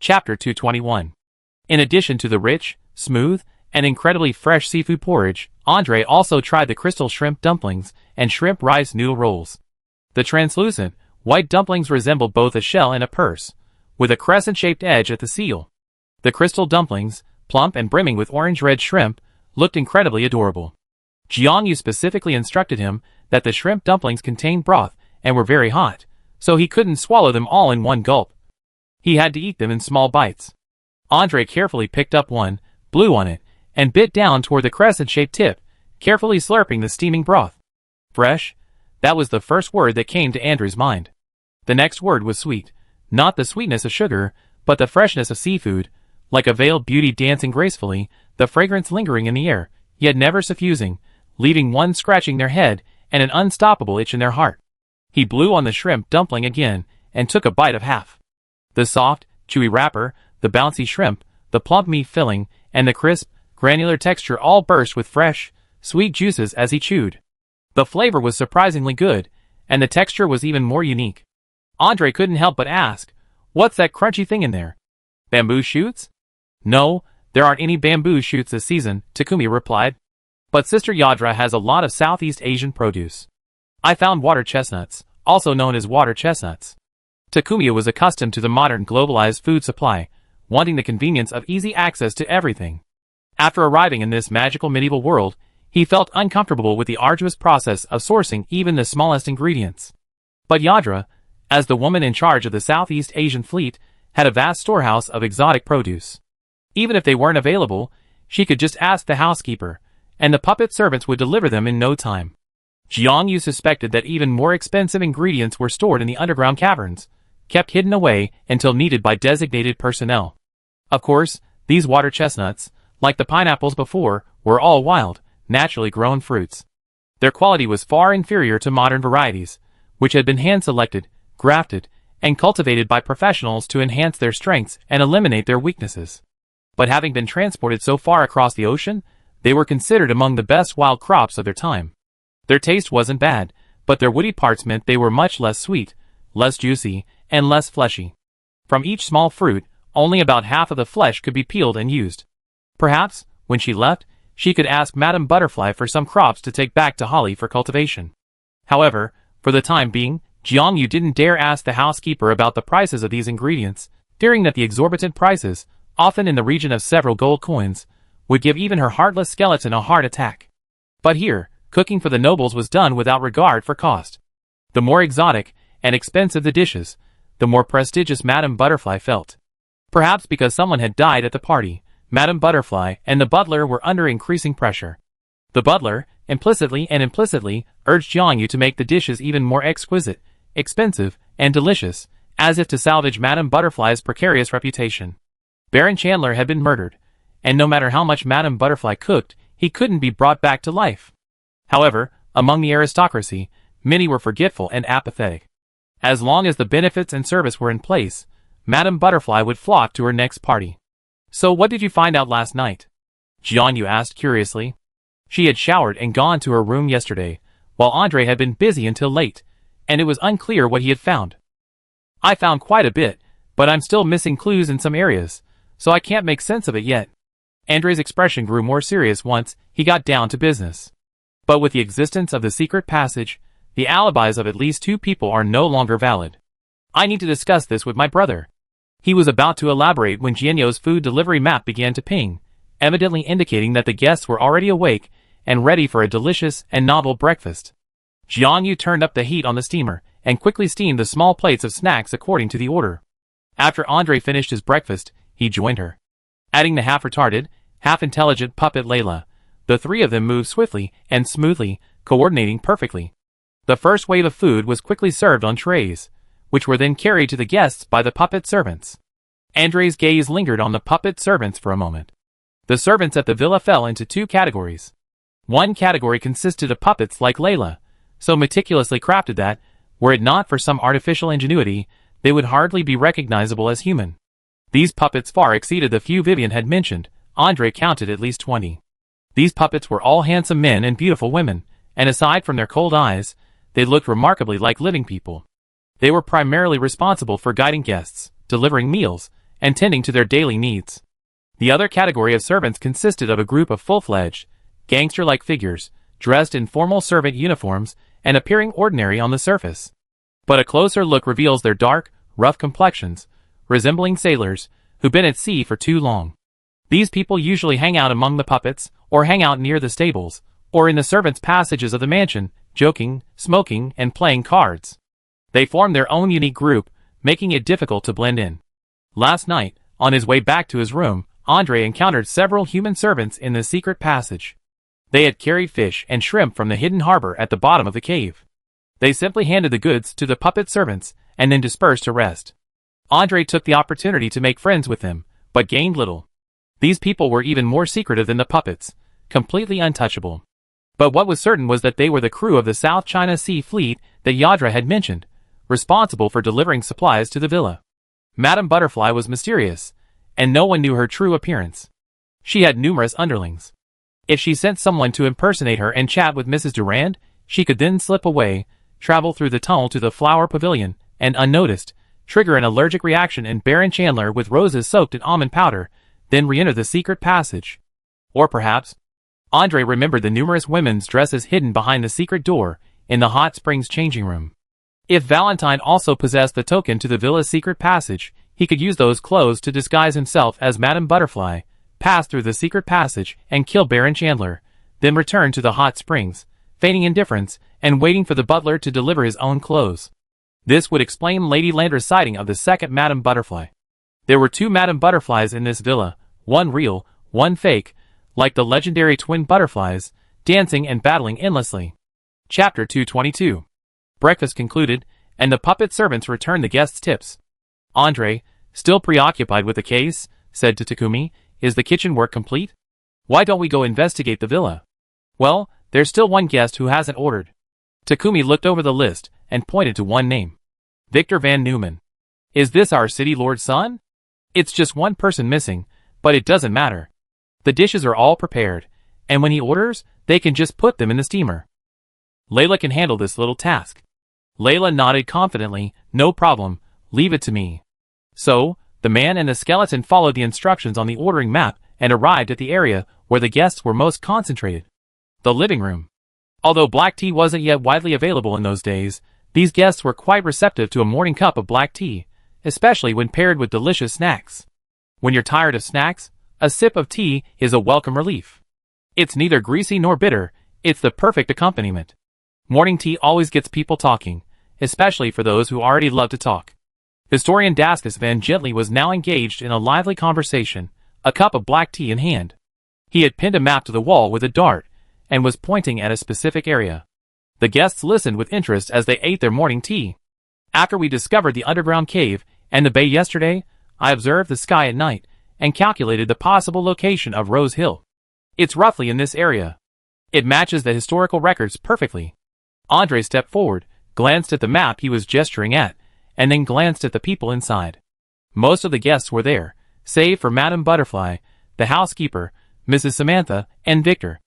Chapter 221. In addition to the rich, smooth, and incredibly fresh seafood porridge, Andre also tried the crystal shrimp dumplings and shrimp rice noodle rolls. The translucent, white dumplings resembled both a shell and a purse, with a crescent-shaped edge at the seal. The crystal dumplings, plump and brimming with orange-red shrimp, looked incredibly adorable. Jiangyu specifically instructed him that the shrimp dumplings contained broth and were very hot, so he couldn't swallow them all in one gulp. He had to eat them in small bites. Andre carefully picked up one, blew on it, and bit down toward the crescent-shaped tip, carefully slurping the steaming broth. Fresh? That was the first word that came to Andrew's mind. The next word was sweet, not the sweetness of sugar, but the freshness of seafood, like a veiled beauty dancing gracefully, the fragrance lingering in the air, yet never suffusing, leaving one scratching their head and an unstoppable itch in their heart. He blew on the shrimp dumpling again and took a bite of half. The soft, chewy wrapper, the bouncy shrimp, the plump meat filling, and the crisp, granular texture all burst with fresh, sweet juices as he chewed. The flavor was surprisingly good, and the texture was even more unique. Andre couldn't help but ask, "What's that crunchy thing in there? Bamboo shoots?" "No, there aren't any bamboo shoots this season," Takumi replied. "But Sister Yadra has a lot of Southeast Asian produce. I found water chestnuts, also known as water chestnuts." Takumi was accustomed to the modern globalized food supply, wanting the convenience of easy access to everything. After arriving in this magical medieval world, he felt uncomfortable with the arduous process of sourcing even the smallest ingredients. But Yadra, as the woman in charge of the Southeast Asian fleet, had a vast storehouse of exotic produce. Even if they weren't available, she could just ask the housekeeper, and the puppet servants would deliver them in no time. Jiangyu suspected that even more expensive ingredients were stored in the underground caverns, kept hidden away until needed by designated personnel. Of course, these water chestnuts, like the pineapples before, were all wild, naturally grown fruits. Their quality was far inferior to modern varieties, which had been hand-selected, grafted, and cultivated by professionals to enhance their strengths and eliminate their weaknesses. But having been transported so far across the ocean, they were considered among the best wild crops of their time. Their taste wasn't bad, but their woody parts meant they were much less sweet, less juicy, and less fleshy. From each small fruit, only about half of the flesh could be peeled and used. Perhaps, when she left, she could ask Madame Butterfly for some crops to take back to Holly for cultivation. However, for the time being, Jiangyu didn't dare ask the housekeeper about the prices of these ingredients, fearing that the exorbitant prices, often in the region of several gold coins, would give even her heartless skeleton a heart attack. But here, cooking for the nobles was done without regard for cost. The more exotic and expensive the dishes, the more prestigious Madame Butterfly felt. Perhaps because someone had died at the party, Madame Butterfly and the butler were under increasing pressure. The butler, implicitly, urged Jiangyu to make the dishes even more exquisite, expensive, and delicious, as if to salvage Madame Butterfly's precarious reputation. Baron Chandler had been murdered, and no matter how much Madame Butterfly cooked, he couldn't be brought back to life. However, among the aristocracy, many were forgetful and apathetic. As long as the benefits and service were in place, Madame Butterfly would flock to her next party. "So what did you find out last night?" Jiangyu asked curiously. She had showered and gone to her room yesterday, while Andre had been busy until late, and it was unclear what he had found. "I found quite a bit, but I'm still missing clues in some areas, so I can't make sense of it yet." Andre's expression grew more serious once he got down to business. But with the existence of the secret passage, the alibis of at least two people are no longer valid. "I need to discuss this with my brother." He was about to elaborate when Jianyo's food delivery map began to ping, evidently indicating that the guests were already awake and ready for a delicious and novel breakfast. Jiangyu turned up the heat on the steamer and quickly steamed the small plates of snacks according to the order. After Andre finished his breakfast, he joined her. Adding the half-retarded, half-intelligent puppet Layla, the three of them moved swiftly and smoothly, coordinating perfectly. The first wave of food was quickly served on trays, which were then carried to the guests by the puppet servants. Andre's gaze lingered on the puppet servants for a moment. The servants at the villa fell into two categories. One category consisted of puppets like Layla, so meticulously crafted that, were it not for some artificial ingenuity, they would hardly be recognizable as human. These puppets far exceeded the few Vivian had mentioned. Andre counted at least 20. These puppets were all handsome men and beautiful women, and aside from their cold eyes, they looked remarkably like living people. They were primarily responsible for guiding guests, delivering meals, and tending to their daily needs. The other category of servants consisted of a group of full-fledged, gangster-like figures, dressed in formal servant uniforms and appearing ordinary on the surface. But a closer look reveals their dark, rough complexions, resembling sailors who've been at sea for too long. These people usually hang out among the puppets, or hang out near the stables, or in the servants' passages of the mansion, joking, smoking, and playing cards. They form their own unique group, making it difficult to blend in. Last night, on his way back to his room, Andre encountered several human servants in the secret passage. They had carried fish and shrimp from the hidden harbor at the bottom of the cave. They simply handed the goods to the puppet servants and then dispersed to rest. Andre took the opportunity to make friends with them, but gained little. These people were even more secretive than the puppets, completely untouchable. But what was certain was that they were the crew of the South China Sea fleet that Yadra had mentioned, responsible for delivering supplies to the villa. Madame Butterfly was mysterious, and no one knew her true appearance. She had numerous underlings. If she sent someone to impersonate her and chat with Mrs. Durand, she could then slip away, travel through the tunnel to the flower pavilion, and unnoticed, trigger an allergic reaction in Baron Chandler with roses soaked in almond powder, then re-enter the secret passage. Or perhaps, Andre remembered the numerous women's dresses hidden behind the secret door in the hot springs changing room. If Valentine also possessed the token to the villa's secret passage, he could use those clothes to disguise himself as Madame Butterfly, pass through the secret passage and kill Baron Chandler, then return to the hot springs, feigning indifference and waiting for the butler to deliver his own clothes. This would explain Lady Landra's sighting of the second Madame Butterfly. There were two Madame Butterflies in this villa, one real, one fake, like the legendary twin butterflies, dancing and battling endlessly. Chapter 222. Breakfast concluded, and the puppet servants returned the guests' tips. Andre, still preoccupied with the case, said to Takumi, "Is the kitchen work complete? Why don't we go investigate the villa?" "Well, there's still one guest who hasn't ordered." Takumi looked over the list and pointed to one name. Victor Van Neumann. "Is this our city lord's son?" "It's just one person missing, but it doesn't matter. The dishes are all prepared, and when he orders, they can just put them in the steamer. Layla can handle this little task." Layla nodded confidently. "No problem, leave it to me." So, the man and the skeleton followed the instructions on the ordering map and arrived at the area where the guests were most concentrated. The living room. Although black tea wasn't yet widely available in those days, these guests were quite receptive to a morning cup of black tea, especially when paired with delicious snacks. When you're tired of snacks, a sip of tea is a welcome relief. It's neither greasy nor bitter, it's the perfect accompaniment. Morning tea always gets people talking, especially for those who already love to talk. Historian Dascus Van Gently was now engaged in a lively conversation, a cup of black tea in hand. He had pinned a map to the wall with a dart, and was pointing at a specific area. The guests listened with interest as they ate their morning tea. "After we discovered the underground cave and the bay yesterday, I observed the sky at night, and calculated the possible location of Rose Hill. It's roughly in this area. It matches the historical records perfectly." Andre stepped forward, glanced at the map he was gesturing at, and then glanced at the people inside. Most of the guests were there, save for Madame Butterfly, the housekeeper, Mrs. Samantha, and Victor.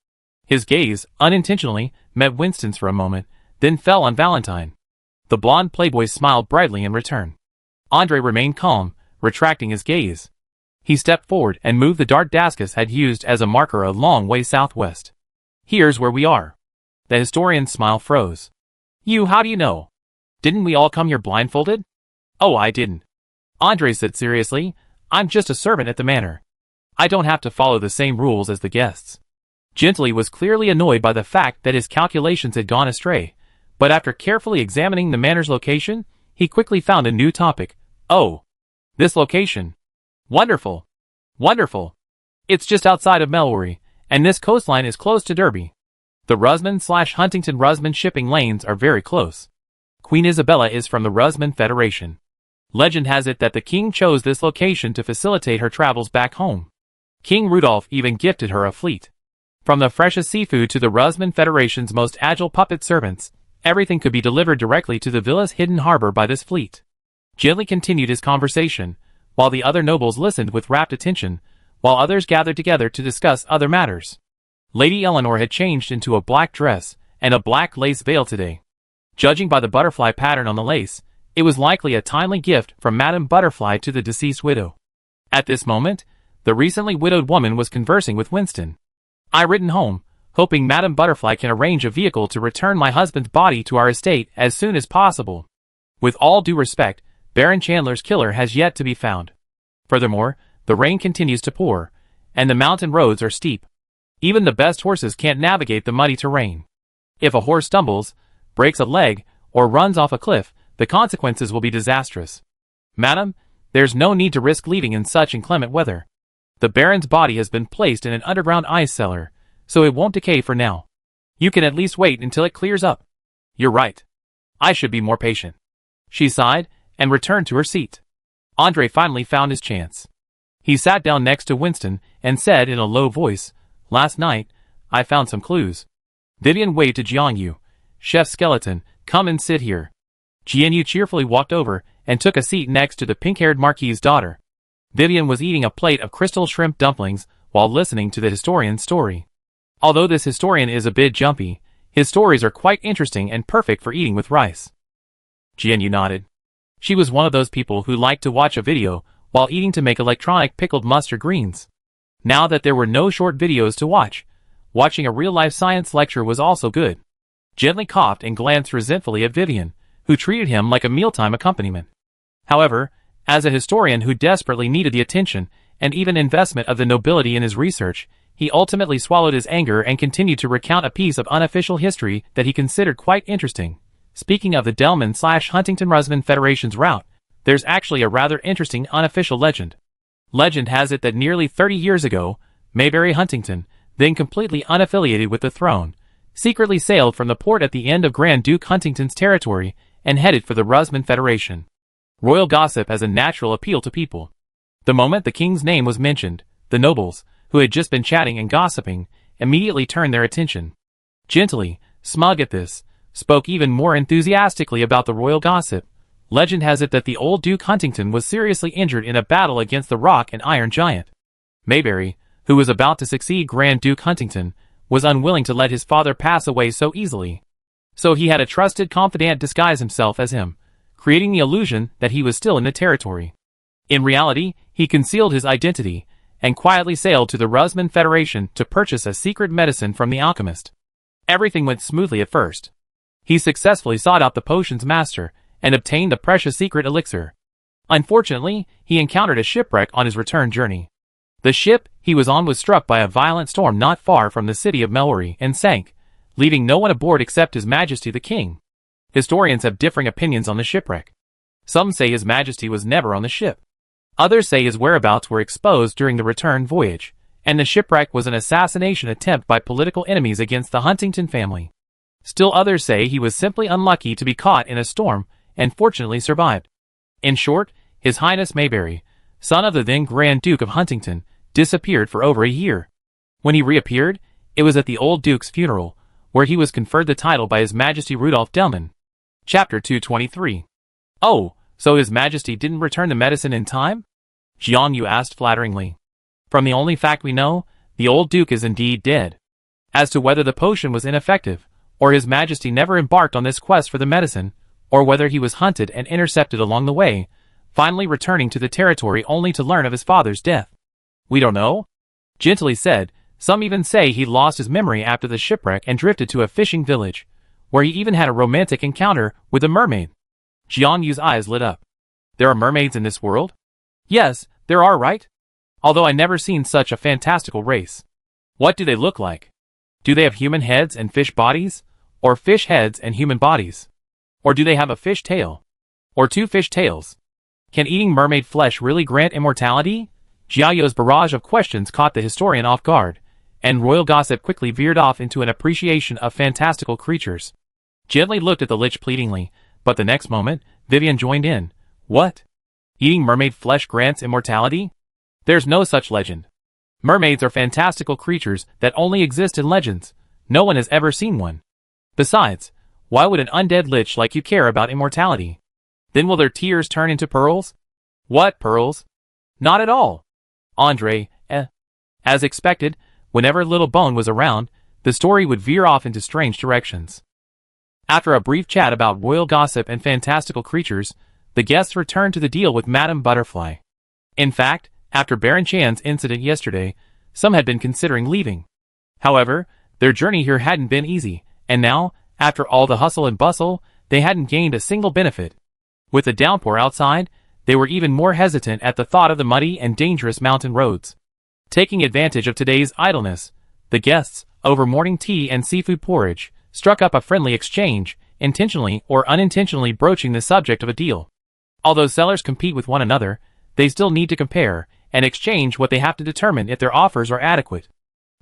His gaze, unintentionally, met Winston's for a moment, then fell on Valentine. The blonde playboy smiled brightly in return. Andre remained calm, retracting his gaze. He stepped forward and moved the dart Dascus had used as a marker a long way southwest. "Here's where we are." The historian's smile froze. How do you know? Didn't we all come here blindfolded?" "Oh, I didn't," Andre said seriously. "I'm just a servant at the manor. I don't have to follow the same rules as the guests." Gently was clearly annoyed by the fact that his calculations had gone astray, but after carefully examining the manor's location, he quickly found a new topic. "Oh, this location. Wonderful. Wonderful. It's just outside of Melwory, and this coastline is close to Derby. The Rusman/Huntington-Rusman shipping lanes are very close. Queen Isabella is from the Rusman Federation. Legend has it that the king chose this location to facilitate her travels back home. King Rudolph even gifted her a fleet. From the freshest seafood to the Rusman Federation's most agile puppet servants, everything could be delivered directly to the villa's hidden harbor by this fleet." Gently continued his conversation, while the other nobles listened with rapt attention, while others gathered together to discuss other matters. Lady Eleanor had changed into a black dress and a black lace veil today. Judging by the butterfly pattern on the lace, it was likely a timely gift from Madame Butterfly to the deceased widow. At this moment, the recently widowed woman was conversing with Winston. "I've written home, hoping Madame Butterfly can arrange a vehicle to return my husband's body to our estate as soon as possible. With all due respect, Baron Chandler's killer has yet to be found. Furthermore, the rain continues to pour, and the mountain roads are steep. Even the best horses can't navigate the muddy terrain. If a horse stumbles, breaks a leg, or runs off a cliff, the consequences will be disastrous. Madam, there's no need to risk leaving in such inclement weather. The Baron's body has been placed in an underground ice cellar, so it won't decay for now. You can at least wait until it clears up." "You're right. I should be more patient." She sighed, and returned to her seat. Andre finally found his chance. He sat down next to Winston, and said in a low voice, "Last night, I found some clues." Vivian waved to Jiangyu. "Chef Skeleton, come and sit here." Jiangyu cheerfully walked over, and took a seat next to the pink-haired Marquis's daughter. Vivian was eating a plate of crystal shrimp dumplings, while listening to the historian's story. Although this historian is a bit jumpy, his stories are quite interesting and perfect for eating with rice. Jiangyu nodded. She was one of those people who liked to watch a video while eating to make electronic pickled mustard greens. Now that there were no short videos to watch, watching a real-life science lecture was also good. Gently coughed and glanced resentfully at Vivian, who treated him like a mealtime accompaniment. However, as a historian who desperately needed the attention and even investment of the nobility in his research, he ultimately swallowed his anger and continued to recount a piece of unofficial history that he considered quite interesting. Speaking of the Delman/Huntington-Rusman Federation's route, there's actually a rather interesting unofficial legend. Legend has it that nearly 30 years ago, Mayberry Huntington, then completely unaffiliated with the throne, secretly sailed from the port at the end of Grand Duke Huntington's territory and headed for the Rusman Federation. Royal gossip has a natural appeal to people. The moment the king's name was mentioned, the nobles, who had just been chatting and gossiping, immediately turned their attention. Gently, smug at this, spoke even more enthusiastically about the royal gossip. Legend has it that the old Duke Huntington was seriously injured in a battle against the rock and iron giant. Mayberry, who was about to succeed Grand Duke Huntington, was unwilling to let his father pass away so easily. So he had a trusted confidant disguise himself as him, creating the illusion that he was still in the territory. In reality, he concealed his identity, and quietly sailed to the Rusman Federation to purchase a secret medicine from the alchemist. Everything went smoothly at first. He successfully sought out the potion's master, and obtained the precious secret elixir. Unfortunately, he encountered a shipwreck on his return journey. The ship he was on was struck by a violent storm not far from the city of Melwory and sank, leaving no one aboard except His Majesty the King. Historians have differing opinions on the shipwreck. Some say His Majesty was never on the ship. Others say his whereabouts were exposed during the return voyage, and the shipwreck was an assassination attempt by political enemies against the Huntington family. Still others say he was simply unlucky to be caught in a storm, and fortunately survived. In short, His Highness Mayberry, son of the then Grand Duke of Huntington, disappeared for over a year. When he reappeared, it was at the old Duke's funeral, where he was conferred the title by His Majesty Rudolph Delman. Chapter 223. "Oh, so His Majesty didn't return the medicine in time?" Jiangyu asked flatteringly. "From the only fact we know, the old Duke is indeed dead. As to whether the potion was ineffective, or His Majesty never embarked on this quest for the medicine, or whether he was hunted and intercepted along the way, finally returning to the territory only to learn of his father's death, we don't know," Gently said. "Some even say he lost his memory after the shipwreck and drifted to a fishing village, where he even had a romantic encounter with a mermaid." Jiangyu's eyes lit up. "There are mermaids in this world?" "Yes, there are, right? Although I never seen such a fantastical race." "What do they look like? Do they have human heads and fish bodies? Or fish heads and human bodies? Or do they have a fish tail? Or two fish tails? Can eating mermaid flesh really grant immortality?" Jiao's barrage of questions caught the historian off guard, and royal gossip quickly veered off into an appreciation of fantastical creatures. Gently looked at the Lich pleadingly, but the next moment, Vivian joined in. "What? Eating mermaid flesh grants immortality? There's no such legend. Mermaids are fantastical creatures that only exist in legends. No one has ever seen one. Besides, why would an undead Lich like you care about immortality? Then will their tears turn into pearls?" "What pearls? Not at all." Andre, As expected, whenever Little Bone was around, the story would veer off into strange directions. After a brief chat about royal gossip and fantastical creatures, the guests returned to the deal with Madame Butterfly. In fact, After Baron Chan's incident yesterday, some had been considering leaving. However, their journey here hadn't been easy, and now, after all the hustle and bustle, they hadn't gained a single benefit. With the downpour outside, they were even more hesitant at the thought of the muddy and dangerous mountain roads. Taking advantage of today's idleness, the guests, over morning tea and seafood porridge, struck up a friendly exchange, intentionally or unintentionally broaching the subject of a deal. Although sellers compete with one another, they still need to compare and exchange what they have to determine if their offers are adequate.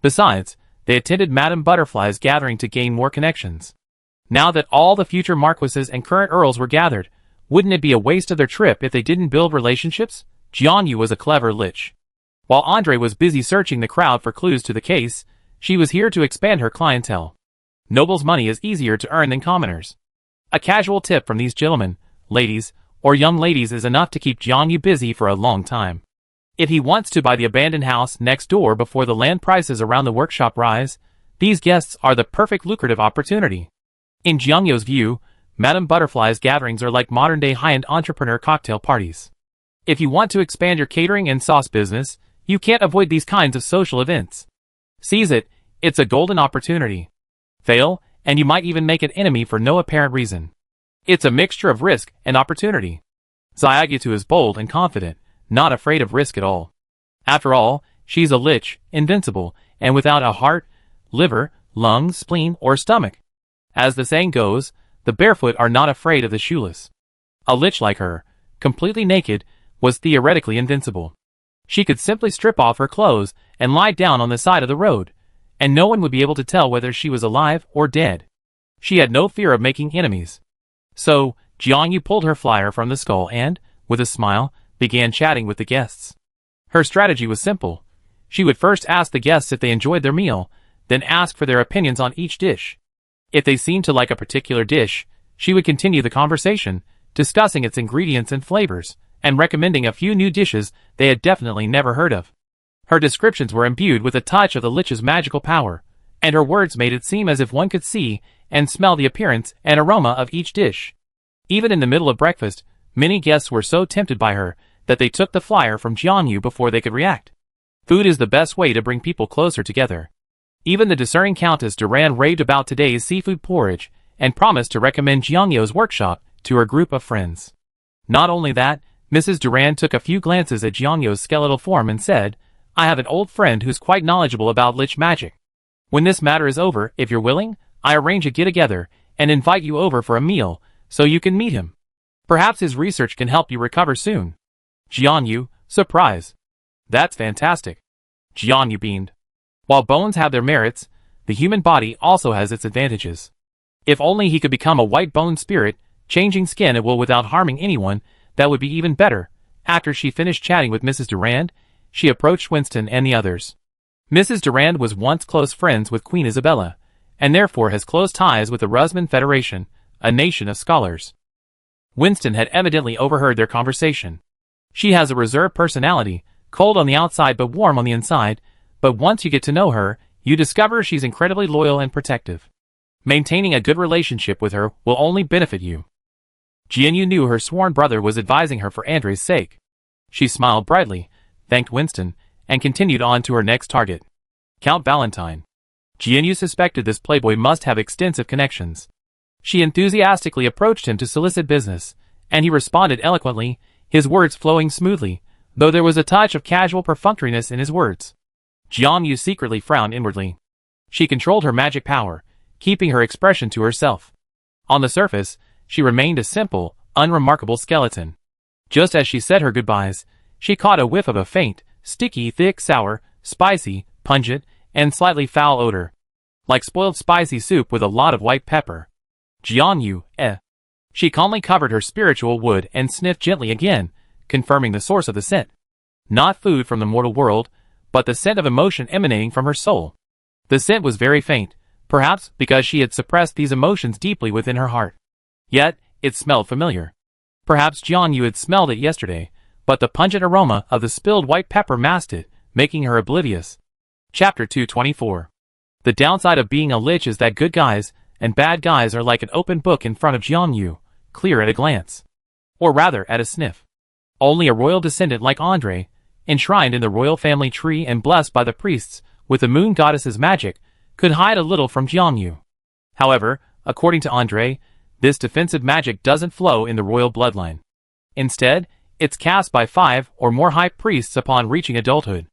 Besides, they attended Madame Butterfly's gathering to gain more connections. Now that all the future marquises and current earls were gathered, wouldn't it be a waste of their trip if they didn't build relationships? Jianyu was a clever lich. While Andre was busy searching the crowd for clues to the case, she was here to expand her clientele. Nobles' money is easier to earn than commoners. A casual tip from these gentlemen, ladies, or young ladies is enough to keep Jianyu busy for a long time. If he wants to buy the abandoned house next door before the land prices around the workshop rise, these guests are the perfect lucrative opportunity. In Jianyu's view, Madame Butterfly's gatherings are like modern-day high-end entrepreneur cocktail parties. If you want to expand your catering and sauce business, you can't avoid these kinds of social events. Seize it, it's a golden opportunity. Fail, and you might even make an enemy for no apparent reason. It's a mixture of risk and opportunity. Xiaogutu is bold and confident, not afraid of risk at all. After all, she's a lich, invincible, and without a heart, liver, lungs, spleen, or stomach. As the saying goes, the barefoot are not afraid of the shoeless. A lich like her, completely naked, was theoretically invincible. She could simply strip off her clothes and lie down on the side of the road, and no one would be able to tell whether she was alive or dead. She had no fear of making enemies. So, Jianyu pulled her flyer from the skull and, with a smile, began chatting with the guests. Her strategy was simple. She would first ask the guests if they enjoyed their meal, then ask for their opinions on each dish. If they seemed to like a particular dish, she would continue the conversation, discussing its ingredients and flavors, and recommending a few new dishes they had definitely never heard of. Her descriptions were imbued with a touch of the Lich's magical power, and her words made it seem as if one could see and smell the appearance and aroma of each dish. Even in the middle of breakfast, many guests were so tempted by her that they took the flyer from Jianyu before they could react. Food is the best way to bring people closer together. Even the discerning Countess Duran raved about today's seafood porridge and promised to recommend Jianyu's workshop to her group of friends. Not only that, Mrs. Duran took a few glances at Jianyu's skeletal form and said, "I have an old friend who's quite knowledgeable about lich magic. When this matter is over, if you're willing, I arrange a get-together and invite you over for a meal so you can meet him. Perhaps his research can help you recover soon." Jianyu, surprise. "That's fantastic." Jianyu beamed. While bones have their merits, the human body also has its advantages. If only he could become a white bone spirit, changing skin at will without harming anyone, that would be even better. After she finished chatting with Mrs. Durand, she approached Winston and the others. Mrs. Durand was once close friends with Queen Isabella, and therefore has close ties with the Rusman Federation, a nation of scholars. Winston had evidently overheard their conversation. She has a reserved personality, cold on the outside but warm on the inside, but once you get to know her, you discover she's incredibly loyal and protective. Maintaining a good relationship with her will only benefit you. Jianyu knew her sworn brother was advising her for Andre's sake. She smiled brightly, thanked Winston, and continued on to her next target. Count Valentine. Jianyu suspected this playboy must have extensive connections. She enthusiastically approached him to solicit business, and he responded eloquently, his words flowing smoothly, though there was a touch of casual perfunctoriness in his words. Jianyu secretly frowned inwardly. She controlled her magic power, keeping her expression to herself. On the surface, she remained a simple, unremarkable skeleton. Just as she said her goodbyes, she caught a whiff of a faint, sticky, thick, sour, spicy, pungent, and slightly foul odor. Like spoiled spicy soup with a lot of white pepper. Jianyu, She calmly covered her spiritual wood and sniffed gently again, confirming the source of the scent. Not food from the mortal world, but the scent of emotion emanating from her soul. The scent was very faint, perhaps because she had suppressed these emotions deeply within her heart. Yet, it smelled familiar. Perhaps Jianyu had smelled it yesterday, but the pungent aroma of the spilled white pepper masked it, making her oblivious. Chapter 224. The downside of being a lich is that good guys and bad guys are like an open book in front of Jianyu, clear at a glance. Or rather, at a sniff. Only a royal descendant like Andre, enshrined in the royal family tree and blessed by the priests with the moon goddess's magic, could hide a little from Jiangyu. However, according to Andre, this defensive magic doesn't flow in the royal bloodline. Instead, it's cast by 5 or more high priests upon reaching adulthood.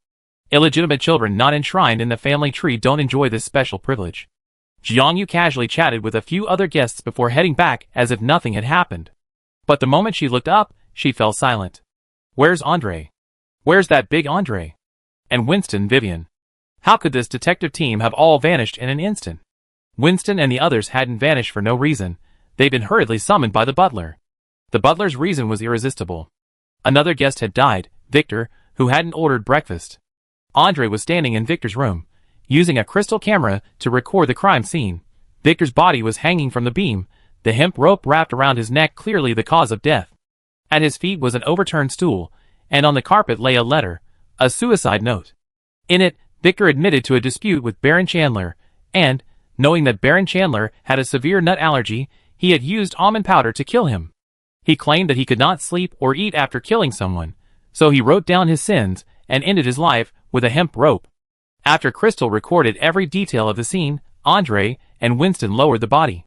Illegitimate children not enshrined in the family tree don't enjoy this special privilege. Jiangyu casually chatted with a few other guests before heading back as if nothing had happened. But the moment she looked up, she fell silent. Where's Andre? Where's that big Andre? And Winston, Vivian? How could this detective team have all vanished in an instant? Winston and the others hadn't vanished for no reason. They'd been hurriedly summoned by the butler. The butler's reason was irresistible. Another guest had died, Victor, who hadn't ordered breakfast. Andre was standing in Victor's room, using a crystal camera to record the crime scene. Victor's body was hanging from the beam, the hemp rope wrapped around his neck clearly the cause of death. At his feet was an overturned stool, and on the carpet lay a letter, a suicide note. In it, Victor admitted to a dispute with Baron Chandler, and, knowing that Baron Chandler had a severe nut allergy, he had used almond powder to kill him. He claimed that he could not sleep or eat after killing someone, so he wrote down his sins and ended his life with a hemp rope. After Crystal recorded every detail of the scene, Andre and Winston lowered the body.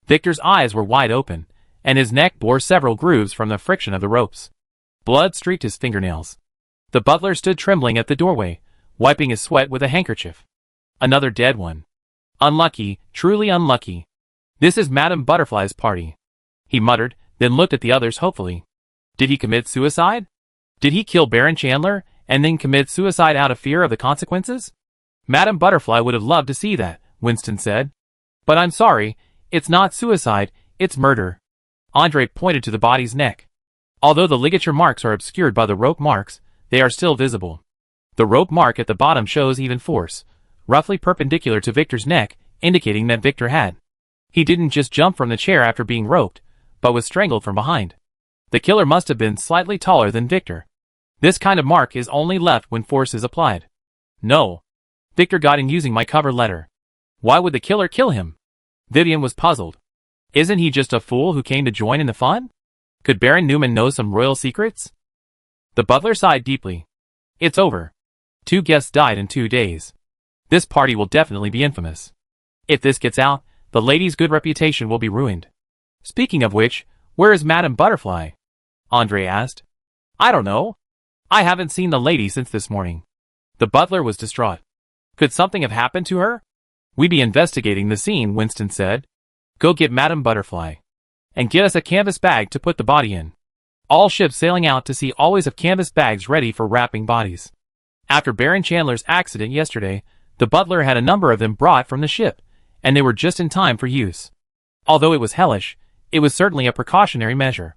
Victor's eyes were wide open, and his neck bore several grooves from the friction of the ropes. Blood streaked his fingernails. The butler stood trembling at the doorway, wiping his sweat with a handkerchief. Another dead one. Unlucky, truly unlucky. This is Madame Butterfly's party. He muttered, then looked at the others hopefully. Did he commit suicide? Did he kill Baron Chandler, and then commit suicide out of fear of the consequences? Madame Butterfly would have loved to see that, Winston said. But I'm sorry, it's not suicide, it's murder. Andre pointed to the body's neck. Although the ligature marks are obscured by the rope marks, they are still visible. The rope mark at the bottom shows even force, roughly perpendicular to Victor's neck, indicating that Victor had. He didn't just jump from the chair after being roped, but was strangled from behind. The killer must have been slightly taller than Victor. This kind of mark is only left when force is applied. No. Victor got in using my cover letter. Why would the killer kill him? Vivian was puzzled. Isn't he just a fool who came to join in the fun? Could Baron Newman know some royal secrets? The butler sighed deeply. It's over. 2 guests died in 2 days. This party will definitely be infamous. If this gets out, the lady's good reputation will be ruined. Speaking of which, where is Madame Butterfly? Andre asked. I don't know. I haven't seen the lady since this morning. The butler was distraught. Could something have happened to her? We'd be investigating the scene, Winston said. Go get Madame Butterfly. And get us a canvas bag to put the body in. All ships sailing out to sea always have canvas bags ready for wrapping bodies. After Baron Chandler's accident yesterday, the butler had a number of them brought from the ship, and they were just in time for use. Although it was hellish, it was certainly a precautionary measure.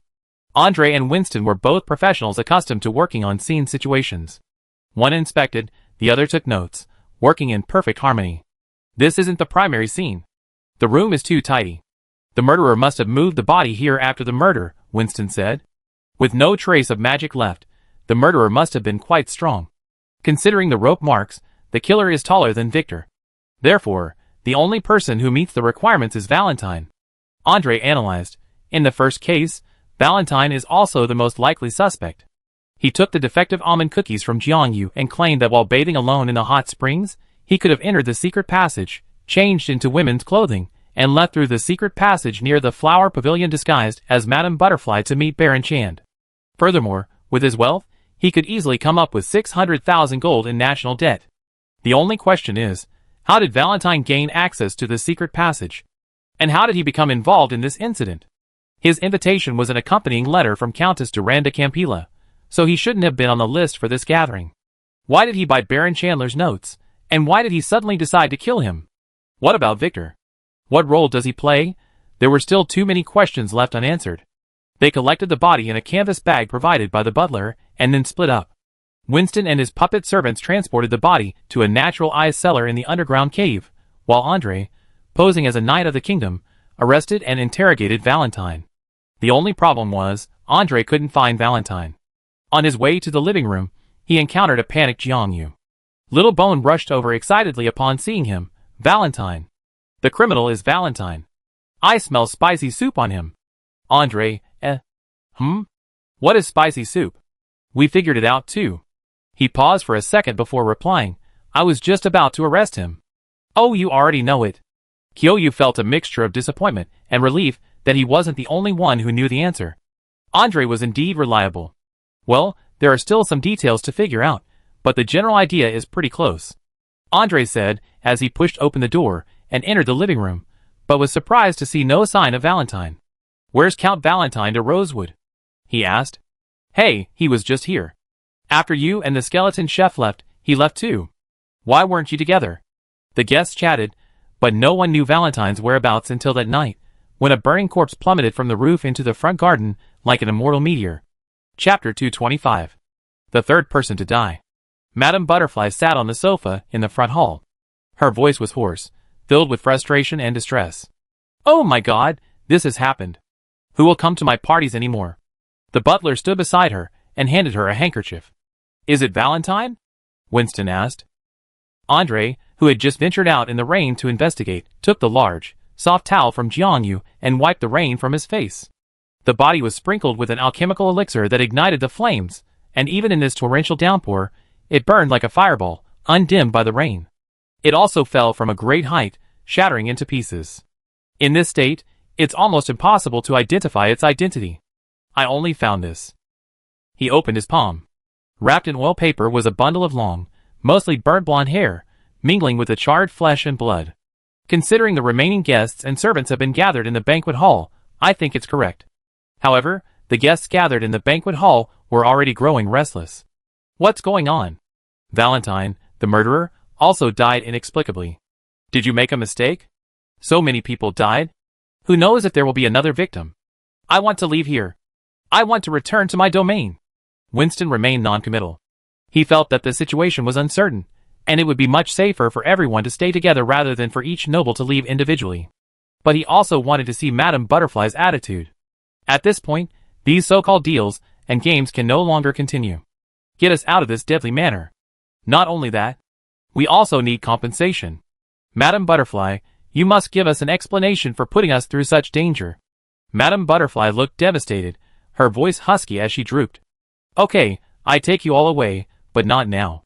Andre and Winston were both professionals accustomed to working on scene situations. One inspected, the other took notes, working in perfect harmony. This isn't the primary scene. The room is too tidy. The murderer must have moved the body here after the murder, Winston said. With no trace of magic left, the murderer must have been quite strong. Considering the rope marks, the killer is taller than Victor. Therefore, the only person who meets the requirements is Valentine. Andre analyzed. In the first case, Valentine is also the most likely suspect. He took the defective almond cookies from Jiangyu and claimed that while bathing alone in the hot springs, he could have entered the secret passage, changed into women's clothing, and left through the secret passage near the flower pavilion disguised as Madame Butterfly to meet Baron Chand. Furthermore, with his wealth, he could easily come up with 600,000 gold in national debt. The only question is, how did Valentine gain access to the secret passage? And how did he become involved in this incident? His invitation was an accompanying letter from Countess Duranda Campila, so he shouldn't have been on the list for this gathering. Why did he buy Baron Chandler's notes, and why did he suddenly decide to kill him? What about Victor? What role does he play? There were still too many questions left unanswered. They collected the body in a canvas bag provided by the butler, and then split up. Winston and his puppet servants transported the body to a natural ice cellar in the underground cave, while Andre, posing as a knight of the kingdom, arrested and interrogated Valentine. The only problem was, Andre couldn't find Valentine. On his way to the living room, he encountered a panicked Jiangyu. Little Bone rushed over excitedly upon seeing him. Valentine. The criminal is Valentine. I smell spicy soup on him. Andre, What is spicy soup? We figured it out too. He paused for a second before replying, I was just about to arrest him. Oh, you already know it. Kyoyu felt a mixture of disappointment and relief that he wasn't the only one who knew the answer. Andre was indeed reliable. Well, there are still some details to figure out, but the general idea is pretty close. Andre said as he pushed open the door and entered the living room, but was surprised to see no sign of Valentine. Where's Count Valentine de Rosewood? He asked. Hey, he was just here. After you and the skeleton chef left, he left too. Why weren't you together? The guests chatted, but no one knew Valentine's whereabouts until that night, when a burning corpse plummeted from the roof into the front garden like an immortal meteor. Chapter 225. The third person to die. Madame Butterfly sat on the sofa in the front hall. Her voice was hoarse, filled with frustration and distress. Oh my God, this has happened. Who will come to my parties anymore? The butler stood beside her and handed her a handkerchief. Is it Valentine? Winston asked. Andre, who had just ventured out in the rain to investigate, took the large, soft towel from Jiangyu and wiped the rain from his face. The body was sprinkled with an alchemical elixir that ignited the flames, and even in this torrential downpour, it burned like a fireball, undimmed by the rain. It also fell from a great height, shattering into pieces. In this state, it's almost impossible to identify its identity. I only found this. He opened his palm. Wrapped in oil paper was a bundle of long, mostly burnt blonde hair, mingling with the charred flesh and blood. Considering the remaining guests and servants have been gathered in the banquet hall, I think it's correct. However, the guests gathered in the banquet hall were already growing restless. What's going on? Valentine, the murderer, also died inexplicably. Did you make a mistake? So many people died? Who knows if there will be another victim? I want to leave here. I want to return to my domain. Winston remained noncommittal. He felt that the situation was uncertain, and it would be much safer for everyone to stay together rather than for each noble to leave individually. But he also wanted to see Madame Butterfly's attitude. At this point, these so-called deals and games can no longer continue. Get us out of this deadly manner. Not only that, we also need compensation. Madame Butterfly, you must give us an explanation for putting us through such danger. Madame Butterfly looked devastated, her voice husky as she drooped. Okay, I take you all away, but not now.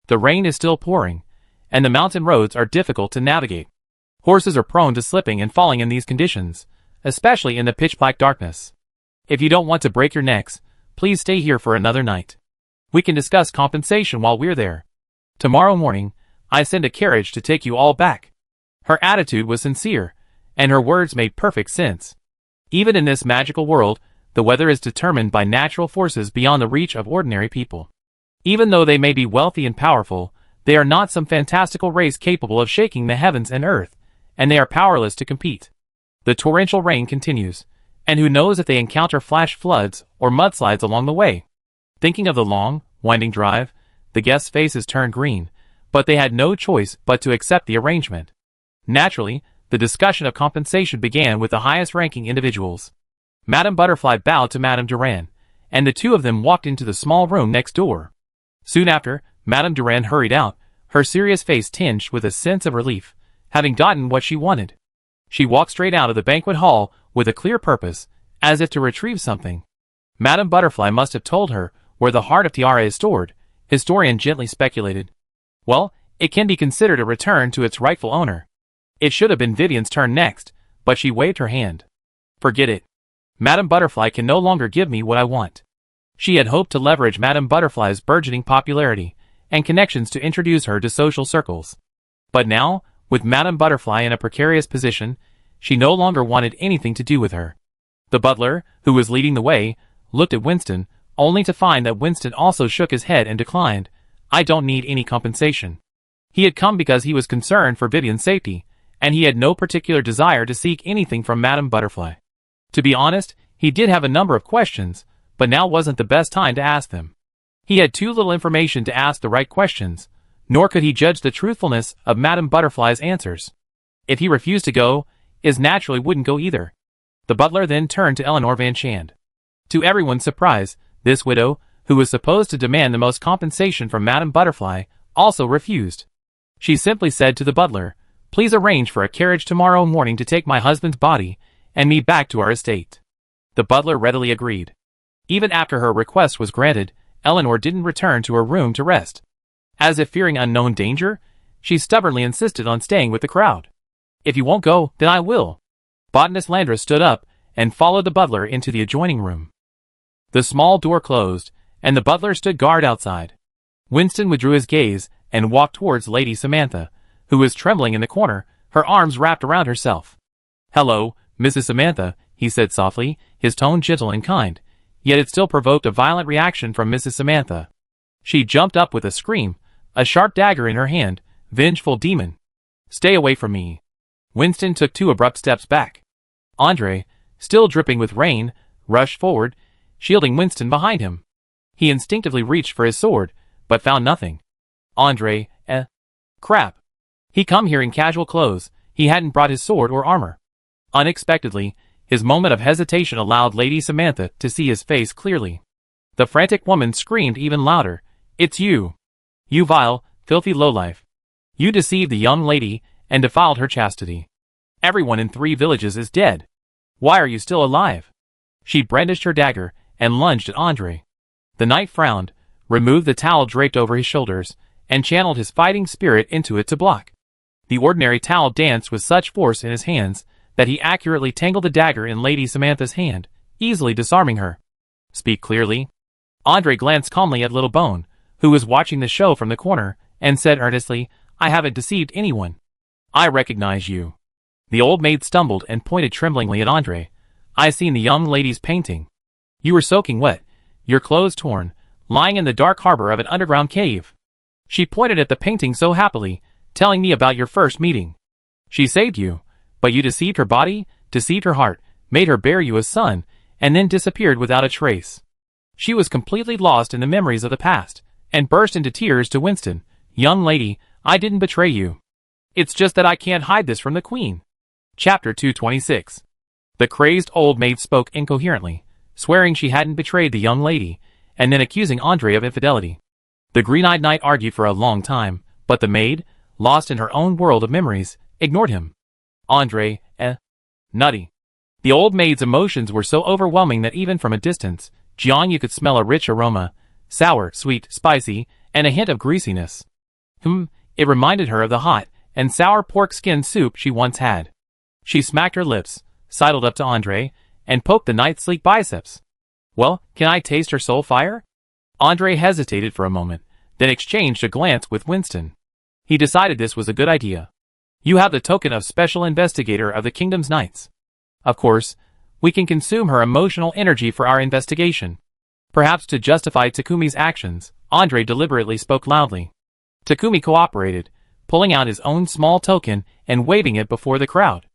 The rain is still pouring, and the mountain roads are difficult to navigate. Horses are prone to slipping and falling in these conditions, especially in the pitch-black darkness. If you don't want to break your necks, please stay here for another night. We can discuss compensation while we're there. Tomorrow morning, I send a carriage to take you all back. Her attitude was sincere, and her words made perfect sense. Even in this magical world, the weather is determined by natural forces beyond the reach of ordinary people. Even though they may be wealthy and powerful, they are not some fantastical race capable of shaking the heavens and earth, and they are powerless to compete. The torrential rain continues, and who knows if they encounter flash floods or mudslides along the way. Thinking of the long, winding drive, the guests' faces turned green, but they had no choice but to accept the arrangement. Naturally, the discussion of compensation began with the highest-ranking individuals. Madame Butterfly bowed to Madame Durand, and the two of them walked into the small room next door. Soon after, Madame Durand hurried out, her serious face tinged with a sense of relief, having gotten what she wanted. She walked straight out of the banquet hall with a clear purpose, as if to retrieve something. Madame Butterfly must have told her where the heart of Tiara is stored, historian gently speculated. Well, it can be considered a return to its rightful owner. It should have been Vivian's turn next, but she waved her hand. Forget it. Madame Butterfly can no longer give me what I want. She had hoped to leverage Madame Butterfly's burgeoning popularity and connections to introduce her to social circles. But now, with Madame Butterfly in a precarious position, she no longer wanted anything to do with her. The butler, who was leading the way, looked at Winston, only to find that Winston also shook his head and declined. I don't need any compensation. He had come because he was concerned for Vivian's safety, and he had no particular desire to seek anything from Madame Butterfly. To be honest, he did have a number of questions, but now wasn't the best time to ask them. He had too little information to ask the right questions, nor could he judge the truthfulness of Madame Butterfly's answers. If he refused to go, Iz naturally wouldn't go either. The butler then turned to Eleanor Van Shand. To everyone's surprise, this widow, who was supposed to demand the most compensation from Madame Butterfly, also refused. She simply said to the butler, "Please arrange for a carriage tomorrow morning to take my husband's body and me back to our estate." The butler readily agreed. Even after her request was granted, Eleanor didn't return to her room to rest. As if fearing unknown danger, she stubbornly insisted on staying with the crowd. "If you won't go, then I will." Botanist Landra stood up and followed the butler into the adjoining room. The small door closed, and the butler stood guard outside. Winston withdrew his gaze and walked towards Lady Samantha, who was trembling in the corner, her arms wrapped around herself. "Hello, Mrs. Samantha," he said softly, his tone gentle and kind, yet it still provoked a violent reaction from Mrs. Samantha. She jumped up with a scream, a sharp dagger in her hand. "Vengeful demon! Stay away from me!" Winston took 2 abrupt steps back. Andre, still dripping with rain, rushed forward, shielding Winston behind him. He instinctively reached for his sword, but found nothing. Andre, crap. He come here in casual clothes, he hadn't brought his sword or armor. Unexpectedly, his moment of hesitation allowed Lady Samantha to see his face clearly. The frantic woman screamed even louder. "It's you! You vile, filthy lowlife! You deceived the young lady and defiled her chastity. Everyone in 3 villages is dead. Why are you still alive?" She brandished her dagger and lunged at Andre. The knight frowned, removed the towel draped over his shoulders, and channeled his fighting spirit into it to block. The ordinary towel danced with such force in his hands that he accurately tangled the dagger in Lady Samantha's hand, easily disarming her. "Speak clearly." Andre glanced calmly at Little Bone, who was watching the show from the corner, and said earnestly, "I haven't deceived anyone. I recognize you." The old maid stumbled and pointed tremblingly at Andre. "I seen the young lady's painting. You were soaking wet, your clothes torn, lying in the dark harbor of an underground cave. She pointed at the painting so happily, telling me about your first meeting. She saved you, but you deceived her body, deceived her heart, made her bear you a son, and then disappeared without a trace." She was completely lost in the memories of the past, and burst into tears to Winston. "Young lady, I didn't betray you. It's just that I can't hide this from the Queen." Chapter 226. The crazed old maid spoke incoherently, swearing she hadn't betrayed the young lady, and then accusing Andre of infidelity. The green-eyed knight argued for a long time, but the maid, lost in her own world of memories, ignored him. Andre, nutty. The old maid's emotions were so overwhelming that even from a distance, Jiang could smell a rich aroma, sour, sweet, spicy, and a hint of greasiness. It reminded her of the hot and sour pork skin soup she once had. She smacked her lips, sidled up to Andre, and poked the knight's sleek biceps. "Well, can I taste her soul fire?" Andre hesitated for a moment, then exchanged a glance with Winston. He decided this was a good idea. "You have the token of special investigator of the kingdom's knights. Of course, we can consume her emotional energy for our investigation." Perhaps to justify Takumi's actions, Andre deliberately spoke loudly. Takumi cooperated, pulling out his own small token and waving it before the crowd.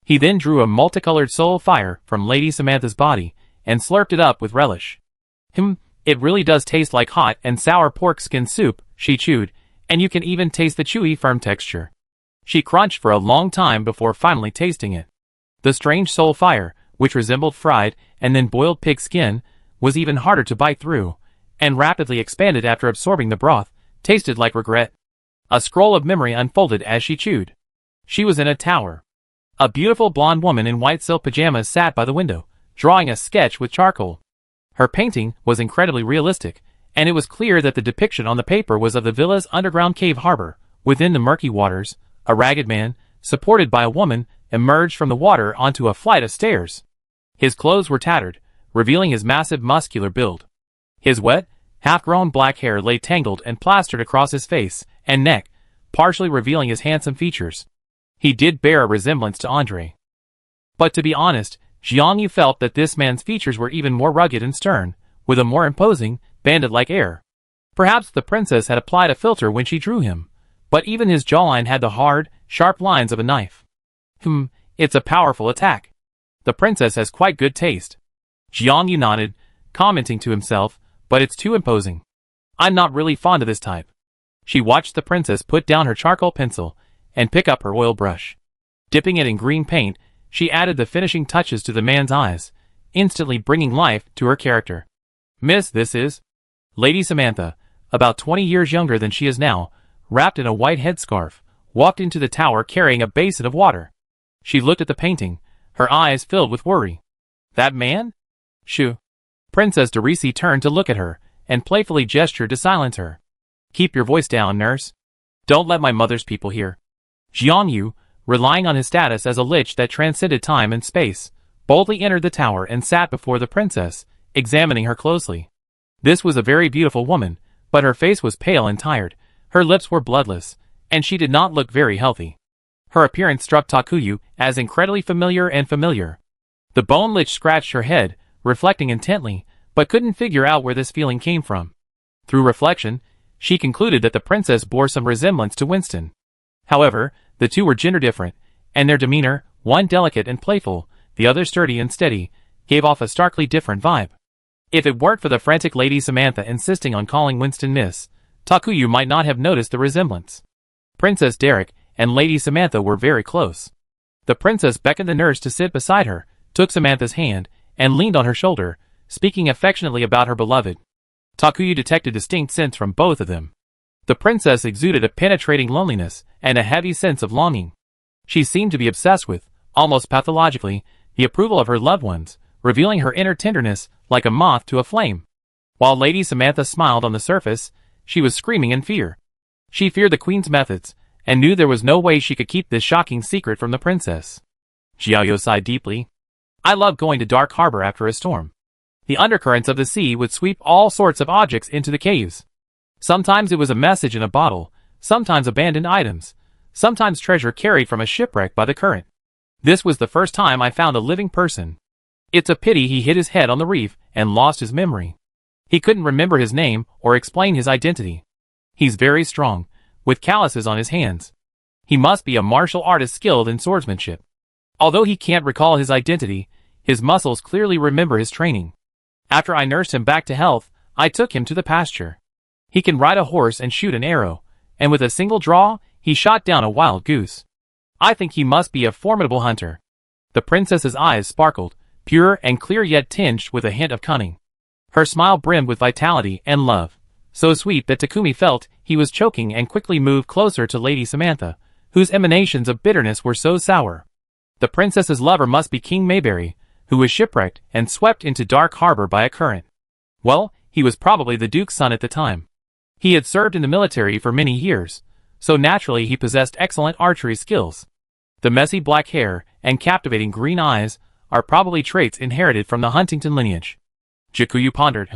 He then drew a multicolored soul fire from Lady Samantha's body and slurped it up with relish. It really does taste like hot and sour pork skin soup," she chewed, "and you can even taste the chewy, firm texture." She crunched for a long time before finally tasting it. The strange soul fire, which resembled fried and then boiled pig skin, was even harder to bite through, and rapidly expanded after absorbing the broth, tasted like regret. A scroll of memory unfolded as she chewed. She was in a tower. A beautiful blonde woman in white silk pajamas sat by the window, drawing a sketch with charcoal. Her painting was incredibly realistic, and it was clear that the depiction on the paper was of the villa's underground cave harbor. Within the murky waters, a ragged man, supported by a woman, emerged from the water onto a flight of stairs. His clothes were tattered, revealing his massive muscular build. His wet, half-grown black hair lay tangled and plastered across his face and neck, partially revealing his handsome features. He did bear a resemblance to Andre. But to be honest, Jiang Yu felt that this man's features were even more rugged and stern, with a more imposing, bandit-like air. Perhaps the princess had applied a filter when she drew him, but even his jawline had the hard, sharp lines of a knife. It's a powerful attack. The princess has quite good taste. Jiang Yu nodded, commenting to himself, but it's too imposing. I'm not really fond of this type. She watched the princess put down her charcoal pencil and pick up her oil brush. Dipping it in green paint, she added the finishing touches to the man's eyes, instantly bringing life to her character. "Miss, this is Lady Samantha, about 20 years younger than she is now, wrapped in a white headscarf, walked into the tower carrying a basin of water. She looked at the painting, her eyes filled with worry. That man? Shoo. Princess Derisi turned to look at her, and playfully gestured to silence her. "Keep your voice down, nurse. Don't let my mother's people hear." Jiang Yu, relying on his status as a lich that transcended time and space, boldly entered the tower and sat before the princess, examining her closely. This was a very beautiful woman, but her face was pale and tired, her lips were bloodless, and she did not look very healthy. Her appearance struck Takuyu as incredibly familiar. The bone lich scratched her head, reflecting intently, but couldn't figure out where this feeling came from. Through reflection, she concluded that the princess bore some resemblance to Winston. However, the two were gender different, and their demeanor, one delicate and playful, the other sturdy and steady, gave off a starkly different vibe. If it weren't for the frantic Lady Samantha insisting on calling Winston Miss, Takuyu might not have noticed the resemblance. Princess Derek and Lady Samantha were very close. The princess beckoned the nurse to sit beside her, took Samantha's hand, and leaned on her shoulder, speaking affectionately about her beloved. Takuyu detected distinct scents from both of them. The princess exuded a penetrating loneliness and a heavy sense of longing. She seemed to be obsessed with, almost pathologically, the approval of her loved ones, revealing her inner tenderness like a moth to a flame. While Lady Samantha smiled on the surface, she was screaming in fear. She feared the queen's methods, and knew there was no way she could keep this shocking secret from the princess. Xiaoyo sighed deeply. "I love going to Dark Harbor after a storm. The undercurrents of the sea would sweep all sorts of objects into the caves. Sometimes it was a message in a bottle, sometimes abandoned items, sometimes treasure carried from a shipwreck by the current. This was the first time I found a living person. It's a pity he hit his head on the reef and lost his memory. He couldn't remember his name or explain his identity. He's very strong, with calluses on his hands. He must be a martial artist skilled in swordsmanship. Although he can't recall his identity, his muscles clearly remember his training. After I nursed him back to health, I took him to the pasture. He can ride a horse and shoot an arrow, and with a single draw, he shot down a wild goose. I think he must be a formidable hunter." The princess's eyes sparkled, pure and clear yet tinged with a hint of cunning. Her smile brimmed with vitality and love, so sweet that Takumi felt he was choking and quickly moved closer to Lady Samantha, whose emanations of bitterness were so sour. The princess's lover must be King Mayberry, who was shipwrecked and swept into Dark Harbor by a current. Well, he was probably the duke's son at the time. He had served in the military for many years, so naturally he possessed excellent archery skills. The messy black hair and captivating green eyes are probably traits inherited from the Huntington lineage. Jakuyu pondered.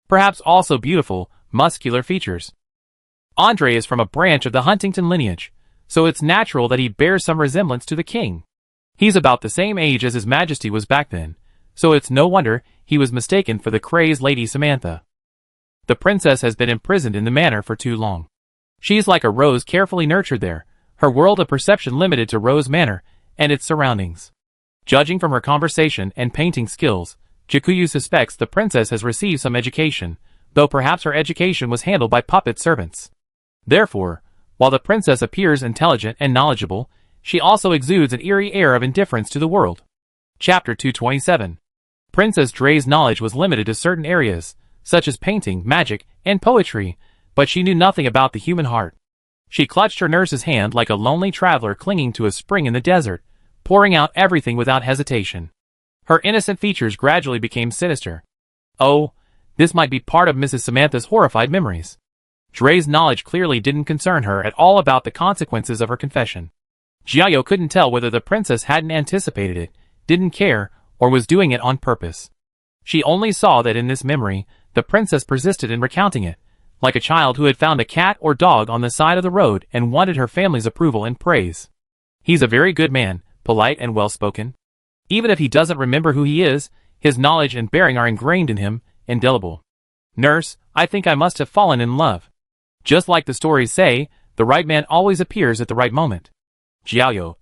Perhaps also beautiful, muscular features. Andre is from a branch of the Huntington lineage, so it's natural that he bears some resemblance to the king. He's about the same age as His Majesty was back then, so it's no wonder he was mistaken for the crazed Lady Samantha. The princess has been imprisoned in the manor for too long. She's like a rose carefully nurtured there, her world of perception limited to Rose Manor and its surroundings. Judging from her conversation and painting skills, Jakuyu suspects the princess has received some education, though perhaps her education was handled by puppet servants. Therefore, while the princess appears intelligent and knowledgeable, she also exudes an eerie air of indifference to the world. Chapter 227. Princess Dre's knowledge was limited to certain areas, such as painting, magic, and poetry, but she knew nothing about the human heart. She clutched her nurse's hand like a lonely traveler clinging to a spring in the desert, pouring out everything without hesitation. Her innocent features gradually became sinister. Oh, this might be part of Mrs. Samantha's horrified memories. Dre's knowledge clearly didn't concern her at all about the consequences of her confession. Jiayo couldn't tell whether the princess hadn't anticipated it, didn't care, or was doing it on purpose. She only saw that in this memory, the princess persisted in recounting it, like a child who had found a cat or dog on the side of the road and wanted her family's approval and praise. He's a very good man, polite and well-spoken. Even if he doesn't remember who he is, his knowledge and bearing are ingrained in him, indelible. Nurse, I think I must have fallen in love. Just like the stories say, the right man always appears at the right moment. Jiaoyo,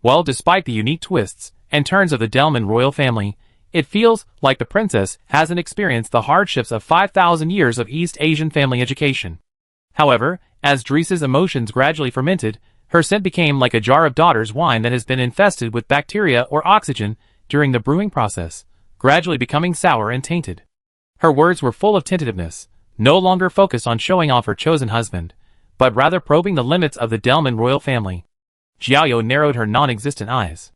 Well, despite the unique twists and turns of the Delman royal family, it feels like the princess hasn't experienced the hardships of 5,000 years of East Asian family education. However, as Dre's emotions gradually fermented, her scent became like a jar of daughter's wine that has been infested with bacteria or oxygen during the brewing process, gradually becoming sour and tainted. Her words were full of tentativeness, no longer focused on showing off her chosen husband, but rather probing the limits of the Delman royal family. Jiaoyo narrowed her non-existent eyes.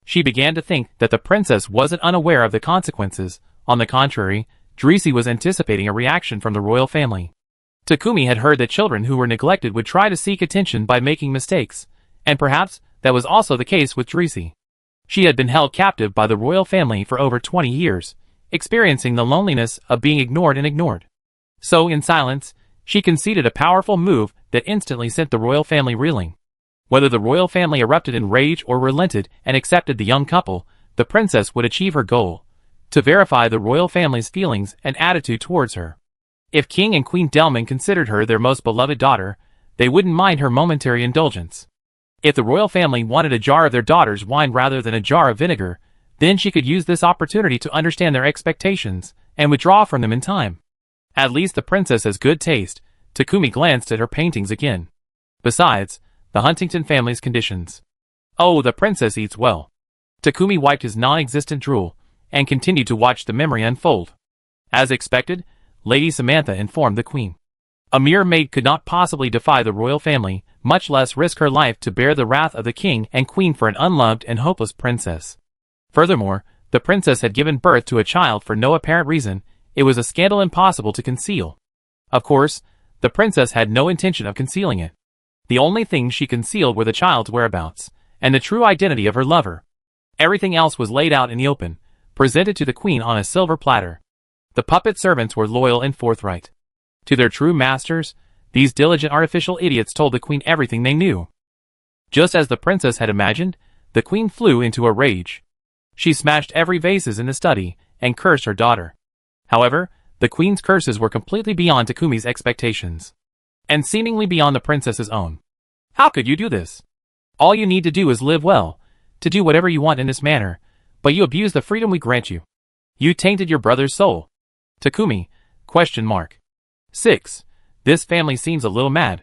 She began to think that the princess wasn't unaware of the consequences. On the contrary, Drisi was anticipating a reaction from the royal family. Takumi had heard that children who were neglected would try to seek attention by making mistakes, and perhaps that was also the case with Drisi. She had been held captive by the royal family for over 20 years, experiencing the loneliness of being ignored and ignored. So, in silence, she conceded a powerful move that instantly sent the royal family reeling. Whether the royal family erupted in rage or relented and accepted the young couple, the princess would achieve her goal: to verify the royal family's feelings and attitude towards her. If King and Queen Delman considered her their most beloved daughter, they wouldn't mind her momentary indulgence. If the royal family wanted a jar of their daughter's wine rather than a jar of vinegar, then she could use this opportunity to understand their expectations and withdraw from them in time. At least the princess has good taste. Takumi glanced at her paintings again. Besides, the Huntington family's conditions. Oh, the princess eats well. Takumi wiped his non-existent drool and continued to watch the memory unfold. As expected, Lady Samantha informed the queen. A mere maid could not possibly defy the royal family, much less risk her life to bear the wrath of the king and queen for an unloved and hopeless princess. Furthermore, the princess had given birth to a child for no apparent reason. It was a scandal impossible to conceal. Of course, the princess had no intention of concealing it. The only things she concealed were the child's whereabouts and the true identity of her lover. Everything else was laid out in the open, presented to the queen on a silver platter. The puppet servants were loyal and forthright. To their true masters, these diligent artificial idiots told the queen everything they knew. Just as the princess had imagined, the queen flew into a rage. She smashed every vases in the study and cursed her daughter. However, the queen's curses were completely beyond Takumi's expectations, and seemingly beyond the princess's own. How could you do this? All you need to do is live well, to do whatever you want in this manner, but you abuse the freedom we grant you. You tainted your brother's soul. Takumi, ? 6. This family seems a little mad.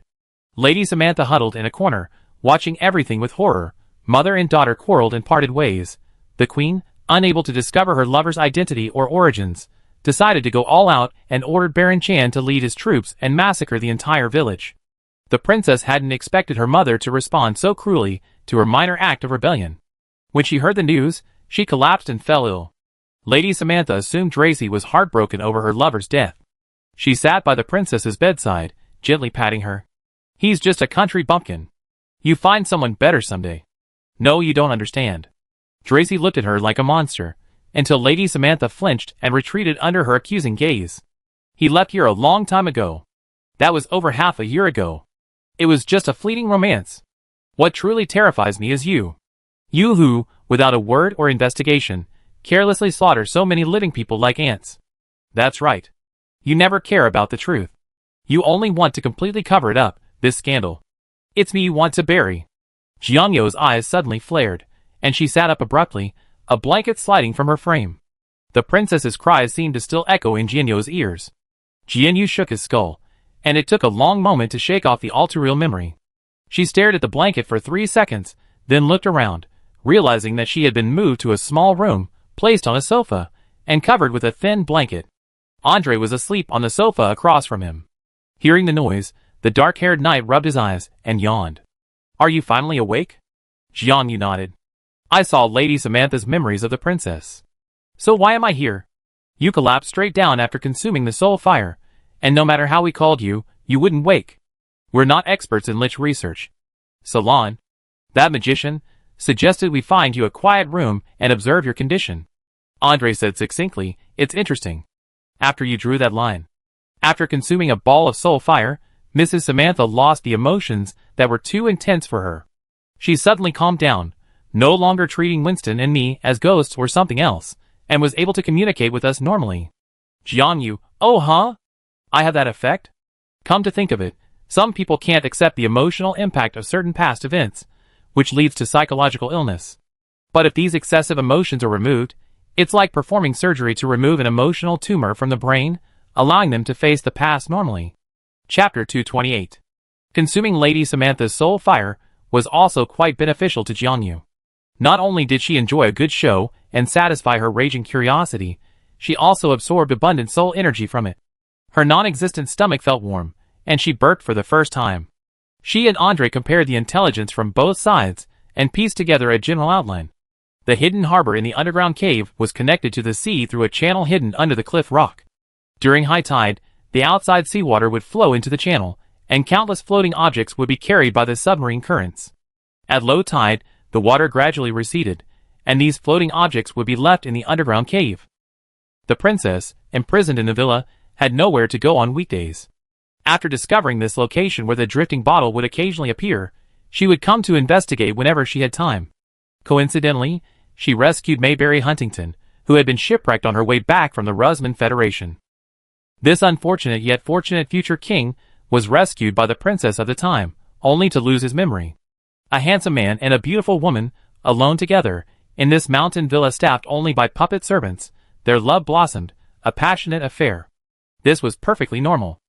Lady Samantha huddled in a corner, watching everything with horror. Mother and daughter quarreled and parted ways. The queen, unable to discover her lover's identity or origins, decided to go all out and ordered Baron Chan to lead his troops and massacre the entire village. The princess hadn't expected her mother to respond so cruelly to her minor act of rebellion. When she heard the news, she collapsed and fell ill. Lady Samantha assumed Tracy was heartbroken over her lover's death. She sat by the princess's bedside, gently patting her. He's just a country bumpkin. You find someone better someday. No, you don't understand. Tracy looked at her like a monster, until Lady Samantha flinched and retreated under her accusing gaze. He left here a long time ago. That was over half a year ago. It was just a fleeting romance. What truly terrifies me is you. You who, without a word or investigation, carelessly slaughter so many living people like ants. That's right. You never care about the truth. You only want to completely cover it up, this scandal. It's me you want to bury. Jianyo's eyes suddenly flared, and she sat up abruptly, a blanket sliding from her frame. The princess's cries seemed to still echo in Jianyo's ears. Jianyu shook his skull, and it took a long moment to shake off the all-too-real memory. She stared at the blanket for 3 seconds, then looked around, realizing that she had been moved to a small room, placed on a sofa, and covered with a thin blanket. Andre was asleep on the sofa across from him. Hearing the noise, the dark-haired knight rubbed his eyes and yawned. Are you finally awake? Jianyu nodded. I saw Lady Samantha's memories of the princess. So why am I here? You collapsed straight down after consuming the soul fire, and no matter how we called you, you wouldn't wake. We're not experts in Lich research. Salon, that magician, suggested we find you a quiet room and observe your condition. Andre said succinctly, it's interesting. After you drew that line. After consuming a ball of soul fire, Mrs. Samantha lost the emotions that were too intense for her. She suddenly calmed down, no longer treating Winston and me as ghosts or something else, and was able to communicate with us normally. Jianyu, oh huh? I have that effect? Come to think of it, some people can't accept the emotional impact of certain past events, which leads to psychological illness. But if these excessive emotions are removed, it's like performing surgery to remove an emotional tumor from the brain, allowing them to face the past normally. Chapter 228. Consuming Lady Samantha's soul fire was also quite beneficial to Jianyu. Not only did she enjoy a good show and satisfy her raging curiosity, she also absorbed abundant soul energy from it. Her non-existent stomach felt warm, and she burped for the first time. She and Andre compared the intelligence from both sides and pieced together a general outline. The hidden harbor in the underground cave was connected to the sea through a channel hidden under the cliff rock. During high tide, the outside seawater would flow into the channel, and countless floating objects would be carried by the submarine currents. At low tide, the water gradually receded, and these floating objects would be left in the underground cave. The princess, imprisoned in the villa, had nowhere to go on weekdays. After discovering this location where the drifting bottle would occasionally appear, she would come to investigate whenever she had time. Coincidentally, she rescued Mayberry Huntington, who had been shipwrecked on her way back from the Rusman Federation. This unfortunate yet fortunate future king was rescued by the princess of the time, only to lose his memory. A handsome man and a beautiful woman, alone together, in this mountain villa staffed only by puppet servants, their love blossomed, a passionate affair. This was perfectly normal.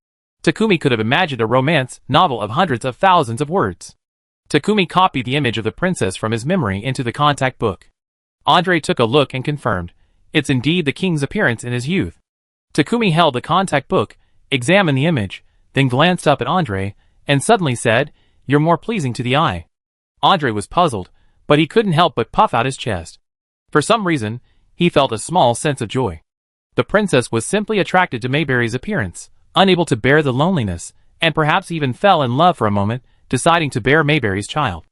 Takumi could have imagined a romance novel of hundreds of thousands of words. Takumi copied the image of the princess from his memory into the contact book. Andre took a look and confirmed, it's indeed the king's appearance in his youth. Takumi held the contact book, examined the image, then glanced up at Andre, and suddenly said, "You're more pleasing to the eye." Andre was puzzled, but he couldn't help but puff out his chest. For some reason, he felt a small sense of joy. The princess was simply attracted to Mayberry's appearance, unable to bear the loneliness, and perhaps even fell in love for a moment, deciding to bear Mayberry's child.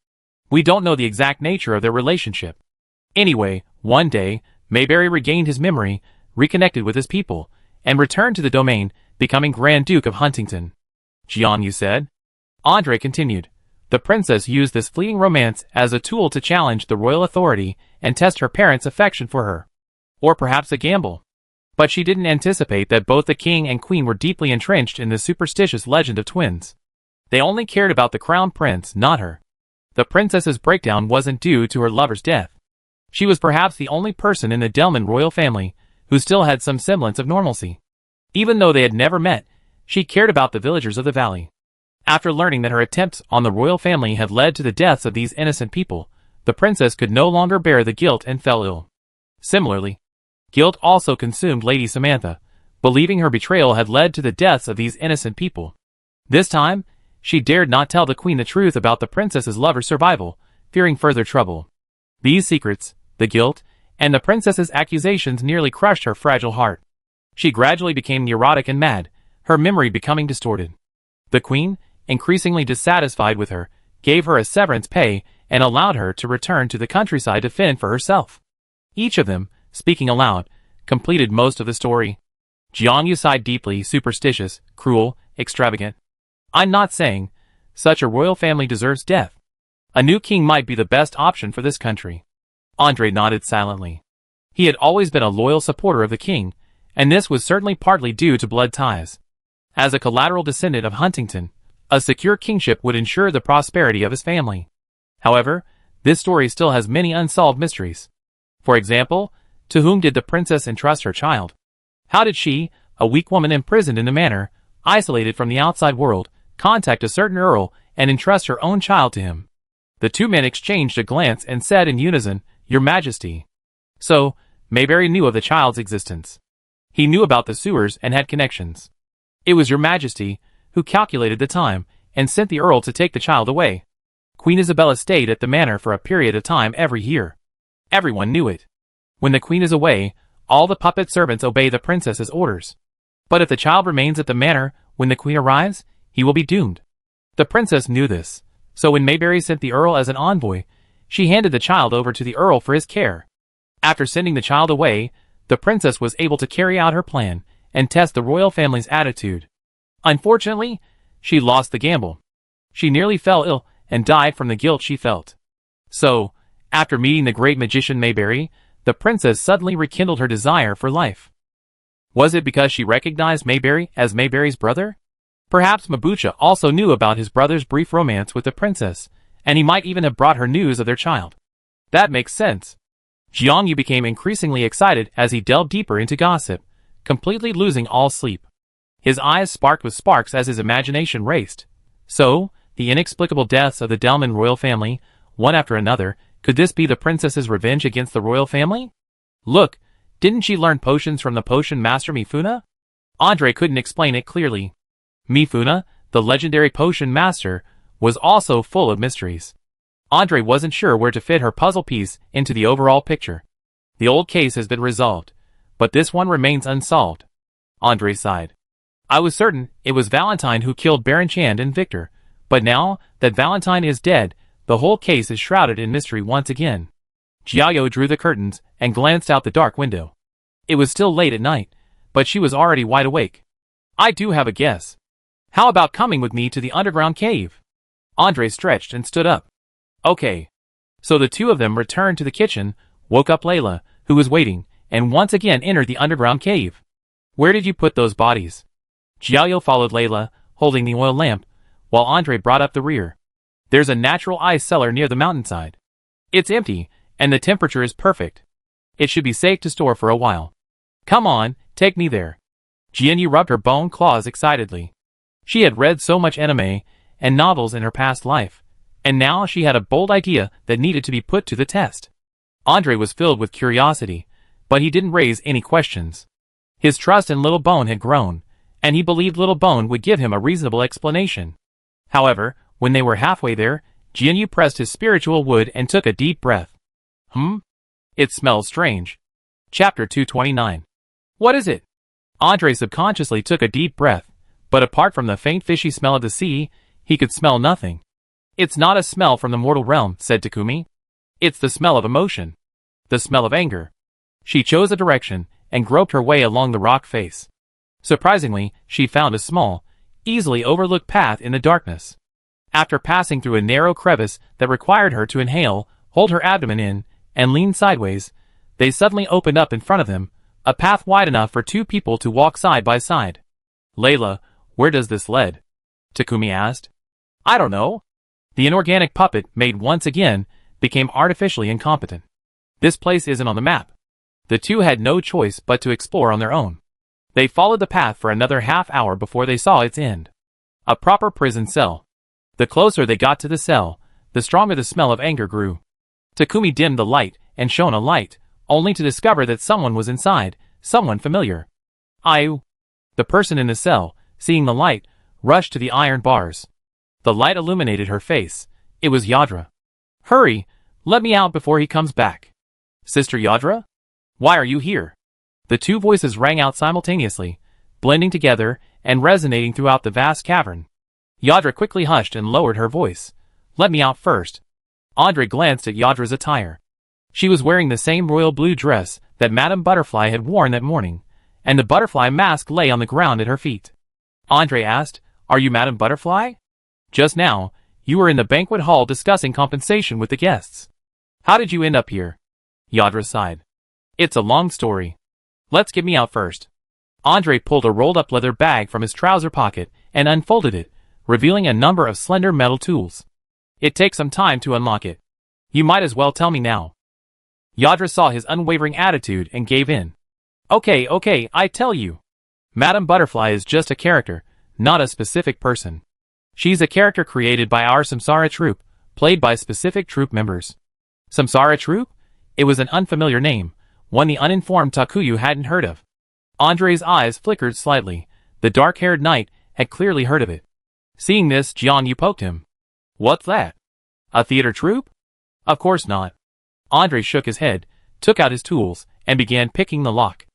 We don't know the exact nature of their relationship. Anyway, one day, Mayberry regained his memory, reconnected with his people, and returned to the domain, becoming Grand Duke of Huntington. Jian, you said? Andre continued. The princess used this fleeting romance as a tool to challenge the royal authority and test her parents' affection for her. Or perhaps a gamble. But she didn't anticipate that both the king and queen were deeply entrenched in the superstitious legend of twins. They only cared about the crown prince, not her. The princess's breakdown wasn't due to her lover's death. She was perhaps the only person in the Delman royal family who still had some semblance of normalcy. Even though they had never met, she cared about the villagers of the valley. After learning that her attempts on the royal family had led to the deaths of these innocent people, the princess could no longer bear the guilt and fell ill. Similarly, guilt also consumed Lady Samantha, believing her betrayal had led to the deaths of these innocent people. This time, she dared not tell the queen the truth about the princess's lover's survival, fearing further trouble. These secrets, the guilt, and the princess's accusations nearly crushed her fragile heart. She gradually became neurotic and mad, her memory becoming distorted. The queen, increasingly dissatisfied with her, gave her a severance pay and allowed her to return to the countryside to fend for herself. Each of them, speaking aloud, completed most of the story. Jiangyu sighed deeply, superstitious, cruel, extravagant. I'm not saying such a royal family deserves death. A new king might be the best option for this country. Andre nodded silently. He had always been a loyal supporter of the king, and this was certainly partly due to blood ties. As a collateral descendant of Huntington, a secure kingship would ensure the prosperity of his family. However, this story still has many unsolved mysteries. For example, to whom did the princess entrust her child? How did she, a weak woman imprisoned in the manor, isolated from the outside world, contact a certain earl and entrust her own child to him? The two men exchanged a glance and said in unison, "Your Majesty." So, Mayberry knew of the child's existence. He knew about the sewers and had connections. It was Your Majesty who calculated the time and sent the earl to take the child away. Queen Isabella stayed at the manor for a period of time every year. Everyone knew it. When the queen is away, all the puppet servants obey the princess's orders. But if the child remains at the manor when the queen arrives, he will be doomed. The princess knew this, so when Mayberry sent the earl as an envoy, she handed the child over to the earl for his care. After sending the child away, the princess was able to carry out her plan and test the royal family's attitude. Unfortunately, she lost the gamble. She nearly fell ill and died from the guilt she felt. So, after meeting the great magician Mayberry, the princess suddenly rekindled her desire for life. Was it because she recognized Mayberry as Mayberry's brother? Perhaps Mabucha also knew about his brother's brief romance with the princess, and he might even have brought her news of their child. That makes sense. Jiangyu became increasingly excited as he delved deeper into gossip, completely losing all sleep. His eyes sparked with sparks as his imagination raced. So, the inexplicable deaths of the Delman royal family, one after another, could this be the princess's revenge against the royal family? Look, didn't she learn potions from the potion master Mifuna? Andre couldn't explain it clearly. Mifuna, the legendary potion master, was also full of mysteries. Andre wasn't sure where to fit her puzzle piece into the overall picture. The old case has been resolved, but this one remains unsolved. Andre sighed. I was certain it was Valentine who killed Baron Chand and Victor, but now that Valentine is dead, the whole case is shrouded in mystery once again. Jiao drew the curtains and glanced out the dark window. It was still late at night, but she was already wide awake. I do have a guess. How about coming with me to the underground cave? Andre stretched and stood up. Okay. So the two of them returned to the kitchen, woke up Layla, who was waiting, and once again entered the underground cave. Where did you put those bodies? Jiao followed Layla, holding the oil lamp, while Andre brought up the rear. There's a natural ice cellar near the mountainside. It's empty, and the temperature is perfect. It should be safe to store for a while. Come on, take me there. Jianyu rubbed her bone claws excitedly. She had read so much anime and novels in her past life, and now she had a bold idea that needed to be put to the test. Andre was filled with curiosity, but he didn't raise any questions. His trust in Little Bone had grown, and he believed Little Bone would give him a reasonable explanation. However, when they were halfway there, Jianyu pressed his spiritual wood and took a deep breath. It smells strange. Chapter 229. What is it? Andre subconsciously took a deep breath, but apart from the faint fishy smell of the sea, he could smell nothing. It's not a smell from the mortal realm, said Takumi. It's the smell of emotion. The smell of anger. She chose a direction and groped her way along the rock face. Surprisingly, she found a small, easily overlooked path in the darkness. After passing through a narrow crevice that required her to inhale, hold her abdomen in, and lean sideways, they suddenly opened up in front of them, a path wide enough for two people to walk side by side. Layla, where does this lead? Takumi asked. I don't know. The inorganic puppet, made once again, became artificially incompetent. This place isn't on the map. The two had no choice but to explore on their own. They followed the path for another half hour before they saw its end. A proper prison cell. The closer they got to the cell, the stronger the smell of anger grew. Takumi dimmed the light and shone a light, only to discover that someone was inside, someone familiar. The person in the cell, seeing the light, rushed to the iron bars. The light illuminated her face. It was Yadra. Hurry, let me out before he comes back. Sister Yadra? Why are you here? The two voices rang out simultaneously, blending together and resonating throughout the vast cavern. Yadra quickly hushed and lowered her voice. Let me out first. Andre glanced at Yadra's attire. She was wearing the same royal blue dress that Madame Butterfly had worn that morning, and the butterfly mask lay on the ground at her feet. Andre asked, Are you Madame Butterfly? Just now, you were in the banquet hall discussing compensation with the guests. How did you end up here? Yadra sighed. It's a long story. Let's get me out first. Andre pulled a rolled-up leather bag from his trouser pocket and unfolded it, revealing a number of slender metal tools. It takes some time to unlock it. You might as well tell me now. Yadra saw his unwavering attitude and gave in. Okay, I tell you. Madame Butterfly is just a character, not a specific person. She's a character created by our Samsara troupe, played by specific troupe members. Samsara troupe? It was an unfamiliar name, one the uninformed Takuyu hadn't heard of. Andre's eyes flickered slightly. The dark-haired knight had clearly heard of it. Seeing this, Jianyu poked him. What's that? A theater troupe? Of course not. Andre shook his head, took out his tools, and began picking the lock.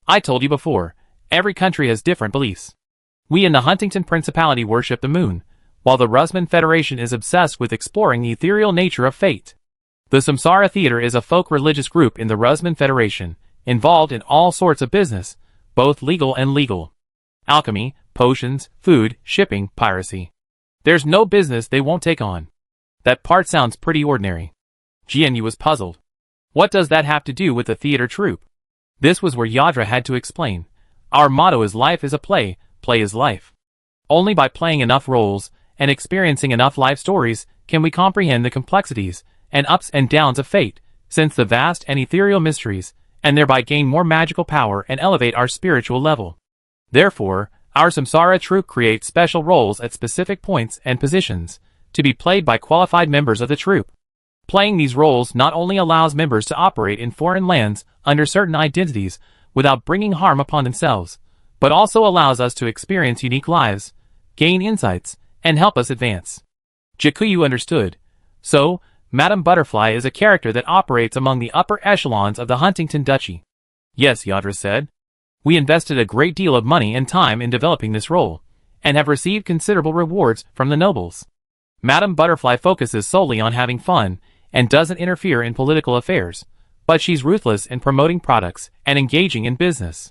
I told you before, every country has different beliefs. We in the Huntington Principality worship the moon, while the Rusman Federation is obsessed with exploring the ethereal nature of fate. The Samsara Theater is a folk religious group in the Rusman Federation, involved in all sorts of business, both legal and illegal. Alchemy, potions, food, shipping, piracy. There's no business they won't take on. That part sounds pretty ordinary. Jianyu was puzzled. What does that have to do with the theater troupe? This was where Yadra had to explain. Our motto is life is a play, play is life. Only by playing enough roles and experiencing enough life stories can we comprehend the complexities and ups and downs of fate, sense the vast and ethereal mysteries, and thereby gain more magical power and elevate our spiritual level. Therefore, our Samsara troupe creates special roles at specific points and positions, to be played by qualified members of the troupe. Playing these roles not only allows members to operate in foreign lands under certain identities without bringing harm upon themselves, but also allows us to experience unique lives, gain insights, and help us advance. Jakuyu understood. So, Madame Butterfly is a character that operates among the upper echelons of the Huntington Duchy. Yes, Yadra said. We invested a great deal of money and time in developing this role, and have received considerable rewards from the nobles. Madame Butterfly focuses solely on having fun, and doesn't interfere in political affairs, but she's ruthless in promoting products and engaging in business.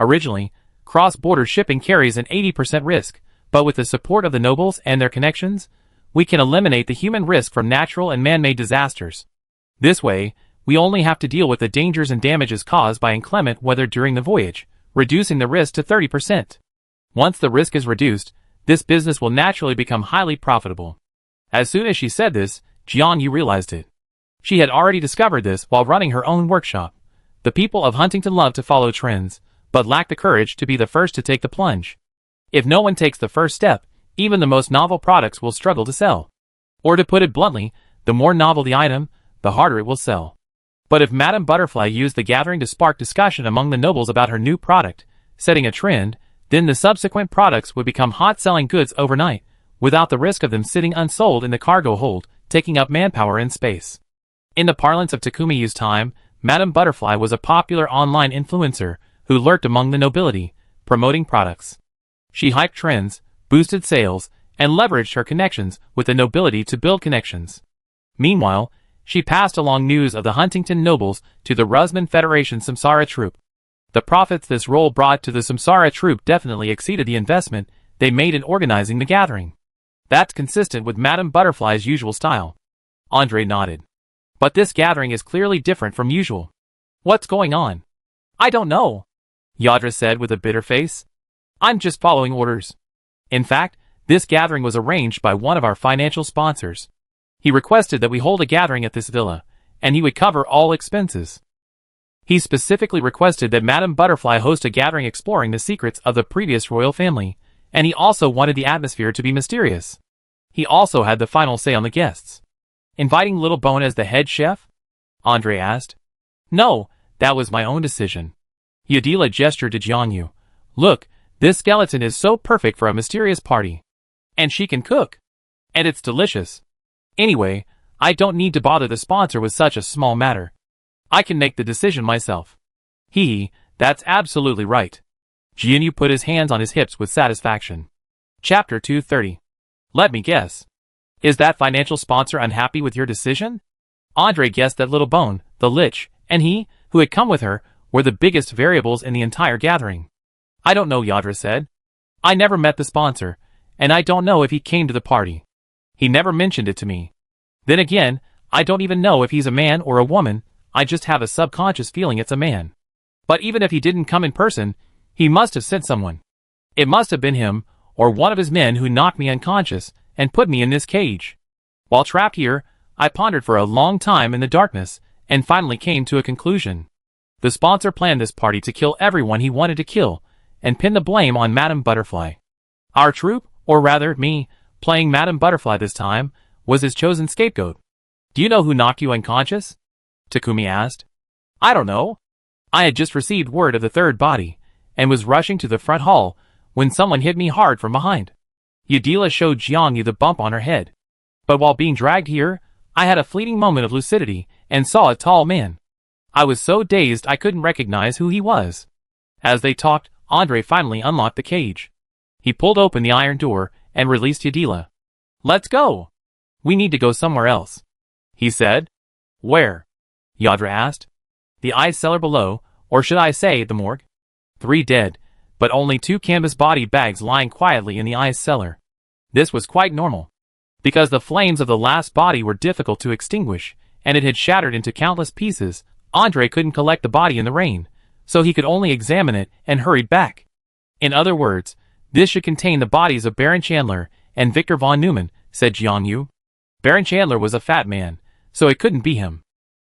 Originally, cross-border shipping carries an 80% risk, but with the support of the nobles and their connections, we can eliminate the human risk from natural and man-made disasters. This way, we only have to deal with the dangers and damages caused by inclement weather during the voyage, reducing the risk to 30%. Once the risk is reduced, this business will naturally become highly profitable. As soon as she said this, Jiang Yu realized it. She had already discovered this while running her own workshop. The people of Huntington love to follow trends, but lack the courage to be the first to take the plunge. If no one takes the first step, even the most novel products will struggle to sell. Or to put it bluntly, the more novel the item, the harder it will sell. But if Madame Butterfly used the gathering to spark discussion among the nobles about her new product, setting a trend, then the subsequent products would become hot-selling goods overnight, without the risk of them sitting unsold in the cargo hold, taking up manpower and space. In the parlance of Takumiyu's time, Madame Butterfly was a popular online influencer who lurked among the nobility, promoting products. She hyped trends, boosted sales, and leveraged her connections with the nobility to build connections. Meanwhile, she passed along news of the Huntington nobles to the Rusman Federation Samsara troop. The profits this role brought to the Samsara troop definitely exceeded the investment they made in organizing the gathering. That's consistent with Madame Butterfly's usual style. Andre nodded. But this gathering is clearly different from usual. What's going on? I don't know, Yadra said with a bitter face. I'm just following orders. In fact, this gathering was arranged by one of our financial sponsors. He requested that we hold a gathering at this villa, and he would cover all expenses. He specifically requested that Madame Butterfly host a gathering exploring the secrets of the previous royal family, and he also wanted the atmosphere to be mysterious. He also had the final say on the guests. Inviting Little Bone as the head chef? Andre asked. No, that was my own decision. Yadila gestured to Jiang Yu. Look, this skeleton is so perfect for a mysterious party. And she can cook. And it's delicious. Anyway, I don't need to bother the sponsor with such a small matter. I can make the decision myself. That's absolutely right. Jiang Yu put his hands on his hips with satisfaction. Chapter 230. Let me guess. Is that financial sponsor unhappy with your decision? Andre guessed that Little Bone, the Lich, and he, who had come with her, were the biggest variables in the entire gathering. I don't know, Yadra said. I never met the sponsor, and I don't know if he came to the party. He never mentioned it to me. Then again, I don't even know if he's a man or a woman, I just have a subconscious feeling it's a man. But even if he didn't come in person, he must have sent someone. It must have been him, or one of his men who knocked me unconscious and put me in this cage. While trapped here, I pondered for a long time in the darkness, and finally came to a conclusion. The sponsor planned this party to kill everyone he wanted to kill, and pin the blame on Madame Butterfly. Our troop, or rather me, playing Madame Butterfly this time, was his chosen scapegoat. Do you know who knocked you unconscious? Takumi asked. I don't know. I had just received word of the third body, and was rushing to the front hall, when someone hit me hard from behind. Yadila showed Jiang Yu the bump on her head. But while being dragged here, I had a fleeting moment of lucidity, and saw a tall man. I was so dazed I couldn't recognize who he was. As they talked, Andre finally unlocked the cage. He pulled open the iron door, and released Yadila. Let's go. We need to go somewhere else, he said. Where? Yadra asked. The ice cellar below, or should I say the morgue? 3 dead, but only 2 canvas body bags lying quietly in the ice cellar. This was quite normal. Because the flames of the last body were difficult to extinguish, and it had shattered into countless pieces, Andre couldn't collect the body in the rain, so he could only examine it and hurried back. In other words, this should contain the bodies of Baron Chandler and Victor von Neumann, said Jiang Yu. Baron Chandler was a fat man, so it couldn't be him.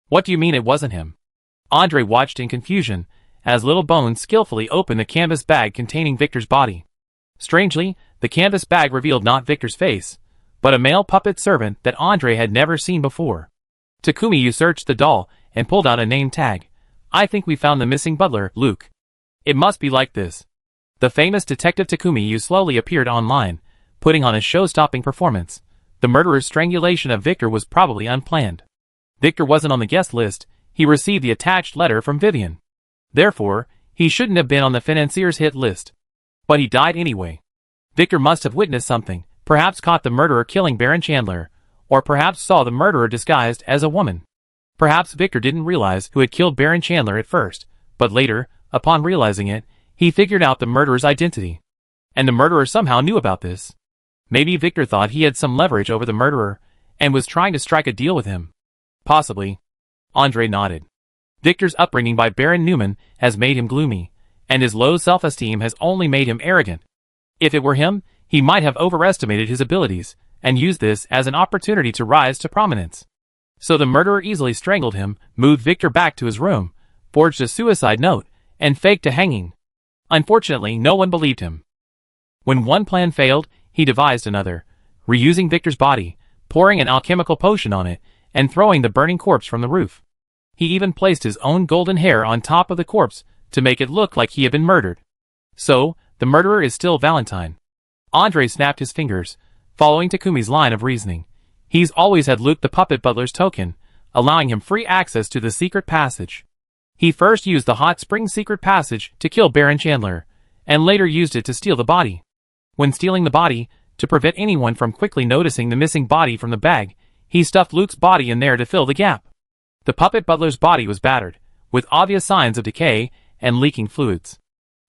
What do you mean it wasn't him? Andre watched in confusion, as Little Bone skillfully opened the canvas bag containing Victor's body. Strangely, the canvas bag revealed not Victor's face, but a male puppet servant that Andre had never seen before. Takumi searched the doll and pulled out a name tag. I think we found the missing butler, Luke. It must be like this. The famous detective Takumi slowly appeared online, putting on a show-stopping performance. The murderer's strangulation of Victor was probably unplanned. Victor wasn't on the guest list, he received the attached letter from Vivian. Therefore, He shouldn't have been on the financier's hit list. But he died anyway. Victor must have witnessed something, perhaps caught the murderer killing Baron Chandler, or perhaps saw the murderer disguised as a woman. Perhaps Victor didn't realize who had killed Baron Chandler at first, but later, upon realizing it, he figured out the murderer's identity. And the murderer somehow knew about this. Maybe Victor thought he had some leverage over the murderer, and was trying to strike a deal with him. Possibly. Andre nodded. Victor's upbringing by Baron Newman has made him gloomy, and his low self-esteem has only made him arrogant. If it were him, he might have overestimated his abilities, and used this as an opportunity to rise to prominence. So the murderer easily strangled him, moved Victor back to his room, forged a suicide note, and faked a hanging. Unfortunately, no one believed him. When one plan failed, he devised another, reusing Victor's body, pouring an alchemical potion on it, and throwing the burning corpse from the roof. He even placed his own golden hair on top of the corpse to make it look like he had been murdered. So, the murderer is still Valentine. Andre snapped his fingers, following Takumi's line of reasoning. He's always had Luke the puppet butler's token, allowing him free access to the secret passage. He first used the hot spring secret passage to kill Baron Chandler, and later used it to steal the body. When stealing the body, to prevent anyone from quickly noticing the missing body from the bag, he stuffed Luke's body in there to fill the gap. The puppet butler's body was battered, with obvious signs of decay and leaking fluids.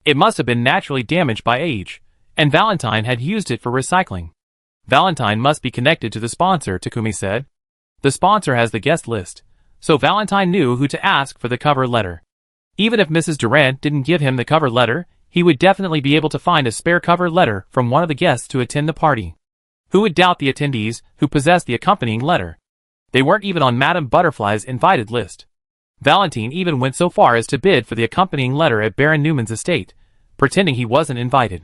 It must have been naturally damaged by age, and Valentine had used it for recycling. Valentine must be connected to the sponsor, Takumi said. The sponsor has the guest list, so Valentine knew who to ask for the cover letter. Even if Mrs. Durant didn't give him the cover letter, he would definitely be able to find a spare cover letter from one of the guests to attend the party. Who would doubt the attendees who possessed the accompanying letter? They weren't even on Madame Butterfly's invited list. Valentine even went so far as to bid for the accompanying letter at Baron Newman's estate, pretending he wasn't invited.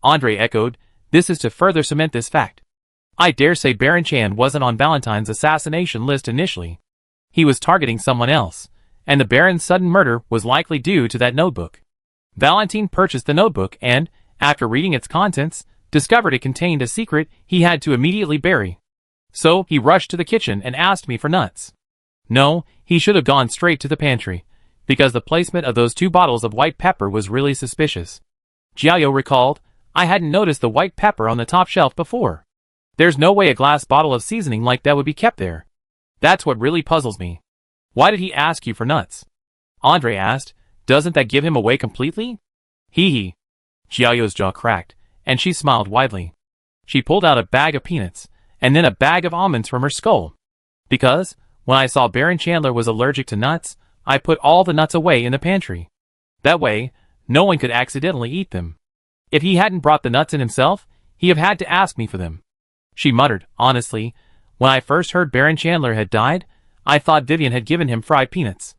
Andre echoed, "This is to further cement this fact. I dare say Baron Chan wasn't on Valentine's assassination list initially. He was targeting someone else, and the Baron's sudden murder was likely due to that notebook." Valentine purchased the notebook and, after reading its contents, discovered it contained a secret he had to immediately bury. So, he rushed to the kitchen and asked me for nuts. No, he should have gone straight to the pantry, because the placement of those 2 bottles of white pepper was really suspicious. Jiao recalled, "I hadn't noticed the white pepper on the top shelf before. There's no way a glass bottle of seasoning like that would be kept there. That's what really puzzles me. Why did he ask you for nuts?" Andre asked. "Doesn't that give him away completely?" Hee. Jiao's jaw cracked, and she smiled widely. She pulled out a bag of peanuts, and then a bag of almonds from her skull. "Because, when I saw Baron Chandler was allergic to nuts, I put all the nuts away in the pantry. That way, no one could accidentally eat them. If he hadn't brought the nuts in himself, he'd have had to ask me for them." She muttered, "Honestly, when I first heard Baron Chandler had died, I thought Vivian had given him fried peanuts.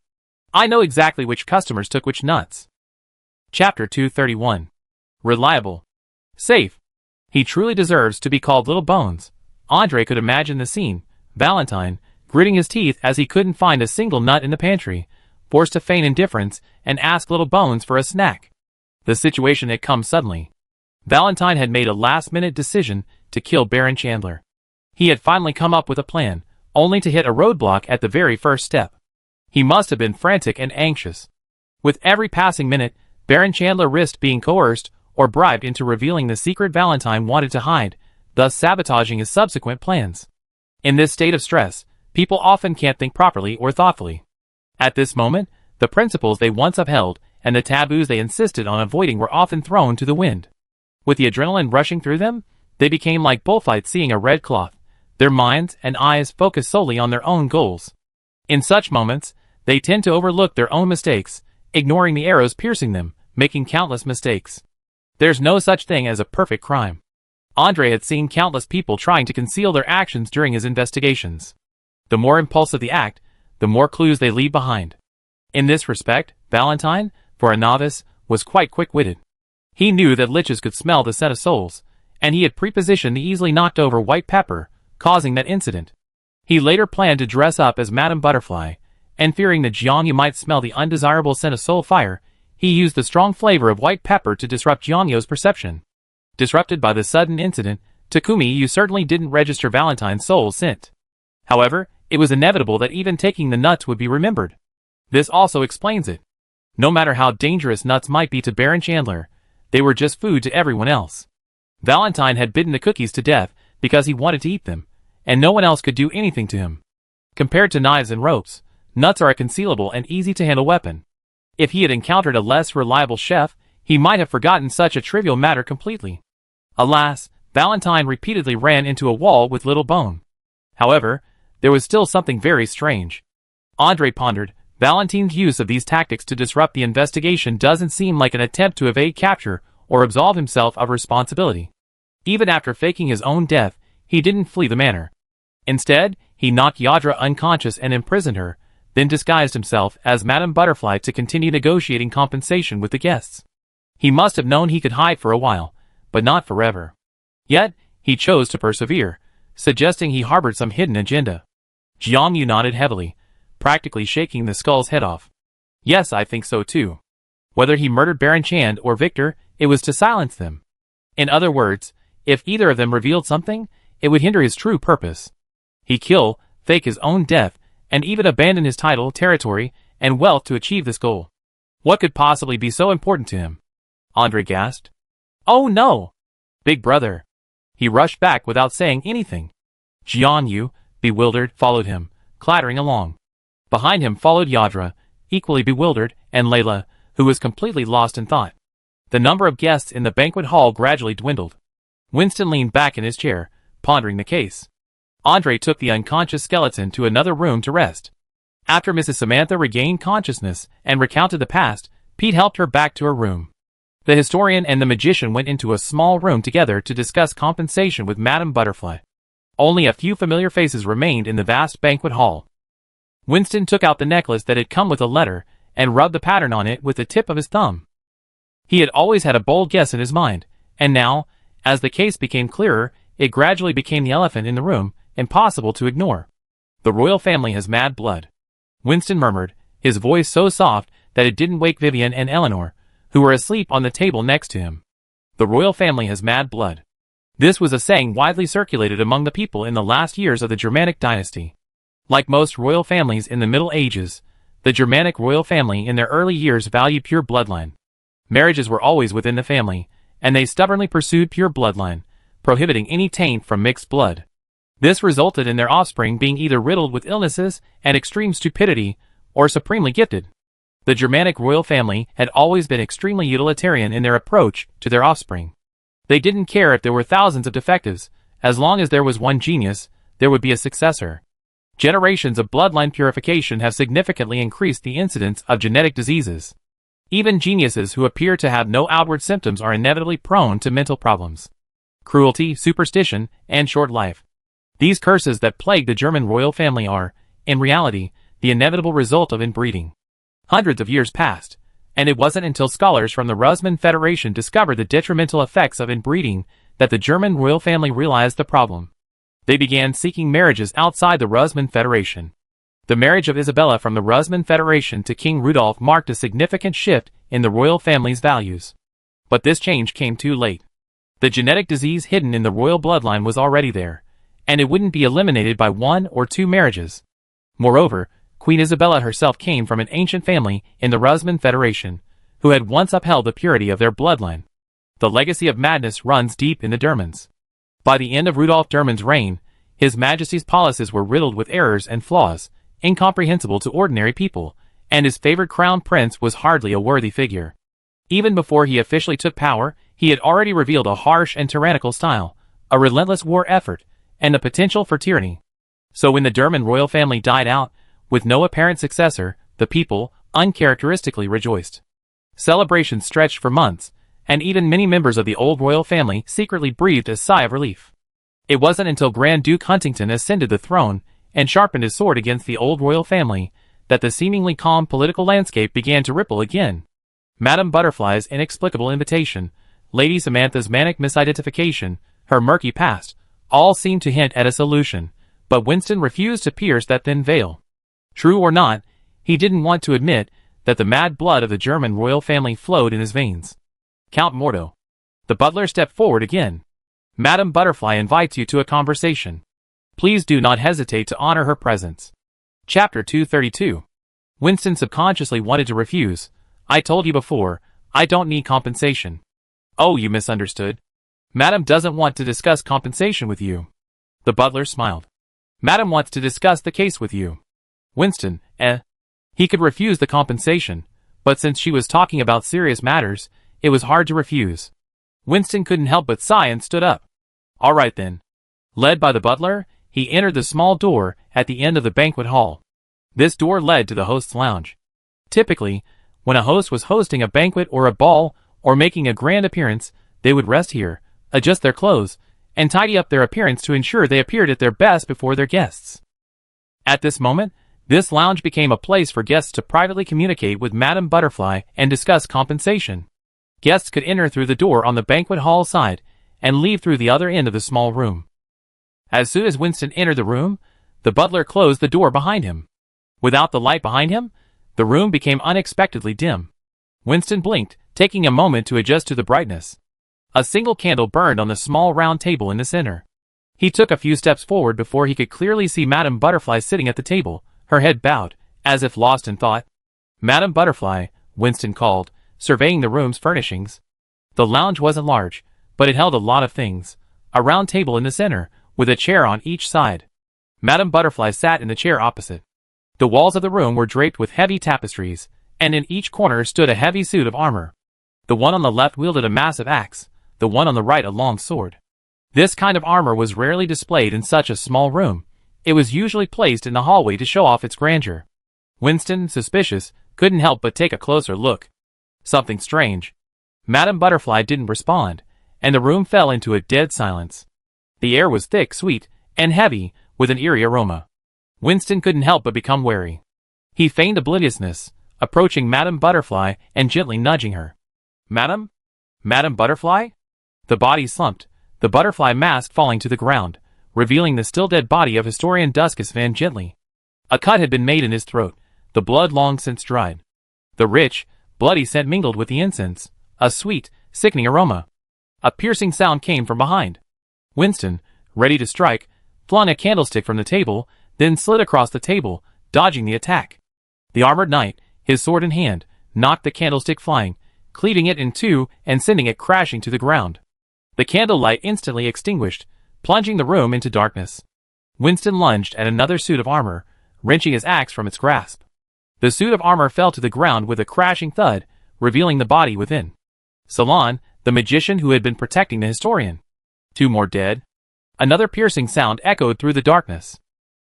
I know exactly which customers took which nuts." Chapter 231. Reliable. Safe. He truly deserves to be called Little Bones. Andre could imagine the scene. Valentine, gritting his teeth as he couldn't find a single nut in the pantry, forced to feign indifference and ask Little Bones for a snack. The situation had come suddenly. Valentine had made a last-minute decision to kill Baron Chandler. He had finally come up with a plan, only to hit a roadblock at the very first step. He must have been frantic and anxious. With every passing minute, Baron Chandler risked being coerced or bribed into revealing the secret Valentine wanted to hide, thus sabotaging his subsequent plans. In this state of stress, people often can't think properly or thoughtfully. At this moment, the principles they once upheld and the taboos they insisted on avoiding were often thrown to the wind. With the adrenaline rushing through them, they became like bullfights seeing a red cloth, their minds and eyes focused solely on their own goals. In such moments, they tend to overlook their own mistakes, ignoring the arrows piercing them, making countless mistakes. There's no such thing as a perfect crime. Andre had seen countless people trying to conceal their actions during his investigations. The more impulsive the act, the more clues they leave behind. In this respect, Valentine, for a novice, was quite quick-witted. He knew that liches could smell the scent of souls, and he had prepositioned the easily knocked-over white pepper, causing that incident. He later planned to dress up as Madame Butterfly, and fearing that Jiangyu might smell the undesirable scent of soul fire, he used the strong flavor of white pepper to disrupt Jiangyu's perception. Disrupted by the sudden incident, Takumi, you certainly didn't register Valentine's soul scent. However, it was inevitable that even taking the nuts would be remembered. This also explains it. No matter how dangerous nuts might be to Baron Chandler, they were just food to everyone else. Valentine had bitten the cookies to death because he wanted to eat them, and no one else could do anything to him. Compared to knives and ropes, nuts are a concealable and easy-to-handle weapon. If he had encountered a less reliable chef, he might have forgotten such a trivial matter completely. Alas, Valentine repeatedly ran into a wall with little bone. However, there was still something very strange. Andre pondered. Valentine's use of these tactics to disrupt the investigation doesn't seem like an attempt to evade capture or absolve himself of responsibility. Even after faking his own death, he didn't flee the manor. Instead, he knocked Yadra unconscious and imprisoned her, then disguised himself as Madame Butterfly to continue negotiating compensation with the guests. He must have known he could hide for a while, but not forever. Yet, he chose to persevere, suggesting he harbored some hidden agenda. Jiang Yu nodded heavily, practically shaking the skull's head off. Yes, I think so too. Whether he murdered Baron Chand or Victor, it was to silence them. In other words, if either of them revealed something, it would hinder his true purpose. He'd kill, fake his own death, and even abandon his title, territory, and wealth to achieve this goal. What could possibly be so important to him? Andre gasped. Oh no! Big brother. He rushed back without saying anything. Jiang Yu, bewildered, followed him, clattering along. Behind him followed Yadra, equally bewildered, and Layla, who was completely lost in thought. The number of guests in the banquet hall gradually dwindled. Winston leaned back in his chair, pondering the case. Andre took the unconscious skeleton to another room to rest. After Mrs. Samantha regained consciousness and recounted the past, Pete helped her back to her room. The historian and the magician went into a small room together to discuss compensation with Madame Butterfly. Only a few familiar faces remained in the vast banquet hall. Winston took out the necklace that had come with a letter and rubbed the pattern on it with the tip of his thumb. He had always had a bold guess in his mind, and now, as the case became clearer, it gradually became the elephant in the room, impossible to ignore. The royal family has mad blood. Winston murmured, his voice so soft that it didn't wake Vivian and Eleanor, who were asleep on the table next to him. The royal family has mad blood. This was a saying widely circulated among the people in the last years of the Germanic dynasty. Like most royal families in the Middle Ages, the Germanic royal family in their early years valued pure bloodline. Marriages were always within the family, and they stubbornly pursued pure bloodline, prohibiting any taint from mixed blood. This resulted in their offspring being either riddled with illnesses and extreme stupidity, or supremely gifted. The Germanic royal family had always been extremely utilitarian in their approach to their offspring. They didn't care if there were thousands of defectives, as long as there was one genius, there would be a successor. Generations of bloodline purification have significantly increased the incidence of genetic diseases. Even geniuses who appear to have no outward symptoms are inevitably prone to mental problems, cruelty, superstition, and short life. These curses that plague the German royal family are, in reality, the inevitable result of inbreeding. Hundreds of years passed, and it wasn't until scholars from the Russman Federation discovered the detrimental effects of inbreeding that the German royal family realized the problem. They began seeking marriages outside the Russman Federation. The marriage of Isabella from the Russman Federation to King Rudolf marked a significant shift in the royal family's values. But this change came too late. The genetic disease hidden in the royal bloodline was already there, and it wouldn't be eliminated by one or two marriages. Moreover, Queen Isabella herself came from an ancient family in the Russman Federation, who had once upheld the purity of their bloodline. The legacy of madness runs deep in the Dermans. By the end of Rudolf Derman's reign, His Majesty's policies were riddled with errors and flaws, incomprehensible to ordinary people, and his favored crown prince was hardly a worthy figure. Even before he officially took power, he had already revealed a harsh and tyrannical style, a relentless war effort, and the potential for tyranny. So when the Derman royal family died out, with no apparent successor, the people, uncharacteristically rejoiced. Celebrations stretched for months, and even many members of the old royal family secretly breathed a sigh of relief. It wasn't until Grand Duke Huntington ascended the throne and sharpened his sword against the old royal family that the seemingly calm political landscape began to ripple again. Madame Butterfly's inexplicable invitation, Lady Samantha's manic misidentification, her murky past, all seemed to hint at a solution, but Winston refused to pierce that thin veil. True or not, he didn't want to admit that the mad blood of the German royal family flowed in his veins. Count Mordo. The butler stepped forward again. Madame Butterfly invites you to a conversation. Please do not hesitate to honor her presence. Chapter 232. Winston subconsciously wanted to refuse, I told you before, I don't need compensation. Oh, you misunderstood. Madam doesn't want to discuss compensation with you. The butler smiled. Madam wants to discuss the case with you. Winston, He could refuse the compensation, but since she was talking about serious matters, it was hard to refuse. Winston couldn't help but sigh and stood up. All right then. Led by the butler, he entered the small door at the end of the banquet hall. This door led to the host's lounge. Typically, when a host was hosting a banquet or a ball or making a grand appearance, they would rest here, adjust their clothes, and tidy up their appearance to ensure they appeared at their best before their guests. At this moment, this lounge became a place for guests to privately communicate with Madame Butterfly and discuss compensation. Guests could enter through the door on the banquet hall side and leave through the other end of the small room. As soon as Winston entered the room, the butler closed the door behind him. Without the light behind him, the room became unexpectedly dim. Winston blinked, taking a moment to adjust to the brightness. A single candle burned on the small round table in the center. He took a few steps forward before he could clearly see Madame Butterfly sitting at the table, her head bowed, as if lost in thought. Madame Butterfly, Winston called, surveying the room's furnishings. The lounge wasn't large, but it held a lot of things. A round table in the center, with a chair on each side. Madame Butterfly sat in the chair opposite. The walls of the room were draped with heavy tapestries, and in each corner stood a heavy suit of armor. The one on the left wielded a massive axe, the one on the right a long sword. This kind of armor was rarely displayed in such a small room. It was usually placed in the hallway to show off its grandeur. Winston, suspicious, couldn't help but take a closer look. Something strange. Madame Butterfly didn't respond, and the room fell into a dead silence. The air was thick, sweet, and heavy, with an eerie aroma. Winston couldn't help but become wary. He feigned obliviousness, approaching Madame Butterfly and gently nudging her. Madam? Madame Butterfly? The body slumped, the butterfly mask falling to the ground, revealing the still-dead body of historian Duscus Van Gently. A cut had been made in his throat, the blood long since dried. The rich, bloody scent mingled with the incense, a sweet, sickening aroma. A piercing sound came from behind. Winston, ready to strike, flung a candlestick from the table, then slid across the table, dodging the attack. The armored knight, his sword in hand, knocked the candlestick flying, cleaving it in two and sending it crashing to the ground. The candlelight instantly extinguished, plunging the room into darkness. Winston lunged at another suit of armor, wrenching his axe from its grasp. The suit of armor fell to the ground with a crashing thud, revealing the body within. Salon, the magician who had been protecting the historian. Two more dead. Another piercing sound echoed through the darkness.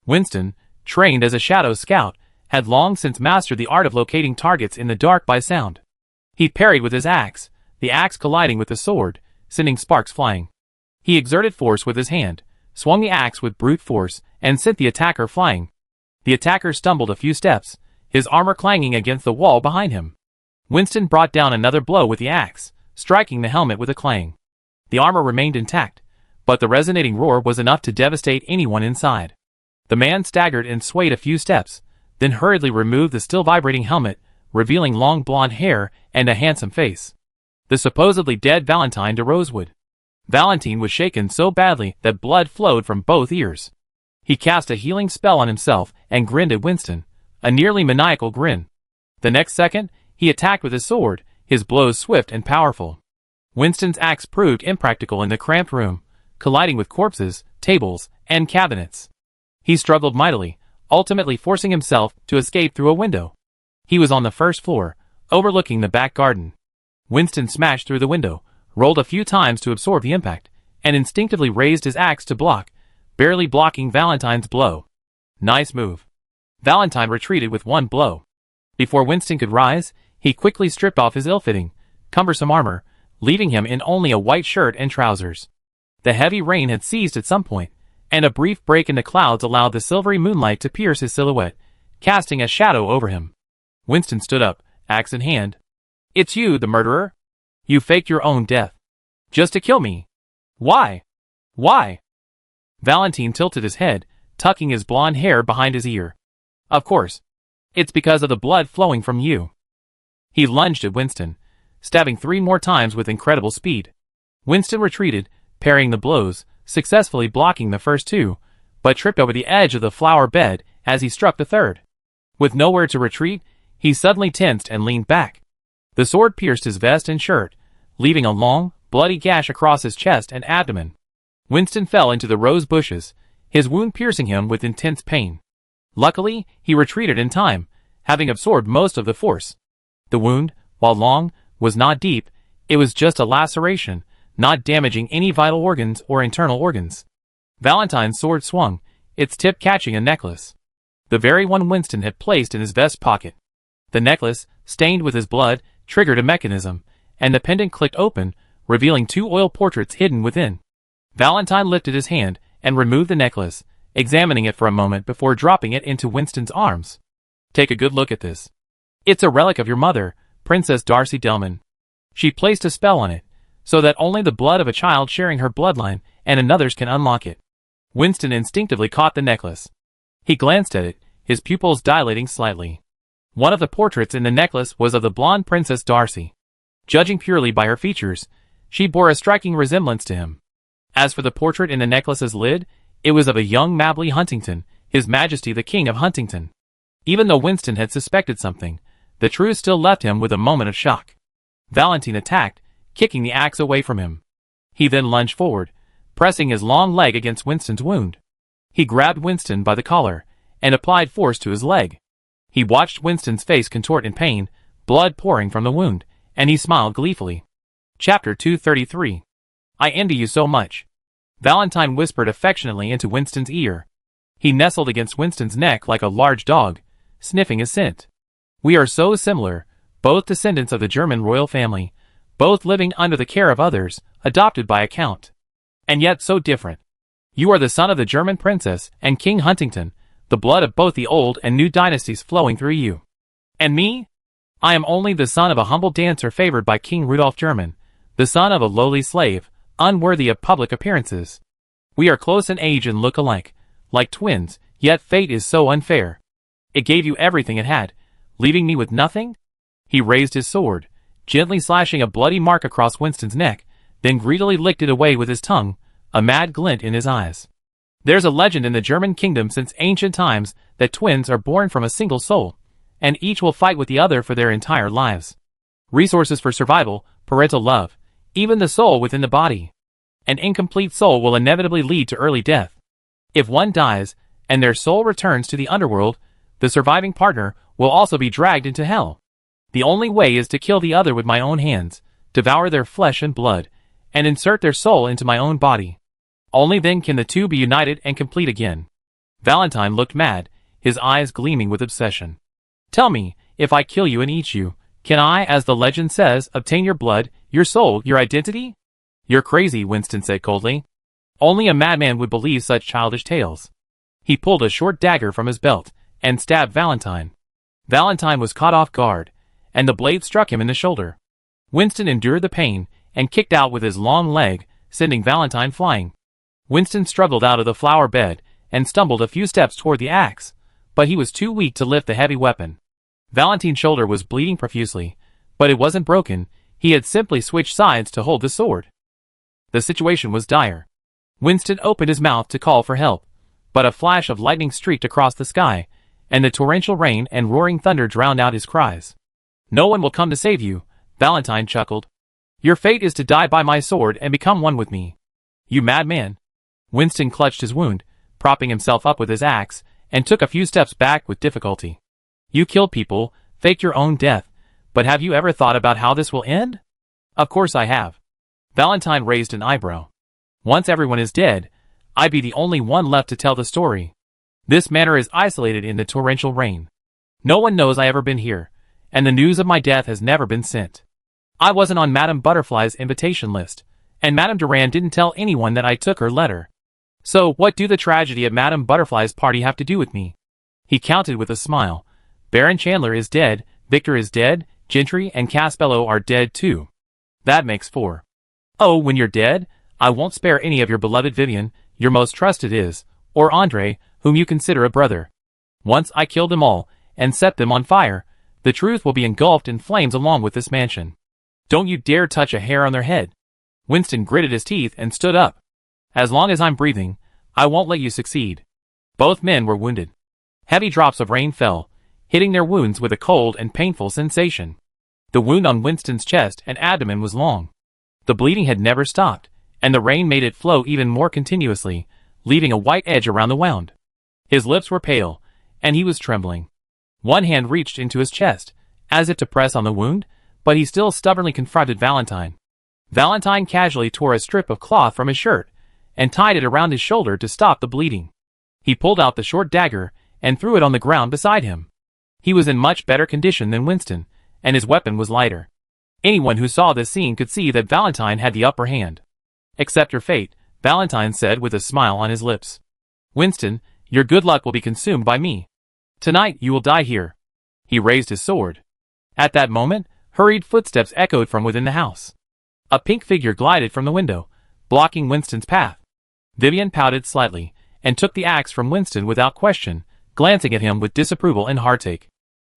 Winston, trained as a shadow scout, had long since mastered the art of locating targets in the dark by sound. He parried with his axe, the axe colliding with the sword, sending sparks flying. He exerted force with his hand, swung the axe with brute force, and sent the attacker flying. The attacker stumbled a few steps, his armor clanging against the wall behind him. Winston brought down another blow with the axe, striking the helmet with a clang. The armor remained intact, but the resonating roar was enough to devastate anyone inside. The man staggered and swayed a few steps, then hurriedly removed the still vibrating helmet, revealing long blonde hair and a handsome face. The supposedly dead Valentine de Rosewood. Valentine was shaken so badly that blood flowed from both ears. He cast a healing spell on himself and grinned at Winston, a nearly maniacal grin. The next second, he attacked with his sword, his blows swift and powerful. Winston's axe proved impractical in the cramped room, colliding with corpses, tables, and cabinets. He struggled mightily, ultimately forcing himself to escape through a window. He was on the first floor, overlooking the back garden. Winston smashed through the window, rolled a few times to absorb the impact, and instinctively raised his axe to block, barely blocking Valentine's blow. Nice move. Valentine retreated with one blow. Before Winston could rise, he quickly stripped off his ill-fitting, cumbersome armor, leaving him in only a white shirt and trousers. The heavy rain had ceased at some point, and a brief break in the clouds allowed the silvery moonlight to pierce his silhouette, casting a shadow over him. Winston stood up, axe in hand. It's you, the murderer? You faked your own death. Just to kill me. Why? Why? Valentine tilted his head, tucking his blonde hair behind his ear. Of course. It's because of the blood flowing from you. He lunged at Winston, stabbing 3 more times with incredible speed. Winston retreated, parrying the blows, successfully blocking the first 2, but tripped over the edge of the flower bed as he struck the third. With nowhere to retreat, he suddenly tensed and leaned back. The sword pierced his vest and shirt, leaving a long, bloody gash across his chest and abdomen. Winston fell into the rose bushes, his wound piercing him with intense pain. Luckily, he retreated in time, having absorbed most of the force. The wound, while long, was not deep. It was just a laceration, not damaging any vital organs or internal organs. Valentine's sword swung, its tip catching a necklace. The very one Winston had placed in his vest pocket. The necklace, stained with his blood, triggered a mechanism, and the pendant clicked open, revealing 2 oil portraits hidden within. Valentine lifted his hand and removed the necklace, examining it for a moment before dropping it into Winston's arms. Take a good look at this. It's a relic of your mother, Princess Darcy Delman. She placed a spell on it, so that only the blood of a child sharing her bloodline and another's can unlock it. Winston instinctively caught the necklace. He glanced at it, his pupils dilating slightly. One of the portraits in the necklace was of the blonde Princess Darcy. Judging purely by her features, she bore a striking resemblance to him. As for the portrait in the necklace's lid, it was of a young Mabley Huntington, His Majesty the King of Huntington. Even though Winston had suspected something, the truth still left him with a moment of shock. Valentine attacked, kicking the axe away from him. He then lunged forward, pressing his long leg against Winston's wound. He grabbed Winston by the collar and applied force to his leg. He watched Winston's face contort in pain, blood pouring from the wound, and he smiled gleefully. Chapter 233. I envy you so much. Valentine whispered affectionately into Winston's ear. He nestled against Winston's neck like a large dog, sniffing his scent. We are so similar, both descendants of the German royal family, both living under the care of others, adopted by a count. And yet so different. You are the son of the German princess and King Huntington, the blood of both the old and new dynasties flowing through you. And me? I am only the son of a humble dancer favored by King Rudolph German, the son of a lowly slave, unworthy of public appearances. We are close in age and look alike, like twins, yet fate is so unfair. It gave you everything it had, leaving me with nothing? He raised his sword, gently slashing a bloody mark across Winston's neck, then greedily licked it away with his tongue, a mad glint in his eyes. There's a legend in the German kingdom since ancient times that twins are born from a single soul, and each will fight with the other for their entire lives. Resources for survival, parental love, even the soul within the body. An incomplete soul will inevitably lead to early death. If one dies, and their soul returns to the underworld, the surviving partner will also be dragged into hell. The only way is to kill the other with my own hands, devour their flesh and blood, and insert their soul into my own body. Only then can the two be united and complete again. Valentine looked mad, his eyes gleaming with obsession. Tell me, if I kill you and eat you, can I, as the legend says, obtain your blood, your soul, your identity? You're crazy, Winston said coldly. Only a madman would believe such childish tales. He pulled a short dagger from his belt and stabbed Valentine. Valentine was caught off guard, and the blade struck him in the shoulder. Winston endured the pain and kicked out with his long leg, sending Valentine flying. Winston struggled out of the flower bed and stumbled a few steps toward the axe, but he was too weak to lift the heavy weapon. Valentine's shoulder was bleeding profusely, but it wasn't broken. He had simply switched sides to hold the sword. The situation was dire. Winston opened his mouth to call for help, but a flash of lightning streaked across the sky, and the torrential rain and roaring thunder drowned out his cries. No one will come to save you, Valentine chuckled. Your fate is to die by my sword and become one with me. You madman. Winston clutched his wound, propping himself up with his axe, and took a few steps back with difficulty. You killed people, faked your own death, but have you ever thought about how this will end? Of course I have. Valentine raised an eyebrow. Once everyone is dead, I'd be the only one left to tell the story. This manor is isolated in the torrential rain. No one knows I ever been here, and the news of my death has never been sent. I wasn't on Madame Butterfly's invitation list, and Madame Durand didn't tell anyone that I took her letter. So what do the tragedy of Madame Butterfly's party have to do with me? He counted with a smile. Baron Chandler is dead, Victor is dead, Gentry and Caspello are dead too. That makes 4. Oh, when you're dead, I won't spare any of your beloved Vivian, your most trusted is, or Andre, whom you consider a brother. Once I kill them all, and set them on fire, the truth will be engulfed in flames along with this mansion. Don't you dare touch a hair on their head. Winston gritted his teeth and stood up. As long as I'm breathing, I won't let you succeed. Both men were wounded. Heavy drops of rain fell, hitting their wounds with a cold and painful sensation. The wound on Winston's chest and abdomen was long. The bleeding had never stopped, and the rain made it flow even more continuously, leaving a white edge around the wound. His lips were pale, and he was trembling. One hand reached into his chest, as if to press on the wound, but he still stubbornly confronted Valentine. Valentine casually tore a strip of cloth from his shirt, and tied it around his shoulder to stop the bleeding. He pulled out the short dagger, and threw it on the ground beside him. He was in much better condition than Winston, and his weapon was lighter. Anyone who saw this scene could see that Valentine had the upper hand. "Accept your fate," Valentine said with a smile on his lips. "Winston, your good luck will be consumed by me. Tonight you will die here." He raised his sword. At that moment, hurried footsteps echoed from within the house. A pink figure glided from the window, blocking Winston's path. Vivian pouted slightly, and took the axe from Winston without question, glancing at him with disapproval and heartache.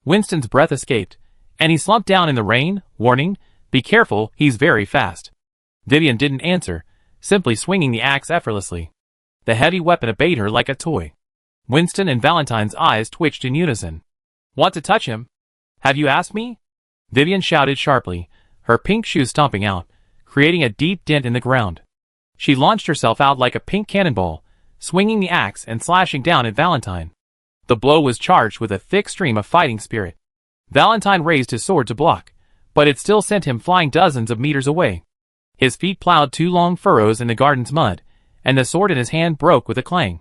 Winston's breath escaped, and he slumped down in the rain, warning, "Be careful, he's very fast." Vivian didn't answer, simply swinging the axe effortlessly. The heavy weapon obeyed her like a toy. Winston and Valentine's eyes twitched in unison. "Want to touch him? Have you asked me?" Vivian shouted sharply, her pink shoes stomping out, creating a deep dent in the ground. She launched herself out like a pink cannonball, swinging the axe and slashing down at Valentine. The blow was charged with a thick stream of fighting spirit. Valentine raised his sword to block, but it still sent him flying dozens of meters away. His feet plowed 2 long furrows in the garden's mud, and the sword in his hand broke with a clang.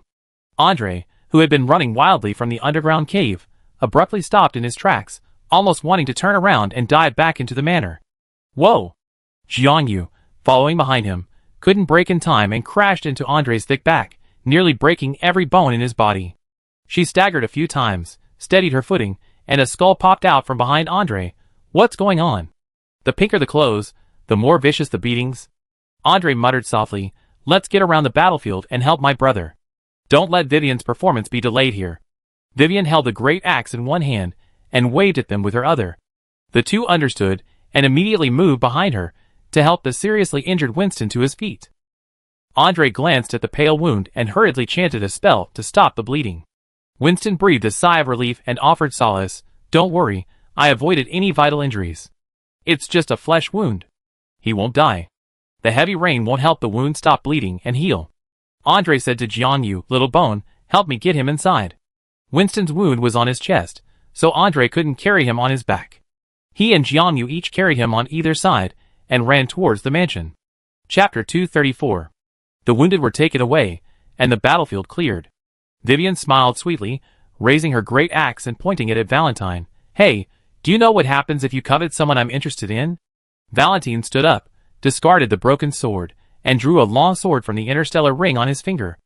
Andre, who had been running wildly from the underground cave, abruptly stopped in his tracks, almost wanting to turn around and dive back into the manor. "Whoa!" Jiangyu, following behind him, couldn't break in time and crashed into Andre's thick back, nearly breaking every bone in his body. She staggered a few times, steadied her footing, and a skull popped out from behind Andre. "What's going on?" The pinker the clothes, the more vicious the beatings. Andre muttered softly, "Let's get around the battlefield and help my brother. Don't let Vivian's performance be delayed here." Vivian held the great axe in one hand and waved at them with her other. The two understood and immediately moved behind her to help the seriously injured Winston to his feet. Andre glanced at the pale wound and hurriedly chanted a spell to stop the bleeding. Winston breathed a sigh of relief and offered solace, "Don't worry, I avoided any vital injuries. It's just a flesh wound. He won't die. The heavy rain won't help the wound stop bleeding and heal." Andre said to Jiangyu, "Little Bone, help me get him inside." Winston's wound was on his chest, so Andre couldn't carry him on his back. He and Jiangyu each carried him on either side, and ran towards the mansion. Chapter 234. The wounded were taken away, and the battlefield cleared. Vivian smiled sweetly, raising her great axe and pointing it at Valentine. "Hey, do you know what happens if you covet someone I'm interested in?" Valentine stood up, discarded the broken sword, and drew a long sword from the interstellar ring on his finger.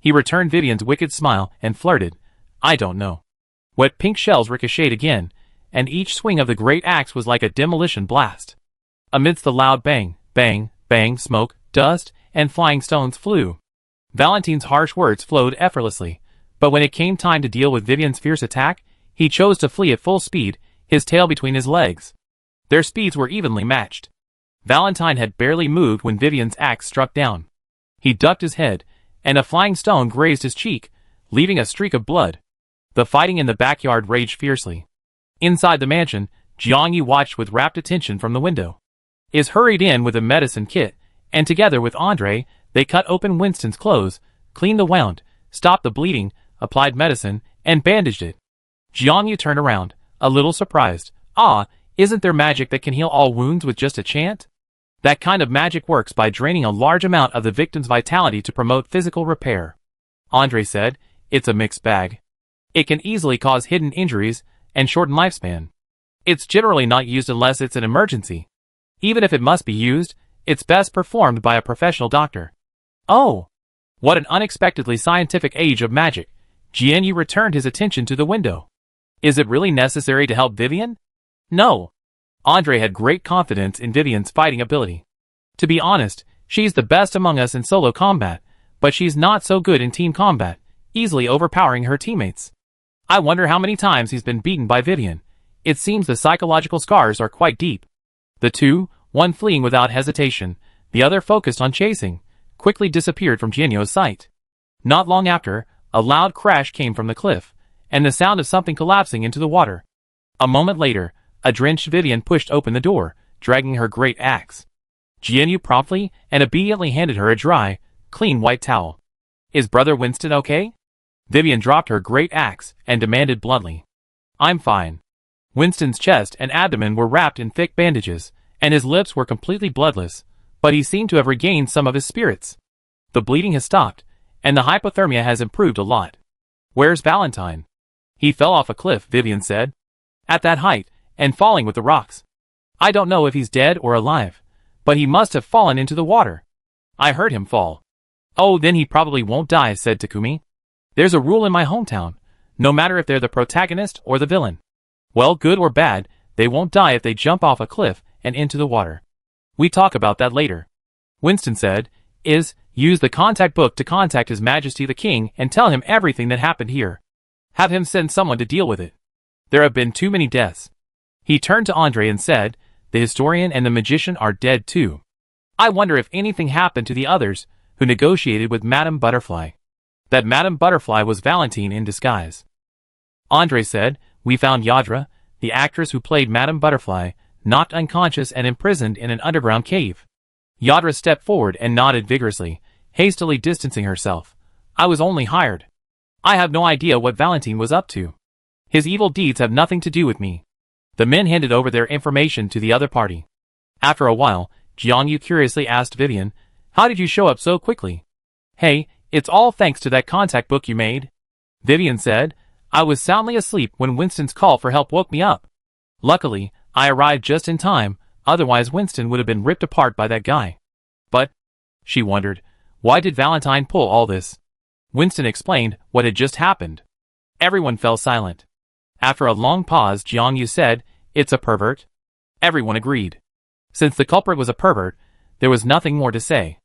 He returned Vivian's wicked smile and flirted, "I don't know." Wet pink shells ricocheted again, and each swing of the great axe was like a demolition blast. Amidst the loud bang, bang, bang, smoke, dust, and flying stones flew. Valentine's harsh words flowed effortlessly, but when it came time to deal with Vivian's fierce attack, he chose to flee at full speed, his tail between his legs. Their speeds were evenly matched. Valentine had barely moved when Vivian's axe struck down. He ducked his head, and a flying stone grazed his cheek, leaving a streak of blood. The fighting in the backyard raged fiercely. Inside the mansion, Jiangyu watched with rapt attention from the window. Is hurried in with a medicine kit, and together with Andre, they cut open Winston's clothes, cleaned the wound, stopped the bleeding, applied medicine, and bandaged it. Jiangyu turned around, a little surprised. "Ah, isn't there magic that can heal all wounds with just a chant?" "That kind of magic works by draining a large amount of the victim's vitality to promote physical repair," Andre said. "It's a mixed bag. It can easily cause hidden injuries and shorten lifespan. It's generally not used unless it's an emergency. Even if it must be used, it's best performed by a professional doctor." "Oh! What an unexpectedly scientific age of magic." Jiangyu returned his attention to the window. "Is it really necessary to help Vivian?" "No." Andre had great confidence in Vivian's fighting ability. "To be honest, she's the best among us in solo combat, but she's not so good in team combat, easily overpowering her teammates. I wonder how many times he's been beaten by Vivian. It seems the psychological scars are quite deep." The two, one fleeing without hesitation, the other focused on chasing, quickly disappeared from Jianyu's sight. Not long after, a loud crash came from the cliff, and the sound of something collapsing into the water. A moment later, A drenched Vivian pushed open the door, dragging her great axe. Jianyu promptly and obediently handed her a dry, clean white towel. "Is Brother Winston okay?" Vivian dropped her great axe and demanded bluntly. "I'm fine." Winston's chest and abdomen were wrapped in thick bandages, and his lips were completely bloodless, but he seemed to have regained some of his spirits. "The bleeding has stopped, and the hypothermia has improved a lot." "Where's Valentine?" "He fell off a cliff," Vivian said. "At that height, and falling with the rocks. I don't know if he's dead or alive, but he must have fallen into the water. I heard him fall." "Oh, then he probably won't die," said Takumi. "There's a rule in my hometown, no matter if they're the protagonist or the villain. Well, good or bad, they won't die if they jump off a cliff and into the water. We talk about that later." Winston said, Use the contact book to contact His Majesty the King and tell him everything that happened here. Have him send someone to deal with it. There have been too many deaths." He turned to Andre and said, "The historian and the magician are dead too. I wonder if anything happened to the others who negotiated with Madame Butterfly." That Madame Butterfly was Valentine in disguise. Andre said, "We found Yadra, the actress who played Madame Butterfly, knocked unconscious and imprisoned in an underground cave." Yadra stepped forward and nodded vigorously, hastily distancing herself. "I was only hired. I have no idea what Valentine was up to. His evil deeds have nothing to do with me." The men handed over their information to the other party. After a while, Jiangyu curiously asked Vivian, "How did you show up so quickly?" "Hey, it's all thanks to that contact book you made," Vivian said. "I was soundly asleep when Winston's call for help woke me up. Luckily, I arrived just in time, otherwise Winston would have been ripped apart by that guy." "But," she wondered, "why did Valentine pull all this?" Winston explained what had just happened. Everyone fell silent. After a long pause, Jiangyu said, "It's a pervert." Everyone agreed. Since the culprit was a pervert, there was nothing more to say.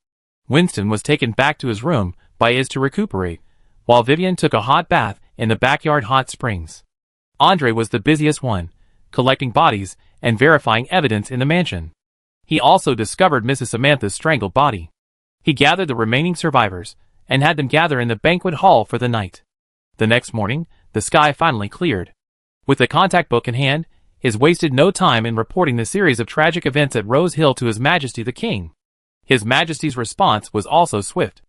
Winston was taken back to his room by Iz to recuperate, while Vivian took a hot bath in the backyard hot springs. Andre was the busiest one, collecting bodies and verifying evidence in the mansion. He also discovered Mrs. Samantha's strangled body. He gathered the remaining survivors and had them gather in the banquet hall for the night. The next morning, the sky finally cleared. With the contact book in hand, Iz wasted no time in reporting the series of tragic events at Rose Hill to His Majesty the King. His Majesty's response was also swift.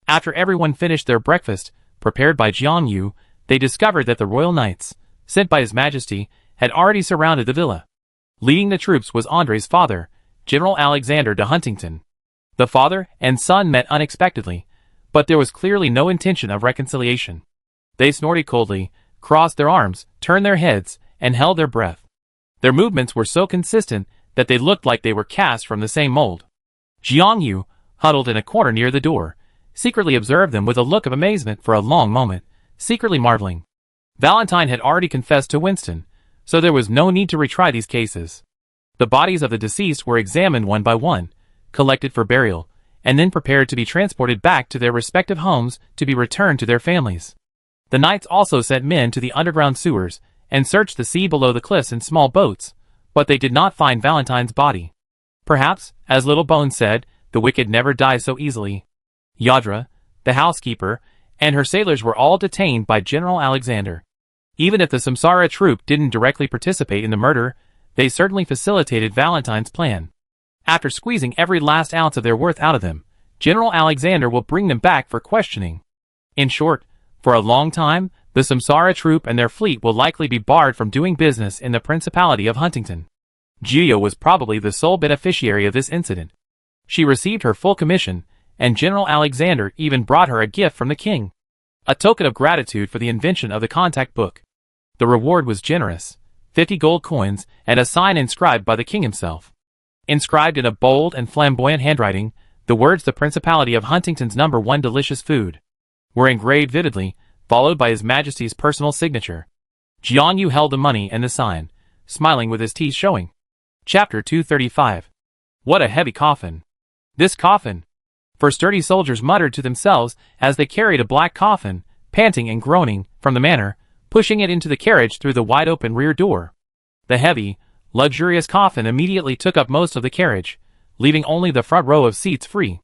After everyone finished their breakfast, prepared by Jiangyu, they discovered that the royal knights, sent by His Majesty, had already surrounded the villa. Leading the troops was Andre's father, General Alexander de Huntington. The father and son met unexpectedly, but there was clearly no intention of reconciliation. They snorted coldly, crossed their arms, turned their heads, and held their breath. Their movements were so consistent that they looked like they were cast from the same mold. Jiangyu, huddled in a corner near the door, secretly observed them with a look of amazement for a long moment, secretly marveling. Valentine had already confessed to Winston, so there was no need to retry these cases. The bodies of the deceased were examined one by one, collected for burial, and then prepared to be transported back to their respective homes to be returned to their families. The knights also sent men to the underground sewers and searched the sea below the cliffs in small boats, but they did not find Valentine's body. Perhaps, as Little Bones said, the wicked never die so easily. Yadra, the housekeeper, and her sailors were all detained by General Alexander. Even if the Samsara troop didn't directly participate in the murder, they certainly facilitated Valentine's plan. After squeezing every last ounce of their worth out of them, General Alexander will bring them back for questioning. In short, for a long time, the Samsara troop and their fleet will likely be barred from doing business in the Principality of Huntington. Gio was probably the sole beneficiary of this incident. She received her full commission, and General Alexander even brought her a gift from the king. A token of gratitude for the invention of the contact book. The reward was generous, 50 gold coins and a sign inscribed by the king himself. Inscribed in a bold and flamboyant handwriting, the words "The Principality of Huntington's #1 delicious food" were engraved vividly, followed by His Majesty's personal signature. Jiangyu held the money and the sign, smiling with his teeth showing. Chapter 235. What a heavy coffin. This coffin! For sturdy soldiers muttered to themselves as they carried a black coffin, panting and groaning, from the manor, pushing it into the carriage through the wide-open rear door. The heavy, luxurious coffin immediately took up most of the carriage, leaving only the front row of seats free.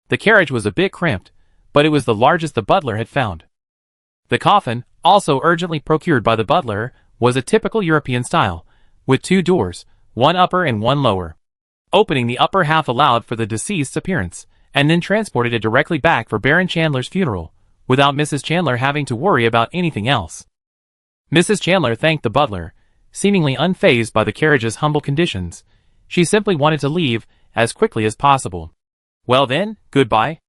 The carriage was a bit cramped, but it was the largest the butler had found. The coffin, also urgently procured by the butler, was a typical European style, with 2 doors, one upper and one lower. Opening the upper half allowed for the deceased's appearance, and then transported it directly back for Baron Chandler's funeral, without Mrs. Chandler having to worry about anything else. Mrs. Chandler thanked the butler, seemingly unfazed by the carriage's humble conditions. She simply wanted to leave as quickly as possible. Well then, goodbye.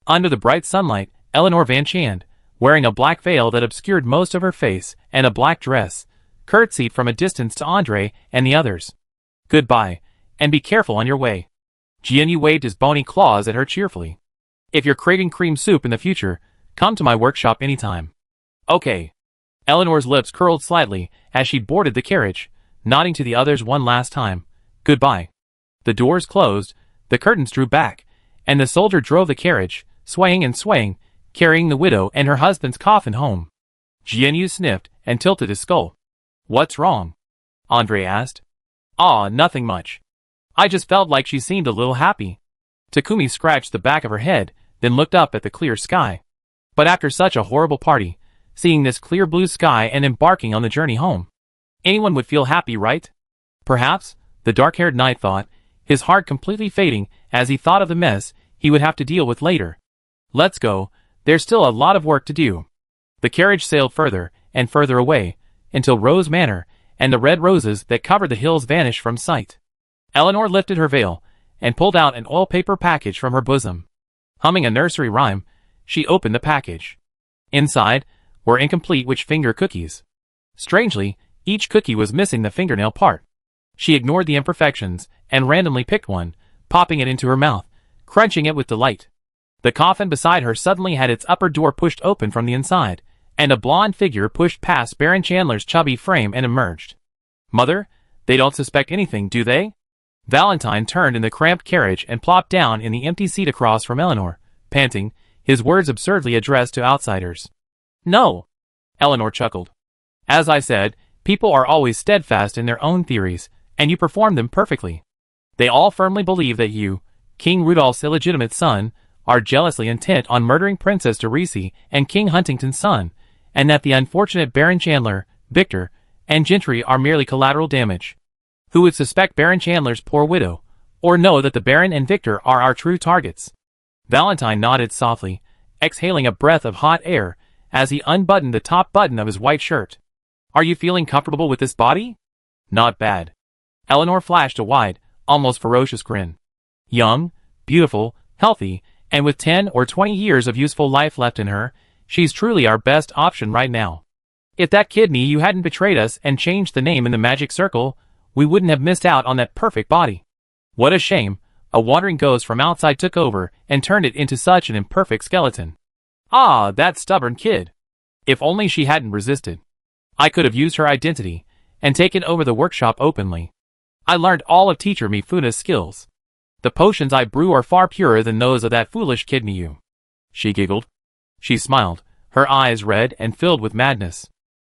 Under the bright sunlight, Eleanor Van Chand, wearing a black veil that obscured most of her face and a black dress, curtsied from a distance to Andre and the others. Goodbye, and be careful on your way. Jianyu waved his bony claws at her cheerfully. If you're craving cream soup in the future, come to my workshop anytime. Okay. Eleanor's lips curled slightly as she boarded the carriage, nodding to the others one last time. Goodbye. The doors closed, the curtains drew back, and the soldier drove the carriage, swaying and swaying, carrying the widow and her husband's coffin home. Jianyu sniffed and tilted his skull. What's wrong? Andre asked. Nothing much. I just felt like she seemed a little happy. Takumi scratched the back of her head, then looked up at the clear sky. But after such a horrible party, seeing this clear blue sky and embarking on the journey home, anyone would feel happy, right? Perhaps, the dark-haired knight thought, his heart completely fading as he thought of the mess he would have to deal with later. Let's go, there's still a lot of work to do. The carriage sailed further and further away, until Rose Manor and the red roses that covered the hills vanished from sight. Eleanor lifted her veil and pulled out an oil paper package from her bosom. Humming a nursery rhyme, she opened the package. Inside were incomplete witch-finger cookies. Strangely, each cookie was missing the fingernail part. She ignored the imperfections and randomly picked one, popping it into her mouth, crunching it with delight. The coffin beside her suddenly had its upper door pushed open from the inside, and a blonde figure pushed past Baron Chandler's chubby frame and emerged. Mother, they don't suspect anything, do they? Valentine turned in the cramped carriage and plopped down in the empty seat across from Eleanor, panting, his words absurdly addressed to outsiders. No. Eleanor chuckled. As I said, people are always steadfast in their own theories, and you perform them perfectly. They all firmly believe that you, King Rudolph's illegitimate son, are jealously intent on murdering Princess Derisi and King Huntington's son, and that the unfortunate Baron Chandler, Victor, and Gentry are merely collateral damage. Who would suspect Baron Chandler's poor widow, or know that the Baron and Victor are our true targets? Valentine nodded softly, exhaling a breath of hot air as he unbuttoned the top button of his white shirt. Are you feeling comfortable with this body? Not bad. Eleanor flashed a wide, almost ferocious grin. Young, beautiful, healthy, and with 10 or 20 years of useful life left in her, she's truly our best option right now. If that kidney you hadn't betrayed us and changed the name in the magic circle, we wouldn't have missed out on that perfect body. What a shame, a wandering ghost from outside took over and turned it into such an imperfect skeleton. That stubborn kid. If only she hadn't resisted. I could have used her identity and taken over the workshop openly. I learned all of Teacher Mifuna's skills. The potions I brew are far purer than those of that foolish kid Miyu. She giggled. She smiled, her eyes red and filled with madness.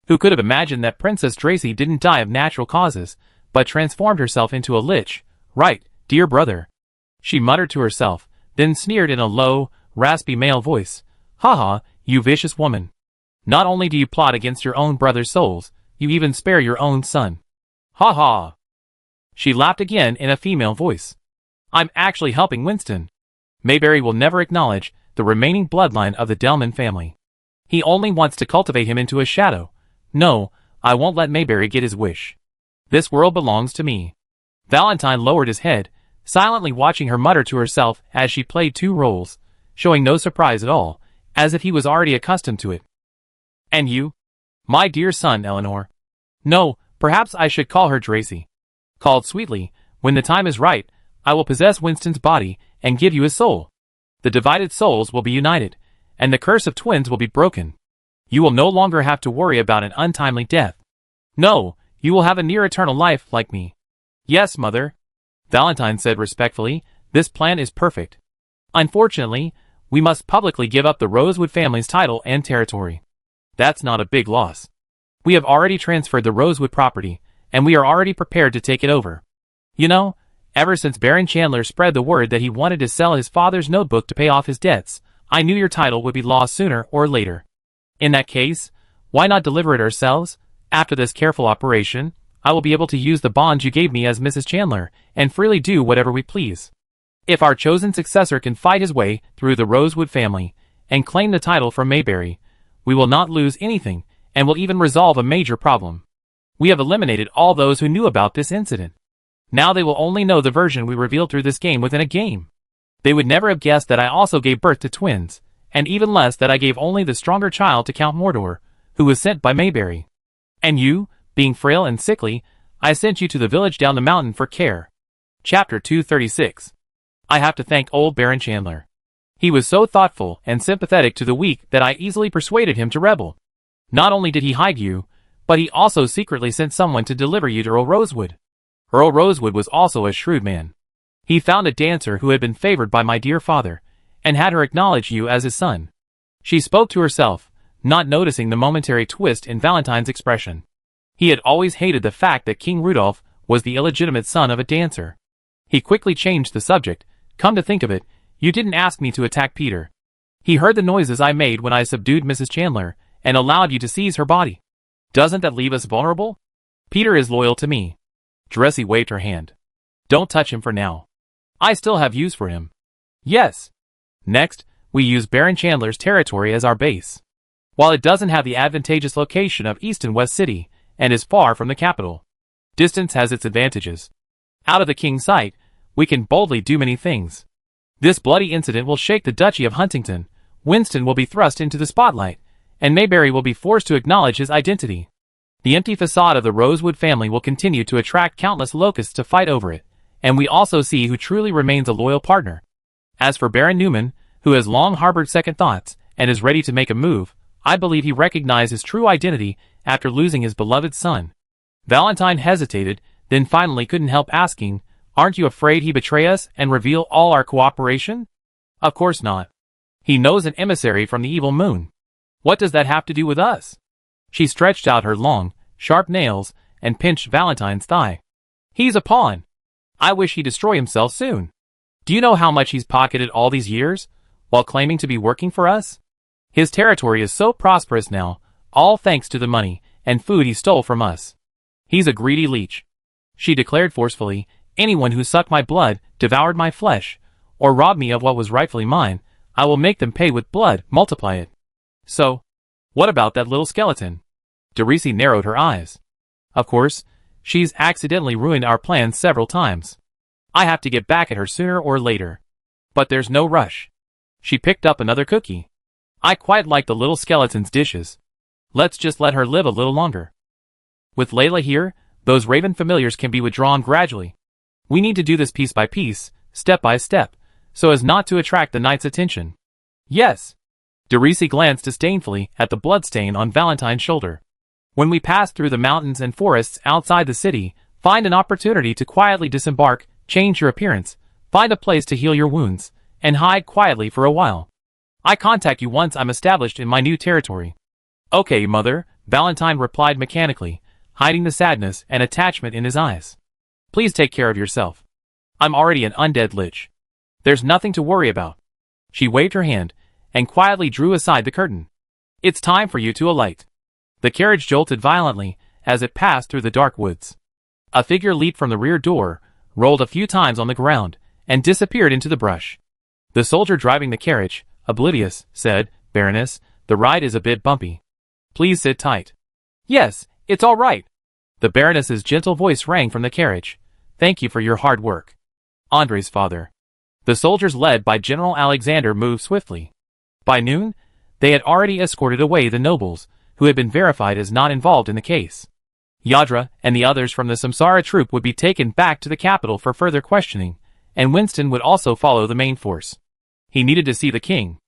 Who could have imagined that Princess Dracy didn't die of natural causes, but transformed herself into a lich? Right, dear brother. She muttered to herself, then sneered in a low, raspy male voice. Haha, you vicious woman. Not only do you plot against your own brother's souls, you even spare your own son. Ha ha. She laughed again in a female voice. I'm actually helping Winston. Mayberry will never acknowledge the remaining bloodline of the Delman family. He only wants to cultivate him into a shadow. No, I won't let Mayberry get his wish. This world belongs to me. Valentine lowered his head, silently watching her mutter to herself as she played 2 roles, showing no surprise at all, as if he was already accustomed to it. And you? My dear son, Eleanor. No, perhaps I should call her Dracy. Called sweetly, when the time is right, I will possess Winston's body and give you his soul. The divided souls will be united, and the curse of twins will be broken. You will no longer have to worry about an untimely death. No, you will have a near eternal life like me. Yes, mother. Valentine said respectfully, this plan is perfect. Unfortunately, we must publicly give up the Rosewood family's title and territory. That's not a big loss. We have already transferred the Rosewood property, and we are already prepared to take it over. You know, ever since Baron Chandler spread the word that he wanted to sell his father's notebook to pay off his debts, I knew your title would be lost sooner or later. In that case, why not deliver it ourselves, after this careful operation? I will be able to use the bonds you gave me as Mrs. Chandler, and freely do whatever we please. If our chosen successor can fight his way through the Rosewood family, and claim the title from Mayberry, we will not lose anything, and will even resolve a major problem. We have eliminated all those who knew about this incident. Now they will only know the version we revealed through this game within a game. They would never have guessed that I also gave birth to twins, and even less that I gave only the stronger child to Count Mordor, who was sent by Mayberry. And you, being frail and sickly, I sent you to the village down the mountain for care. Chapter 236. I have to thank old Baron Chandler. He was so thoughtful and sympathetic to the weak that I easily persuaded him to rebel. Not only did he hide you, but he also secretly sent someone to deliver you to Earl Rosewood. Earl Rosewood was also a shrewd man. He found a dancer who had been favored by my dear father, and had her acknowledge you as his son. She spoke to herself, not noticing the momentary twist in Valentine's expression. He had always hated the fact that King Rudolph was the illegitimate son of a dancer. He quickly changed the subject. Come to think of it, you didn't ask me to attack Peter. He heard the noises I made when I subdued Mrs. Chandler, and allowed you to seize her body. Doesn't that leave us vulnerable? Peter is loyal to me. Dressy waved her hand. Don't touch him for now. I still have use for him. Yes. Next, we use Baron Chandler's territory as our base. While it doesn't have the advantageous location of East and West City, and is far from the capital, distance has its advantages. Out of the king's sight, we can boldly do many things. This bloody incident will shake the Duchy of Huntington, Winston will be thrust into the spotlight, and Mayberry will be forced to acknowledge his identity. The empty facade of the Rosewood family will continue to attract countless locusts to fight over it, and we also see who truly remains a loyal partner. As for Baron Newman, who has long harbored second thoughts, and is ready to make a move, I believe he recognized his true identity after losing his beloved son. Valentine hesitated, then finally couldn't help asking, aren't you afraid he betray us and reveal all our cooperation? Of course not. He knows an emissary from the evil moon. What does that have to do with us? She stretched out her long, sharp nails, and pinched Valentine's thigh. He's a pawn. I wish he'd destroy himself soon. Do you know how much he's pocketed all these years, while claiming to be working for us? His territory is so prosperous now, all thanks to the money and food he stole from us. He's a greedy leech. She declared forcefully, anyone who sucked my blood, devoured my flesh, or robbed me of what was rightfully mine, I will make them pay with blood, multiply it. So, what about that little skeleton? Derisi narrowed her eyes. Of course, she's accidentally ruined our plans several times. I have to get back at her sooner or later. But there's no rush. She picked up another cookie. I quite like the little skeleton's dishes. Let's just let her live a little longer. With Layla here, those raven familiars can be withdrawn gradually. We need to do this piece by piece, step by step, so as not to attract the knight's attention. Yes. Derisi glanced disdainfully at the bloodstain on Valentine's shoulder. When we pass through the mountains and forests outside the city, find an opportunity to quietly disembark, change your appearance, find a place to heal your wounds, and hide quietly for a while. I contact you once I'm established in my new territory. Okay, mother, Valentine replied mechanically, hiding the sadness and attachment in his eyes. Please take care of yourself. I'm already an undead lich. There's nothing to worry about. She waved her hand, and quietly drew aside the curtain. It's time for you to alight. The carriage jolted violently as it passed through the dark woods. A figure leaped from the rear door, rolled a few times on the ground, and disappeared into the brush. The soldier driving the carriage, oblivious, said, Baroness, the ride is a bit bumpy. Please sit tight. Yes, it's all right. The Baroness's gentle voice rang from the carriage. Thank you for your hard work. Andre's father. The soldiers led by General Alexander moved swiftly. By noon, they had already escorted away the nobles, who had been verified as not involved in the case. Yadra and the others from the Samsara troop would be taken back to the capital for further questioning, and Winston would also follow the main force. He needed to see the king.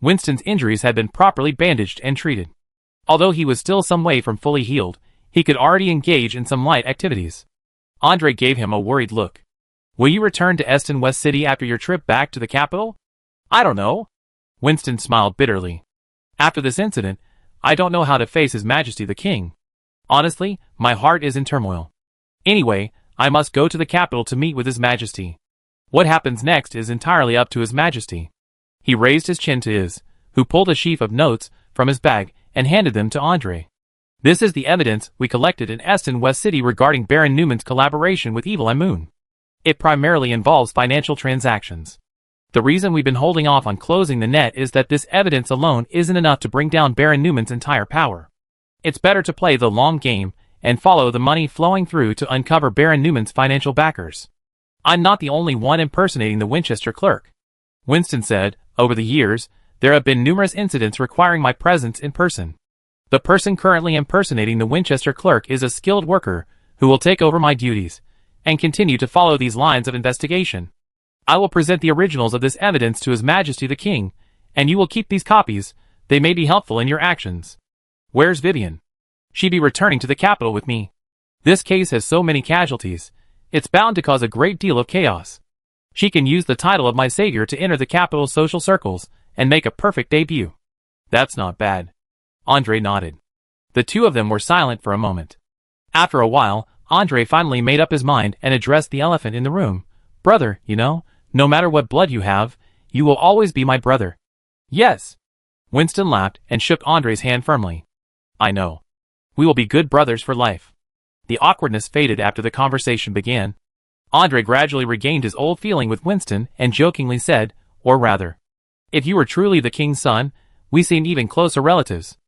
Winston's injuries had been properly bandaged and treated. Although he was still some way from fully healed, he could already engage in some light activities. Andre gave him a worried look. Will you return to Eston West City after your trip back to the capital? I don't know. Winston smiled bitterly. After this incident, I don't know how to face His Majesty the King. Honestly, my heart is in turmoil. Anyway, I must go to the capital to meet with His Majesty. What happens next is entirely up to His Majesty. He raised his chin to his, who pulled a sheaf of notes from his bag and handed them to Andre. This is the evidence we collected in Eston West City regarding Baron Newman's collaboration with Evil Eye Moon. It primarily involves financial transactions. The reason we've been holding off on closing the net is that this evidence alone isn't enough to bring down Baron Newman's entire power. It's better to play the long game and follow the money flowing through to uncover Baron Newman's financial backers. I'm not the only one impersonating the Winchester clerk, Winston said. Over the years, there have been numerous incidents requiring my presence in person. The person currently impersonating the Winchester clerk is a skilled worker who will take over my duties and continue to follow these lines of investigation. I will present the originals of this evidence to His Majesty the King, and you will keep these copies. They may be helpful in your actions. Where's Vivian? She'd be returning to the capital with me. This case has so many casualties, it's bound to cause a great deal of chaos. She can use the title of my savior to enter the capital's social circles and make a perfect debut. That's not bad. Andre nodded. The two of them were silent for a moment. After a while, Andre finally made up his mind and addressed the elephant in the room. Brother, you know, no matter what blood you have, you will always be my brother. Yes. Winston laughed and shook Andre's hand firmly. I know. We will be good brothers for life. The awkwardness faded after the conversation began. Andre gradually regained his old feeling with Winston and jokingly said, or rather, if you were truly the king's son, we seem even closer relatives.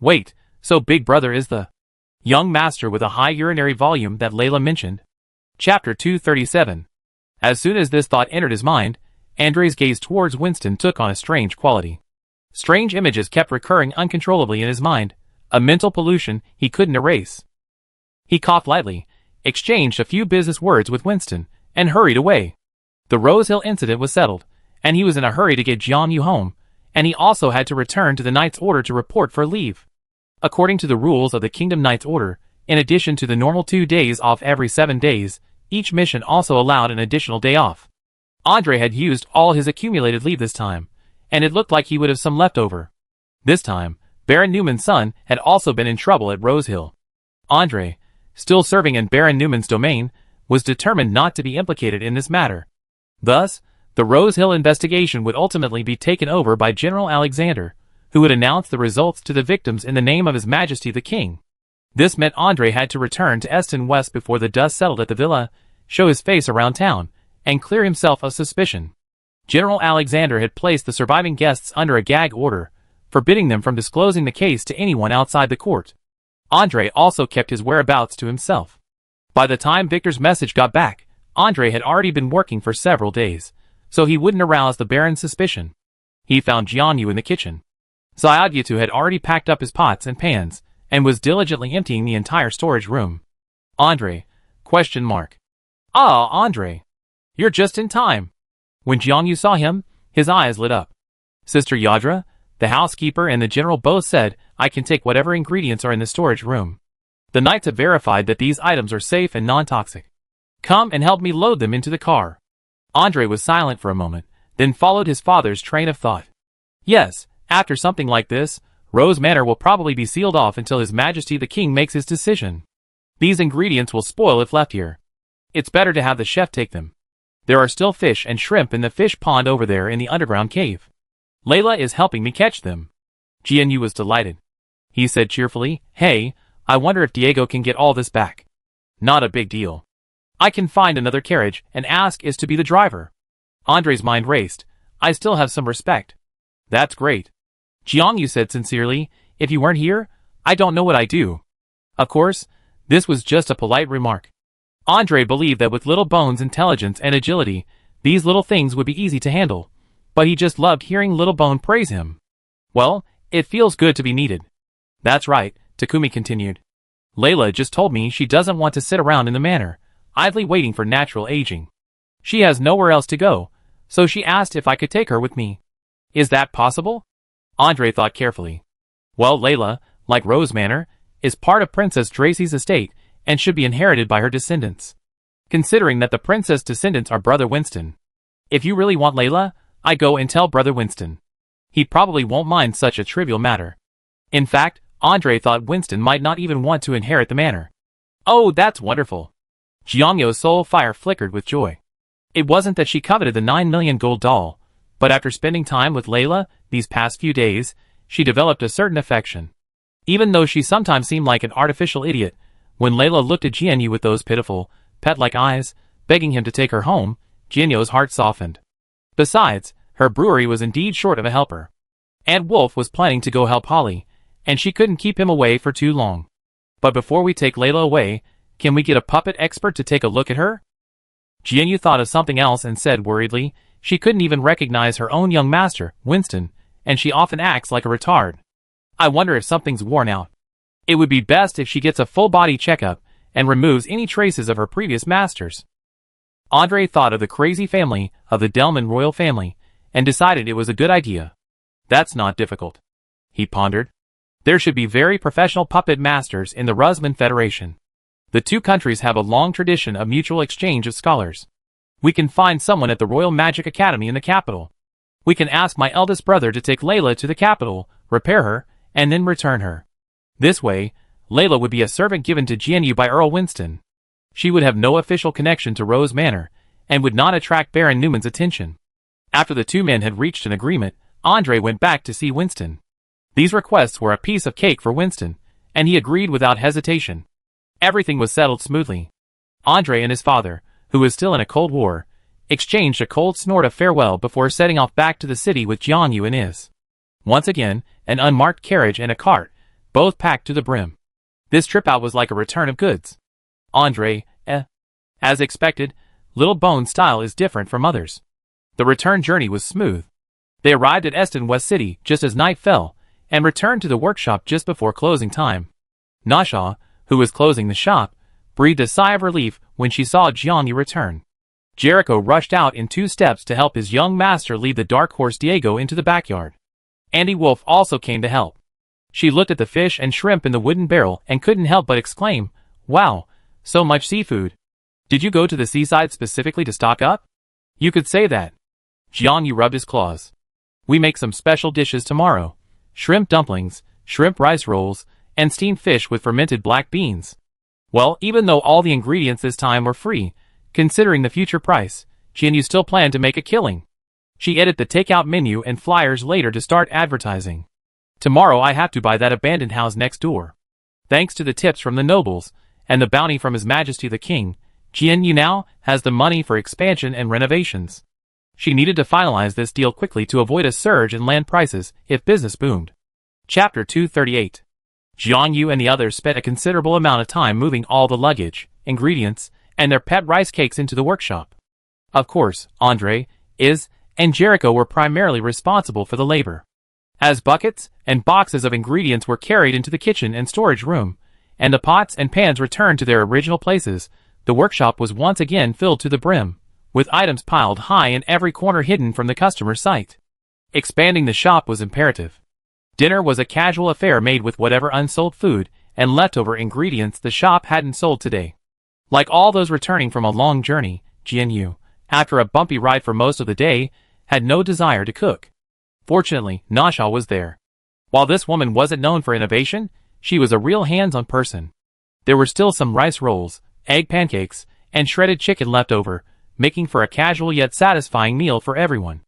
Wait, so Big Brother is the young master with a high urinary volume that Layla mentioned? Chapter 237. As soon as this thought entered his mind, Andre's gaze towards Winston took on a strange quality. Strange images kept recurring uncontrollably in his mind, a mental pollution he couldn't erase. He coughed lightly, exchanged a few business words with Winston, and hurried away. The Rose Hill incident was settled, and he was in a hurry to get Jiang Yu home, and he also had to return to the Knight's Order to report for leave. According to the rules of the Kingdom Knight's Order, in addition to the normal 2 days off every 7 days, each mission also allowed an additional day off. Andre had used all his accumulated leave this time, and it looked like he would have some left over. This time, Baron Newman's son had also been in trouble at Rose Hill. Andre, still serving in Baron Newman's domain, was determined not to be implicated in this matter. Thus, the Rose Hill investigation would ultimately be taken over by General Alexander, who would announce the results to the victims in the name of His Majesty the King. This meant Andre had to return to Eston West before the dust settled at the villa, show his face around town, and clear himself of suspicion. General Alexander had placed the surviving guests under a gag order, forbidding them from disclosing the case to anyone outside the court. Andre also kept his whereabouts to himself. By the time Victor's message got back, Andre had already been working for several days, so he wouldn't arouse the Baron's suspicion. He found Jiang Yu in the kitchen. Xiaodyatu had already packed up his pots and pans, and was diligently emptying the entire storage room. Andre? ? Ah, Andre. You're just in time. When Jiang Yu saw him, his eyes lit up. Sister Yadra, the housekeeper and the general both said, I can take whatever ingredients are in the storage room. The knights have verified that these items are safe and non-toxic. Come and help me load them into the car. Andre was silent for a moment, then followed his father's train of thought. Yes, after something like this, Rose Manor will probably be sealed off until His Majesty the King makes his decision. These ingredients will spoil if left here. It's better to have the chef take them. There are still fish and shrimp in the fish pond over there in the underground cave. Layla is helping me catch them. Jiang Yu was delighted. He said cheerfully, Hey, I wonder if Diego can get all this back. Not a big deal. I can find another carriage and ask is to be the driver. Andre's mind raced. I still have some respect. That's great. Jiang Yu said sincerely, if you weren't here, I don't know what I'd do. Of course, this was just a polite remark. Andre believed that with Little Bone's intelligence and agility, these little things would be easy to handle, but he just loved hearing Little Bone praise him. Well, it feels good to be needed. That's right, Takumi continued. Layla just told me she doesn't want to sit around in the manor, idly waiting for natural aging. She has nowhere else to go, so she asked if I could take her with me. Is that possible? Andre thought carefully. Well, Layla, like Rose Manor, is part of Princess Tracy's estate and should be inherited by her descendants. Considering that the princess descendants are Brother Winston. If you really want Layla, I go and tell Brother Winston. He probably won't mind such a trivial matter. In fact, Andre thought Winston might not even want to inherit the manor. Oh, that's wonderful. Jiang Yu's soul fire flickered with joy. It wasn't that she coveted the 9 million gold doll, but after spending time with Layla these past few days, she developed a certain affection. Even though she sometimes seemed like an artificial idiot, when Layla looked at Jianyu with those pitiful, pet-like eyes, begging him to take her home, Jianyu's heart softened. Besides, her brewery was indeed short of a helper. Aunt Wolf was planning to go help Holly, and she couldn't keep him away for too long. But before we take Layla away, can we get a puppet expert to take a look at her? Jianyu thought of something else and said worriedly, she couldn't even recognize her own young master, Winston, and she often acts like a retard. I wonder if something's worn out. It would be best if she gets a full-body checkup and removes any traces of her previous masters. Andre thought of the crazy family of the Delman royal family and decided it was a good idea. That's not difficult, he pondered. There should be very professional puppet masters in the Rusman Federation. The two countries have a long tradition of mutual exchange of scholars. We can find someone at the Royal Magic Academy in the capital. We can ask my eldest brother to take Layla to the capital, repair her, and then return her. This way, Layla would be a servant given to Jianyu by Earl Winston. She would have no official connection to Rose Manor, and would not attract Baron Newman's attention. After the two men had reached an agreement, Andre went back to see Winston. These requests were a piece of cake for Winston, and he agreed without hesitation. Everything was settled smoothly. Andre and his father, who was still in a cold war, exchanged a cold snort of farewell before setting off back to the city with Jianyu and Iz. Once again, an unmarked carriage and a cart, both packed to the brim. This trip out was like a return of goods. Andre, as expected, Little Bone's style is different from others. The return journey was smooth. They arrived at Eston West City just as night fell, and returned to the workshop just before closing time. Nasha, who was closing the shop, breathed a sigh of relief when she saw Jianyu return. Jericho rushed out in 2 steps to help his young master lead the dark horse Diego into the backyard. Andy Wolf also came to help. She looked at the fish and shrimp in the wooden barrel and couldn't help but exclaim, "Wow, so much seafood. Did you go to the seaside specifically to stock up?" "You could say that." Jianyu rubbed his claws. "We make some special dishes tomorrow. Shrimp dumplings, shrimp rice rolls, and steamed fish with fermented black beans." Well, even though all the ingredients this time were free, considering the future price, Jianyu still planned to make a killing. She edited the takeout menu and flyers later to start advertising. "Tomorrow I have to buy that abandoned house next door. Thanks to the tips from the nobles, and the bounty from His Majesty the King, Jianyu now has the money for expansion and renovations." She needed to finalize this deal quickly to avoid a surge in land prices if business boomed. Chapter 238. Jianyu and the others spent a considerable amount of time moving all the luggage, ingredients, and their pet rice cakes into the workshop. Of course, Andre, Iz, and Jericho were primarily responsible for the labor. As buckets and boxes of ingredients were carried into the kitchen and storage room, and the pots and pans returned to their original places, the workshop was once again filled to the brim, with items piled high in every corner hidden from the customer's sight. Expanding the shop was imperative. Dinner was a casual affair made with whatever unsold food and leftover ingredients the shop hadn't sold today. Like all those returning from a long journey, Jianyu, after a bumpy ride for most of the day, had no desire to cook. Fortunately, Nasha was there. While this woman wasn't known for innovation, she was a real hands-on person. There were still some rice rolls, egg pancakes, and shredded chicken left over, making for a casual yet satisfying meal for everyone.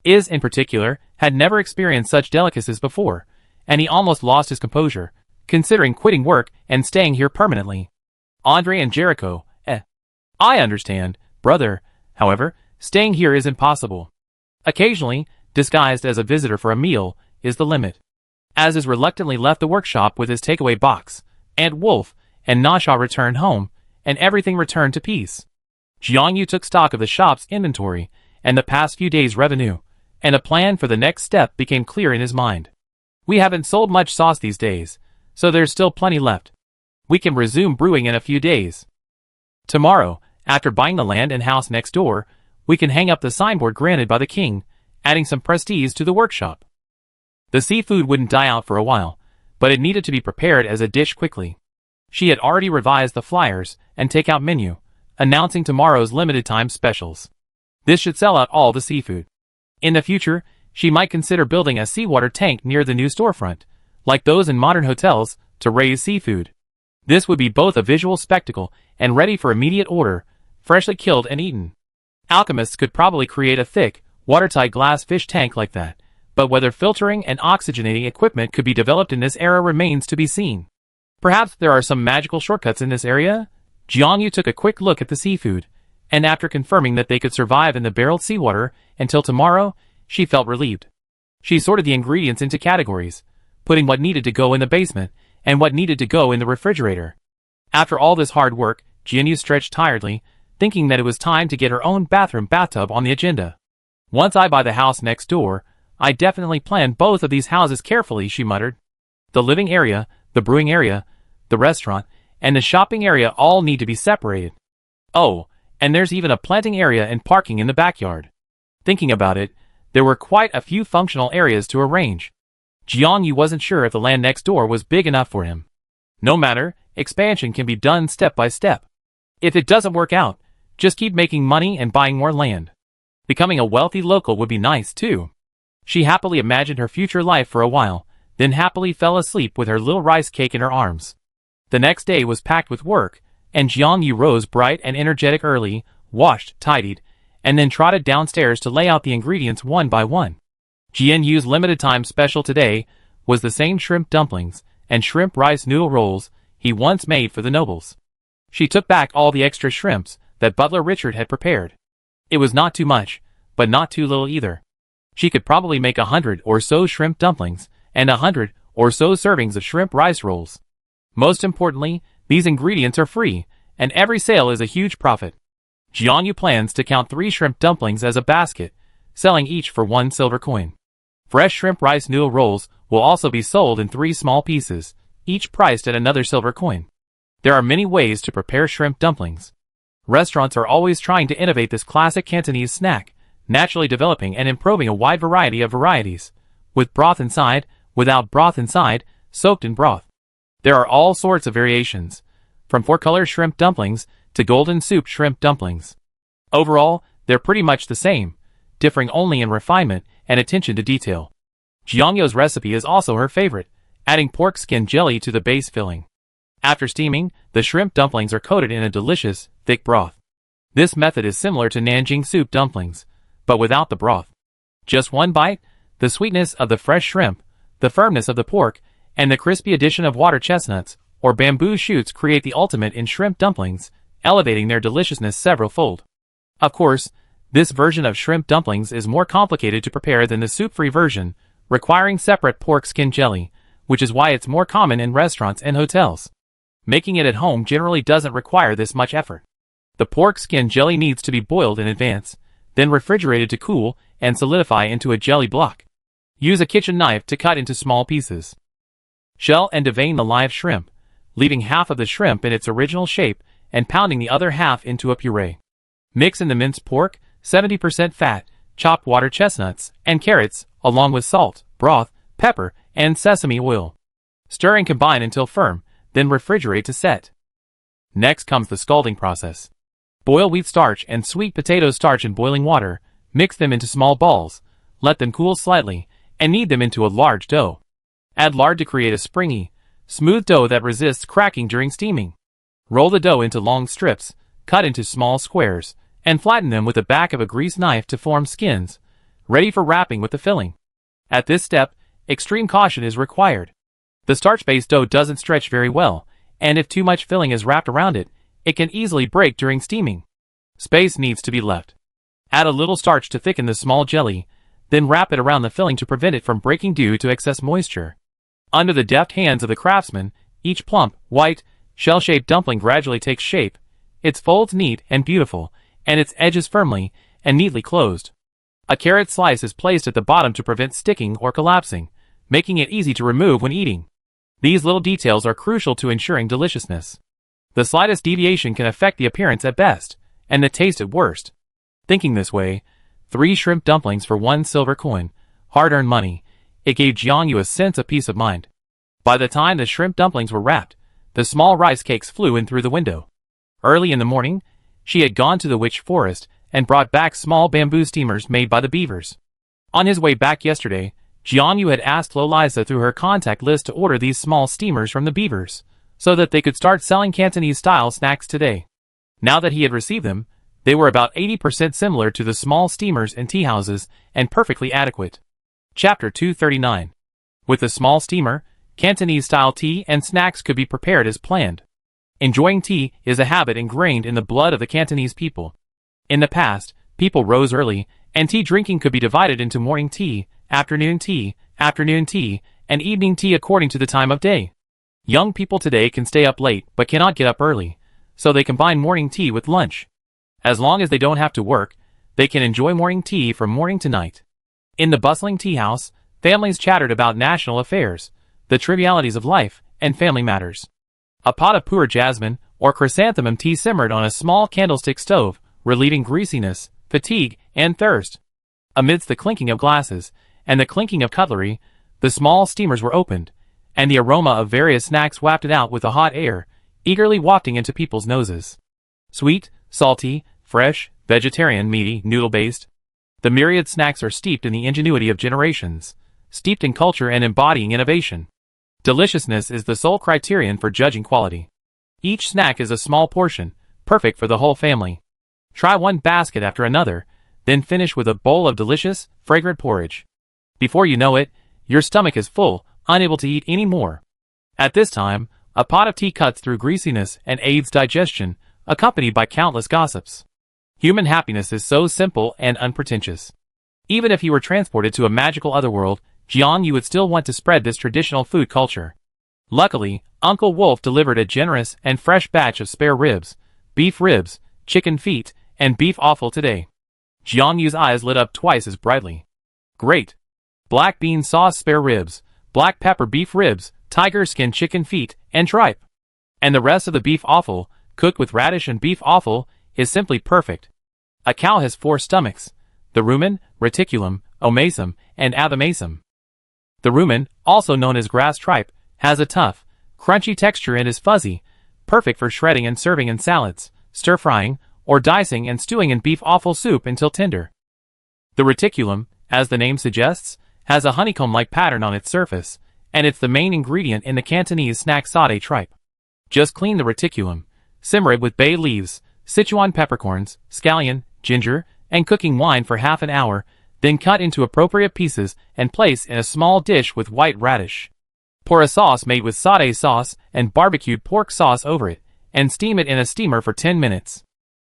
Iz, in particular, had never experienced such delicacies before, and he almost lost his composure, considering quitting work and staying here permanently. Andre and Jericho, I understand, brother. However, staying here is impossible. Occasionally, disguised as a visitor for a meal, is the limit. As is reluctantly left the workshop with his takeaway box, Aunt Wolf and Nasha returned home, and everything returned to peace. Jianyu took stock of the shop's inventory and the past few days' revenue, and a plan for the next step became clear in his mind. "We haven't sold much sauce these days, so there's still plenty left. We can resume brewing in a few days. Tomorrow, after buying the land and house next door, we can hang up the signboard granted by the king, adding some prestige to the workshop." The seafood wouldn't die out for a while, but it needed to be prepared as a dish quickly. She had already revised the flyers and takeout menu, announcing tomorrow's limited-time specials. This should sell out all the seafood. In the future, she might consider building a seawater tank near the new storefront, like those in modern hotels, to raise seafood. This would be both a visual spectacle and ready for immediate order, freshly killed and eaten. Alchemists could probably create a thick, watertight glass fish tank like that, But whether filtering and oxygenating equipment could be developed in this era remains to be seen. Perhaps there are some magical shortcuts in this area? Jiangyu took a quick look at the seafood, and after confirming that they could survive in the barreled seawater until tomorrow, she felt relieved. She sorted the ingredients into categories, putting what needed to go in the basement and what needed to go in the refrigerator. After all this hard work, Jiangyu stretched tiredly, thinking that it was time to get her own bathroom bathtub on the agenda. Once I buy the house next door, I definitely plan both of these houses carefully, she muttered. The living area, the brewing area, the restaurant, and the shopping area all need to be separated. Oh, and there's even a planting area and parking in the backyard. Thinking about it, there were quite a few functional areas to arrange. Jiangyu wasn't sure if the land next door was big enough for him. No matter, expansion can be done step by step. If it doesn't work out, just keep making money and buying more land. Becoming a wealthy local would be nice too. She happily imagined her future life for a while, then happily fell asleep with her little rice cake in her arms. The next day was packed with work, and Jiangyu rose bright and energetic early, washed, tidied, and then trotted downstairs to lay out the ingredients one by one. Jianyu's limited time special today was the same shrimp dumplings and shrimp rice noodle rolls he once made for the nobles. She took back all the extra shrimps that Butler Richard had prepared. It was not too much, but not too little either. She could probably make 100 or so shrimp dumplings and 100 or so servings of shrimp rice rolls. Most importantly, these ingredients are free, and every sale is a huge profit. Jiangyu plans to count 3 shrimp dumplings as a basket, selling each for 1 silver coin. Fresh shrimp rice noodle rolls will also be sold in 3 small pieces, each priced at another silver coin. There are many ways to prepare shrimp dumplings. Restaurants are always trying to innovate this classic Cantonese snack, naturally developing and improving a wide variety of varieties, with broth inside, without broth inside, soaked in broth. There are all sorts of variations, from 4-color shrimp dumplings to golden soup shrimp dumplings. Overall, they're pretty much the same, differing only in refinement and attention to detail. Jiangyu's recipe is also her favorite, adding pork skin jelly to the base filling. After steaming, the shrimp dumplings are coated in a delicious, thick broth. This method is similar to Nanjing soup dumplings, but without the broth. Just one bite, the sweetness of the fresh shrimp, the firmness of the pork, and the crispy addition of water chestnuts or bamboo shoots create the ultimate in shrimp dumplings, elevating their deliciousness several-fold. Of course, this version of shrimp dumplings is more complicated to prepare than the soup-free version, requiring separate pork skin jelly, which is why it's more common in restaurants and hotels. Making it at home generally doesn't require this much effort. The pork skin jelly needs to be boiled in advance, then refrigerated to cool and solidify into a jelly block. Use a kitchen knife to cut into small pieces. Shell and devein the live shrimp, leaving half of the shrimp in its original shape and pounding the other half into a puree. Mix in the minced pork, 70% fat, chopped water chestnuts, and carrots, along with salt, broth, pepper, and sesame oil. Stir and combine until firm, then refrigerate to set. Next comes the scalding process. Boil wheat starch and sweet potato starch in boiling water, mix them into small balls, let them cool slightly, and knead them into a large dough. Add lard to create a springy, smooth dough that resists cracking during steaming. Roll the dough into long strips, cut into small squares, and flatten them with the back of a greased knife to form skins, ready for wrapping with the filling. At this step, extreme caution is required. The starch-based dough doesn't stretch very well, and if too much filling is wrapped around it, it can easily break during steaming. Space needs to be left. Add a little starch to thicken the small jelly, then wrap it around the filling to prevent it from breaking due to excess moisture. Under the deft hands of the craftsman, each plump, white, shell-shaped dumpling gradually takes shape, its folds neat and beautiful, and its edges firmly and neatly closed. A carrot slice is placed at the bottom to prevent sticking or collapsing, making it easy to remove when eating. These little details are crucial to ensuring deliciousness. The slightest deviation can affect the appearance at best, and the taste at worst. Thinking this way, 3 shrimp dumplings for 1 silver coin, hard-earned money, it gave Jiangyu a sense of peace of mind. By the time the shrimp dumplings were wrapped, the small rice cakes flew in through the window. Early in the morning, she had gone to the witch forest and brought back small bamboo steamers made by the beavers. On his way back yesterday, Jiangyu had asked Lolisa through her contact list to order these small steamers from the beavers, so that they could start selling Cantonese-style snacks today. Now that he had received them, they were about 80% similar to the small steamers in tea houses and perfectly adequate. Chapter 239. With a small steamer, Cantonese-style tea and snacks could be prepared as planned. Enjoying tea is a habit ingrained in the blood of the Cantonese people. In the past, people rose early, and tea drinking could be divided into morning tea, afternoon tea, and evening tea according to the time of day. Young people today can stay up late but cannot get up early, so they combine morning tea with lunch. As long as they don't have to work, they can enjoy morning tea from morning to night. In the bustling tea house, families chattered about national affairs, the trivialities of life, and family matters. A pot of pure jasmine or chrysanthemum tea simmered on a small candlestick stove, relieving greasiness, fatigue, and thirst. Amidst the clinking of glasses and the clinking of cutlery, the small steamers were opened, and the aroma of various snacks wafted out with the hot air, eagerly wafting into people's noses. Sweet, salty, fresh, vegetarian, meaty, noodle-based. The myriad snacks are steeped in the ingenuity of generations, steeped in culture and embodying innovation. Deliciousness is the sole criterion for judging quality. Each snack is a small portion, perfect for the whole family. Try one basket after another, then finish with a bowl of delicious, fragrant porridge. Before you know it, your stomach is full, unable to eat any more. At this time, a pot of tea cuts through greasiness and aids digestion, accompanied by countless gossips. Human happiness is so simple and unpretentious. Even if you were transported to a magical otherworld, Jiang, you would still want to spread this traditional food culture. Luckily, Uncle Wolf delivered a generous and fresh batch of spare ribs, beef ribs, chicken feet, and beef offal today. Jiang Yu's eyes lit up twice as brightly. Great! Black bean sauce spare ribs, black pepper beef ribs, tiger skin chicken feet, and tripe. And the rest of the beef offal, cooked with radish and beef offal, is simply perfect. A cow has 4 stomachs: the rumen, reticulum, omasum, and abomasum. The rumen, also known as grass tripe, has a tough, crunchy texture and is fuzzy, perfect for shredding and serving in salads, stir-frying, or dicing and stewing in beef offal soup until tender. The reticulum, as the name suggests, has a honeycomb-like pattern on its surface, and it's the main ingredient in the Cantonese snack sauté tripe. Just clean the reticulum, simmer it with bay leaves, Sichuan peppercorns, scallion, ginger, and cooking wine for half an hour, then cut into appropriate pieces and place in a small dish with white radish. Pour a sauce made with sauté sauce and barbecued pork sauce over it, and steam it in a steamer for 10 minutes.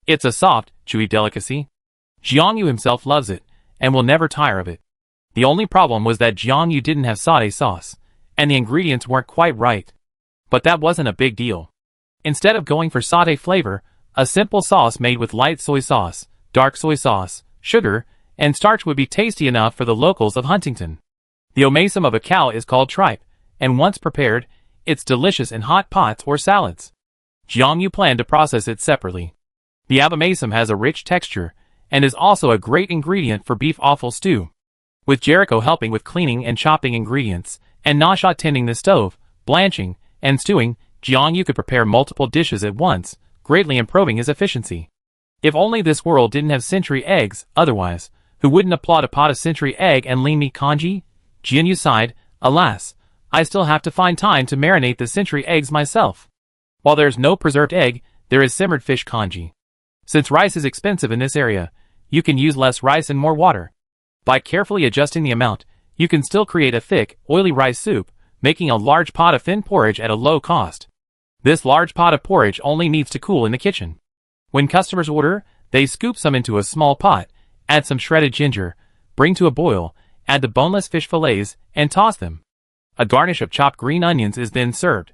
It's a soft, chewy delicacy. Jiang Yu himself loves it, and will never tire of it. The only problem was that Jiang Yu didn't have sauté sauce, and the ingredients weren't quite right. But that wasn't a big deal. Instead of going for sauté flavor, a simple sauce made with light soy sauce, dark soy sauce, sugar, and starch would be tasty enough for the locals of Huntington. The omasum of a cow is called tripe, and once prepared, it's delicious in hot pots or salads. Jiang Yu planned to process it separately. The abomasum has a rich texture, and is also a great ingredient for beef offal stew. With Jericho helping with cleaning and chopping ingredients, and Nasha tending the stove, blanching, and stewing, Jiang Yu could prepare multiple dishes at once, greatly improving his efficiency. If only this world didn't have century eggs, otherwise, who wouldn't applaud a pot of century egg and lean meat congee? Jian Yu sighed, alas, I still have to find time to marinate the century eggs myself. While there's no preserved egg, there is simmered fish congee. Since rice is expensive in this area, you can use less rice and more water. By carefully adjusting the amount, you can still create a thick, oily rice soup, making a large pot of thin porridge at a low cost. This large pot of porridge only needs to cool in the kitchen. When customers order, they scoop some into a small pot, add some shredded ginger, bring to a boil, add the boneless fish fillets, and toss them. A garnish of chopped green onions is then served.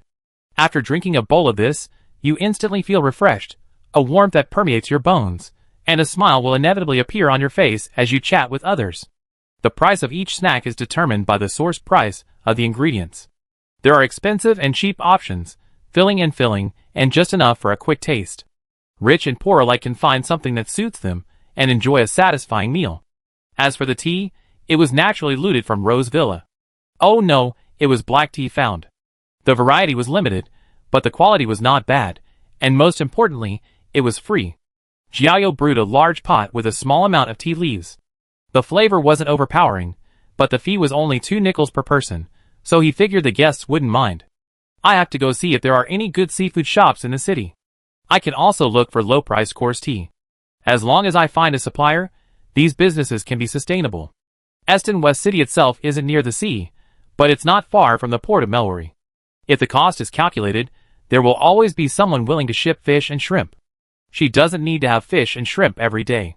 After drinking a bowl of this, you instantly feel refreshed, a warmth that permeates your bones, and a smile will inevitably appear on your face as you chat with others. The price of each snack is determined by the source price of the ingredients. There are expensive and cheap options, filling, and just enough for a quick taste. Rich and poor alike can find something that suits them, and enjoy a satisfying meal. As for the tea, it was naturally looted from Rose Villa. Oh no, it was black tea found. The variety was limited, but the quality was not bad, and most importantly, it was free. Jiao brewed a large pot with a small amount of tea leaves. The flavor wasn't overpowering, but the fee was only 2 nickels per person, so he figured the guests wouldn't mind. I have to go see if there are any good seafood shops in the city. I can also look for low-priced coarse tea. As long as I find a supplier, these businesses can be sustainable. Eston West City itself isn't near the sea, but it's not far from the port of Melwory. If the cost is calculated, there will always be someone willing to ship fish and shrimp. She doesn't need to have fish and shrimp every day.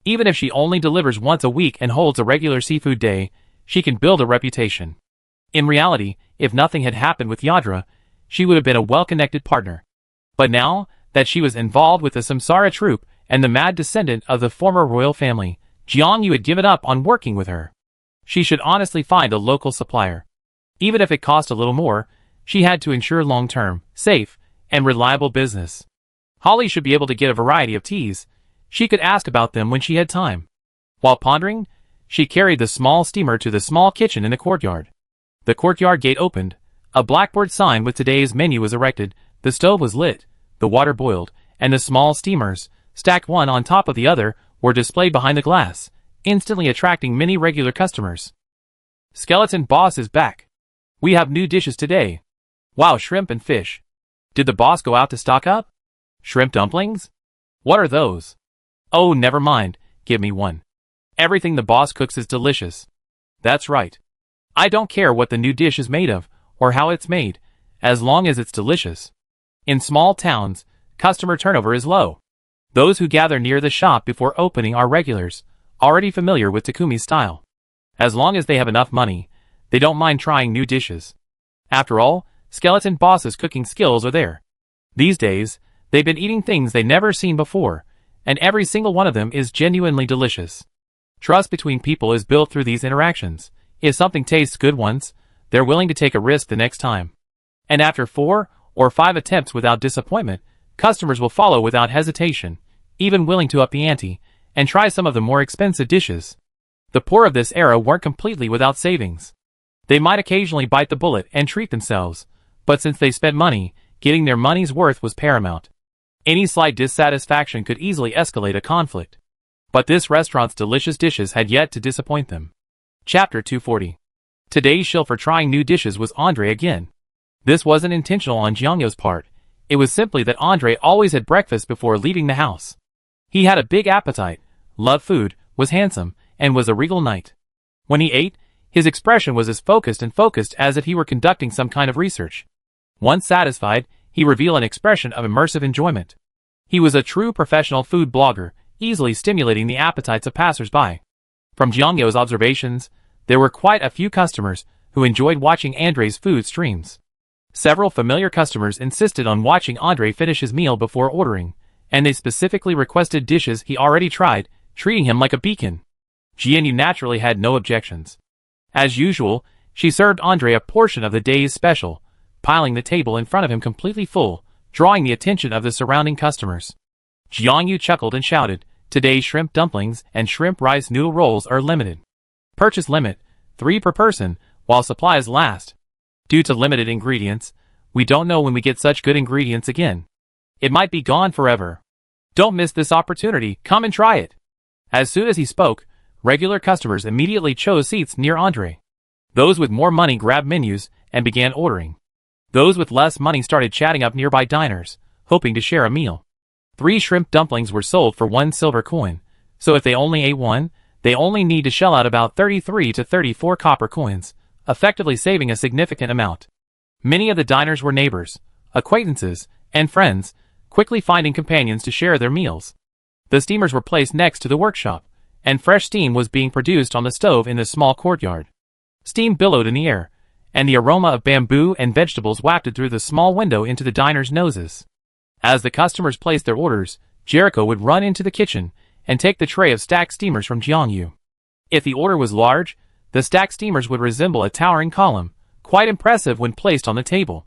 Even if she only delivers once a week and holds a regular seafood day, she can build a reputation. In reality, if nothing had happened with Yadra, she would have been a well-connected partner. But now that she was involved with the Samsara troupe and the mad descendant of the former royal family, Jiangyu had given up on working with her. She should honestly find a local supplier. Even if it cost a little more, she had to ensure long-term, safe, and reliable business. Holly should be able to get a variety of teas. She could ask about them when she had time. While pondering, she carried the small steamer to the small kitchen in the courtyard. The courtyard gate opened, a blackboard sign with today's menu was erected, the stove was lit, the water boiled, and the small steamers, stacked one on top of the other, were displayed behind the glass, instantly attracting many regular customers. Skeleton Boss is back. We have new dishes today. Wow, shrimp and fish. Did the boss go out to stock up? Shrimp dumplings? What are those? Oh, never mind, give me one. Everything the boss cooks is delicious. That's right. I don't care what the new dish is made of, or how it's made, as long as it's delicious. In small towns, customer turnover is low. Those who gather near the shop before opening are regulars, already familiar with Takumi's style. As long as they have enough money, they don't mind trying new dishes. After all, Skeleton Boss's cooking skills are there. These days, they've been eating things they've never seen before, and every single one of them is genuinely delicious. Trust between people is built through these interactions. If something tastes good once, they're willing to take a risk the next time. And after 4 or 5 attempts without disappointment, customers will follow without hesitation, even willing to up the ante, and try some of the more expensive dishes. The poor of this era weren't completely without savings. They might occasionally bite the bullet and treat themselves, but since they spent money, getting their money's worth was paramount. Any slight dissatisfaction could easily escalate a conflict. But this restaurant's delicious dishes had yet to disappoint them. Chapter 240. Today's shill for trying new dishes was Andre again. This wasn't intentional on Jiangyo's part. It was simply that Andre always had breakfast before leaving the house. He had a big appetite, loved food, was handsome, and was a regal knight. When he ate, his expression was as focused as if he were conducting some kind of research. Once satisfied, he revealed an expression of immersive enjoyment. He was a true professional food blogger, easily stimulating the appetites of passers-by. From Jiangyo's observations, there were quite a few customers who enjoyed watching Andre's food streams. Several familiar customers insisted on watching Andre finish his meal before ordering, and they specifically requested dishes he already tried, treating him like a beacon. Jianyu naturally had no objections. As usual, she served Andre a portion of the day's special, piling the table in front of him completely full, drawing the attention of the surrounding customers. Jiangyu chuckled and shouted, "Today's shrimp dumplings and shrimp rice noodle rolls are limited. Purchase limit, 3 per person, while supplies last. Due to limited ingredients, we don't know when we get such good ingredients again. It might be gone forever. Don't miss this opportunity, come and try it." As soon as he spoke, regular customers immediately chose seats near Andre. Those with more money grabbed menus and began ordering. Those with less money started chatting up nearby diners, hoping to share a meal. 3 shrimp dumplings were sold for 1 silver coin, so if they only ate one, they only need to shell out about 33 to 34 copper coins, effectively saving a significant amount. Many of the diners were neighbors, acquaintances, and friends, quickly finding companions to share their meals. The steamers were placed next to the workshop, and fresh steam was being produced on the stove in the small courtyard. Steam billowed in the air, and the aroma of bamboo and vegetables wafted through the small window into the diners' noses. As the customers placed their orders, Jericho would run into the kitchen and take the tray of stacked steamers from Jiangyu. If the order was large, the stacked steamers would resemble a towering column, quite impressive when placed on the table.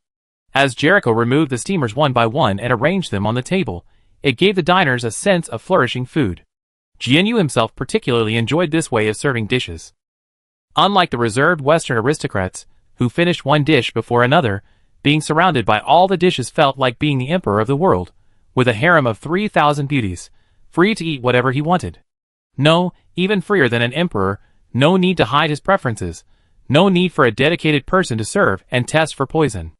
As Jericho removed the steamers one by one and arranged them on the table, it gave the diners a sense of flourishing food. Jianyu himself particularly enjoyed this way of serving dishes. Unlike the reserved Western aristocrats, who finished one dish before another, being surrounded by all the dishes felt like being the emperor of the world, with a harem of 3,000 beauties, free to eat whatever he wanted. No, even freer than an emperor, no need to hide his preferences, no need for a dedicated person to serve and test for poison.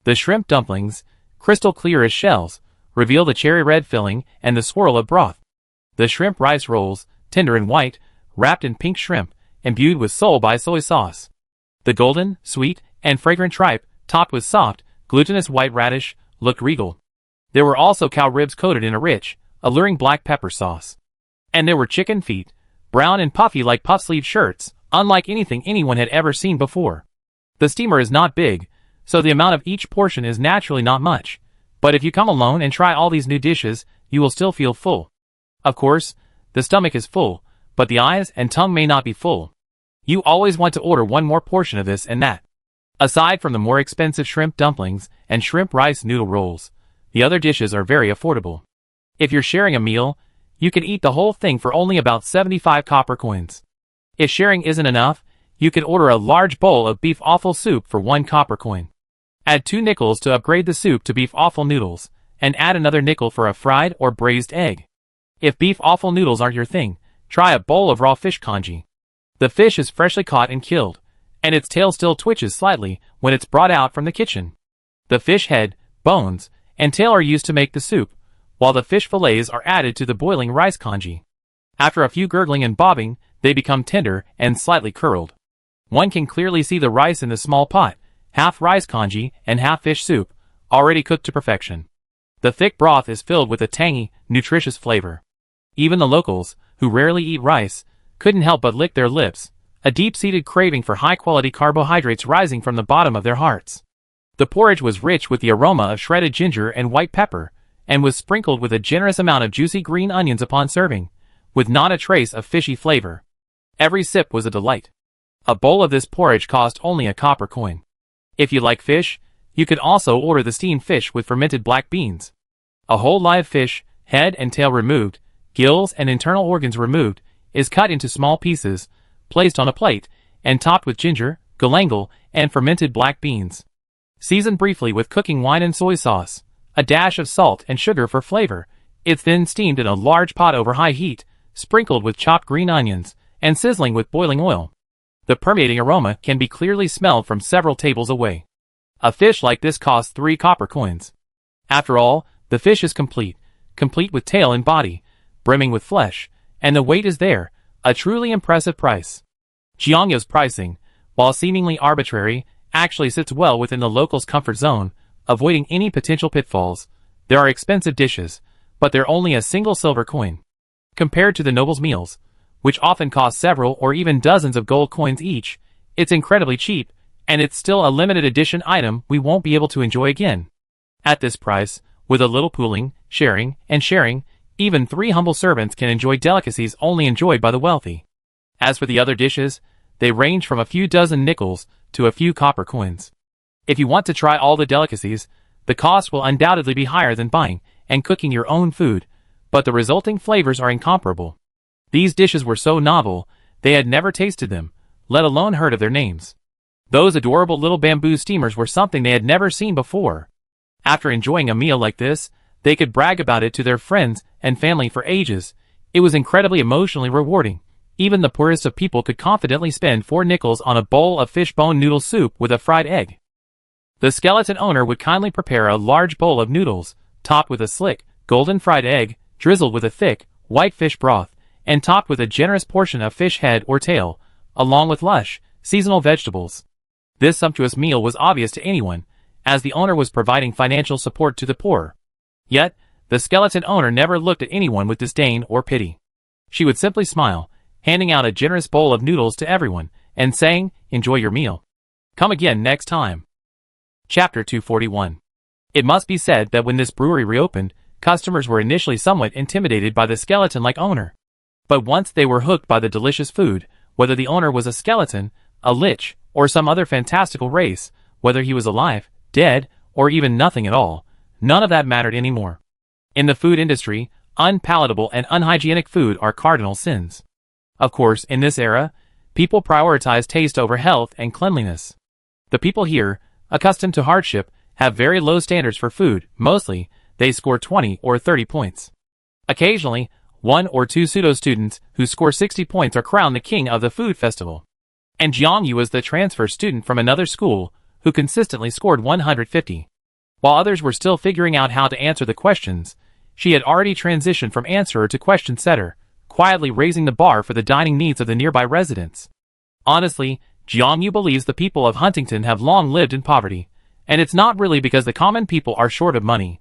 The shrimp dumplings, crystal clear as shells, reveal the cherry red filling and the swirl of broth. The shrimp rice rolls, tender and white, wrapped in pink shrimp, imbued with soul by soy sauce. The golden, sweet, and fragrant tripe, topped with soft, glutinous white radish, looked regal. There were also cow ribs coated in a rich, alluring black pepper sauce. And there were chicken feet, brown and puffy like puff-sleeve shirts, unlike anything anyone had ever seen before. The steamer is not big, so the amount of each portion is naturally not much. But if you come alone and try all these new dishes, you will still feel full. Of course, the stomach is full, but the eyes and tongue may not be full. You always want to order one more portion of this and that. Aside from the more expensive shrimp dumplings and shrimp rice noodle rolls, the other dishes are very affordable. If you're sharing a meal, you can eat the whole thing for only about 75 copper coins. If sharing isn't enough, you can order a large bowl of beef offal soup for 1 copper coin. Add 2 nickels to upgrade the soup to beef offal noodles, and add another nickel for a fried or braised egg. If beef offal noodles aren't your thing, try a bowl of raw fish congee. The fish is freshly caught and killed, and its tail still twitches slightly when it's brought out from the kitchen. The fish head, bones, and tail are used to make the soup, while the fish fillets are added to the boiling rice congee. After a few gurgling and bobbing, they become tender and slightly curled. One can clearly see the rice in the small pot, half rice congee and half fish soup, already cooked to perfection. The thick broth is filled with a tangy, nutritious flavor. Even the locals, who rarely eat rice, couldn't help but lick their lips, a deep-seated craving for high-quality carbohydrates rising from the bottom of their hearts. The porridge was rich with the aroma of shredded ginger and white pepper, and was sprinkled with a generous amount of juicy green onions upon serving, with not a trace of fishy flavor. Every sip was a delight. A bowl of this porridge cost only a copper coin. If you like fish, you could also order the steamed fish with fermented black beans. A whole live fish, head and tail removed, gills and internal organs removed, is cut into small pieces, placed on a plate, and topped with ginger, galangal, and fermented black beans. Seasoned briefly with cooking wine and soy sauce, a dash of salt and sugar for flavor, it's then steamed in a large pot over high heat, sprinkled with chopped green onions, and sizzling with boiling oil. The permeating aroma can be clearly smelled from several tables away. A fish like this costs 3 copper coins. After all, the fish is complete with tail and body, brimming with flesh, and the weight is there, a truly impressive price. Jiangyo's pricing, while seemingly arbitrary, actually sits well within the locals' comfort zone, avoiding any potential pitfalls. There are expensive dishes, but they're only a single silver coin. Compared to the nobles' meals, which often cost several or even dozens of gold coins each, it's incredibly cheap, and it's still a limited edition item we won't be able to enjoy again. At this price, with a little pooling, sharing, even 3 humble servants can enjoy delicacies only enjoyed by the wealthy. As for the other dishes, they range from a few dozen nickels to a few copper coins. If you want to try all the delicacies, the cost will undoubtedly be higher than buying and cooking your own food, but the resulting flavors are incomparable. These dishes were so novel, they had never tasted them, let alone heard of their names. Those adorable little bamboo steamers were something they had never seen before. After enjoying a meal like this, they could brag about it to their friends and family for ages. It was incredibly emotionally rewarding. Even the poorest of people could confidently spend 4 nickels on a bowl of fishbone noodle soup with a fried egg. The skeleton owner would kindly prepare a large bowl of noodles, topped with a slick, golden fried egg, drizzled with a thick, white fish broth, and topped with a generous portion of fish head or tail, along with lush, seasonal vegetables. This sumptuous meal was obvious to anyone, as the owner was providing financial support to the poor. Yet, the skeleton owner never looked at anyone with disdain or pity. She would simply smile, handing out a generous bowl of noodles to everyone, and saying, "Enjoy your meal. Come again next time." Chapter 241. It must be said that when this brewery reopened, customers were initially somewhat intimidated by the skeleton-like owner. But once they were hooked by the delicious food, whether the owner was a skeleton, a lich, or some other fantastical race, whether he was alive, dead, or even nothing at all, none of that mattered anymore. In the food industry, unpalatable and unhygienic food are cardinal sins. Of course, in this era, people prioritize taste over health and cleanliness. The people here, accustomed to hardship, have very low standards for food. Mostly, they score 20 or 30 points. Occasionally, 1 or 2 pseudo-students who score 60 points are crowned the king of the food festival. And Jiangyu was the transfer student from another school who consistently scored 150. While others were still figuring out how to answer the questions, she had already transitioned from answerer to question setter, quietly raising the bar for the dining needs of the nearby residents. Honestly, Jiangyu believes the people of Huntington have long lived in poverty, and it's not really because the common people are short of money.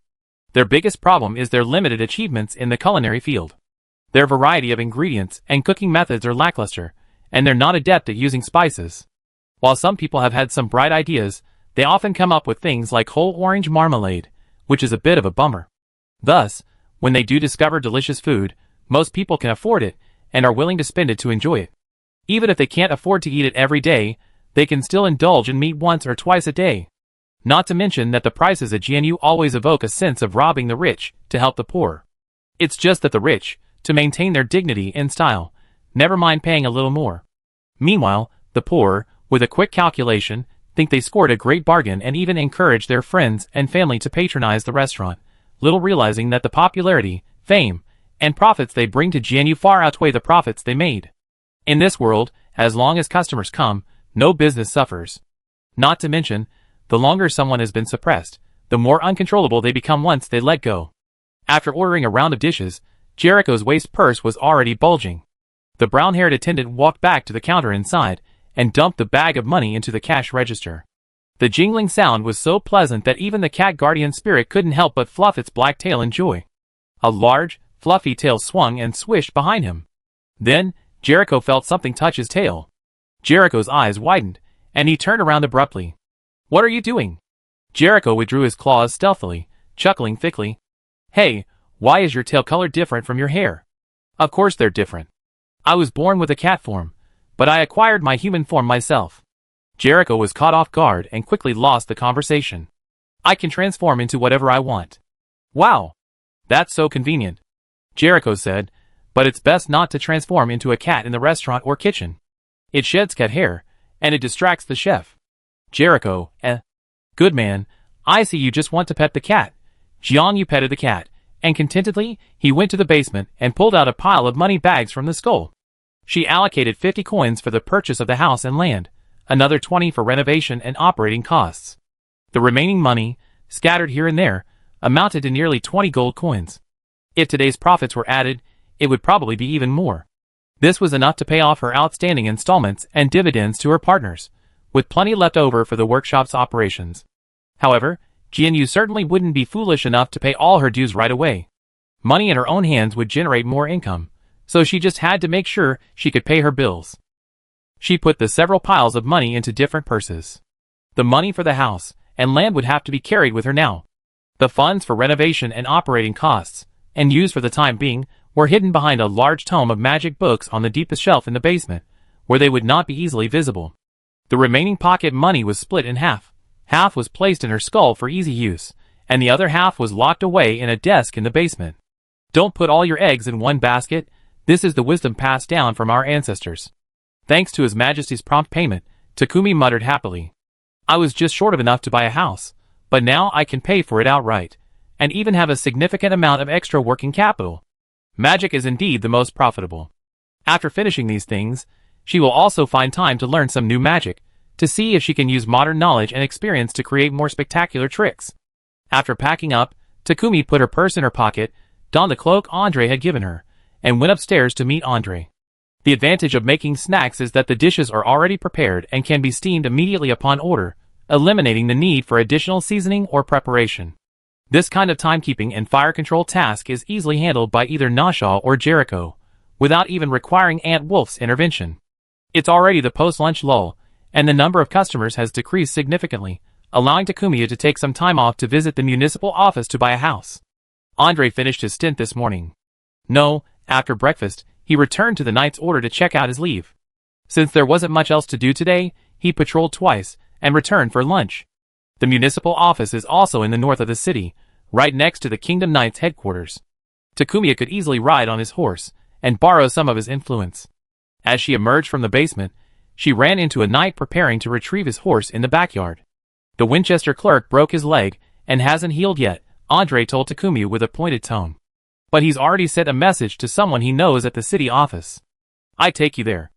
Their biggest problem is their limited achievements in the culinary field. Their variety of ingredients and cooking methods are lackluster, and they're not adept at using spices. While some people have had some bright ideas, they often come up with things like whole orange marmalade, which is a bit of a bummer. Thus, when they do discover delicious food, most people can afford it and are willing to spend it to enjoy it. Even if they can't afford to eat it every day, they can still indulge in meat once or twice a day. Not to mention that the prices at GNU always evoke a sense of robbing the rich to help the poor. It's just that the rich, to maintain their dignity and style, never mind paying a little more. Meanwhile, the poor, with a quick calculation, think they scored a great bargain and even encourage their friends and family to patronize the restaurant, little realizing that the popularity, fame, and profits they bring to GNU far outweigh the profits they made. In this world, as long as customers come, no business suffers. Not to mention, the longer someone has been suppressed, the more uncontrollable they become once they let go. After ordering a round of dishes, Jericho's waist purse was already bulging. The brown-haired attendant walked back to the counter inside and dumped the bag of money into the cash register. The jingling sound was so pleasant that even the cat guardian spirit couldn't help but fluff its black tail in joy. A large, fluffy tail swung and swished behind him. Then, Jericho felt something touch his tail. Jericho's eyes widened, and he turned around abruptly. "What are you doing?" Jericho withdrew his claws stealthily, chuckling thickly. "Hey, why is your tail color different from your hair?" "Of course they're different. I was born with a cat form, but I acquired my human form myself." Jericho was caught off guard and quickly lost the conversation. "I can transform into whatever I want." "Wow! That's so convenient," Jericho said, "but it's best not to transform into a cat in the restaurant or kitchen. It sheds cat hair, and it distracts the chef." Jericho, good man, I see you just want to pet the cat. Jiangyu petted the cat, and contentedly, he went to the basement and pulled out a pile of money bags from the skull. She allocated 50 coins for the purchase of the house and land, another 20 for renovation and operating costs. The remaining money, scattered here and there, amounted to nearly 20 gold coins. If today's profits were added, it would probably be even more. This was enough to pay off her outstanding installments and dividends to her partners, with plenty left over for the workshop's operations. However, GNU certainly wouldn't be foolish enough to pay all her dues right away. Money in her own hands would generate more income, so she just had to make sure she could pay her bills. She put the several piles of money into different purses. The money for the house and land would have to be carried with her now. The funds for renovation and operating costs, and used for the time being, were hidden behind a large tome of magic books on the deepest shelf in the basement, where they would not be easily visible. The remaining pocket money was split in half. Half was placed in her skull for easy use, and the other half was locked away in a desk in the basement. "Don't put all your eggs in one basket. This is the wisdom passed down from our ancestors." Thanks to His Majesty's prompt payment, Takumi muttered happily. "I was just short of enough to buy a house, but now I can pay for it outright, and even have a significant amount of extra working capital. Magic is indeed the most profitable." After finishing these things, she will also find time to learn some new magic, to see if she can use modern knowledge and experience to create more spectacular tricks. After packing up, Takumi put her purse in her pocket, donned the cloak Andre had given her, and went upstairs to meet Andre. The advantage of making snacks is that the dishes are already prepared and can be steamed immediately upon order, eliminating the need for additional seasoning or preparation. This kind of timekeeping and fire control task is easily handled by either Nashaw or Jericho, without even requiring Aunt Wolf's intervention. It's already the post-lunch lull, and the number of customers has decreased significantly, allowing Takumi to take some time off to visit the municipal office to buy a house. Andre finished his stint this morning. No, after breakfast, he returned to the knight's order to check out his leave. Since there wasn't much else to do today, he patrolled twice, and returned for lunch. The municipal office is also in the north of the city, right next to the Kingdom Knight's headquarters. Takumi could easily ride on his horse, and borrow some of his influence. As she emerged from the basement, she ran into a knight preparing to retrieve his horse in the backyard. "The Winchester clerk broke his leg, and hasn't healed yet," Andre told Takumi with a pointed tone. "But he's already sent a message to someone he knows at the city office. I take you there."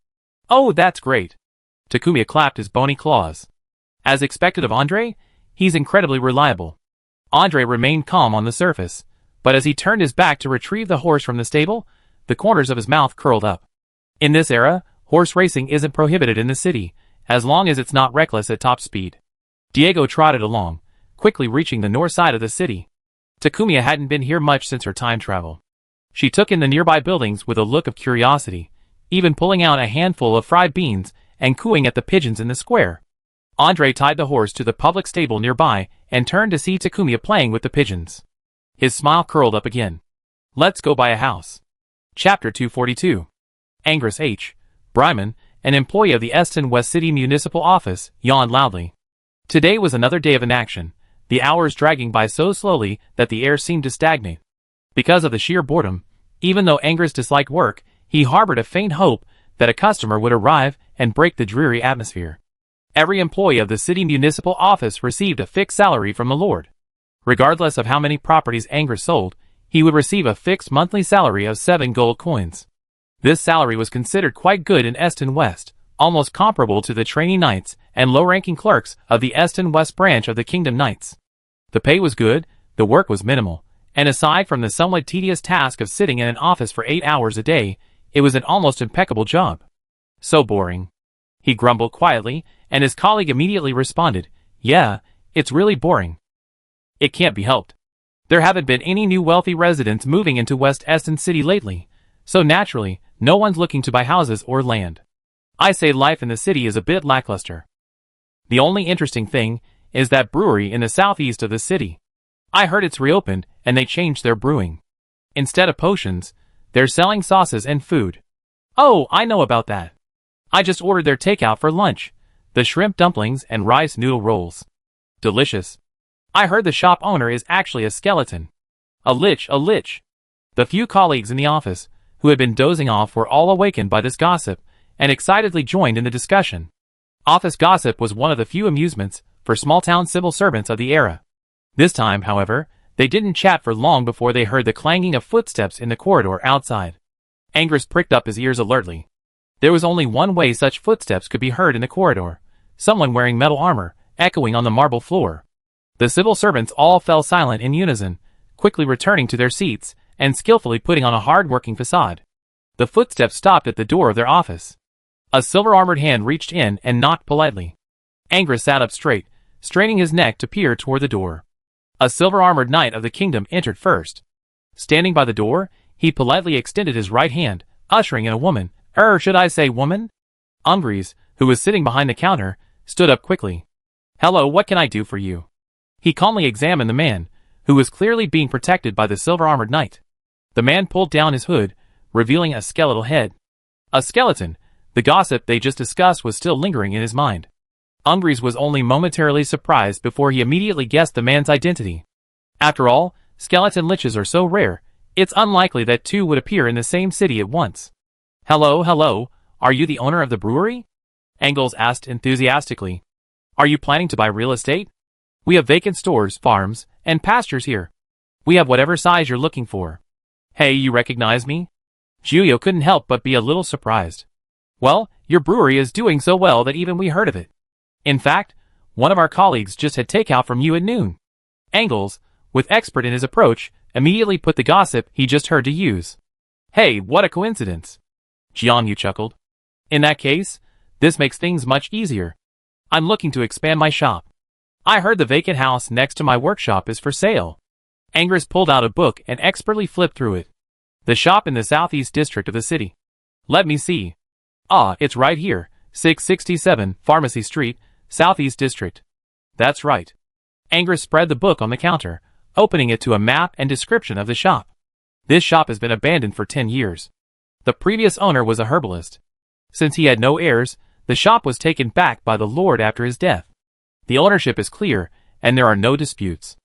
"Oh, that's great." Takumi clapped his bony claws. As expected of Andre, he's incredibly reliable. Andre remained calm on the surface, but as he turned his back to retrieve the horse from the stable, the corners of his mouth curled up. In this era, Horse racing isn't prohibited in the city, as long as it's not reckless at top speed. Diego trotted along, quickly reaching the north side of the city. Takumi hadn't been here much since her time travel. She took in the nearby buildings with a look of curiosity, even pulling out a handful of fried beans and cooing at the pigeons in the square. Andre tied the horse to the public stable nearby and turned to see Takumi playing with the pigeons. His smile curled up again. Let's go buy a house. Chapter 242. Angus H. Bryman, an employee of the Eston West City Municipal Office, yawned loudly. Today was another day of inaction, the hours dragging by so slowly that the air seemed to stagnate. Because of the sheer boredom, even though Angus disliked work, he harbored a faint hope that a customer would arrive and break the dreary atmosphere. Every employee of the city municipal office received a fixed salary from the Lord. Regardless of how many properties Angus sold, he would receive a fixed monthly salary of 7 gold coins. This salary was considered quite good in Eston West, almost comparable to the trainee knights and low-ranking clerks of the Eston West branch of the Kingdom Knights. The pay was good, the work was minimal, and aside from the somewhat tedious task of sitting in an office for 8 hours a day, it was an almost impeccable job. So boring. He grumbled quietly, and his colleague immediately responded, Yeah, it's really boring. It can't be helped. There haven't been any new wealthy residents moving into West Eston City lately, so naturally, no one's looking to buy houses or land. I say life in the city is a bit lackluster. The only interesting thing is that brewery in the southeast of the city. I heard it's reopened and they changed their brewing. Instead of potions, they're selling sauces and food. Oh, I know about that. I just ordered their takeout for lunch, the shrimp dumplings and rice noodle rolls. Delicious. I heard the shop owner is actually a skeleton. A lich. The few colleagues in the office, who had been dozing off, were all awakened by this gossip, and excitedly joined in the discussion. Office gossip was one of the few amusements for small-town civil servants of the era. This time, however, they didn't chat for long before they heard the clanging of footsteps in the corridor outside. Angus pricked up his ears alertly. There was only one way such footsteps could be heard in the corridor, someone wearing metal armor, echoing on the marble floor. The civil servants all fell silent in unison, quickly returning to their seats and skillfully putting on a hard-working facade. The footsteps stopped at the door of their office. A silver-armored hand reached in and knocked politely. Angus sat up straight, straining his neck to peer toward the door. A silver-armored knight of the kingdom entered first. Standing by the door, he politely extended his right hand, ushering in a woman. Should I say woman? Angus, who was sitting behind the counter, stood up quickly. Hello, what can I do for you? He calmly examined the man, who was clearly being protected by the silver-armored knight. The man pulled down his hood, revealing a skeletal head. A skeleton. The gossip they just discussed was still lingering in his mind. Angus was only momentarily surprised before he immediately guessed the man's identity. After all, skeleton liches are so rare, it's unlikely that two would appear in the same city at once. Hello, are you the owner of the brewery? Angus asked enthusiastically. Are you planning to buy real estate? We have vacant stores, farms, and pastures here. We have whatever size you're looking for. Hey, you recognize me? Giulio couldn't help but be a little surprised. Well, your brewery is doing so well that even we heard of it. In fact, one of our colleagues just had takeout from you at noon. Angus, with expert in his approach, immediately put the gossip he just heard to use. Hey, what a coincidence. Jiangyu chuckled. In that case, this makes things much easier. I'm looking to expand my shop. I heard the vacant house next to my workshop is for sale. Angus pulled out a book and expertly flipped through it. The shop in the southeast district of the city. Let me see. Ah, it's right here, 667 Pharmacy Street, Southeast District. That's right. Angus spread the book on the counter, opening it to a map and description of the shop. This shop has been abandoned for 10 years. The previous owner was a herbalist. Since he had no heirs, the shop was taken back by the Lord after his death. The ownership is clear, and there are no disputes.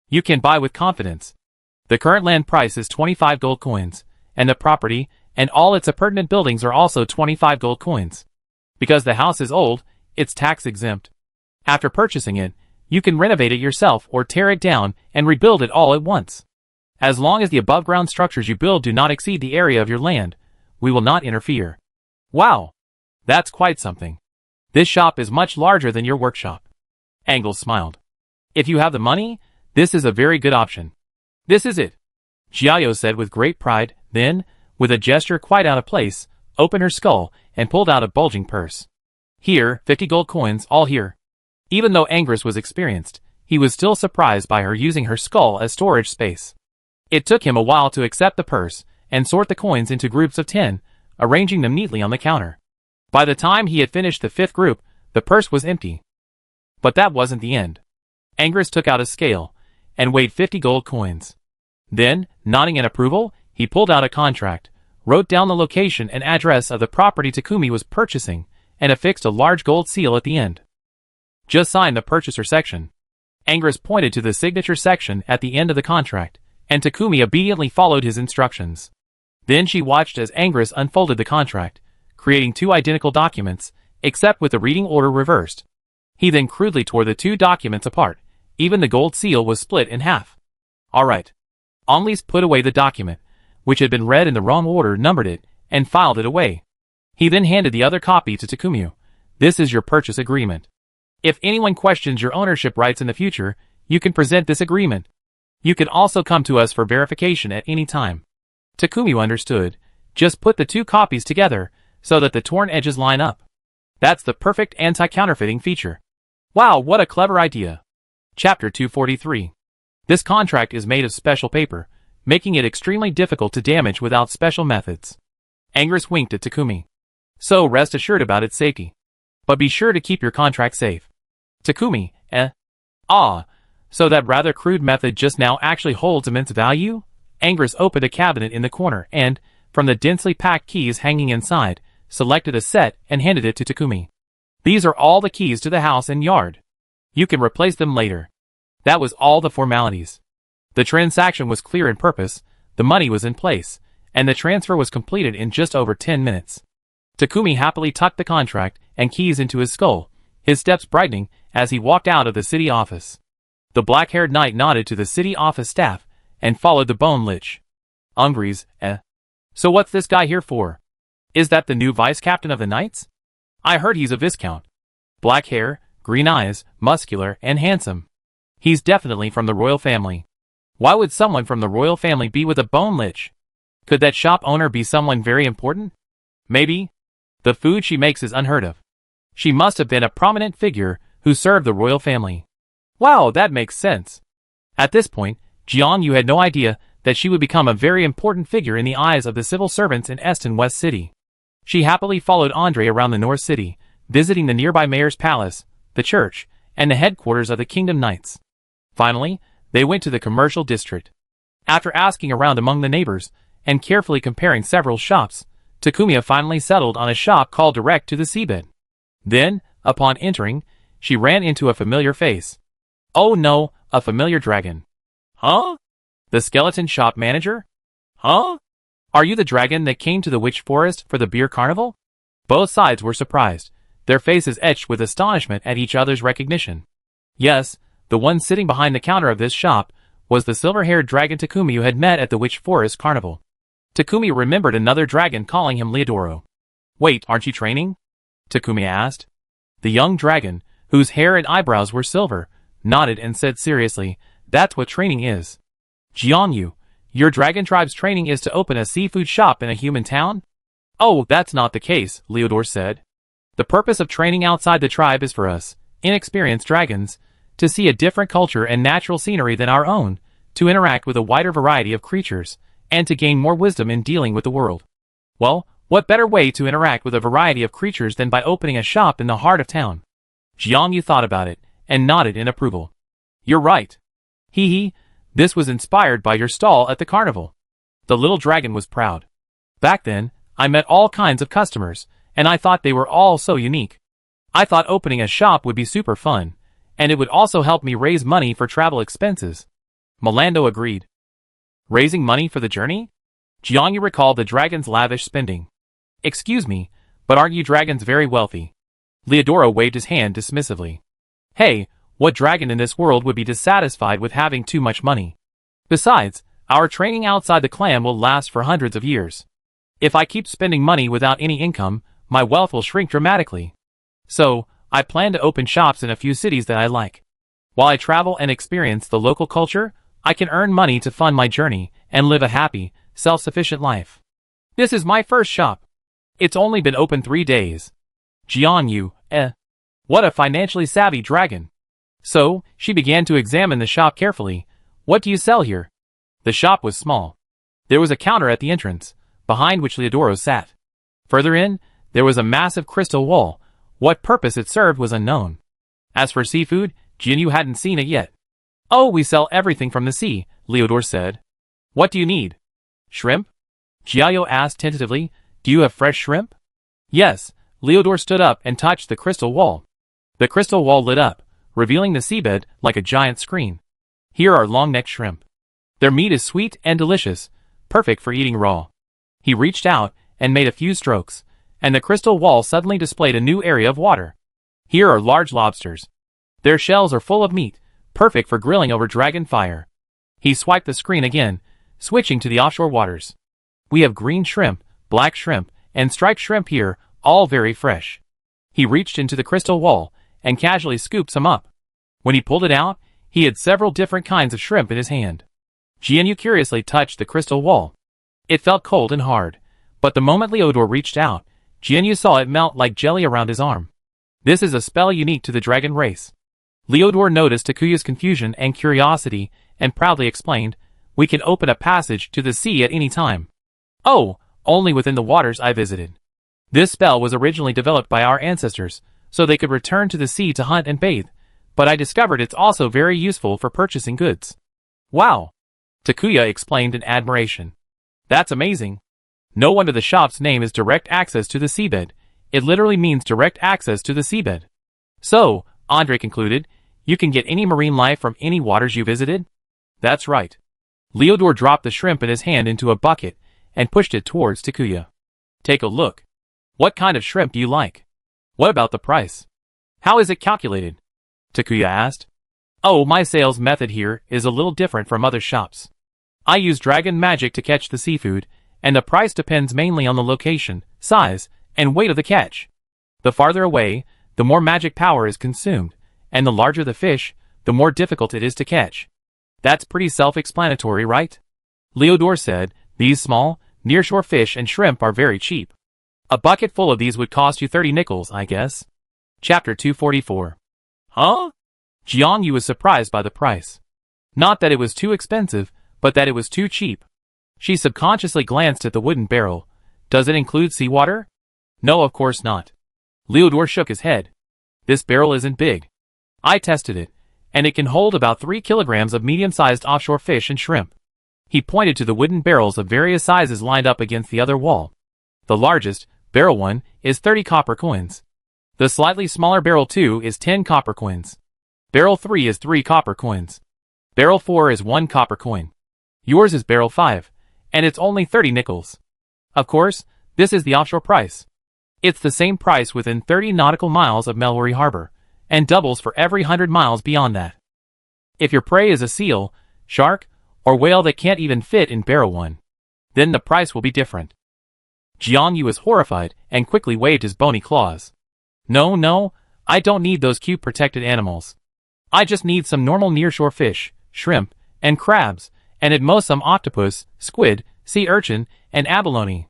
You can buy with confidence. The current land price is 25 gold coins, and the property and all its appurtenant buildings are also 25 gold coins. Because the house is old, it's tax exempt. After purchasing it, you can renovate it yourself or tear it down and rebuild it all at once. As long as the above-ground structures you build do not exceed the area of your land, we will not interfere. Wow! That's quite something. This shop is much larger than your workshop. Angus smiled. If you have the money, this is a very good option. This is it. Giulio said with great pride, then, with a gesture quite out of place, opened her skull, and pulled out a bulging purse. Here, 50 gold coins, all here. Even though Angrus was experienced, he was still surprised by her using her skull as storage space. It took him a while to accept the purse and sort the coins into groups of 10, arranging them neatly on the counter. By the time he had finished the 5th group, the purse was empty. But that wasn't the end. Angrus took out a scale and weighed 50 gold coins. Then, nodding in approval, he pulled out a contract, wrote down the location and address of the property Takumi was purchasing, and affixed a large gold seal at the end. Just sign the purchaser section. Angrus pointed to the signature section at the end of the contract, and Takumi obediently followed his instructions. Then she watched as Angrus unfolded the contract, creating 2 identical documents, except with the reading order reversed. He then crudely tore the 2 documents apart. Even the gold seal was split in half. Alright. Anlis put away the document, which had been read in the wrong order, numbered it, and filed it away. He then handed the other copy to Takumi. This is your purchase agreement. If anyone questions your ownership rights in the future, you can present this agreement. You can also come to us for verification at any time. Takumi understood. Just put the 2 copies together, so that the torn edges line up. That's the perfect anti-counterfeiting feature. Wow, what a clever idea. Chapter 243. This contract is made of special paper, making it extremely difficult to damage without special methods. Angrus winked at Takumi. So rest assured about its safety. But be sure to keep your contract safe. Takumi, so that rather crude method just now actually holds immense value? Angrus opened a cabinet in the corner and, from the densely packed keys hanging inside, selected a set and handed it to Takumi. These are all the keys to the house and yard. You can replace them later. That was all the formalities. The transaction was clear in purpose, the money was in place, and the transfer was completed in just over 10 minutes. Takumi happily tucked the contract and keys into his skull, his steps brightening as he walked out of the city office. The black-haired knight nodded to the city office staff and followed the bone Lich. Umbres, So what's this guy here for? Is that the new vice-captain of the knights? I heard he's a viscount. Black hair, green eyes, muscular, and handsome. He's definitely from the royal family. Why would someone from the royal family be with a bone Lich? Could that shop owner be someone very important? Maybe. The food she makes is unheard of. She must have been a prominent figure who served the royal family. Wow, that makes sense. At this point, Jiang Yu had no idea that she would become a very important figure in the eyes of the civil servants in Eston West City. She happily followed Andre around the North City, visiting the nearby mayor's palace, the church, and the headquarters of the Kingdom Knights. Finally, they went to the commercial district. After asking around among the neighbors and carefully comparing several shops, Takumi finally settled on a shop called Direct to the Seabed. Then, upon entering, she ran into a familiar face. Oh no, a familiar dragon. Huh? The skeleton shop manager? Huh? Are you the dragon that came to the Witch Forest for the beer carnival? Both sides were surprised, their faces etched with astonishment at each other's recognition. Yes, the one sitting behind the counter of this shop was the silver-haired dragon Takumi who had met at the Witch Forest carnival. Takumi remembered another dragon calling him Leodoro. Wait, aren't you training? Takumi asked. The young dragon, whose hair and eyebrows were silver, nodded and said seriously, that's what training is. Jiang Yu, your dragon tribe's training is to open a seafood shop in a human town? Oh, that's not the case, Leodor said. The purpose of training outside the tribe is for us, inexperienced dragons, to see a different culture and natural scenery than our own, to interact with a wider variety of creatures, and to gain more wisdom in dealing with the world. Well, what better way to interact with a variety of creatures than by opening a shop in the heart of town? Jiang Yu thought about it, and nodded in approval. You're right. Hee, this was inspired by your stall at the carnival. The little dragon was proud. Back then, I met all kinds of customers, and I thought they were all so unique. I thought opening a shop would be super fun, and it would also help me raise money for travel expenses. Melando agreed. Raising money for the journey? Jiang Yu recalled the dragon's lavish spending. Excuse me, but aren't you dragons very wealthy? Leodoro waved his hand dismissively. Hey, what dragon in this world would be dissatisfied with having too much money? Besides, our training outside the clan will last for hundreds of years. If I keep spending money without any income, my wealth will shrink dramatically. So, I plan to open shops in a few cities that I like. While I travel and experience the local culture, I can earn money to fund my journey and live a happy, self-sufficient life. This is my first shop. It's only been open 3 days. Jiang Yu, what a financially savvy dragon. So, she began to examine the shop carefully. What do you sell here? The shop was small. There was a counter at the entrance, behind which Leodoro sat. Further in, there was a massive crystal wall. What purpose it served was unknown. As for seafood, Jianyu hadn't seen it yet. Oh, we sell everything from the sea, Leodor said. What do you need? Shrimp? Jiao asked tentatively. Do you have fresh shrimp? Yes. Leodor stood up and touched the crystal wall. The crystal wall lit up, revealing the seabed like a giant screen. Here are long-necked shrimp. Their meat is sweet and delicious, perfect for eating raw. He reached out and made a few strokes, and the crystal wall suddenly displayed a new area of water. Here are large lobsters. Their shells are full of meat, perfect for grilling over dragon fire. He swiped the screen again, switching to the offshore waters. We have green shrimp, black shrimp, and striped shrimp here, all very fresh. He reached into the crystal wall and casually scooped some up. When he pulled it out, he had several different kinds of shrimp in his hand. Jianyu curiously touched the crystal wall. It felt cold and hard, but the moment Leodor reached out, Jianyu saw it melt like jelly around his arm. This is a spell unique to the dragon race. Leodor noticed Takuya's confusion and curiosity and proudly explained, we can open a passage to the sea at any time. Oh, only within the waters I visited. This spell was originally developed by our ancestors, so they could return to the sea to hunt and bathe, but I discovered it's also very useful for purchasing goods. Wow! Takuya explained in admiration. That's amazing. No wonder the shop's name is Direct Access to the Seabed. It literally means direct access to the seabed. So, Andre concluded, you can get any marine life from any waters you visited? That's right. Leodor dropped the shrimp in his hand into a bucket and pushed it towards Takuya. Take a look. What kind of shrimp do you like? What about the price? How is it calculated? Takuya asked. Oh, my sales method here is a little different from other shops. I use dragon magic to catch the seafood, and the price depends mainly on the location, size, and weight of the catch. The farther away, the more magic power is consumed, and the larger the fish, the more difficult it is to catch. That's pretty self-explanatory, right? Leodor said, these small, nearshore fish and shrimp are very cheap. A bucket full of these would cost you 30 nickels, I guess. Chapter 244. Huh? Jiang was surprised by the price. Not that it was too expensive, but that it was too cheap. She subconsciously glanced at the wooden barrel. Does it include seawater? No, of course not. Leodor shook his head. This barrel isn't big. I tested it, and it can hold about 3 kilograms of medium-sized offshore fish and shrimp. He pointed to the wooden barrels of various sizes lined up against the other wall. The largest, barrel 1, is 30 copper coins. The slightly smaller barrel 2 is 10 copper coins. Barrel 3 is 3 copper coins. Barrel 4 is 1 copper coin. Yours is barrel 5, and it's only 30 nickels. Of course, this is the offshore price. It's the same price within 30 nautical miles of Melwari Harbor, and doubles for every 100 miles beyond that. If your prey is a seal, shark, or whale that can't even fit in barrel 1, then the price will be different. Jiang was horrified and quickly waved his bony claws. No, I don't need those cute protected animals. I just need some normal nearshore fish, shrimp, and crabs, and at most some octopus, squid, sea urchin, and abalone.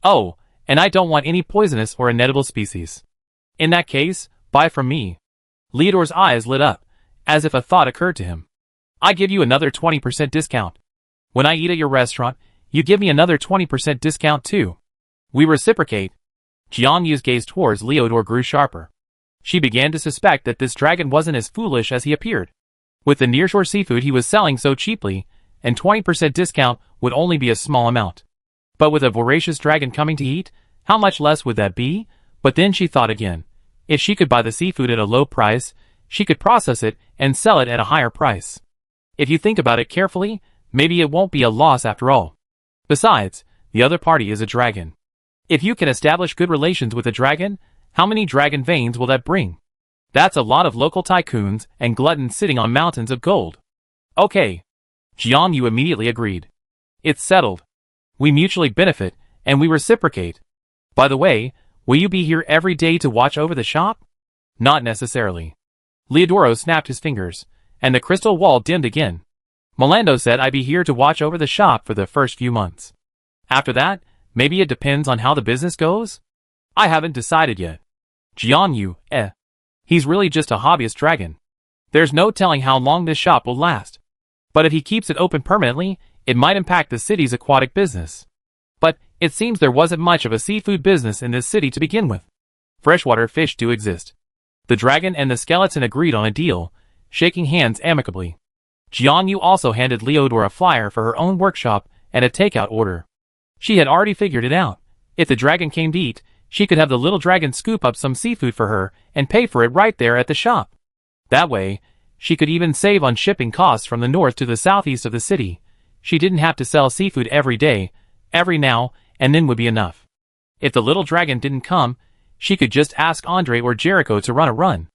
Oh, and I don't want any poisonous or inedible species. In that case, buy from me. Leodor's eyes lit up, as if a thought occurred to him. I give you another 20% discount. When I eat at your restaurant, you give me another 20% discount too. We reciprocate. Jiang gaze towards Leodor grew sharper. She began to suspect that this dragon wasn't as foolish as he appeared. With the nearshore seafood he was selling so cheaply, and 20% discount would only be a small amount. But with a voracious dragon coming to eat, how much less would that be? But then she thought again. If she could buy the seafood at a low price, she could process it and sell it at a higher price. If you think about it carefully, maybe it won't be a loss after all. Besides, the other party is a dragon. If you can establish good relations with a dragon, how many dragon veins will that bring? That's a lot of local tycoons and gluttons sitting on mountains of gold. Okay. Jiang immediately agreed. It's settled. We mutually benefit, and we reciprocate. By the way, will you be here every day to watch over the shop? Not necessarily. Leodoro snapped his fingers, and the crystal wall dimmed again. Melando said I'd be here to watch over the shop for the first few months. After that, maybe it depends on how the business goes? I haven't decided yet. Jiangyu, he's really just a hobbyist dragon. There's no telling how long this shop will last. But if he keeps it open permanently, it might impact the city's aquatic business. But it seems there wasn't much of a seafood business in this city to begin with. Freshwater fish do exist. The dragon and the skeleton agreed on a deal, shaking hands amicably. Jiangyu also handed Leodor a flyer for her own workshop and a takeout order. She had already figured it out. If the dragon came to eat, she could have the little dragon scoop up some seafood for her and pay for it right there at the shop. That way, she could even save on shipping costs from the north to the southeast of the city. She didn't have to sell seafood every day, every now and then would be enough. If the little dragon didn't come, she could just ask Andre or Jericho to run a run.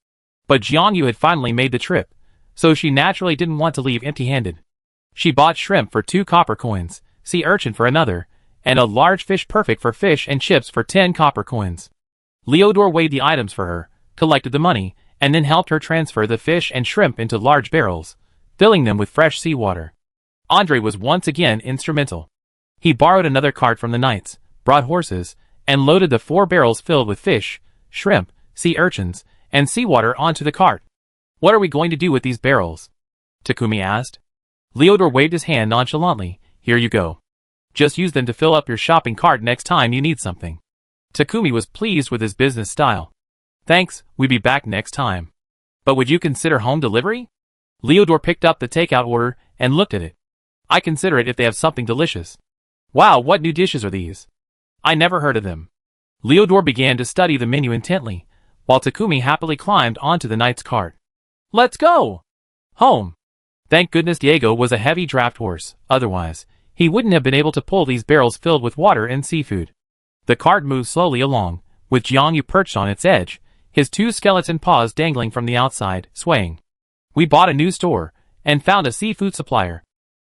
But Jiangyu had finally made the trip, so she naturally didn't want to leave empty-handed. She bought shrimp for 2 copper coins, sea urchin for another, and a large fish perfect for fish and chips for 10 copper coins. Leodor weighed the items for her, collected the money, and then helped her transfer the fish and shrimp into large barrels, filling them with fresh seawater. Andre was once again instrumental. He borrowed another cart from the knights, brought horses, and loaded the 4 barrels filled with fish, shrimp, sea urchins, and seawater onto the cart. What are we going to do with these barrels? Takumi asked. Leodor waved his hand nonchalantly. Here you go. Just use them to fill up your shopping cart next time you need something. Takumi was pleased with his business style. Thanks, we'll be back next time. But would you consider home delivery? Leodor picked up the takeout order and looked at it. I consider it if they have something delicious. Wow, what new dishes are these? I never heard of them. Leodor began to study the menu intently, while Takumi happily climbed onto the knight's cart. Let's go! Home! Thank goodness Diego was a heavy draft horse, otherwise, he wouldn't have been able to pull these barrels filled with water and seafood. The cart moved slowly along, with Jiangyu perched on its edge, his 2 skeleton paws dangling from the outside, swaying. We bought a new store, and found a seafood supplier.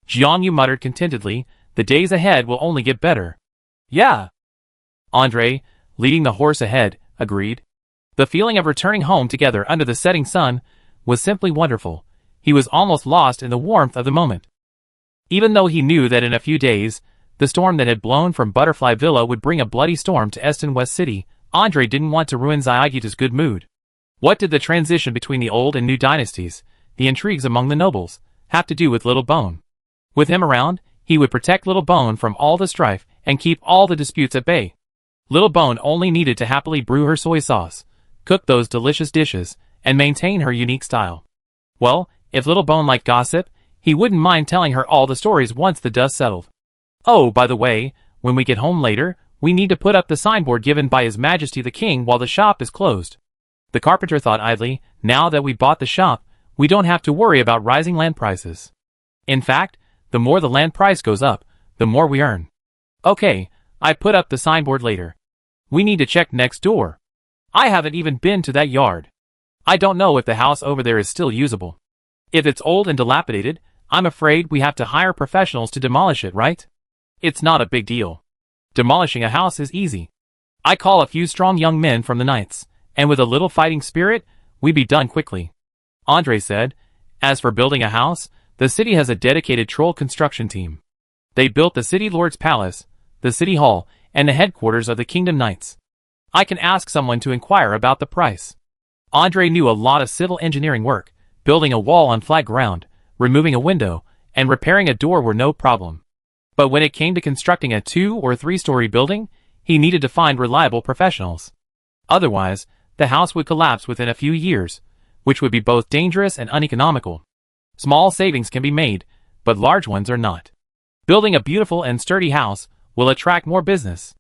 Jiangyu muttered contentedly, the days ahead will only get better. Yeah. Andre, leading the horse ahead, agreed. The feeling of returning home together under the setting sun was simply wonderful. He was almost lost in the warmth of the moment. Even though he knew that in a few days, the storm that had blown from Butterfly Villa would bring a bloody storm to Eston West City, Andre didn't want to ruin Zyagita's good mood. What did the transition between the old and new dynasties, the intrigues among the nobles, have to do with Little Bone? With him around, he would protect Little Bone from all the strife and keep all the disputes at bay. Little Bone only needed to happily brew her soy sauce, cook those delicious dishes, and maintain her unique style. Well, if Little Bone liked gossip, he wouldn't mind telling her all the stories once the dust settled. Oh, by the way, when we get home later, we need to put up the signboard given by His Majesty the King while the shop is closed. The carpenter thought idly, now that we bought the shop, we don't have to worry about rising land prices. In fact, the more the land price goes up, the more we earn. Okay, I put up the signboard later. We need to check next door. I haven't even been to that yard. I don't know if the house over there is still usable. If it's old and dilapidated, I'm afraid we have to hire professionals to demolish it, right? It's not a big deal. Demolishing a house is easy. I call a few strong young men from the knights, and with a little fighting spirit, we'd be done quickly. Andre said, as for building a house, the city has a dedicated troll construction team. They built the city lord's palace, the city hall, and the headquarters of the kingdom knights. I can ask someone to inquire about the price. Andre knew a lot of civil engineering work. Building a wall on flat ground, removing a window, and repairing a door were no problem. But when it came to constructing a 2- or 3-story building, he needed to find reliable professionals. Otherwise, the house would collapse within a few years, which would be both dangerous and uneconomical. Small savings can be made, but large ones are not. Building a beautiful and sturdy house will attract more business.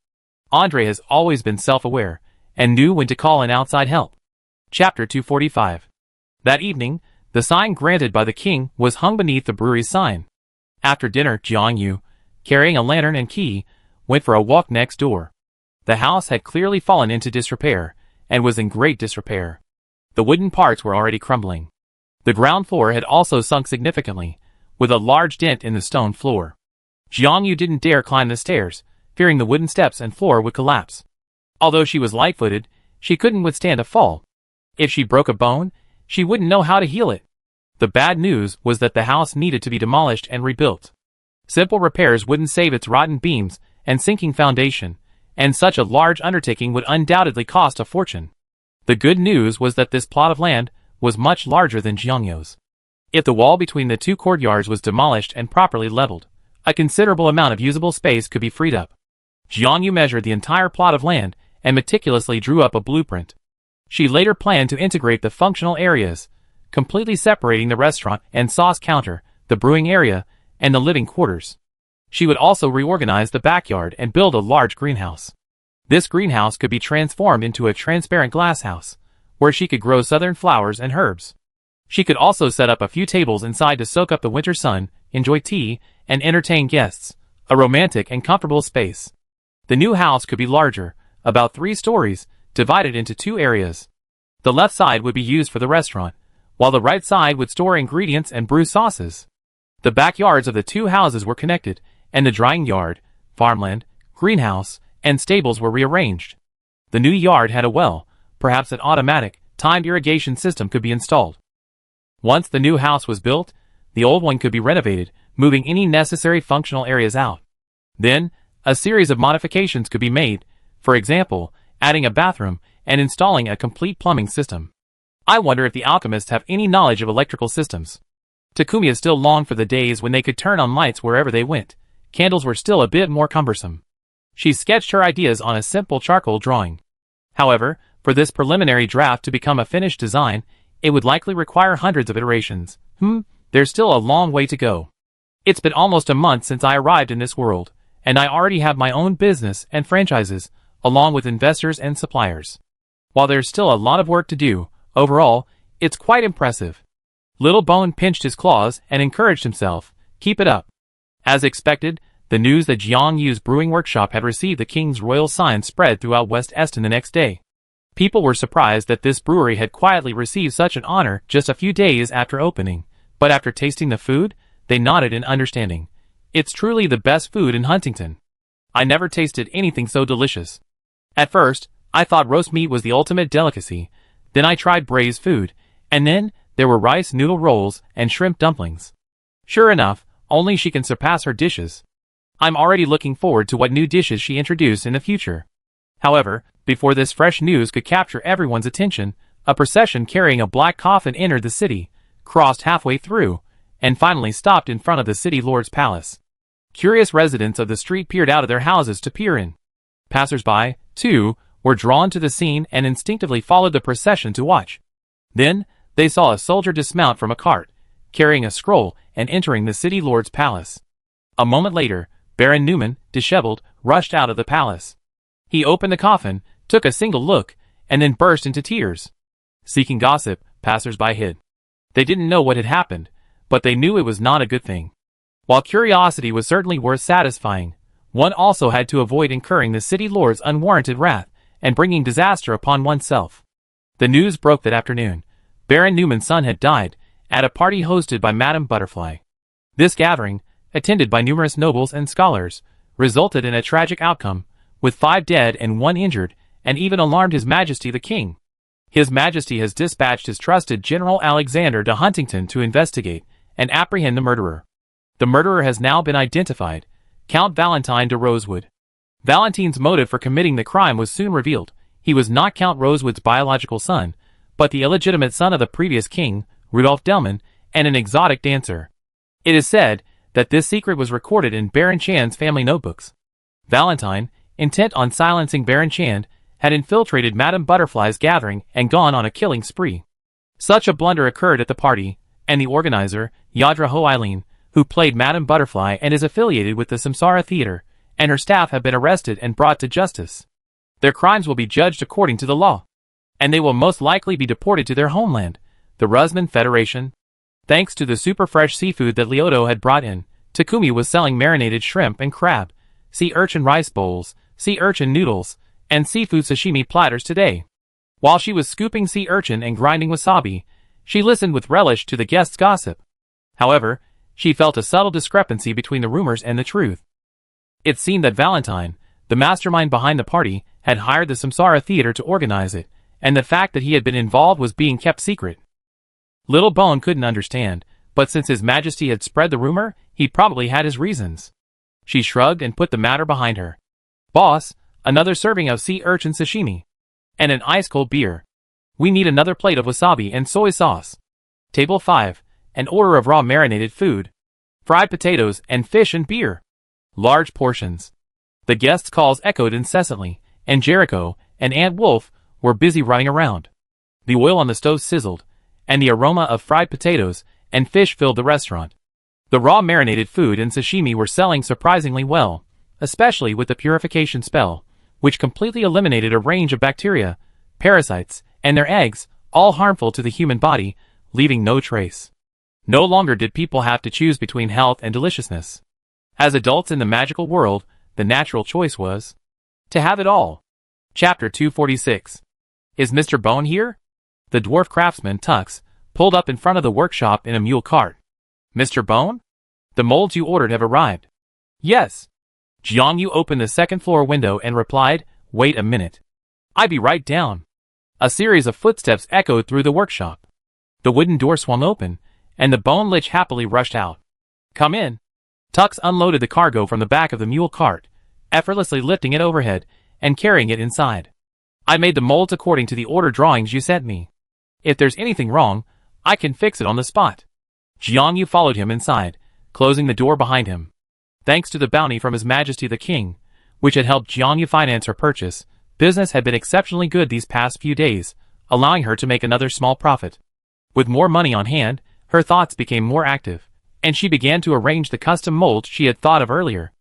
Andre has always been self-aware, and knew when to call in outside help. Chapter 245. That evening, the sign granted by the king was hung beneath the brewery's sign. After dinner, Jiangyu, carrying a lantern and key, went for a walk next door. The house had clearly fallen into disrepair, and was in great disrepair. The wooden parts were already crumbling. The ground floor had also sunk significantly, with a large dent in the stone floor. Jiangyu didn't dare climb the stairs, fearing the wooden steps and floor would collapse. Although she was light-footed, she couldn't withstand a fall. If she broke a bone, she wouldn't know how to heal it. The bad news was that the house needed to be demolished and rebuilt. Simple repairs wouldn't save its rotten beams and sinking foundation, and such a large undertaking would undoubtedly cost a fortune. The good news was that this plot of land was much larger than Jiangyo's. If the wall between the two courtyards was demolished and properly leveled, a considerable amount of usable space could be freed up. Jiangyu measured the entire plot of land and meticulously drew up a blueprint. She later planned to integrate the functional areas, completely separating the restaurant and sauce counter, the brewing area, and the living quarters. She would also reorganize the backyard and build a large greenhouse. This greenhouse could be transformed into a transparent glass house, where she could grow southern flowers and herbs. She could also set up a few tables inside to soak up the winter sun, enjoy tea, and entertain guests, a romantic and comfortable space. The new house could be larger, about 3 stories, divided into 2 areas. The left side would be used for the restaurant, while the right side would store ingredients and brew sauces. The backyards of the 2 houses were connected, and the drying yard, farmland, greenhouse, and stables were rearranged. The new yard had a well, perhaps an automatic, timed irrigation system could be installed. Once the new house was built, the old one could be renovated, moving any necessary functional areas out. Then, a series of modifications could be made, for example, adding a bathroom and installing a complete plumbing system. I wonder if the alchemists have any knowledge of electrical systems. Takumi still longed for the days when they could turn on lights wherever they went. Candles were still a bit more cumbersome. She sketched her ideas on a simple charcoal drawing. However, for this preliminary draft to become a finished design, it would likely require hundreds of iterations. There's still a long way to go. It's been almost a month since I arrived in this world, and I already have my own business and franchises, along with investors and suppliers. While there's still a lot of work to do, overall, it's quite impressive. Little Bone pinched his claws and encouraged himself, keep it up. As expected, the news that Jiangyu's brewing workshop had received the king's royal sign spread throughout West Eston the next day. People were surprised that this brewery had quietly received such an honor just a few days after opening, but after tasting the food, they nodded in understanding. It's truly the best food in Huntington. I never tasted anything so delicious. At first, I thought roast meat was the ultimate delicacy, then I tried braised food, and then there were rice noodle rolls and shrimp dumplings. Sure enough, only she can surpass her dishes. I'm already looking forward to what new dishes she introduced in the future. However, before this fresh news could capture everyone's attention, a procession carrying a black coffin entered the city, crossed halfway through, and finally stopped in front of the city lord's palace. Curious residents of the street peered out of their houses to peer in. Passers-by, too, were drawn to the scene and instinctively followed the procession to watch. Then, they saw a soldier dismount from a cart, carrying a scroll and entering the city lord's palace. A moment later, Baron Newman, disheveled, rushed out of the palace. He opened the coffin, took a single look, and then burst into tears. Seeking gossip, passers-by hid. They didn't know what had happened, but they knew it was not a good thing. While curiosity was certainly worth satisfying, one also had to avoid incurring the city lord's unwarranted wrath and bringing disaster upon oneself. The news broke that afternoon. Baron Newman's son had died, at a party hosted by Madame Butterfly. This gathering, attended by numerous nobles and scholars, resulted in a tragic outcome, with 5 dead and 1 injured, and even alarmed His Majesty the King. His Majesty has dispatched his trusted General Alexander de Huntington to investigate and apprehend the murderer. The murderer has now been identified, Count Valentine de Rosewood. Valentine's motive for committing the crime was soon revealed. He was not Count Rosewood's biological son, but the illegitimate son of the previous king, Rudolf Delman, and an exotic dancer. It is said that this secret was recorded in Baron Chan's family notebooks. Valentine, intent on silencing Baron Chan, had infiltrated Madame Butterfly's gathering and gone on a killing spree. Such a blunder occurred at the party, and the organizer, Yadra Ho Eileen, who played Madame Butterfly and is affiliated with the Samsara Theater, and her staff have been arrested and brought to justice. Their crimes will be judged according to the law, and they will most likely be deported to their homeland, the Rusman Federation. Thanks to the super fresh seafood that Lyoto had brought in, Takumi was selling marinated shrimp and crab, sea urchin rice bowls, sea urchin noodles, and seafood sashimi platters today. While she was scooping sea urchin and grinding wasabi, she listened with relish to the guests' gossip. However, she felt a subtle discrepancy between the rumors and the truth. It seemed that Valentine, the mastermind behind the party, had hired the Samsara Theater to organize it, and the fact that he had been involved was being kept secret. Little Bone couldn't understand, but since His Majesty had spread the rumor, he probably had his reasons. She shrugged and put the matter behind her. "Boss, another serving of sea urchin sashimi, and an ice-cold beer. We need another plate of wasabi and soy sauce. Table 5, an order of raw marinated food, fried potatoes and fish and beer. Large portions. The guests' calls echoed incessantly, and Jericho and Aunt Wolf were busy running around. The oil on the stove sizzled, and the aroma of fried potatoes and fish filled the restaurant. The raw marinated food and sashimi were selling surprisingly well, especially with the purification spell, which completely eliminated a range of bacteria, parasites, and their eggs, all harmful to the human body, leaving no trace. No longer did people have to choose between health and deliciousness. As adults in the magical world, the natural choice was to have it all. Chapter 246. Is Mr. Bone here? The dwarf craftsman Tux pulled up in front of the workshop in a mule cart. Mr. Bone? The molds you ordered have arrived. Yes. Jiangyu opened the second-floor window and replied, wait a minute. I be right down. A series of footsteps echoed through the workshop. The wooden door swung open, and the bone lich happily rushed out. Come in. Tux unloaded the cargo from the back of the mule cart, effortlessly lifting it overhead and carrying it inside. I made the molds according to the order drawings you sent me. If there's anything wrong, I can fix it on the spot. Jiangyu followed him inside, closing the door behind him. Thanks to the bounty from His Majesty the King, which had helped Jiangyu finance her purchase, business had been exceptionally good these past few days, allowing her to make another small profit. With more money on hand, her thoughts became more active, and she began to arrange the custom mold she had thought of earlier.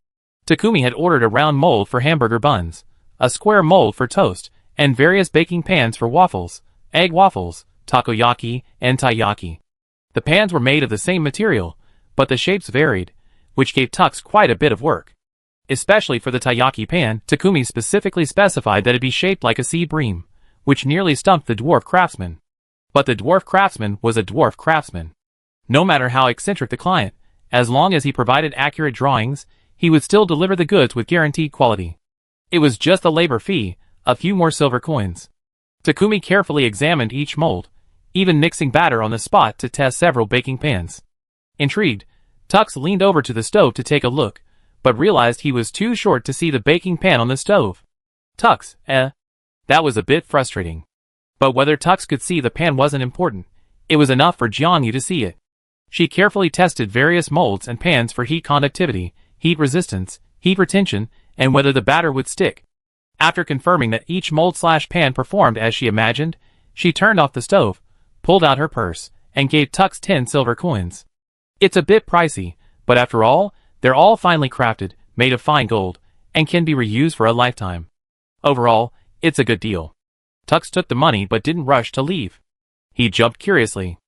Takumi had ordered a round mold for hamburger buns, a square mold for toast, and various baking pans for waffles, egg waffles, takoyaki, and taiyaki. The pans were made of the same material, but the shapes varied, which gave Tux quite a bit of work. Especially for the taiyaki pan, Takumi specifically specified that it be shaped like a sea bream, which nearly stumped the dwarf craftsman. But the dwarf craftsman was a dwarf craftsman. No matter how eccentric the client, as long as he provided accurate drawings, he would still deliver the goods with guaranteed quality. It was just the labor fee, a few more silver coins. Takumi carefully examined each mold, even mixing batter on the spot to test several baking pans. Intrigued, Tux leaned over to the stove to take a look, but realized he was too short to see the baking pan on the stove. Tux, That was a bit frustrating. But whether Tux could see the pan wasn't important. It was enough for Jiangyu to see it. She carefully tested various molds and pans for heat conductivity, heat resistance, heat retention, and whether the batter would stick. After confirming that each mold/pan performed as she imagined, she turned off the stove, pulled out her purse, and gave Tux 10 silver coins. It's a bit pricey, but after all, they're all finely crafted, made of fine gold, and can be reused for a lifetime. Overall, it's a good deal. Tux took the money but didn't rush to leave. He jumped curiously.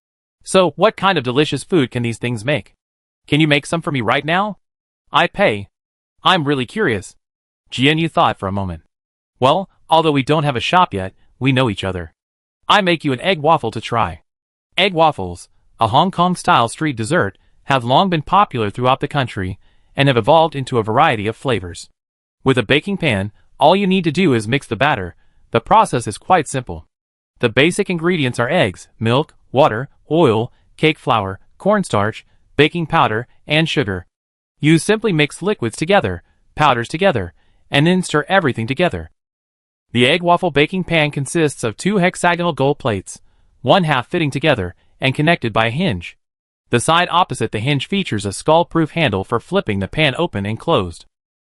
So, what kind of delicious food can these things make? Can you make some for me right now? I pay. I'm really curious. Jiangyu thought for a moment. Well, although we don't have a shop yet, we know each other. I make you an egg waffle to try. Egg waffles, a Hong Kong-style street dessert, have long been popular throughout the country and have evolved into a variety of flavors. With a baking pan, all you need to do is mix the batter. The process is quite simple. The basic ingredients are eggs, milk, water, oil, cake flour, cornstarch, baking powder, and sugar. You simply mix liquids together, powders together, and then stir everything together. The egg waffle baking pan consists of 2 hexagonal gold plates, one half fitting together and connected by a hinge. The side opposite the hinge features a skull-proof handle for flipping the pan open and closed.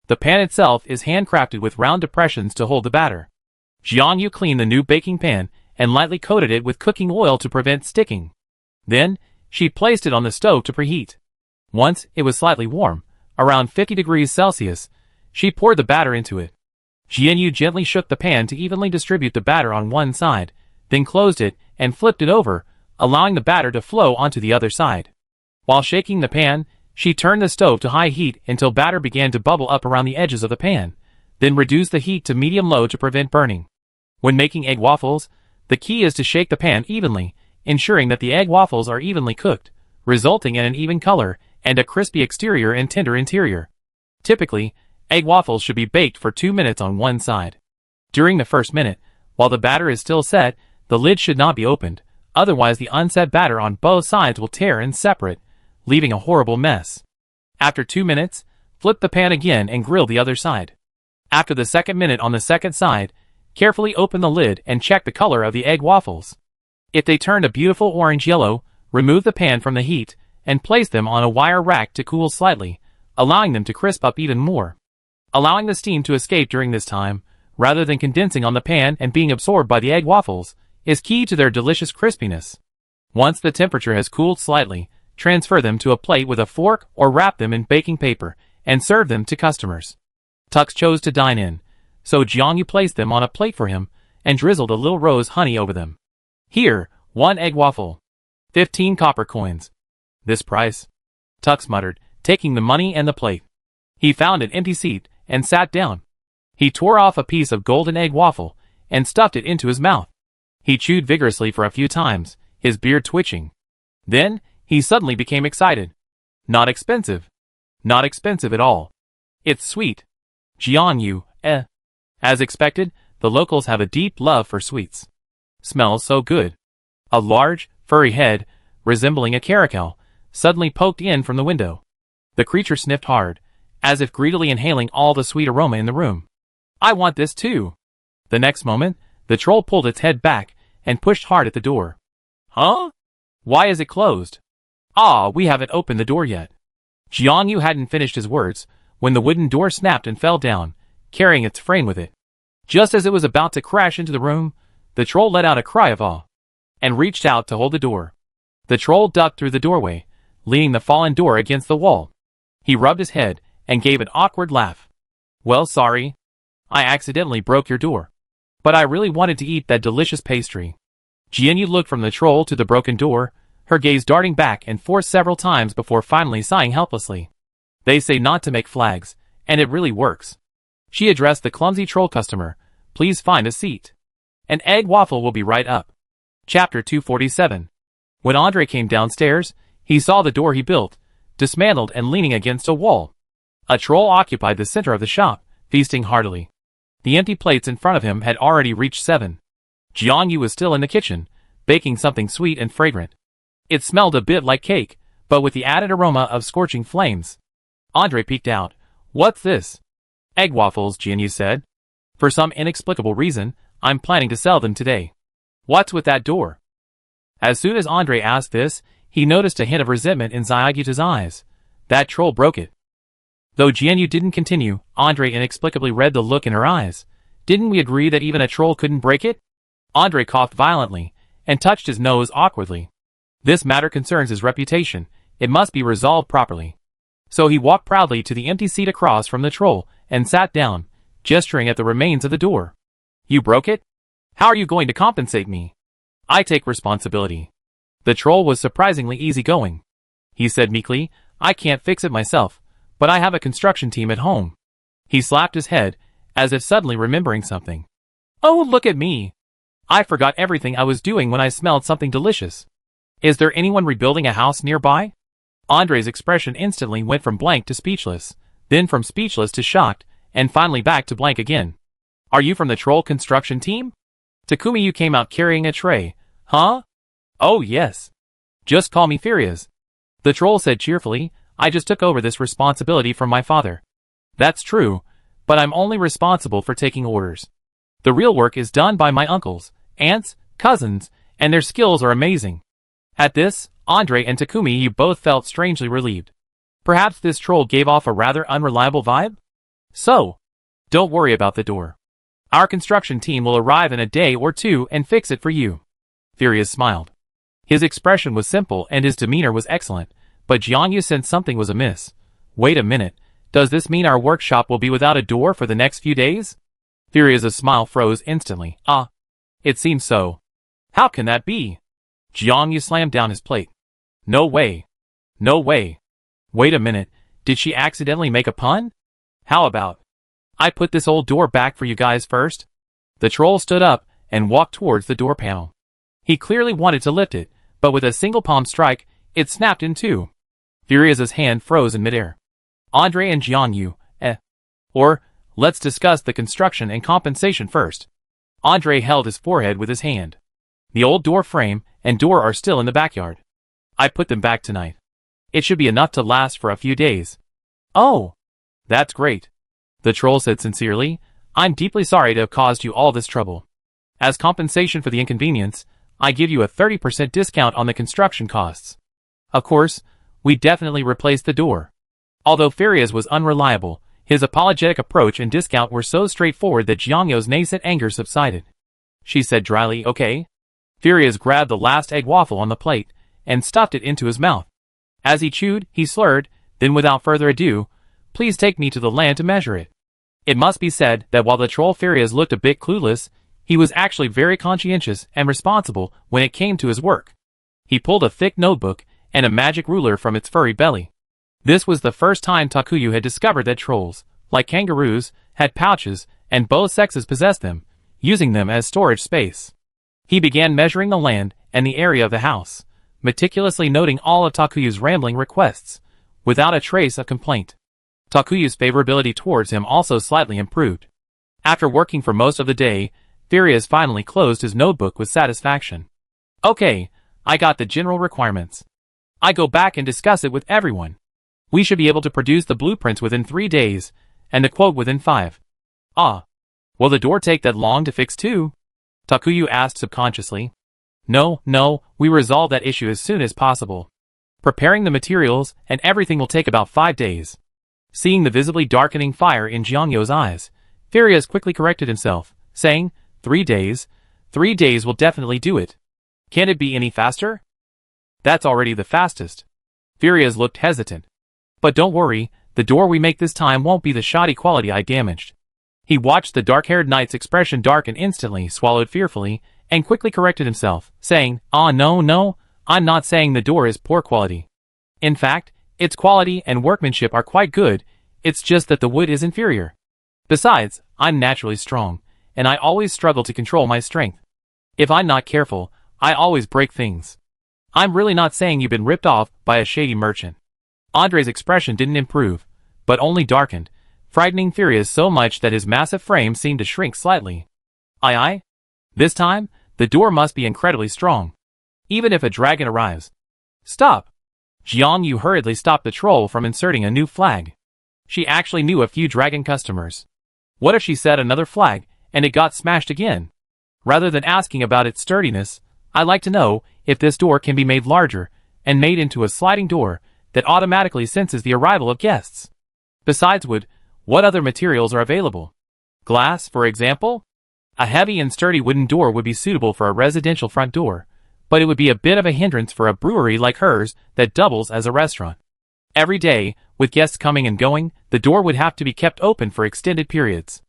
The pan itself is handcrafted with round depressions to hold the batter. Jiangyu cleaned the new baking pan and lightly coated it with cooking oil to prevent sticking. Then, she placed it on the stove to preheat. Once it was slightly warm, around 50 degrees Celsius, she poured the batter into it. Jiangyu gently shook the pan to evenly distribute the batter on one side, then closed it and flipped it over, allowing the batter to flow onto the other side. While shaking the pan, she turned the stove to high heat until batter began to bubble up around the edges of the pan, then reduced the heat to medium-low to prevent burning. When making egg waffles, the key is to shake the pan evenly, ensuring that the egg waffles are evenly cooked, resulting in an even color and a crispy exterior and tender interior. Typically, egg waffles should be baked for 2 minutes on one side. During the first minute, while the batter is still set, the lid should not be opened, otherwise the unset batter on both sides will tear and separate, leaving a horrible mess. After 2 minutes, flip the pan again and grill the other side. After the second minute on the second side, carefully open the lid and check the color of the egg waffles. If they turned a beautiful orange-yellow, remove the pan from the heat and place them on a wire rack to cool slightly, allowing them to crisp up even more. Allowing the steam to escape during this time, rather than condensing on the pan and being absorbed by the egg waffles, is key to their delicious crispiness. Once the temperature has cooled slightly, transfer them to a plate with a fork or wrap them in baking paper and serve them to customers. Tux chose to dine in, so Jiangyu placed them on a plate for him and drizzled a little rose honey over them. Here, 1 egg waffle. 15 copper coins. This price? Tux muttered, taking the money and the plate. He found an empty seat and sat down. He tore off a piece of golden egg waffle and stuffed it into his mouth. He chewed vigorously for a few times, his beard twitching. Then, he suddenly became excited. Not expensive. Not expensive at all. It's sweet. Jiangyu, As expected, the locals have a deep love for sweets. Smells so good. A large, furry head, resembling a caracal, suddenly poked in from the window. The creature sniffed hard, as if greedily inhaling all the sweet aroma in the room. I want this too. The next moment, the troll pulled its head back and pushed hard at the door. Huh? Why is it closed? Ah, we haven't opened the door yet. Jiangyu hadn't finished his words when the wooden door snapped and fell down, carrying its frame with it. Just as it was about to crash into the room, the troll let out a cry of awe and reached out to hold the door. The troll ducked through the doorway, leaning the fallen door against the wall. He rubbed his head and gave an awkward laugh. Well, sorry. I accidentally broke your door. But I really wanted to eat that delicious pastry. Jiangyu looked from the troll to the broken door, her gaze darting back and forth several times before finally sighing helplessly. They say not to make flags, and it really works. She addressed the clumsy troll customer. Please find a seat. An egg waffle will be right up. Chapter 247. When Andre came downstairs, he saw the door he built, dismantled and leaning against a wall. A troll occupied the center of the shop, feasting heartily. The empty plates in front of him had already reached 7. Jiangyu was still in the kitchen, baking something sweet and fragrant. It smelled a bit like cake, but with the added aroma of scorching flames. Andre peeked out. What's this? Egg waffles, Jiangyu said. For some inexplicable reason, I'm planning to sell them today. What's with that door? As soon as Andre asked this, he noticed a hint of resentment in Xiaogyuta's eyes. That troll broke it. Though Jiangyu didn't continue, Andre inexplicably read the look in her eyes. Didn't we agree that even a troll couldn't break it? Andre coughed violently and touched his nose awkwardly. This matter concerns his reputation. It must be resolved properly. So he walked proudly to the empty seat across from the troll and sat down, gesturing at the remains of the door. You broke it? How are you going to compensate me? I take responsibility. The troll was surprisingly easygoing. He said meekly, I can't fix it myself, but I have a construction team at home. He slapped his head, as if suddenly remembering something. Oh, look at me. I forgot everything I was doing when I smelled something delicious. Is there anyone rebuilding a house nearby? Andre's expression instantly went from blank to speechless, then from speechless to shocked, and finally back to blank again. Are you from the troll construction team? Takumi, you came out carrying a tray, huh? Oh yes. Just call me Furious. The troll said cheerfully, I just took over this responsibility from my father. That's true, but I'm only responsible for taking orders. The real work is done by my uncles, aunts, cousins, and their skills are amazing. At this, Andre and Takumi both felt strangely relieved. Perhaps this troll gave off a rather unreliable vibe? So, don't worry about the door. Our construction team will arrive in a day or two and fix it for you. Furious smiled. His expression was simple and his demeanor was excellent, but Jiangyu sensed something was amiss. Wait a minute, does this mean our workshop will be without a door for the next few days? Furious' smile froze instantly. It seems so. How can that be? Jiangyu slammed down his plate. No way. No way. Wait a minute, did she accidentally make a pun? How about I put this old door back for you guys first? The troll stood up and walked towards the door panel. He clearly wanted to lift it, but with a single palm strike, it snapped in two. Furious' hand froze in midair. Andre and Jiangyu, Or, let's discuss the construction and compensation first. Andre held his forehead with his hand. The old door frame and door are still in the backyard. I put them back tonight. It should be enough to last for a few days. Oh, that's great. The troll said sincerely, "I'm deeply sorry to have caused you all this trouble. As compensation for the inconvenience, I give you a 30% discount on the construction costs. Of course, we definitely replaced the door." Although Farias was unreliable, his apologetic approach and discount were so straightforward that Jiangyo's nascent anger subsided. She said dryly, "Okay." Farias grabbed the last egg waffle on the plate and stuffed it into his mouth. As he chewed, he slurred, then without further ado, "Please take me to the land to measure it." It must be said that while the troll Farias looked a bit clueless, he was actually very conscientious and responsible when it came to his work. He pulled a thick notebook and a magic ruler from its furry belly. This was the first time Takuya had discovered that trolls, like kangaroos, had pouches, and both sexes possessed them, using them as storage space. He began measuring the land and the area of the house, meticulously noting all of Takuya's rambling requests, without a trace of complaint. Takuya's favorability towards him also slightly improved. After working for most of the day, Farias finally closed his notebook with satisfaction. "Okay, I got the general requirements. I go back and discuss it with everyone. We should be able to produce the blueprints within 3 days, and the quote within 5. Ah. Will the door take that long to fix too?" Takuya asked subconsciously. No, we resolve that issue as soon as possible. Preparing the materials and everything will take about 5 days. Seeing the visibly darkening fire in Jiangyo's eyes, Farias quickly corrected himself, saying, 3 days? 3 days will definitely do it. Can't it be any faster? That's already the fastest. Farias looked hesitant. But don't worry, the door we make this time won't be the shoddy quality I damaged. He watched the dark-haired knight's expression darken instantly, swallowed fearfully, and quickly corrected himself, saying, No, I'm not saying the door is poor quality. In fact, its quality and workmanship are quite good, it's just that the wood is inferior. Besides, I'm naturally strong, and I always struggle to control my strength. If I'm not careful, I always break things. I'm really not saying you've been ripped off by a shady merchant." Andre's expression didn't improve, but only darkened, frightening Farias so much that his massive frame seemed to shrink slightly. Aye? This time, the door must be incredibly strong. Even if a dragon arrives. Stop! Jiangyu hurriedly stopped the troll from inserting a new flag. She actually knew a few dragon customers. What if she set another flag, and it got smashed again? Rather than asking about its sturdiness, I'd like to know if this door can be made larger, and made into a sliding door that automatically senses the arrival of guests. Besides wood, what other materials are available? Glass, for example? A heavy and sturdy wooden door would be suitable for a residential front door, but it would be a bit of a hindrance for a brewery like hers that doubles as a restaurant. Every day, with guests coming and going, the door would have to be kept open for extended periods.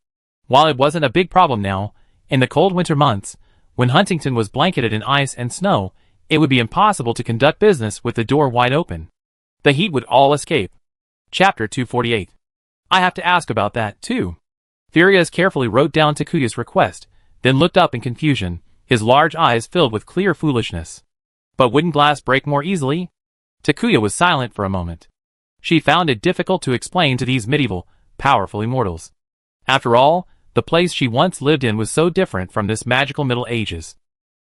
While it wasn't a big problem now, in the cold winter months, when Huntington was blanketed in ice and snow, it would be impossible to conduct business with the door wide open. The heat would all escape. Chapter 248. I have to ask about that, too. Farias carefully wrote down Takuya's request, then looked up in confusion, his large eyes filled with clear foolishness. But wouldn't glass break more easily? Takuya was silent for a moment. She found it difficult to explain to these medieval, powerful immortals. After all, the place she once lived in was so different from this magical Middle Ages.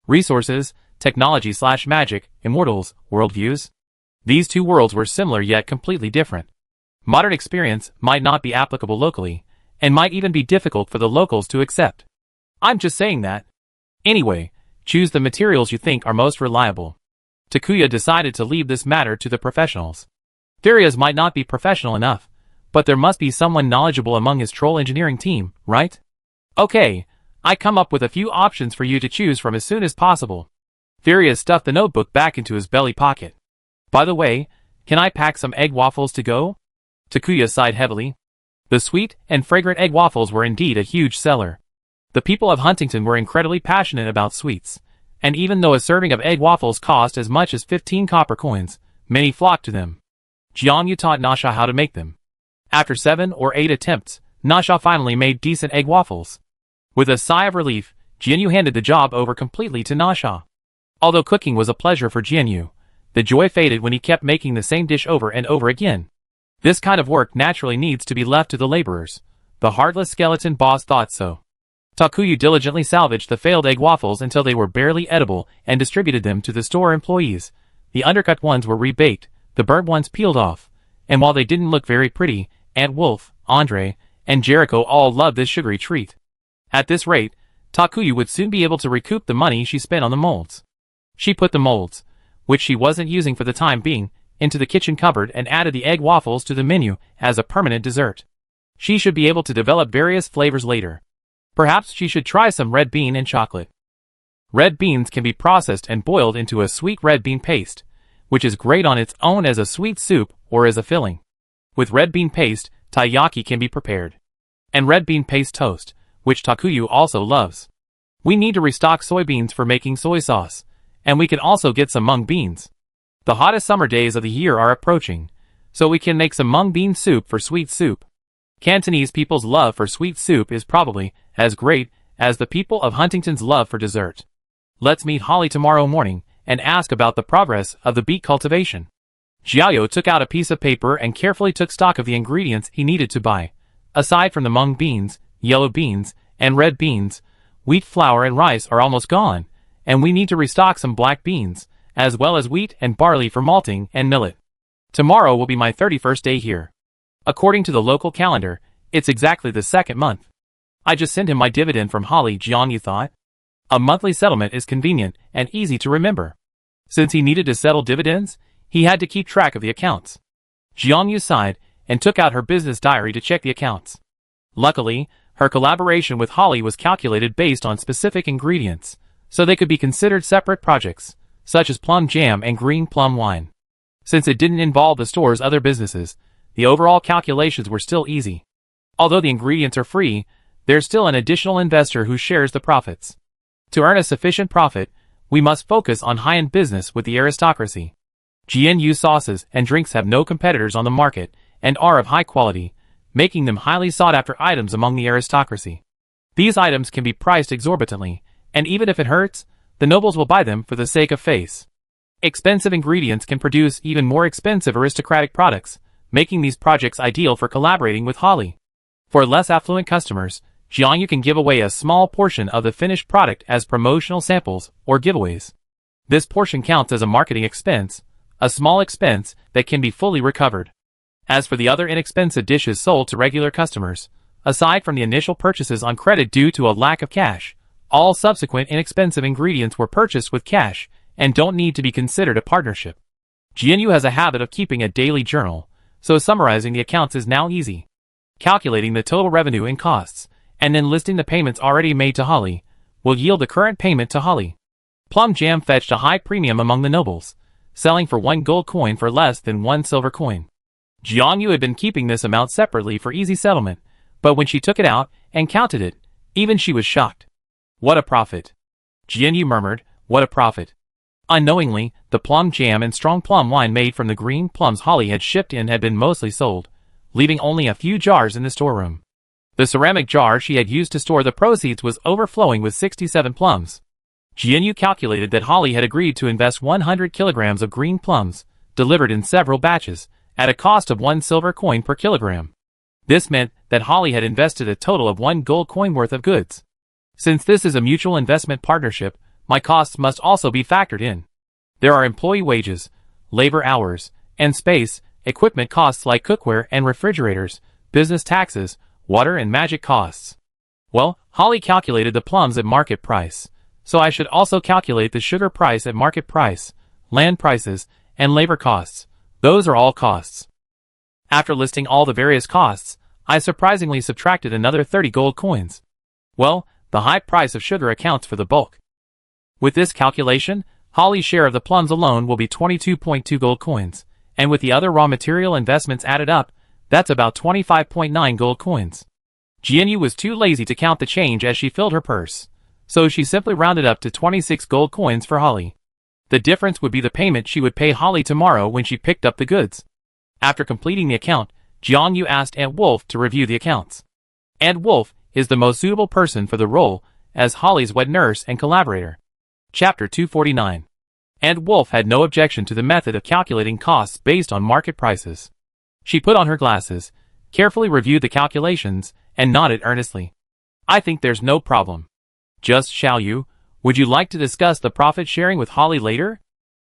Resources, technology/magic, immortals, worldviews. These two worlds were similar yet completely different. Modern experience might not be applicable locally, and might even be difficult for the locals to accept. I'm just saying that. Anyway, choose the materials you think are most reliable. Takuya decided to leave this matter to the professionals. Farias might not be professional enough, but there must be someone knowledgeable among his troll engineering team, right? Okay, I come up with a few options for you to choose from as soon as possible. Farias stuffed the notebook back into his belly pocket. By the way, can I pack some egg waffles to go? Takuya sighed heavily. The sweet and fragrant egg waffles were indeed a huge seller. The people of Huntington were incredibly passionate about sweets, and even though a serving of egg waffles cost as much as 15 copper coins, many flocked to them. Jiangyu taught Nasha how to make them. After 7 or 8 attempts, Nasha finally made decent egg waffles. With a sigh of relief, Jianyu handed the job over completely to Nasha. Although cooking was a pleasure for Jianyu, the joy faded when he kept making the same dish over and over again. This kind of work naturally needs to be left to the laborers. The heartless skeleton boss thought so. Takuya diligently salvaged the failed egg waffles until they were barely edible and distributed them to the store employees. The undercut ones were rebaked, the burnt ones peeled off, and while they didn't look very pretty, Aunt Wolf, Andre, and Jericho all loved this sugary treat. At this rate, Takuya would soon be able to recoup the money she spent on the molds. She put the molds, which she wasn't using for the time being, into the kitchen cupboard and added the egg waffles to the menu as a permanent dessert. She should be able to develop various flavors later. Perhaps she should try some red bean and chocolate. Red beans can be processed and boiled into a sweet red bean paste, which is great on its own as a sweet soup or as a filling. With red bean paste, taiyaki can be prepared. And red bean paste toast, which Takuya also loves. We need to restock soybeans for making soy sauce, and we can also get some mung beans. The hottest summer days of the year are approaching, so we can make some mung bean soup for sweet soup. Cantonese people's love for sweet soup is probably as great as the people of Huntington's love for dessert. Let's meet Holly tomorrow morning and ask about the progress of the beet cultivation. Xiaoyu took out a piece of paper and carefully took stock of the ingredients he needed to buy. Aside from the mung beans, yellow beans, and red beans, wheat flour and rice are almost gone, and we need to restock some black beans, as well as wheat and barley for malting and millet. Tomorrow will be my 31st day here. According to the local calendar, it's exactly the second month. I just sent him my dividend from Holly, Jiangyu thought. A monthly settlement is convenient and easy to remember. Since he needed to settle dividends, he had to keep track of the accounts. Jiangyu sighed and took out her business diary to check the accounts. Luckily, her collaboration with Holly was calculated based on specific ingredients, so they could be considered separate projects, such as plum jam and green plum wine. Since it didn't involve the store's other businesses, the overall calculations were still easy. Although the ingredients are free, there's still an additional investor who shares the profits. To earn a sufficient profit, we must focus on high-end business with the aristocracy. GNU sauces and drinks have no competitors on the market and are of high quality, making them highly sought-after items among the aristocracy. These items can be priced exorbitantly, and even if it hurts, the nobles will buy them for the sake of face. Expensive ingredients can produce even more expensive aristocratic products, making these projects ideal for collaborating with Holly. For less affluent customers, Jiangyu can give away a small portion of the finished product as promotional samples or giveaways. This portion counts as a marketing expense, a small expense that can be fully recovered. As for the other inexpensive dishes sold to regular customers, aside from the initial purchases on credit due to a lack of cash, all subsequent inexpensive ingredients were purchased with cash and don't need to be considered a partnership. Jiangyu has a habit of keeping a daily journal, so summarizing the accounts is now easy. Calculating the total revenue and costs, and then listing the payments already made to Holly, will yield the current payment to Holly. Plum jam fetched a high premium among the nobles, selling for 1 gold coin for less than 1 silver coin. Jiangyu had been keeping this amount separately for easy settlement, but when she took it out and counted it, even she was shocked. What a profit! Jiangyu murmured, what a profit! Unknowingly, the plum jam and strong plum wine made from the green plums Holly had shipped in had been mostly sold, leaving only a few jars in the storeroom. The ceramic jar she had used to store the proceeds was overflowing with 67 plums. Jiangyu calculated that Holly had agreed to invest 100 kilograms of green plums, delivered in several batches, at a cost of 1 silver coin per kilogram. This meant that Holly had invested a total of 1 gold coin worth of goods. Since this is a mutual investment partnership, my costs must also be factored in. There are employee wages, labor hours, and space, equipment costs like cookware and refrigerators, business taxes, water and magic costs. Well, Holly calculated the plums at market price, so I should also calculate the sugar price at market price, land prices, and labor costs. Those are all costs. After listing all the various costs, I surprisingly subtracted another 30 gold coins. Well, the high price of sugar accounts for the bulk. With this calculation, Holly's share of the plums alone will be 22.2 gold coins, and with the other raw material investments added up, that's about 25.9 gold coins. Jiangyu was too lazy to count the change as she filled her purse, so she simply rounded up to 26 gold coins for Holly. The difference would be the payment she would pay Holly tomorrow when she picked up the goods. After completing the account, Jiangyu asked Aunt Wolf to review the accounts. Aunt Wolf is the most suitable person for the role as Holly's wet nurse and collaborator. Chapter 249. Aunt Wolf had no objection to the method of calculating costs based on market prices. She put on her glasses, carefully reviewed the calculations, and nodded earnestly. I think there's no problem. Just Xiaoyu, would you like to discuss the profit sharing with Holly later?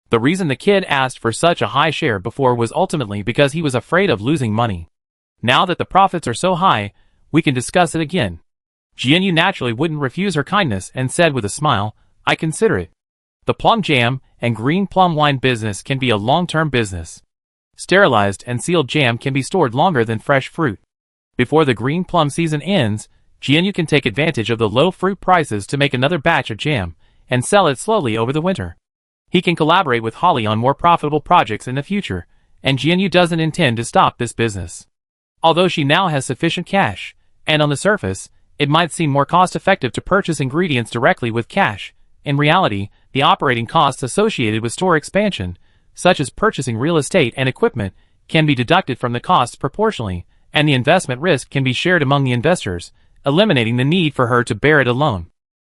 The reason the kid asked for such a high share before was ultimately because he was afraid of losing money. Now that the profits are so high, We can discuss it again. Jianyu naturally wouldn't refuse her kindness and said with a smile, I consider it. The plum jam and green plum wine business can be a long-term business. Sterilized and sealed jam can be stored longer than fresh fruit. Before the green plum season ends, Jianyu can take advantage of the low fruit prices to make another batch of jam and sell it slowly over the winter. He can collaborate with Holly on more profitable projects in the future, and Jianyu doesn't intend to stop this business. Although she now has sufficient cash, and on the surface, it might seem more cost-effective to purchase ingredients directly with cash, in reality, the operating costs associated with store expansion, such as purchasing real estate and equipment, can be deducted from the costs proportionally, and the investment risk can be shared among the investors, eliminating the need for her to bear it alone.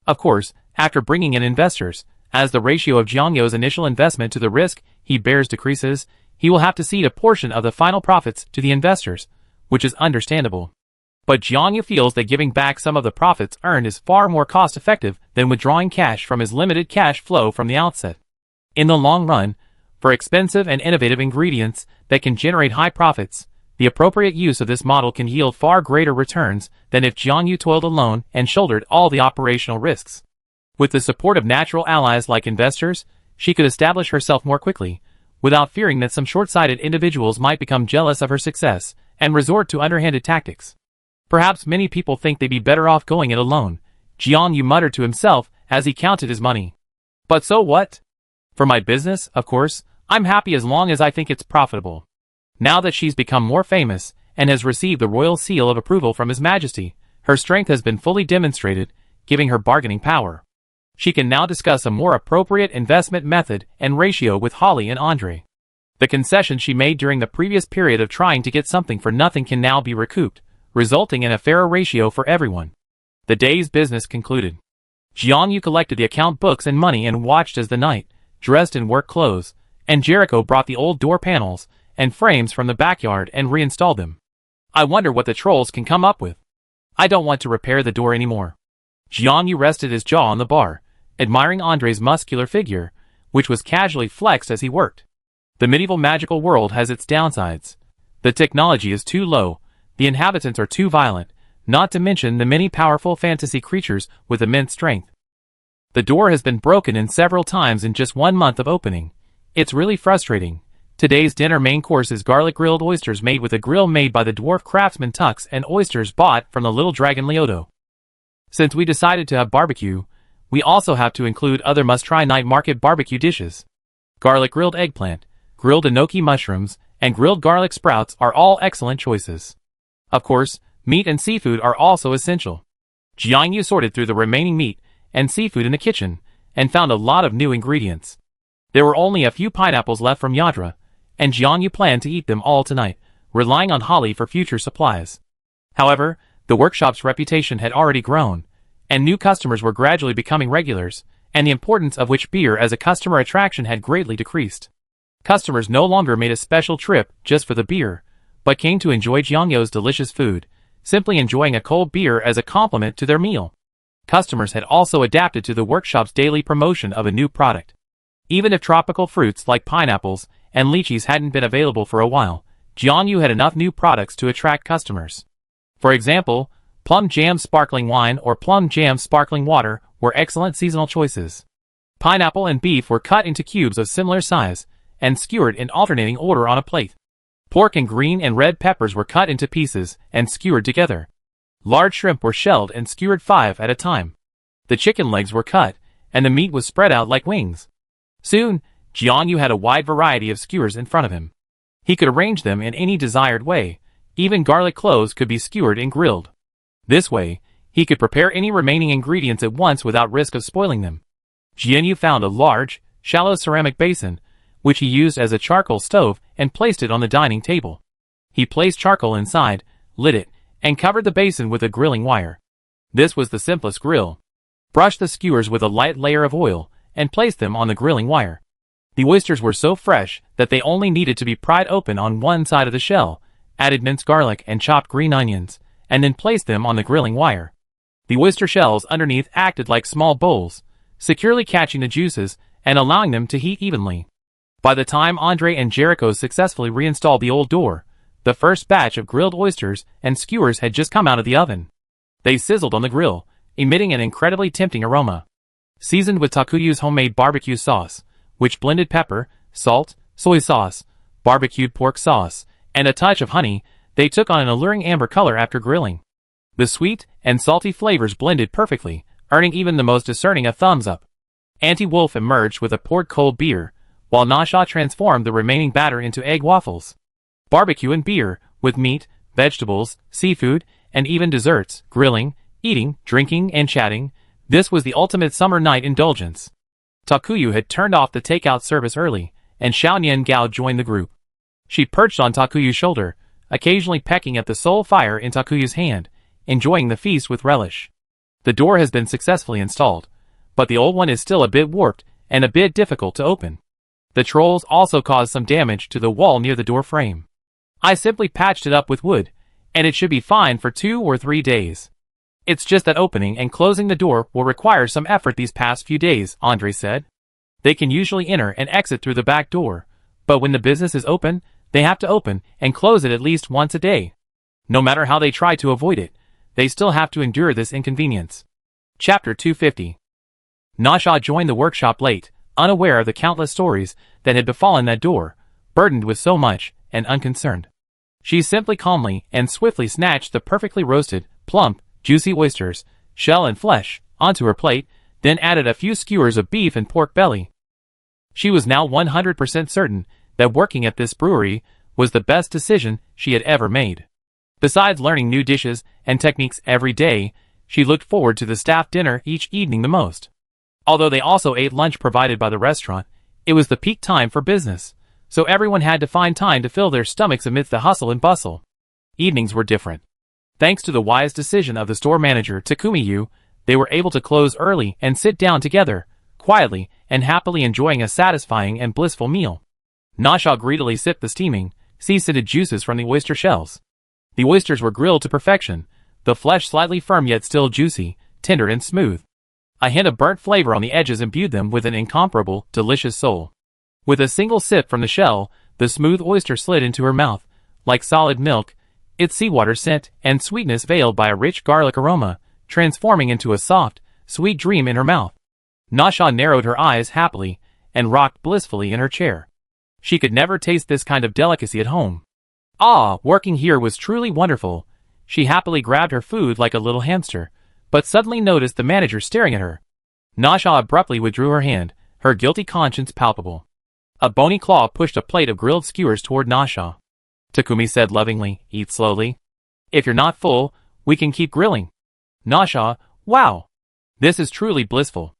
Of course, after bringing in investors, as the ratio of Jianyu's initial investment to the risk he bears decreases, he will have to cede a portion of the final profits to the investors, which is understandable. But Jianyu feels that giving back some of the profits earned is far more cost-effective than withdrawing cash from his limited cash flow from the outset. In the long run, for expensive and innovative ingredients that can generate high profits, the appropriate use of this model can yield far greater returns than if Jianyu toiled alone and shouldered all the operational risks. With the support of natural allies like investors, she could establish herself more quickly, without fearing that some short-sighted individuals might become jealous of her success and resort to underhanded tactics. Perhaps many people think they'd be better off going it alone, Jianyu muttered to himself as he counted his money. But so what? For my business, of course, I'm happy as long as I think it's profitable. Now that she's become more famous and has received the royal seal of approval from His Majesty, her strength has been fully demonstrated, giving her bargaining power. She can now discuss a more appropriate investment method and ratio with Holly and Andre. The concession she made during the previous period of trying to get something for nothing can now be recouped, resulting in a fairer ratio for everyone. The day's business concluded. Jianyu collected the account books and money and watched as the knight, dressed in work clothes, and Jericho brought the old door panels and frames from the backyard and reinstalled them. I wonder what the trolls can come up with. I don't want to repair the door anymore. Jianyu rested his jaw on the bar, admiring Andre's muscular figure, which was casually flexed as he worked. The medieval magical world has its downsides. The technology is too low, the inhabitants are too violent, not to mention the many powerful fantasy creatures with immense strength. The door has been broken in several times in just 1 month of opening. It's really frustrating. Today's dinner main course is garlic grilled oysters made with a grill made by the dwarf craftsman Tux and oysters bought from the little dragon Leoto. Since we decided to have barbecue, we also have to include other must-try night market barbecue dishes. Garlic grilled eggplant, grilled enoki mushrooms, and grilled garlic sprouts are all excellent choices. Of course, meat and seafood are also essential. Jianyu sorted through the remaining meat and seafood in the kitchen, and found a lot of new ingredients. There were only a few pineapples left from Yadra, and Jianyu planned to eat them all tonight, relying on Holly for future supplies. However, the workshop's reputation had already grown, and new customers were gradually becoming regulars, and the importance of which beer as a customer attraction had greatly decreased. Customers no longer made a special trip just for the beer, but came to enjoy Jianyu's delicious food, simply enjoying a cold beer as a complement to their meal. Customers had also adapted to the workshop's daily promotion of a new product. Even if tropical fruits like pineapples and lychees hadn't been available for a while, Jianyu had enough new products to attract customers. For example, plum jam sparkling wine or plum jam sparkling water were excellent seasonal choices. Pineapple and beef were cut into cubes of similar size and skewered in alternating order on a plate. Pork and green and red peppers were cut into pieces and skewered together. Large shrimp were shelled and skewered 5 at a time. The chicken legs were cut, and the meat was spread out like wings. Soon, Jianyu had a wide variety of skewers in front of him. He could arrange them in any desired way. Even garlic cloves could be skewered and grilled. This way, he could prepare any remaining ingredients at once without risk of spoiling them. Jianyu found a large, shallow ceramic basin, which he used as a charcoal stove and placed it on the dining table. He placed charcoal inside, lit it, and covered the basin with a grilling wire. This was the simplest grill. Brush the skewers with a light layer of oil, and place them on the grilling wire. The oysters were so fresh that they only needed to be pried open on one side of the shell, added minced garlic and chopped green onions, and then placed them on the grilling wire. The oyster shells underneath acted like small bowls, securely catching the juices and allowing them to heat evenly. By the time Andre and Jericho successfully reinstalled the old door, The first batch of grilled oysters and skewers had just come out of the oven. They sizzled on the grill, emitting an incredibly tempting aroma. Seasoned with Takuyu's homemade barbecue sauce, which blended pepper, salt, soy sauce, barbecued pork sauce, and a touch of honey, they took on an alluring amber color after grilling. The sweet and salty flavors blended perfectly, earning even the most discerning a thumbs up. Auntie Wolf emerged with a poured cold beer, while Nasha transformed the remaining batter into egg waffles. Barbecue and beer, with meat, vegetables, seafood, and even desserts, grilling, eating, drinking, and chatting. This was the ultimate summer night indulgence. Takuyu had turned off the takeout service early, and Xiaonian Gao joined the group. She perched on Takuyu's shoulder, occasionally pecking at the soul fire in Takuyu's hand, enjoying the feast with relish. The door has been successfully installed, but the old one is still a bit warped and a bit difficult to open. The trolls also caused some damage to the wall near the door frame. I simply patched it up with wood, and it should be fine for 2 or 3 days. It's just that opening and closing the door will require some effort these past few days, Andre said. They can usually enter and exit through the back door, but when the business is open, they have to open and close it at least once a day. No matter how they try to avoid it, they still have to endure this inconvenience. Chapter 250. Nasha joined the workshop late, unaware of the countless stories that had befallen that door, burdened with so much, and unconcerned. She simply calmly and swiftly snatched the perfectly roasted, plump, juicy oysters, shell and flesh, onto her plate, then added a few skewers of beef and pork belly. She was now 100% certain that working at this brewery was the best decision she had ever made. Besides learning new dishes and techniques every day, she looked forward to the staff dinner each evening the most. Although they also ate lunch provided by the restaurant, it was the peak time for business, so everyone had to find time to fill their stomachs amidst the hustle and bustle. Evenings were different. Thanks to the wise decision of the store manager Takumiyu, they were able to close early and sit down together, quietly and happily enjoying a satisfying and blissful meal. Nasha greedily sipped the steaming, sea-scented juices from the oyster shells. The oysters were grilled to perfection, the flesh slightly firm yet still juicy, tender and smooth. A hint of burnt flavor on the edges imbued them with an incomparable, delicious soul. With a single sip from the shell, the smooth oyster slid into her mouth, like solid milk, its seawater scent and sweetness veiled by a rich garlic aroma, transforming into a soft, sweet dream in her mouth. Nasha narrowed her eyes happily, and rocked blissfully in her chair. She could never taste this kind of delicacy at home. Ah, working here was truly wonderful. She happily grabbed her food like a little hamster, but suddenly noticed the manager staring at her. Nasha abruptly withdrew her hand, her guilty conscience palpable. A bony claw pushed a plate of grilled skewers toward Nasha. Takumi said lovingly, "Eat slowly. If you're not full, we can keep grilling." Nasha, wow! This is truly blissful.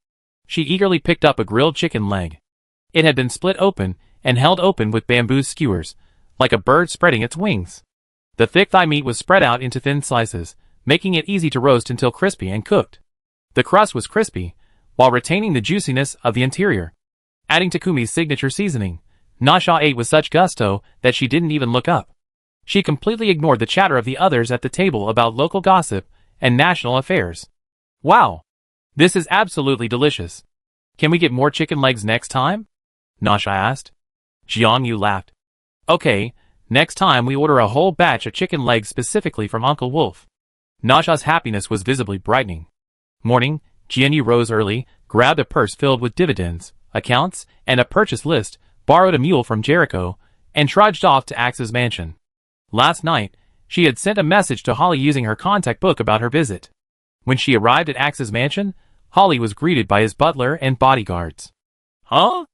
She eagerly picked up a grilled chicken leg. It had been split open and held open with bamboo skewers, like a bird spreading its wings. The thick thigh meat was spread out into thin slices, making it easy to roast until crispy and cooked. The crust was crispy, while retaining the juiciness of the interior. Adding Takumi's signature seasoning, Nasha ate with such gusto that she didn't even look up. She completely ignored the chatter of the others at the table about local gossip and national affairs. Wow! This is absolutely delicious. Can we get more chicken legs next time? Nasha asked. Jiangyu laughed. Okay, next time we order a whole batch of chicken legs specifically from Uncle Wolf. Nasha's happiness was visibly brightening. Morning, Jianyu rose early, grabbed a purse filled with dividends, accounts, and a purchase list, borrowed a mule from Jericho, and trudged off to Axe's mansion. Last night, she had sent a message to Holly using her contact book about her visit. When she arrived at Axe's mansion, Holly was greeted by his butler and bodyguards. Huh?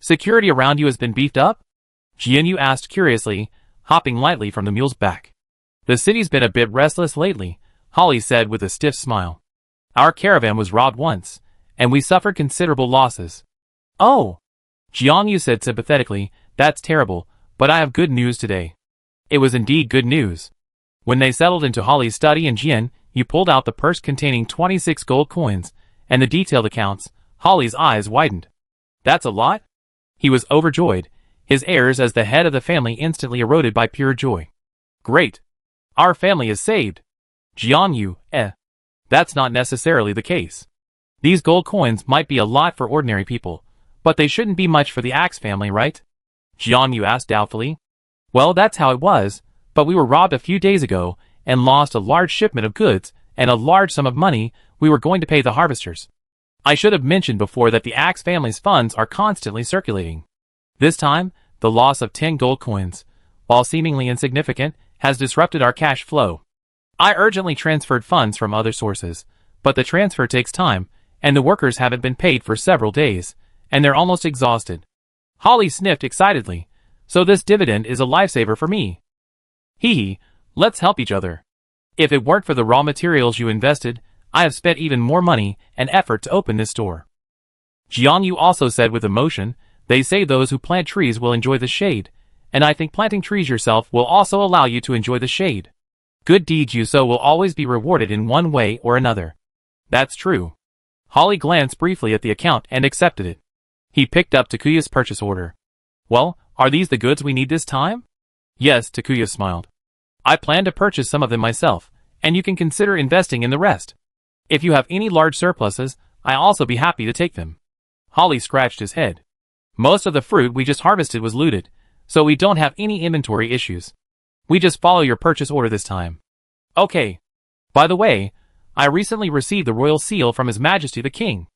Security around you has been beefed up? Jianyu asked curiously, hopping lightly from the mule's back. The city's been a bit restless lately, Holly said with a stiff smile. Our caravan was robbed once, and we suffered considerable losses. Oh! Jiangyu said sympathetically, that's terrible, but I have good news today. It was indeed good news. When they settled into Holly's study in Jian, you pulled out the purse containing 26 gold coins, and the detailed accounts. Holly's eyes widened. That's a lot? He was overjoyed, his airs as the head of the family instantly eroded by pure joy. Great! Our family is saved. Jiangyu, that's not necessarily the case. These gold coins might be a lot for ordinary people, but they shouldn't be much for the Axe family, right? Jiangyu asked doubtfully. Well, that's how it was, but we were robbed a few days ago and lost a large shipment of goods and a large sum of money we were going to pay the harvesters. I should have mentioned before that the Axe family's funds are constantly circulating. This time, the loss of 10 gold coins, while seemingly insignificant, has disrupted our cash flow. I urgently transferred funds from other sources, but the transfer takes time, and the workers haven't been paid for several days, and they're almost exhausted. Holly sniffed excitedly. So this dividend is a lifesaver for me. Hee hee, let's help each other. If it weren't for the raw materials you invested, I have spent even more money and effort to open this store. Jiangyu also said with emotion, they say those who plant trees will enjoy the shade, and I think planting trees yourself will also allow you to enjoy the shade. Good deeds you sow will always be rewarded in one way or another. That's true. Holly glanced briefly at the account and accepted it. He picked up Takuya's purchase order. Well, are these the goods we need this time? Yes, Takuya smiled. I plan to purchase some of them myself, and you can consider investing in the rest. If you have any large surpluses, I'll also be happy to take them. Holly scratched his head. Most of the fruit we just harvested was looted, so we don't have any inventory issues. We just follow your purchase order this time. Okay. By the way, I recently received the royal seal from His Majesty the King.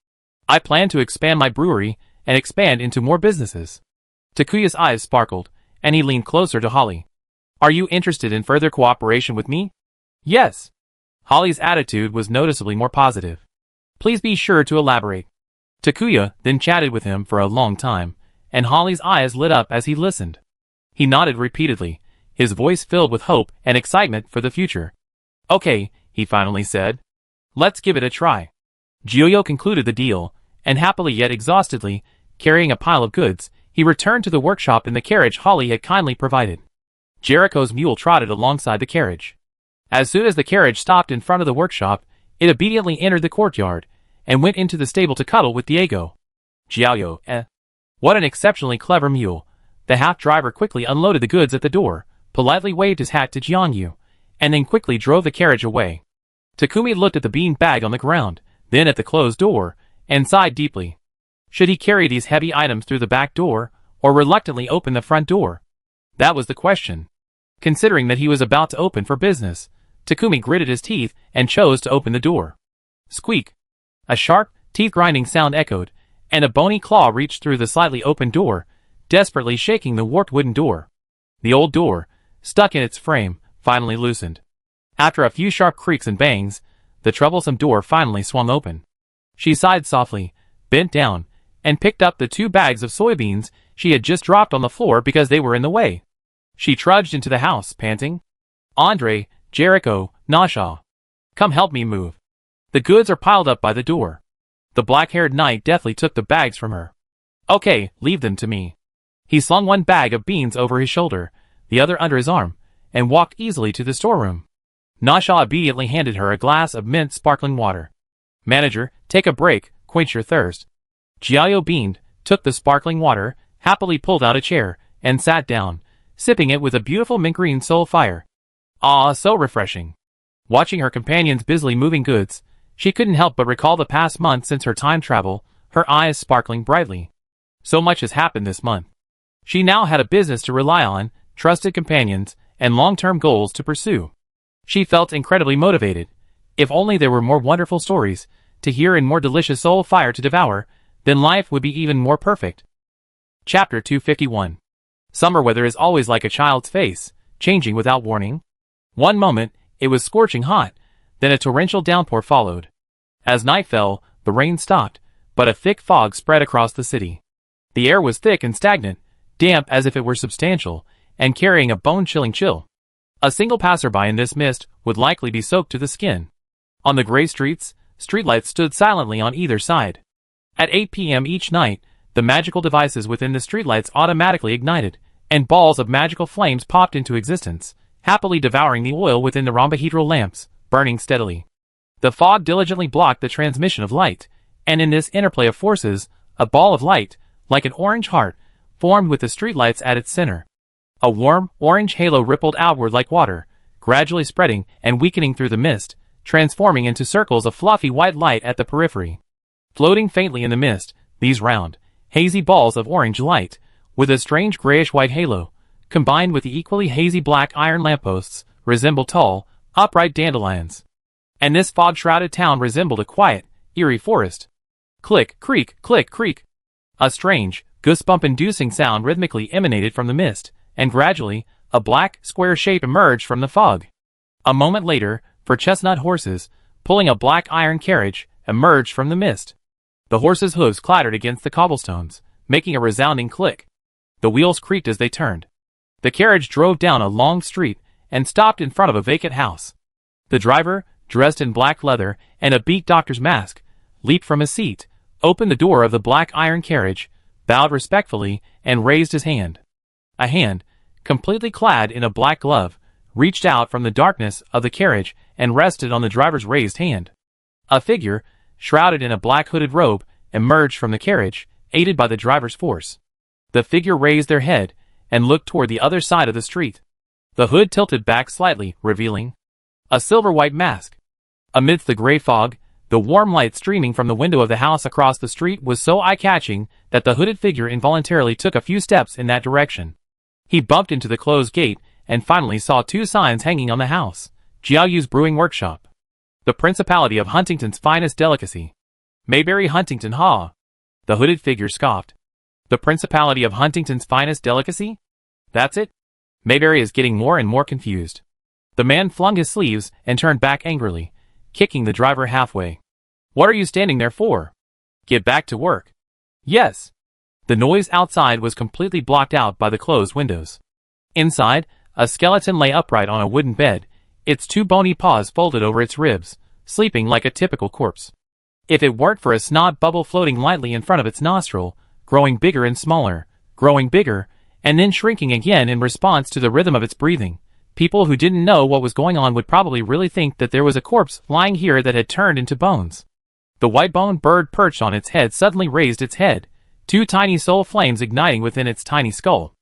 I plan to expand my brewery and expand into more businesses. Takuya's eyes sparkled, and he leaned closer to Holly. Are you interested in further cooperation with me? Yes. Holly's attitude was noticeably more positive. Please be sure to elaborate. Takuya then chatted with him for a long time, and Holly's eyes lit up as he listened. He nodded repeatedly, his voice filled with hope and excitement for the future. Okay, he finally said. Let's give it a try. Jiuyo concluded the deal, and happily yet exhaustedly, carrying a pile of goods, he returned to the workshop in the carriage Holly had kindly provided. Jericho's mule trotted alongside the carriage. As soon as the carriage stopped in front of the workshop, it obediently entered the courtyard, and went into the stable to cuddle with Diego. Jiaoyo, What an exceptionally clever mule. The half-driver quickly unloaded the goods at the door, politely waved his hat to Jiangyu, and then quickly drove the carriage away. Takumi looked at the bean bag on the ground, then at the closed door, and sighed deeply. Should he carry these heavy items through the back door, or reluctantly open the front door? That was the question. Considering that he was about to open for business, Takumi gritted his teeth and chose to open the door. Squeak! A sharp, teeth-grinding sound echoed, and a bony claw reached through the slightly open door, desperately shaking the warped wooden door. The old door, stuck in its frame, finally loosened. After a few sharp creaks and bangs, the troublesome door finally swung open. She sighed softly, bent down, and picked up the 2 bags of soybeans she had just dropped on the floor because they were in the way. She trudged into the house, panting. Andre, Jericho, Nasha. Come help me move. The goods are piled up by the door. The black-haired knight deftly took the bags from her. Okay, leave them to me. He slung one bag of beans over his shoulder, the other under his arm, and walked easily to the storeroom. Nasha obediently handed her a glass of mint sparkling water. Manager, take a break, quench your thirst. Jiaoyo beamed, took the sparkling water, happily pulled out a chair, and sat down, sipping it with a beautiful mint green soul fire. Ah, so refreshing. Watching her companions busily moving goods, she couldn't help but recall the past month since her time travel, her eyes sparkling brightly. So much has happened this month. She now had a business to rely on, trusted companions, and long-term goals to pursue. She felt incredibly motivated. If only there were more wonderful stories to hear and more delicious soul fire to devour, then life would be even more perfect. Chapter 251. Summer weather is always like a child's face, changing without warning. One moment, it was scorching hot, then a torrential downpour followed. As night fell, the rain stopped, but a thick fog spread across the city. The air was thick and stagnant, damp as if it were substantial, and carrying a bone-chilling chill. A single passerby in this mist would likely be soaked to the skin. On the gray streets, streetlights stood silently on either side. At 8 p.m. each night, the magical devices within the streetlights automatically ignited, and balls of magical flames popped into existence, happily devouring the oil within the rhombohedral lamps, burning steadily. The fog diligently blocked the transmission of light, and in this interplay of forces, a ball of light, like an orange heart, formed with the streetlights at its center. A warm, orange halo rippled outward like water, gradually spreading and weakening through the mist, transforming into circles of fluffy white light at the periphery. Floating faintly in the mist, these round, hazy balls of orange light, with a strange grayish-white halo, combined with the equally hazy black iron lampposts, resembled tall, upright dandelions. And this fog-shrouded town resembled a quiet, eerie forest. Click, creak, click, creak. A strange, goosebump-inducing sound rhythmically emanated from the mist, and gradually, a black, square shape emerged from the fog. A moment later, 4 chestnut horses, pulling a black iron carriage, emerged from the mist. The horses' hooves clattered against the cobblestones, making a resounding click. The wheels creaked as they turned. The carriage drove down a long street and stopped in front of a vacant house. The driver, dressed in black leather and a beat doctor's mask, leaped from his seat, opened the door of the black iron carriage, bowed respectfully, and raised his hand. A hand, completely clad in a black glove, reached out from the darkness of the carriage and rested on the driver's raised hand. A figure, shrouded in a black hooded robe, emerged from the carriage, aided by the driver's force. The figure raised their head and looked toward the other side of the street. The hood tilted back slightly, revealing a silver-white mask. Amidst the gray fog, the warm light streaming from the window of the house across the street was so eye-catching that the hooded figure involuntarily took a few steps in that direction. He bumped into the closed gate and finally saw 2 signs hanging on the house. Jiaoyu's Brewing Workshop. The Principality of Huntington's Finest Delicacy. Mayberry Huntington Ha. The hooded figure scoffed. The Principality of Huntington's Finest Delicacy? That's it? Mayberry is getting more and more confused. The man flung his sleeves and turned back angrily, kicking the driver halfway. What are you standing there for? Get back to work. Yes. The noise outside was completely blocked out by the closed windows. Inside, a skeleton lay upright on a wooden bed, its 2 bony paws folded over its ribs, sleeping like a typical corpse. If it weren't for a snot bubble floating lightly in front of its nostril, growing bigger and smaller, growing bigger, and then shrinking again in response to the rhythm of its breathing, people who didn't know what was going on would probably really think that there was a corpse lying here that had turned into bones. The white-boned bird perched on its head suddenly raised its head, 2 tiny soul flames igniting within its tiny skull.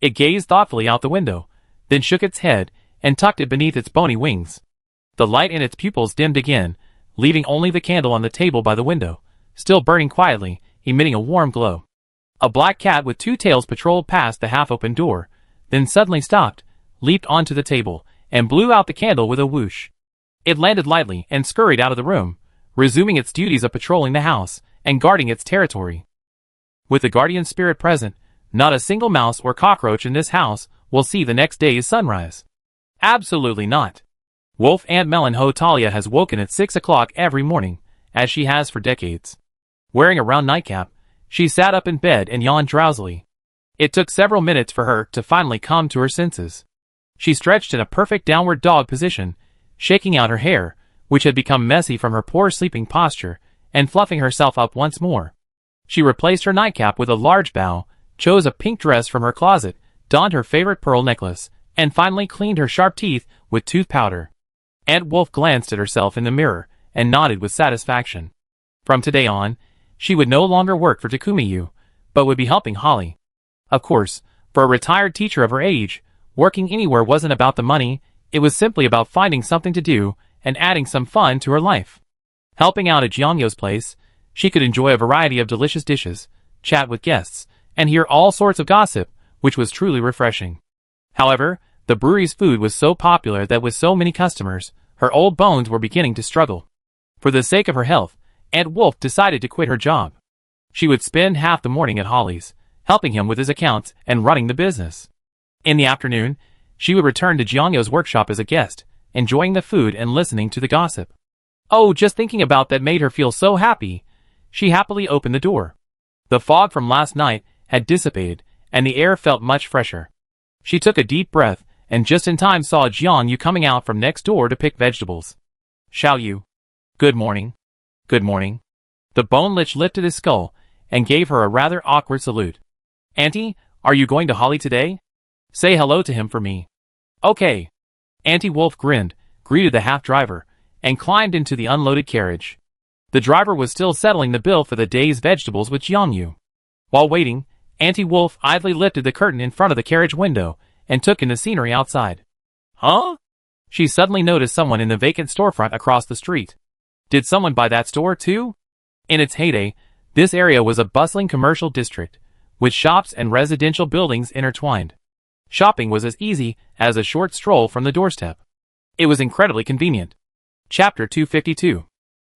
It gazed thoughtfully out the window, then shook its head and tucked it beneath its bony wings. The light in its pupils dimmed again, leaving only the candle on the table by the window, still burning quietly, emitting a warm glow. A black cat with 2 tails patrolled past the half-open door, then suddenly stopped, leaped onto the table, and blew out the candle with a whoosh. It landed lightly and scurried out of the room, resuming its duties of patrolling the house and guarding its territory. With the guardian spirit present, not a single mouse or cockroach in this house will see the next day's sunrise. Absolutely not. Wolf Aunt Melon Ho Talia has woken at 6 o'clock every morning, as she has for decades. Wearing a round nightcap, she sat up in bed and yawned drowsily. It took several minutes for her to finally come to her senses. She stretched in a perfect downward dog position, shaking out her hair, which had become messy from her poor sleeping posture, and fluffing herself up once more. She replaced her nightcap with a large bow, chose a pink dress from her closet, donned her favorite pearl necklace, and finally cleaned her sharp teeth with tooth powder. Aunt Wolf glanced at herself in the mirror and nodded with satisfaction. From today on, she would no longer work for Takumiyu, but would be helping Holly. Of course, for a retired teacher of her age, working anywhere wasn't about the money, it was simply about finding something to do and adding some fun to her life. Helping out at Jiangyo's place, she could enjoy a variety of delicious dishes, chat with guests, and hear all sorts of gossip, which was truly refreshing. However, the brewery's food was so popular that with so many customers, her old bones were beginning to struggle. For the sake of her health, Aunt Wolf decided to quit her job. She would spend half the morning at Holly's, helping him with his accounts and running the business. In the afternoon, she would return to Jiangyo's workshop as a guest, enjoying the food and listening to the gossip. Oh, just thinking about that made her feel so happy. She happily opened the door. The fog from last night had dissipated, and the air felt much fresher. She took a deep breath, and just in time saw Jiangyu coming out from next door to pick vegetables. Xiaoyu. Good morning. Good morning. The bone lich lifted his skull, and gave her a rather awkward salute. Auntie, are you going to Holly today? Say hello to him for me. Okay. Auntie Wolf grinned, greeted the half-driver, and climbed into the unloaded carriage. The driver was still settling the bill for the day's vegetables with Jiangyu. While waiting, Auntie Wolf idly lifted the curtain in front of the carriage window and took in the scenery outside. Huh? She suddenly noticed someone in the vacant storefront across the street. Did someone buy that store too? In its heyday, this area was a bustling commercial district, with shops and residential buildings intertwined. Shopping was as easy as a short stroll from the doorstep. It was incredibly convenient. Chapter 252.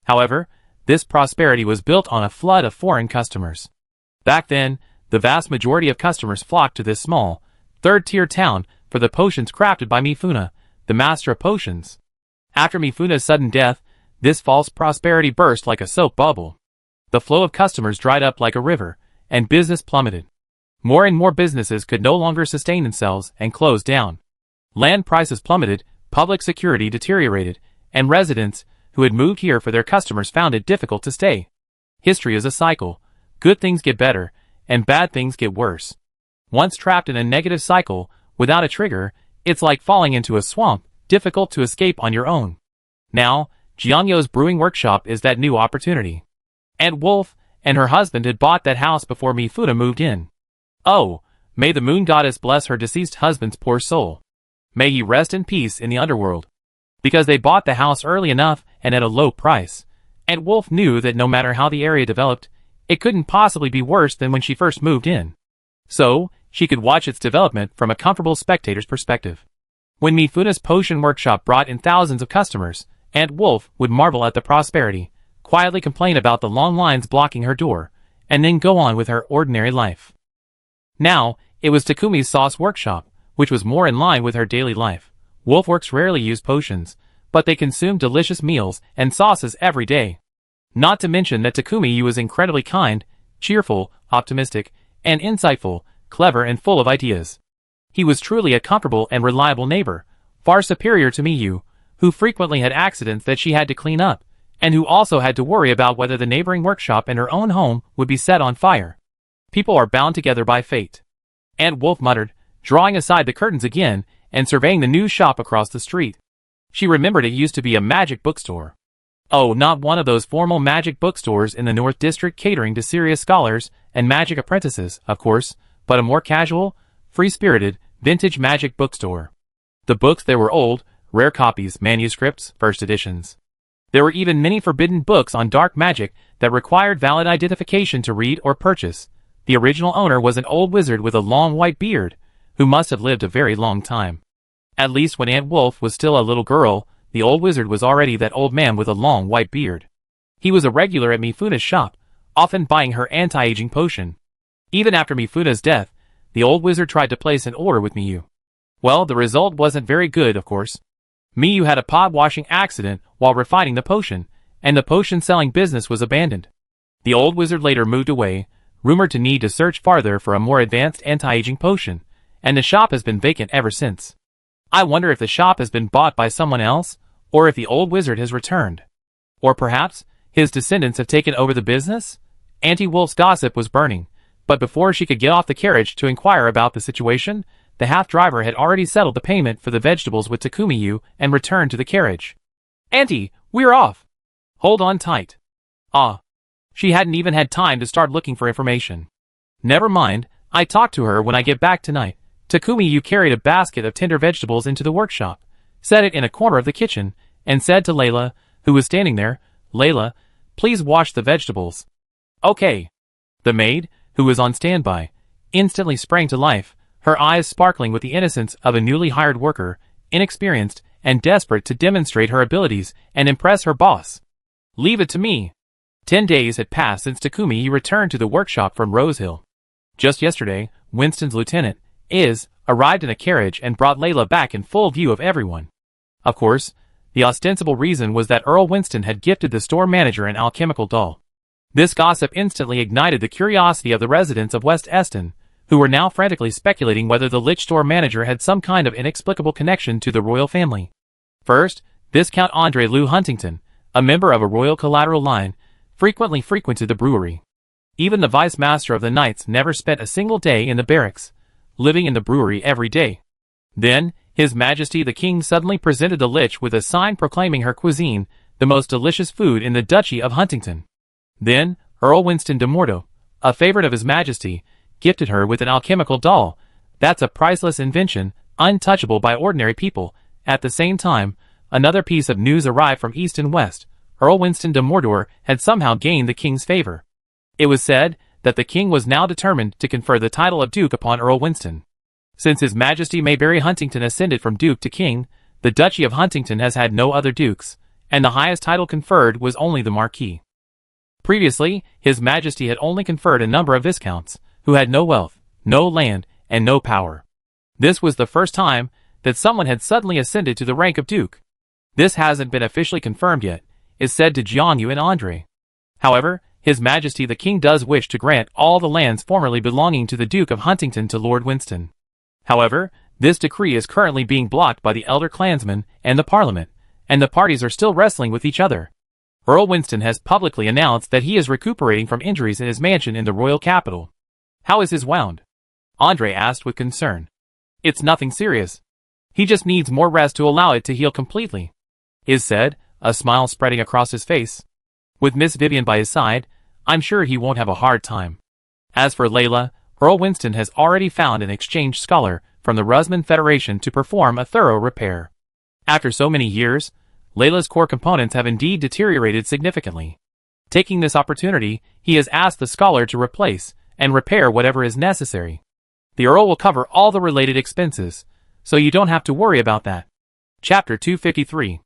However, this prosperity was built on a flood of foreign customers. Back then, the vast majority of customers flocked to this small, third-tier town for the potions crafted by Mifune, the master of potions. After Mifune's sudden death, this false prosperity burst like a soap bubble. The flow of customers dried up like a river, and business plummeted. More and more businesses could no longer sustain themselves and closed down. Land prices plummeted, public security deteriorated, and residents who had moved here for their customers found it difficult to stay. History is a cycle. Good things get better, and bad things get worse. Once trapped in a negative cycle, without a trigger, it's like falling into a swamp, difficult to escape on your own. Now, Jianyo's brewing workshop is that new opportunity. Aunt Wolf and her husband had bought that house before Mifune moved in. Oh, may the moon goddess bless her deceased husband's poor soul. May he rest in peace in the underworld. Because they bought the house early enough and at a low price, Aunt Wolf knew that no matter how the area developed, it couldn't possibly be worse than when she first moved in. So, she could watch its development from a comfortable spectator's perspective. When Mifune's potion workshop brought in thousands of customers, Aunt Wolf would marvel at the prosperity, quietly complain about the long lines blocking her door, and then go on with her ordinary life. Now, it was Takumi's sauce workshop, which was more in line with her daily life. Wolfworks rarely use potions, but they consumed delicious meals and sauces every day. Not to mention that Takumi was incredibly kind, cheerful, optimistic, and insightful, clever and full of ideas. He was truly a comfortable and reliable neighbor, far superior to Miyu, who frequently had accidents that she had to clean up, and who also had to worry about whether the neighboring workshop and her own home would be set on fire. People are bound together by fate. Aunt Wolf muttered, drawing aside the curtains again and surveying the new shop across the street. She remembered it used to be a magic bookstore. Oh, not one of those formal magic bookstores in the North District catering to serious scholars and magic apprentices, of course, but a more casual, free-spirited, vintage magic bookstore. The books there were old, rare copies, manuscripts, first editions. There were even many forbidden books on dark magic that required valid identification to read or purchase. The original owner was an old wizard with a long white beard, who must have lived a very long time. At least when Aunt Wolf was still a little girl, the old wizard was already that old man with a long white beard. He was a regular at Mifune's shop, often buying her anti-aging potion. Even after Mifune's death, the old wizard tried to place an order with Miyu. Well, the result wasn't very good, of course. Miyu had a pot-washing accident while refining the potion, and the potion-selling business was abandoned. The old wizard later moved away, rumored to need to search farther for a more advanced anti-aging potion, and the shop has been vacant ever since. I wonder if the shop has been bought by someone else, or if the old wizard has returned. Or perhaps, his descendants have taken over the business? Auntie Wolf's gossip was burning, but before she could get off the carriage to inquire about the situation, the half-driver had already settled the payment for the vegetables with Takumi and returned to the carriage. Auntie, we're off! Hold on tight. Ah. She hadn't even had time to start looking for information. Never mind, I talked to her when I get back tonight. Takumi carried a basket of tender vegetables into the workshop, set it in a corner of the kitchen, and said to Layla, who was standing there, Layla, please wash the vegetables. Okay. The maid, who was on standby, instantly sprang to life, her eyes sparkling with the innocence of a newly hired worker, inexperienced and desperate to demonstrate her abilities and impress her boss. Leave it to me. 10 days had passed since Takumi returned to the workshop from Rosehill. Just yesterday, Winston's lieutenant, arrived in a carriage and brought Layla back in full view of everyone. Of course, the ostensible reason was that Earl Winston had gifted the store manager an alchemical doll. This gossip instantly ignited the curiosity of the residents of West Eston, who were now frantically speculating whether the Lich store manager had some kind of inexplicable connection to the royal family. First, Viscount Andre Lou Huntington, a member of a royal collateral line, frequently frequented the brewery. Even the vice master of the knights never spent a single day in the barracks, living in the brewery every day. Then, His Majesty the King suddenly presented the Lich with a sign proclaiming her cuisine the most delicious food in the Duchy of Huntington. Then, Earl Winston de Mordo, a favorite of His Majesty, gifted her with an alchemical doll. That's a priceless invention, untouchable by ordinary people. At the same time, another piece of news arrived from East and West. Earl Winston de Mordor had somehow gained the king's favor. It was said that the king was now determined to confer the title of Duke upon Earl Winston. Since His Majesty Mayberry Huntington ascended from Duke to King, the Duchy of Huntington has had no other dukes, and the highest title conferred was only the Marquis. Previously, His Majesty had only conferred a number of viscounts, who had no wealth, no land, and no power. This was the first time that someone had suddenly ascended to the rank of Duke. This hasn't been officially confirmed yet, is said to Jiangyu and Andre. However, His Majesty the King does wish to grant all the lands formerly belonging to the Duke of Huntington to Lord Winston. However, this decree is currently being blocked by the elder clansmen and the Parliament, and the parties are still wrestling with each other. Earl Winston has publicly announced that he is recuperating from injuries in his mansion in the royal capital. How is his wound? Andre asked with concern. It's nothing serious. He just needs more rest to allow it to heal completely, Iz said, a smile spreading across his face. With Miss Vivian by his side, I'm sure he won't have a hard time. As for Layla, Earl Winston has already found an exchange scholar from the Rusman Federation to perform a thorough repair. After so many years, Layla's core components have indeed deteriorated significantly. Taking this opportunity, he has asked the scholar to replace and repair whatever is necessary. The Earl will cover all the related expenses, so you don't have to worry about that. Chapter 253.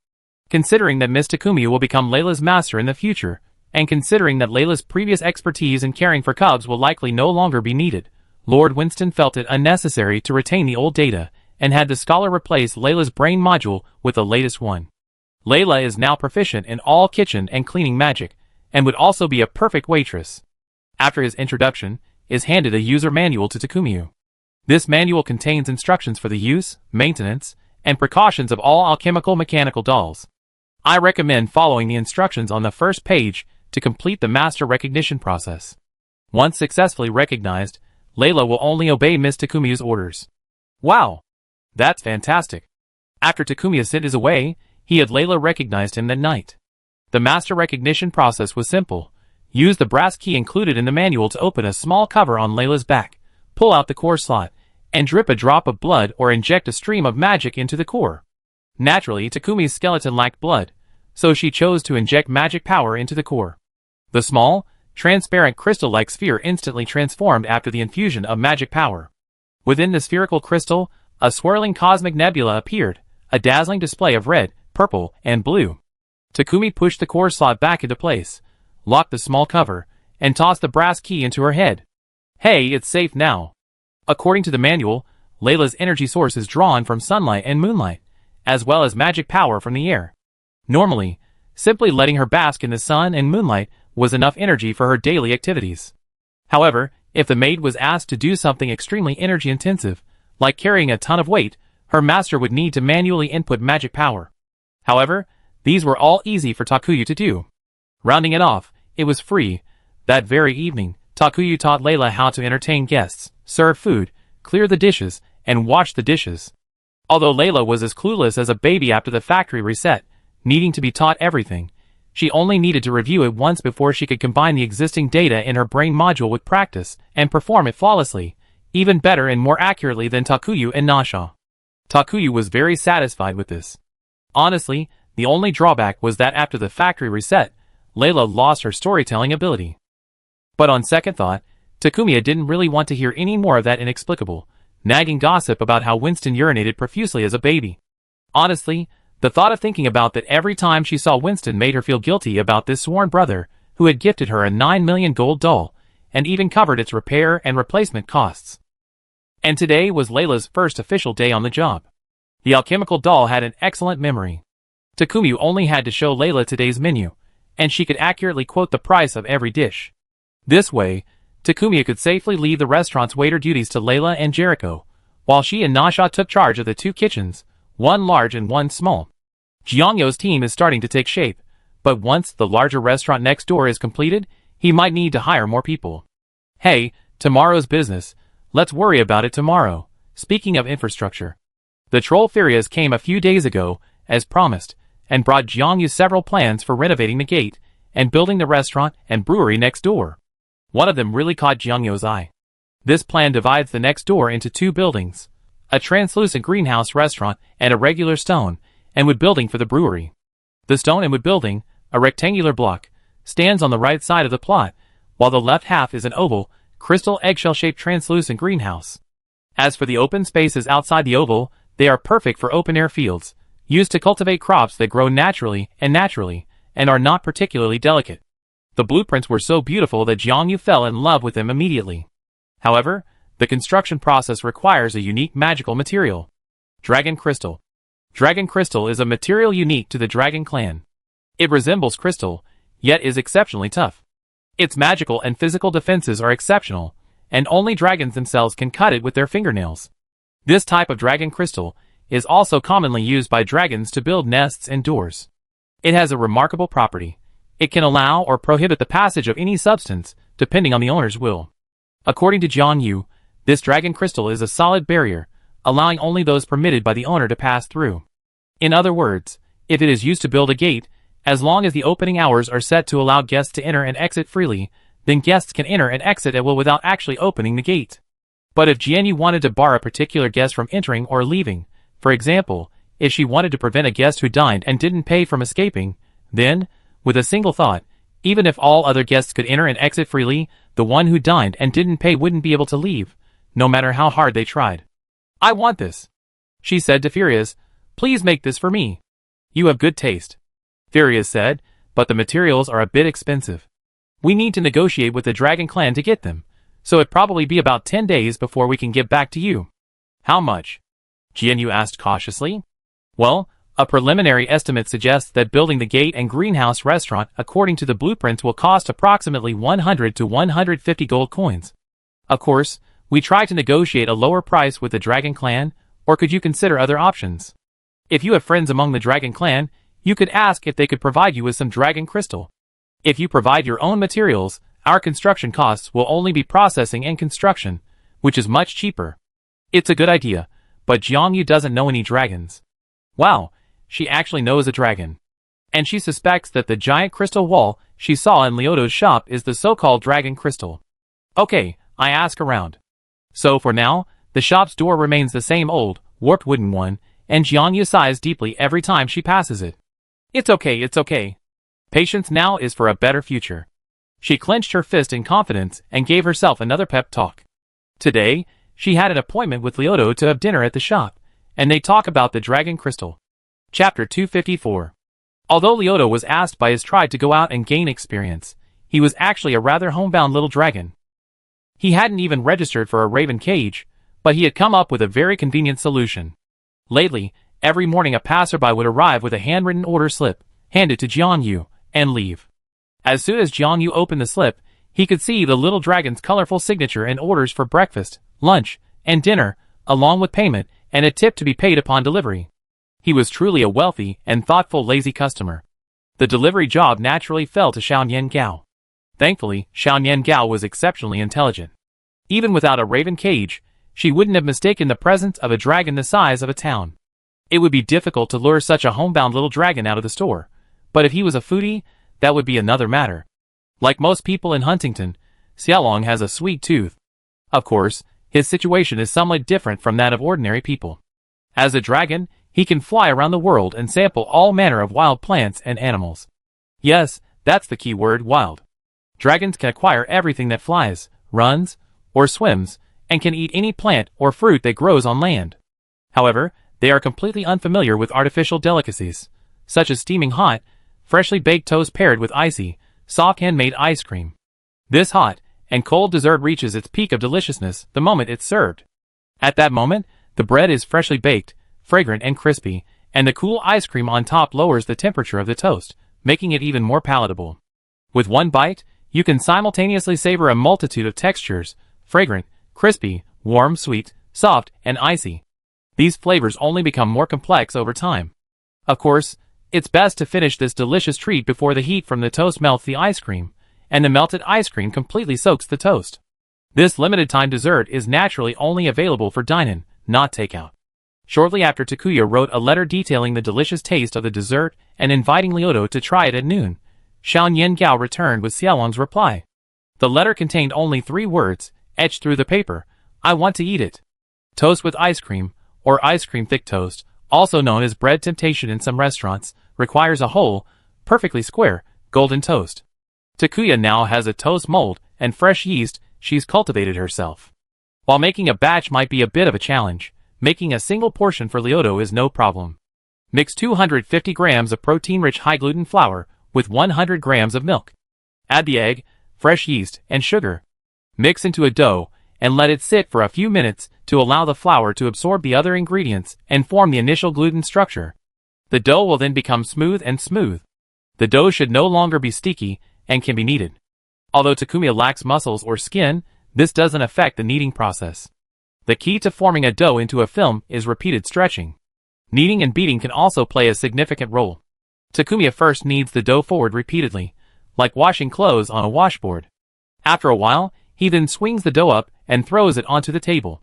Considering that Miss Takumi will become Layla's master in the future, and considering that Layla's previous expertise in caring for cubs will likely no longer be needed, Lord Winston felt it unnecessary to retain the old data, and had the scholar replace Layla's brain module with the latest one. Layla is now proficient in all kitchen and cleaning magic, and would also be a perfect waitress. After his introduction, is handed a user manual to Takumiyu. This manual contains instructions for the use, maintenance, and precautions of all alchemical mechanical dolls. I recommend following the instructions on the first page to complete the master recognition process. Once successfully recognized, Layla will only obey Miss Takumiyu's orders. Wow! That's fantastic. After Takumiya sent his away, he had Layla recognized him that night. The master recognition process was simple. Use the brass key included in the manual to open a small cover on Layla's back, pull out the core slot, and drip a drop of blood or inject a stream of magic into the core. Naturally, Takumi's skeleton lacked blood, so she chose to inject magic power into the core. The small, transparent crystal-like sphere instantly transformed after the infusion of magic power. Within the spherical crystal, a swirling cosmic nebula appeared, a dazzling display of red, purple, and blue. Takumi pushed the core slot back into place, locked the small cover, and tossed the brass key into her head. Hey, it's safe now. According to the manual, Layla's energy source is drawn from sunlight and moonlight, as well as magic power from the air. Normally, simply letting her bask in the sun and moonlight was enough energy for her daily activities. However, if the maid was asked to do something extremely energy-intensive, like carrying a ton of weight, her master would need to manually input magic power. However, these were all easy for Takuya to do. Rounding it off, it was free. That very evening, Takuya taught Layla how to entertain guests, serve food, clear the dishes, and wash the dishes. Although Layla was as clueless as a baby after the factory reset, needing to be taught everything, she only needed to review it once before she could combine the existing data in her brain module with practice and perform it flawlessly, even better and more accurately than Takuya and Nasha. Takuya was very satisfied with this. Honestly, the only drawback was that after the factory reset, Layla lost her storytelling ability. But on second thought, Takumiya didn't really want to hear any more of that inexplicable, nagging gossip about how Winston urinated profusely as a baby. Honestly, the thought of thinking about that every time she saw Winston made her feel guilty about this sworn brother, who had gifted her a 9 million gold doll, and even covered its repair and replacement costs. And today was Layla's first official day on the job. The alchemical doll had an excellent memory. Takumiya only had to show Layla today's menu, and she could accurately quote the price of every dish. This way, Takumiya could safely leave the restaurant's waiter duties to Layla and Jericho, while she and Nasha took charge of the two kitchens, one large and one small. Jiangyo's team is starting to take shape, but once the larger restaurant next door is completed, he might need to hire more people. Hey, tomorrow's business, let's worry about it tomorrow. Speaking of infrastructure, the Troll Furias came a few days ago, as promised, and brought Jiangyu several plans for renovating the gate and building the restaurant and brewery next door. One of them really caught Jiangyo's eye. This plan divides the next door into two buildings, a translucent greenhouse restaurant and a regular stone and wood building for the brewery. The stone and wood building, a rectangular block, stands on the right side of the plot, while the left half is an oval, crystal eggshell-shaped translucent greenhouse. As for the open spaces outside the oval, they are perfect for open-air fields, used to cultivate crops that grow naturally, and are not particularly delicate. The blueprints were so beautiful that Jiang Yu fell in love with them immediately. However, the construction process requires a unique magical material. Dragon Crystal. Dragon Crystal is a material unique to the Dragon Clan. It resembles crystal, yet is exceptionally tough. Its magical and physical defenses are exceptional, and only dragons themselves can cut it with their fingernails. This type of dragon crystal is also commonly used by dragons to build nests and doors. It has a remarkable property. It can allow or prohibit the passage of any substance, depending on the owner's will. According to Jiang Yu, this dragon crystal is a solid barrier, allowing only those permitted by the owner to pass through. In other words, if it is used to build a gate, as long as the opening hours are set to allow guests to enter and exit freely, then guests can enter and exit at will without actually opening the gate. But if Jiang Yu wanted to bar a particular guest from entering or leaving, for example, if she wanted to prevent a guest who dined and didn't pay from escaping, then, with a single thought, even if all other guests could enter and exit freely, the one who dined and didn't pay wouldn't be able to leave, no matter how hard they tried. "I want this," she said to Furious. "Please make this for me." "You have good taste," Furious said, "but the materials are a bit expensive. We need to negotiate with the Dragon Clan to get them, so it'd probably be about 10 days before we can get back to you." "How much?" Jiang Yu asked cautiously. "Well, a preliminary estimate suggests that building the gate and greenhouse restaurant according to the blueprints will cost approximately 100 to 150 gold coins. Of course, we try to negotiate a lower price with the Dragon Clan, or could you consider other options? If you have friends among the Dragon Clan, you could ask if they could provide you with some dragon crystal. If you provide your own materials, our construction costs will only be processing and construction, which is much cheaper." It's a good idea, but Jiang Yu doesn't know any dragons. Wow, she actually knows a dragon. And she suspects that the giant crystal wall she saw in Leoto's shop is the so-called dragon crystal. "Okay, I ask around." So for now, the shop's door remains the same old, warped wooden one, and Jiang Yu sighs deeply every time she passes it. It's okay. Patience now is for a better future. She clenched her fist in confidence and gave herself another pep talk. Today, she had an appointment with Leoto to have dinner at the shop, and they talk about the dragon crystal. Chapter 254. Although Leoto was asked by his tribe to go out and gain experience, he was actually a rather homebound little dragon. He hadn't even registered for a raven cage, but he had come up with a very convenient solution. Lately, every morning a passerby would arrive with a handwritten order slip, hand it to Jiang Yu, and leave. As soon as Jiang Yu opened the slip, he could see the little dragon's colorful signature and orders for breakfast, lunch, and dinner, along with payment and a tip to be paid upon delivery. He was truly a wealthy and thoughtful lazy customer. The delivery job naturally fell to Xiaonian Gao. Thankfully, Xiaonian Gao was exceptionally intelligent. Even without a raven cage, she wouldn't have mistaken the presence of a dragon the size of a town. It would be difficult to lure such a homebound little dragon out of the store, but if he was a foodie, that would be another matter. Like most people in Huntington, Xiaolong has a sweet tooth. Of course, his situation is somewhat different from that of ordinary people. As a dragon, he can fly around the world and sample all manner of wild plants and animals. Yes, that's the key word, wild. Dragons can acquire everything that flies, runs, or swims, and can eat any plant or fruit that grows on land. However, they are completely unfamiliar with artificial delicacies, such as steaming hot, freshly baked toast paired with icy, soft handmade ice cream. This hot and cold dessert reaches its peak of deliciousness the moment it's served. At that moment, the bread is freshly baked, fragrant and crispy, and the cool ice cream on top lowers the temperature of the toast, making it even more palatable. With one bite, you can simultaneously savor a multitude of textures, fragrant, crispy, warm, sweet, soft, and icy. These flavors only become more complex over time. Of course, it's best to finish this delicious treat before the heat from the toast melts the ice cream, and the melted ice cream completely soaks the toast. This limited-time dessert is naturally only available for dine-in, not takeout. Shortly after, Takuya wrote a letter detailing the delicious taste of the dessert and inviting Leoto to try it at noon. Xiaonian Gao returned with Xiaolong's reply. The letter contained only 3 words, etched through the paper: "I want to eat it." Toast with ice cream, or ice cream thick toast, also known as bread temptation in some restaurants, requires a whole, perfectly square, golden toast. Takuya now has a toast mold and fresh yeast she's cultivated herself. While making a batch might be a bit of a challenge, making a single portion for Lyoto is no problem. Mix 250 grams of protein-rich high-gluten flour with 100 grams of milk. Add the egg, fresh yeast, and sugar. Mix into a dough and let it sit for a few minutes to allow the flour to absorb the other ingredients and form the initial gluten structure. The dough will then become smooth and smooth. The dough should no longer be sticky and can be kneaded. Although Takumi lacks muscles or skin, this doesn't affect the kneading process. The key to forming a dough into a film is repeated stretching. Kneading and beating can also play a significant role. Takumi first kneads the dough forward repeatedly, like washing clothes on a washboard. After a while, he then swings the dough up and throws it onto the table.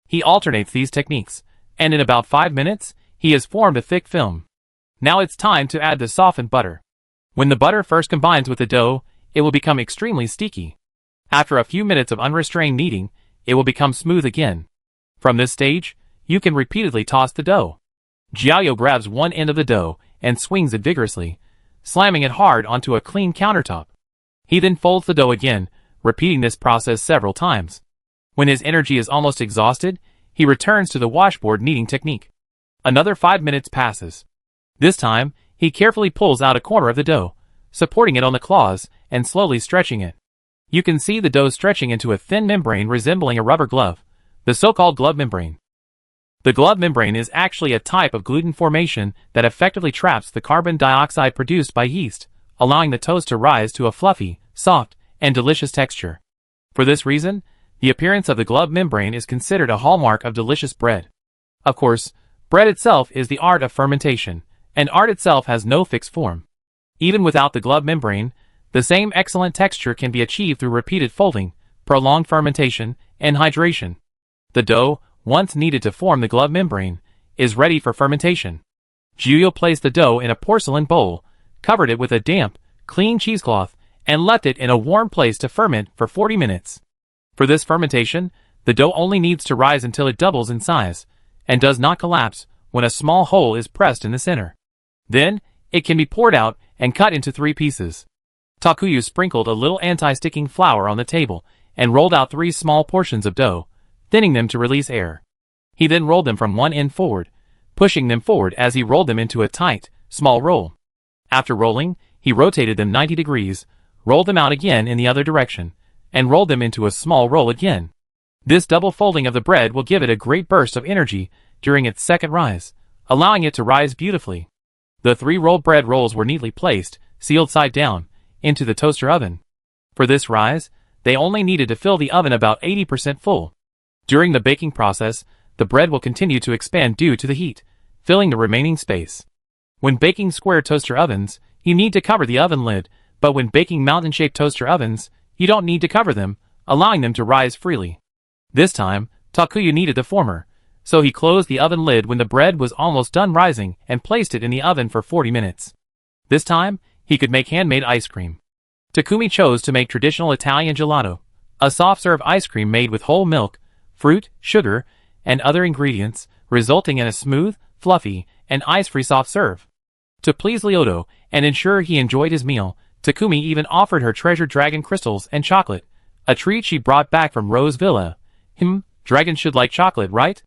He alternates these techniques, and in about 5 minutes, he has formed a thick film. Now it's time to add the softened butter. When the butter first combines with the dough, it will become extremely sticky. After a few minutes of unrestrained kneading, it will become smooth again. From this stage, you can repeatedly toss the dough. Jiao grabs one end of the dough and swings it vigorously, slamming it hard onto a clean countertop. He then folds the dough again, repeating this process several times. When his energy is almost exhausted, he returns to the washboard kneading technique. Another 5 minutes passes. This time, he carefully pulls out a corner of the dough, supporting it on the claws and slowly stretching it. You can see the dough stretching into a thin membrane resembling a rubber glove, the so-called glove membrane. The glove membrane is actually a type of gluten formation that effectively traps the carbon dioxide produced by yeast, allowing the toast to rise to a fluffy, soft, and delicious texture. For this reason, the appearance of the glove membrane is considered a hallmark of delicious bread. Of course, bread itself is the art of fermentation, and art itself has no fixed form. Even without the glove membrane, the same excellent texture can be achieved through repeated folding, prolonged fermentation, and hydration. The dough, once kneaded to form the glove membrane, is ready for fermentation. Jiao placed the dough in a porcelain bowl, covered it with a damp, clean cheesecloth, and left it in a warm place to ferment for 40 minutes. For this fermentation, the dough only needs to rise until it doubles in size, and does not collapse when a small hole is pressed in the center. Then, it can be poured out and cut into 3 pieces. Takuya sprinkled a little anti-sticking flour on the table and rolled out 3 small portions of dough, thinning them to release air. He then rolled them from one end forward, pushing them forward as he rolled them into a tight, small roll. After rolling, he rotated them 90 degrees, rolled them out again in the other direction, and rolled them into a small roll again. This double folding of the bread will give it a great burst of energy during its second rise, allowing it to rise beautifully. The 3 rolled bread rolls were neatly placed, sealed side down, into the toaster oven. For this rise, they only needed to fill the oven about 80% full. During the baking process, the bread will continue to expand due to the heat, filling the remaining space. When baking square toaster ovens, you need to cover the oven lid, but when baking mountain-shaped toaster ovens, you don't need to cover them, allowing them to rise freely. This time, Takuya needed the former, so he closed the oven lid when the bread was almost done rising and placed it in the oven for 40 minutes. This time, he could make handmade ice cream. Takumi chose to make traditional Italian gelato, a soft-serve ice cream made with whole milk, fruit, sugar, and other ingredients, resulting in a smooth, fluffy, and ice-free soft serve. To please Lyoto and ensure he enjoyed his meal, Takumi even offered her treasured dragon crystals and chocolate, a treat she brought back from Rose Villa. Dragons should like chocolate, right?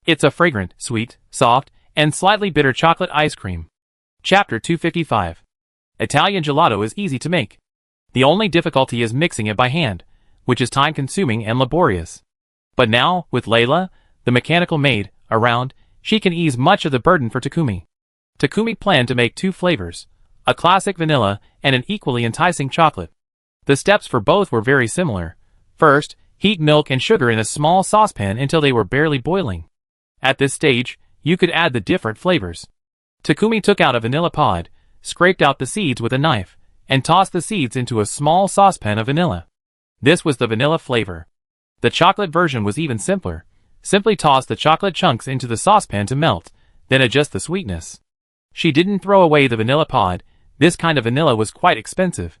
It's a fragrant, sweet, soft, and slightly bitter chocolate ice cream. Chapter 255. Italian gelato is easy to make. The only difficulty is mixing it by hand, which is time-consuming and laborious. But now, with Layla, the mechanical maid, around, she can ease much of the burden for Takumi. Takumi planned to make 2 flavors, a classic vanilla and an equally enticing chocolate. The steps for both were very similar. First, heat milk and sugar in a small saucepan until they were barely boiling. At this stage, you could add the different flavors. Takumi took out a vanilla pod, scraped out the seeds with a knife, and tossed the seeds into a small saucepan of vanilla. This was the vanilla flavor. The chocolate version was even simpler. Simply toss the chocolate chunks into the saucepan to melt, then adjust the sweetness. She didn't throw away the vanilla pod. This kind of vanilla was quite expensive.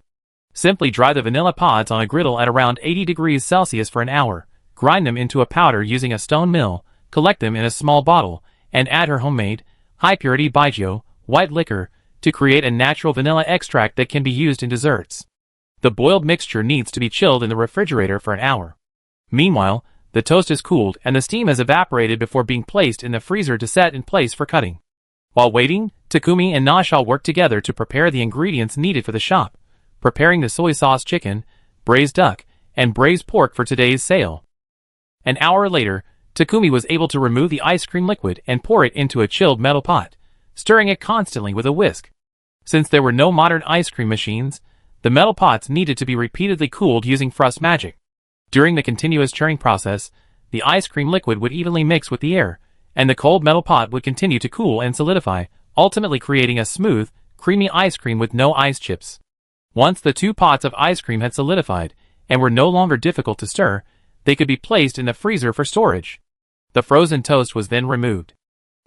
Simply dry the vanilla pods on a griddle at around 80 degrees Celsius for an hour, grind them into a powder using a stone mill, collect them in a small bottle, and add her homemade, high-purity Baijiu, white liquor, to create a natural vanilla extract that can be used in desserts. The boiled mixture needs to be chilled in the refrigerator for an hour. Meanwhile, the toast is cooled and the steam has evaporated before being placed in the freezer to set in place for cutting. While waiting, Takumi and Nashal work together to prepare the ingredients needed for the shop, preparing the soy sauce chicken, braised duck, and braised pork for today's sale. An hour later, Takumi was able to remove the ice cream liquid and pour it into a chilled metal pot, stirring it constantly with a whisk. Since there were no modern ice cream machines, the metal pots needed to be repeatedly cooled using frost magic. During the continuous churning process, the ice cream liquid would evenly mix with the air, and the cold metal pot would continue to cool and solidify, ultimately creating a smooth, creamy ice cream with no ice chips. Once the 2 pots of ice cream had solidified, and were no longer difficult to stir, they could be placed in the freezer for storage. The frozen toast was then removed.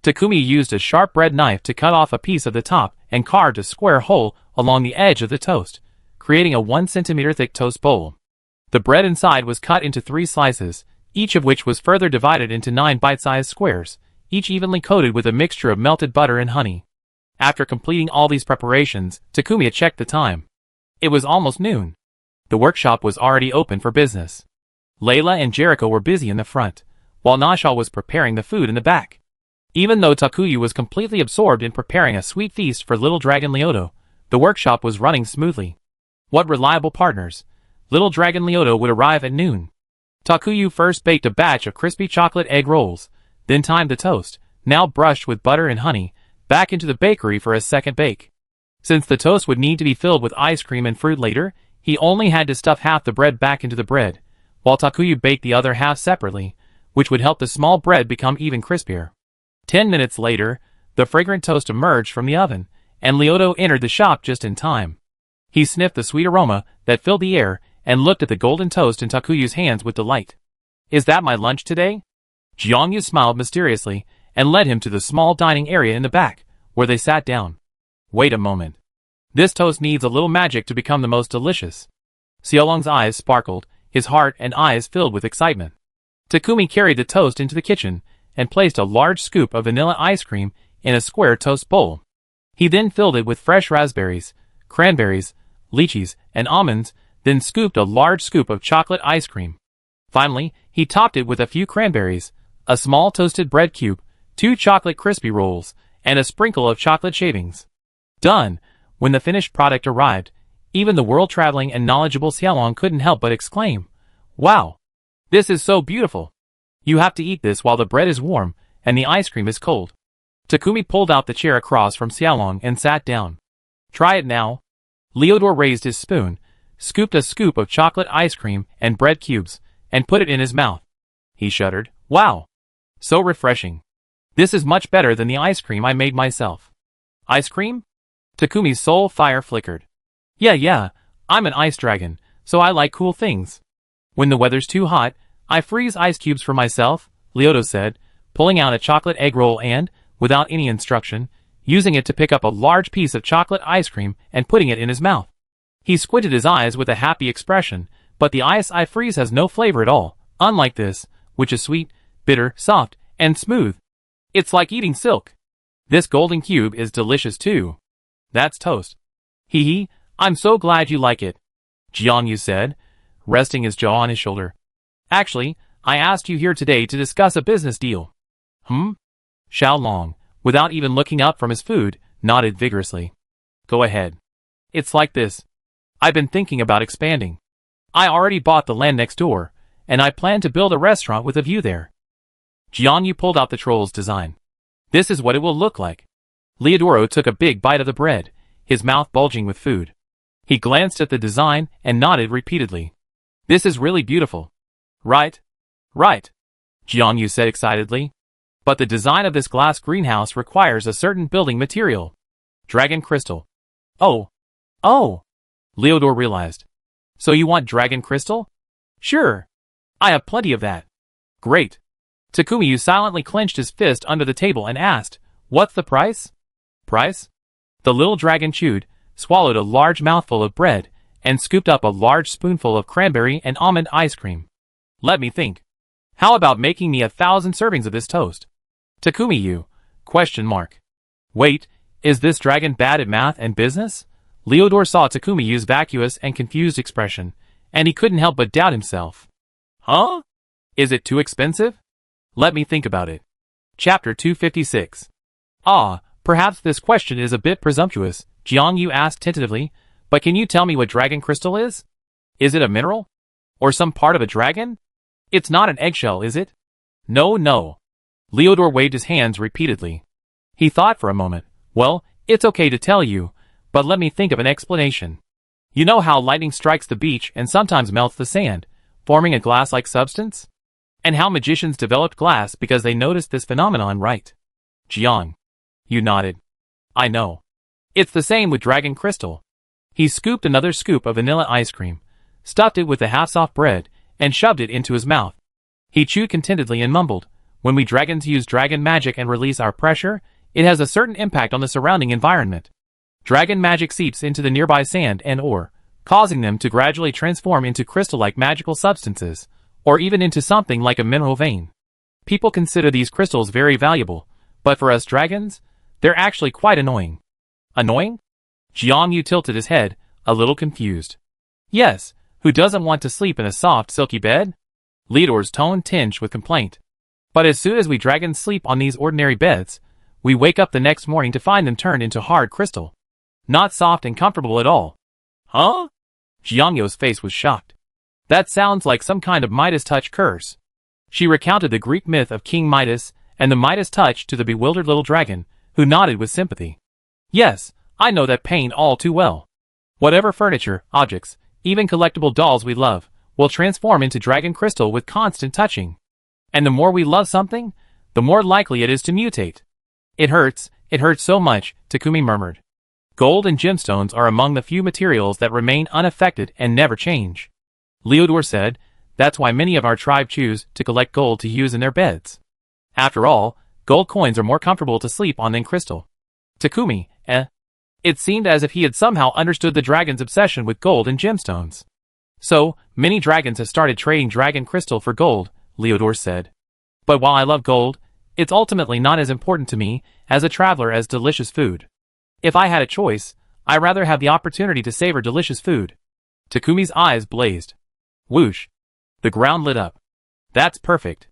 Takumi used a sharp bread knife to cut off a piece of the top and carved a square hole along the edge of the toast, creating a 1 centimeter thick toast bowl. The bread inside was cut into 3 slices, each of which was further divided into 9 bite-sized squares, each evenly coated with a mixture of melted butter and honey. After completing all these preparations, Takumi checked the time. It was almost noon. The workshop was already open for business. Layla and Jericho were busy in the front, while Nashal was preparing the food in the back. Even though Takuya was completely absorbed in preparing a sweet feast for Little Dragon Lyoto, the workshop was running smoothly. What reliable partners! Little Dragon Lyoto would arrive at noon. Takuya first baked a batch of crispy chocolate egg rolls, then timed the toast, now brushed with butter and honey, back into the bakery for a second bake. Since the toast would need to be filled with ice cream and fruit later, he only had to stuff half the bread back into the bread, while Takuya baked the other half separately, which would help the small bread become even crispier. 10 minutes later, the fragrant toast emerged from the oven, and Lyoto entered the shop just in time. He sniffed the sweet aroma that filled the air and looked at the golden toast in Takuya's hands with delight. "Is that my lunch today?" Jiangyu smiled mysteriously and led him to the small dining area in the back, where they sat down. "Wait a moment. This toast needs a little magic to become the most delicious." Xiaolong's eyes sparkled, his heart and eyes filled with excitement. Takumi carried the toast into the kitchen and placed a large scoop of vanilla ice cream in a square toast bowl. He then filled it with fresh raspberries, cranberries, lychees, and almonds, then scooped a large scoop of chocolate ice cream. Finally, he topped it with a few cranberries, a small toasted bread cube, 2 chocolate crispy rolls, and a sprinkle of chocolate shavings. Done! When the finished product arrived, even the world-traveling and knowledgeable Xiaolong couldn't help but exclaim, "Wow! This is so beautiful! You have to eat this while the bread is warm and the ice cream is cold." Takumi pulled out the chair across from Xiaolong and sat down. "Try it now." Lyoto raised his spoon, scooped a scoop of chocolate ice cream and bread cubes, and put it in his mouth. He shuddered. "Wow! So refreshing. This is much better than the ice cream I made myself." "Ice cream?" Takumi's soul fire flickered. Yeah, I'm an ice dragon, so I like cool things. When the weather's too hot, I freeze ice cubes for myself," Lyoto said, pulling out a chocolate egg roll and, without any instruction, using it to pick up a large piece of chocolate ice cream and putting it in his mouth. He squinted his eyes with a happy expression, "But the ice I freeze has no flavor at all, unlike this, which is sweet, bitter, soft, and smooth. It's like eating silk. This golden cube is delicious too." "That's toast." "Hee hee, I'm so glad you like it," Jiangyu said, resting his jaw on his shoulder. "Actually, I asked you here today to discuss a business deal." Xiaolong, without even looking up from his food, nodded vigorously. "Go ahead." "It's like this. I've been thinking about expanding. I already bought the land next door, and I plan to build a restaurant with a view there." Jiangyu pulled out the troll's design. "This is what it will look like." Leodoro took a big bite of the bread, his mouth bulging with food. He glanced at the design and nodded repeatedly. "This is really beautiful." Right, Jiangyu said excitedly. "But the design of this glass greenhouse requires a certain building material. Dragon crystal." Oh, Leodor realized. "So you want dragon crystal?" "Sure. I have plenty of that." "Great." Takumi silently clenched his fist under the table and asked, "What's the price?" "Price?" The little dragon chewed, swallowed a large mouthful of bread, and scooped up a large spoonful of cranberry and almond ice cream. "Let me think. How about making me 1,000 servings of this toast?" "Takumi, Wait, is this dragon bad at math and business?" Leodor saw Takumi's vacuous and confused expression, and he couldn't help but doubt himself. "Huh? Is it too expensive? Let me think about it. Chapter 256. Ah, perhaps this question is a bit presumptuous, Jiang Yu asked tentatively, but can you tell me what dragon crystal is? Is it a mineral? Or some part of a dragon? It's not an eggshell, is it? No. Leodor waved his hands repeatedly. He thought for a moment. Well, it's okay to tell you, but let me think of an explanation. You know how lightning strikes the beach and sometimes melts the sand, forming a glass-like substance? And how magicians developed glass because they noticed this phenomenon, right? Jiang. You nodded. I know. It's the same with dragon crystal. He scooped another scoop of vanilla ice cream, stuffed it with the half-soft bread, and shoved it into his mouth. He chewed contentedly and mumbled, when we dragons use dragon magic and release our pressure, it has a certain impact on the surrounding environment. Dragon magic seeps into the nearby sand and ore, causing them to gradually transform into crystal-like magical substances, or even into something like a mineral vein. People consider these crystals very valuable, but for us dragons, they're actually quite annoying. Annoying? Jiang Yu tilted his head, a little confused. Yes, who doesn't want to sleep in a soft, silky bed? Leodor's tone tinged with complaint. But as soon as we dragons sleep on these ordinary beds, we wake up the next morning to find them turned into hard crystal. Not soft and comfortable at all. Huh? Jiang Yu's face was shocked. That sounds like some kind of Midas touch curse. She recounted the Greek myth of King Midas and the Midas touch to the bewildered little dragon, who nodded with sympathy. Yes, I know that pain all too well. Whatever furniture, objects, even collectible dolls we love, will transform into dragon crystal with constant touching. And the more we love something, the more likely it is to mutate. It hurts so much, Takumi murmured. Gold and gemstones are among the few materials that remain unaffected and never change. Leodor said, that's why many of our tribe choose to collect gold to use in their beds. After all, gold coins are more comfortable to sleep on than crystal. Takumi, It seemed as if he had somehow understood the dragon's obsession with gold and gemstones. So, many dragons have started trading dragon crystal for gold, Leodor said. But while I love gold, it's ultimately not as important to me as a traveler as delicious food. If I had a choice, I'd rather have the opportunity to savor delicious food. Takumi's eyes blazed. Whoosh. The ground lit up. That's perfect.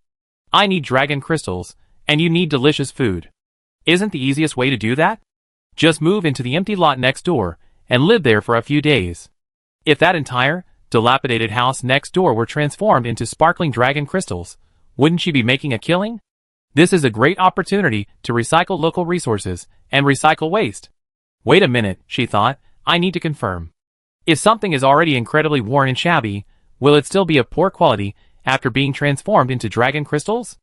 I need dragon crystals, and you need delicious food. Isn't the easiest way to do that? Just move into the empty lot next door, and live there for a few days. If that entire, dilapidated house next door were transformed into sparkling dragon crystals, wouldn't you be making a killing? This is a great opportunity to recycle local resources and recycle waste. Wait a minute, she thought, I need to confirm. If something is already incredibly worn and shabby, will it still be of poor quality after being transformed into dragon crystals?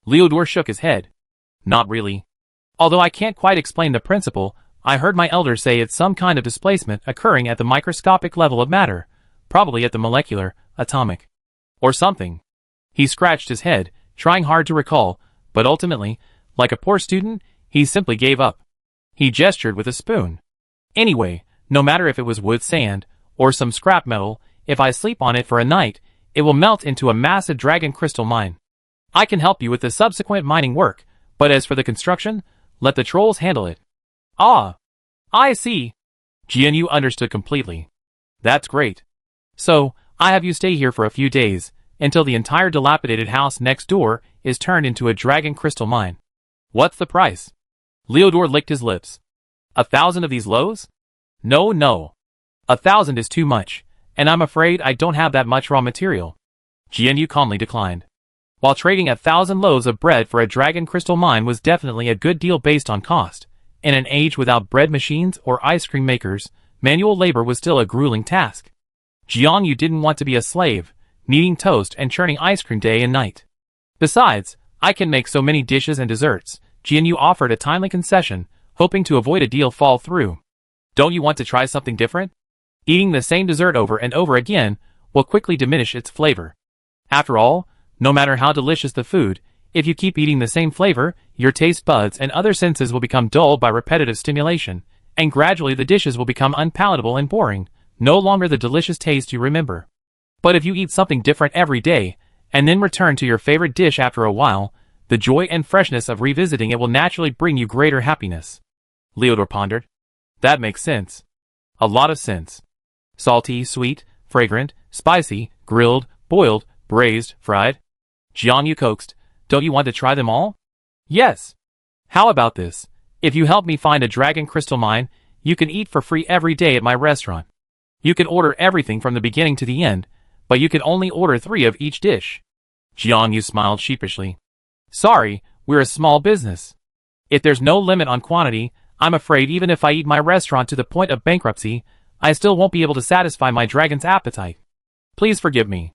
Leodor shook his head. Not really. Although I can't quite explain the principle, I heard my elders say it's some kind of displacement occurring at the microscopic level of matter, probably at the molecular, atomic, or something. He scratched his head, trying hard to recall, but ultimately, like a poor student, he simply gave up. He gestured with a spoon. Anyway, no matter if it was wood sand, or some scrap metal, if I sleep on it for a night, it will melt into a massive dragon crystal mine. I can help you with the subsequent mining work, but as for the construction, let the trolls handle it. Ah, I see. Jianyu understood completely. That's great. So, I have you stay here for a few days, until the entire dilapidated house next door is turned into a dragon crystal mine. What's the price? Leodor licked his lips. 1,000 of these loaves? No. 1,000 is too much, and I'm afraid I don't have that much raw material. Jianyu calmly declined. While trading 1,000 loaves of bread for a dragon crystal mine was definitely a good deal based on cost, in an age without bread machines or ice cream makers, manual labor was still a grueling task. Jiangyu didn't want to be a slave, kneading toast and churning ice cream day and night. Besides, I can make so many dishes and desserts, Jianyu offered a timely concession, hoping to avoid a deal fall through. Don't you want to try something different? Eating the same dessert over and over again will quickly diminish its flavor. After all, no matter how delicious the food, if you keep eating the same flavor, your taste buds and other senses will become dulled by repetitive stimulation, and gradually the dishes will become unpalatable and boring, no longer the delicious taste you remember. But if you eat something different every day, and then return to your favorite dish after a while, the joy and freshness of revisiting it will naturally bring you greater happiness. Leodor pondered. That makes sense. A lot of sense. Salty, sweet, fragrant, spicy, grilled, boiled, braised, fried. Jiangyu coaxed. Don't you want to try them all? Yes. How about this? If you help me find a dragon crystal mine, you can eat for free every day at my restaurant. You can order everything from the beginning to the end, but you can only order 3 of each dish. Jiangyu smiled sheepishly. Sorry, we're a small business. If there's no limit on quantity, I'm afraid even if I eat my restaurant to the point of bankruptcy, I still won't be able to satisfy my dragon's appetite. Please forgive me.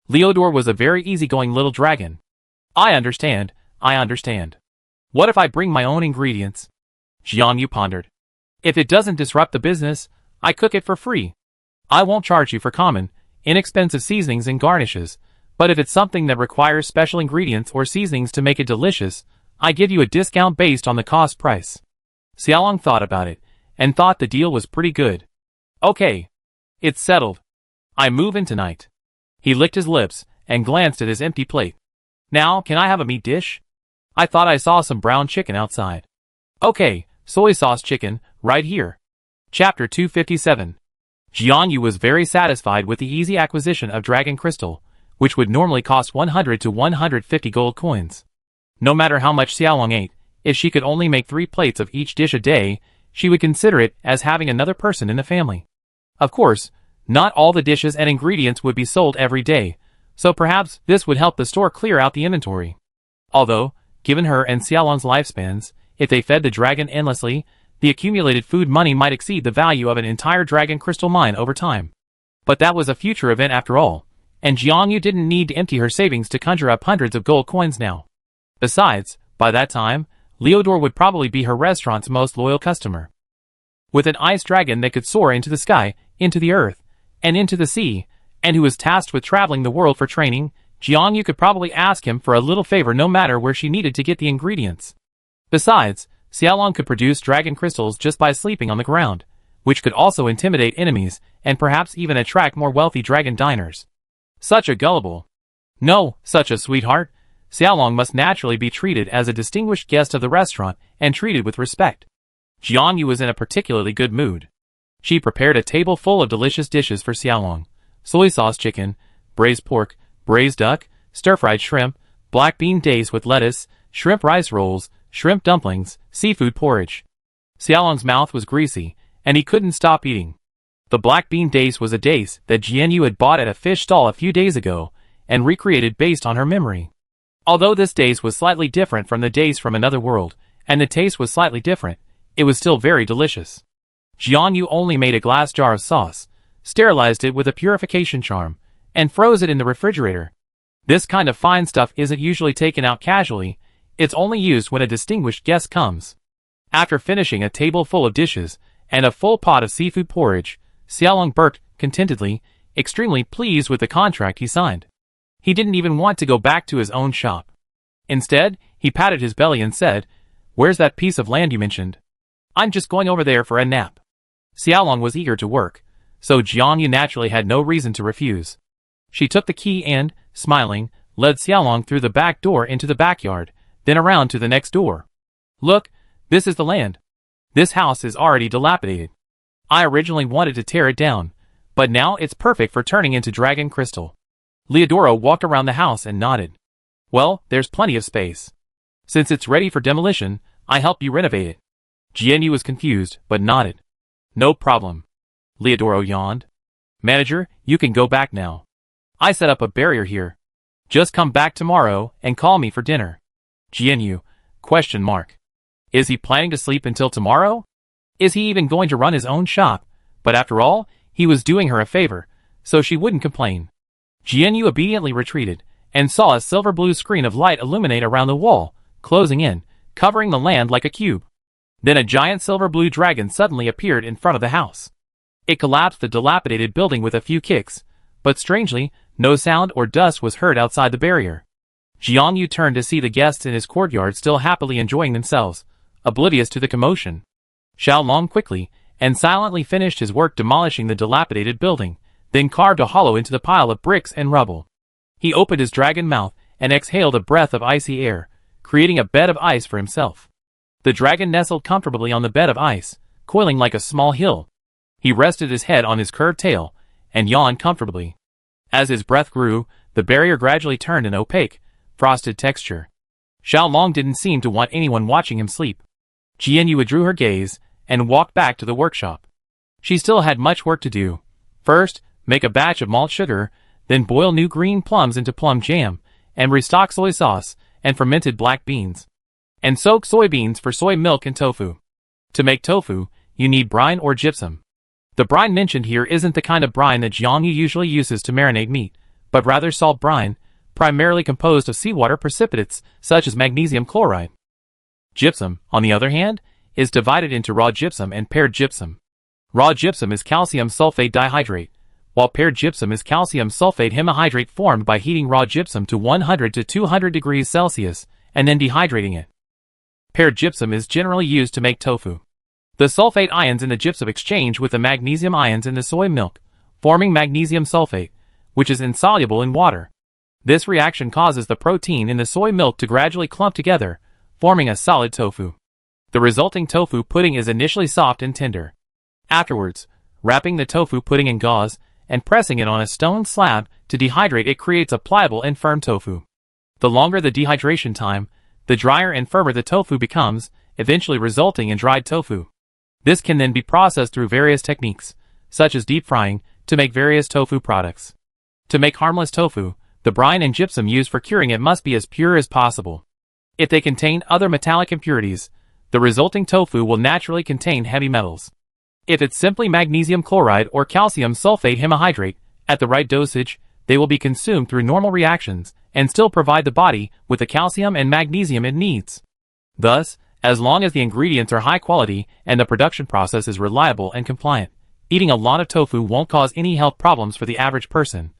Leodor was a very easygoing little dragon. I understand. What if I bring my own ingredients? Jiangyu pondered. If it doesn't disrupt the business, I cook it for free. I won't charge you for common, inexpensive seasonings and garnishes, but if it's something that requires special ingredients or seasonings to make it delicious, I give you a discount based on the cost price. Xiaolong thought about it, and thought the deal was pretty good. Okay. It's settled. I move in tonight. He licked his lips, and glanced at his empty plate. Now, can I have a meat dish? I thought I saw some brown chicken outside. Okay, soy sauce chicken, right here. Chapter 257. Jiangyu was very satisfied with the easy acquisition of dragon crystal, which would normally cost 100 to 150 gold coins. No matter how much Xiaolong ate, if she could only make 3 plates of each dish a day, she would consider it as having another person in the family. Of course, not all the dishes and ingredients would be sold every day, so perhaps this would help the store clear out the inventory. Although, given her and Xiaolong's lifespans, if they fed the dragon endlessly, the accumulated food money might exceed the value of an entire dragon crystal mine over time. But that was a future event after all, and Jiangyu didn't need to empty her savings to conjure up hundreds of gold coins now. Besides, by that time, Leodor would probably be her restaurant's most loyal customer. With an ice dragon that could soar into the sky, into the earth, and into the sea, and who was tasked with traveling the world for training, Jiangyu could probably ask him for a little favor no matter where she needed to get the ingredients. Besides, Xiaolong could produce dragon crystals just by sleeping on the ground, which could also intimidate enemies, and perhaps even attract more wealthy dragon diners. Such a gullible. No, such a sweetheart. Xiaolong must naturally be treated as a distinguished guest of the restaurant, and treated with respect. Jiangyu was in a particularly good mood. She prepared a table full of delicious dishes for Xiaolong. Soy sauce chicken, braised pork, braised duck, stir-fried shrimp, black bean daise with lettuce, shrimp rice rolls, shrimp dumplings, seafood porridge. Xiaolong's mouth was greasy, and he couldn't stop eating. The black bean daise was a daise that Jiangyu had bought at a fish stall a few days ago, and recreated based on her memory. Although this daise was slightly different from the daise from another world, and the taste was slightly different, it was still very delicious. Jiangyu only made a glass jar of sauce, sterilized it with a purification charm, and froze it in the refrigerator. This kind of fine stuff isn't usually taken out casually, it's only used when a distinguished guest comes. After finishing a table full of dishes, and a full pot of seafood porridge, Xiaolong burped contentedly, extremely pleased with the contract he signed. He didn't even want to go back to his own shop. Instead, he patted his belly and said, "Where's that piece of land you mentioned? I'm just going over there for a nap." Xiaolong was eager to work, so Jiangyu naturally had no reason to refuse. She took the key and, smiling, led Xiaolong through the back door into the backyard, then around to the next door. "Look, this is the land. This house is already dilapidated. I originally wanted to tear it down, but now it's perfect for turning into dragon crystal." Leodoro walked around the house and nodded. "Well, there's plenty of space. Since it's ready for demolition, I help you renovate it." Jiangyu was confused, but nodded. "No problem." Leodoro yawned. "Manager, you can go back now. I set up a barrier here. Just come back tomorrow and call me for dinner." Jiangyu, ? Is he planning to sleep until tomorrow? Is he even going to run his own shop? But after all, he was doing her a favor, so she wouldn't complain. Jiangyu obediently retreated, and saw a silver-blue screen of light illuminate around the wall, closing in, covering the land like a cube. Then a giant silver-blue dragon suddenly appeared in front of the house. It collapsed the dilapidated building with a few kicks, but strangely, no sound or dust was heard outside the barrier. Jiangyu turned to see the guests in his courtyard still happily enjoying themselves, oblivious to the commotion. Xiaolong quickly and silently finished his work demolishing the dilapidated building, then carved a hollow into the pile of bricks and rubble. He opened his dragon mouth and exhaled a breath of icy air, creating a bed of ice for himself. The dragon nestled comfortably on the bed of ice, coiling like a small hill. He rested his head on his curved tail, and yawned comfortably. As his breath grew, the barrier gradually turned an opaque, frosted texture. Xiaolong didn't seem to want anyone watching him sleep. Jianyu withdrew her gaze and walked back to the workshop. She still had much work to do. First, make a batch of malt sugar, then boil new green plums into plum jam, and restock soy sauce and fermented black beans. And soak soybeans for soy milk and tofu. To make tofu, you need brine or gypsum. The brine mentioned here isn't the kind of brine that Jiangyu usually uses to marinate meat, but rather salt brine, primarily composed of seawater precipitates such as magnesium chloride. Gypsum, on the other hand, is divided into raw gypsum and paired gypsum. Raw gypsum is calcium sulfate dihydrate, while paired gypsum is calcium sulfate hemihydrate formed by heating raw gypsum to 100 to 200 degrees Celsius and then dehydrating it. Paired gypsum is generally used to make tofu. The sulfate ions in the gypsum exchange with the magnesium ions in the soy milk, forming magnesium sulfate, which is insoluble in water. This reaction causes the protein in the soy milk to gradually clump together, forming a solid tofu. The resulting tofu pudding is initially soft and tender. Afterwards, wrapping the tofu pudding in gauze and pressing it on a stone slab to dehydrate it creates a pliable and firm tofu. The longer the dehydration time, the drier and firmer the tofu becomes, eventually resulting in dried tofu. This can then be processed through various techniques, such as deep frying, to make various tofu products. To make harmless tofu, the brine and gypsum used for curing it must be as pure as possible. If they contain other metallic impurities, the resulting tofu will naturally contain heavy metals. If it's simply magnesium chloride or calcium sulfate hemihydrate, at the right dosage, they will be consumed through normal reactions and still provide the body with the calcium and magnesium it needs. Thus, as long as the ingredients are high quality and the production process is reliable and compliant, eating a lot of tofu won't cause any health problems for the average person.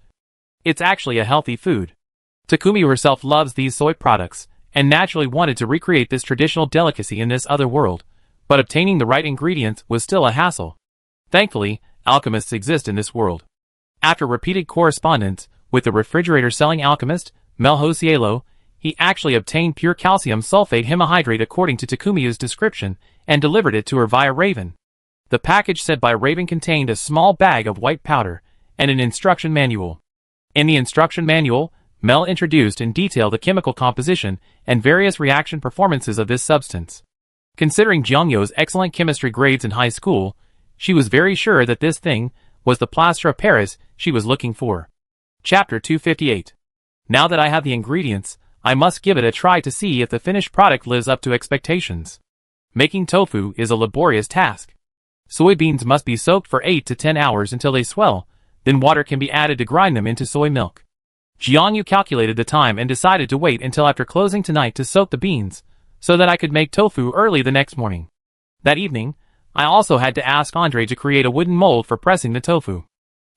It's actually a healthy food. Takumi herself loves these soy products, and naturally wanted to recreate this traditional delicacy in this other world, but obtaining the right ingredients was still a hassle. Thankfully, alchemists exist in this world. After repeated correspondence with the refrigerator-selling alchemist, Melho Cielo, he actually obtained pure calcium sulfate hemihydrate according to Takumi's description and delivered it to her via Raven. The package sent by Raven contained a small bag of white powder and an instruction manual. In the instruction manual, Mel introduced in detail the chemical composition and various reaction performances of this substance. Considering Jiangyo's excellent chemistry grades in high school, she was very sure that this thing was the plaster of Paris she was looking for. Chapter 258. Now that I have the ingredients, I must give it a try to see if the finished product lives up to expectations. Making tofu is a laborious task. Soybeans must be soaked for 8 to 10 hours until they swell, then water can be added to grind them into soy milk. Jiangyu calculated the time and decided to wait until after closing tonight to soak the beans, so that I could make tofu early the next morning. That evening, I also had to ask Andre to create a wooden mold for pressing the tofu.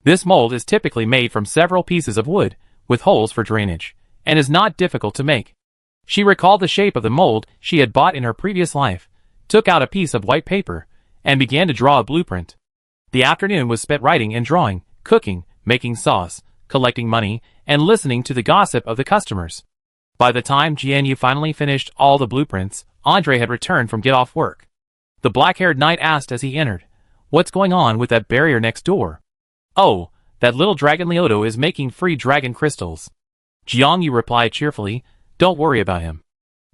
This mold is typically made from several pieces of wood, with holes for drainage, and is not difficult to make. She recalled the shape of the mold she had bought in her previous life, took out a piece of white paper, and began to draw a blueprint. The afternoon was spent writing and drawing, cooking, making sauce, collecting money, and listening to the gossip of the customers. By the time Jianyu finally finished all the blueprints, Andre had returned from get-off work. The black-haired knight asked as he entered, "What's going on with that barrier next door?" "Oh, that little dragon Leoto is making free dragon crystals." Jiangyu replied cheerfully, "Don't worry about him.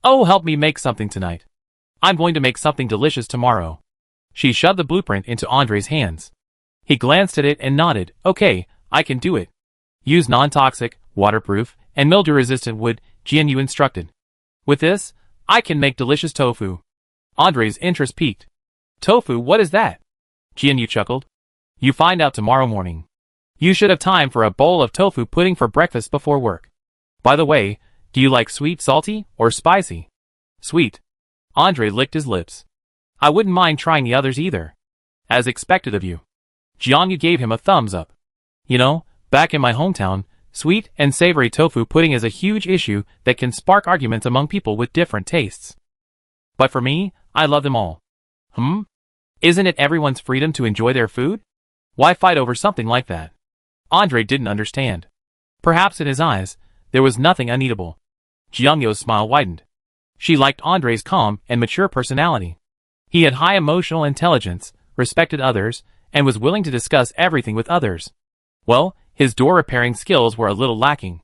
Oh, help me make something tonight. I'm going to make something delicious tomorrow." She shoved the blueprint into Andre's hands. He glanced at it and nodded. "Okay, I can do it. Use non-toxic, waterproof, and mildew-resistant wood," Jianyu instructed. "With this, I can make delicious tofu." Andre's interest piqued. "Tofu, what is that?" Jianyu chuckled. "You find out tomorrow morning. You should have time for a bowl of tofu pudding for breakfast before work. By the way, do you like sweet, salty, or spicy?" "Sweet." Andre licked his lips. "I wouldn't mind trying the others either." "As expected of you." Jiangyu gave him a thumbs up. "You know, back in my hometown, sweet and savory tofu pudding is a huge issue that can spark arguments among people with different tastes. But for me, I love them all." Isn't it everyone's freedom to enjoy their food? Why fight over something like that?" Andre didn't understand. Perhaps in his eyes, there was nothing uneatable. Jiangyu's smile widened. She liked Andre's calm and mature personality. He had high emotional intelligence, respected others, and was willing to discuss everything with others. Well, his door repairing skills were a little lacking.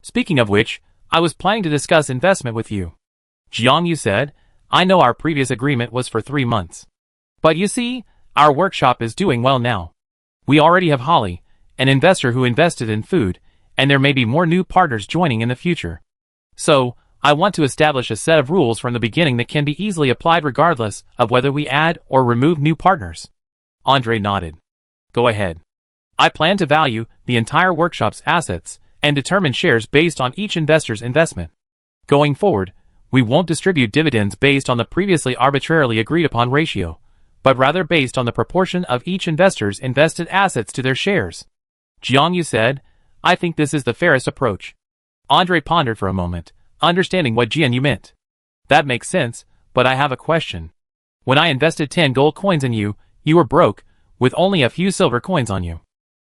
Speaking of which, I was planning to discuss investment with you. Jiangyu said, I know our previous agreement was for 3 months. But you see, our workshop is doing well now. We already have Holly, an investor who invested in food, and there may be more new partners joining in the future. So, I want to establish a set of rules from the beginning that can be easily applied regardless of whether we add or remove new partners. Andre nodded. Go ahead. I plan to value the entire workshop's assets and determine shares based on each investor's investment. Going forward, we won't distribute dividends based on the previously arbitrarily agreed upon ratio, but rather based on the proportion of each investor's invested assets to their shares. Jiangyu said, I think this is the fairest approach. Andre pondered for a moment, understanding what Jiangyu meant. That makes sense, but I have a question. When I invested 10 gold coins in you, you were broke, with only a few silver coins on you.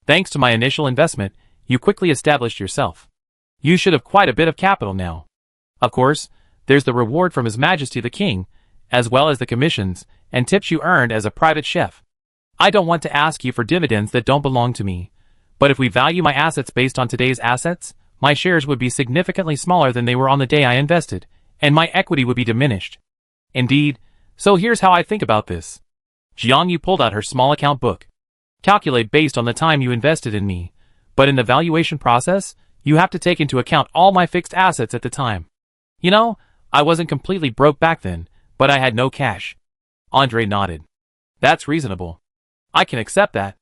Thanks to my initial investment, you quickly established yourself. You should have quite a bit of capital now. Of course, there's the reward from His Majesty the King, as well as the commissions and tips you earned as a private chef. I don't want to ask you for dividends that don't belong to me, but if we value my assets based on today's assets, my shares would be significantly smaller than they were on the day I invested, and my equity would be diminished. Indeed, so here's how I think about this. Jiangyu pulled out her small account book. Calculate based on the time you invested in me, but in the valuation process, you have to take into account all my fixed assets at the time. You know, I wasn't completely broke back then, but I had no cash. Andre nodded. That's reasonable. I can accept that.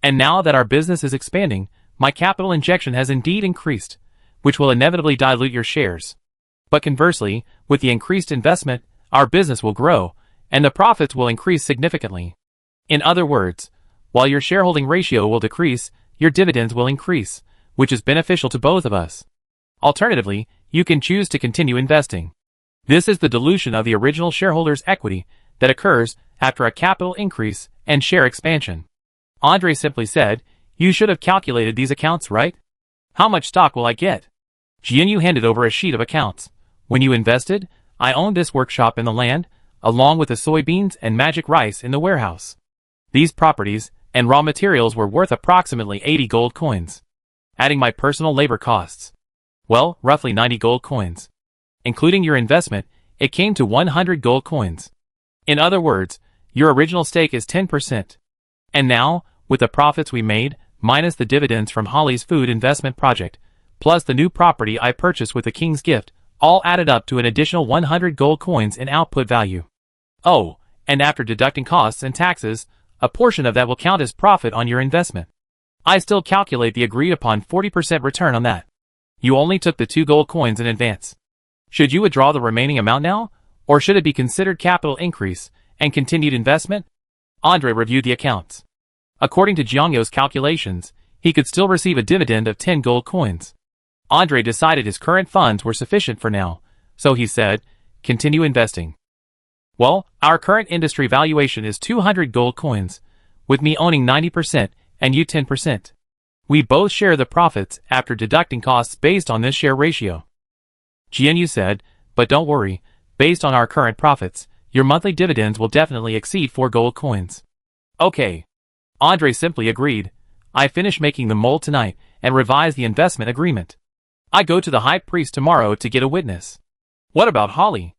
And now that our business is expanding, my capital injection has indeed increased, which will inevitably dilute your shares. But conversely, with the increased investment, our business will grow, and the profits will increase significantly. In other words, while your shareholding ratio will decrease, your dividends will increase, which is beneficial to both of us. Alternatively, you can choose to continue investing. This is the dilution of the original shareholder's equity that occurs after a capital increase and share expansion. Andre simply said, you should have calculated these accounts, right? How much stock will I get? Jiangyu handed over a sheet of accounts. When you invested, I owned this workshop in the land, along with the soybeans and magic rice in the warehouse. These properties and raw materials were worth approximately 80 gold coins. Adding my personal labor costs, well, roughly 90 gold coins. Including your investment, it came to 100 gold coins. In other words, your original stake is 10%. And now, with the profits we made, minus the dividends from Holly's food investment project, plus the new property I purchased with the king's gift, all added up to an additional 100 gold coins in output value. Oh, and after deducting costs and taxes, a portion of that will count as profit on your investment. I still calculate the agreed upon 40% return on that. You only took the 2 gold coins in advance. Should you withdraw the remaining amount now, or should it be considered capital increase and continued investment? Andre reviewed the accounts. According to Jiangyu's calculations, he could still receive a dividend of 10 gold coins. Andre decided his current funds were sufficient for now, so he said, continue investing. Well, our current industry valuation is 200 gold coins, with me owning 90% and you 10%. We both share the profits after deducting costs based on this share ratio. Jiangyu said, but don't worry, based on our current profits, your monthly dividends will definitely exceed 4 gold coins. Okay. Andre simply agreed. I finish making the mold tonight and revise the investment agreement. I go to the high priest tomorrow to get a witness. What about Holly?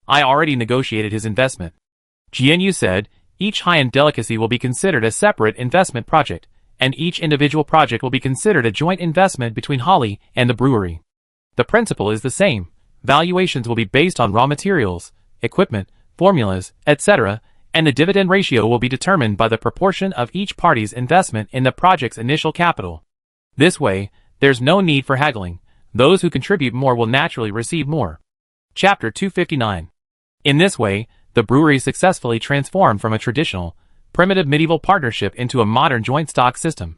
I already negotiated his investment. Jiangyu said, each high-end delicacy will be considered a separate investment project, and each individual project will be considered a joint investment between Holly and the brewery. The principle is the same. Valuations will be based on raw materials, equipment, formulas, etc., and the dividend ratio will be determined by the proportion of each party's investment in the project's initial capital. This way, there's no need for haggling. Those who contribute more will naturally receive more. Chapter 259. In this way, the brewery successfully transformed from a traditional, primitive medieval partnership into a modern joint stock system.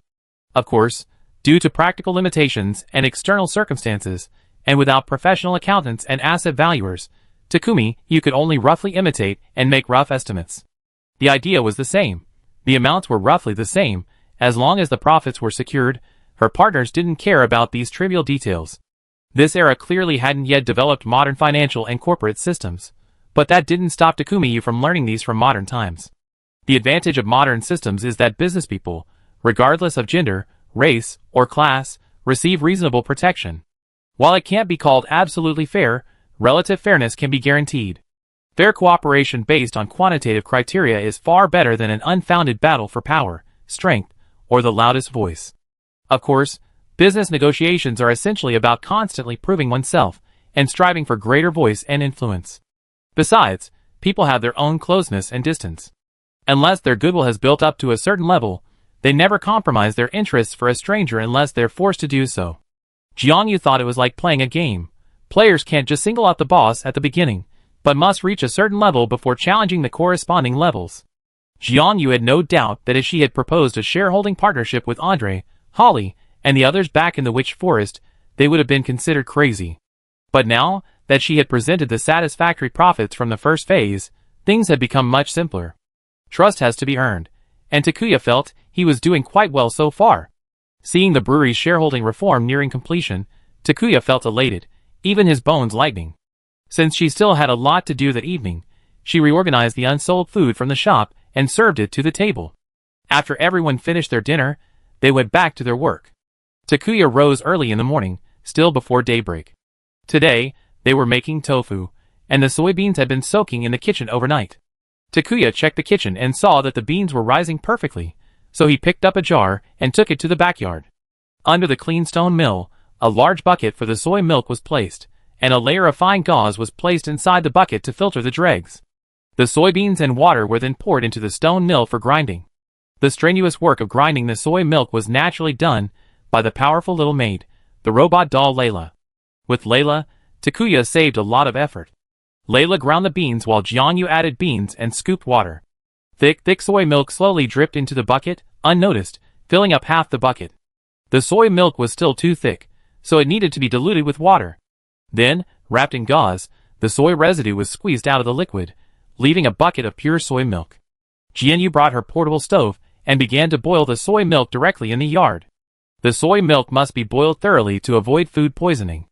Of course, due to practical limitations and external circumstances, and without professional accountants and asset valuers, Takumi, you could only roughly imitate and make rough estimates. The idea was the same. The amounts were roughly the same. As long as the profits were secured, her partners didn't care about these trivial details. This era clearly hadn't yet developed modern financial and corporate systems, but that didn't stop Takumi from learning these from modern times. The advantage of modern systems is that business people, regardless of gender, race, or class, receive reasonable protection. While it can't be called absolutely fair, relative fairness can be guaranteed. Fair cooperation based on quantitative criteria is far better than an unfounded battle for power, strength, or the loudest voice. Of course, business negotiations are essentially about constantly proving oneself and striving for greater voice and influence. Besides, people have their own closeness and distance. Unless their goodwill has built up to a certain level, they never compromise their interests for a stranger unless they're forced to do so. Jiangyu thought it was like playing a game. Players can't just single out the boss at the beginning, but must reach a certain level before challenging the corresponding levels. Jiangyu had no doubt that if she had proposed a shareholding partnership with Andre, Holly, and the others back in the Witch Forest, they would have been considered crazy. But now that she had presented the satisfactory profits from the first phase, things had become much simpler. Trust has to be earned, and Takuya felt he was doing quite well so far. Seeing the brewery's shareholding reform nearing completion, Takuya felt elated, even his bones lightening. Since she still had a lot to do that evening, she reorganized the unsold food from the shop and served it to the table. After everyone finished their dinner, they went back to their work. Takuya rose early in the morning, still before daybreak. Today, they were making tofu, and the soybeans had been soaking in the kitchen overnight. Takuya checked the kitchen and saw that the beans were rising perfectly, so he picked up a jar and took it to the backyard. Under the clean stone mill, a large bucket for the soy milk was placed, and a layer of fine gauze was placed inside the bucket to filter the dregs. The soybeans and water were then poured into the stone mill for grinding. The strenuous work of grinding the soy milk was naturally done by the powerful little maid, the robot doll Layla. With Layla, Takuya saved a lot of effort. Layla ground the beans while Jiangyu added beans and scooped water. Thick soy milk slowly dripped into the bucket, unnoticed, filling up half the bucket. The soy milk was still too thick, so it needed to be diluted with water. Then, wrapped in gauze, the soy residue was squeezed out of the liquid, leaving a bucket of pure soy milk. Jiangyu brought her portable stove and began to boil the soy milk directly in the yard. The soy milk must be boiled thoroughly to avoid food poisoning.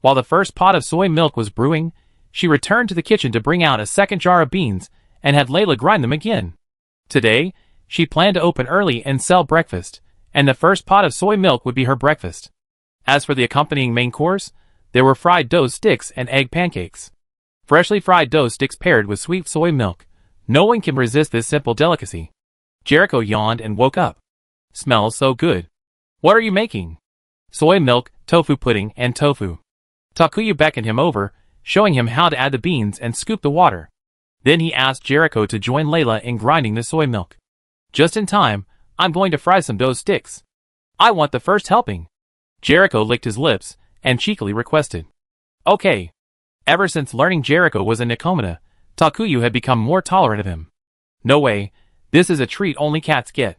While the first pot of soy milk was brewing, she returned to the kitchen to bring out a second jar of beans and had Layla grind them again. Today, she planned to open early and sell breakfast, and the first pot of soy milk would be her breakfast. As for the accompanying main course, there were fried dough sticks and egg pancakes. Freshly fried dough sticks paired with sweet soy milk. No one can resist this simple delicacy. Jericho yawned and woke up. Smells so good. What are you making? Soy milk, tofu pudding, and tofu. Takuya beckoned him over, showing him how to add the beans and scoop the water. Then he asked Jericho to join Layla in grinding the soy milk. Just in time, I'm going to fry some dough sticks. I want the first helping. Jericho licked his lips and cheekily requested. Okay. Ever since learning Jericho was a Nikomata, Takuya had become more tolerant of him. No way, this is a treat only cats get.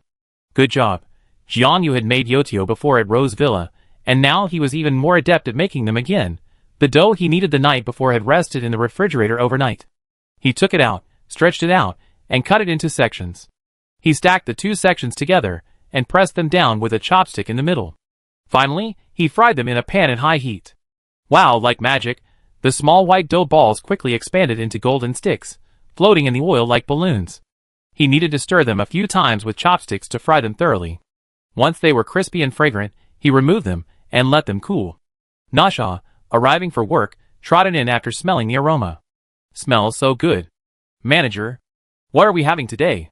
Good job. Jiangyu had made yotio before at Rose Villa, and now he was even more adept at making them again. The dough he kneaded the night before had rested in the refrigerator overnight. He took it out, stretched it out, and cut it into sections. He stacked the two sections together and pressed them down with a chopstick in the middle. Finally, he fried them in a pan at high heat. Wow, like magic, the small white dough balls quickly expanded into golden sticks, floating in the oil like balloons. He needed to stir them a few times with chopsticks to fry them thoroughly. Once they were crispy and fragrant, he removed them and let them cool. Nasha, arriving for work, trotted in after smelling the aroma. Smells so good. Manager, what are we having today?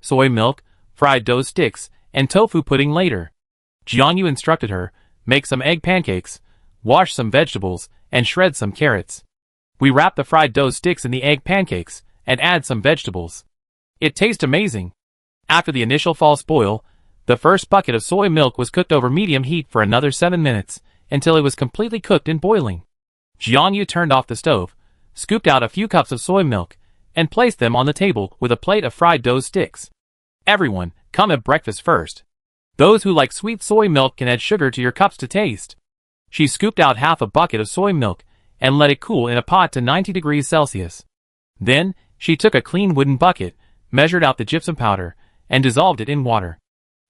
Soy milk, fried dough sticks, and tofu pudding later. Jiangyu instructed her, make some egg pancakes, wash some vegetables, and shred some carrots. We wrap the fried dough sticks in the egg pancakes, and add some vegetables. It tastes amazing. After the initial false boil, the first bucket of soy milk was cooked over medium heat for another 7 minutes, until it was completely cooked and boiling. Jiangyu turned off the stove, scooped out a few cups of soy milk, and placed them on the table with a plate of fried dough sticks. Everyone, come have breakfast first. Those who like sweet soy milk can add sugar to your cups to taste. She scooped out half a bucket of soy milk and let it cool in a pot to 90 degrees Celsius. Then, she took a clean wooden bucket, measured out the gypsum powder, and dissolved it in water.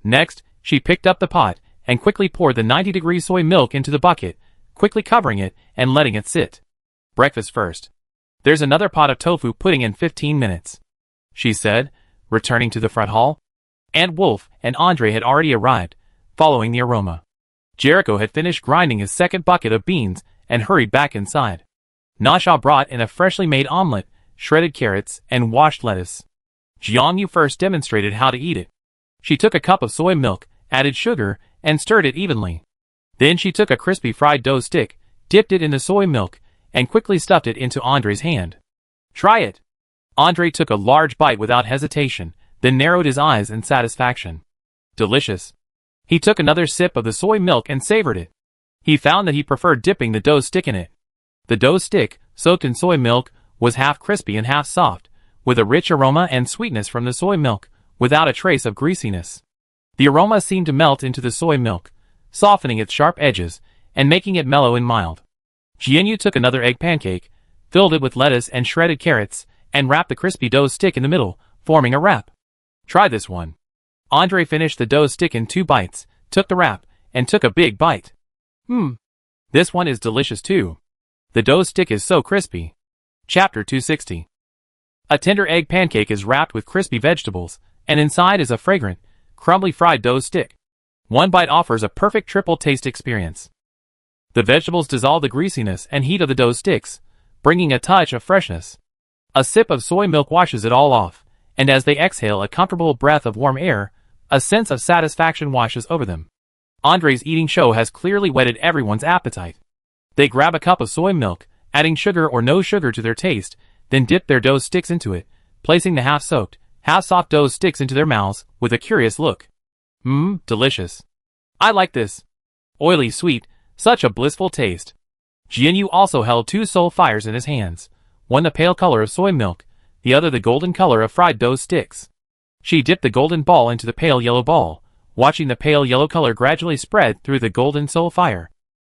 Next, she picked up the pot and quickly poured the 90-degree soy milk into the bucket, quickly covering it and letting it sit. Breakfast first. There's another pot of tofu pudding in 15 minutes, she said, returning to the front hall. Aunt Wolf and Andre had already arrived, following the aroma. Jericho had finished grinding his second bucket of beans and hurried back inside. Nasha brought in a freshly made omelet, shredded carrots, and washed lettuce. Jiangyu first demonstrated how to eat it. She took a cup of soy milk, added sugar, and stirred it evenly. Then she took a crispy fried dough stick, dipped it in the soy milk, and quickly stuffed it into Andre's hand. "Try it." Andre took a large bite without hesitation, then narrowed his eyes in satisfaction. "Delicious." He took another sip of the soy milk and savored it. He found that he preferred dipping the dough stick in it. The dough stick, soaked in soy milk, was half crispy and half soft, with a rich aroma and sweetness from the soy milk, without a trace of greasiness. The aroma seemed to melt into the soy milk, softening its sharp edges, and making it mellow and mild. Jianyu took another egg pancake, filled it with lettuce and shredded carrots, and wrapped the crispy dough stick in the middle, forming a wrap. "Try this one." Andre finished the dough stick in 2 bites, took the wrap, and took a big bite. This one is delicious too. The dough stick is so crispy." Chapter 260. A tender egg pancake is wrapped with crispy vegetables, and inside is a fragrant, crumbly fried dough stick. One bite offers a perfect triple taste experience. The vegetables dissolve the greasiness and heat of the dough sticks, bringing a touch of freshness. A sip of soy milk washes it all off, and as they exhale a comfortable breath of warm air, a sense of satisfaction washes over them. Andre's eating show has clearly whetted everyone's appetite. They grab a cup of soy milk, adding sugar or no sugar to their taste, then dip their dough sticks into it, placing the half-soaked, half-soft dough sticks into their mouths with a curious look. Delicious. I like this. Oily sweet, such a blissful taste. Jianyu also held 2 soul fires in his hands, one the pale color of soy milk, the other the golden color of fried dough sticks. She dipped the golden ball into the pale yellow ball, watching the pale yellow color gradually spread through the golden soul fire.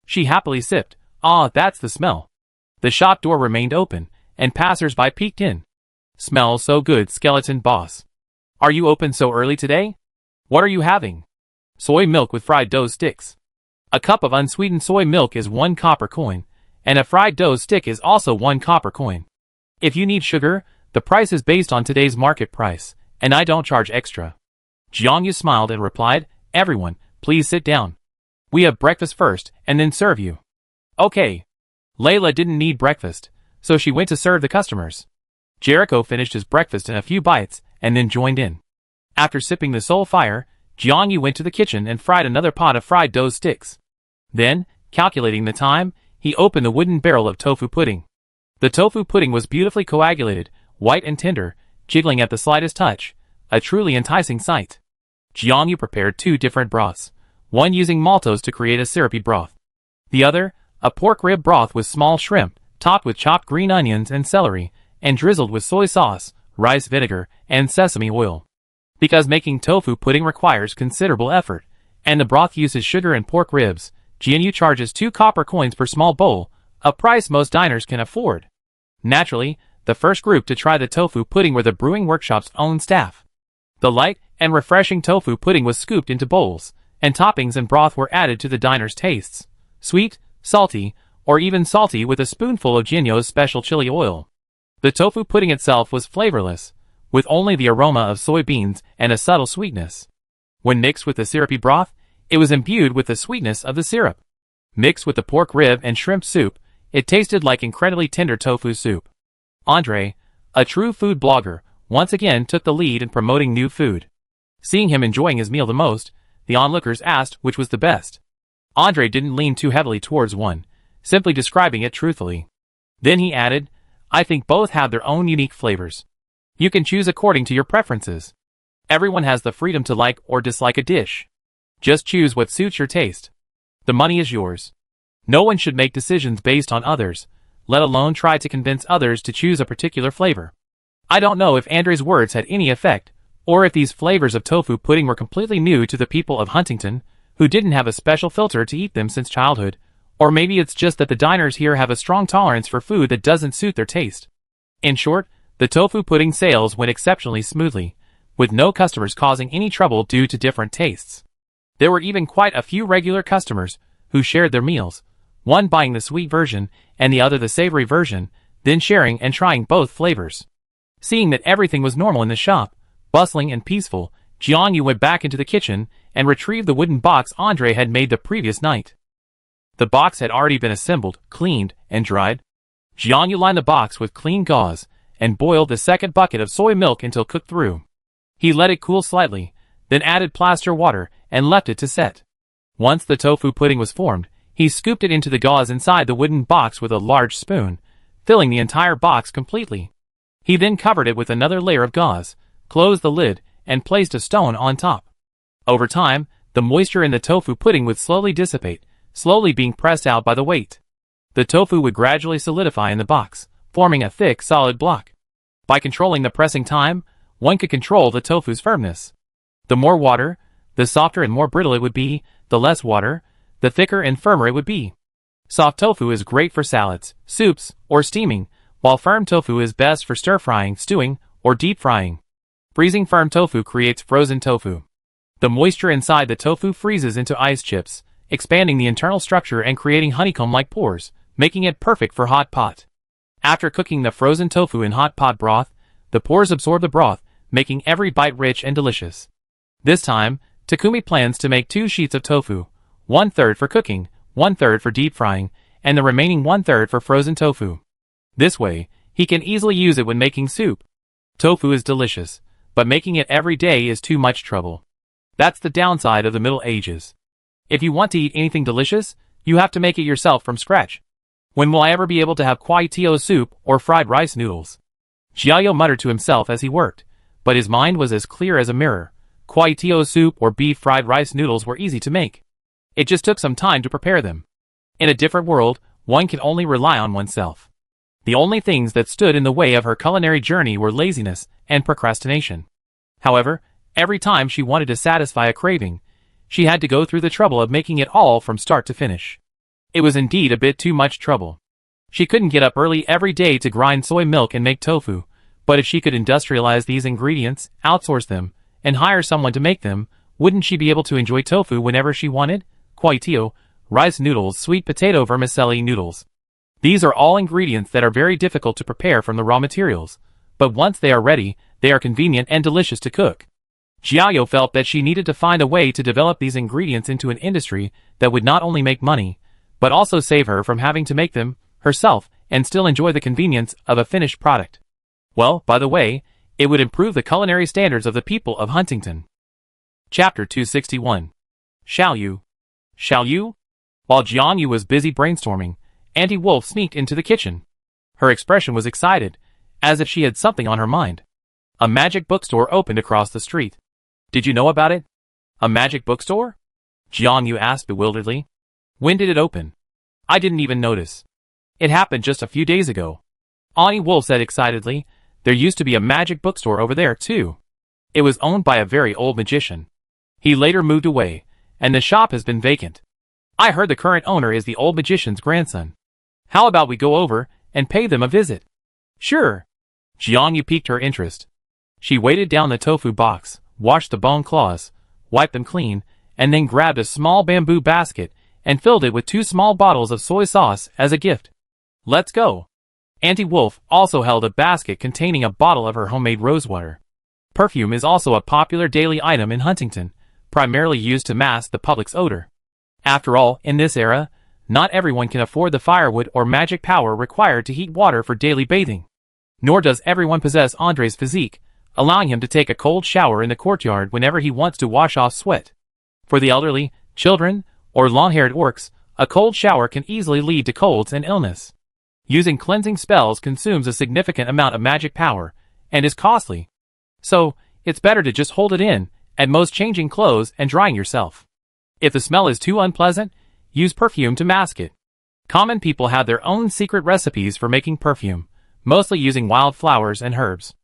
She happily sipped. "Ah, that's the smell." The shop door remained open, and passers-by peeked in. "Smells so good, skeleton boss. Are you open so early today? What are you having?" "Soy milk with fried dough sticks." A cup of unsweetened soy milk is 1 copper coin, and a fried dough stick is also 1 copper coin. If you need sugar, the price is based on today's market price, and I don't charge extra. Jiangyu smiled and replied, "Everyone, please sit down. We have breakfast first, and then serve you." "Okay." Layla didn't need breakfast, so she went to serve the customers. Jericho finished his breakfast in a few bites, and then joined in. After sipping the soul fire, Jiangyu went to the kitchen and fried another pot of fried dough sticks. Then, calculating the time, he opened the wooden barrel of tofu pudding. The tofu pudding was beautifully coagulated, white and tender, jiggling at the slightest touch, a truly enticing sight. Jiangyu prepared 2 different broths, one using maltose to create a syrupy broth. The other, a pork rib broth with small shrimp, topped with chopped green onions and celery, and drizzled with soy sauce, rice vinegar, and sesame oil. Because making tofu pudding requires considerable effort, and the broth uses sugar and pork ribs, Jianyu charges 2 copper coins per small bowl, a price most diners can afford. Naturally, the first group to try the tofu pudding were the Brewing Workshop's own staff. The light and refreshing tofu pudding was scooped into bowls, and toppings and broth were added to the diners' tastes. Sweet, salty, or even salty with a spoonful of Jianyu's special chili oil. The tofu pudding itself was flavorless, with only the aroma of soybeans and a subtle sweetness. When mixed with the syrupy broth, it was imbued with the sweetness of the syrup. Mixed with the pork rib and shrimp soup, it tasted like incredibly tender tofu soup. Andre, a true food blogger, once again took the lead in promoting new food. Seeing him enjoying his meal the most, the onlookers asked which was the best. Andre didn't lean too heavily towards one, simply describing it truthfully. Then he added, "I think both have their own unique flavors. You can choose according to your preferences. Everyone has the freedom to like or dislike a dish. Just choose what suits your taste. The money is yours. No one should make decisions based on others, let alone try to convince others to choose a particular flavor." I don't know if Andre's words had any effect, or if these flavors of tofu pudding were completely new to the people of Huntington, who didn't have a special filter to eat them since childhood, or maybe it's just that the diners here have a strong tolerance for food that doesn't suit their taste. In short, the tofu pudding sales went exceptionally smoothly, with no customers causing any trouble due to different tastes. There were even quite a few regular customers, who shared their meals, one buying the sweet version and the other the savory version, then sharing and trying both flavors. Seeing that everything was normal in the shop, bustling and peaceful, Jiangyu went back into the kitchen and retrieved the wooden box Andre had made the previous night. The box had already been assembled, cleaned, and dried. Jianyu lined the box with clean gauze and boiled the second bucket of soy milk until cooked through. He let it cool slightly, then added plaster water and left it to set. Once the tofu pudding was formed, he scooped it into the gauze inside the wooden box with a large spoon, filling the entire box completely. He then covered it with another layer of gauze, closed the lid, and placed a stone on top. Over time, the moisture in the tofu pudding would slowly dissipate, slowly being pressed out by the weight. The tofu would gradually solidify in the box, forming a thick, solid block. By controlling the pressing time, one could control the tofu's firmness. The more water, the softer and more brittle it would be, the less water, the thicker and firmer it would be. Soft tofu is great for salads, soups, or steaming, while firm tofu is best for stir-frying, stewing, or deep frying. Freezing firm tofu creates frozen tofu. The moisture inside the tofu freezes into ice chips, expanding the internal structure and creating honeycomb-like pores, making it perfect for hot pot. After cooking the frozen tofu in hot pot broth, the pores absorb the broth, making every bite rich and delicious. This time, Takumi plans to make 2 sheets of tofu, 1/3 for cooking, 1/3 for deep frying, and the remaining 1/3 for frozen tofu. This way, he can easily use it when making soup. Tofu is delicious, but making it every day is too much trouble. That's the downside of the Middle Ages. If you want to eat anything delicious, you have to make it yourself from scratch. When will I ever be able to have kwai tio soup or fried rice noodles? Jiayo muttered to himself as he worked, but his mind was as clear as a mirror. Kwai tio soup or beef fried rice noodles were easy to make. It just took some time to prepare them. In a different world, one can only rely on oneself. The only things that stood in the way of her culinary journey were laziness and procrastination. However, every time she wanted to satisfy a craving, she had to go through the trouble of making it all from start to finish. It was indeed a bit too much trouble. She couldn't get up early every day to grind soy milk and make tofu, but if she could industrialize these ingredients, outsource them, and hire someone to make them, wouldn't she be able to enjoy tofu whenever she wanted? Kwai tio, rice noodles, sweet potato vermicelli noodles. These are all ingredients that are very difficult to prepare from the raw materials, but once they are ready, they are convenient and delicious to cook. Jiayo felt that she needed to find a way to develop these ingredients into an industry that would not only make money, but also save her from having to make them herself and still enjoy the convenience of a finished product. Well, by the way, it would improve the culinary standards of the people of Huntington. Chapter 261. Shall you? Shall you? While Jianyu was busy brainstorming, Auntie Wolf sneaked into the kitchen. Her expression was excited, as if she had something on her mind. A magic bookstore opened across the street. Did you know about it? A magic bookstore? Jianyu asked bewilderedly. When did it open? I didn't even notice. It happened just a few days ago. Auntie Wolf said excitedly. There used to be a magic bookstore over there too. It was owned by a very old magician. He later moved away, and the shop has been vacant. I heard the current owner is the old magician's grandson. How about we go over and pay them a visit? Sure. Jianyu piqued her interest. She weighted down the tofu box, washed the bone claws, wiped them clean, and then grabbed a small bamboo basket and filled it with 2 small bottles of soy sauce as a gift. Let's go. Auntie Wolf also held a basket containing a bottle of her homemade rosewater. Perfume is also a popular daily item in Huntington, primarily used to mask the public's odor. After all, in this era, not everyone can afford the firewood or magic power required to heat water for daily bathing. Nor does everyone possess Andre's physique, allowing him to take a cold shower in the courtyard whenever he wants to wash off sweat. For the elderly, children, or long-haired orcs, a cold shower can easily lead to colds and illness. Using cleansing spells consumes a significant amount of magic power, and is costly. So, it's better to just hold it in, at most changing clothes and drying yourself. If the smell is too unpleasant, use perfume to mask it. Common people have their own secret recipes for making perfume, mostly using wild flowers and herbs.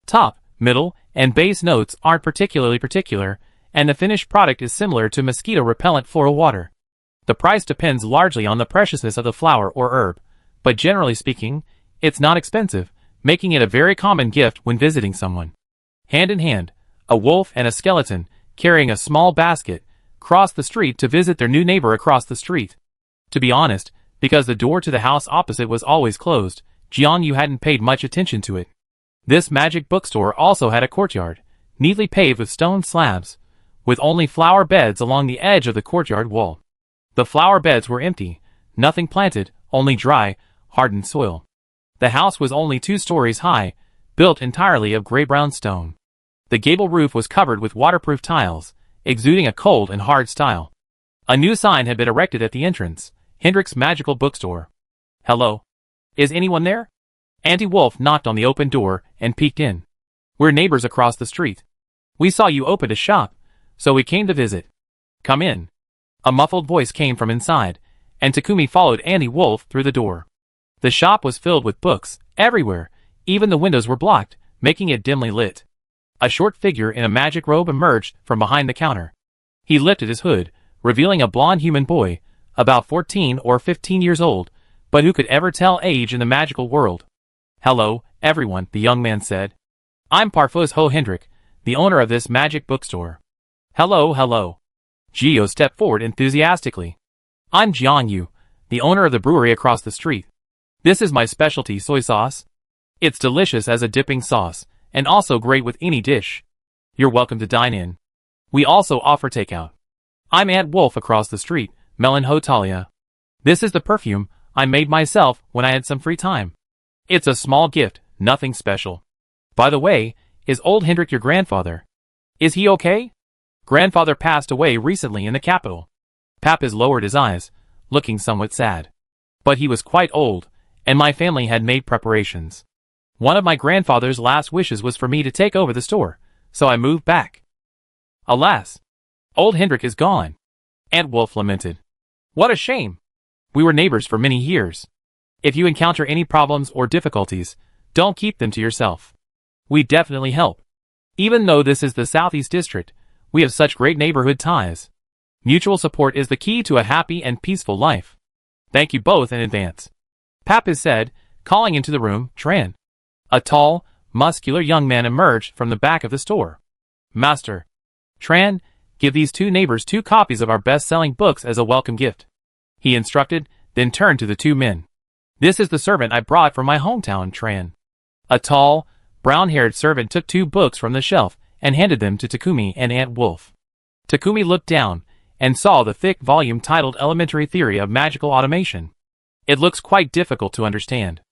Top, middle, and base notes aren't particularly particular, and the finished product is similar to mosquito-repellent floral water. The price depends largely on the preciousness of the flower or herb, but generally speaking, it's not expensive, making it a very common gift when visiting someone. Hand in hand, a wolf and a skeleton, carrying a small basket, crossed the street to visit their new neighbor across the street. To be honest, because the door to the house opposite was always closed, Jianyu hadn't paid much attention to it. This magic bookstore also had a courtyard, neatly paved with stone slabs, with only flower beds along the edge of the courtyard wall. The flower beds were empty, nothing planted, only dry, hardened soil. The house was only 2 stories high, built entirely of gray-brown stone. The gable roof was covered with waterproof tiles, exuding a cold and hard style. A new sign had been erected at the entrance, Hendrik's Magical Bookstore. "Hello? Is anyone there?" Auntie Wolf knocked on the open door and peeked in. "We're neighbors across the street. We saw you opened a shop, so we came to visit. Come in." A muffled voice came from inside, and Takumi followed Auntie Wolf through the door. The shop was filled with books, everywhere, even the windows were blocked, making it dimly lit. A short figure in a magic robe emerged from behind the counter. He lifted his hood, revealing a blond human boy, about 14 or 15 years old, but who could ever tell age in the magical world? "Hello, everyone," the young man said. "I'm Parfus Ho Hendrik, the owner of this magic bookstore." "Hello, hello." Gio stepped forward enthusiastically. "I'm Jiang Yu, the owner of the brewery across the street. This is my specialty soy sauce. It's delicious as a dipping sauce, and also great with any dish. You're welcome to dine in. We also offer takeout." "I'm Aunt Wolf across the street, Melon Ho Talia. This is the perfume I made myself when I had some free time. It's a small gift, nothing special. By the way, is old Hendrik your grandfather? Is he okay? Grandfather passed away recently in the capital." Pappas lowered his eyes, looking somewhat sad. "But he was quite old, and my family had made preparations. One of my grandfather's last wishes was for me to take over the store, so I moved back. Alas, old Hendrik is gone," Aunt Wolf lamented. "What a shame. We were neighbors for many years. If you encounter any problems or difficulties, don't keep them to yourself. We definitely help. Even though this is the Southeast District, we have such great neighborhood ties. Mutual support is the key to a happy and peaceful life. Thank you both in advance," Pappas said, calling into the room Tran. A tall, muscular young man emerged from the back of the store. "Master Tran, give these 2 neighbors 2 copies of our best-selling books as a welcome gift," he instructed, then turned to the 2 men. "This is the servant I brought from my hometown, Tran." A tall, brown-haired servant took 2 books from the shelf and handed them to Takumi and Aunt Wolf. Takumi looked down and saw the thick volume titled Elementary Theory of Magical Automation. "It looks quite difficult to understand.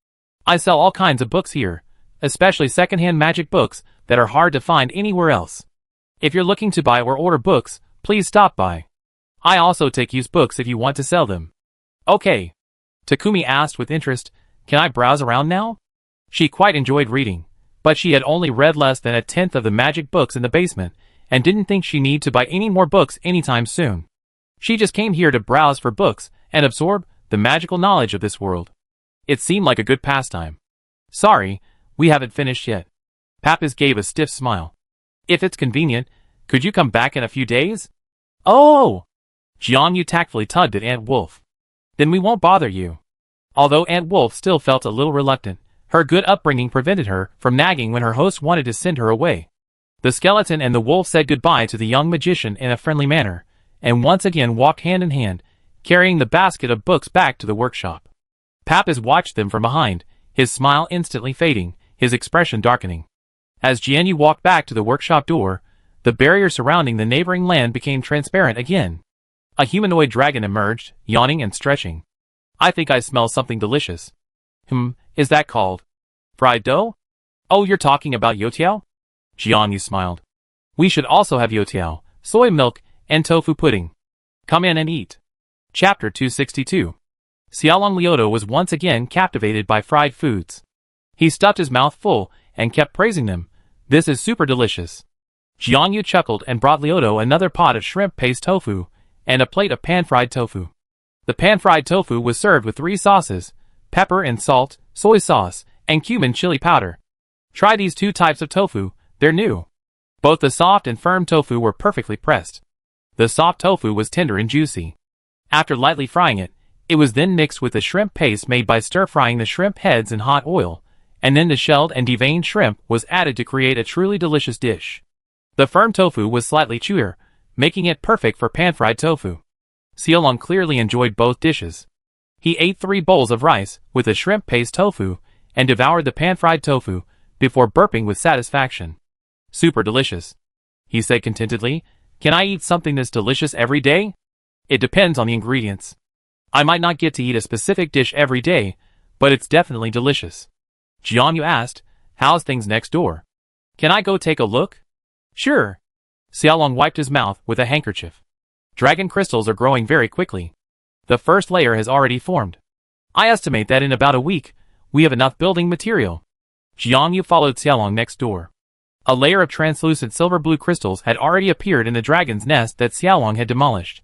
I sell all kinds of books here, especially second-hand magic books that are hard to find anywhere else. If you're looking to buy or order books, please stop by. I also take used books if you want to sell them." "Okay," Takumi asked with interest, "can I browse around now?" She quite enjoyed reading, but she had only read less than a tenth of the magic books in the basement, and didn't think she needed to buy any more books anytime soon. She just came here to browse for books and absorb the magical knowledge of this world. It seemed like a good pastime. "Sorry, we haven't finished yet." Pappas gave a stiff smile. "If it's convenient, could you come back in a few days?" "Oh!" Jiang Yu tactfully tugged at Aunt Wolf. "Then we won't bother you." Although Aunt Wolf still felt a little reluctant, her good upbringing prevented her from nagging when her host wanted to send her away. The skeleton and the wolf said goodbye to the young magician in a friendly manner, and once again walked hand in hand, carrying the basket of books back to the workshop. Pappas watched them from behind, his smile instantly fading, his expression darkening. As Jiang Yu walked back to the workshop door, the barrier surrounding the neighboring land became transparent again. A humanoid dragon emerged, yawning and stretching. "I think I smell something delicious." Is that called fried dough?" "Oh, you're talking about youtiao?" Jiang Yu smiled. "We should also have youtiao, soy milk, and tofu pudding. Come in and eat." Chapter 262. Xiaolong Lioto was once again captivated by fried foods. He stuffed his mouth full and kept praising them. "This is super delicious." Jiang Yu chuckled and brought Lioto another pot of shrimp paste tofu and a plate of pan-fried tofu. The pan-fried tofu was served with 3 sauces: pepper and salt, soy sauce, and cumin chili powder. Try these 2 types of tofu, they're new. Both the soft and firm tofu were perfectly pressed. The soft tofu was tender and juicy. After lightly frying it, it was then mixed with the shrimp paste made by stir-frying the shrimp heads in hot oil, and then the shelled and deveined shrimp was added to create a truly delicious dish. The firm tofu was slightly chewier, making it perfect for pan-fried tofu. Xiaolong clearly enjoyed both dishes. He ate 3 bowls of rice with the shrimp paste tofu and devoured the pan-fried tofu before burping with satisfaction. "Super delicious," he said contentedly, Can I eat something this delicious every day? It depends on the ingredients. I might not get to eat a specific dish every day, but it's definitely delicious. Jianyu asked, how's things next door? Can I go take a look? Sure. Xiaolong wiped his mouth with a handkerchief. Dragon crystals are growing very quickly. The first layer has already formed. I estimate that in about a week, we have enough building material. Jianyu followed Xiaolong next door. A layer of translucent silver-blue crystals had already appeared in the dragon's nest that Xiaolong had demolished.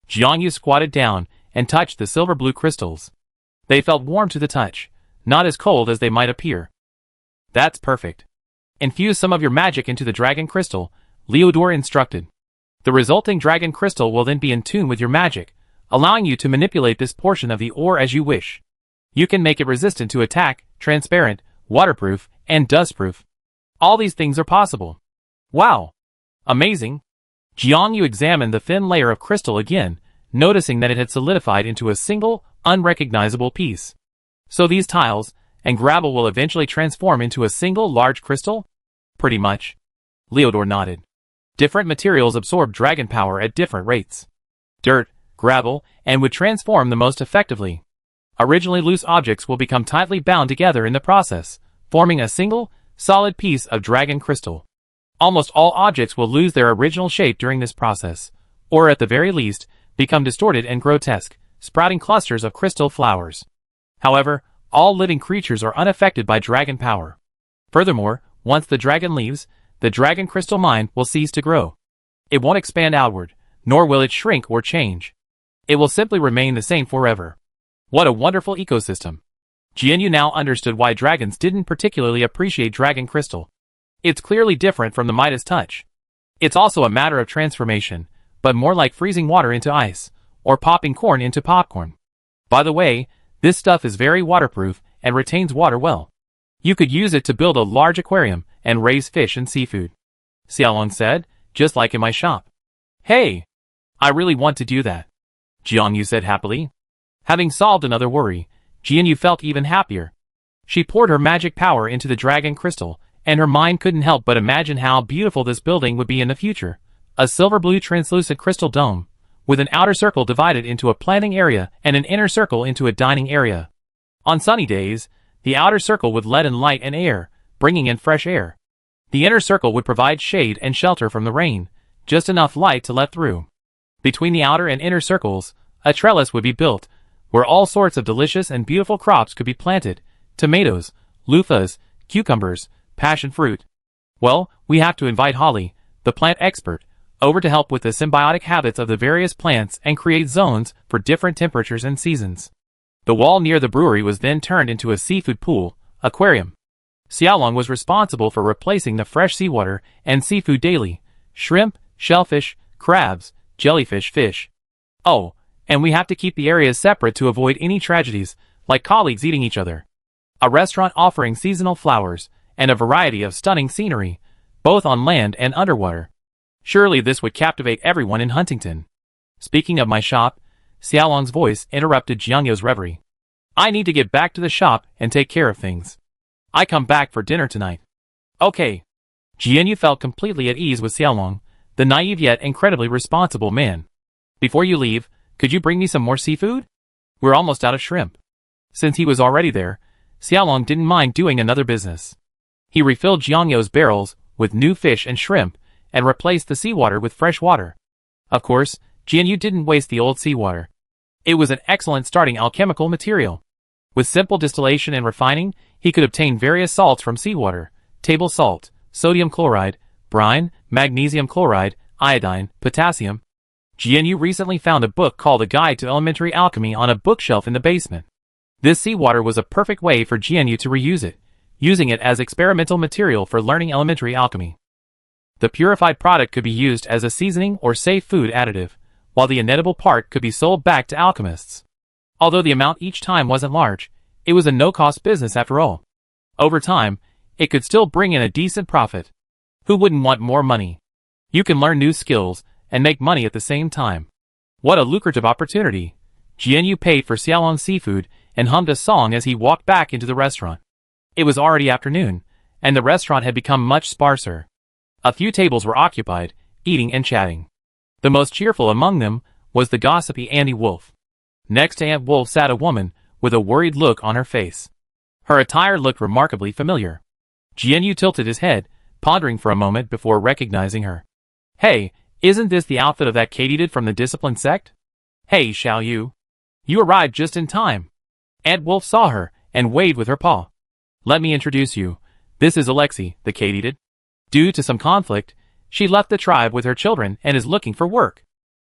Jianyu squatted down and touched the silver-blue crystals. They felt warm to the touch, not as cold as they might appear. That's perfect. Infuse some of your magic into the dragon crystal, Liudor instructed. The resulting dragon crystal will then be in tune with your magic, allowing you to manipulate this portion of the ore as you wish. You can make it resistant to attack, transparent, waterproof, and dustproof. All these things are possible. Wow! Amazing! Jianyu examined the thin layer of crystal again, noticing that it had solidified into a single, unrecognizable piece. So these tiles and gravel will eventually transform into a single large crystal? Pretty much. Liudor nodded. Different materials absorb dragon power at different rates. Dirt, gravel, and wood transform the most effectively. Originally loose objects will become tightly bound together in the process, forming a single, solid piece of dragon crystal. Almost all objects will lose their original shape during this process, or at the very least, become distorted and grotesque, sprouting clusters of crystal flowers. However, all living creatures are unaffected by dragon power. Furthermore, once the dragon leaves, the dragon crystal mind will cease to grow. It won't expand outward, nor will it shrink or change. It will simply remain the same forever. What a wonderful ecosystem. Jianyu now understood why dragons didn't particularly appreciate dragon crystal. It's clearly different from the Midas touch. It's also a matter of transformation, but more like freezing water into ice, or popping corn into popcorn. By the way, this stuff is very waterproof and retains water well. You could use it to build a large aquarium and raise fish and seafood. Xiaolong said, just like in my shop. Hey! I really want to do that. Jianyu said happily. Having solved another worry, Jianyu felt even happier. She poured her magic power into the dragon crystal, and her mind couldn't help but imagine how beautiful this building would be in the future. A silver-blue translucent crystal dome, with an outer circle divided into a planting area and an inner circle into a dining area. On sunny days, the outer circle would let in light and air, bringing in fresh air. The inner circle would provide shade and shelter from the rain, just enough light to let through. Between the outer and inner circles, a trellis would be built, where all sorts of delicious and beautiful crops could be planted: tomatoes, loofahs, cucumbers, passion fruit. Well, we have to invite Holly, the plant expert, over to help with the symbiotic habits of the various plants and create zones for different temperatures and seasons. The wall near the brewery was then turned into a seafood pool, aquarium. Xiaolong was responsible for replacing the fresh seawater and seafood daily: shrimp, shellfish, crabs, jellyfish, fish. Oh, and we have to keep the areas separate to avoid any tragedies, like colleagues eating each other. A restaurant offering seasonal flowers, and a variety of stunning scenery, both on land and underwater. Surely this would captivate everyone in Huntington. Speaking of my shop, Xiaolong's voice interrupted Jianyu's reverie. I need to get back to the shop and take care of things. I come back for dinner tonight. Okay. Jianyu felt completely at ease with Xiaolong, the naive yet incredibly responsible man. Before you leave, could you bring me some more seafood? We're almost out of shrimp. Since he was already there, Xiaolong didn't mind doing another business. He refilled Jianyu's barrels with new fish and shrimp, and replaced the seawater with fresh water. Of course, Jianyu didn't waste the old seawater. It was an excellent starting alchemical material. With simple distillation and refining, he could obtain various salts from seawater: table salt, sodium chloride, brine, magnesium chloride, iodine, potassium. Jianyu recently found a book called A Guide to Elementary Alchemy on a bookshelf in the basement. This seawater was a perfect way for Jianyu to reuse it, using it as experimental material for learning elementary alchemy. The purified product could be used as a seasoning or safe food additive, while the inedible part could be sold back to alchemists. Although the amount each time wasn't large, it was a no-cost business after all. Over time, it could still bring in a decent profit. Who wouldn't want more money? You can learn new skills and make money at the same time. What a lucrative opportunity. Jianyu paid for Xiaolong's seafood and hummed a song as he walked back into the restaurant. It was already afternoon, and the restaurant had become much sparser. A few tables were occupied, eating and chatting. The most cheerful among them was the gossipy Auntie Wolf. Next to Aunt Wolf sat a woman with a worried look on her face. Her attire looked remarkably familiar. Jianyu tilted his head, pondering for a moment before recognizing her. Hey, isn't this the outfit of that katydid from the discipline sect? Hey, Xiao Yu. You arrived just in time. Aunt Wolf saw her and waved with her paw. Let me introduce you. This is Alexi, the katydid. Due to some conflict, she left the tribe with her children and is looking for work.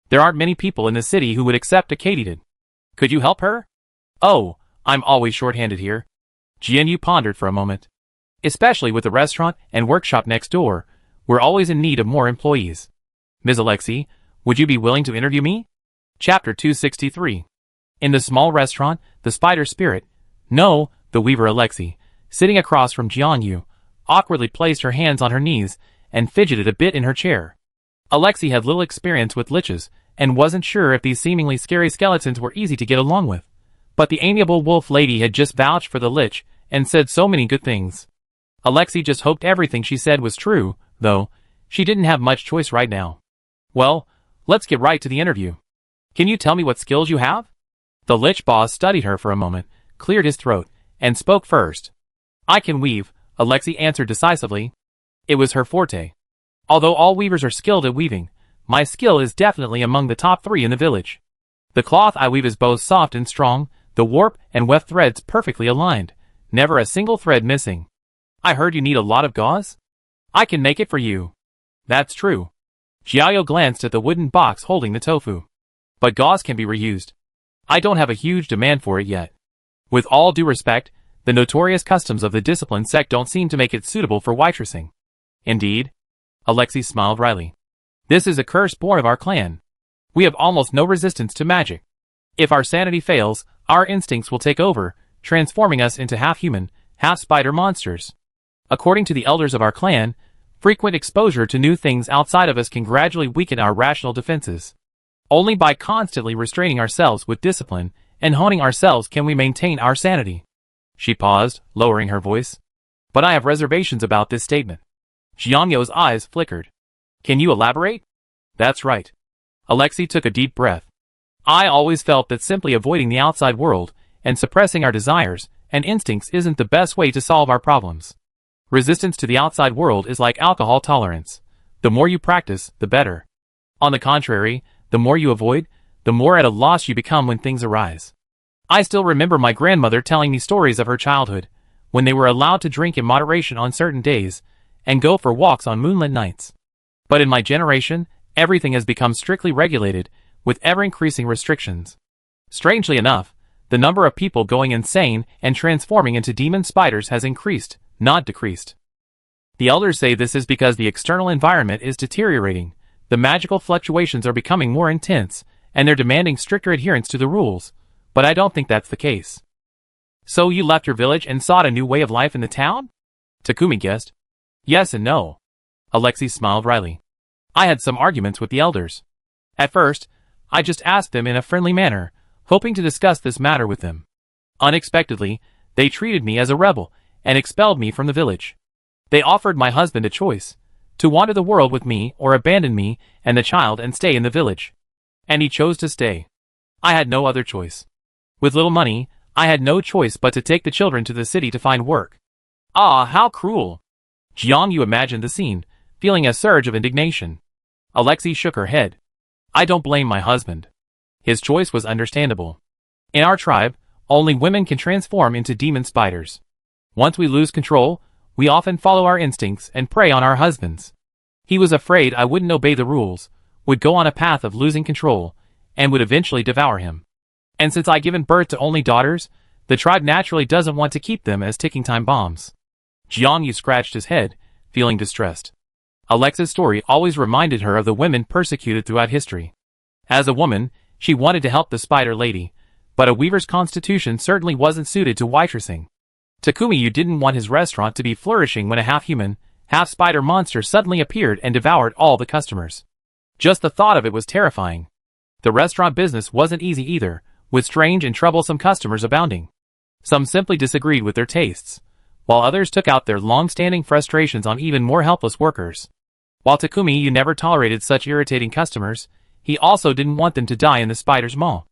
There aren't many people in the city who would accept a katydid. Could you help her? Oh, I'm always short-handed here. Jianyu pondered for a moment. Especially with the restaurant and workshop next door, we're always in need of more employees. Ms. Alexi, would you be willing to interview me? Chapter 263. In the small restaurant, the spider spirit, no, the weaver Alexi, sitting across from Jianyu, awkwardly placed her hands on her knees and fidgeted a bit in her chair. Alexi had little experience with liches and wasn't sure if these seemingly scary skeletons were easy to get along with. But the amiable wolf lady had just vouched for the lich and said so many good things. Alexi just hoped everything she said was true, though she didn't have much choice right now. Well, let's get right to the interview. Can you tell me what skills you have? The lich boss studied her for a moment, cleared his throat, and spoke first. I can weave, Alexi answered decisively. It was her forte. Although all weavers are skilled at weaving, my skill is definitely among the top 3 in the village. The cloth I weave is both soft and strong, the warp and weft threads perfectly aligned, never a single thread missing. I heard you need a lot of gauze? I can make it for you. That's true. Xiaoyo glanced at the wooden box holding the tofu. But gauze can be reused. I don't have a huge demand for it yet. With all due respect, the notorious customs of the discipline sect don't seem to make it suitable for waitressing. Indeed? Alexi smiled wryly. This is a curse born of our clan. We have almost no resistance to magic. If our sanity fails, our instincts will take over, transforming us into half-human, half-spider monsters. According to the elders of our clan, frequent exposure to new things outside of us can gradually weaken our rational defenses. Only by constantly restraining ourselves with discipline and honing ourselves can we maintain our sanity. She paused, lowering her voice. But I have reservations about this statement. Jianyo's eyes flickered. Can you elaborate? That's right. Alexi took a deep breath. I always felt that simply avoiding the outside world and suppressing our desires and instincts isn't the best way to solve our problems. Resistance to the outside world is like alcohol tolerance. The more you practice, the better. On the contrary, the more you avoid, the more at a loss you become when things arise. I still remember my grandmother telling me stories of her childhood, when they were allowed to drink in moderation on certain days, and go for walks on moonlit nights. But in my generation, everything has become strictly regulated, with ever-increasing restrictions. Strangely enough, the number of people going insane and transforming into demon spiders has increased, not decreased. The elders say this is because the external environment is deteriorating, the magical fluctuations are becoming more intense, and they're demanding stricter adherence to the rules, but I don't think that's the case. So you left your village and sought a new way of life in the town? Takumi guessed. Yes and no. Alexi smiled wryly. I had some arguments with the elders. At first, I just asked them in a friendly manner, hoping to discuss this matter with them. Unexpectedly, they treated me as a rebel and expelled me from the village. They offered my husband a choice, to wander the world with me or abandon me and the child and stay in the village. And he chose to stay. I had no other choice. With little money, I had no choice but to take the children to the city to find work. Ah, how cruel! Jianyu imagined the scene, feeling a surge of indignation. Alexi shook her head. I don't blame my husband. His choice was understandable. In our tribe, only women can transform into demon spiders. Once we lose control, we often follow our instincts and prey on our husbands. He was afraid I wouldn't obey the rules, would go on a path of losing control, and would eventually devour him. And since I've given birth to only daughters, the tribe naturally doesn't want to keep them as ticking time bombs. Jianyu scratched his head, feeling distressed. Alexa's story always reminded her of the women persecuted throughout history. As a woman, she wanted to help the spider lady, but a weaver's constitution certainly wasn't suited to waitressing. Takumi didn't want his restaurant to be flourishing when a half-human, half-spider monster suddenly appeared and devoured all the customers. Just the thought of it was terrifying. The restaurant business wasn't easy either, with strange and troublesome customers abounding. Some simply disagreed with their tastes, while others took out their long-standing frustrations on even more helpless workers. While Takumi never tolerated such irritating customers, he also didn't want them to die in the spider's maw.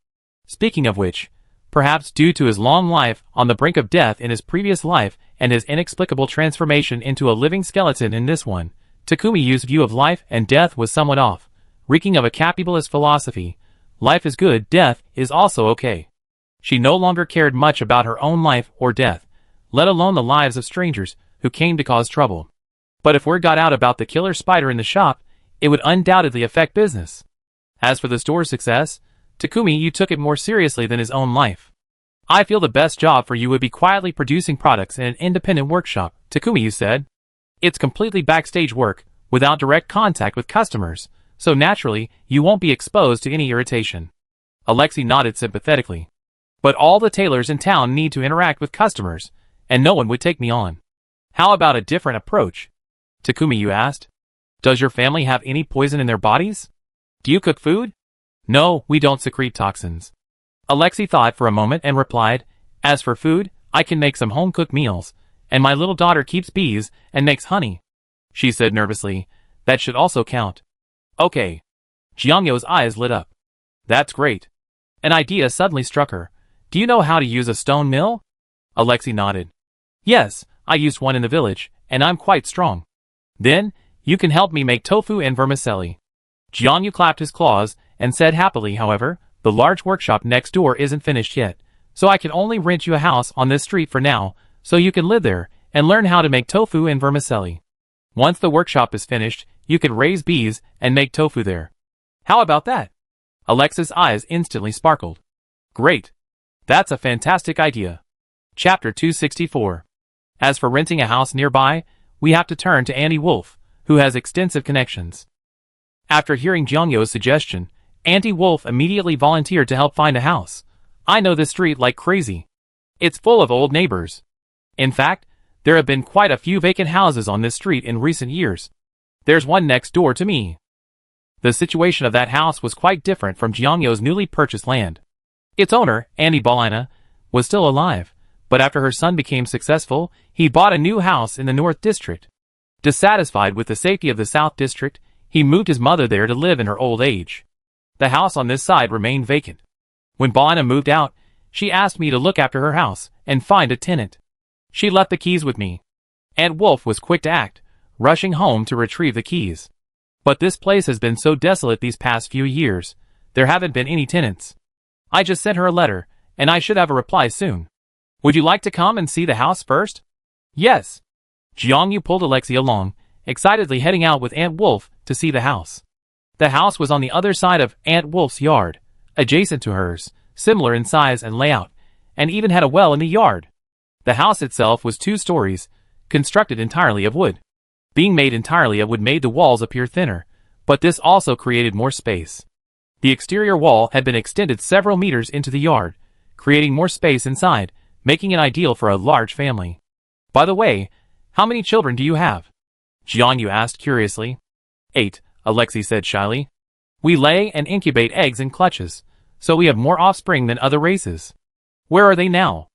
Speaking of which, perhaps due to his long life on the brink of death in his previous life and his inexplicable transformation into a living skeleton in this one, Takumi's view of life and death was somewhat off, reeking of a capitalist philosophy. Life is good, death is also okay. She no longer cared much about her own life or death, let alone the lives of strangers who came to cause trouble. But if word got out about the killer spider in the shop, it would undoubtedly affect business. As for the store's success, Takumi took it more seriously than his own life. I feel the best job for you would be quietly producing products in an independent workshop, Takumi said. It's completely backstage work, without direct contact with customers, so naturally, you won't be exposed to any irritation. Alexei nodded sympathetically. But all the tailors in town need to interact with customers, and no one would take me on. How about a different approach? Takumi asked. Does your family have any poison in their bodies? Do you cook food? No, we don't secrete toxins. Alexei thought for a moment and replied, as for food, I can make some home-cooked meals, and my little daughter keeps bees and makes honey. She said nervously, that should also count. Okay. Jiangyo's eyes lit up. That's great. An idea suddenly struck her. Do you know how to use a stone mill? Alexei nodded. Yes, I used one in the village, and I'm quite strong. Then, you can help me make tofu and vermicelli. Jiangyu clapped his claws and said happily, however, the large workshop next door isn't finished yet, so I can only rent you a house on this street for now, so you can live there and learn how to make tofu and vermicelli. Once the workshop is finished, you can raise bees and make tofu there. How about that? Alexei's eyes instantly sparkled. Great. That's a fantastic idea. Chapter 264. As for renting a house nearby, we have to turn to Auntie Wolf, who has extensive connections. After hearing Jiangyo's suggestion, Auntie Wolf immediately volunteered to help find a house. I know this street like crazy. It's full of old neighbors. In fact, there have been quite a few vacant houses on this street in recent years. There's one next door to me. The situation of that house was quite different from Jiangyo's newly purchased land. Its owner, Auntie Balina, was still alive, but after her son became successful, he bought a new house in the North District. Dissatisfied with the safety of the South District, he moved his mother there to live in her old age. The house on this side remained vacant. When Balina moved out, she asked me to look after her house and find a tenant. She left the keys with me. Aunt Wolf was quick to act, rushing home to retrieve the keys. But this place has been so desolate these past few years, there haven't been any tenants. I just sent her a letter, and I should have a reply soon. Would you like to come and see the house first? Yes. Jiangyu pulled Alexei along, excitedly heading out with Aunt Wolf to see the house. The house was on the other side of Aunt Wolf's yard, adjacent to hers, similar in size and layout, and even had a well in the yard. The house itself was 2 stories, constructed entirely of wood. Being made entirely of wood made the walls appear thinner, but this also created more space. The exterior wall had been extended several meters into the yard, creating more space inside, making it ideal for a large family. By the way, how many children do you have? Jiangyu asked curiously. 8, Alexei said shyly. We lay and incubate eggs in clutches, so we have more offspring than other races. Where are they now?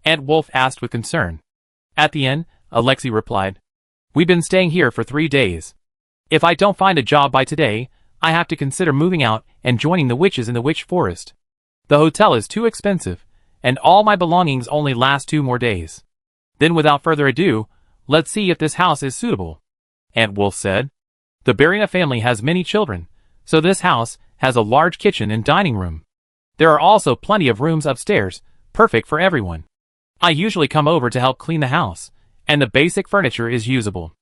Aunt Wolf asked with concern. At the inn, Alexei replied. We've been staying here for 3 days. If I don't find a job by today, I have to consider moving out and joining the witches in the witch forest. The hotel is too expensive, and all my belongings only last 2 more days. Then without further ado, let's see if this house is suitable, Aunt Wolf said. The Barina family has many children, so this house has a large kitchen and dining room. There are also plenty of rooms upstairs, perfect for everyone. I usually come over to help clean the house, and the basic furniture is usable.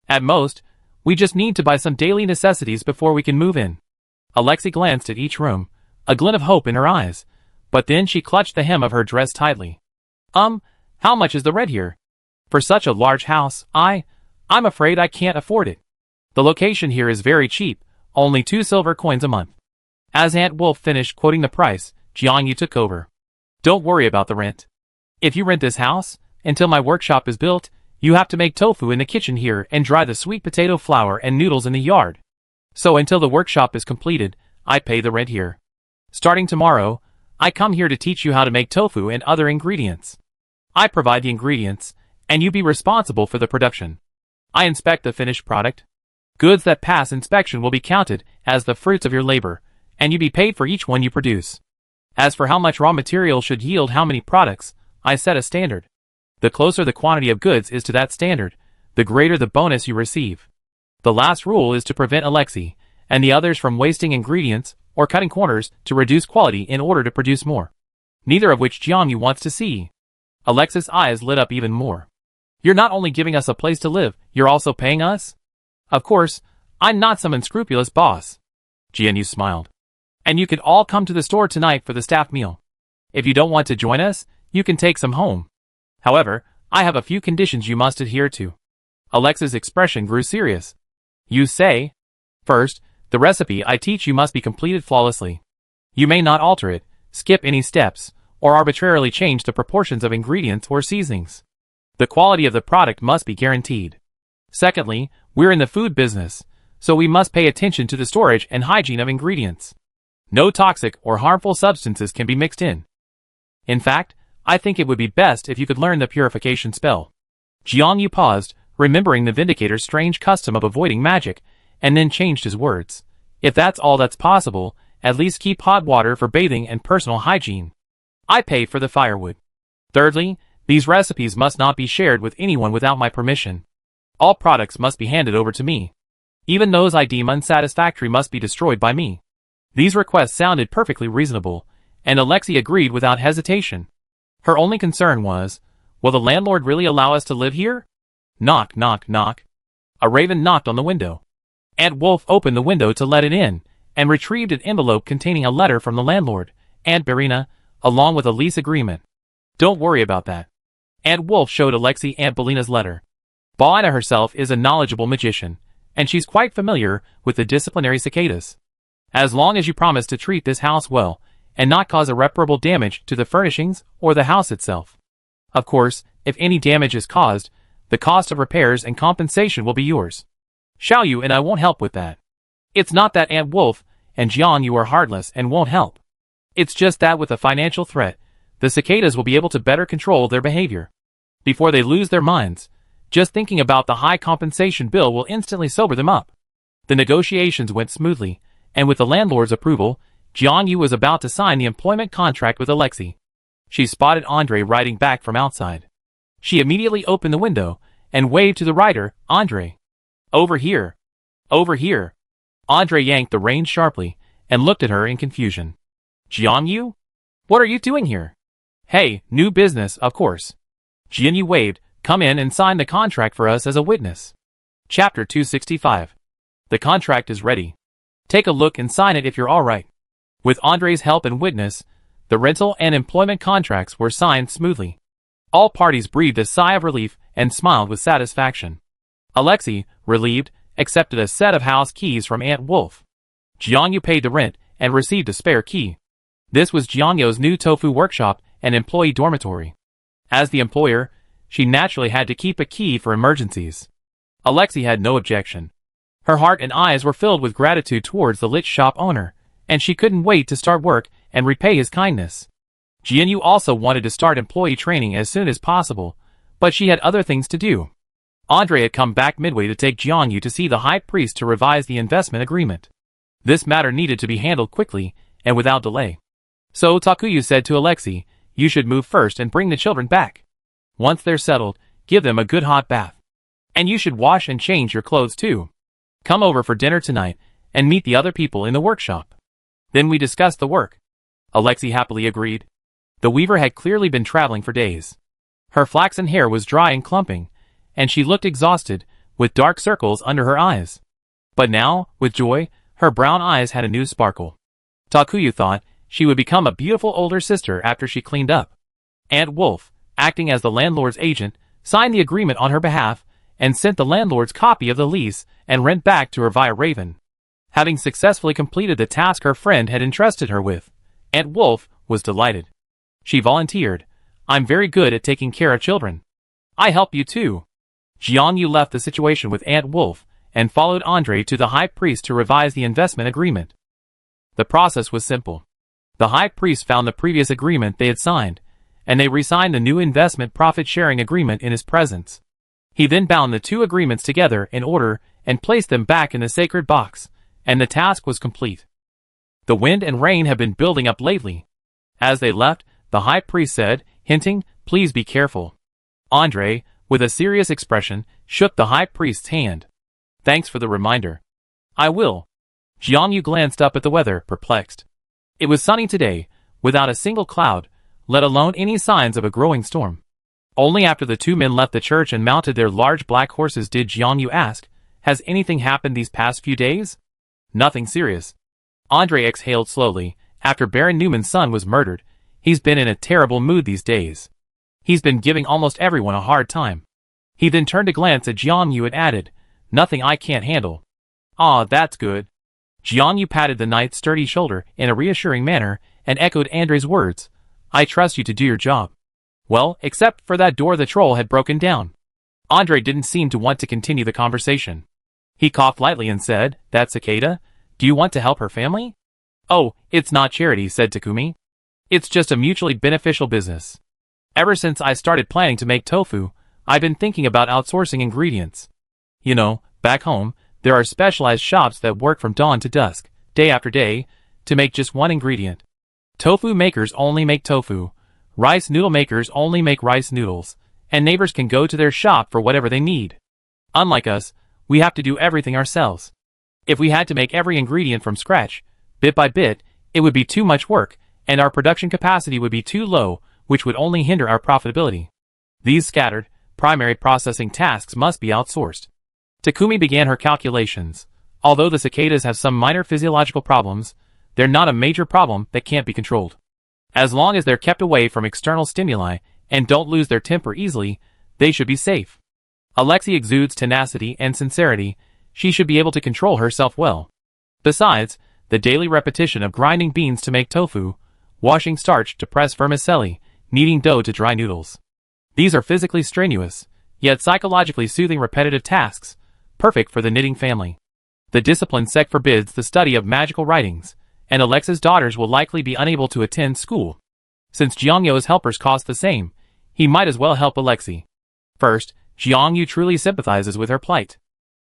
At most, we just need to buy some daily necessities before we can move in. Alexei glanced at each room, a glint of hope in her eyes, but then she clutched the hem of her dress tightly. How much is the rent here? For such a large house, I'm afraid I can't afford it. The location here is very cheap, only 2 silver coins a month. As Aunt Wolf finished quoting the price, Jiangyu took over. Don't worry about the rent. If you rent this house, until my workshop is built, you have to make tofu in the kitchen here and dry the sweet potato flour and noodles in the yard. So until the workshop is completed, I pay the rent here. Starting tomorrow, I come here to teach you how to make tofu and other ingredients. I provide the ingredients, and you be responsible for the production. I inspect the finished product. Goods that pass inspection will be counted as the fruits of your labor, and you be paid for each one you produce. As for how much raw material should yield how many products, I set a standard. The closer the quantity of goods is to that standard, the greater the bonus you receive. The last rule is to prevent Alexei and the others from wasting ingredients or cutting corners to reduce quality in order to produce more. Neither of which Jiangyu wants to see. Alexei's eyes lit up even more. You're not only giving us a place to live, you're also paying us? Of course, I'm not some unscrupulous boss. Jiangyu smiled. And you could all come to the store tonight for the staff meal. If you don't want to join us, you can take some home. However, I have a few conditions you must adhere to. Alexei's expression grew serious. You say? First, the recipe I teach you must be completed flawlessly. You may not alter it, skip any steps, or arbitrarily change the proportions of ingredients or seasonings. The quality of the product must be guaranteed. Secondly, we're in the food business, so we must pay attention to the storage and hygiene of ingredients. No toxic or harmful substances can be mixed in. In fact, I think it would be best if you could learn the purification spell. Jiangyu paused, remembering the Vindicator's strange custom of avoiding magic, and then changed his words. If that's all that's possible, at least keep hot water for bathing and personal hygiene. I pay for the firewood. Thirdly, these recipes must not be shared with anyone without my permission. All products must be handed over to me. Even those I deem unsatisfactory must be destroyed by me. These requests sounded perfectly reasonable, and Alexei agreed without hesitation. Her only concern was, will the landlord really allow us to live here? Knock, knock, knock. A raven knocked on the window. Aunt Wolf opened the window to let it in, and retrieved an envelope containing a letter from the landlord, Aunt Berina, along with a lease agreement. Don't worry about that. Aunt Wolf showed Alexei Aunt Belina's letter. Belina herself is a knowledgeable magician, and she's quite familiar with the disciplinary cicadas. As long as you promise to treat this house well, and not cause irreparable damage to the furnishings or the house itself. Of course, if any damage is caused, the cost of repairs and compensation will be yours. Xiaoyu and I won't help with that. It's not that Aunt Wolf and Jiangyu are heartless and won't help. It's just that with a financial threat, the cicadas will be able to better control their behavior. Before they lose their minds, just thinking about the high compensation bill will instantly sober them up. The negotiations went smoothly, and with the landlord's approval, Jiangyu was about to sign the employment contract with Alexei. She spotted Andre riding back from outside. She immediately opened the window and waved to the rider, Andre. Over here. Over here. Andre yanked the reins sharply and looked at her in confusion. Jiangyu? What are you doing here? Hey, new business, of course. Jiangyu waved, come in and sign the contract for us as a witness. Chapter 265. The contract is ready. Take a look and sign it if you're alright. With Andre's help and witness, the rental and employment contracts were signed smoothly. All parties breathed a sigh of relief and smiled with satisfaction. Alexei, relieved, accepted a set of house keys from Aunt Wolf. Jiangyu paid the rent and received a spare key. This was Jiangyu's new tofu workshop and employee dormitory. As the employer, she naturally had to keep a key for emergencies. Alexei had no objection. Her heart and eyes were filled with gratitude towards the Lich shop owner, and she couldn't wait to start work and repay his kindness. Jiangyu also wanted to start employee training as soon as possible, but she had other things to do. Andre had come back midway to take Jiangyu to see the high priest to revise the investment agreement. This matter needed to be handled quickly and without delay. So Takuya said to Alexei, you should move first and bring the children back. Once they're settled, give them a good hot bath. And you should wash and change your clothes too. Come over for dinner tonight and meet the other people in the workshop. Then we discuss the work. Alexei happily agreed. The weaver had clearly been traveling for days. Her flaxen hair was dry and clumping, and she looked exhausted, with dark circles under her eyes. But now, with joy, her brown eyes had a new sparkle. Takuya thought she would become a beautiful older sister after she cleaned up. Aunt Wolf, acting as the landlord's agent, signed the agreement on her behalf, and sent the landlord's copy of the lease and rent back to her via Raven. Having successfully completed the task her friend had entrusted her with, Aunt Wolf was delighted. She volunteered, I'm very good at taking care of children. I help you too. Jiangyu left the situation with Aunt Wolf and followed Andre to the high priest to revise the investment agreement. The process was simple. The high priest found the previous agreement they had signed, and they re-signed the new investment profit-sharing agreement in his presence. He then bound the two agreements together in order and placed them back in the sacred box, and the task was complete. The wind and rain have been building up lately. As they left, the high priest said, hinting, "Please be careful." Andre, with a serious expression, shook the high priest's hand. "Thanks for the reminder. I will." Jiangyu glanced up at the weather, perplexed. It was sunny today, without a single cloud, let alone any signs of a growing storm. Only after the two men left the church and mounted their large black horses did Jiangyu ask, "Has anything happened these past few days?" "Nothing serious." Andre exhaled slowly. "After Baron Newman's son was murdered, he's been in a terrible mood these days. He's been giving almost everyone a hard time." He then turned to glance at Jiangyu and added, "Nothing I can't handle." "Ah, that's good." Jiangyu patted the knight's sturdy shoulder in a reassuring manner and echoed Andre's words, "I trust you to do your job." Well, except for that door the troll had broken down. Andre didn't seem to want to continue the conversation. He coughed lightly and said, "That cicada? Do you want to help her family?" "Oh, it's not charity," said Takumi. "It's just a mutually beneficial business. Ever since I started planning to make tofu, I've been thinking about outsourcing ingredients. You know, back home, there are specialized shops that work from dawn to dusk, day after day, to make just one ingredient. Tofu makers only make tofu, rice noodle makers only make rice noodles, and neighbors can go to their shop for whatever they need. Unlike us, we have to do everything ourselves. If we had to make every ingredient from scratch, bit by bit, it would be too much work, and our production capacity would be too low, which would only hinder our profitability. These scattered, primary processing tasks must be outsourced." Takumi began her calculations. Although the cicadas have some minor physiological problems, they're not a major problem that can't be controlled. As long as they're kept away from external stimuli and don't lose their temper easily, they should be safe. Alexei exudes tenacity and sincerity. She should be able to control herself well. Besides, the daily repetition of grinding beans to make tofu, washing starch to press vermicelli, kneading dough to dry noodles. These are physically strenuous, yet psychologically soothing repetitive tasks, perfect for the knitting family. The discipline sect forbids the study of magical writings, and Alexei's daughters will likely be unable to attend school. Since Jiangyu's helpers cost the same, he might as well help Alexei. First, Jiangyu truly sympathizes with her plight.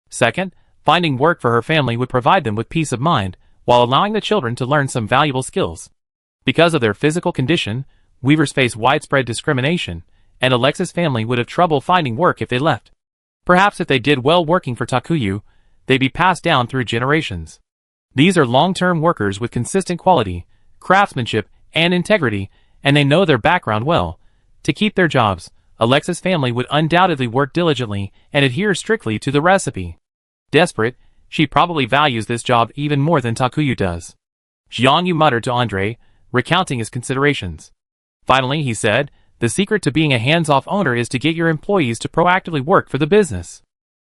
Second, finding work for her family would provide them with peace of mind, while allowing the children to learn some valuable skills. Because of their physical condition, weavers face widespread discrimination, and Alexei's family would have trouble finding work if they left. Perhaps if they did well working for Takuyu, they'd be passed down through generations. These are long-term workers with consistent quality, craftsmanship, and integrity, and they know their background well. To keep their jobs, Alexei's family would undoubtedly work diligently and adhere strictly to the recipe. Desperate, she probably values this job even more than Takuyu does. Jiangyu muttered to Andre, recounting his considerations. Finally, he said, "The secret to being a hands-off owner is to get your employees to proactively work for the business.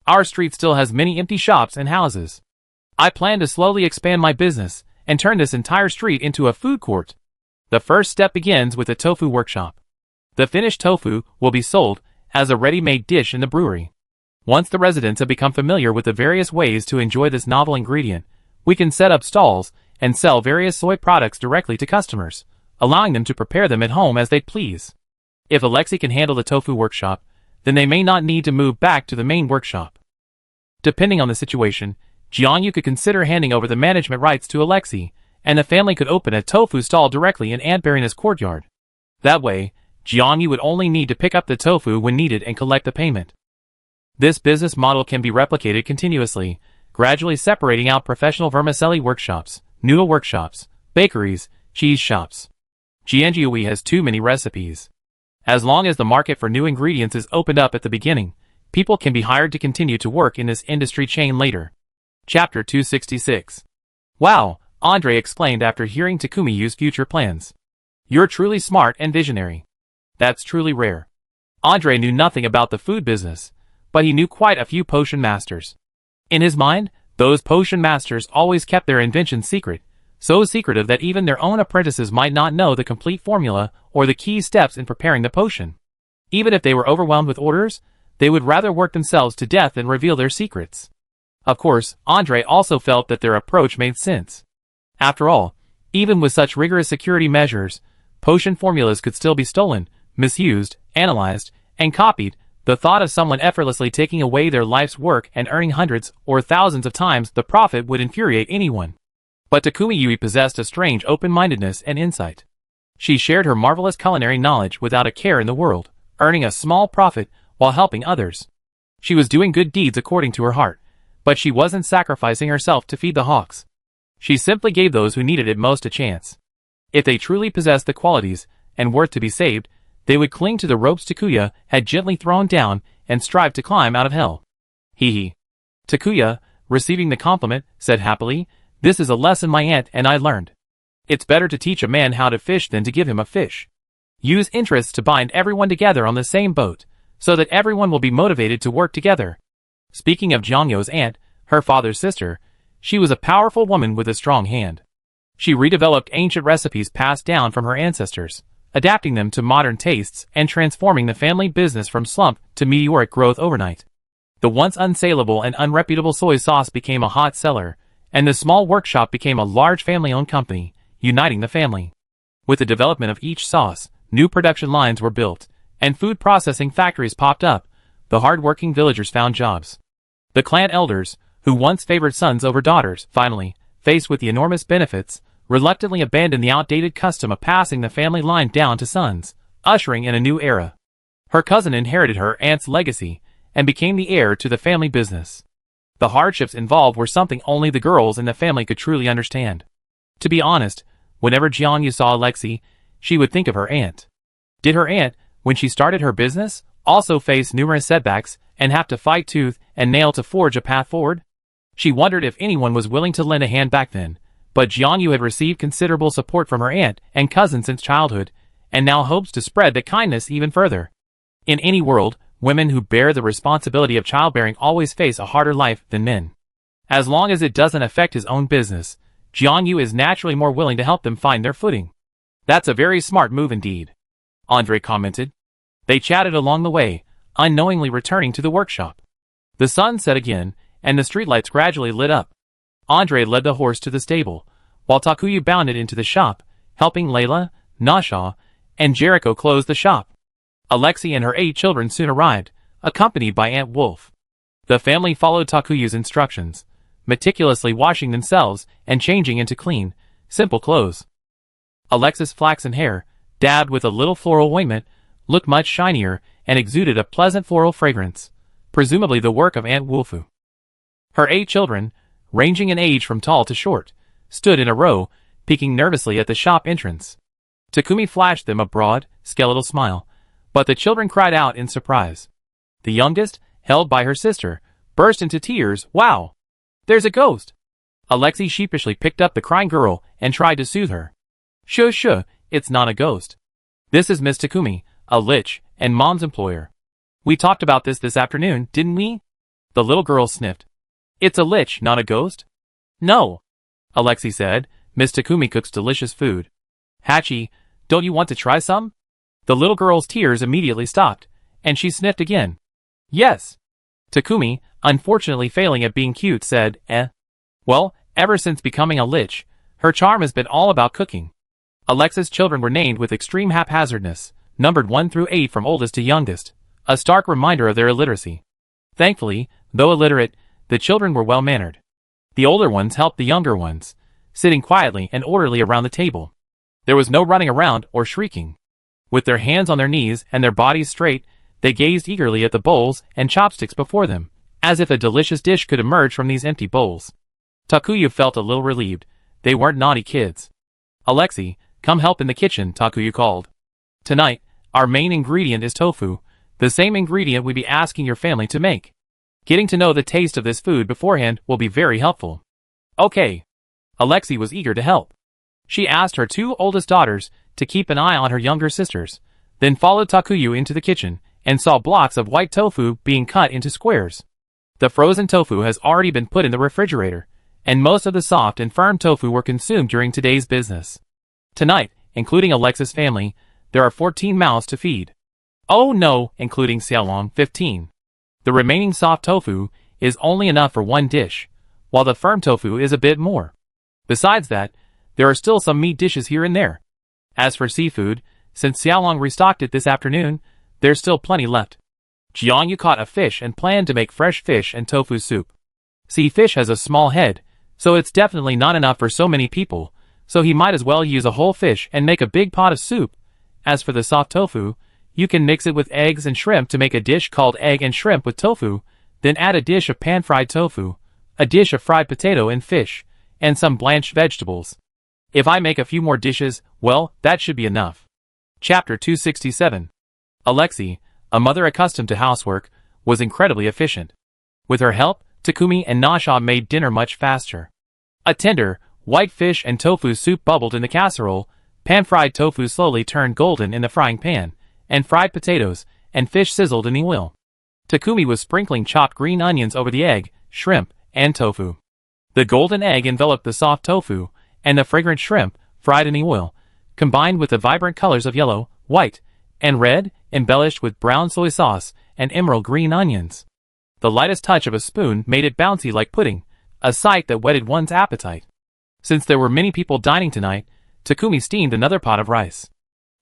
Our street still has many empty shops and houses. I plan to slowly expand my business and turn this entire street into a food court. The first step begins with a tofu workshop. The finished tofu will be sold as a ready-made dish in the brewery. Once the residents have become familiar with the various ways to enjoy this novel ingredient, we can set up stalls and sell various soy products directly to customers, allowing them to prepare them at home as they please. If Alexei can handle the tofu workshop, then they may not need to move back to the main workshop." Depending on the situation, Jiangyu could consider handing over the management rights to Alexei, and the family could open a tofu stall directly in Aunt Barina's courtyard. That way, Jiangyu would only need to pick up the tofu when needed and collect the payment. This business model can be replicated continuously, gradually separating out professional vermicelli workshops, noodle workshops, bakeries, cheese shops. Jiangyu has too many recipes. As long as the market for new ingredients is opened up at the beginning, people can be hired to continue to work in this industry chain later. Chapter 266. "Wow," Andre exclaimed after hearing Takumi's future plans. "You're truly smart and visionary. That's truly rare." Andre knew nothing about the food business, but he knew quite a few potion masters. In his mind, those potion masters always kept their inventions secret, so secretive that even their own apprentices might not know the complete formula or the key steps in preparing the potion. Even if they were overwhelmed with orders, they would rather work themselves to death than reveal their secrets. Of course, Andre also felt that their approach made sense. After all, even with such rigorous security measures, potion formulas could still be stolen, misused, analyzed, and copied. The thought of someone effortlessly taking away their life's work and earning hundreds or thousands of times the profit would infuriate anyone. But Takumi Yui possessed a strange open-mindedness and insight. She shared her marvelous culinary knowledge without a care in the world, earning a small profit while helping others. She was doing good deeds according to her heart, but she wasn't sacrificing herself to feed the hawks. She simply gave those who needed it most a chance. If they truly possessed the qualities and worth to be saved, they would cling to the ropes Takuya had gently thrown down and strive to climb out of hell. Hee hee. Takuya, receiving the compliment, said happily, "This is a lesson my aunt and I learned. It's better to teach a man how to fish than to give him a fish. Use interests to bind everyone together on the same boat, so that everyone will be motivated to work together." Speaking of Jiangyo's aunt, her father's sister, she was a powerful woman with a strong hand. She redeveloped ancient recipes passed down from her ancestors, adapting them to modern tastes and transforming the family business from slump to meteoric growth overnight. The once unsaleable and unreputable soy sauce became a hot seller, and the small workshop became a large family-owned company, uniting the family. With the development of each sauce, new production lines were built, and food processing factories popped up. The hard-working villagers found jobs. The clan elders, who once favored sons over daughters, finally, faced with the enormous benefits, reluctantly abandoned the outdated custom of passing the family line down to sons, ushering in a new era. Her cousin inherited her aunt's legacy and became the heir to the family business. The hardships involved were something only the girls in the family could truly understand. To be honest, whenever Jiangyu saw Alexei, she would think of her aunt. Did her aunt, when she started her business, also face numerous setbacks and have to fight tooth and nail to forge a path forward? She wondered if anyone was willing to lend a hand back then, but Jiangyu had received considerable support from her aunt and cousin since childhood, and now hopes to spread the kindness even further. In any world, women who bear the responsibility of childbearing always face a harder life than men. As long as it doesn't affect his own business, Jiangyu is naturally more willing to help them find their footing. "That's a very smart move indeed," Andre commented. They chatted along the way, unknowingly returning to the workshop. The sun set again, and the streetlights gradually lit up. Andre led the horse to the stable, while Takuya bounded into the shop, helping Layla, Nasha, and Jericho close the shop. Alexei and her 8 children soon arrived, accompanied by Aunt Wolf. The family followed Takuya's instructions, meticulously washing themselves and changing into clean, simple clothes. Alexei's flaxen hair, dabbed with a little floral ointment, looked much shinier and exuded a pleasant floral fragrance, presumably the work of Aunt Wolfu. Her 8 children, ranging in age from tall to short, stood in a row, peeking nervously at the shop entrance. Takumi flashed them a broad, skeletal smile, but the children cried out in surprise. The youngest, held by her sister, burst into tears. "Wow! There's a ghost!" Alexei sheepishly picked up the crying girl and tried to soothe her. Shuh, it's not a ghost. This is Miss Takumi, a Lich, and Mom's employer. We talked about this afternoon, didn't we?" The little girl sniffed. "It's a Lich, not a ghost." "No," Alexei said. "Miss Takumi cooks delicious food. Hachi, don't you want to try some?" The little girl's tears immediately stopped, and she sniffed again. "Yes." Takumi, unfortunately failing at being cute, said, Well, ever since becoming a Lich, her charm has been all about cooking." Alexei's children were named with extreme haphazardness, numbered 1 through 8 from oldest to youngest, a stark reminder of their illiteracy. Thankfully, though illiterate, the children were well-mannered. The older ones helped the younger ones, sitting quietly and orderly around the table. There was no running around or shrieking. With their hands on their knees and their bodies straight, they gazed eagerly at the bowls and chopsticks before them, as if a delicious dish could emerge from these empty bowls. Takuya felt a little relieved. They weren't naughty kids. "Alexei, come help in the kitchen," Takuya called. "Tonight, our main ingredient is tofu, the same ingredient we'd be asking your family to make. Getting to know the taste of this food beforehand will be very helpful." "Okay." Alexei was eager to help. She asked her 2 oldest daughters to keep an eye on her younger sisters, then followed Takuya into the kitchen and saw blocks of white tofu being cut into squares. The frozen tofu has already been put in the refrigerator, and most of the soft and firm tofu were consumed during today's business. Tonight, including Alexei's family, there are 14 mouths to feed. Oh no, including Xiaolong, 15. The remaining soft tofu is only enough for 1 dish, while the firm tofu is a bit more. Besides that, there are still some meat dishes here and there. As for seafood, since Xiaolong restocked it this afternoon, there's still plenty left. Jiangyu caught a fish and planned to make fresh fish and tofu soup. Sea fish has a small head, So it's definitely not enough for so many people, so he might as well use a whole fish and make a big pot of soup. As for the soft tofu, you can mix it with eggs and shrimp to make a dish called egg and shrimp with tofu, then add a dish of pan-fried tofu, a dish of fried potato and fish, and some blanched vegetables. If I make a few more dishes, well, that should be enough. Chapter 267. Alexei, a mother accustomed to housework, was incredibly efficient. With her help, Takumi and Nasha made dinner much faster. A tender, white fish and tofu soup bubbled in the casserole, pan-fried tofu slowly turned golden in the frying pan, and fried potatoes and fish sizzled in the oil. Takumi was sprinkling chopped green onions over the egg, shrimp, and tofu. The golden egg enveloped the soft tofu, and the fragrant shrimp, fried in the oil, combined with the vibrant colors of yellow, white, and red, embellished with brown soy sauce and emerald green onions. The lightest touch of a spoon made it bouncy like pudding, a sight that whetted one's appetite. Since there were many people dining tonight, Takumi steamed another pot of rice.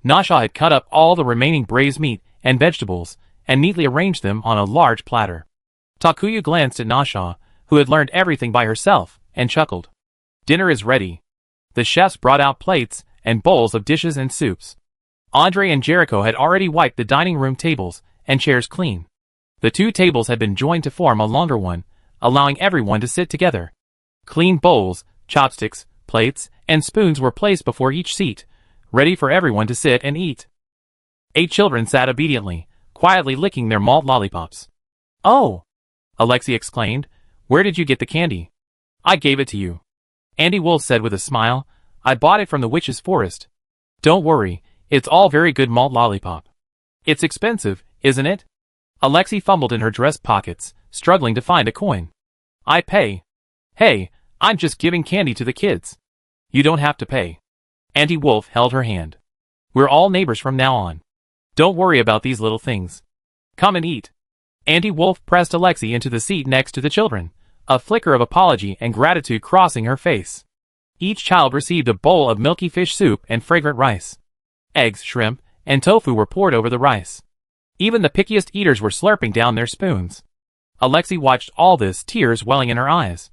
Nasha had cut up all the remaining braised meat and vegetables and neatly arranged them on a large platter. Takuya glanced at Nasha, who had learned everything by herself, and chuckled. Dinner is ready. The chefs brought out plates and bowls of dishes and soups. Andre and Jericho had already wiped the dining room tables and chairs clean. The two tables had been joined to form a longer one, allowing everyone to sit together. Clean bowls, chopsticks, plates, and spoons were placed before each seat, ready for everyone to sit and eat. 8 children sat obediently, quietly licking their malt lollipops. "Oh!" Alexei exclaimed. "Where did you get the candy?" "I gave it to you," Andy Wolf said with a smile. "I bought it from the witch's forest." "Don't worry, it's all very good malt lollipop." "It's expensive, isn't it?" Alexei fumbled in her dress pockets, struggling to find a coin. "I pay." "Hey, I'm just giving candy to the kids." "You don't have to pay." Andy Wolf held her hand. "We're all neighbors from now on. Don't worry about these little things. Come and eat." Andy Wolf pressed Alexei into the seat next to the children, a flicker of apology and gratitude crossing her face. Each child received a bowl of milky fish soup and fragrant rice. Eggs, shrimp, and tofu were poured over the rice. Even the pickiest eaters were slurping down their spoons. Alexei watched all this, tears welling in her eyes.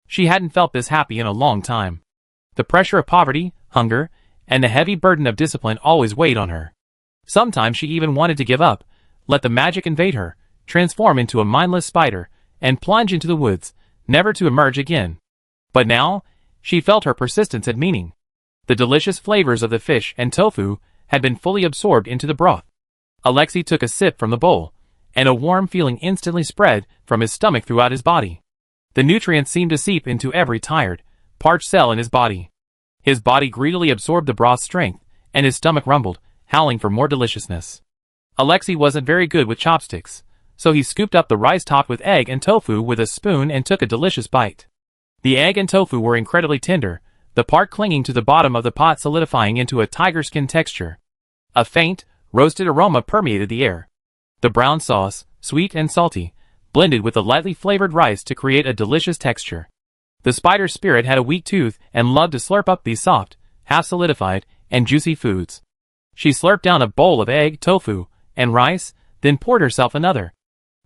She hadn't felt this happy in a long time. The pressure of poverty, hunger, and the heavy burden of discipline always weighed on her. Sometimes she even wanted to give up, let the magic invade her, transform into a mindless spider, and plunge into the woods, never to emerge again. But now, she felt her persistence had meaning. The delicious flavors of the fish and tofu had been fully absorbed into the broth. Alexei took a sip from the bowl, and a warm feeling instantly spread from his stomach throughout his body. The nutrients seemed to seep into every tired, parched cell in his body. His body greedily absorbed the broth's strength, and his stomach rumbled, howling for more deliciousness. Alexei wasn't very good with chopsticks, so he scooped up the rice topped with egg and tofu with a spoon and took a delicious bite. The egg and tofu were incredibly tender, the part clinging to the bottom of the pot solidifying into a tiger skin texture. A faint, roasted aroma permeated the air. The brown sauce, sweet and salty, blended with the lightly flavored rice to create a delicious texture. The spider spirit had a weak tooth and loved to slurp up these soft, half-solidified, and juicy foods. She slurped down a bowl of egg, tofu, and rice, then poured herself another.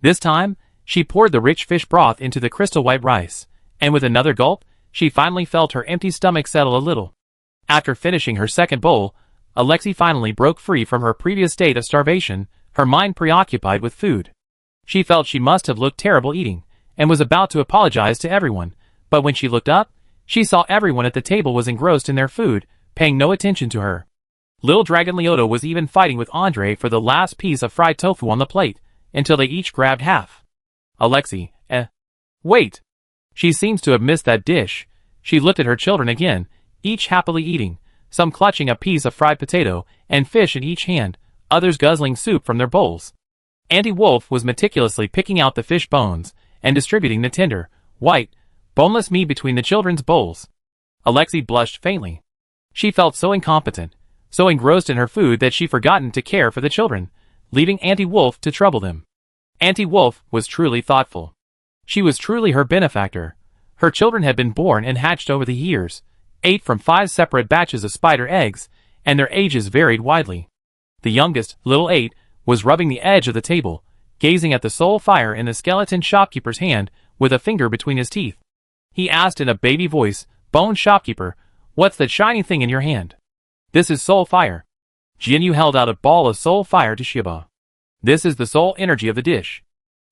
This time, she poured the rich fish broth into the crystal white rice, and with another gulp, she finally felt her empty stomach settle a little. After finishing her second bowl, Alexei finally broke free from her previous state of starvation, her mind preoccupied with food. She felt she must have looked terrible eating, and was about to apologize to everyone, but when she looked up, she saw everyone at the table was engrossed in their food, paying no attention to her. Little Dragon Leota was even fighting with Andre for the last piece of fried tofu on the plate, until they each grabbed half. Alexei, wait! She seems to have missed that dish. She looked at her children again, each happily eating, some clutching a piece of fried potato and fish in each hand, others guzzling soup from their bowls. Andy Wolf was meticulously picking out the fish bones and distributing the tender, white, boneless meat between the children's bowls. Alexei blushed faintly. She felt so incompetent, so engrossed in her food that she forgotten to care for the children, leaving Auntie Wolf to trouble them. Auntie Wolf was truly thoughtful. She was truly her benefactor. Her children had been born and hatched over the years, 8 from 5 separate batches of spider eggs, and their ages varied widely. The youngest, little 8, was rubbing the edge of the table, gazing at the soul fire in the skeleton shopkeeper's hand with a finger between his teeth. He asked in a baby voice. Bone shopkeeper, what's that shiny thing in your hand? This is soul fire. Jianyu held out a ball of soul fire to Xiaoba. This is the soul energy of the dish.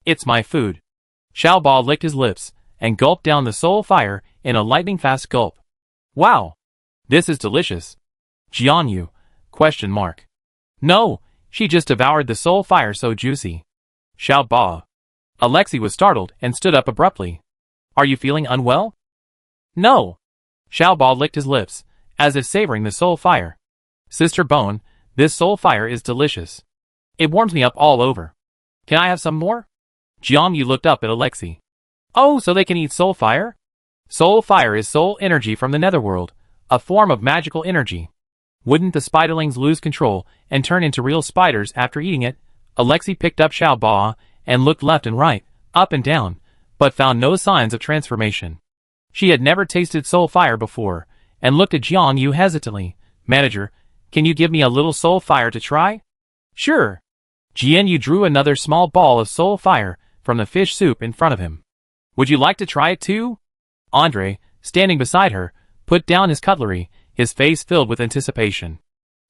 It's my food. Xiaoba licked his lips and gulped down the soul fire in a lightning-fast gulp. Wow! This is delicious. Jianyu? ? No, she just devoured the soul fire so juicy. Xiaoba. Alexei was startled and stood up abruptly. Are you feeling unwell? No. Xiaoba licked his lips, as if savoring the soul fire. Sister Bone, this soul fire is delicious. It warms me up all over. Can I have some more? Jianyu looked up at Alexei. Oh, so they can eat soul fire? Soul fire is soul energy from the netherworld, a form of magical energy. Wouldn't the spiderlings lose control and turn into real spiders after eating it? Alexei picked up Xiaoba and looked left and right, up and down, but found no signs of transformation. She had never tasted soul fire before, and looked at Jianyu hesitantly. Manager, can you give me a little soul fire to try? Sure. Jianyu drew another small ball of soul fire from the fish soup in front of him. Would you like to try it too? Andre, standing beside her, put down his cutlery, his face filled with anticipation.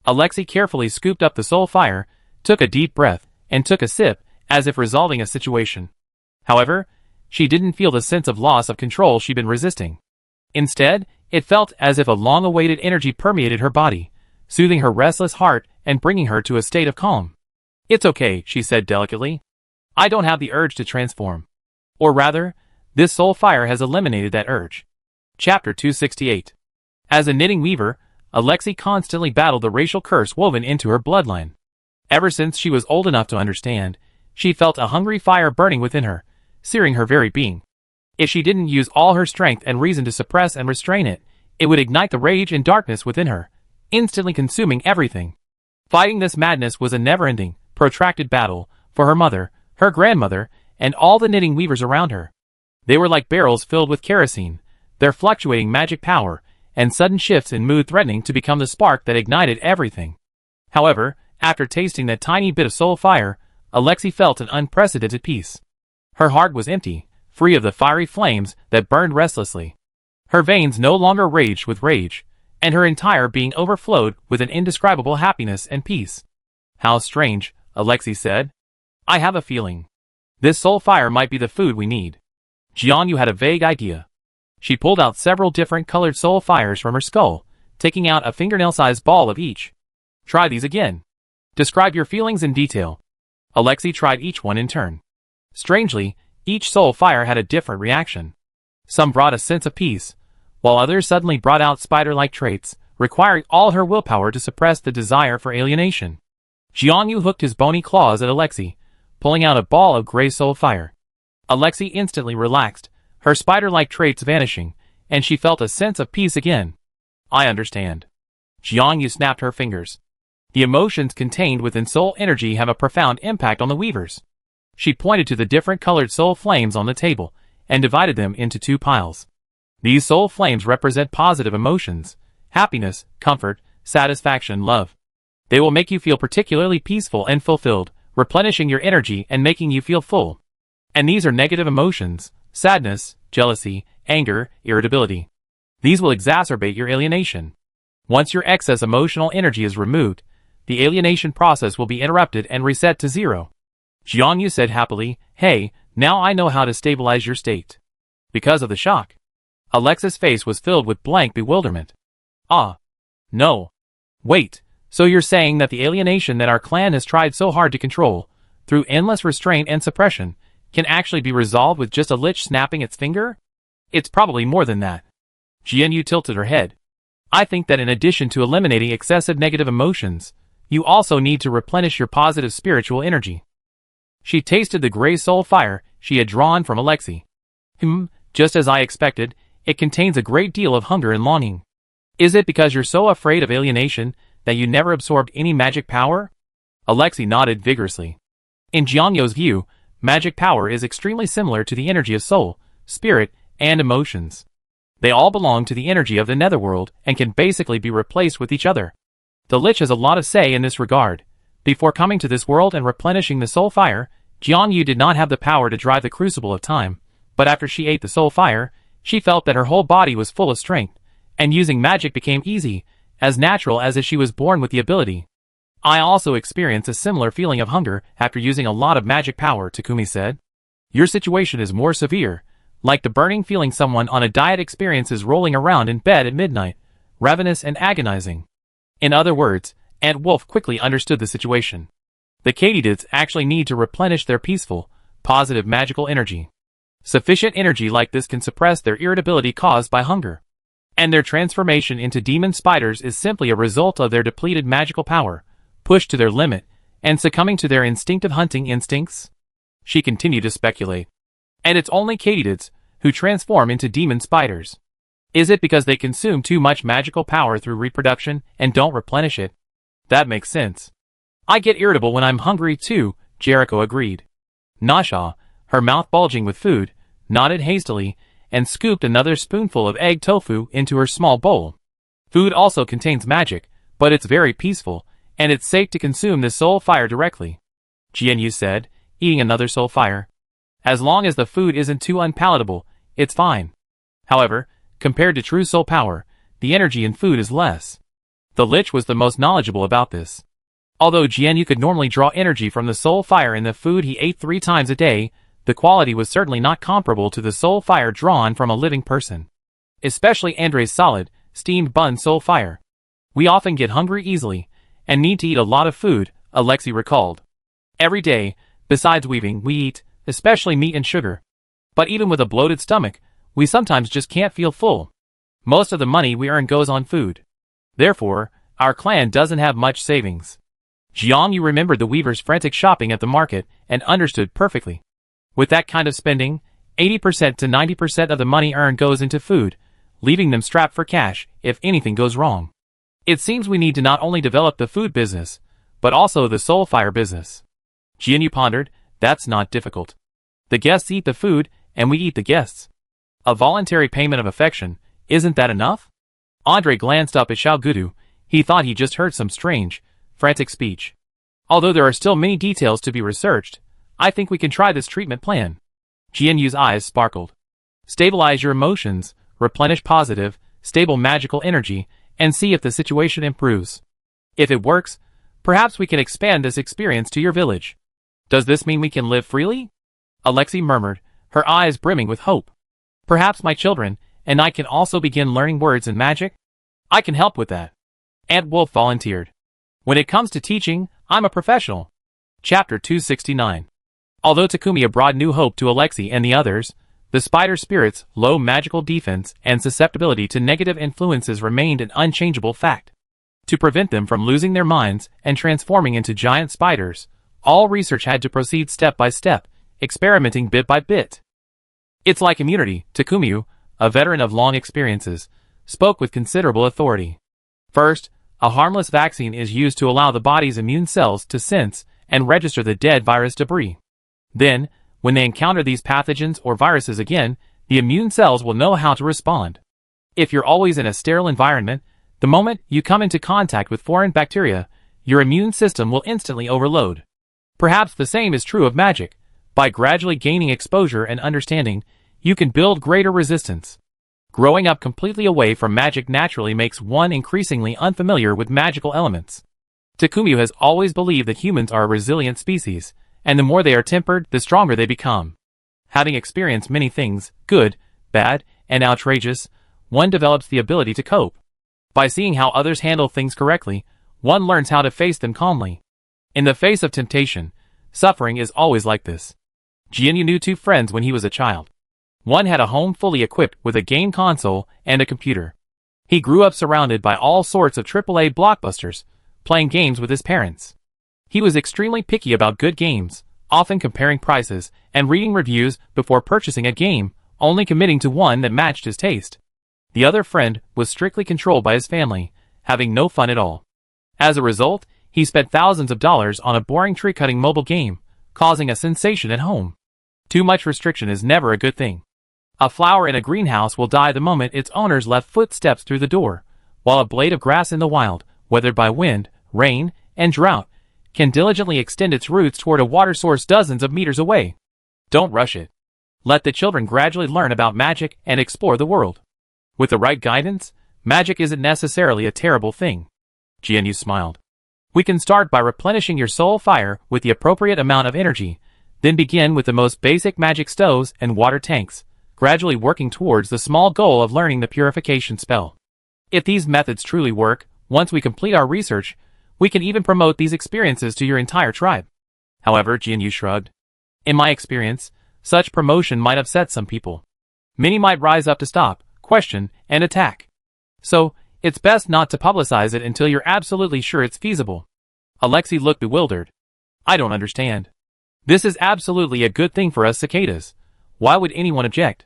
Alexei carefully scooped up the soul fire, took a deep breath, and took a sip, as if resolving a situation. However, she didn't feel the sense of loss of control she'd been resisting. Instead, it felt as if a long-awaited energy permeated her body, soothing her restless heart and bringing her to a state of calm. It's okay, she said delicately. I don't have the urge to transform. Or rather, this soul fire has eliminated that urge. Chapter 268. As a knitting weaver, Alexei constantly battled the racial curse woven into her bloodline. Ever since she was old enough to understand, she felt a hungry fire burning within her, searing her very being. If she didn't use all her strength and reason to suppress and restrain it, it would ignite the rage and darkness within her, instantly consuming everything. Fighting this madness was a never-ending, protracted battle for her mother, her grandmother, and all the knitting weavers around her. They were like barrels filled with kerosene, their fluctuating magic power and sudden shifts in mood threatening to become the spark that ignited everything. However, after tasting that tiny bit of soul fire, Alexei felt an unprecedented peace. Her heart was empty, free of the fiery flames that burned restlessly. Her veins no longer raged with rage, and her entire being overflowed with an indescribable happiness and peace. How strange, Alexei said. I have a feeling. This soul fire might be the food we need. Jianyu had a vague idea. She pulled out several different colored soul fires from her skull, taking out a fingernail-sized ball of each. Try these again. Describe your feelings in detail. Alexei tried each one in turn. Strangely, each soul fire had a different reaction. Some brought a sense of peace, while others suddenly brought out spider-like traits, requiring all her willpower to suppress the desire for alienation. Jianyu hooked his bony claws at Alexei, pulling out a ball of gray soul fire. Alexei instantly relaxed, her spider-like traits vanishing, and she felt a sense of peace again. I understand. Jianyu snapped her fingers. The emotions contained within soul energy have a profound impact on the weavers. She pointed to the different colored soul flames on the table, and divided them into two piles. These soul flames represent positive emotions, happiness, comfort, satisfaction, love. They will make you feel particularly peaceful and fulfilled, replenishing your energy and making you feel full. And these are negative emotions, sadness, jealousy, anger, irritability. These will exacerbate your alienation. Once your excess emotional energy is removed, the alienation process will be interrupted and reset to zero. Jianyu said happily, Hey, now I know how to stabilize your state. Because of the shock. Alexei's face was filled with blank bewilderment. Ah. No. Wait, so you're saying that the alienation that our clan has tried so hard to control, through endless restraint and suppression, can actually be resolved with just a lich snapping its finger? It's probably more than that. Jianyu tilted her head. I think that in addition to eliminating excessive negative emotions, you also need to replenish your positive spiritual energy. She tasted the gray soul fire she had drawn from Alexei. Just as I expected, it contains a great deal of hunger and longing. Is it because you're so afraid of alienation that you never absorbed any magic power? Alexei nodded vigorously. In Jianyu's view, magic power is extremely similar to the energy of soul, spirit, and emotions. They all belong to the energy of the netherworld and can basically be replaced with each other. The Lich has a lot of say in this regard. Before coming to this world and replenishing the soul fire, Jianyu did not have the power to drive the crucible of time, but after she ate the soul fire, She felt that her whole body was full of strength, and using magic became easy, as natural as if she was born with the ability. I also experience a similar feeling of hunger after using a lot of magic power, Takumi said. Your situation is more severe, like the burning feeling someone on a diet experiences rolling around in bed at midnight, ravenous and agonizing. In other words, Aunt Wolf quickly understood the situation. The katydids actually need to replenish their peaceful, positive magical energy. Sufficient energy like this can suppress their irritability caused by hunger. And their transformation into demon spiders is simply a result of their depleted magical power, pushed to their limit, and succumbing to their instinctive hunting instincts? She continued to speculate. And it's only katydids who transform into demon spiders. Is it because they consume too much magical power through reproduction and don't replenish it? That makes sense. I get irritable when I'm hungry too, Jericho agreed. Nasha, her mouth bulging with food, nodded hastily and scooped another spoonful of egg tofu into her small bowl. Food also contains magic, but it's very peaceful, and it's safe to consume the soul fire directly. Jianyu said, eating another soul fire. As long as the food isn't too unpalatable, it's fine. However, compared to true soul power, the energy in food is less. The Lich was the most knowledgeable about this. Although Jianyu could normally draw energy from the soul fire in the food he ate 3 times a day, the quality was certainly not comparable to the soul fire drawn from a living person. Especially Andre's solid, steamed bun soul fire. We often get hungry easily, and need to eat a lot of food, Alexei recalled. Every day, besides weaving, we eat, especially meat and sugar. But even with a bloated stomach, we sometimes just can't feel full. Most of the money we earn goes on food. Therefore, our clan doesn't have much savings. Jiang remembered the weaver's frantic shopping at the market and understood perfectly. With that kind of spending, 80% to 90% of the money earned goes into food, leaving them strapped for cash if anything goes wrong. It seems we need to not only develop the food business, but also the soul fire business. Jianyu pondered, that's not difficult. The guests eat the food, and we eat the guests. A voluntary payment of affection, isn't that enough? Andre glanced up at Xiaogudu. He thought he just heard some strange, frantic speech. Although there are still many details to be researched, I think we can try this treatment plan. Jianyu's eyes sparkled. Stabilize your emotions, replenish positive, stable magical energy, and see if the situation improves. If it works, perhaps we can expand this experience to your village. Does this mean we can live freely? Alexei murmured, her eyes brimming with hope. Perhaps my children and I can also begin learning words and magic? I can help with that. Aunt Wolf volunteered. When it comes to teaching, I'm a professional. Chapter 269. Although Takumi brought new hope to Alexei and the others, the spider spirit's low magical defense and susceptibility to negative influences remained an unchangeable fact. To prevent them from losing their minds and transforming into giant spiders, all research had to proceed step by step, experimenting bit by bit. It's like immunity, Takumi, a veteran of long experiences, spoke with considerable authority. First, a harmless vaccine is used to allow the body's immune cells to sense and register the dead virus debris. Then, when they encounter these pathogens or viruses again, the immune cells will know how to respond. If you're always in a sterile environment, the moment you come into contact with foreign bacteria, your immune system will instantly overload. Perhaps the same is true of magic. By gradually gaining exposure and understanding, you can build greater resistance. Growing up completely away from magic naturally makes one increasingly unfamiliar with magical elements. Takumi has always believed that humans are a resilient species, and the more they are tempered, the stronger they become. Having experienced many things, good, bad, and outrageous, one develops the ability to cope. By seeing how others handle things correctly, one learns how to face them calmly. In the face of temptation, suffering is always like this. Jianyu knew 2 friends when he was a child. One had a home fully equipped with a game console and a computer. He grew up surrounded by all sorts of AAA blockbusters, playing games with his parents. He was extremely picky about good games, often comparing prices and reading reviews before purchasing a game, only committing to one that matched his taste. The other friend was strictly controlled by his family, having no fun at all. As a result, he spent thousands of dollars on a boring tree-cutting mobile game, causing a sensation at home. Too much restriction is never a good thing. A flower in a greenhouse will die the moment its owner's left foot steps through the door, while a blade of grass in the wild, weathered by wind, rain, and drought, can diligently extend its roots toward a water source dozens of meters away. Don't rush it. Let the children gradually learn about magic and explore the world. With the right guidance, magic isn't necessarily a terrible thing. Jianyu smiled. We can start by replenishing your soul fire with the appropriate amount of energy, then begin with the most basic magic stoves and water tanks, gradually working towards the small goal of learning the purification spell. If these methods truly work, once we complete our research, we can even promote these experiences to your entire tribe. However, Jianyu shrugged. In my experience, such promotion might upset some people. Many might rise up to stop, question, and attack. So, it's best not to publicize it until you're absolutely sure it's feasible. Alexei looked bewildered. I don't understand. This is absolutely a good thing for us cicadas. Why would anyone object?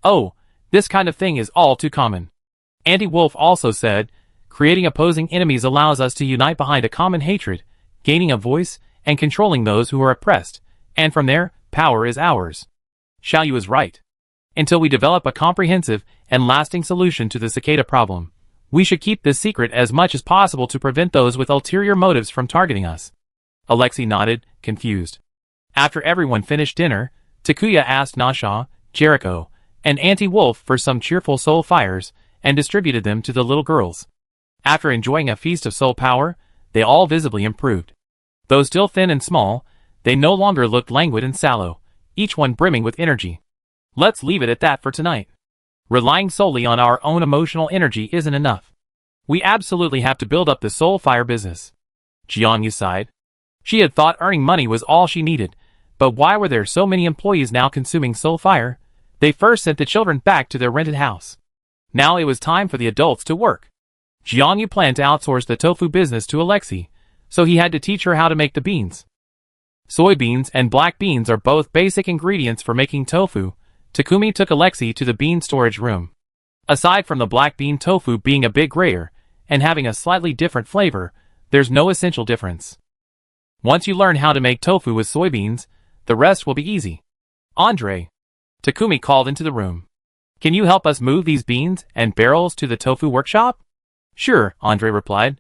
Oh, this kind of thing is all too common. Anti-Wolf also said, creating opposing enemies allows us to unite behind a common hatred, gaining a voice, and controlling those who are oppressed, and from there, power is ours. Xiaoyu is right. Until we develop a comprehensive and lasting solution to the cicada problem, we should keep this secret as much as possible to prevent those with ulterior motives from targeting us. Alexei nodded, confused. After everyone finished dinner, Takuya asked Nasha, Jericho, and Anti-Wolf for some cheerful soul fires, and distributed them to the little girls. After enjoying a feast of soul power, they all visibly improved. Though still thin and small, they no longer looked languid and sallow, each one brimming with energy. Let's leave it at that for tonight. Relying solely on our own emotional energy isn't enough. We absolutely have to build up the soul fire business. Jianyu sighed. She had thought earning money was all she needed, but why were there so many employees now consuming soul fire? They first sent the children back to their rented house. Now it was time for the adults to work. Jianyu planned to outsource the tofu business to Alexei, so he had to teach her how to make the beans. Soybeans and black beans are both basic ingredients for making tofu. Takumi took Alexei to the bean storage room. Aside from the black bean tofu being a bit grayer and having a slightly different flavor, there's no essential difference. Once you learn how to make tofu with soybeans, the rest will be easy. Andre, Takumi called into the room. Can you help us move these beans and barrels to the tofu workshop? Sure, Andre replied.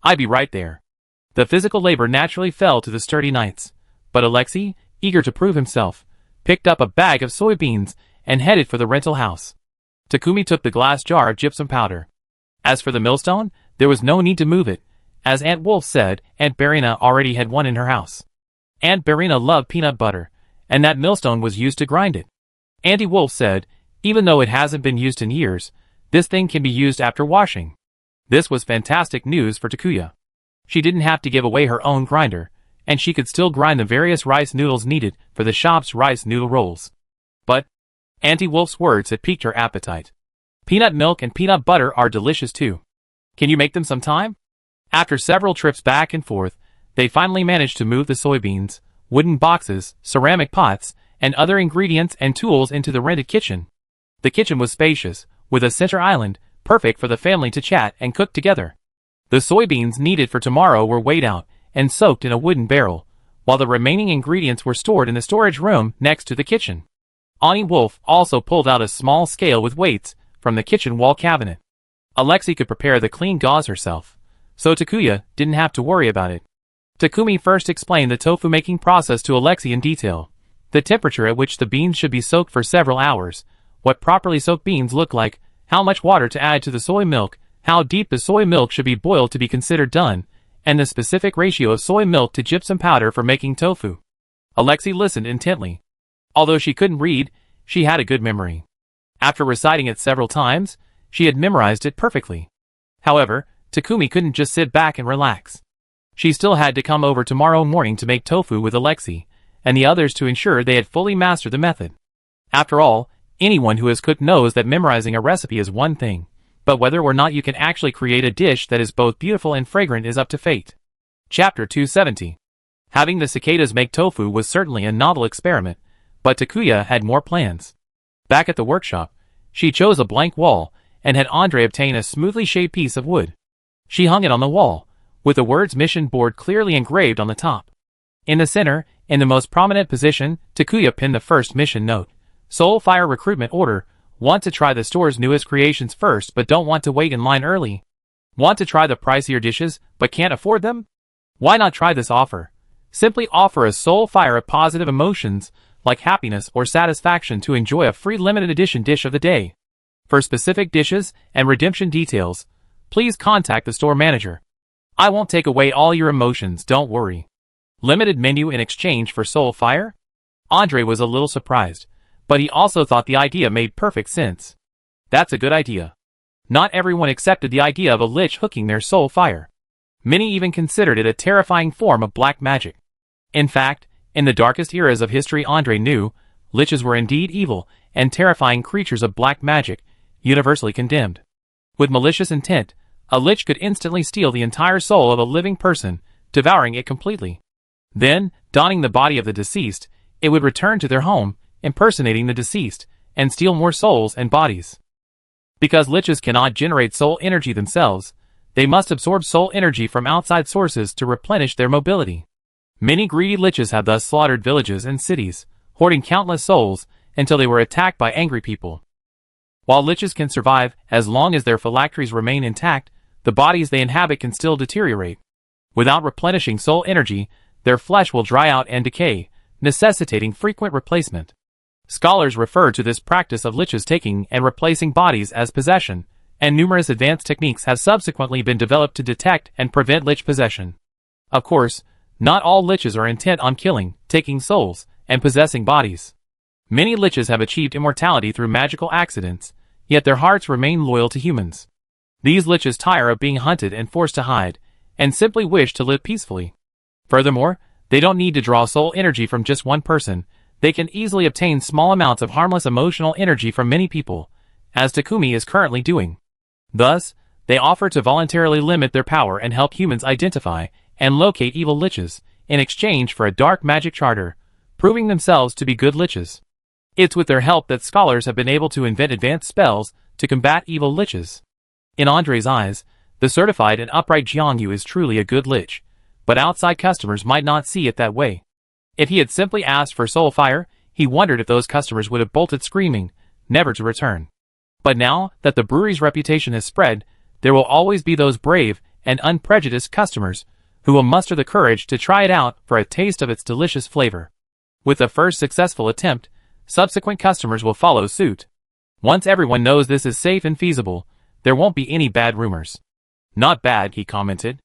I'd be right there. The physical labor naturally fell to the sturdy knights, but Alexei, eager to prove himself, picked up a bag of soybeans and headed for the rental house. Takumi took the glass jar of gypsum powder. As for the millstone, there was no need to move it. As Aunt Wolf said, Aunt Barina already had one in her house. Aunt Barina loved peanut butter, and that millstone was used to grind it. Auntie Wolf said, even though it hasn't been used in years, this thing can be used after washing. This was fantastic news for Takuya. She didn't have to give away her own grinder, and she could still grind the various rice noodles needed for the shop's rice noodle rolls. But Auntie Wolf's words had piqued her appetite. Peanut milk and peanut butter are delicious too. Can you make them sometime? After several trips back and forth, they finally managed to move the soybeans, wooden boxes, ceramic pots, and other ingredients and tools into the rented kitchen. The kitchen was spacious, with a center island, perfect for the family to chat and cook together. The soybeans needed for tomorrow were weighed out and soaked in a wooden barrel, while the remaining ingredients were stored in the storage room next to the kitchen. Auntie Wolf also pulled out a small scale with weights from the kitchen wall cabinet. Alexei could prepare the clean gauze herself, so Takuya didn't have to worry about it. Takumi first explained the tofu making process to Alexei in detail. The temperature at which the beans should be soaked for several hours, what properly soaked beans look like, how much water to add to the soy milk, how deep the soy milk should be boiled to be considered done, and the specific ratio of soy milk to gypsum powder for making tofu. Alexei listened intently. Although she couldn't read, she had a good memory. After reciting it several times, she had memorized it perfectly. However, Takumi couldn't just sit back and relax. She still had to come over tomorrow morning to make tofu with Alexei and the others to ensure they had fully mastered the method. After all, anyone who has cooked knows that memorizing a recipe is one thing, but whether or not you can actually create a dish that is both beautiful and fragrant is up to fate. Chapter 270. Having the cicadas make tofu was certainly a novel experiment, but Takuya had more plans. Back at the workshop, she chose a blank wall and had Andre obtain a smoothly shaped piece of wood. She hung it on the wall, with the words mission board clearly engraved on the top. In the center, in the most prominent position, Takuya pinned the first mission note. Soul Fire Recruitment Order. Want to try the store's newest creations first but don't want to wait in line early? Want to try the pricier dishes but can't afford them? Why not try this offer? Simply offer a soul fire of positive emotions like happiness or satisfaction to enjoy a free limited edition dish of the day. For specific dishes and redemption details, please contact the store manager. I won't take away all your emotions, don't worry. Limited menu in exchange for soul fire? Andre was a little surprised, but he also thought the idea made perfect sense. That's a good idea. Not everyone accepted the idea of a lich hooking their soul fire. Many even considered it a terrifying form of black magic. In fact, in the darkest eras of history, Andre knew liches were indeed evil and terrifying creatures of black magic, universally condemned. With malicious intent, a lich could instantly steal the entire soul of a living person, devouring it completely. Then, donning the body of the deceased, it would return to their home, impersonating the deceased, and steal more souls and bodies. Because liches cannot generate soul energy themselves, they must absorb soul energy from outside sources to replenish their mobility. Many greedy liches have thus slaughtered villages and cities, hoarding countless souls until they were attacked by angry people. While liches can survive as long as their phylacteries remain intact, the bodies they inhabit can still deteriorate. Without replenishing soul energy, their flesh will dry out and decay, necessitating frequent replacement. Scholars refer to this practice of liches taking and replacing bodies as possession, and numerous advanced techniques have subsequently been developed to detect and prevent lich possession. Of course, not all liches are intent on killing, taking souls, and possessing bodies. Many liches have achieved immortality through magical accidents, yet their hearts remain loyal to humans. These liches tire of being hunted and forced to hide, and simply wish to live peacefully. Furthermore, they don't need to draw soul energy from just one person. They can easily obtain small amounts of harmless emotional energy from many people, as Takumi is currently doing. Thus, they offer to voluntarily limit their power and help humans identify and locate evil liches, in exchange for a dark magic charter, proving themselves to be good liches. It's with their help that scholars have been able to invent advanced spells to combat evil liches. In Andre's eyes, the certified and upright Jiangyu is truly a good lich, but outside customers might not see it that way. If he had simply asked for soul fire, he wondered if those customers would have bolted screaming, never to return. But now that the brewery's reputation has spread, there will always be those brave and unprejudiced customers who will muster the courage to try it out for a taste of its delicious flavor. With the first successful attempt, subsequent customers will follow suit. Once everyone knows this is safe and feasible, there won't be any bad rumors. Not bad, he commented.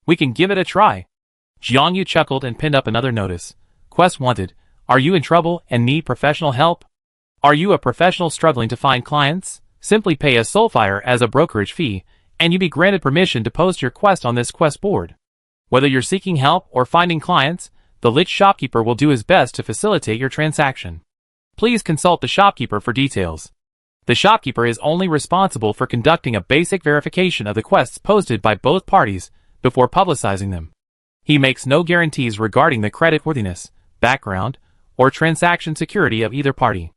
We can give it a try. Jiangyu chuckled and pinned up another notice. Quest wanted. Are you in trouble and need professional help? Are you a professional struggling to find clients? Simply pay a soulfire as a brokerage fee, and you'll be granted permission to post your quest on this quest board. Whether you're seeking help or finding clients, the Lich shopkeeper will do his best to facilitate your transaction. Please consult the shopkeeper for details. The shopkeeper is only responsible for conducting a basic verification of the quests posted by both parties before publicizing them. He makes no guarantees regarding the creditworthiness, background, or transaction security of either party.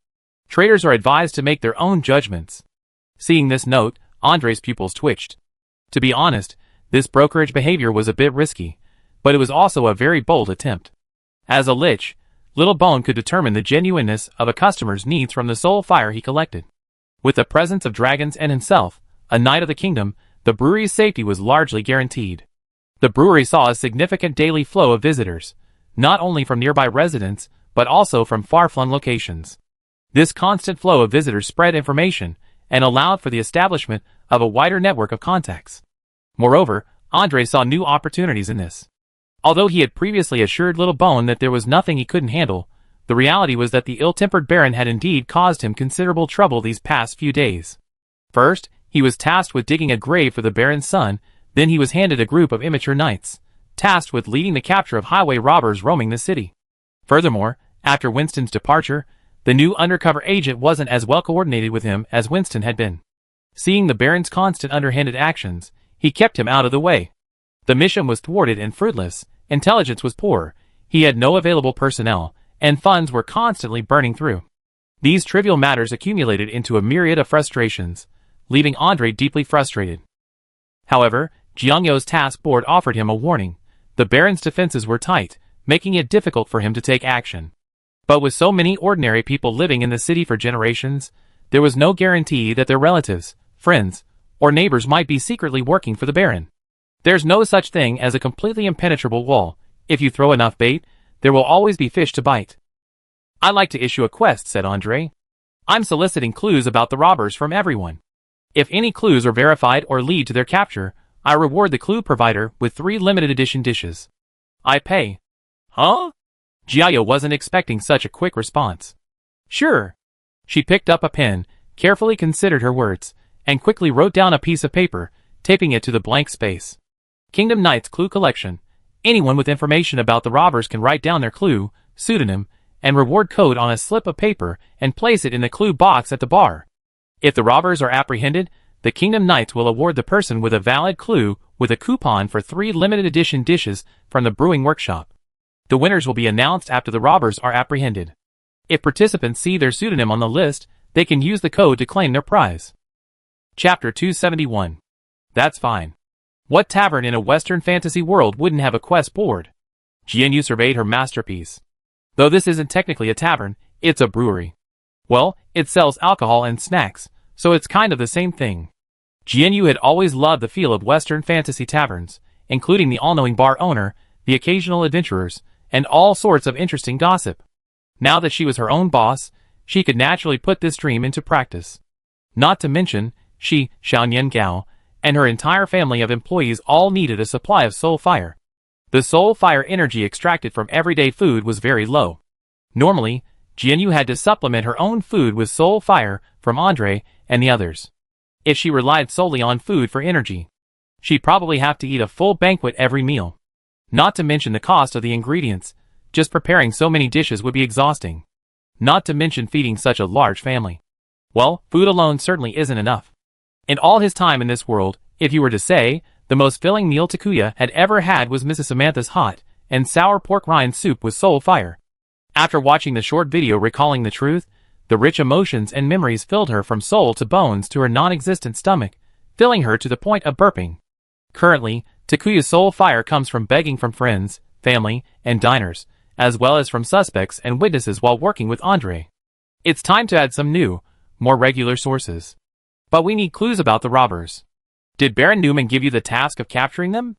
Traders are advised to make their own judgments. Seeing this note, Andre's pupils twitched. To be honest, this brokerage behavior was a bit risky, but it was also a very bold attempt. As a lich, Little Bone could determine the genuineness of a customer's needs from the soul fire he collected. With the presence of dragons and himself, a knight of the kingdom, the brewery's safety was largely guaranteed. The brewery saw a significant daily flow of visitors, not only from nearby residents, but also from far-flung locations. This constant flow of visitors spread information and allowed for the establishment of a wider network of contacts. Moreover, Andre saw new opportunities in this. Although he had previously assured Little Bone that there was nothing he couldn't handle, the reality was that the ill-tempered Baron had indeed caused him considerable trouble these past few days. First, he was tasked with digging a grave for the Baron's son, then he was handed a group of immature knights, tasked with leading the capture of highway robbers roaming the city. Furthermore, after Winston's departure, the new undercover agent wasn't as well coordinated with him as Winston had been. Seeing the Baron's constant underhanded actions, he kept him out of the way. The mission was thwarted and fruitless, intelligence was poor, he had no available personnel, and funds were constantly burning through. These trivial matters accumulated into a myriad of frustrations, leaving Andre deeply frustrated. However, Jiangyou's task board offered him a warning. The Baron's defenses were tight, making it difficult for him to take action. But with so many ordinary people living in the city for generations, there was no guarantee that their relatives, friends, or neighbors might be secretly working for the Baron. There's no such thing as a completely impenetrable wall. If you throw enough bait, there will always be fish to bite. "I like to issue a quest," said Andre. "I'm soliciting clues about the robbers from everyone. If any clues are verified or lead to their capture, I reward the clue provider with 3 limited edition dishes. I pay." "Huh?" Jiayo wasn't expecting such a quick response. "Sure." She picked up a pen, carefully considered her words, and quickly wrote down a piece of paper, taping it to the blank space. Kingdom Knights Clue Collection. Anyone with information about the robbers can write down their clue, pseudonym, and reward code on a slip of paper and place it in the clue box at the bar. If the robbers are apprehended, the Kingdom Knights will award the person with a valid clue with a coupon for 3 limited edition dishes from the Brewing Workshop. The winners will be announced after the robbers are apprehended. If participants see their pseudonym on the list, they can use the code to claim their prize. Chapter 271. That's fine. What tavern in a Western fantasy world wouldn't have a quest board? Jianyu surveyed her masterpiece. Though this isn't technically a tavern, it's a brewery. Well, it sells alcohol and snacks, so it's kind of the same thing. Jianyu had always loved the feel of Western fantasy taverns, including the all-knowing bar owner, the occasional adventurers, and all sorts of interesting gossip. Now that she was her own boss, she could naturally put this dream into practice. Not to mention, she, Xiaonian Gao, and her entire family of employees all needed a supply of soul fire. The soul fire energy extracted from everyday food was very low. Normally, Jianyu had to supplement her own food with soul fire from Andre and the others. If she relied solely on food for energy, she'd probably have to eat a full banquet every meal. Not to mention the cost of the ingredients, just preparing so many dishes would be exhausting. Not to mention feeding such a large family. Well, food alone certainly isn't enough. In all his time in this world, if you were to say, the most filling meal Takuya had ever had was Mrs. Samantha's hot and sour pork rind soup with soul fire. After watching the short video recalling the truth, the rich emotions and memories filled her from soul to bones to her non-existent stomach, filling her to the point of burping. Currently, Takuya's soul fire comes from begging from friends, family, and diners, as well as from suspects and witnesses while working with Andre. It's time to add some new, more regular sources. But we need clues about the robbers. Did Baron Newman give you the task of capturing them?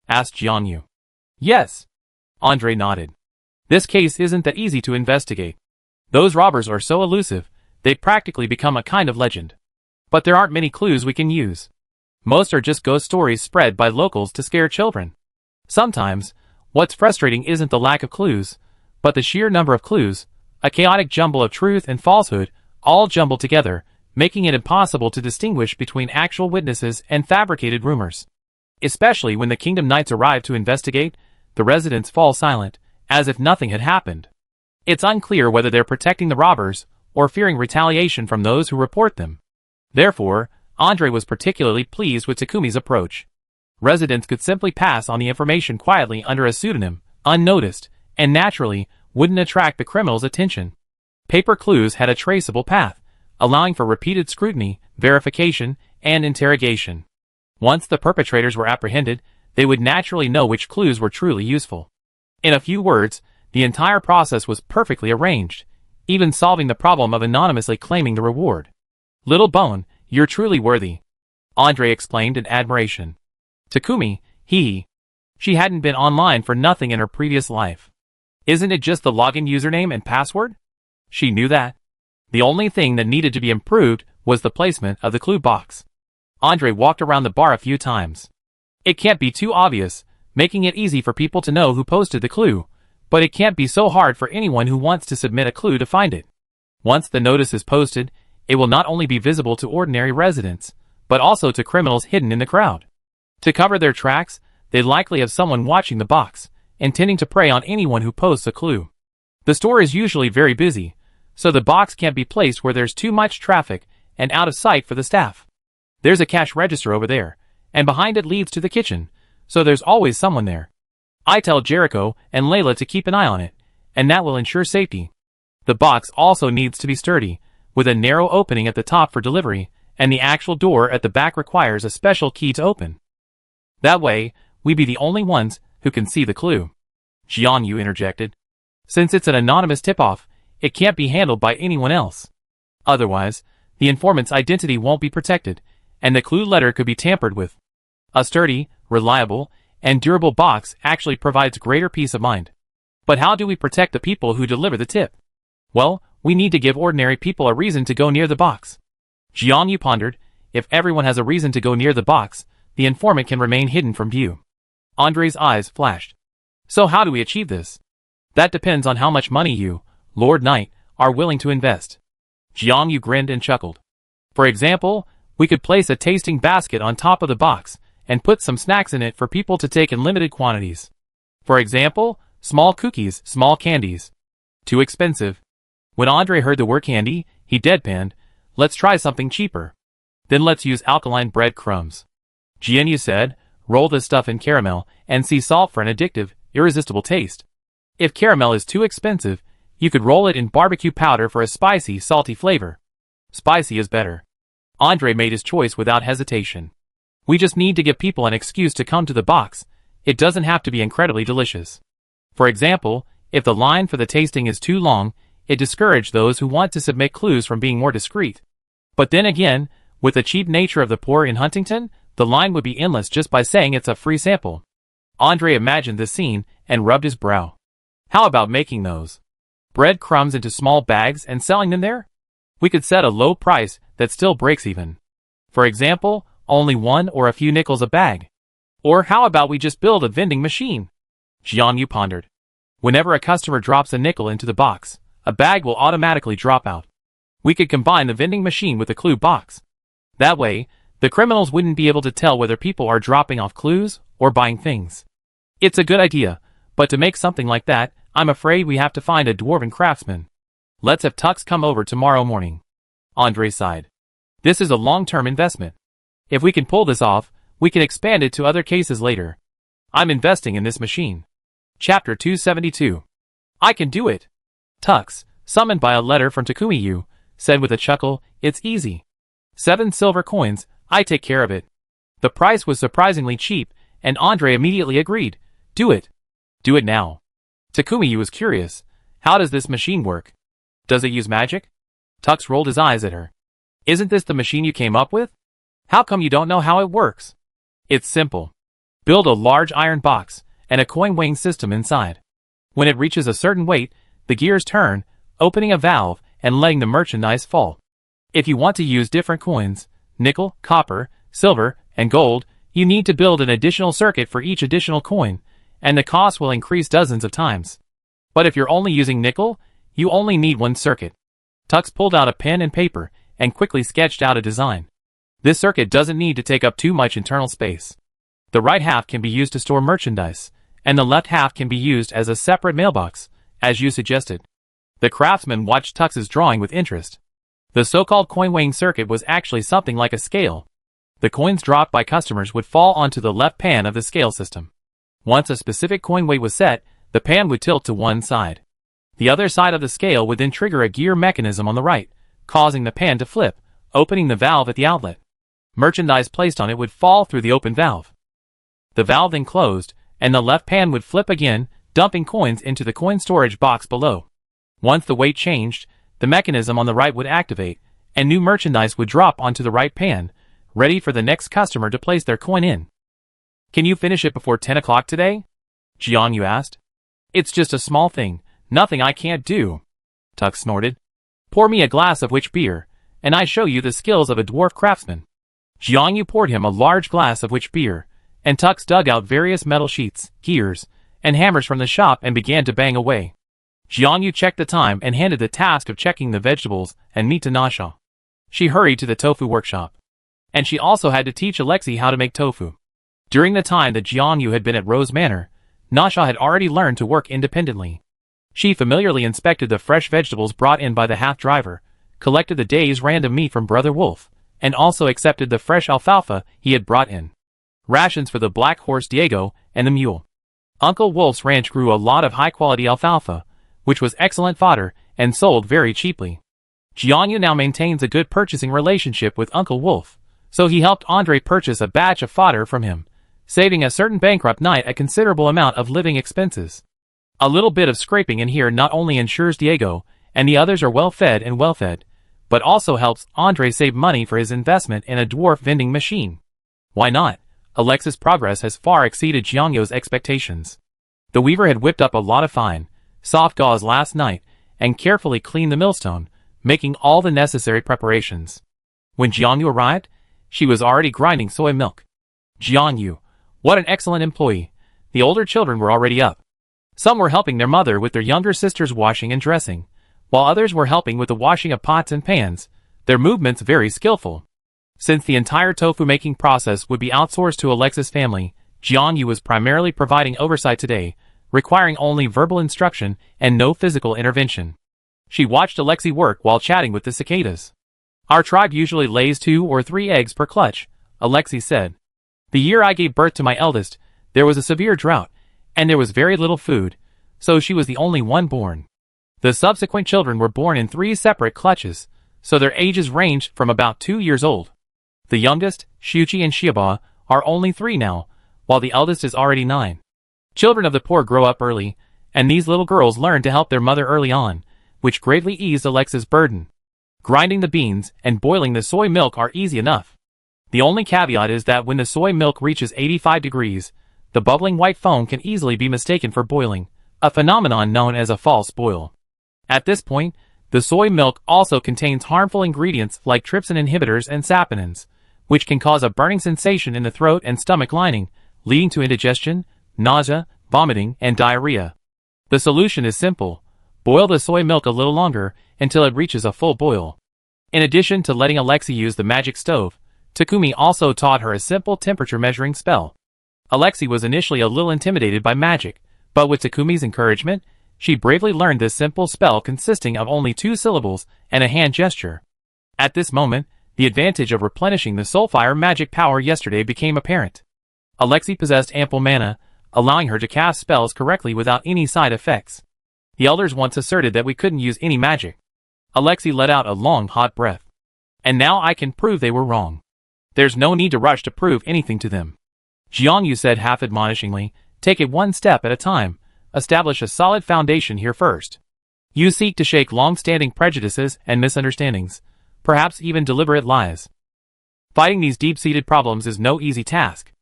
Asked Jianyu. Yes. Andre nodded. This case isn't that easy to investigate. Those robbers are so elusive, they'd practically become a kind of legend. But there aren't many clues we can use. Most are just ghost stories spread by locals to scare children. Sometimes, what's frustrating isn't the lack of clues, but the sheer number of clues, a chaotic jumble of truth and falsehood, all jumbled together, making it impossible to distinguish between actual witnesses and fabricated rumors. Especially when the Kingdom Knights arrive to investigate, the residents fall silent, as if nothing had happened. It's unclear whether they're protecting the robbers, or fearing retaliation from those who report them. Therefore, Andre was particularly pleased with Takumi's approach. Residents could simply pass on the information quietly under a pseudonym, unnoticed, and naturally, wouldn't attract the criminal's attention. Paper clues had a traceable path, allowing for repeated scrutiny, verification, and interrogation. Once the perpetrators were apprehended, they would naturally know which clues were truly useful. In a few words, the entire process was perfectly arranged, even solving the problem of anonymously claiming the reward. Little Bone, you're truly worthy, Andre exclaimed in admiration. Takumi, she hadn't been online for nothing in her previous life. Isn't it just the login username and password? She knew that. The only thing that needed to be improved was the placement of the clue box. Andre walked around the bar a few times. It can't be too obvious, making it easy for people to know who posted the clue, but it can't be so hard for anyone who wants to submit a clue to find it. Once the notice is posted, it will not only be visible to ordinary residents, but also to criminals hidden in the crowd. To cover their tracks, they likely have someone watching the box, intending to prey on anyone who posts a clue. The store is usually very busy, so the box can't be placed where there's too much traffic and out of sight for the staff. There's a cash register over there, and behind it leads to the kitchen, so there's always someone there. I tell Jericho and Layla to keep an eye on it, and that will ensure safety. The box also needs to be sturdy, with a narrow opening at the top for delivery, and the actual door at the back requires a special key to open. That way, we be the only ones who can see the clue. Jianyu interjected. Since it's an anonymous tip-off, it can't be handled by anyone else. Otherwise, the informant's identity won't be protected, and the clue letter could be tampered with. A sturdy, reliable, and durable box actually provides greater peace of mind. But how do we protect the people who deliver the tip? Well, we need to give ordinary people a reason to go near the box. Jiang Yu pondered. If everyone has a reason to go near the box, the informant can remain hidden from view. Andre's eyes flashed. So how do we achieve this? That depends on how much money you, Lord Knight, are willing to invest. Jiang Yu grinned and chuckled. For example, we could place a tasting basket on top of the box and put some snacks in it for people to take in limited quantities. For example, small cookies, small candies. Too expensive. When Andre heard the word candy, he deadpanned. Let's try something cheaper. Then let's use alkaline bread crumbs. Jiang Yu said, roll this stuff in caramel and sea salt for an addictive, irresistible taste. If caramel is too expensive, you could roll it in barbecue powder for a spicy, salty flavor. Spicy is better. Andre made his choice without hesitation. We just need to give people an excuse to come to the box. It doesn't have to be incredibly delicious. For example, if the line for the tasting is too long, it discourages those who want to submit clues from being more discreet. But then again, with the cheap nature of the poor in Huntington, the line would be endless just by saying it's a free sample. Andre imagined this scene and rubbed his brow. How about making those bread crumbs into small bags and selling them there? We could set a low price that still breaks even. For example, only 1 or a few nickels a bag. Or how about we just build a vending machine? Jiang Yu pondered. Whenever a customer drops a nickel into the box, a bag will automatically drop out. We could combine the vending machine with the clue box. That way, the criminals wouldn't be able to tell whether people are dropping off clues or buying things. It's a good idea, but to make something like that, I'm afraid we have to find a dwarven craftsman. Let's have Tux come over tomorrow morning. Andre sighed. This is a long-term investment. If we can pull this off, we can expand it to other cases later. I'm investing in this machine. Chapter 272. I can do it. Tux, summoned by a letter from Takumi Yu, said with a chuckle, it's easy. 7 silver coins, I take care of it. The price was surprisingly cheap, and Andre immediately agreed. Do it. Do it now. Takumi Yu was curious. How does this machine work? Does it use magic? Tux rolled his eyes at her. Isn't this the machine you came up with? How come you don't know how it works? It's simple. Build a large iron box and a coin weighing system inside. When it reaches a certain weight, the gears turn, opening a valve and letting the merchandise fall. If you want to use different coins, nickel, copper, silver, and gold, you need to build an additional circuit for each additional coin, and the cost will increase dozens of times. But if you're only using nickel, you only need 1 circuit. Tux pulled out a pen and paper and quickly sketched out a design. This circuit doesn't need to take up too much internal space. The right half can be used to store merchandise, and the left half can be used as a separate mailbox, as you suggested. The craftsman watched Tux's drawing with interest. The so-called coin-weighing circuit was actually something like a scale. The coins dropped by customers would fall onto the left pan of the scale system. Once a specific coin weight was set, the pan would tilt to one side. The other side of the scale would then trigger a gear mechanism on the right, causing the pan to flip, opening the valve at the outlet. Merchandise placed on it would fall through the open valve. The valve then closed, and the left pan would flip again, dumping coins into the coin storage box below. Once the weight changed, the mechanism on the right would activate, and new merchandise would drop onto the right pan, ready for the next customer to place their coin in. Can you finish it before 10 o'clock today? Jiang Yu asked. It's just a small thing, nothing I can't do. Tux snorted. Pour me a glass of witch beer, and I show you the skills of a dwarf craftsman. Jiang Yu poured him a large glass of witch beer, and Tux dug out various metal sheets, gears, and hammers from the shop and began to bang away. Jiang Yu checked the time and handed the task of checking the vegetables and meat to Nasha. She hurried to the tofu workshop. And she also had to teach Alexei how to make tofu. During the time that Jiang Yu had been at Rose Manor, Nasha had already learned to work independently. She familiarly inspected the fresh vegetables brought in by the half-driver, collected the day's random meat from Brother Wolf, and also accepted the fresh alfalfa he had brought in. Rations for the black horse Diego and the mule. Uncle Wolf's ranch grew a lot of high-quality alfalfa, which was excellent fodder and sold very cheaply. Jiang Yu now maintains a good purchasing relationship with Uncle Wolf, so he helped Andre purchase a batch of fodder from him, saving a certain bankrupt knight a considerable amount of living expenses. A little bit of scraping in here not only ensures Diego and the others are well-fed, but also helps Andre save money for his investment in a dwarf vending machine. Why not? Alexa's progress has far exceeded Jiang Yu's expectations. The weaver had whipped up a lot of fine, soft gauze last night, and carefully cleaned the millstone, making all the necessary preparations. When Jiangyu arrived, she was already grinding soy milk. Jiangyu, what an excellent employee. The older children were already up. Some were helping their mother with their younger sister's washing and dressing, while others were helping with the washing of pots and pans, their movements very skillful. Since the entire tofu-making process would be outsourced to Alexa's family, Jiangyu was primarily providing oversight today, requiring only verbal instruction and no physical intervention. She watched Alexei work while chatting with the cicadas. Our tribe usually lays 2 or 3 eggs per clutch, Alexei said. The year I gave birth to my eldest, there was a severe drought, and there was very little food, so she was the only one born. The subsequent children were born in 3 separate clutches, so their ages ranged from about 2 years old. The youngest, Shuchi and Shiaba, are only 3 now, while the eldest is already 9. Children of the poor grow up early, and these little girls learn to help their mother early on, which greatly eased Alexa's burden. Grinding the beans and boiling the soy milk are easy enough. The only caveat is that when the soy milk reaches 85 degrees, the bubbling white foam can easily be mistaken for boiling, a phenomenon known as a false boil. At this point, the soy milk also contains harmful ingredients like trypsin inhibitors and saponins, which can cause a burning sensation in the throat and stomach lining, leading to indigestion, nausea, vomiting, and diarrhea. The solution is simple. Boil the soy milk a little longer until it reaches a full boil. In addition to letting Alexei use the magic stove, Takumi also taught her a simple temperature measuring spell. Alexei was initially a little intimidated by magic, but with Takumi's encouragement, she bravely learned this simple spell consisting of only 2 syllables and a hand gesture. At this moment, the advantage of replenishing the soulfire magic power yesterday became apparent. Alexei possessed ample mana, allowing her to cast spells correctly without any side effects. The elders once asserted that we couldn't use any magic. Alexei let out a long, hot breath. And now I can prove they were wrong. There's no need to rush to prove anything to them. Jiangyu said half admonishingly, take it one step at a time, establish a solid foundation here first. You seek to shake long-standing prejudices and misunderstandings, perhaps even deliberate lies. Fighting these deep-seated problems is no easy task.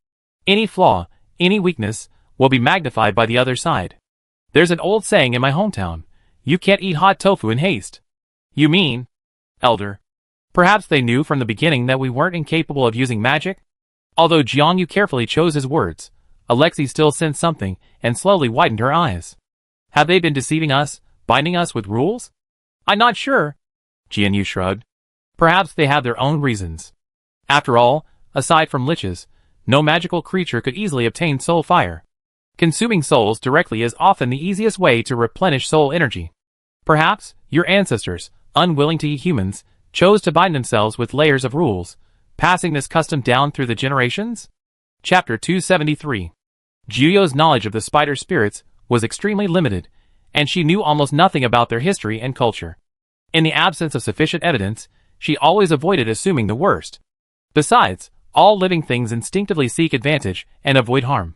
Any flaw, any weakness, will be magnified by the other side. There's an old saying in my hometown, you can't eat hot tofu in haste. You mean, elder? Perhaps they knew from the beginning that we weren't incapable of using magic? Although Jiangyu carefully chose his words, Alexei still sensed something and slowly widened her eyes. Have they been deceiving us, binding us with rules? I'm not sure. Jiangyu shrugged. Perhaps they have their own reasons. After all, aside from liches, no magical creature could easily obtain soul fire. Consuming souls directly is often the easiest way to replenish soul energy. Perhaps, your ancestors, unwilling to eat humans, chose to bind themselves with layers of rules, passing this custom down through the generations? Chapter 273. Jiuyo's knowledge of the spider spirits was extremely limited, and she knew almost nothing about their history and culture. In the absence of sufficient evidence, she always avoided assuming the worst. Besides, all living things instinctively seek advantage and avoid harm.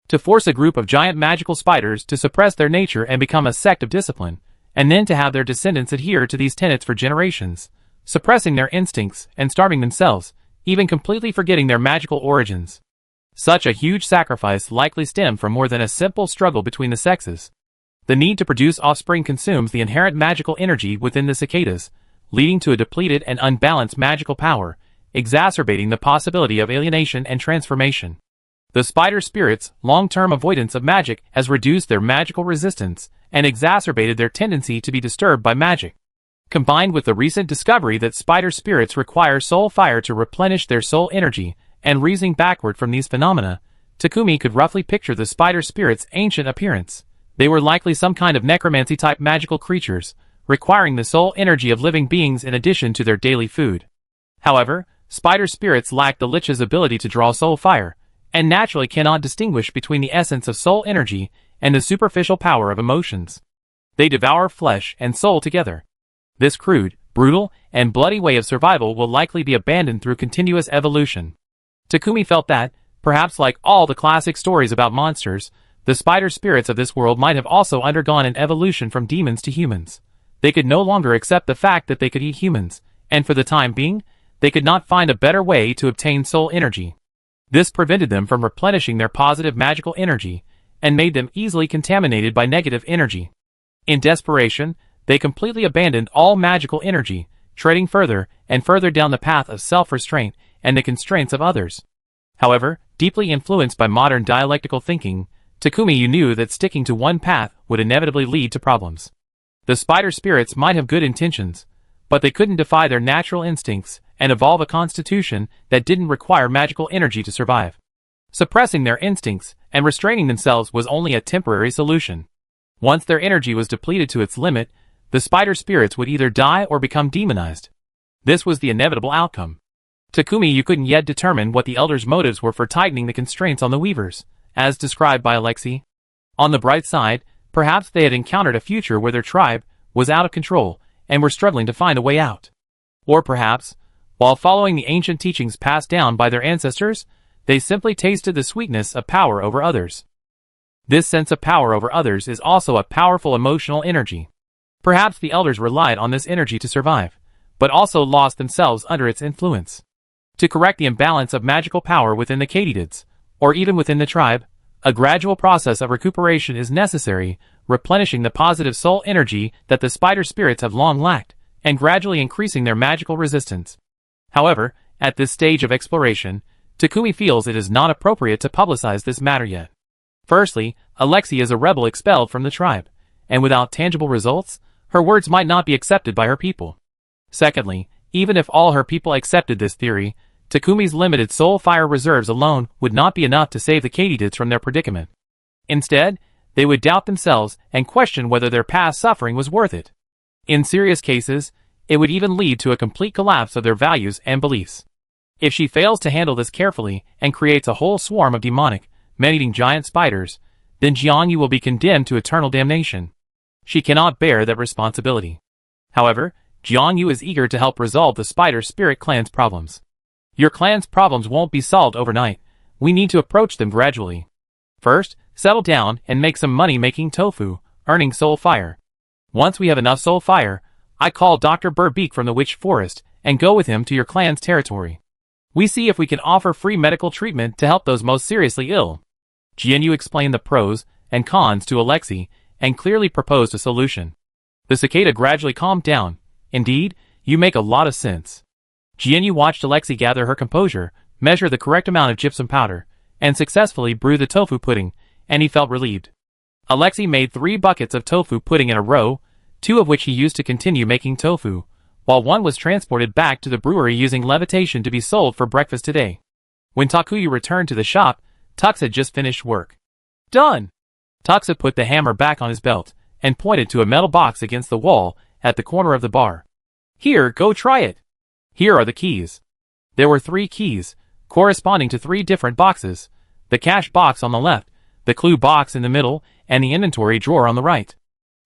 To force a group of giant magical spiders to suppress their nature and become a sect of discipline, and then to have their descendants adhere to these tenets for generations, suppressing their instincts and starving themselves, even completely forgetting their magical origins. Such a huge sacrifice likely stemmed from more than a simple struggle between the sexes. The need to produce offspring consumes the inherent magical energy within the cicadas, leading to a depleted and unbalanced magical power, exacerbating the possibility of alienation and transformation. The spider spirits' long-term avoidance of magic has reduced their magical resistance and exacerbated their tendency to be disturbed by magic. Combined with the recent discovery that spider spirits require soul fire to replenish their soul energy, and reasoning backward from these phenomena, Takumi could roughly picture the spider spirits' ancient appearance. They were likely some kind of necromancy-type magical creatures, requiring the soul energy of living beings in addition to their daily food. However, spider spirits lack the Lich's ability to draw soul fire, and naturally cannot distinguish between the essence of soul energy and the superficial power of emotions. They devour flesh and soul together. This crude, brutal, and bloody way of survival will likely be abandoned through continuous evolution. Takumi felt that, perhaps like all the classic stories about monsters, the spider spirits of this world might have also undergone an evolution from demons to humans. They could no longer accept the fact that they could eat humans, and for the time being, they could not find a better way to obtain soul energy. This prevented them from replenishing their positive magical energy, and made them easily contaminated by negative energy. In desperation, They completely abandoned all magical energy, treading further and further down the path of self-restraint and the constraints of others. However, deeply influenced by modern dialectical thinking, Takumi knew that sticking to one path would inevitably lead to problems. The spider spirits might have good intentions, but they couldn't defy their natural instincts and evolve a constitution that didn't require magical energy to survive. Suppressing their instincts and restraining themselves was only a temporary solution. Once their energy was depleted to its limit, the spider spirits would either die or become demonized. This was the inevitable outcome. Takumi couldn't yet determine what the elders' motives were for tightening the constraints on the weavers, as described by Alexei. On the bright side, perhaps they had encountered a future where their tribe was out of control and were struggling to find a way out. Or perhaps, while following the ancient teachings passed down by their ancestors, they simply tasted the sweetness of power over others. This sense of power over others is also a powerful emotional energy. Perhaps the elders relied on this energy to survive, but also lost themselves under its influence. To correct the imbalance of magical power within the katydids, or even within the tribe, a gradual process of recuperation is necessary, replenishing the positive soul energy that the spider spirits have long lacked, and gradually increasing their magical resistance. However, at this stage of exploration, Takumi feels it is not appropriate to publicize this matter yet. Firstly, Alexei is a rebel expelled from the tribe, and without tangible results, her words might not be accepted by her people. Secondly, even if all her people accepted this theory, Takumi's limited soul fire reserves alone would not be enough to save the katydids from their predicament. Instead, they would doubt themselves and question whether their past suffering was worth it. In serious cases, it would even lead to a complete collapse of their values and beliefs. If she fails to handle this carefully and creates a whole swarm of demonic, man-eating giant spiders, then Jiangyu will be condemned to eternal damnation. She cannot bear that responsibility. However, Jiangyu is eager to help resolve the spider spirit clan's problems. Your clan's problems won't be solved overnight. We need to approach them gradually. First, settle down and make some money making tofu, earning soul fire. Once we have enough soul fire, I call Dr. Burbeak from the Witch Forest and go with him to your clan's territory. We see if we can offer free medical treatment to help those most seriously ill. Jiangyu explained the pros and cons to Alexei and clearly proposed a solution. The cicada gradually calmed down. Indeed, you make a lot of sense. Jiangyu watched Alexei gather her composure, measure the correct amount of gypsum powder, and successfully brew the tofu pudding, and he felt relieved. Alexei made 3 buckets of tofu pudding in a row, 2 of which he used to continue making tofu, while 1 was transported back to the brewery using levitation to be sold for breakfast today. When Takuya returned to the shop, Tux had just finished work. Done! Tux had put the hammer back on his belt, and pointed to a metal box against the wall at the corner of the bar. Here, go try it! Here are the keys. There were 3 keys, corresponding to 3 different boxes, the cash box on the left, the clue box in the middle, and the inventory drawer on the right.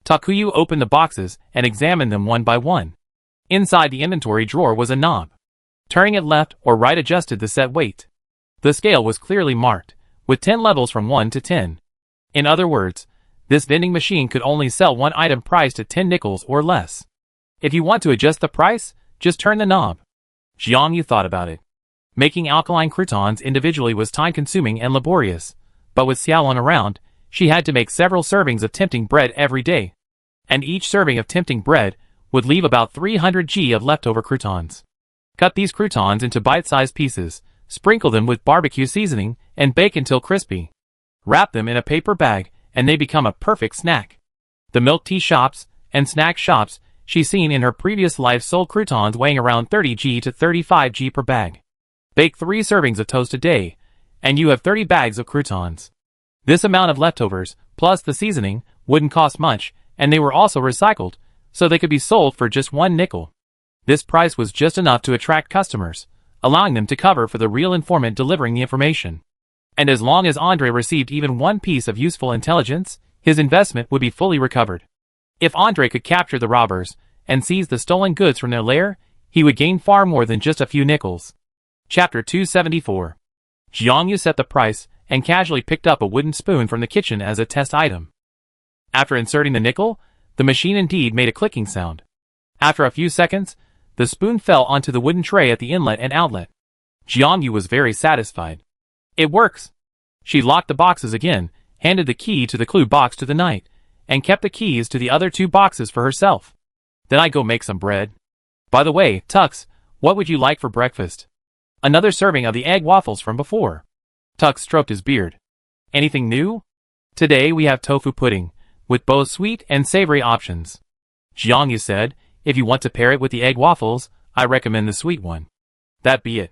Takuya opened the boxes and examined them one by one. Inside the inventory drawer was a knob. Turning it left or right adjusted the set weight. The scale was clearly marked, with 10 levels from 1 to 10. In other words, this vending machine could only sell one item priced at 10 nickels or less. If you want to adjust the price, just turn the knob. Jiangyu thought about it. Making alkaline croutons individually was time-consuming and laborious, but with Xiaolun around, she had to make several servings of tempting bread every day. And each serving of tempting bread would leave about 300 g of leftover croutons. Cut these croutons into bite-sized pieces, sprinkle them with barbecue seasoning, and bake until crispy. Wrap them in a paper bag, and they become a perfect snack. The milk tea shops and snack shops she's seen in her previous life sold croutons weighing around 30 g to 35 g per bag. Bake 3 servings of toast a day, and you have 30 bags of croutons. This amount of leftovers, plus the seasoning, wouldn't cost much, and they were also recycled, so they could be sold for just 1 nickel. This price was just enough to attract customers, allowing them to cover for the real informant delivering the information. And as long as Andre received even 1 piece of useful intelligence, his investment would be fully recovered. If Andre could capture the robbers and seize the stolen goods from their lair, he would gain far more than just a few nickels. Chapter 274. Jiangyu set the price and casually picked up a wooden spoon from the kitchen as a test item. After inserting the nickel, the machine indeed made a clicking sound. After a few seconds, the spoon fell onto the wooden tray at the inlet and outlet. Jiangyu was very satisfied. It works. She locked the boxes again, handed the key to the clue box to the knight, and kept the keys to the other 2 boxes for herself. Then I go make some bread. By the way, Tux, what would you like for breakfast? Another serving of the egg waffles from before. Tux stroked his beard. Anything new? Today we have tofu pudding, with both sweet and savory options. Jiangyu said, if you want to pair it with the egg waffles, I recommend the sweet one. That be it.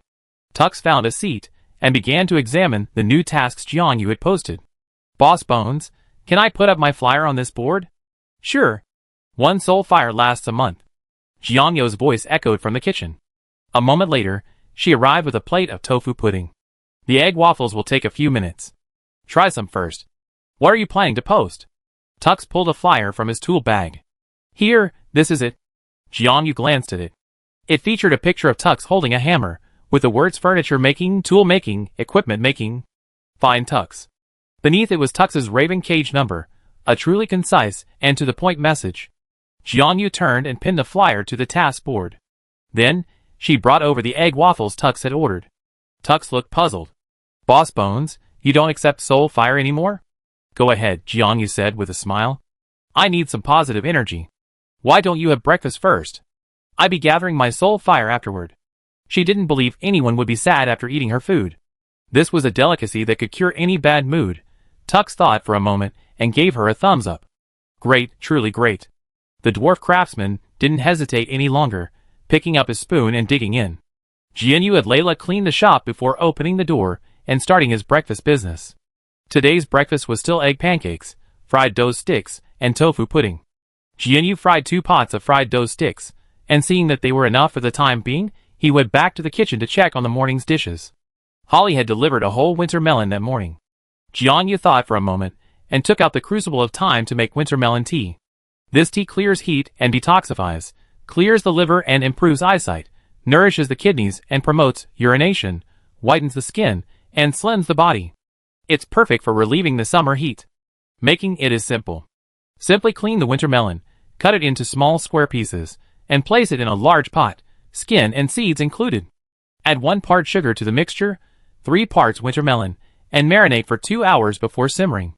Tux found a seat, and began to examine the new tasks Jiangyu had posted. Boss Bones, can I put up my flyer on this board? Sure. 1 soul fire lasts a month. Jiangyu's voice echoed from the kitchen. A moment later, she arrived with a plate of tofu pudding. The egg waffles will take a few minutes. Try some first. What are you planning to post? Tux pulled a flyer from his tool bag. Here, this is it. Jiangyu glanced at it. It featured a picture of Tux holding a hammer, with the words furniture making, tool making, equipment making. Fine Tux. Beneath it was Tux's Raven Cage number, a truly concise and to-the-point message. Jiangyu turned and pinned the flyer to the task board. Then, she brought over the egg waffles Tux had ordered. Tux looked puzzled. Boss Bones, you don't accept soul fire anymore? Go ahead, Jiangyu said with a smile. I need some positive energy. Why don't you have breakfast first? I'd be gathering my soul fire afterward. She didn't believe anyone would be sad after eating her food. This was a delicacy that could cure any bad mood. Tux thought for a moment and gave her a thumbs up. Great, truly great. The dwarf craftsman didn't hesitate any longer, picking up his spoon and digging in. Jianyu had Layla clean the shop before opening the door and starting his breakfast business. Today's breakfast was still egg pancakes, fried dough sticks, and tofu pudding. Jianyu fried 2 pots of fried dough sticks, and seeing that they were enough for the time being, he went back to the kitchen to check on the morning's dishes. Holly had delivered a whole winter melon that morning. Jianyu thought for a moment, and took out the crucible of time to make winter melon tea. This tea clears heat and detoxifies, clears the liver and improves eyesight, nourishes the kidneys and promotes urination, whitens the skin, and slims the body. It's perfect for relieving the summer heat. Making it is simple. Simply clean the winter melon, cut it into small square pieces, and place it in a large pot, skin and seeds included. Add 1 part sugar to the mixture, 3 parts winter melon, and marinate for 2 hours before simmering.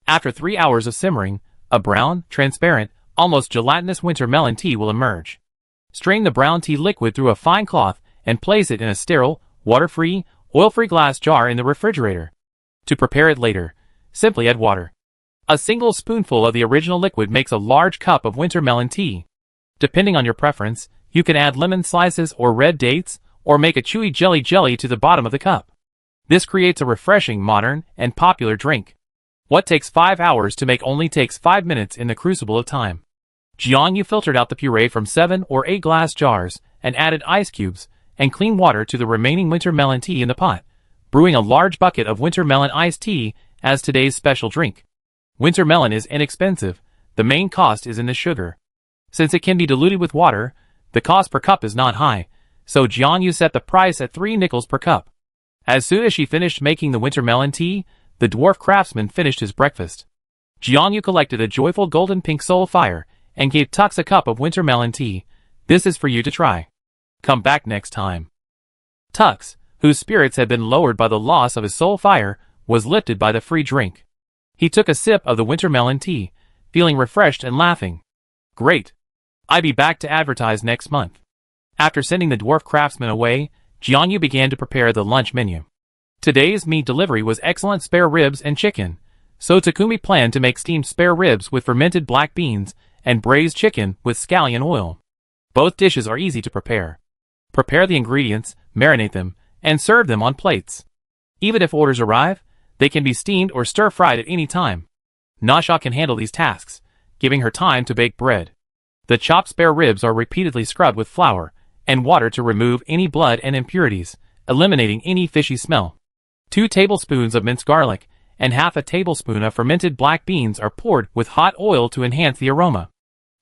After 3 hours of simmering, a brown, transparent, almost gelatinous winter melon tea will emerge. Strain the brown tea liquid through a fine cloth and place it in a sterile, water-free, oil-free glass jar in the refrigerator. To prepare it later, simply add water. A single spoonful of the original liquid makes a large cup of winter melon tea. Depending on your preference, you can add lemon slices or red dates, or make a chewy jelly to the bottom of the cup. This creates a refreshing, modern, and popular drink. What takes 5 hours to make only takes 5 minutes in the crucible of time. Jiangyu filtered out the puree from 7 or 8 glass jars, and added ice cubes, and clean water to the remaining winter melon tea in the pot, brewing a large bucket of winter melon iced tea as today's special drink. Winter melon is inexpensive, the main cost is in the sugar. Since it can be diluted with water, the cost per cup is not high, so Jiangyu set the price at 3 nickels per cup. As soon as she finished making the winter melon tea, the dwarf craftsman finished his breakfast. Jiangyu collected a joyful golden pink soul fire, and gave Tux a cup of winter melon tea. This is for you to try. Come back next time. Tux, whose spirits had been lowered by the loss of his soul fire, was lifted by the free drink. He took a sip of the winter melon tea, feeling refreshed and laughing. Great. I'll be back to advertise next month. After sending the dwarf craftsman away, Jiangyu began to prepare the lunch menu. Today's meat delivery was excellent spare ribs and chicken, so Takumi planned to make steamed spare ribs with fermented black beans and braised chicken with scallion oil. Both dishes are easy to prepare. Prepare the ingredients, marinate them, and serve them on plates. Even if orders arrive, they can be steamed or stir-fried at any time. Nasha can handle these tasks, giving her time to bake bread. The chopped spare ribs are repeatedly scrubbed with flour and water to remove any blood and impurities, eliminating any fishy smell. 2 tablespoons of minced garlic and half a tablespoon of fermented black beans are poured with hot oil to enhance the aroma.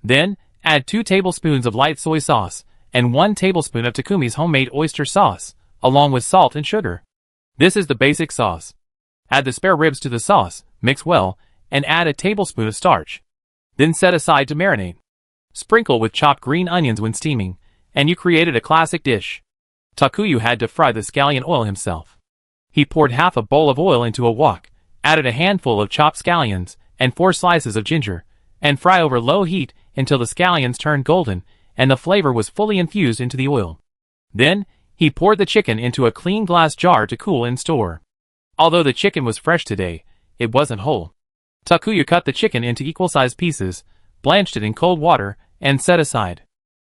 Then, add 2 tablespoons of light soy sauce and 1 tablespoon of Takumi's homemade oyster sauce, along with salt and sugar. This is the basic sauce. Add the spare ribs to the sauce, mix well, and add a tablespoon of starch. Then set aside to marinate. Sprinkle with chopped green onions when steaming, and you created a classic dish. Takuya had to fry the scallion oil himself. He poured half a bowl of oil into a wok, added a handful of chopped scallions, and 4 slices of ginger, and fry over low heat until the scallions turned golden and the flavor was fully infused into the oil. Then, he poured the chicken into a clean glass jar to cool and store. Although the chicken was fresh today, it wasn't whole. Takuya cut the chicken into equal-sized pieces, blanched it in cold water, and set aside.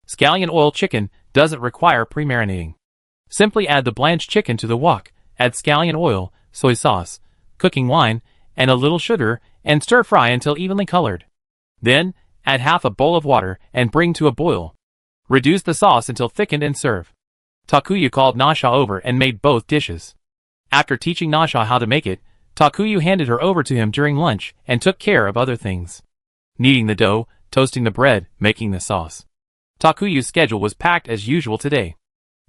Scallion oil chicken doesn't require pre-marinating. Simply add the blanched chicken to the wok, add scallion oil, soy sauce, cooking wine, and a little sugar, and stir-fry until evenly colored. Then, add half a bowl of water and bring to a boil. Reduce the sauce until thickened and serve. Takuya called Nasha over and made both dishes. After teaching Nasha how to make it, Takuya handed her over to him during lunch and took care of other things. Kneading the dough, toasting the bread, making the sauce. Takuya's schedule was packed as usual today.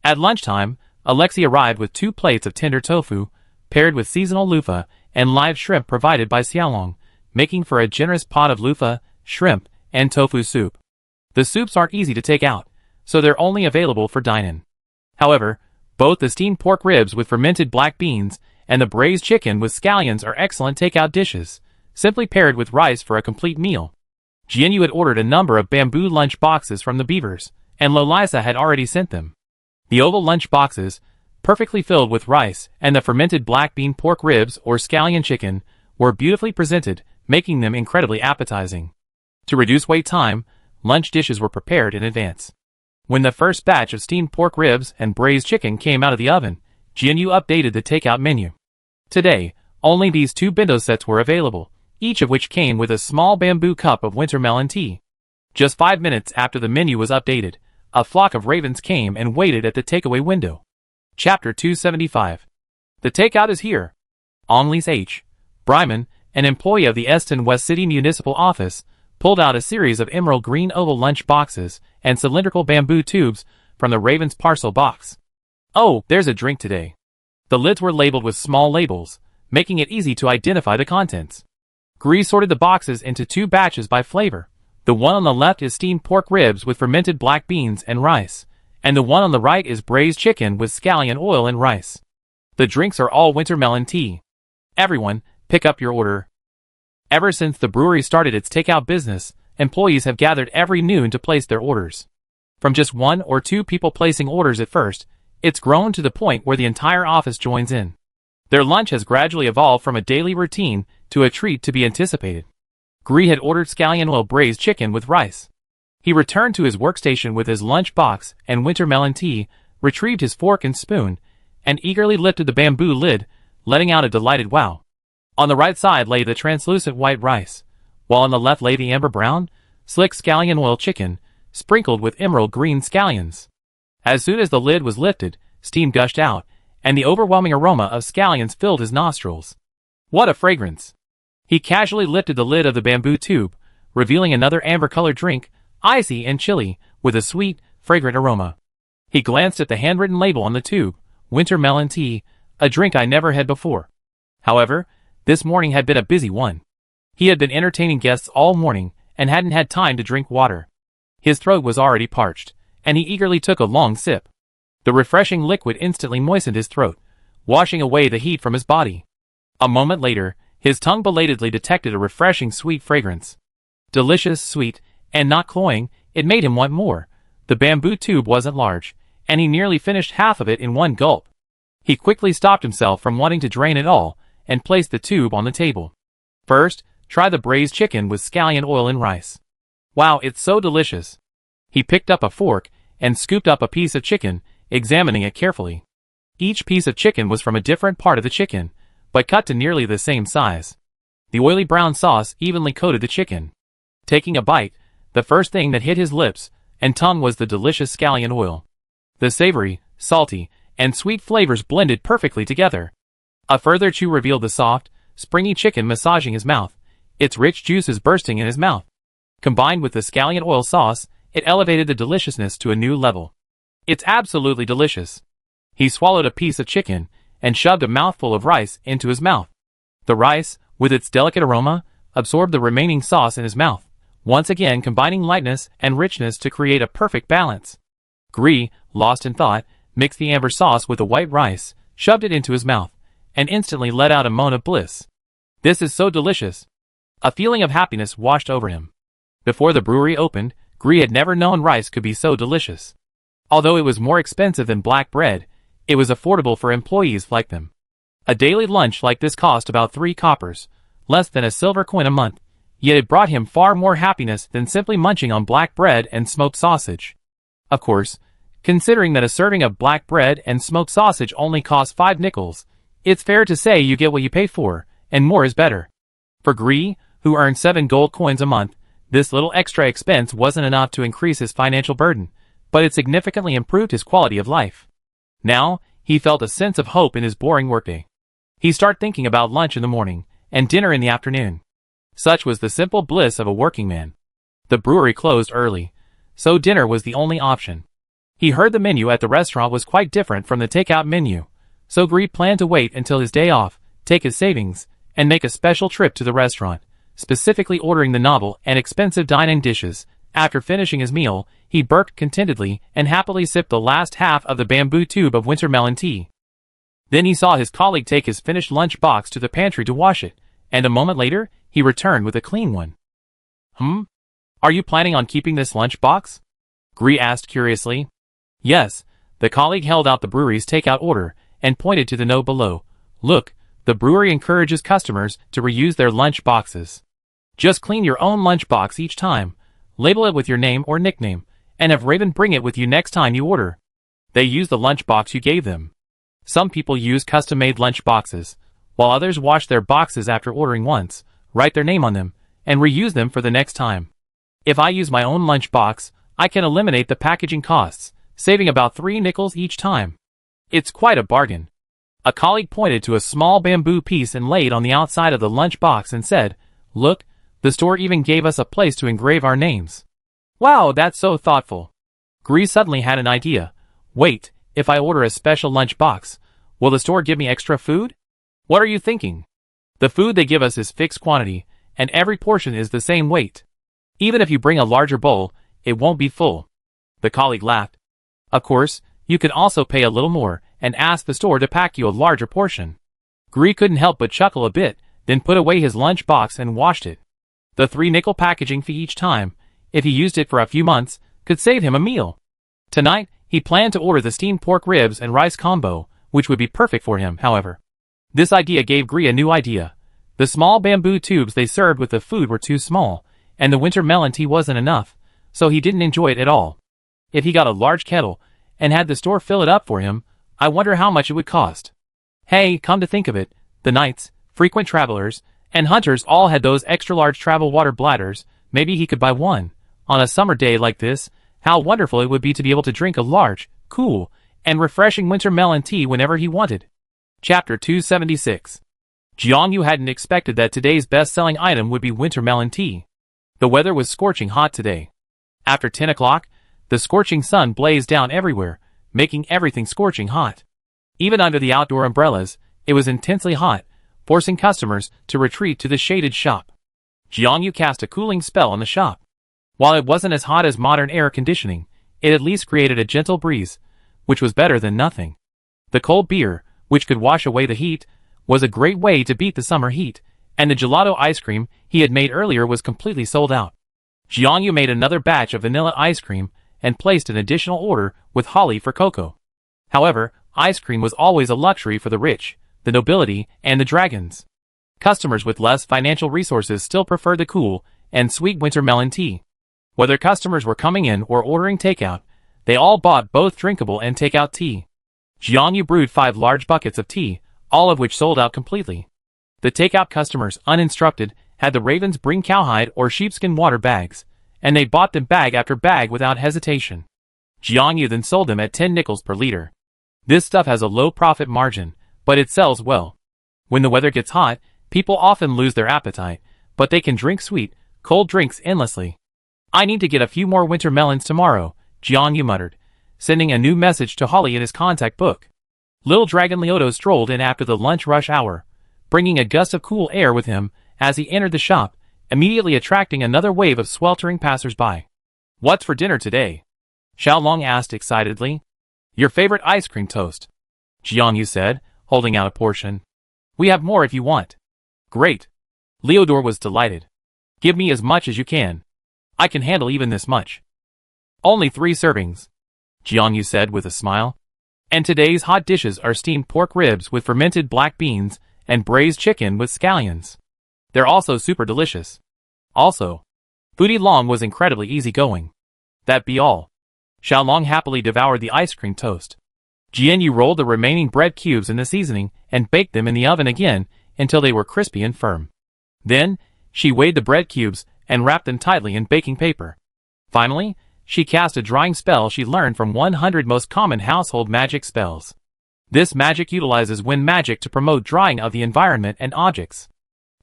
At lunchtime, Alexi arrived with 2 plates of tender tofu, paired with seasonal loofah and live shrimp provided by Xiaolong, making for a generous pot of loofah, shrimp, and tofu soup. The soups aren't easy to take out, so they're only available for dine-in. However, both the steamed pork ribs with fermented black beans and the braised chicken with scallions are excellent takeout dishes, simply paired with rice for a complete meal. Jianyu had ordered a number of bamboo lunch boxes from the Beavers, and Lolisa had already sent them. The oval lunch boxes, perfectly filled with rice and the fermented black bean pork ribs or scallion chicken, were beautifully presented, making them incredibly appetizing. To reduce wait time, lunch dishes were prepared in advance. When the first batch of steamed pork ribs and braised chicken came out of the oven, Jianyu updated the takeout menu. Today, only these 2 bento sets were available, each of which came with a small bamboo cup of winter melon tea. Just 5 minutes after the menu was updated, a flock of ravens came and waited at the takeaway window. Chapter 275. The takeout is here. Onlys H. Bryman, an employee of the Eston West City Municipal Office, pulled out a series of emerald green oval lunch boxes and cylindrical bamboo tubes from the Raven's parcel box. Oh, there's a drink today. The lids were labeled with small labels, making it easy to identify the contents. Gree sorted the boxes into 2 batches by flavor. The one on the left is steamed pork ribs with fermented black beans and rice, and the one on the right is braised chicken with scallion oil and rice. The drinks are all winter melon tea. Everyone, pick up your order. Ever since the brewery started its takeout business, employees have gathered every noon to place their orders. From just 1 or 2 people placing orders at first, it's grown to the point where the entire office joins in. Their lunch has gradually evolved from a daily routine to a treat to be anticipated. Gree had ordered scallion oil braised chicken with rice. He returned to his workstation with his lunch box and winter melon tea, retrieved his fork and spoon, and eagerly lifted the bamboo lid, letting out a delighted wow. On the right side lay the translucent white rice, while on the left lay the amber brown, slick scallion oil chicken, sprinkled with emerald green scallions. As soon as the lid was lifted, steam gushed out, and the overwhelming aroma of scallions filled his nostrils. What a fragrance! He casually lifted the lid of the bamboo tube, revealing another amber-colored drink, icy and chilly, with a sweet, fragrant aroma. He glanced at the handwritten label on the tube, winter melon tea, a drink I never had before. However, this morning had been a busy one. He had been entertaining guests all morning and hadn't had time to drink water. His throat was already parched, and he eagerly took a long sip. The refreshing liquid instantly moistened his throat, washing away the heat from his body. A moment later, his tongue belatedly detected a refreshing sweet fragrance. Delicious, sweet, and not cloying, it made him want more. The bamboo tube wasn't large, and he nearly finished half of it in one gulp. He quickly stopped himself from wanting to drain it all, and placed the tube on the table. First, try the braised chicken with scallion oil and rice. Wow, it's so delicious. He picked up a fork and scooped up a piece of chicken, examining it carefully. Each piece of chicken was from a different part of the chicken, but cut to nearly the same size. The oily brown sauce evenly coated the chicken. Taking a bite, the first thing that hit his lips and tongue was the delicious scallion oil. The savory, salty, and sweet flavors blended perfectly together. A further chew revealed the soft, springy chicken massaging his mouth, its rich juices bursting in his mouth. Combined with the scallion oil sauce, it elevated the deliciousness to a new level. It's absolutely delicious. He swallowed a piece of chicken and shoved a mouthful of rice into his mouth. The rice, with its delicate aroma, absorbed the remaining sauce in his mouth, once again combining lightness and richness to create a perfect balance. Gree, lost in thought, mixed the amber sauce with the white rice, shoved it into his mouth, and instantly let out a moan of bliss. This is so delicious. A feeling of happiness washed over him. Before the brewery opened, Gree had never known rice could be so delicious. Although it was more expensive than black bread, it was affordable for employees like them. A daily lunch like this cost about 3 coppers, less than a silver coin a month, yet it brought him far more happiness than simply munching on black bread and smoked sausage. Of course, considering that a serving of black bread and smoked sausage only costs 5 nickels, it's fair to say you get what you pay for, and more is better. For Gree, who earned 7 gold coins a month, this little extra expense wasn't enough to increase his financial burden, but it significantly improved his quality of life. Now, he felt a sense of hope in his boring workday. He started thinking about lunch in the morning, and dinner in the afternoon. Such was the simple bliss of a working man. The brewery closed early, so dinner was the only option. He heard the menu at the restaurant was quite different from the takeout menu, so Gree planned to wait until his day off, take his savings, and make a special trip to the restaurant, specifically ordering the novel and expensive dine-in dishes. After finishing his meal, he burped contentedly and happily sipped the last half of the bamboo tube of winter melon tea. Then he saw his colleague take his finished lunch box to the pantry to wash it, and a moment later, he returned with a clean one. Are you planning on keeping this lunch box? Gree asked curiously. Yes, the colleague held out the brewery's takeout order and pointed to the note below. Look, the brewery encourages customers to reuse their lunch boxes. Just clean your own lunch box each time, label it with your name or nickname, and have Raven bring it with you next time you order. They use the lunch box you gave them. Some people use custom-made lunch boxes, while others wash their boxes after ordering once, write their name on them, and reuse them for the next time. If I use my own lunch box, I can eliminate the packaging costs, saving about 3 nickels each time. It's quite a bargain. A colleague pointed to a small bamboo piece inlaid on the outside of the lunch box and said, Look, the store even gave us a place to engrave our names. Wow, that's so thoughtful. Gree suddenly had an idea. Wait, if I order a special lunch box, will the store give me extra food? What are you thinking? The food they give us is fixed quantity, and every portion is the same weight. Even if you bring a larger bowl, it won't be full. The colleague laughed. Of course, you can also pay a little more and ask the store to pack you a larger portion. Gree couldn't help but chuckle a bit, then put away his lunch box and washed it. The 3-nickel packaging fee each time, if he used it for a few months, could save him a meal. Tonight, he planned to order the steamed pork ribs and rice combo, which would be perfect for him, however. This idea gave Gree a new idea. The small bamboo tubes they served with the food were too small, and the winter melon tea wasn't enough, so he didn't enjoy it at all. If he got a large kettle, and had the store fill it up for him, I wonder how much it would cost. Hey, come to think of it, the knights, frequent travelers, and hunters all had those extra-large travel water bladders. Maybe he could buy one. On a summer day like this, how wonderful it would be to be able to drink a large, cool, and refreshing winter melon tea whenever he wanted. Chapter 276. Jiangyu hadn't expected that today's best-selling item would be winter melon tea. The weather was scorching hot today. After 10 o'clock, the scorching sun blazed down everywhere, making everything scorching hot. Even under the outdoor umbrellas, it was intensely hot, forcing customers to retreat to the shaded shop. Jiangyu cast a cooling spell on the shop. While it wasn't as hot as modern air conditioning, it at least created a gentle breeze, which was better than nothing. The cold beer, which could wash away the heat, was a great way to beat the summer heat, and the gelato ice cream he had made earlier was completely sold out. Jiangyu made another batch of vanilla ice cream and placed an additional order with holly for cocoa. However, ice cream was always a luxury for the rich, the nobility, and the dragons. Customers with less financial resources still preferred the cool and sweet winter melon tea. Whether customers were coming in or ordering takeout, they all bought both drinkable and takeout tea. Jiangyu brewed 5 large buckets of tea, all of which sold out completely. The takeout customers, uninstructed, had the ravens bring cowhide or sheepskin water bags, and they bought them bag after bag without hesitation. Jiangyu then sold them at 10 nickels per liter. This stuff has a low profit margin, but it sells well. When the weather gets hot, people often lose their appetite, but they can drink sweet, cold drinks endlessly. I need to get a few more winter melons tomorrow, Jiangyu muttered, sending a new message to Holly in his contact book. Little Dragon Leoto strolled in after the lunch rush hour, bringing a gust of cool air with him as he entered the shop, immediately attracting another wave of sweltering passers-by. What's for dinner today? Xiaolong asked excitedly. Your favorite ice cream toast, Jiangyu said, holding out a portion. We have more if you want. Great. Leodor was delighted. Give me as much as you can. I can handle even this much. Only 3 servings, Jiangyu said with a smile. And today's hot dishes are steamed pork ribs with fermented black beans and braised chicken with scallions. They're also super delicious. Also, Foodie Long was incredibly easygoing. That be all. Xiaolong happily devoured the ice cream toast. Jiangyu rolled the remaining bread cubes in the seasoning and baked them in the oven again until they were crispy and firm. Then, she weighed the bread cubes and wrapped them tightly in baking paper. Finally, she cast a drying spell she learned from 100 most common household magic spells. This magic utilizes wind magic to promote drying of the environment and objects.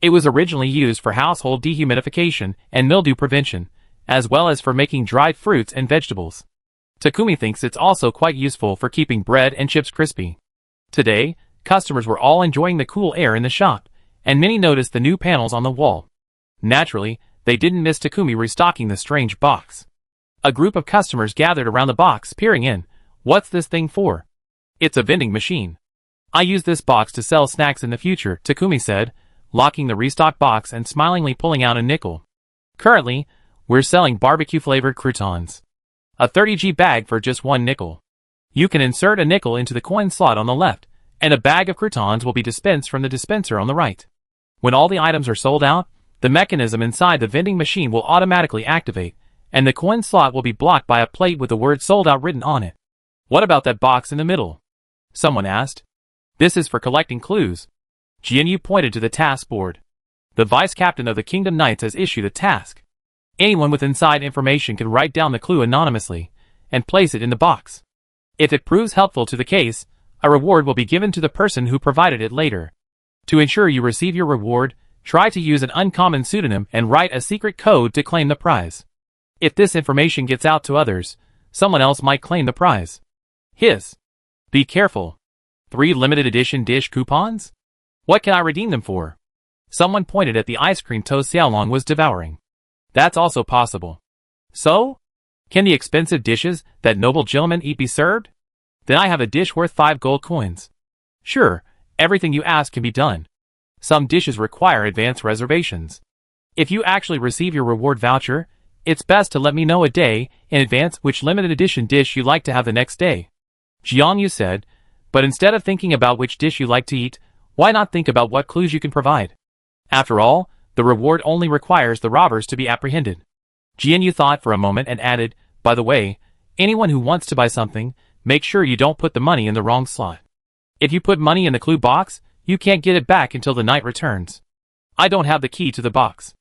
It was originally used for household dehumidification and mildew prevention, as well as for making dried fruits and vegetables. Takumi thinks it's also quite useful for keeping bread and chips crispy. Today, customers were all enjoying the cool air in the shop, and many noticed the new panels on the wall. Naturally, they didn't miss Takumi restocking the strange box. A group of customers gathered around the box, peering in. What's this thing for? It's a vending machine. I use this box to sell snacks in the future, Takumi said, locking the restock box and smilingly pulling out a nickel. Currently, we're selling barbecue-flavored croutons. A 30G bag for just 1 nickel. You can insert a nickel into the coin slot on the left, and a bag of croutons will be dispensed from the dispenser on the right. When all the items are sold out, the mechanism inside the vending machine will automatically activate, and the coin slot will be blocked by a plate with the word sold out written on it. What about that box in the middle? Someone asked. This is for collecting clues. Jiangyu pointed to the task board. The vice captain of the Kingdom Knights has issued a task. Anyone with inside information can write down the clue anonymously and place it in the box. If it proves helpful to the case, a reward will be given to the person who provided it later. To ensure you receive your reward, try to use an uncommon pseudonym and write a secret code to claim the prize. If this information gets out to others, someone else might claim the prize. Hiss. Be careful. 3 limited edition dish coupons? What can I redeem them for? Someone pointed at the ice cream toast Xiaolong was devouring. That's also possible. So? Can the expensive dishes that noble gentlemen eat be served? Then I have a dish worth 5 gold coins. Sure, everything you ask can be done. Some dishes require advance reservations. If you actually receive your reward voucher, it's best to let me know a day in advance which limited edition dish you'd like to have the next day. Jiangyu said, but instead of thinking about which dish you like to eat, why not think about what clues you can provide? After all, the reward only requires the robbers to be apprehended. Jiangyu thought for a moment and added, by the way, anyone who wants to buy something, make sure you don't put the money in the wrong slot. If you put money in the clue box, you can't get it back until the knight returns. I don't have the key to the box.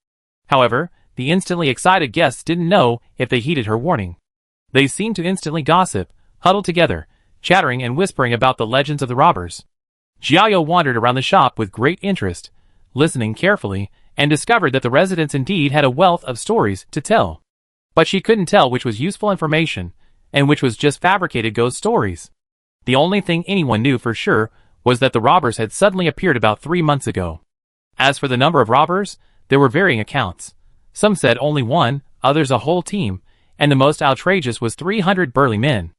However, the instantly excited guests didn't know if they heeded her warning. They seemed to instantly gossip, huddled together, chattering and whispering about the legends of the robbers. Jiao wandered around the shop with great interest, listening carefully, and discovered that the residents indeed had a wealth of stories to tell. But she couldn't tell which was useful information, and which was just fabricated ghost stories. The only thing anyone knew for sure was that the robbers had suddenly appeared about 3 months ago. As for the number of robbers, there were varying accounts. Some said only 1, others a whole team, and the most outrageous was 300 burly men.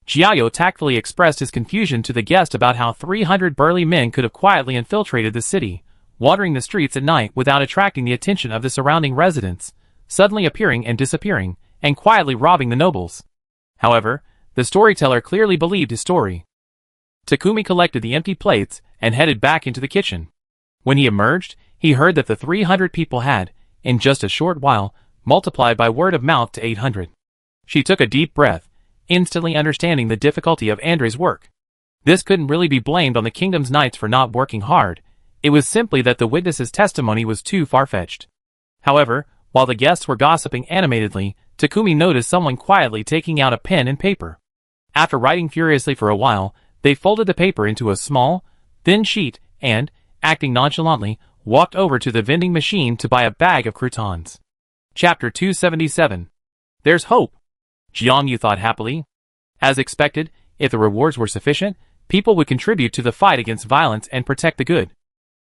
Jiao tactfully expressed his confusion to the guest about how 300 burly men could have quietly infiltrated the city, wandering the streets at night without attracting the attention of the surrounding residents, suddenly appearing and disappearing, and quietly robbing the nobles. However, the storyteller clearly believed his story. Takumi collected the empty plates and headed back into the kitchen. When he emerged, he heard that the 300 people had, in just a short while, multiplied by word of mouth to 800. She took a deep breath, instantly understanding the difficulty of Andre's work. This couldn't really be blamed on the kingdom's knights for not working hard. It was simply that the witness's testimony was too far-fetched. However, while the guests were gossiping animatedly, Takumi noticed someone quietly taking out a pen and paper. After writing furiously for a while, they folded the paper into a small, thin sheet and, acting nonchalantly, walked over to the vending machine to buy a bag of croutons. Chapter 277. There's hope. Jiangyu thought happily. As expected, if the rewards were sufficient, people would contribute to the fight against violence and protect the good.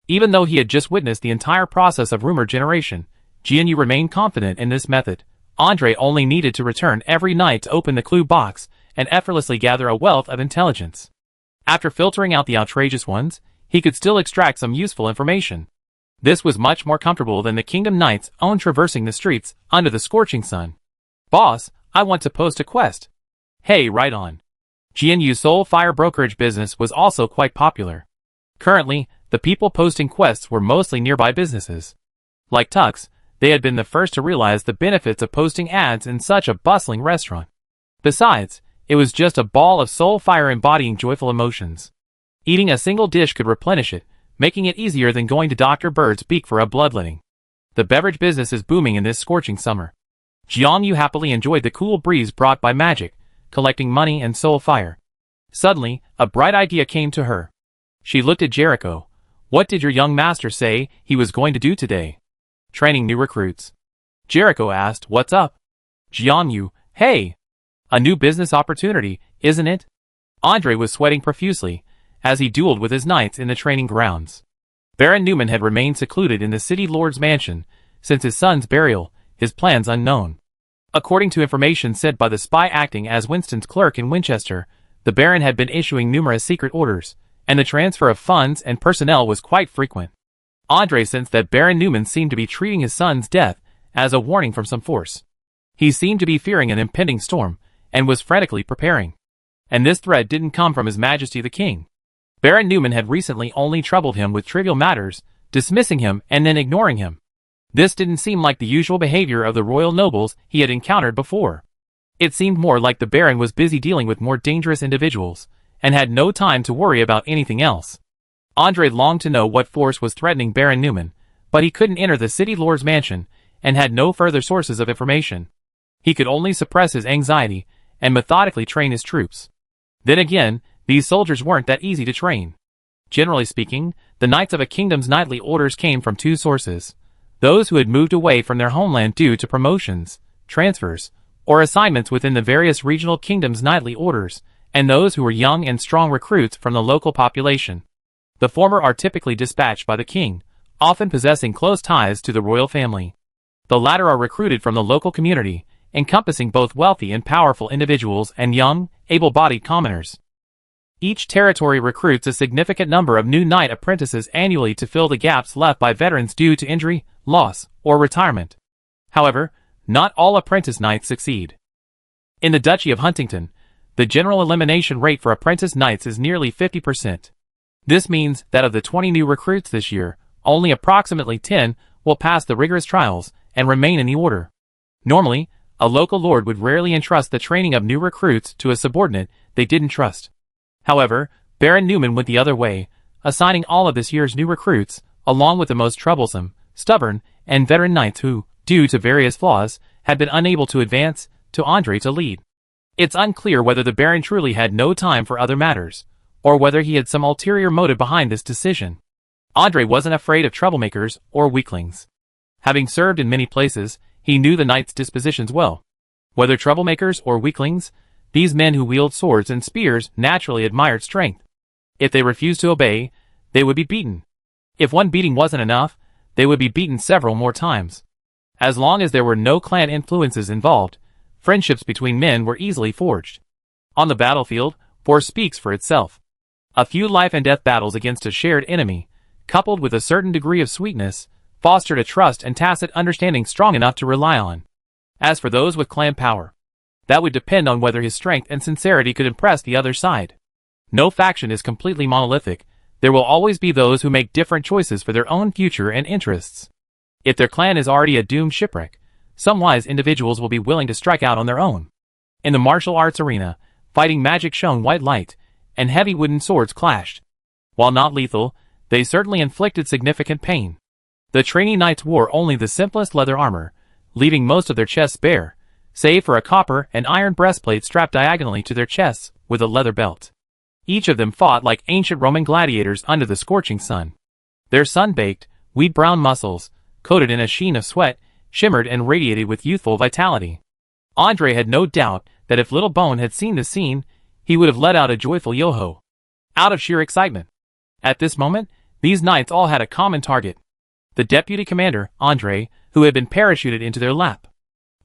Even though he had just witnessed the entire process of rumor generation, Jiangyu remained confident in this method. Andre only needed to return every night to open the clue box and effortlessly gather a wealth of intelligence. After filtering out the outrageous ones, he could still extract some useful information. This was much more comfortable than the Kingdom Knight's own traversing the streets under the scorching sun. "Boss, I want to post a quest." "Hey, right on." GNU's Soul Fire brokerage business was also quite popular. Currently, the people posting quests were mostly nearby businesses. Like Tux, they had been the first to realize the benefits of posting ads in such a bustling restaurant. Besides, it was just a ball of soul fire embodying joyful emotions. Eating a single dish could replenish it, making it easier than going to Dr. Bird's beak for a bloodletting. The beverage business is booming in this scorching summer. Jiangyu happily enjoyed the cool breeze brought by magic, collecting money and soul fire. Suddenly, a bright idea came to her. She looked at Jericho. "What did your young master say he was going to do today?" "Training new recruits." Jericho asked, "What's up?" Jiangyu, "Hey! A new business opportunity, isn't it?" Andre was sweating profusely as he dueled with his knights in the training grounds. Baron Newman had remained secluded in the city lord's mansion since his son's burial, his plans unknown. According to information sent by the spy acting as Winston's clerk in Winchester, the Baron had been issuing numerous secret orders, and the transfer of funds and personnel was quite frequent. Andre sensed that Baron Newman seemed to be treating his son's death as a warning from some force. He seemed to be fearing an impending storm, and was frantically preparing. And this threat didn't come from His Majesty the King. Baron Newman had recently only troubled him with trivial matters, dismissing him and then ignoring him. This didn't seem like the usual behavior of the royal nobles he had encountered before. It seemed more like the Baron was busy dealing with more dangerous individuals, and had no time to worry about anything else. Andre longed to know what force was threatening Baron Newman, but he couldn't enter the city lord's mansion, and had no further sources of information. He could only suppress his anxiety, and methodically train his troops. Then again, these soldiers weren't that easy to train. Generally speaking, the Knights of a Kingdom's nightly orders came from two sources: those who had moved away from their homeland due to promotions, transfers, or assignments within the various regional kingdoms' nightly orders, and those who were young and strong recruits from the local population. The former are typically dispatched by the king, often possessing close ties to the royal family. The latter are recruited from the local community, encompassing both wealthy and powerful individuals and young, able-bodied commoners. Each territory recruits a significant number of new knight apprentices annually to fill the gaps left by veterans due to injury, loss, or retirement. However, not all apprentice knights succeed. In the Duchy of Huntington, the general elimination rate for apprentice knights is nearly 50%. This means that of the 20 new recruits this year, only approximately 10 will pass the rigorous trials and remain in the order. Normally, a local lord would rarely entrust the training of new recruits to a subordinate they didn't trust. However, Baron Newman went the other way, assigning all of this year's new recruits, along with the most troublesome, stubborn, and veteran knights who, due to various flaws, had been unable to advance, to Andre to lead. It's unclear whether the Baron truly had no time for other matters, or whether he had some ulterior motive behind this decision. Andre wasn't afraid of troublemakers or weaklings. Having served in many places, he knew the knights' dispositions well. Whether troublemakers or weaklings, these men who wield swords and spears naturally admired strength. If they refused to obey, they would be beaten. If one beating wasn't enough, they would be beaten several more times. As long as there were no clan influences involved, friendships between men were easily forged. On the battlefield, force speaks for itself. A few life-and-death battles against a shared enemy, coupled with a certain degree of sweetness, fostered a trust and tacit understanding strong enough to rely on. As for those with clan power, that would depend on whether his strength and sincerity could impress the other side. No faction is completely monolithic. There will always be those who make different choices for their own future and interests. If their clan is already a doomed shipwreck, some wise individuals will be willing to strike out on their own. In the martial arts arena, fighting magic shone white light, and heavy wooden swords clashed. While not lethal, they certainly inflicted significant pain. The trainee knights wore only the simplest leather armor, leaving most of their chests bare, save for a copper and iron breastplate strapped diagonally to their chests with a leather belt. Each of them fought like ancient Roman gladiators under the scorching sun. Their sun-baked, wheat-brown muscles, coated in a sheen of sweat, shimmered and radiated with youthful vitality. Andre had no doubt that if Little Bone had seen the scene, he would have let out a joyful yo-ho, out of sheer excitement. At this moment, these knights all had a common target: the deputy commander, Andre, who had been parachuted into their lap.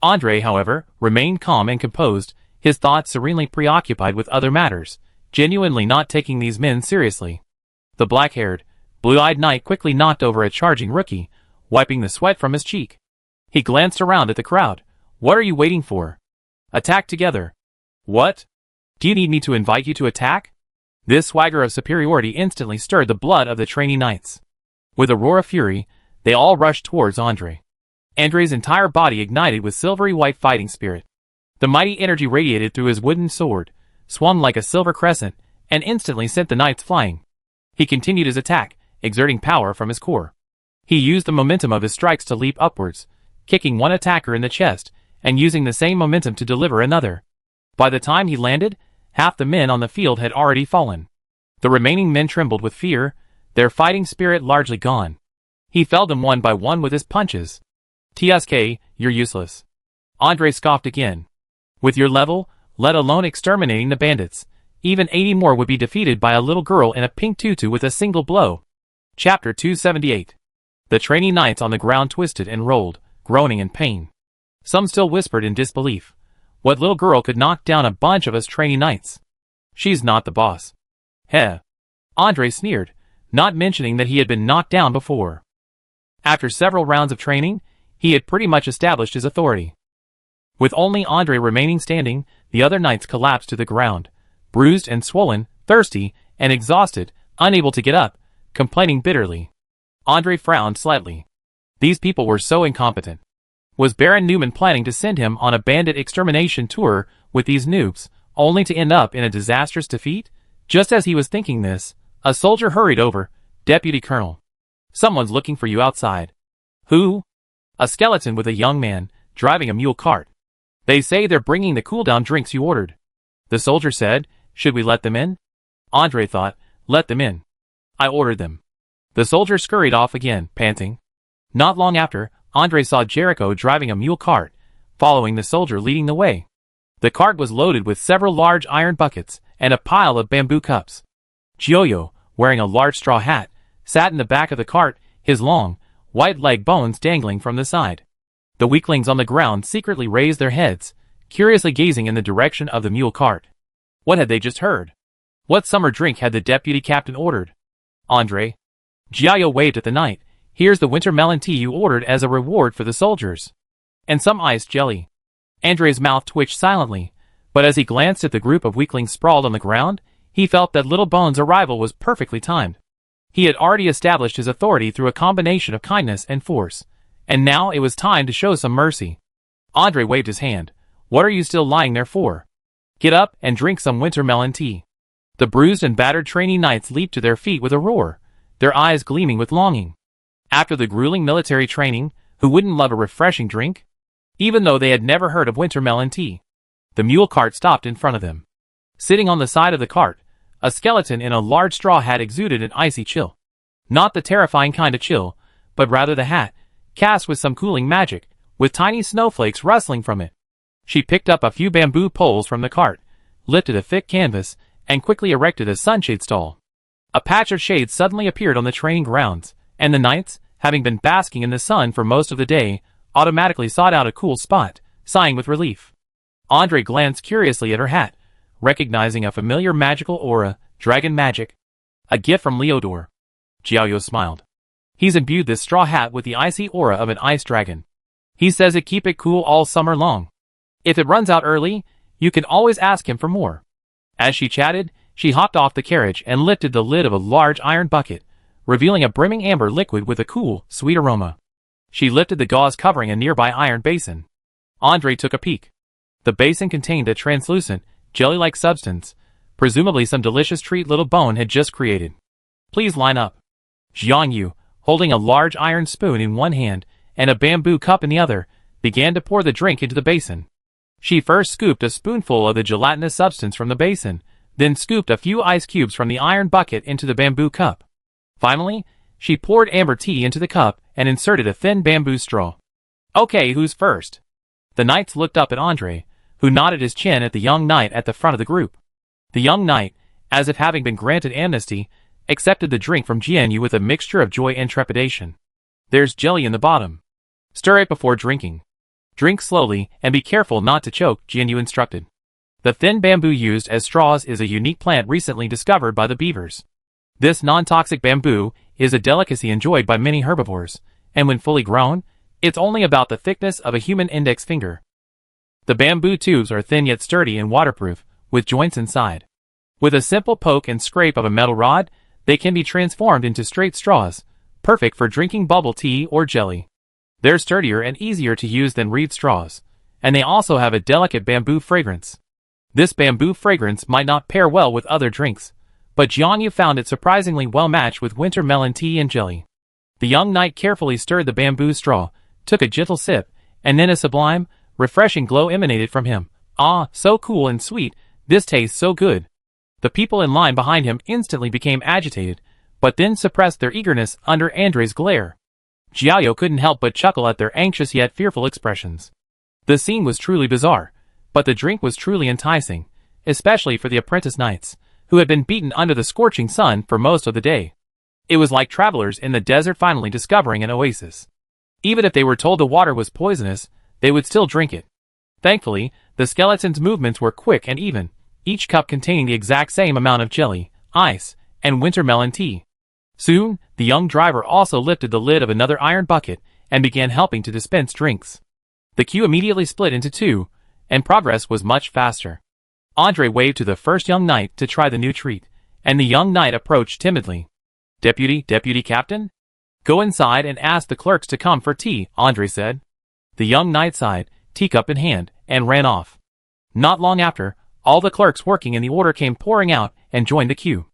Andre, however, remained calm and composed, his thoughts serenely preoccupied with other matters, genuinely not taking these men seriously. The black-haired, Blue-eyed Knight quickly knocked over a charging rookie, wiping the sweat from his cheek. He glanced around at the crowd. What are you waiting for? Attack together. What? Do you need me to invite you to attack? This swagger of superiority instantly stirred the blood of the trainee knights. With a roar of fury, they all rushed towards Andre. Andre's entire body ignited with silvery white fighting spirit. The mighty energy radiated through his wooden sword, swung like a silver crescent, and instantly sent the knights flying. He continued his attack, exerting power from his core. He used the momentum of his strikes to leap upwards, kicking one attacker in the chest, and using the same momentum to deliver another. By the time he landed, half the men on the field had already fallen. The remaining men trembled with fear, their fighting spirit largely gone. He felled them one by one with his punches. "Tsk, you're useless." Andre scoffed again. "With your level, let alone exterminating the bandits, even 80 more would be defeated by a little girl in a pink tutu with a single blow." Chapter 278. The trainee knights on the ground twisted and rolled, groaning in pain. Some still whispered in disbelief. What little girl could knock down a bunch of us trainee knights? She's not the boss. Heh. Andre sneered, not mentioning that he had been knocked down before. After several rounds of training, he had pretty much established his authority. With only Andre remaining standing, the other knights collapsed to the ground, bruised and swollen, thirsty, and exhausted, unable to get up, complaining bitterly. Andre frowned slightly. These people were so incompetent. Was Baron Newman planning to send him on a bandit extermination tour with these noobs, only to end up in a disastrous defeat? Just as he was thinking this, a soldier hurried over. "Deputy Colonel. Someone's looking for you outside." "Who?" "A skeleton with a young man, driving a mule cart. They say they're bringing the cool-down drinks you ordered." The soldier said, "Should we let them in?" Andre thought, "Let them in. I ordered them." The soldier scurried off again, panting. Not long after, Andre saw Jericho driving a mule cart, following the soldier leading the way. The cart was loaded with several large iron buckets and a pile of bamboo cups. Gioio, wearing a large straw hat, sat in the back of the cart, his long, white leg bones dangling from the side. The weaklings on the ground secretly raised their heads, curiously gazing in the direction of the mule cart. What had they just heard? What summer drink had the deputy captain ordered? Andre. Gioio waved at the knight. "Here's the winter melon tea you ordered as a reward for the soldiers. And some iced jelly." Andre's mouth twitched silently, but as he glanced at the group of weaklings sprawled on the ground, he felt that Little Bones' arrival was perfectly timed. He had already established his authority through a combination of kindness and force, and now it was time to show some mercy. Andre waved his hand. "What are you still lying there for? Get up and drink some winter melon tea." The bruised and battered trainee knights leaped to their feet with a roar, their eyes gleaming with longing. After the grueling military training, who wouldn't love a refreshing drink? Even though they had never heard of winter melon tea. The mule cart stopped in front of them. Sitting on the side of the cart, a skeleton in a large straw hat exuded an icy chill. Not the terrifying kind of chill, but rather the hat, cast with some cooling magic, with tiny snowflakes rustling from it. She picked up a few bamboo poles from the cart, lifted a thick canvas, and quickly erected a sunshade stall. A patch of shade suddenly appeared on the training grounds, and the knights, having been basking in the sun for most of the day, automatically sought out a cool spot, sighing with relief. Andre glanced curiously at her hat, recognizing a familiar magical aura, dragon magic. A gift from Leodor. Gioio smiled. He's imbued this straw hat with the icy aura of an ice dragon. He says it keep it cool all summer long. If it runs out early, you can always ask him for more. As she chatted, she hopped off the carriage and lifted the lid of a large iron bucket, revealing a brimming amber liquid with a cool, sweet aroma. She lifted the gauze covering a nearby iron basin. Andre took a peek. The basin contained a translucent, jelly-like substance, presumably some delicious treat Little Bone had just created. "Please line up." Jiangyu, holding a large iron spoon in one hand and a bamboo cup in the other, began to pour the drink into the basin. She first scooped a spoonful of the gelatinous substance from the basin, then scooped a few ice cubes from the iron bucket into the bamboo cup. Finally, she poured amber tea into the cup and inserted a thin bamboo straw. "Okay, who's first?" The knights looked up at Andre, who nodded his chin at the young knight at the front of the group. The young knight, as if having been granted amnesty, accepted the drink from Jianyu with a mixture of joy and trepidation. "There's jelly in the bottom. Stir it before drinking. Drink slowly and be careful not to choke," Jianyu instructed. The thin bamboo used as straws is a unique plant recently discovered by the beavers. This non-toxic bamboo is a delicacy enjoyed by many herbivores, and when fully grown, it's only about the thickness of a human index finger. The bamboo tubes are thin yet sturdy and waterproof, with joints inside. With a simple poke and scrape of a metal rod, they can be transformed into straight straws, perfect for drinking bubble tea or jelly. They're sturdier and easier to use than reed straws, and they also have a delicate bamboo fragrance. This bamboo fragrance might not pair well with other drinks, but Jiangyu found it surprisingly well matched with winter melon tea and jelly. The young knight carefully stirred the bamboo straw, took a gentle sip, and then a sublime, refreshing glow emanated from him. Ah, so cool and sweet, this tastes so good. The people in line behind him instantly became agitated, but then suppressed their eagerness under Andrei's glare. Jiao couldn't help but chuckle at their anxious yet fearful expressions. The scene was truly bizarre, but the drink was truly enticing, especially for the apprentice knights, who had been beaten under the scorching sun for most of the day. It was like travelers in the desert finally discovering an oasis. Even if they were told the water was poisonous, they would still drink it. Thankfully, the skeleton's movements were quick and even, each cup containing the exact same amount of jelly, ice, and winter melon tea. Soon, the young driver also lifted the lid of another iron bucket and began helping to dispense drinks. The queue immediately split into two, and progress was much faster. Andrei waved to the first young knight to try the new treat, and the young knight approached timidly. Deputy Captain? Go inside and ask the clerks to come for tea, Andrei said. The young knight sighed, teacup in hand, and ran off. Not long after, all the clerks working in the order came pouring out and joined the queue.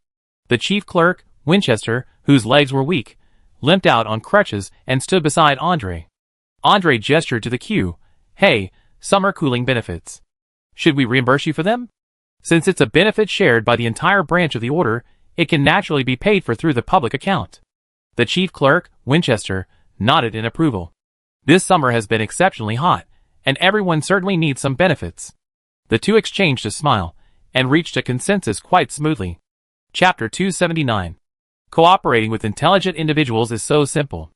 The chief clerk, Winchester, whose legs were weak, limped out on crutches and stood beside Andrei. Andrei gestured to the queue. Hey, summer cooling benefits. Should we reimburse you for them? Since it's a benefit shared by the entire branch of the order, it can naturally be paid for through the public account. The chief clerk, Winchester, nodded in approval. This summer has been exceptionally hot, and everyone certainly needs some benefits. The two exchanged a smile, and reached a consensus quite smoothly. Chapter 279. Cooperating with intelligent individuals is so simple.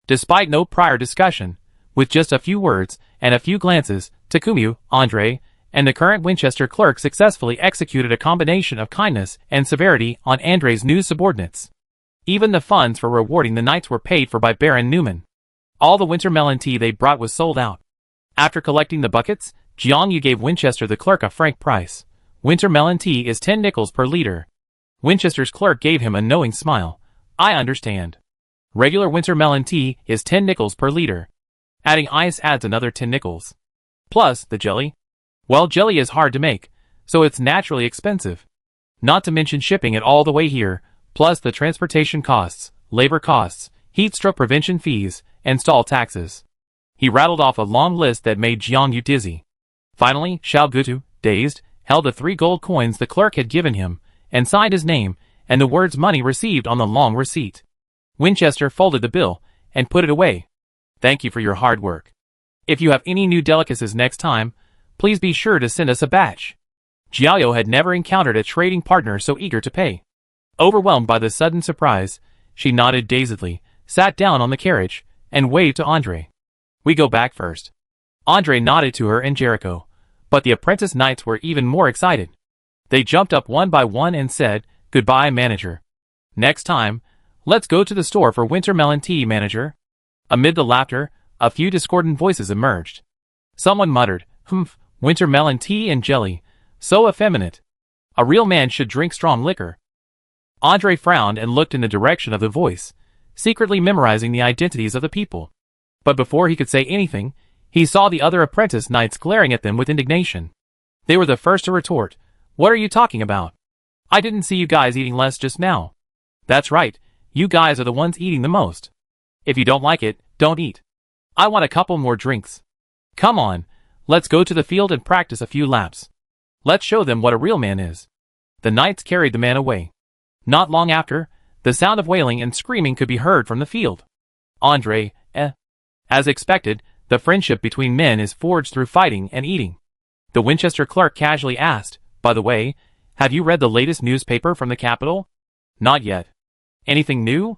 Despite no prior discussion, with just a few words and a few glances, Takumu, Andrei, and the current Winchester clerk successfully executed a combination of kindness and severity on Andrei's new subordinates. Even the funds for rewarding the knights were paid for by Baron Newman. All the winter melon tea they brought was sold out. After collecting the buckets, Jiangyu gave Winchester the clerk a frank price. Winter melon tea is 10 nickels per liter. Winchester's clerk gave him a knowing smile. I understand. Regular winter melon tea is 10 nickels per liter. Adding ice adds another 10 nickels. Plus, the jelly. Well, jelly is hard to make, so it's naturally expensive. Not to mention shipping it all the way here, plus the transportation costs, labor costs, heat stroke prevention fees, and stall taxes. He rattled off a long list that made Jiangyu dizzy. Finally, Xiao Gutu, dazed, held the 3 gold coins the clerk had given him, and signed his name, and the words money received on the long receipt. Winchester folded the bill, and put it away. Thank you for your hard work. If you have any new delicacies next time, please be sure to send us a batch. Jiao had never encountered a trading partner so eager to pay. Overwhelmed by the sudden surprise, she nodded dazedly, sat down on the carriage, and waved to Andrei. We go back first. Andrei nodded to her and Jericho, but the apprentice knights were even more excited. They jumped up one by one and said, Goodbye, manager. Next time, let's go to the store for winter melon tea, manager. Amid the laughter, a few discordant voices emerged. Someone muttered, Humph, winter melon tea and jelly. So effeminate. A real man should drink strong liquor. Andrei frowned and looked in the direction of the voice, secretly memorizing the identities of the people. But before he could say anything, he saw the other apprentice knights glaring at them with indignation. They were the first to retort. What are you talking about? I didn't see you guys eating less just now. That's right, you guys are the ones eating the most. If you don't like it, don't eat. I want a couple more drinks. Come on, let's go to the field and practice a few laps. Let's show them what a real man is. The knights carried the man away. Not long after, the sound of wailing and screaming could be heard from the field. Andrei, As expected, the friendship between men is forged through fighting and eating. The Winchester clerk casually asked, By the way, have you read the latest newspaper from the capital? Not yet. Anything new?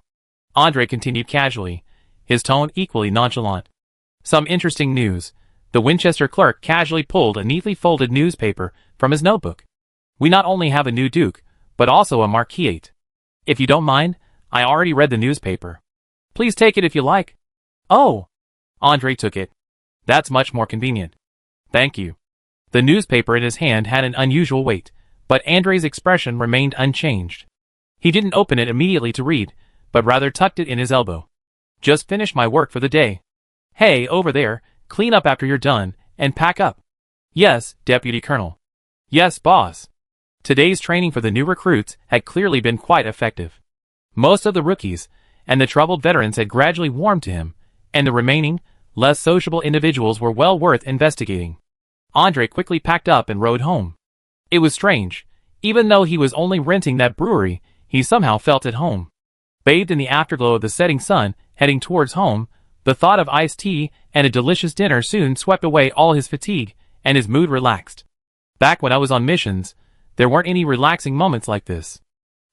Andrei continued casually, his tone equally nonchalant. Some interesting news. The Winchester clerk casually pulled a neatly folded newspaper from his notebook. We not only have a new duke, but also a marquisate. If you don't mind, I already read the newspaper. Please take it if you like. Oh. Andre took it. That's much more convenient. Thank you. The newspaper in his hand had an unusual weight, but Andre's expression remained unchanged. He didn't open it immediately to read, but rather tucked it in his elbow. Just finished my work for the day. Hey, over there, clean up after you're done, and pack up. Yes, Deputy Colonel. Yes, boss. Today's training for the new recruits had clearly been quite effective. Most of the rookies and the troubled veterans had gradually warmed to him, and the remaining, less sociable individuals were well worth investigating. Andre quickly packed up and rode home. It was strange. Even though he was only renting that brewery, he somehow felt at home. Bathed in the afterglow of the setting sun, heading towards home, the thought of iced tea and a delicious dinner soon swept away all his fatigue, and his mood relaxed. Back when I was on missions, there weren't any relaxing moments like this.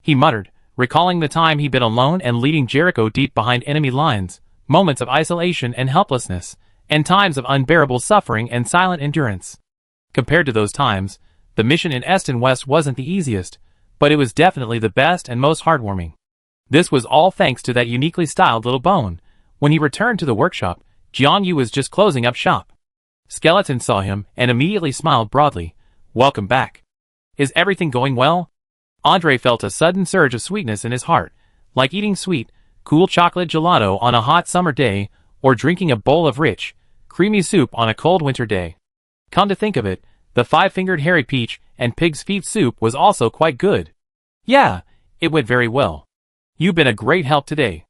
He muttered, recalling the time he'd been alone and leading Jericho deep behind enemy lines, moments of isolation and helplessness, and times of unbearable suffering and silent endurance. Compared to those times, the mission in Eston West wasn't the easiest, but it was definitely the best and most heartwarming. This was all thanks to that uniquely styled little bone. When he returned to the workshop, Jiang Yu was just closing up shop. Skeleton saw him and immediately smiled broadly. Welcome back. Is everything going well? Andre felt a sudden surge of sweetness in his heart, like eating sweet, cool chocolate gelato on a hot summer day, or drinking a bowl of rich, creamy soup on a cold winter day. Come to think of it, the five-fingered hairy peach and pig's feet soup was also quite good. Yeah, it went very well. You've been a great help today.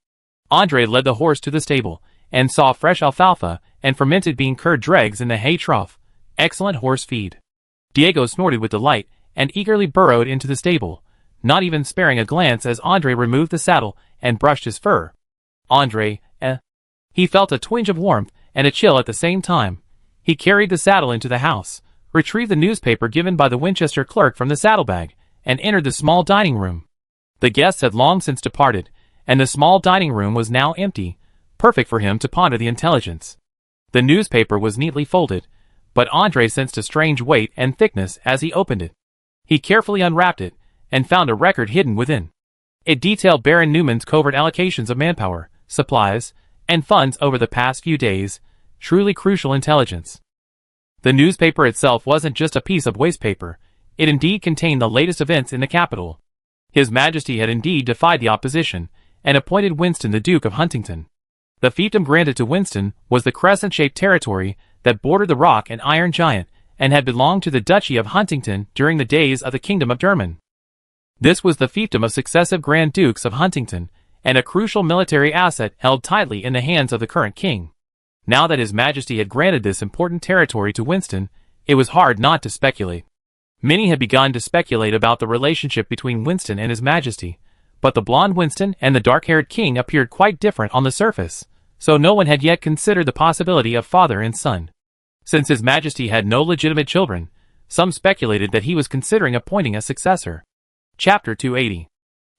Andre led the horse to the stable, and saw fresh alfalfa and fermented bean curd dregs in the hay trough. Excellent horse feed. Diego snorted with delight, and eagerly burrowed into the stable, not even sparing a glance as Andre removed the saddle and brushed his fur. Andre, He felt a twinge of warmth and a chill at the same time. He carried the saddle into the house, retrieved the newspaper given by the Winchester clerk from the saddlebag, and entered the small dining room. The guests had long since departed, and the small dining room was now empty, perfect for him to ponder the intelligence. The newspaper was neatly folded, but Andre sensed a strange weight and thickness as he opened it. He carefully unwrapped it, and found a record hidden within. It detailed Baron Newman's covert allocations of manpower, supplies, and funds over the past few days, truly crucial intelligence. The newspaper itself wasn't just a piece of waste paper, it indeed contained the latest events in the capital. His Majesty had indeed defied the opposition, and appointed Winston the Duke of Huntington. The fiefdom granted to Winston was the crescent-shaped territory that bordered the rock and iron giant, and had belonged to the Duchy of Huntington during the days of the Kingdom of Derman. This was the fiefdom of successive Grand Dukes of Huntington, and a crucial military asset held tightly in the hands of the current king. Now that His Majesty had granted this important territory to Winston, it was hard not to speculate. Many had begun to speculate about the relationship between Winston and His Majesty, but the blonde Winston and the dark-haired king appeared quite different on the surface, so no one had yet considered the possibility of father and son. Since His Majesty had no legitimate children, some speculated that he was considering appointing a successor. Chapter 280.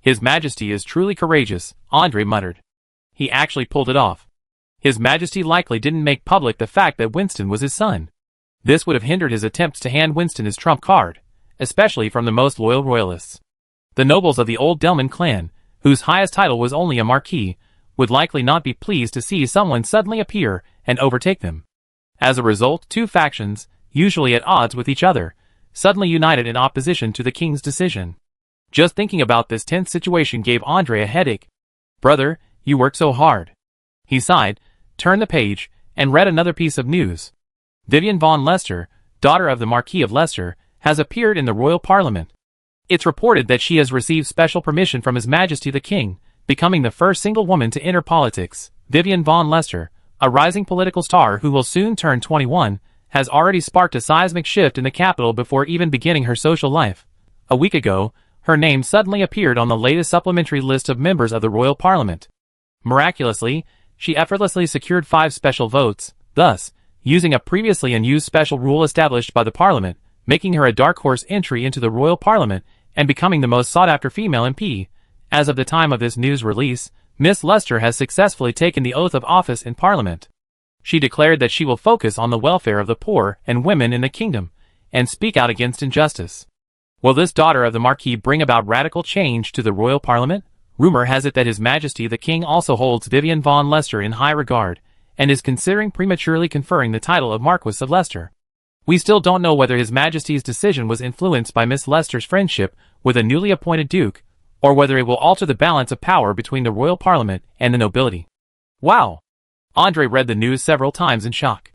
His Majesty is truly courageous, Andre muttered. He actually pulled it off. His Majesty likely didn't make public the fact that Winston was his son. This would have hindered his attempts to hand Winston his trump card, especially from the most loyal royalists. The nobles of the old Delman clan, whose highest title was only a marquis, would likely not be pleased to see someone suddenly appear and overtake them. As a result, two factions, usually at odds with each other, suddenly united in opposition to the king's decision. Just thinking about this tense situation gave Andre a headache. Brother, you worked so hard. He sighed, turned the page, and read another piece of news. Vivian von Leicester, daughter of the Marquis of Leicester, has appeared in the royal parliament. It's reported that she has received special permission from His Majesty the King, becoming the first single woman to enter politics. Vivian von Leicester, a rising political star who will soon turn 21, has already sparked a seismic shift in the capital before even beginning her social life. A week ago, her name suddenly appeared on the latest supplementary list of members of the royal parliament. Miraculously, she effortlessly secured 5 special votes, thus, using a previously unused special rule established by the parliament, making her a dark horse entry into the royal parliament and becoming the most sought-after female MP. As of the time of this news release, Miss Leicester has successfully taken the oath of office in Parliament. She declared that she will focus on the welfare of the poor and women in the kingdom, and speak out against injustice. Will this daughter of the Marquis bring about radical change to the royal Parliament, Rumor has it that His Majesty the King also holds Vivian von Leicester in high regard, and is considering prematurely conferring the title of Marquess of Leicester. We still don't know whether His Majesty's decision was influenced by Miss Leicester's friendship with a newly appointed duke, or whether it will alter the balance of power between the royal parliament and the nobility. Wow! Andre read the news several times in shock.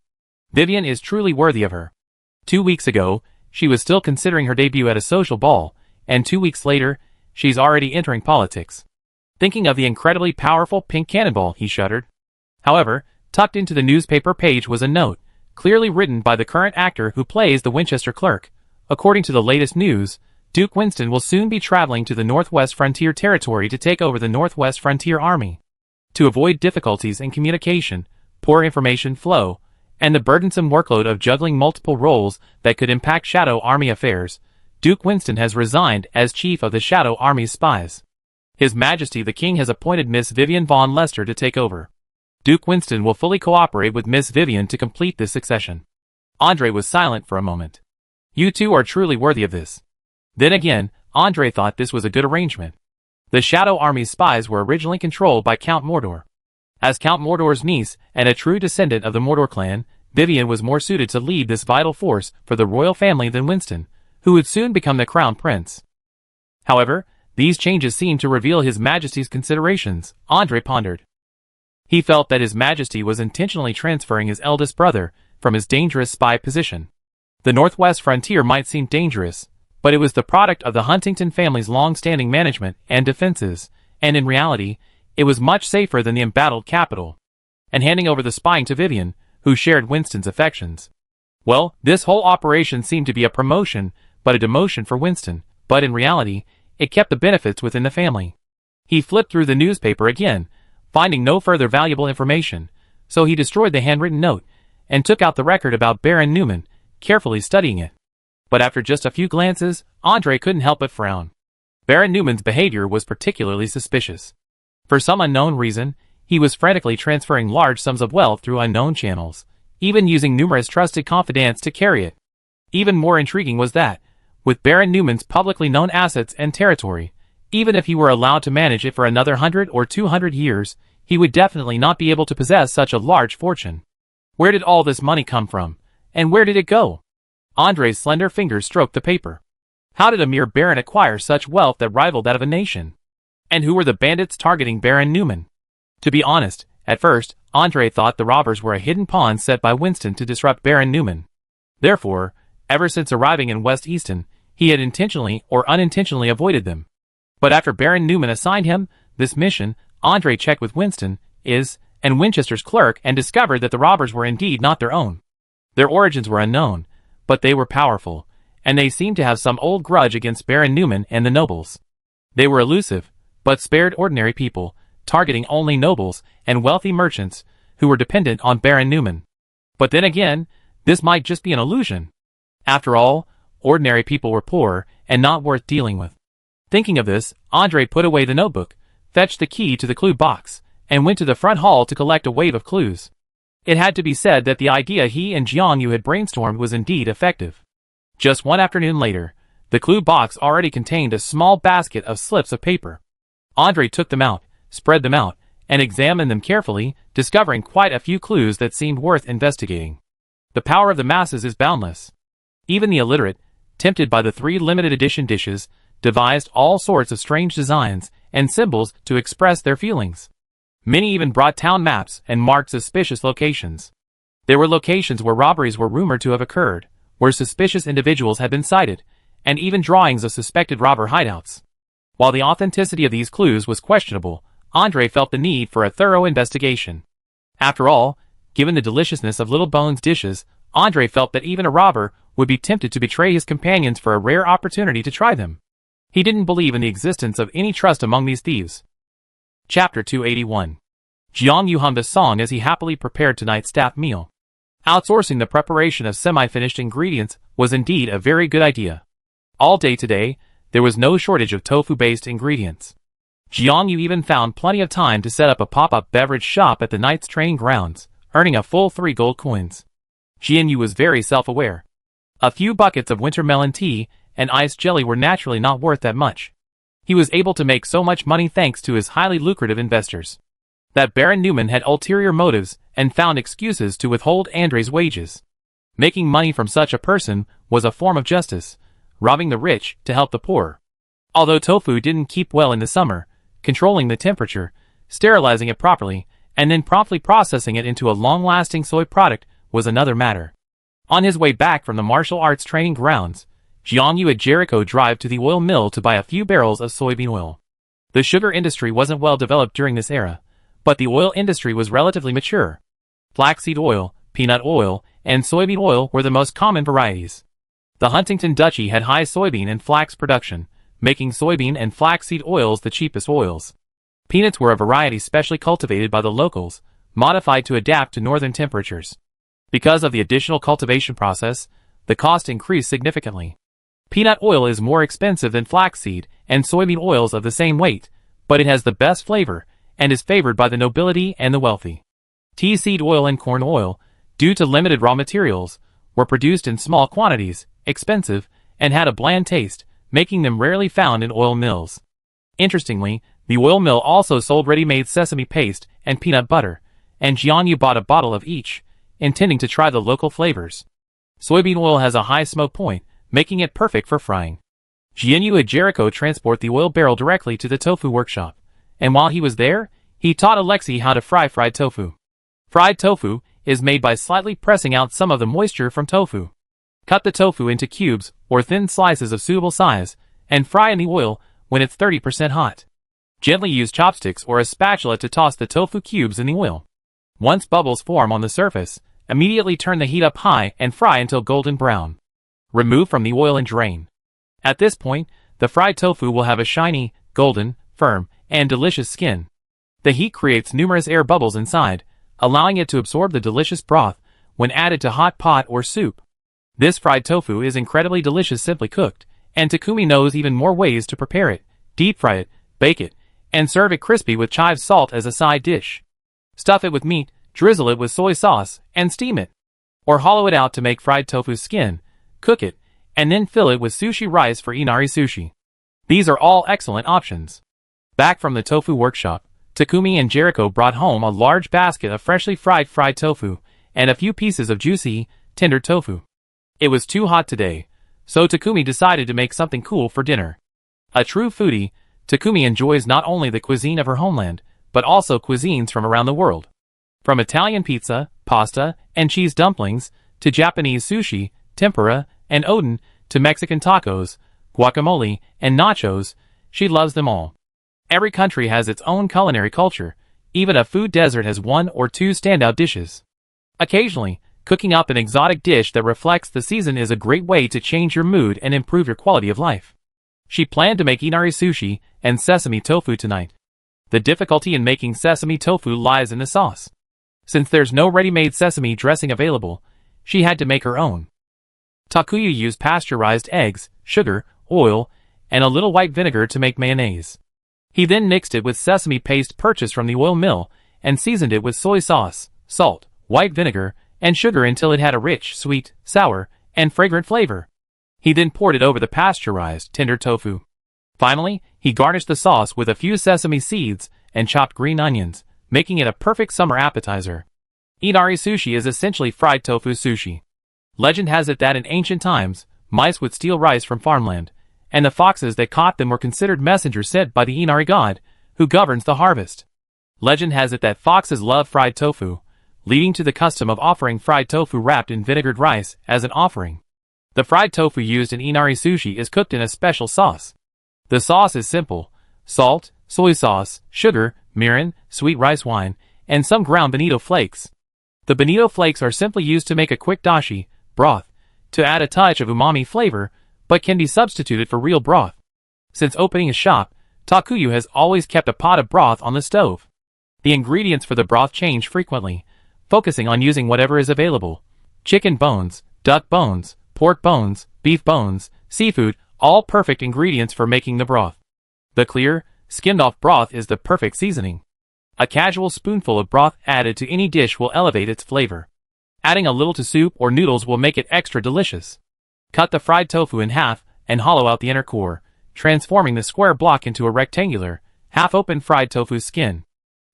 Vivian is truly worthy of her. 2 weeks ago, she was still considering her debut at a social ball, and 2 weeks later, she's already entering politics. Thinking of the incredibly powerful pink cannonball, he shuddered. However, tucked into the newspaper page was a note, clearly written by the current actor who plays the Winchester clerk. According to the latest news, Duke Winston will soon be traveling to the Northwest Frontier Territory to take over the Northwest Frontier Army. To avoid difficulties in communication, poor information flow, and the burdensome workload of juggling multiple roles that could impact Shadow Army affairs, Duke Winston has resigned as chief of the Shadow Army's spies. His Majesty the King has appointed Miss Vivian von Leicester to take over. Duke Winston will fully cooperate with Miss Vivian to complete this succession. Andre was silent for a moment. You two are truly worthy of this. Then again, Andre thought this was a good arrangement. The Shadow Army's spies were originally controlled by Count Mordor. As Count Mordor's niece and a true descendant of the Mordor clan, Vivian was more suited to lead this vital force for the royal family than Winston, who would soon become the crown prince. However, these changes seemed to reveal His Majesty's considerations, Andre pondered. He felt that His Majesty was intentionally transferring his eldest brother from his dangerous spy position. The Northwest Frontier might seem dangerous, but it was the product of the Huntington family's long-standing management and defenses, and in reality, it was much safer than the embattled capital. And handing over the spying to Vivian, who shared Winston's affections. Well, this whole operation seemed to be a promotion, but a demotion for Winston, but in reality, it kept the benefits within the family. He flipped through the newspaper again, finding no further valuable information, so he destroyed the handwritten note, and took out the record about Baron Newman, carefully studying it. But after just a few glances, Andre couldn't help but frown. Baron Newman's behavior was particularly suspicious. For some unknown reason, he was frantically transferring large sums of wealth through unknown channels, even using numerous trusted confidants to carry it. Even more intriguing was that, with Baron Newman's publicly known assets and territory, even if he were allowed to manage it for another 100 or 200 years, he would definitely not be able to possess such a large fortune. Where did all this money come from, and where did it go? Andre's slender fingers stroked the paper. How did a mere baron acquire such wealth that rivaled that of a nation? And who were the bandits targeting Baron Newman? To be honest, at first, Andre thought the robbers were a hidden pawn set by Winston to disrupt Baron Newman. Therefore, ever since arriving in West Easton, he had intentionally or unintentionally avoided them. But after Baron Newman assigned him this mission, Andre checked with Winston, and Winchester's clerk and discovered that the robbers were indeed not their own. Their origins were unknown, but they were powerful, and they seemed to have some old grudge against Baron Newman and the nobles. They were elusive, but spared ordinary people, targeting only nobles and wealthy merchants who were dependent on Baron Newman. But then again, this might just be an illusion. After all, ordinary people were poor and not worth dealing with. Thinking of this, Andre put away the notebook, fetched the key to the clue box, and went to the front hall to collect a wave of clues. It had to be said that the idea he and Jiang Yu had brainstormed was indeed effective. Just one afternoon later, the clue box already contained a small basket of slips of paper. Andre took them out, spread them out, and examined them carefully, discovering quite a few clues that seemed worth investigating. The power of the masses is boundless. Even the illiterate, tempted by the 3 limited edition dishes, devised all sorts of strange designs and symbols to express their feelings. Many even brought town maps and marked suspicious locations. There were locations where robberies were rumored to have occurred, where suspicious individuals had been sighted, and even drawings of suspected robber hideouts. While the authenticity of these clues was questionable, Andre felt the need for a thorough investigation. After all, given the deliciousness of Little Bones' dishes, Andre felt that even a robber would be tempted to betray his companions for a rare opportunity to try them. He didn't believe in the existence of any trust among these thieves. Chapter 281. Jiang Yu hummed a song as he happily prepared tonight's staff meal. Outsourcing the preparation of semi-finished ingredients was indeed a very good idea. All day today, there was no shortage of tofu-based ingredients. Jiang Yu even found plenty of time to set up a pop-up beverage shop at the Knight's training grounds, earning a full 3 gold coins. Jiang Yu was very self-aware. A few buckets of winter melon tea and iced jelly were naturally not worth that much. He was able to make so much money thanks to his highly lucrative investors. That Baron Newman had ulterior motives and found excuses to withhold Andre's wages. Making money from such a person was a form of justice, robbing the rich to help the poor. Although tofu didn't keep well in the summer, controlling the temperature, sterilizing it properly, and then promptly processing it into a long-lasting soy product was another matter. On his way back from the martial arts training grounds, Jiangyu had Jericho drive to the oil mill to buy a few barrels of soybean oil. The sugar industry wasn't well developed during this era, but the oil industry was relatively mature. Flaxseed oil, peanut oil, and soybean oil were the most common varieties. The Huntington Duchy had high soybean and flax production, making soybean and flaxseed oils the cheapest oils. Peanuts were a variety specially cultivated by the locals, modified to adapt to northern temperatures. Because of the additional cultivation process, the cost increased significantly. Peanut oil is more expensive than flaxseed and soybean oils of the same weight, but it has the best flavor and is favored by the nobility and the wealthy. Tea seed oil and corn oil, due to limited raw materials, were produced in small quantities, expensive, and had a bland taste, making them rarely found in oil mills. Interestingly, the oil mill also sold ready-made sesame paste and peanut butter, and Jiangyu bought a bottle of each, intending to try the local flavors. Soybean oil has a high smoke point, making it perfect for frying. Jiangyu had Jericho transport the oil barrel directly to the tofu workshop, and while he was there, he taught Alexei how to fry fried tofu. Fried tofu is made by slightly pressing out some of the moisture from tofu. Cut the tofu into cubes or thin slices of suitable size, and fry in the oil when it's 30% hot. Gently use chopsticks or a spatula to toss the tofu cubes in the oil. Once bubbles form on the surface, immediately turn the heat up high and fry until golden brown. Remove from the oil and drain. At this point, the fried tofu will have a shiny, golden, firm, and delicious skin. The heat creates numerous air bubbles inside, allowing it to absorb the delicious broth when added to hot pot or soup. This fried tofu is incredibly delicious simply cooked, and Takumi knows even more ways to prepare it: deep fry it, bake it, and serve it crispy with chive salt as a side dish. Stuff it with meat, drizzle it with soy sauce, and steam it. Or hollow it out to make fried tofu skin, cook it, and then fill it with sushi rice for inari sushi. These are all excellent options. Back from the tofu workshop, Takumi and Jericho brought home a large basket of freshly fried tofu, and a few pieces of juicy, tender tofu. It was too hot today, so Takumi decided to make something cool for dinner. A true foodie, Takumi enjoys not only the cuisine of her homeland, but also cuisines from around the world. From Italian pizza, pasta, and cheese dumplings, to Japanese sushi, tempura, and oden, to Mexican tacos, guacamole, and nachos, she loves them all. Every country has its own culinary culture. Even a food desert has one or two standout dishes. Occasionally, cooking up an exotic dish that reflects the season is a great way to change your mood and improve your quality of life. She planned to make inari sushi and sesame tofu tonight. The difficulty in making sesame tofu lies in the sauce. Since there's no ready-made sesame dressing available, she had to make her own. Takuya used pasteurized eggs, sugar, oil, and a little white vinegar to make mayonnaise. He then mixed it with sesame paste purchased from the oil mill and seasoned it with soy sauce, salt, white vinegar, and sugar until it had a rich, sweet, sour, and fragrant flavor. He then poured it over the pasteurized, tender tofu. Finally, he garnished the sauce with a few sesame seeds and chopped green onions, making it a perfect summer appetizer. Inari sushi is essentially fried tofu sushi. Legend has it that in ancient times, mice would steal rice from farmland, and the foxes that caught them were considered messengers sent by the Inari god, who governs the harvest. Legend has it that foxes love fried tofu, leading to the custom of offering fried tofu wrapped in vinegared rice as an offering. The fried tofu used in inari sushi is cooked in a special sauce. The sauce is simple: salt, soy sauce, sugar, mirin, sweet rice wine, and some ground bonito flakes. The bonito flakes are simply used to make a quick dashi, broth, to add a touch of umami flavor, but can be substituted for real broth. Since opening his shop, Takuya has always kept a pot of broth on the stove. The ingredients for the broth change frequently, focusing on using whatever is available: chicken bones, duck bones, pork bones, beef bones, seafood, all perfect ingredients for making the broth. The clear, skimmed-off broth is the perfect seasoning. A casual spoonful of broth added to any dish will elevate its flavor. Adding a little to soup or noodles will make it extra delicious. Cut the fried tofu in half and hollow out the inner core, transforming the square block into a rectangular, half-open fried tofu skin.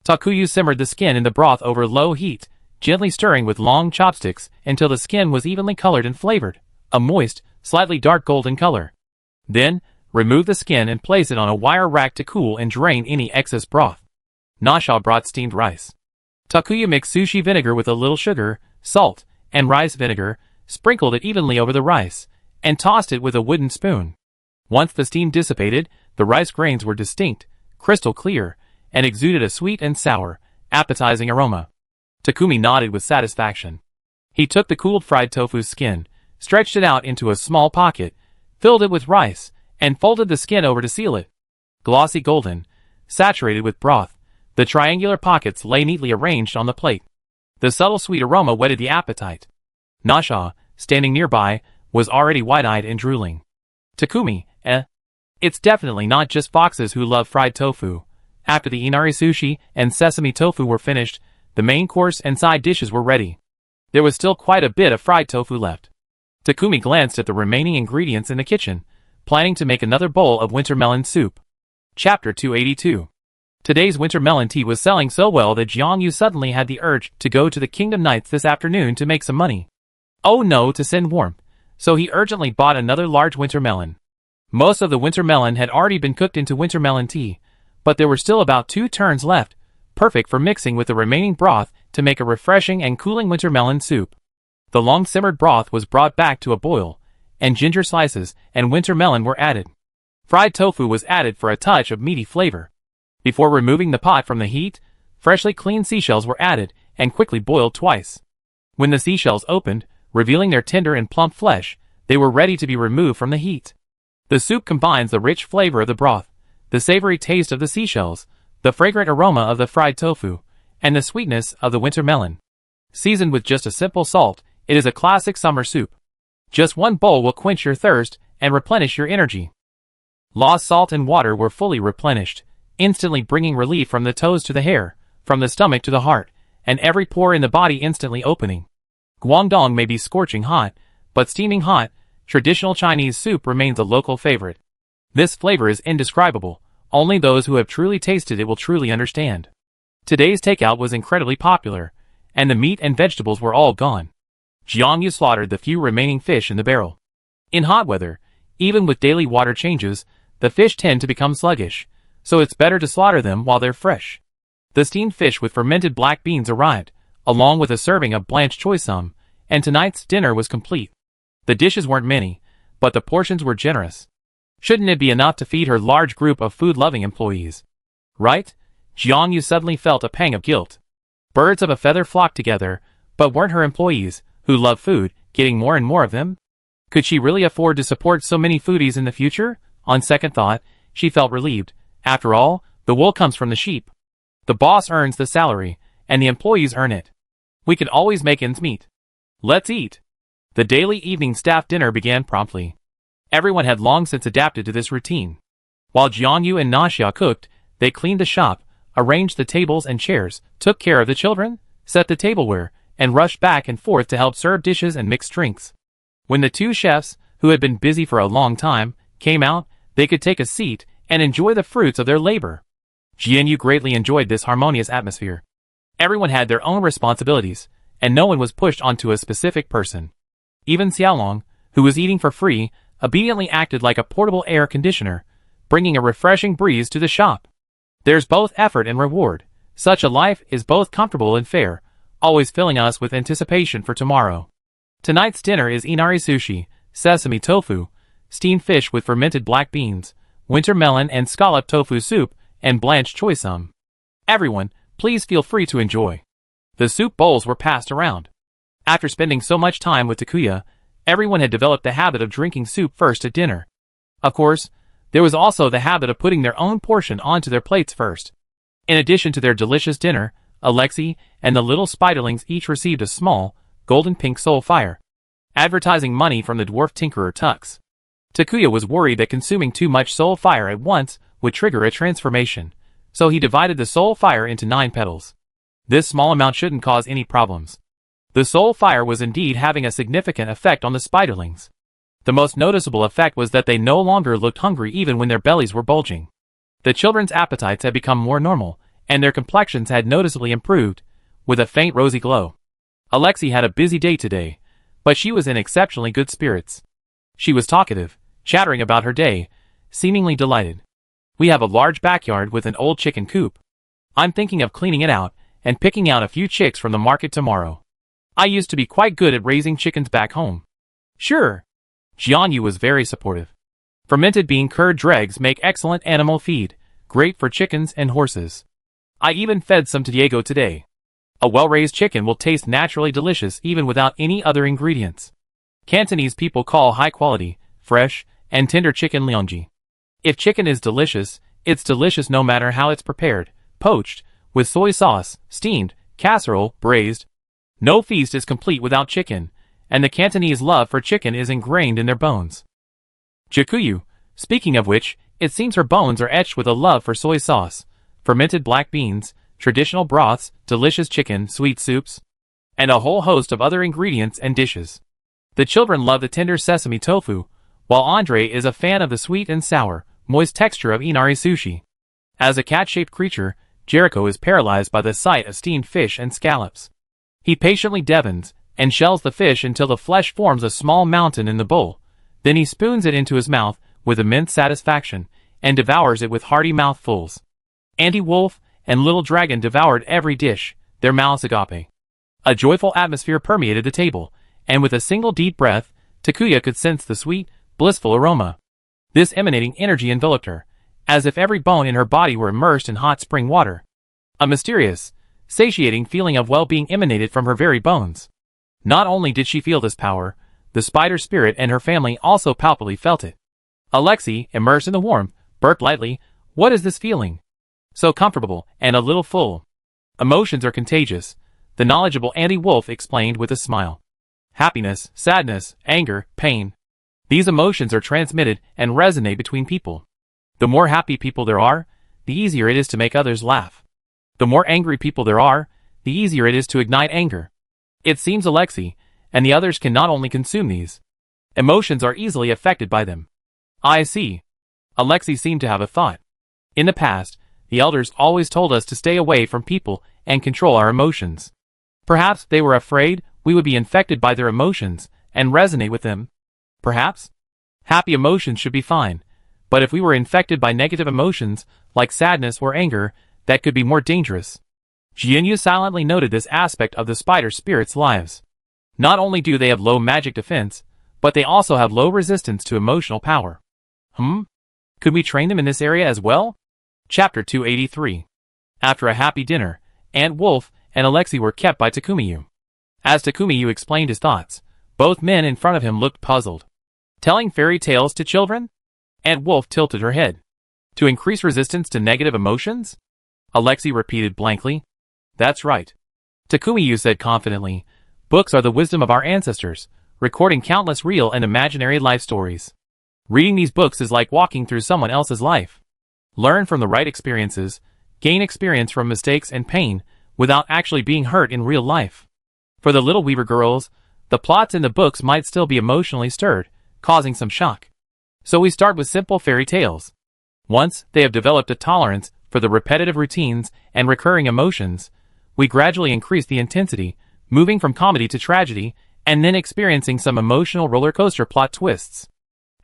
Takuya simmered the skin in the broth over low heat, gently stirring with long chopsticks until the skin was evenly colored and flavored, a moist, slightly dark golden color. Then, remove the skin and place it on a wire rack to cool and drain any excess broth. Nasha brought steamed rice. Takuya mixed sushi vinegar with a little sugar, salt, and rice vinegar, sprinkled it evenly over the rice, and tossed it with a wooden spoon. Once the steam dissipated, the rice grains were distinct, crystal clear, and exuded a sweet and sour, appetizing aroma. Takumi nodded with satisfaction. He took the cooled fried tofu skin, stretched it out into a small pocket, filled it with rice, and folded the skin over to seal it. Glossy golden, saturated with broth, the triangular pockets lay neatly arranged on the plate. The subtle sweet aroma whetted the appetite. Nasha, standing nearby, was already wide-eyed and drooling. Takumi, It's definitely not just foxes who love fried tofu. After the inari sushi and sesame tofu were finished, the main course and side dishes were ready. There was still quite a bit of fried tofu left. Takumi glanced at the remaining ingredients in the kitchen, planning to make another bowl of winter melon soup. Chapter 282. Today's winter melon tea was selling so well that Jiangyu suddenly had the urge to go to the Kingdom Knights this afternoon to make some money. Oh no, to send warmth. So he urgently bought another large winter melon. Most of the winter melon had already been cooked into winter melon tea, but there were still about 2 turns left, perfect for mixing with the remaining broth to make a refreshing and cooling winter melon soup. The long-simmered broth was brought back to a boil, and ginger slices and winter melon were added. Fried tofu was added for a touch of meaty flavor. Before removing the pot from the heat, freshly cleaned seashells were added and quickly boiled twice. When the seashells opened, revealing their tender and plump flesh, they were ready to be removed from the heat. The soup combines the rich flavor of the broth, the savory taste of the seashells, the fragrant aroma of the fried tofu, and the sweetness of the winter melon. Seasoned with just a simple salt, it is a classic summer soup. Just one bowl will quench your thirst and replenish your energy. Lost salt and water were fully replenished, instantly bringing relief from the toes to the hair, from the stomach to the heart, and every pore in the body instantly opening. Guangdong may be scorching hot, but steaming hot, traditional Chinese soup remains a local favorite. This flavor is indescribable, only those who have truly tasted it will truly understand. Today's takeout was incredibly popular, and the meat and vegetables were all gone. Jiangyu slaughtered the few remaining fish in the barrel. In hot weather, even with daily water changes, the fish tend to become sluggish, so it's better to slaughter them while they're fresh. The steamed fish with fermented black beans arrived, along with a serving of blanched choy sum, and tonight's dinner was complete. The dishes weren't many, but the portions were generous. Shouldn't it be enough to feed her large group of food-loving employees? Right? Jiangyu suddenly felt a pang of guilt. Birds of a feather flocked together, but weren't her employees, who love food, getting more and more of them? Could she really afford to support so many foodies in the future? On second thought, she felt relieved. After all, the wool comes from the sheep. The boss earns the salary, and the employees earn it. We can always make ends meet. Let's eat. The daily evening staff dinner began promptly. Everyone had long since adapted to this routine. While Jiangyu and Nasha cooked, they cleaned the shop, arranged the tables and chairs, took care of the children, set the tableware, and rushed back and forth to help serve dishes and mix drinks. When the 2 chefs, who had been busy for a long time, came out, they could take a seat and enjoy the fruits of their labor. Jiangyu greatly enjoyed this harmonious atmosphere. Everyone had their own responsibilities, and no one was pushed onto a specific person. Even Xiaolong, who was eating for free, obediently acted like a portable air conditioner, bringing a refreshing breeze to the shop. There's both effort and reward. Such a life is both comfortable and fair, always filling us with anticipation for tomorrow. Tonight's dinner is inari sushi, sesame tofu, steamed fish with fermented black beans, winter melon and scallop tofu soup, and blanched choy sum. Everyone, please feel free to enjoy. The soup bowls were passed around. After spending so much time with Takuya, everyone had developed the habit of drinking soup first at dinner. Of course, there was also the habit of putting their own portion onto their plates first. In addition to their delicious dinner, Alexei and the little spiderlings each received a small, golden pink soul fire, advertising money from the dwarf tinkerer Tux. Takuya was worried that consuming too much soul fire at once would trigger a transformation, so he divided the soul fire into 9 petals. This small amount shouldn't cause any problems. The soul fire was indeed having a significant effect on the spiderlings. The most noticeable effect was that they no longer looked hungry even when their bellies were bulging. The children's appetites had become more normal, and their complexions had noticeably improved, with a faint rosy glow. Alexei had a busy day today, but she was in exceptionally good spirits. She was talkative, chattering about her day, seemingly delighted. We have a large backyard with an old chicken coop. I'm thinking of cleaning it out and picking out a few chicks from the market tomorrow. I used to be quite good at raising chickens back home. Sure. Jianyu was very supportive. Fermented bean curd dregs make excellent animal feed, great for chickens and horses. I even fed some to Diego today. A well-raised chicken will taste naturally delicious even without any other ingredients. Cantonese people call high-quality, fresh, and tender chicken liongji. If chicken is delicious, it's delicious no matter how it's prepared, poached, with soy sauce, steamed, casserole, braised. No feast is complete without chicken, and the Cantonese love for chicken is ingrained in their bones. Jakuyu, speaking of which, it seems her bones are etched with a love for soy sauce, fermented black beans, traditional broths, delicious chicken, sweet soups, and a whole host of other ingredients and dishes. The children love the tender sesame tofu, while Andre is a fan of the sweet and sour, moist texture of inari sushi. As a cat-shaped creature, Jericho is paralyzed by the sight of steamed fish and scallops. He patiently devons and shells the fish until the flesh forms a small mountain in the bowl. Then he spoons it into his mouth with immense satisfaction and devours it with hearty mouthfuls. Auntie Wolf and Little Dragon devoured every dish, their mouths agape. A joyful atmosphere permeated the table, and with a single deep breath, Takuya could sense the sweet, blissful aroma. This emanating energy enveloped her, as if every bone in her body were immersed in hot spring water. A mysterious, satiating feeling of well-being emanated from her very bones. Not only did she feel this power, the spider spirit and her family also palpably felt it. Alexei, immersed in the warmth, burped lightly. What is this feeling? So comfortable, and a little full. Emotions are contagious, the knowledgeable Auntie Wolf explained with a smile. Happiness, sadness, anger, pain. These emotions are transmitted and resonate between people. The more happy people there are, the easier it is to make others laugh. The more angry people there are, the easier it is to ignite anger. It seems Alexei and the others can not only consume these emotions are easily affected by them. I see. Alexei seemed to have a thought. In the past, the elders always told us to stay away from people and control our emotions. Perhaps they were afraid we would be infected by their emotions and resonate with them. Perhaps happy emotions should be fine, but if we were infected by negative emotions like sadness or anger, that could be more dangerous. Jianyu silently noted this aspect of the spider spirit's lives. Not only do they have low magic defense, but they also have low resistance to emotional power. Could we train them in this area as well? Chapter 283. After a happy dinner, Aunt Wolf and Alexei were kept by Takumiyu. As Takumiyu explained his thoughts, both men in front of him looked puzzled. Telling fairy tales to children? Aunt Wolf tilted her head. To increase resistance to negative emotions? Alexei repeated blankly. That's right. Takumiyu said confidently. Books are the wisdom of our ancestors, recording countless real and imaginary life stories. Reading these books is like walking through someone else's life. Learn from the right experiences, gain experience from mistakes and pain, without actually being hurt in real life. For the little Weaver girls, the plots in the books might still be emotionally stirred, causing some shock. So we start with simple fairy tales. Once they have developed a tolerance for the repetitive routines and recurring emotions, we gradually increase the intensity, moving from comedy to tragedy, and then experiencing some emotional roller coaster plot twists.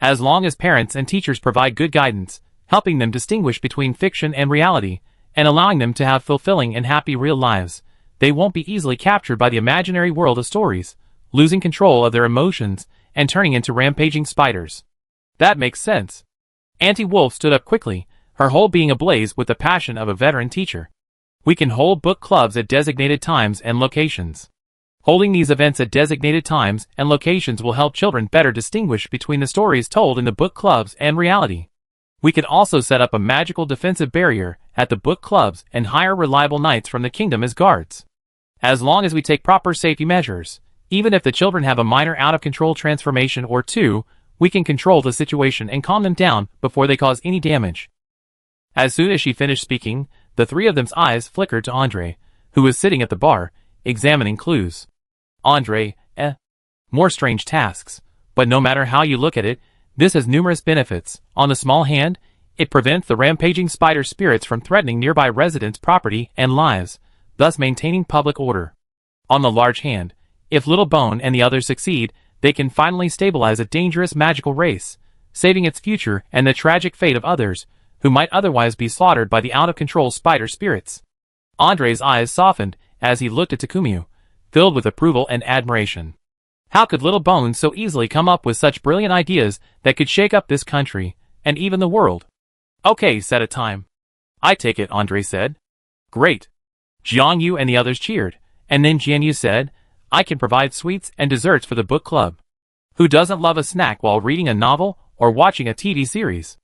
As long as parents and teachers provide good guidance, helping them distinguish between fiction and reality, and allowing them to have fulfilling and happy real lives, they won't be easily captured by the imaginary world of stories, losing control of their emotions, and turning into rampaging spiders. That makes sense. Auntie Wolf stood up quickly, her whole being ablaze with the passion of a veteran teacher. We can hold book clubs at designated times and locations. Holding these events at designated times and locations will help children better distinguish between the stories told in the book clubs and reality. We can also set up a magical defensive barrier at the book clubs and hire reliable knights from the kingdom as guards. As long as we take proper safety measures, even if the children have a minor out-of-control transformation or two, we can control the situation and calm them down before they cause any damage. As soon as she finished speaking, the three of them's eyes flickered to Andre, who was sitting at the bar, examining clues. Andre, more strange tasks. But no matter how you look at it, this has numerous benefits. On the small hand, it prevents the rampaging spider spirits from threatening nearby residents' property and lives, thus maintaining public order. On the large hand, if Little Bone and the others succeed, they can finally stabilize a dangerous magical race, saving its future and the tragic fate of others, who might otherwise be slaughtered by the out-of-control spider spirits. Andre's eyes softened as he looked at Takumu, filled with approval and admiration. How could Little Bones so easily come up with such brilliant ideas that could shake up this country, and even the world? Okay, set a time. I take it, Andre said. Great. Jiangyu and the others cheered, and then Jianyu said, I can provide sweets and desserts for the book club. Who doesn't love a snack while reading a novel or watching a TV series?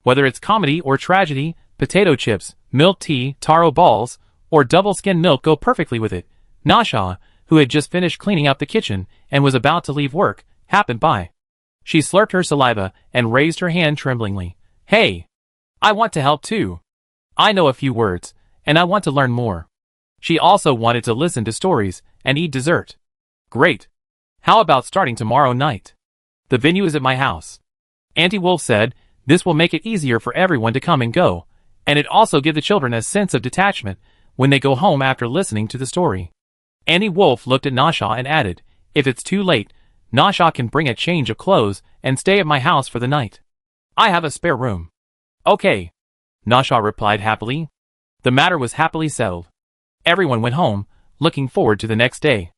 Whether it's comedy or tragedy, potato chips, milk tea, taro balls, or double-skim milk go perfectly with it. Nasha, who had just finished cleaning up the kitchen and was about to leave work, happened by. She slurped her saliva and raised her hand tremblingly. Hey! I want to help too. I know a few words, and I want to learn more. She also wanted to listen to stories and eat dessert. Great. How about starting tomorrow night? The venue is at my house. Auntie Wolf said, this will make it easier for everyone to come and go, and it also give the children a sense of detachment when they go home after listening to the story. Auntie Wolf looked at Nasha and added, if it's too late, Nasha can bring a change of clothes and stay at my house for the night. I have a spare room. Okay. Nasha replied happily. The matter was happily settled. Everyone went home, looking forward to the next day.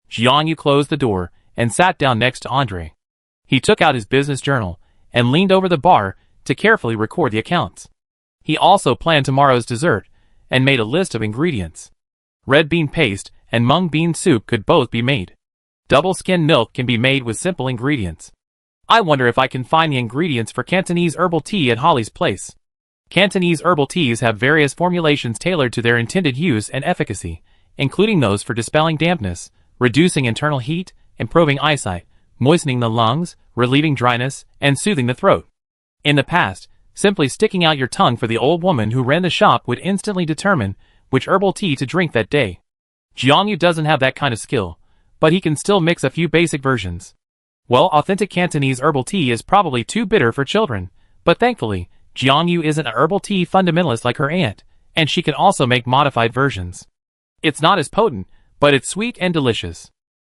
Jiangyu closed the door and sat down next to Andre. He took out his business journal and leaned over the bar to carefully record the accounts. He also planned tomorrow's dessert and made a list of ingredients. Red bean paste and mung bean soup could both be made. Double skim milk can be made with simple ingredients. I wonder if I can find the ingredients for Cantonese herbal tea at Holly's place. Cantonese herbal teas have various formulations tailored to their intended use and efficacy, including those for dispelling dampness, reducing internal heat, improving eyesight, moistening the lungs, relieving dryness, and soothing the throat. In the past, simply sticking out your tongue for the old woman who ran the shop would instantly determine which herbal tea to drink that day. Jiangyu doesn't have that kind of skill, but he can still mix a few basic versions. Well, authentic Cantonese herbal tea is probably too bitter for children, but thankfully, Jiangyu isn't a herbal tea fundamentalist like her aunt, and she can also make modified versions. It's not as potent, but it's sweet and delicious.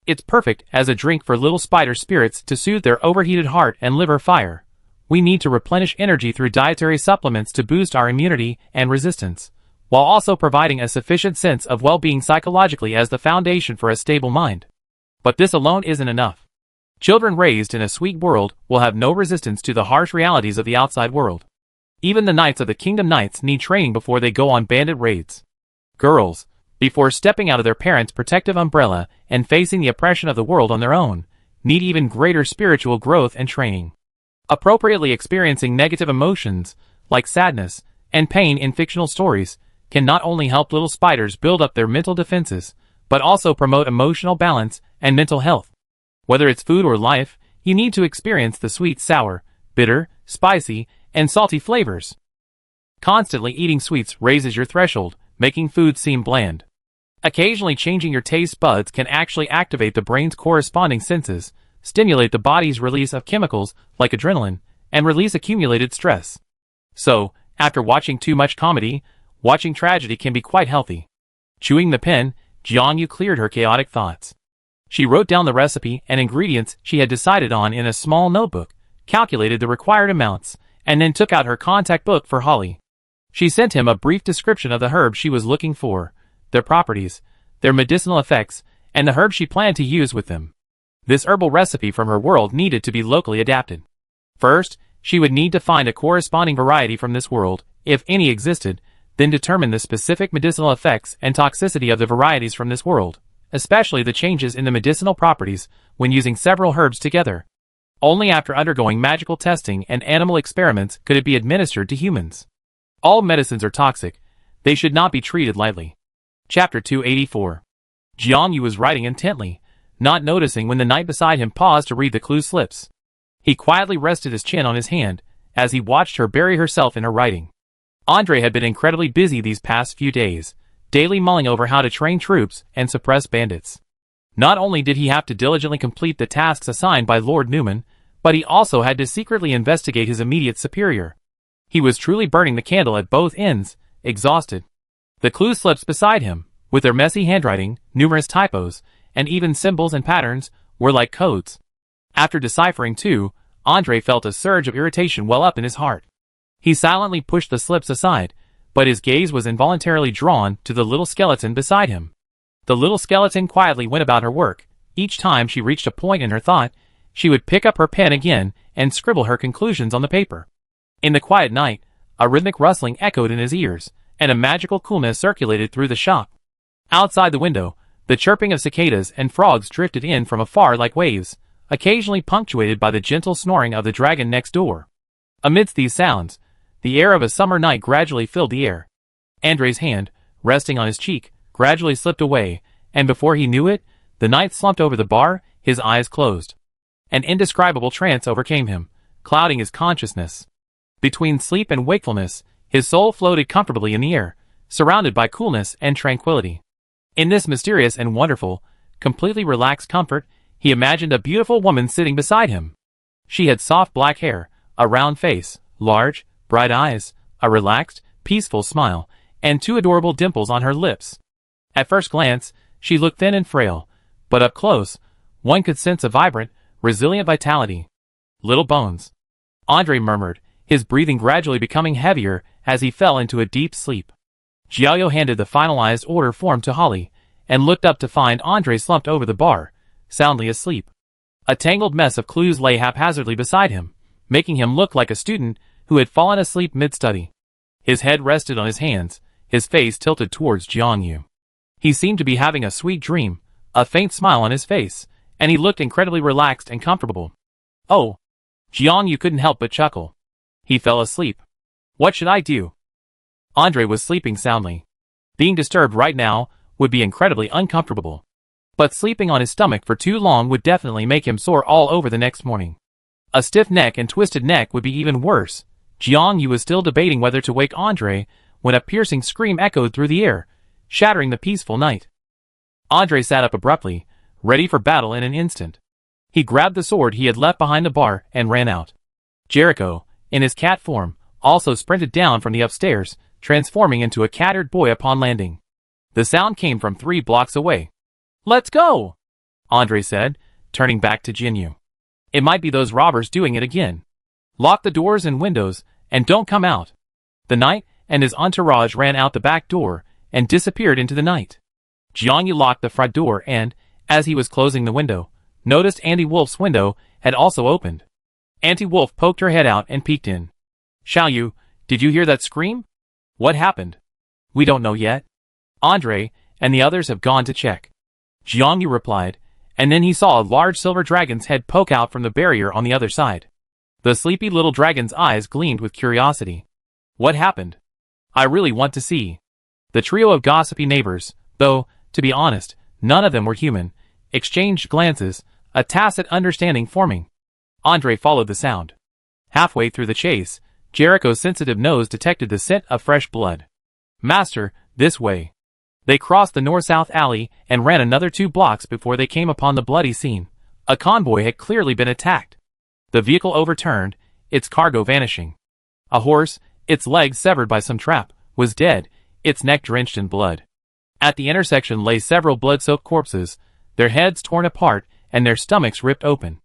It's perfect as a drink for little spider spirits to soothe their overheated heart and liver fire. We need to replenish energy through dietary supplements to boost our immunity and resistance, while also providing a sufficient sense of well-being psychologically as the foundation for a stable mind. But this alone isn't enough. Children raised in a sweet world will have no resistance to the harsh realities of the outside world. Even the Knights of the Kingdom Knights need training before they go on bandit raids. Girls, before stepping out of their parents' protective umbrella and facing the oppression of the world on their own, need even greater spiritual growth and training. Appropriately experiencing negative emotions, like sadness and pain in fictional stories, can not only help little spiders build up their mental defenses, but also promote emotional balance and mental health. Whether it's food or life, you need to experience the sweet, sour, bitter, spicy, and salty flavors. Constantly eating sweets raises your threshold, making food seem bland. Occasionally changing your taste buds can actually activate the brain's corresponding senses, stimulate the body's release of chemicals like adrenaline, and release accumulated stress. So, after watching too much comedy, watching tragedy can be quite healthy. Chewing the pen, Jiangyu cleared her chaotic thoughts. She wrote down the recipe and ingredients she had decided on in a small notebook, calculated the required amounts, and then took out her contact book for Holly. She sent him a brief description of the herbs she was looking for, their properties, their medicinal effects, and the herbs she planned to use with them. This herbal recipe from her world needed to be locally adapted. First, she would need to find a corresponding variety from this world, if any existed, then determine the specific medicinal effects and toxicity of the varieties from this world, especially the changes in the medicinal properties when using several herbs together. Only after undergoing magical testing and animal experiments could it be administered to humans. All medicines are toxic. They should not be treated lightly. Chapter 284. Jiangyu was writing intently, not noticing when the knight beside him paused to read the clue slips. He quietly rested his chin on his hand as he watched her bury herself in her writing. Andre had been incredibly busy these past few days, daily mulling over how to train troops and suppress bandits. Not only did he have to diligently complete the tasks assigned by Lord Newman, but he also had to secretly investigate his immediate superior. He was truly burning the candle at both ends, exhausted. The clue slips beside him, with their messy handwriting, numerous typos, and even symbols and patterns, were like codes. After deciphering two, Andre felt a surge of irritation well up in his heart. He silently pushed the slips aside, but his gaze was involuntarily drawn to the little skeleton beside him. The little skeleton quietly went about her work. Each time she reached a point in her thought, she would pick up her pen again and scribble her conclusions on the paper. In the quiet night, a rhythmic rustling echoed in his ears, and a magical coolness circulated through the shop. Outside the window, the chirping of cicadas and frogs drifted in from afar like waves, occasionally punctuated by the gentle snoring of the dragon next door. Amidst these sounds, the air of a summer night gradually filled the air. Andre's hand, resting on his cheek, gradually slipped away, and before he knew it, the knight slumped over the bar, his eyes closed. An indescribable trance overcame him, clouding his consciousness. Between sleep and wakefulness, his soul floated comfortably in the air, surrounded by coolness and tranquility. In this mysterious and wonderful, completely relaxed comfort, he imagined a beautiful woman sitting beside him. She had soft black hair, a round face, large, bright eyes, a relaxed, peaceful smile, and two adorable dimples on her lips. At first glance, she looked thin and frail, but up close, one could sense a vibrant, resilient vitality. Little bones. Andre murmured, his breathing gradually becoming heavier as he fell into a deep sleep. Xiaoyu handed the finalized order form to Holly, and looked up to find Andre slumped over the bar, soundly asleep. A tangled mess of clues lay haphazardly beside him, making him look like a student who had fallen asleep mid-study. His head rested on his hands, his face tilted towards Jiangyu. He seemed to be having a sweet dream, a faint smile on his face, and he looked incredibly relaxed and comfortable. Oh! Jiangyu couldn't help but chuckle. He fell asleep. What should I do? Andre was sleeping soundly. Being disturbed right now would be incredibly uncomfortable. But sleeping on his stomach for too long would definitely make him sore all over the next morning. A stiff neck and twisted neck would be even worse. Jiangyu was still debating whether to wake Andre when a piercing scream echoed through the air, shattering the peaceful night. Andre sat up abruptly, ready for battle in an instant. He grabbed the sword he had left behind the bar and ran out. Jericho, in his cat form, also sprinted down from the upstairs, transforming into a cat-eared boy upon landing. The sound came from 3 blocks away. Let's go! Andre said, turning back to Jinyu. It might be those robbers doing it again. Lock the doors and windows, and don't come out. The knight and his entourage ran out the back door, and disappeared into the night. Jiangyu locked the front door and, as he was closing the window, noticed Auntie Wolf's window had also opened. Auntie Wolf poked her head out and peeked in. Xiaoyu, did you hear that scream? What happened? We don't know yet. Andre and the others have gone to check. Jiangyu replied, and then he saw a large silver dragon's head poke out from the barrier on the other side. The sleepy little dragon's eyes gleamed with curiosity. What happened? I really want to see. The trio of gossipy neighbors, though, to be honest, none of them were human, exchanged glances, a tacit understanding forming. Andre followed the sound. Halfway through the chase, Jericho's sensitive nose detected the scent of fresh blood. Master, this way. They crossed the north-south alley and ran another 2 blocks before they came upon the bloody scene. A convoy had clearly been attacked. The vehicle overturned, its cargo vanishing. A horse, its legs severed by some trap, was dead, its neck drenched in blood. At the intersection lay several blood-soaked corpses, their heads torn apart and their stomachs ripped open.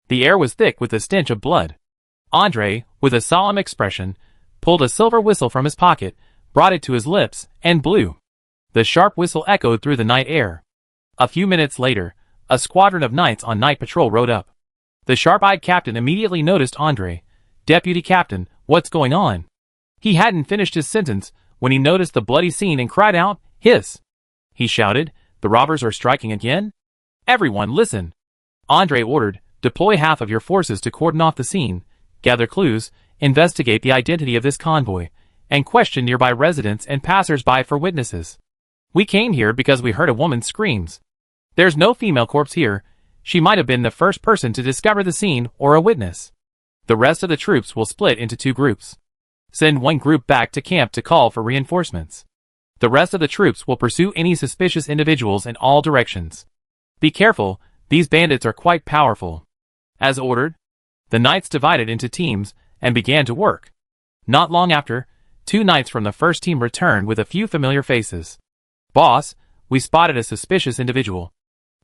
The air was thick with the stench of blood. Andre, with a solemn expression, pulled a silver whistle from his pocket, brought it to his lips, and blew. The sharp whistle echoed through the night air. A few minutes later, a squadron of knights on night patrol rode up. The sharp-eyed captain immediately noticed Andre. Deputy Captain, what's going on? He hadn't finished his sentence when he noticed the bloody scene and cried out, Hiss! He shouted, the robbers are striking again? Everyone listen! Andre ordered, deploy half of your forces to cordon off the scene, gather clues, investigate the identity of this convoy, and question nearby residents and passers-by for witnesses. We came here because we heard a woman's screams. There's no female corpse here. She might have been the first person to discover the scene or a witness. The rest of the troops will split into 2 groups. Send one group back to camp to call for reinforcements. The rest of the troops will pursue any suspicious individuals in all directions. Be careful, these bandits are quite powerful. As ordered, the knights divided into teams and began to work. Not long after, 2 knights from the first team returned with a few familiar faces. Boss, we spotted a suspicious individual.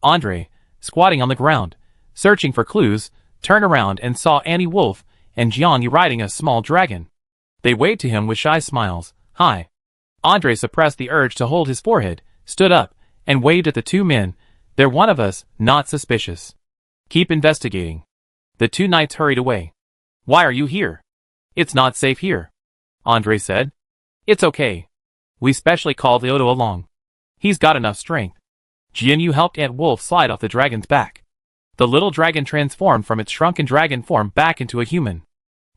Andre, squatting on the ground, searching for clues, turned around and saw Annie Wolf and Jiangyu riding a small dragon. They waved to him with shy smiles. Hi. Andre suppressed the urge to hold his forehead, stood up, and waved at the 2 men. They're one of us, not suspicious. Keep investigating. The 2 knights hurried away. Why are you here? It's not safe here. Andre said. It's okay. We specially called Lyoto along. He's got enough strength. Jianyu helped Aunt Wolf slide off the dragon's back. The little dragon transformed from its shrunken dragon form back into a human.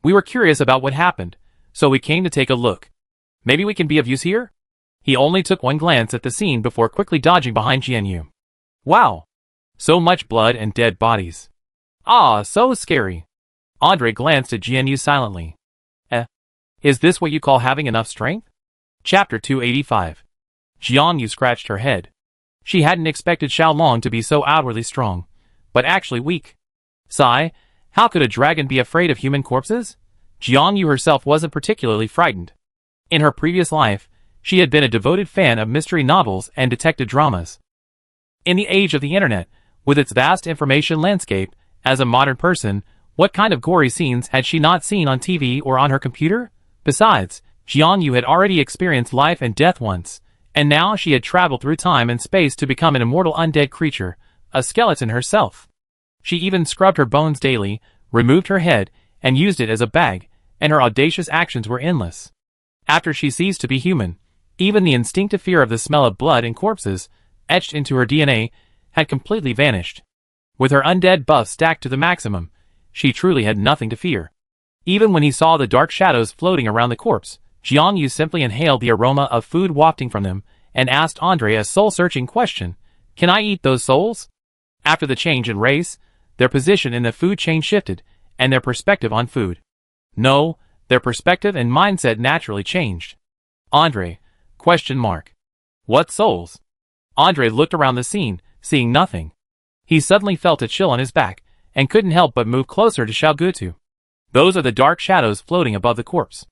We were curious about what happened, so we came to take a look. Maybe we can be of use here? He only took one glance at the scene before quickly dodging behind Jianyu. Wow! So much blood and dead bodies. Ah, so scary. Andre glanced at Jianyu silently. Is this what you call having enough strength? Chapter 285. Jianyu scratched her head. She hadn't expected Xiaolong to be so outwardly strong, but actually weak. Sigh, how could a dragon be afraid of human corpses? Jianyu herself wasn't particularly frightened. In her previous life, she had been a devoted fan of mystery novels and detective dramas. In the age of the internet, with its vast information landscape, as a modern person, what kind of gory scenes had she not seen on TV or on her computer? Besides, Jianyu had already experienced life and death once, and now she had traveled through time and space to become an immortal undead creature, a skeleton herself. She even scrubbed her bones daily, removed her head, and used it as a bag, and her audacious actions were endless. After she ceased to be human, even the instinctive fear of the smell of blood and corpses, etched into her DNA, had completely vanished. With her undead buff stacked to the maximum, she truly had nothing to fear. Even when he saw the dark shadows floating around the corpse, Jianyu simply inhaled the aroma of food wafting from them, and asked Andre a soul-searching question. Can I eat those souls? After the change in race, their position in the food chain shifted, and their perspective on food. No, their perspective and mindset naturally changed. Andre? ? What souls? Andre looked around the scene, seeing nothing. He suddenly felt a chill on his back, and couldn't help but move closer to Xiaogutu. Those are the dark shadows floating above the corpse.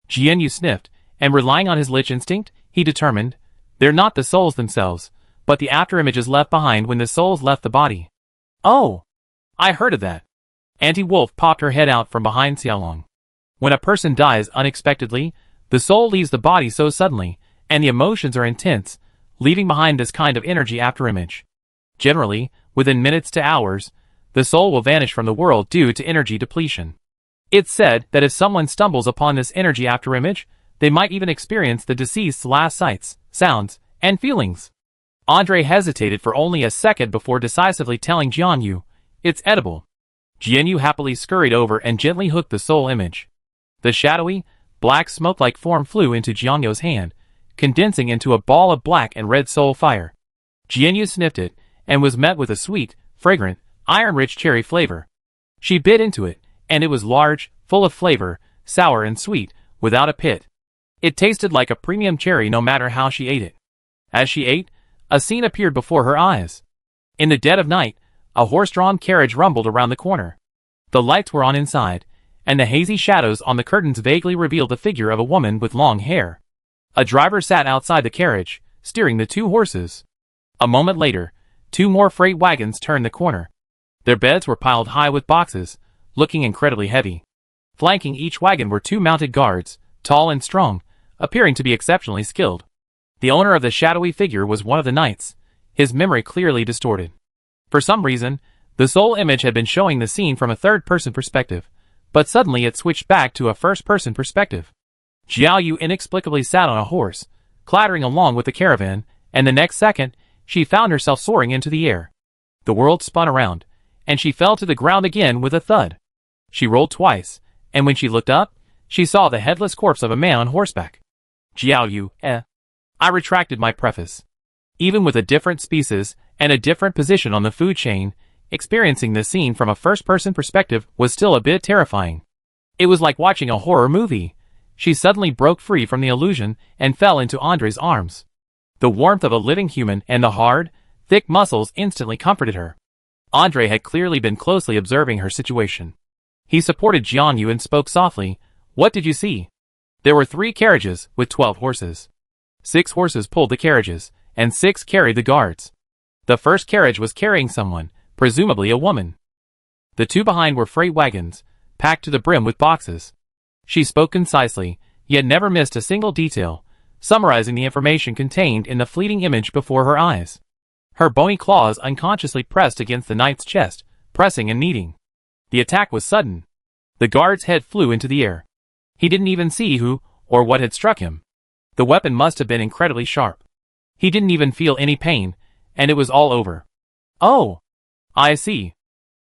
Jianyu sniffed, and relying on his Lich instinct, he determined, they're not the souls themselves, but the afterimages left behind when the souls left the body. Oh! I heard of that. Auntie Wolf popped her head out from behind Xiaolong. When a person dies unexpectedly, the soul leaves the body so suddenly, and the emotions are intense, leaving behind this kind of energy afterimage. Generally, within minutes to hours, the soul will vanish from the world due to energy depletion. It's said that if someone stumbles upon this energy afterimage, they might even experience the deceased's last sights, sounds, and feelings. Andre hesitated for only a second before decisively telling Jianyu, it's edible. Jianyu happily scurried over and gently hooked the soul image. The shadowy, black smoke-like form flew into Jianyu's hand, condensing into a ball of black and red soul fire. Jianyu sniffed it, and was met with a sweet, fragrant, iron-rich cherry flavor. She bit into it, and it was large, full of flavor, sour and sweet, without a pit. It tasted like a premium cherry no matter how she ate it. As she ate, a scene appeared before her eyes. In the dead of night, a horse-drawn carriage rumbled around the corner. The lights were on inside, and the hazy shadows on the curtains vaguely revealed the figure of a woman with long hair. A driver sat outside the carriage, steering the 2 horses. A moment later, 2 more freight wagons turned the corner. Their beds were piled high with boxes, looking incredibly heavy. Flanking each wagon were 2 mounted guards, tall and strong, appearing to be exceptionally skilled. The owner of the shadowy figure was one of the knights, his memory clearly distorted. For some reason, the soul image had been showing the scene from a third-person perspective, but suddenly it switched back to a first-person perspective. Jiaoyu inexplicably sat on a horse, clattering along with the caravan, and the next second, she found herself soaring into the air. The world spun around, and she fell to the ground again with a thud. She rolled twice, and when she looked up, she saw the headless corpse of a man on horseback. Jiaoyu, I retracted my preface. Even with a different species and a different position on the food chain, experiencing this scene from a first-person perspective was still a bit terrifying. It was like watching a horror movie. She suddenly broke free from the illusion and fell into Andre's arms. The warmth of a living human and the hard, Thick muscles instantly comforted her. Andre had clearly been closely observing her situation. He supported Jiangyu and spoke softly. What did you see? There were 3 carriages with 12 horses. 6 horses pulled the carriages, and 6 carried the guards. The first carriage was carrying someone, presumably a woman. The 2 behind were freight wagons, packed to the brim with boxes. She spoke concisely, yet never missed a single detail, summarizing the information contained in the fleeting image before her eyes. Her bony claws unconsciously pressed against the knight's chest, pressing and kneading. The attack was sudden. The guard's head flew into the air. He didn't even see who or what had struck him. The weapon must have been incredibly sharp. He didn't even feel any pain, and it was all over. Oh, I see,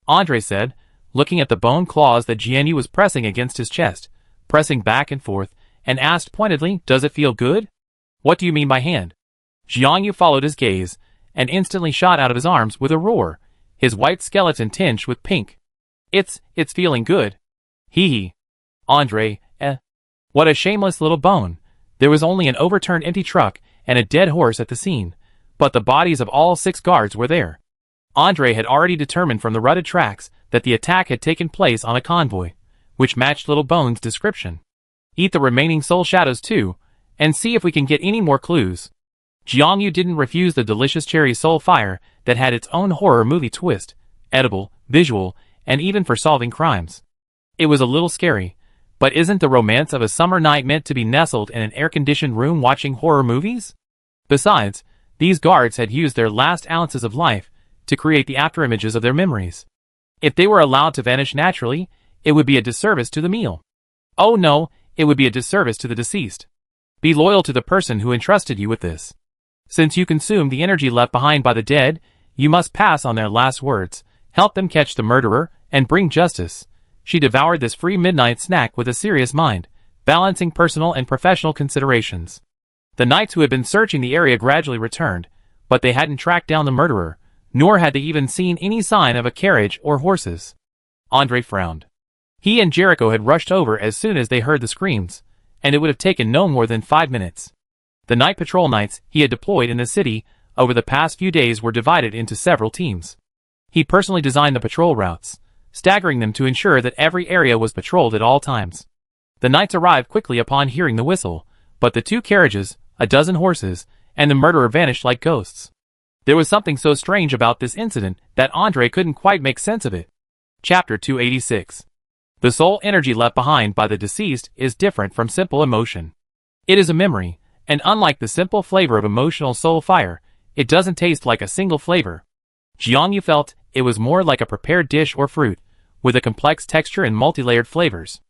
Andre said, looking at the bone claws that Jiangyu was pressing against his chest, pressing back and forth, and asked pointedly, does it feel good? What do you mean by hand? Jiangyu followed his gaze, and instantly shot out of his arms with a roar, his white skeleton tinged with pink. It's feeling good. Hee hee. Andre, What a shameless little bone. There was only an overturned empty truck and a dead horse at the scene, but the bodies of all 6 guards were there. Andre had already determined from the rutted tracks that the attack had taken place on a convoy, which matched Little Bone's description. Eat the remaining soul shadows too, and see if we can get any more clues. Jiangyu didn't refuse the delicious cherry soul fire that had its own horror movie twist, edible, visual, and even for solving crimes. It was a little scary, but isn't the romance of a summer night meant to be nestled in an air-conditioned room watching horror movies? Besides, these guards had used their last ounces of life to create the afterimages of their memories. If they were allowed to vanish naturally, it would be a disservice to the meal. Oh no, it would be a disservice to the deceased. Be loyal to the person who entrusted you with this. Since you consume the energy left behind by the dead, you must pass on their last words, help them catch the murderer, and bring justice. She devoured this free midnight snack with a serious mind, balancing personal and professional considerations. The knights who had been searching the area gradually returned, but they hadn't tracked down the murderer, nor had they even seen any sign of a carriage or horses. Andre frowned. He and Jericho had rushed over as soon as they heard the screams, and it would have taken no more than 5 minutes. The night patrol knights he had deployed in the city over the past few days were divided into several teams. He personally designed the patrol routes, staggering them to ensure that every area was patrolled at all times. The knights arrived quickly upon hearing the whistle, but the 2 carriages, a dozen horses, and the murderer vanished like ghosts. There was something so strange about this incident that Andre couldn't quite make sense of it. Chapter 286. The soul energy left behind by the deceased is different from simple emotion. It is a memory, and unlike the simple flavor of emotional soul fire, it doesn't taste like a single flavor. Jiangyu felt it was more like a prepared dish or fruit, with a complex texture and multi-layered flavors.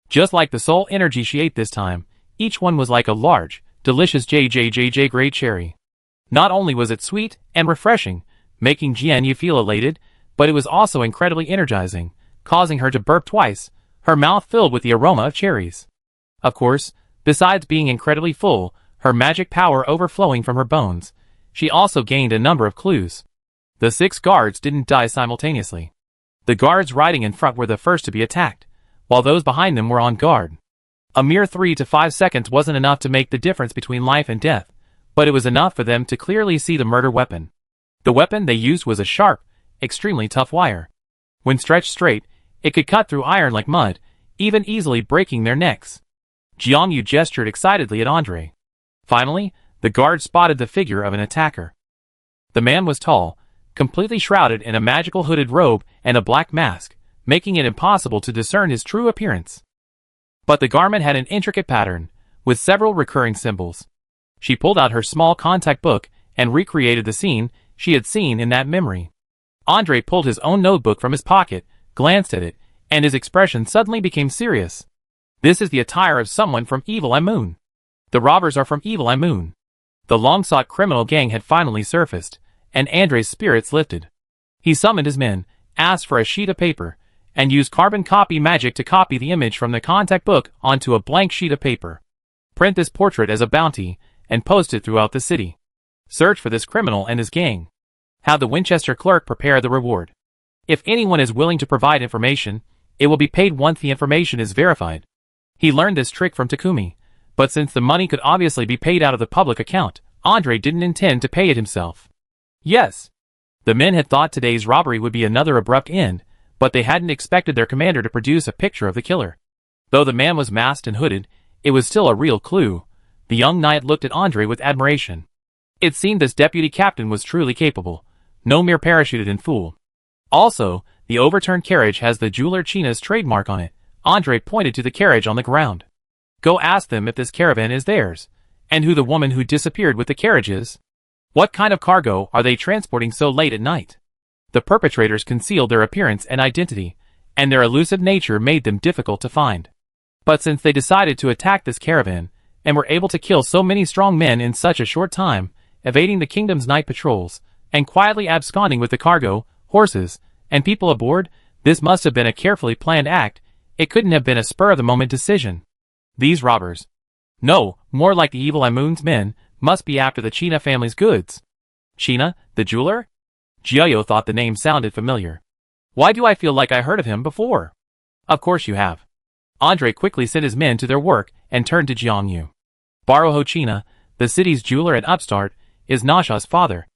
Just like the soul energy she ate this time, each one was like a large, delicious JJJJ grade cherry. Not only was it sweet and refreshing, making Jiangyu feel elated, but it was also incredibly energizing, causing her to burp twice, her mouth filled with the aroma of cherries. Of course, besides being incredibly full, her magic power overflowing from her bones, she also gained a number of clues. The 6 guards didn't die simultaneously. The guards riding in front were the first to be attacked, while those behind them were on guard. A mere 3 to 5 seconds wasn't enough to make the difference between life and death, but it was enough for them to clearly see the murder weapon. The weapon they used was a sharp, extremely tough wire. When stretched straight, it could cut through iron like mud, even easily breaking their necks. Jiangyu gestured excitedly at Andre. Finally, the guard spotted the figure of an attacker. The man was tall, completely shrouded in a magical hooded robe and a black mask, making it impossible to discern his true appearance. But the garment had an intricate pattern, with several recurring symbols. She pulled out her small contact book and recreated the scene she had seen in that memory. Andre pulled his own notebook from his pocket, glanced at it, and his expression suddenly became serious. This is the attire of someone from Evil Eye Moon. The robbers are from Evil Eye Moon. The long-sought criminal gang had finally surfaced, and Andre's spirits lifted. He summoned his men, asked for a sheet of paper, and used carbon copy magic to copy the image from the contact book onto a blank sheet of paper. Print this portrait as a bounty, and post it throughout the city. Search for this criminal and his gang. Have the Winchester clerk prepare the reward. If anyone is willing to provide information, it will be paid once the information is verified. He learned this trick from Takumi, but since the money could obviously be paid out of the public account, Andre didn't intend to pay it himself. Yes, The men had thought today's robbery would be another abrupt end, but they hadn't expected their commander to produce a picture of the killer. Though the man was masked and hooded, it was still a real clue. The young knight looked at Andre with admiration. It seemed this deputy captain was truly capable, no mere parachuted in fool. Also, the overturned carriage has the jeweler China's trademark on it. Andre pointed to the carriage on the ground. Go ask them if this caravan is theirs, and who the woman who disappeared with the carriage is. What kind of cargo are they transporting so late at night? The perpetrators concealed their appearance and identity, and their elusive nature made them difficult to find. But since they decided to attack this caravan, and were able to kill so many strong men in such a short time, evading the kingdom's night patrols, and quietly absconding with the cargo, horses, and people aboard, this must have been a carefully planned act. It couldn't have been a spur-of-the-moment decision. These robbers. No, more like the evil Amun's men, must be after the China family's goods. China, the jeweler? Jiao thought the name sounded familiar. Why do I feel like I heard of him before? Of course you have. Andre quickly sent his men to their work and turned to Jiangyu. Baroho China, the city's jeweler and upstart, is Nasha's father.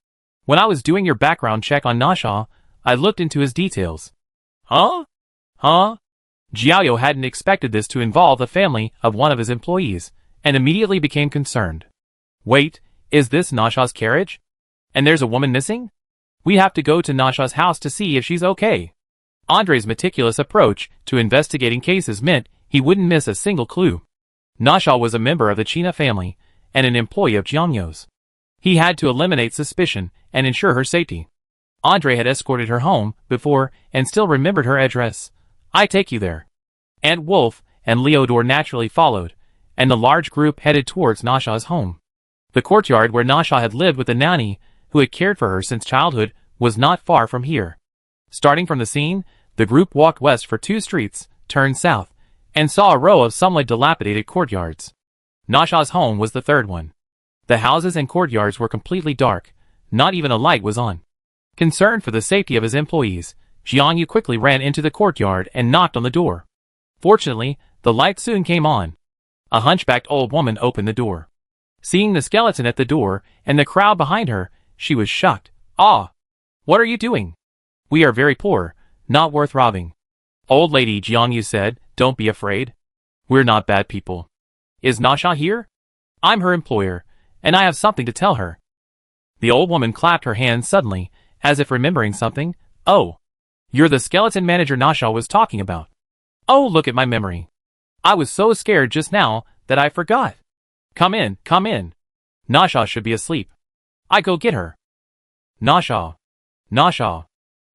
When I was doing your background check on Nasha, I looked into his details. Huh? Jiao hadn't expected this to involve the family of one of his employees, and immediately became concerned. Wait, is this Nasha's carriage? And there's a woman missing? We have to go to Nasha's house to see if she's okay. Andre's meticulous approach to investigating cases meant he wouldn't miss a single clue. Nasha was a member of the China family, and an employee of Jiangyou's. He had to eliminate suspicion and ensure her safety. Andre had escorted her home before and still remembered her address. I take you there. Aunt Wolf and Leodore naturally followed, and the large group headed towards Nasha's home. The courtyard where Nasha had lived with the nanny, who had cared for her since childhood, was not far from here. Starting from the scene, the group walked west for 2 streets, turned south, and saw a row of somewhat dilapidated courtyards. Nasha's home was the third one. The houses and courtyards were completely dark, not even a light was on. Concerned for the safety of his employees, Jiangyu quickly ran into the courtyard and knocked on the door. Fortunately, the light soon came on. A hunchbacked old woman opened the door. Seeing the skeleton at the door and the crowd behind her, she was shocked. Ah! What are you doing? We are very poor, not worth robbing. Old lady, Jiangyu said, don't be afraid. We're not bad people. Is Nasha here? I'm her employer, and I have something to tell her. The old woman clapped her hands suddenly, as if remembering something. Oh! You're the skeleton manager Nasha was talking about. Oh, look at my memory. I was so scared just now that I forgot. Come in, come in. Nasha should be asleep. I go get her. Nasha.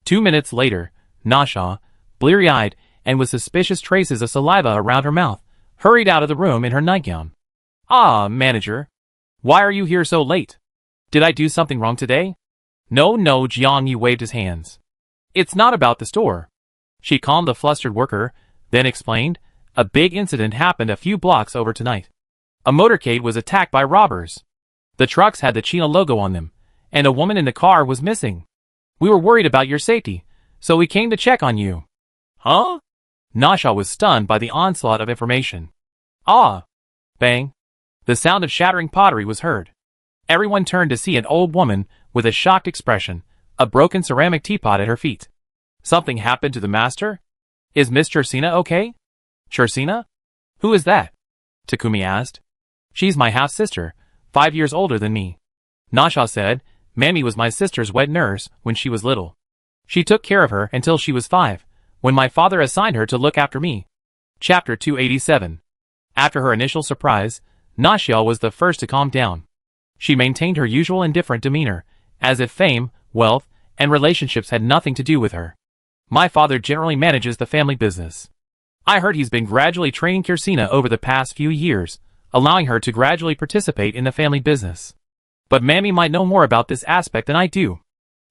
2 minutes later, Nasha, bleary-eyed and with suspicious traces of saliva around her mouth, hurried out of the room in her nightgown. Ah, manager. Why are you here so late? Did I do something wrong today? No, Jiangyu waved his hands. It's not about the store. She calmed the flustered worker, then explained, a big incident happened a few blocks over tonight. A motorcade was attacked by robbers. The trucks had the China logo on them, and a woman in the car was missing. We were worried about your safety, so we came to check on you. Huh? Nasha was stunned by the onslaught of information. Ah! Bang! The sound of shattering pottery was heard. Everyone turned to see an old woman with a shocked expression, a broken ceramic teapot at her feet. Something happened to the master? Is Miss Chersina okay? Chersina? Who is that? Takumi asked. She's my half-sister, 5 years older than me. Nasha said, Mammy was my sister's wet nurse when she was little. She took care of her until she was 5, when my father assigned her to look after me. Chapter 287. After her initial surprise, Nasha was the first to calm down. She maintained her usual indifferent demeanor, as if fame, wealth, and relationships had nothing to do with her. My father generally manages the family business. I heard he's been gradually training Chersina over the past few years, allowing her to gradually participate in the family business. But Mammy might know more about this aspect than I do.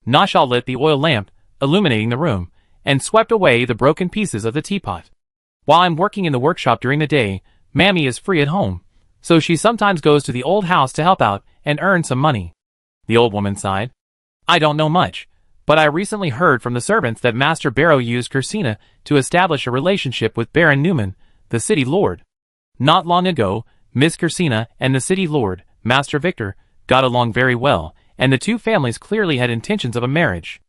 Nasha lit the oil lamp, illuminating the room, and swept away the broken pieces of the teapot. While I'm working in the workshop during the day, Mammy is free at home, so she sometimes goes to the old house to help out and earn some money. The old woman sighed. I don't know much, but I recently heard from the servants that Master Barrow used Chersina to establish a relationship with Baron Newman, the city lord. Not long ago, Miss Chersina and the city lord, Master Victor, got along very well, and the two families clearly had intentions of a marriage.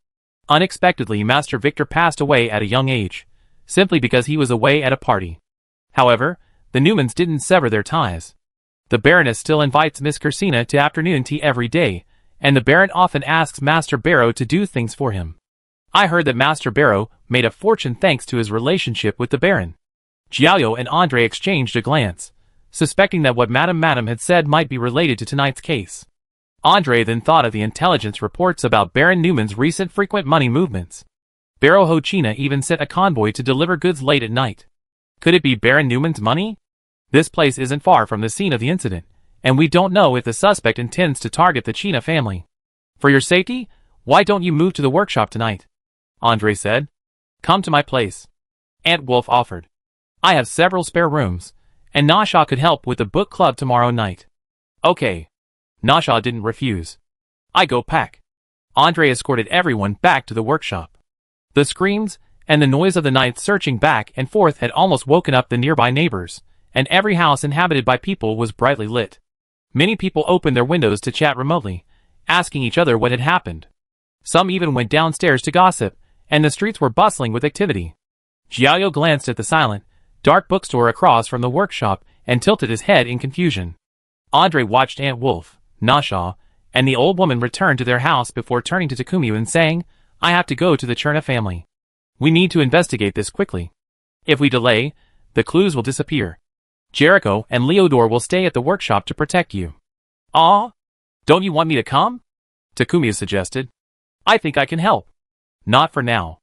Unexpectedly, Master Victor passed away at a young age, simply because he was away at a party. However, the Newmans didn't sever their ties. The Baroness still invites Miss Cursina to afternoon tea every day, and the Baron often asks Master Barrow to do things for him. I heard that Master Barrow made a fortune thanks to his relationship with the Baron. Giallo and Andre exchanged a glance, suspecting that what Madame had said might be related to tonight's case. Andre then thought of the intelligence reports about Baron Newman's recent frequent money movements. Barrow Hochina even sent a convoy to deliver goods late at night. Could it be Baron Newman's money? This place isn't far from the scene of the incident, and we don't know if the suspect intends to target the China family. For your safety, why don't you move to the workshop tonight? Andre said. Come to my place. Aunt Wolf offered. I have several spare rooms, and Nasha could help with the book club tomorrow night. Okay. Nasha didn't refuse. I go pack. Andre escorted everyone back to the workshop. The screams and the noise of the night searching back and forth had almost woken up the nearby neighbors, and every house inhabited by people was brightly lit. Many people opened their windows to chat remotely, asking each other what had happened. Some even went downstairs to gossip, and the streets were bustling with activity. Giallo glanced at the silent, dark bookstore across from the workshop and tilted his head in confusion. Andre watched Aunt Wolf, Nasha, and the old woman return to their house before turning to Takumi and saying, I have to go to the Cherna family. We need to investigate this quickly. If we delay, the clues will disappear. Jericho and Leodore will stay at the workshop to protect you. Ah? Don't you want me to come? Takumi suggested. I think I can help. Not for now.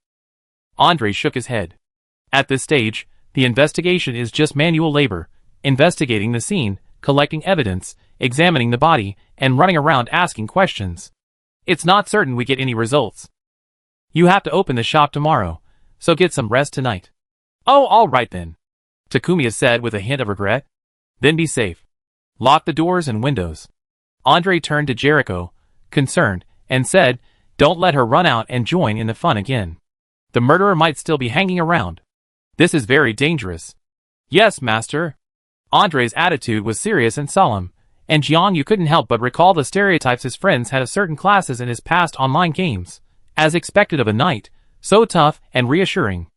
Andre shook his head. At this stage, the investigation is just manual labor, investigating the scene, collecting evidence, examining the body, and running around asking questions. It's not certain we get any results. You have to open the shop tomorrow, so get some rest tonight. Oh, all right then. Takumi said with a hint of regret. Then be safe. Lock the doors and windows. Andre turned to Jericho, concerned, and said, Don't let her run out and join in the fun again. The murderer might still be hanging around. This is very dangerous. Yes, master. Andre's attitude was serious and solemn, and Jiang couldn't help but recall the stereotypes his friends had of certain classes in his past online games, as expected of a knight, so tough and reassuring.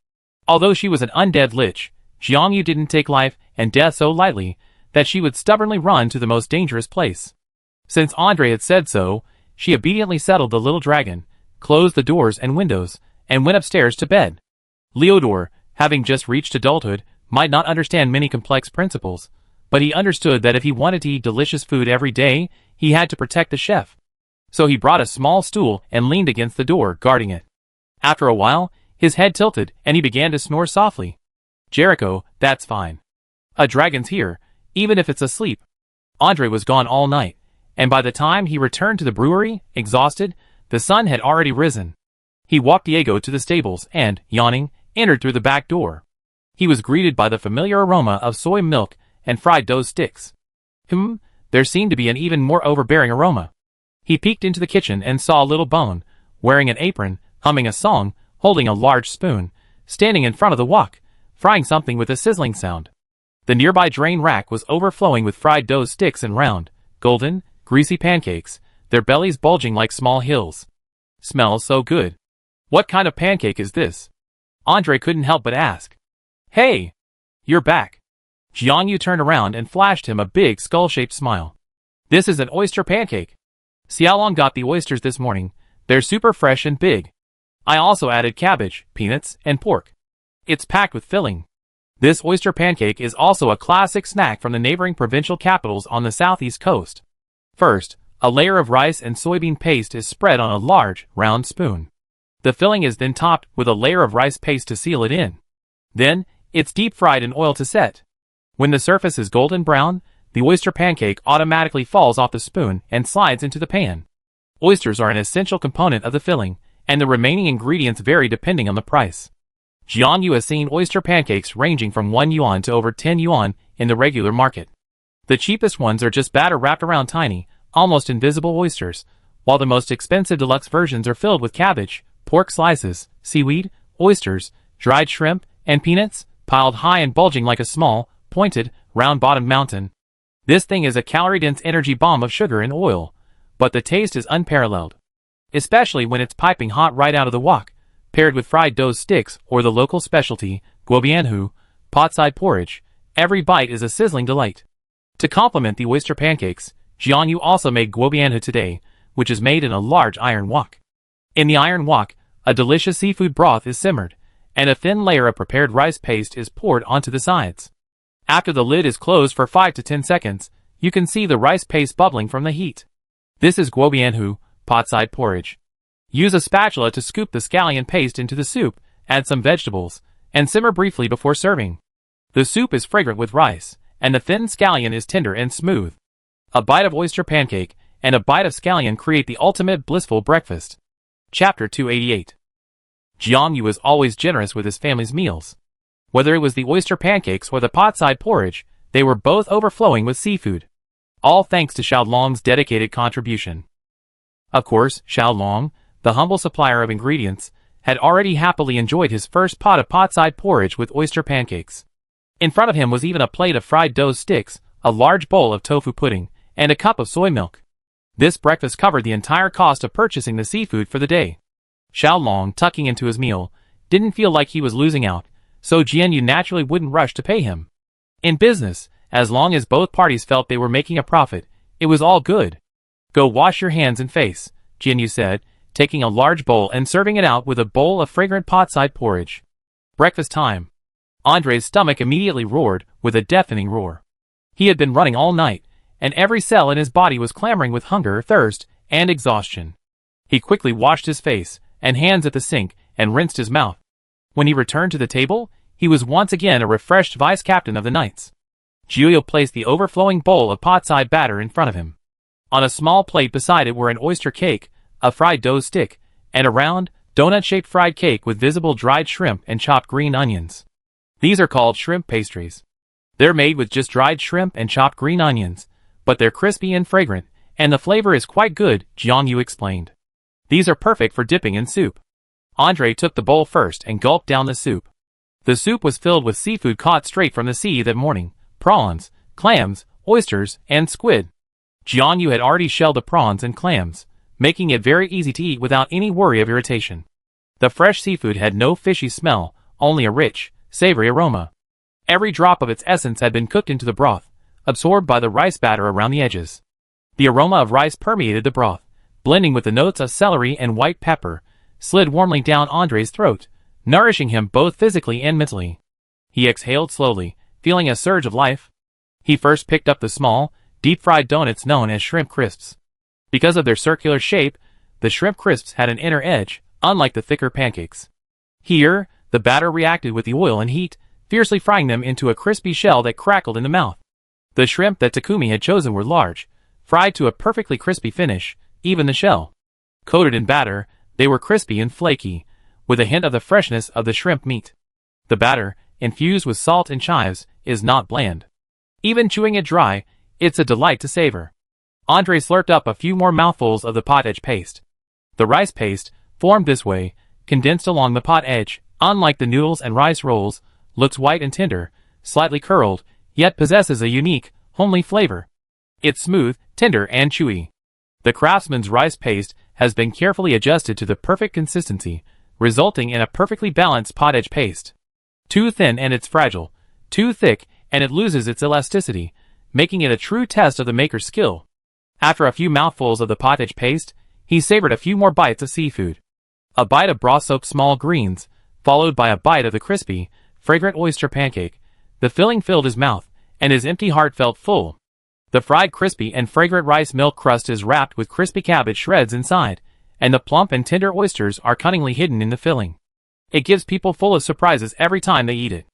Although she was an undead lich, Jiang didn't take life and death so lightly that she would stubbornly run to the most dangerous place. Since Andre had said so, she obediently settled the little dragon, closed the doors and windows, and went upstairs to bed. Leodore, having just reached adulthood, might not understand many complex principles, but he understood that if he wanted to eat delicious food every day, he had to protect the chef. So he brought a small stool and leaned against the door, guarding it. After a while, his head tilted and he began to snore softly. Jericho, that's fine. A dragon's here, even if it's asleep. Andre was gone all night, and by the time he returned to the brewery, exhausted, the sun had already risen. He walked Diego to the stables and, yawning, entered through the back door. He was greeted by the familiar aroma of soy milk and fried dough sticks. There seemed to be an even more overbearing aroma. He peeked into the kitchen and saw Little Bone, wearing an apron, humming a song, holding a large spoon, standing in front of the wok, frying something with a sizzling sound. The nearby drain rack was overflowing with fried dough sticks and round, golden, greasy pancakes, their bellies bulging like small hills. Smells so good. What kind of pancake is this? Andre couldn't help but ask. Hey! You're back. Jiang turned around and flashed him a big skull-shaped smile. This is an oyster pancake. Xiaolong got the oysters this morning. They're super fresh and big. I also added cabbage, peanuts, and pork. It's packed with filling. This oyster pancake is also a classic snack from the neighboring provincial capitals on the southeast coast. First, a layer of rice and soybean paste is spread on a large, round spoon. The filling is then topped with a layer of rice paste to seal it in. Then, it's deep-fried in oil to set. When the surface is golden brown, the oyster pancake automatically falls off the spoon and slides into the pan. Oysters are an essential component of the filling, and the remaining ingredients vary depending on the price. Jiang has seen oyster pancakes ranging from 1 yuan to over 10 yuan in the regular market. The cheapest ones are just batter wrapped around tiny, almost invisible oysters, while the most expensive deluxe versions are filled with cabbage, pork slices, seaweed, oysters, dried shrimp, and peanuts, piled high and bulging like a small, pointed, round-bottomed mountain. This thing is a calorie-dense energy bomb of sugar and oil, but the taste is unparalleled. Especially when it's piping hot right out of the wok, paired with fried dough sticks or the local specialty, guobianhu, pot-side porridge. Every bite is a sizzling delight. To complement the oyster pancakes, Jianyu also made guobianhu today, which is made in a large iron wok. In the iron wok, a delicious seafood broth is simmered, and a thin layer of prepared rice paste is poured onto the sides. After the lid is closed for 5 to 10 seconds, you can see the rice paste bubbling from the heat. This is guobianhu, pot-side porridge. Use a spatula to scoop the scallion paste into the soup, add some vegetables, and simmer briefly before serving. The soup is fragrant with rice, and the thin scallion is tender and smooth. A bite of oyster pancake and a bite of scallion create the ultimate blissful breakfast. Chapter 288. Jianyu was always generous with his family's meals. Whether it was the oyster pancakes or the pot-side porridge, they were both overflowing with seafood. All thanks to Xiaolong's dedicated contribution. Of course, Xiaolong, the humble supplier of ingredients, had already happily enjoyed his first pot of pot-side porridge with oyster pancakes. In front of him was even a plate of fried dough sticks, a large bowl of tofu pudding, and a cup of soy milk. This breakfast covered the entire cost of purchasing the seafood for the day. Xiaolong, tucking into his meal, didn't feel like he was losing out, so Jianyu naturally wouldn't rush to pay him. In business, as long as both parties felt they were making a profit, it was all good. Go wash your hands and face, Jianyu said, taking a large bowl and serving it out with a bowl of fragrant pot-side porridge. Breakfast time. Andre's stomach immediately roared with a deafening roar. He had been running all night, and every cell in his body was clamoring with hunger, thirst, and exhaustion. He quickly washed his face and hands at the sink and rinsed his mouth. When he returned to the table, he was once again a refreshed vice-captain of the Knights. Giulio placed the overflowing bowl of pot-side batter in front of him. On a small plate beside it were an oyster cake, a fried dough stick, and a round, donut-shaped fried cake with visible dried shrimp and chopped green onions. These are called shrimp pastries. They're made with just dried shrimp and chopped green onions, but they're crispy and fragrant, and the flavor is quite good, Jianyu explained. These are perfect for dipping in soup. Andre took the bowl first and gulped down the soup. The soup was filled with seafood caught straight from the sea that morning: prawns, clams, oysters, and squid. Jianyu had already shelled the prawns and clams, making it very easy to eat without any worry of irritation. The fresh seafood had no fishy smell, only a rich, savory aroma. Every drop of its essence had been cooked into the broth, absorbed by the rice batter around the edges. The aroma of rice permeated the broth, blending with the notes of celery and white pepper, slid warmly down Andre's throat, nourishing him both physically and mentally. He exhaled slowly, feeling a surge of life. He first picked up the small, deep-fried donuts known as shrimp crisps. Because of their circular shape, the shrimp crisps had an inner edge, unlike the thicker pancakes. Here, the batter reacted with the oil and heat, fiercely frying them into a crispy shell that crackled in the mouth. The shrimp that Takumi had chosen were large, fried to a perfectly crispy finish, even the shell. Coated in batter, they were crispy and flaky, with a hint of the freshness of the shrimp meat. The batter, infused with salt and chives, is not bland. Even chewing it dry, it's a delight to savor. Andre slurped up a few more mouthfuls of the pot edge paste. The rice paste, formed this way, condensed along the pot edge, unlike the noodles and rice rolls, looks white and tender, slightly curled, yet possesses a unique, homely flavor. It's smooth, tender, and chewy. The craftsman's rice paste has been carefully adjusted to the perfect consistency, resulting in a perfectly balanced pot edge paste. Too thin and it's fragile, too thick and it loses its elasticity, making it a true test of the maker's skill. After a few mouthfuls of the pot edge paste, he savored a few more bites of seafood. A bite of broth-soaked small greens, followed by a bite of the crispy, fragrant oyster pancake. The filling filled his mouth, and his empty heart felt full. The fried crispy and fragrant rice milk crust is wrapped with crispy cabbage shreds inside, and the plump and tender oysters are cunningly hidden in the filling. It gives people full of surprises every time they eat it.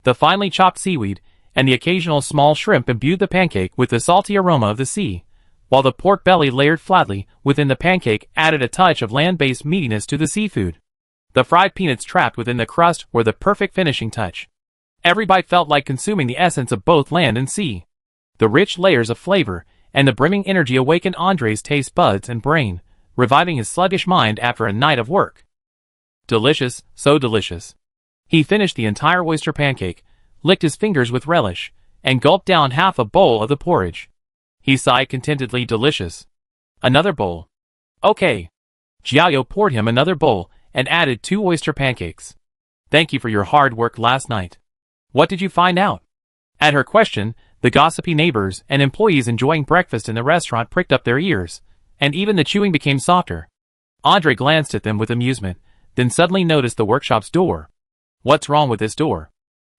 The finely chopped seaweed and the occasional small shrimp imbued the pancake with the salty aroma of the sea, while the pork belly layered flatly within the pancake added a touch of land-based meatiness to the seafood. The fried peanuts trapped within the crust were the perfect finishing touch. Every bite felt like consuming the essence of both land and sea. The rich layers of flavor and the brimming energy awakened Andre's taste buds and brain, reviving his sluggish mind after a night of work. Delicious, so delicious. He finished the entire oyster pancake, licked his fingers with relish, and gulped down half a bowl of the porridge. He sighed contentedly. Delicious. Another bowl. Okay. Jiao poured him another bowl and added 2 oyster pancakes. Thank you for your hard work last night. What did you find out? At her question, the gossipy neighbors and employees enjoying breakfast in the restaurant pricked up their ears, and even the chewing became softer. Andre glanced at them with amusement, then suddenly noticed the workshop's door. What's wrong with this door?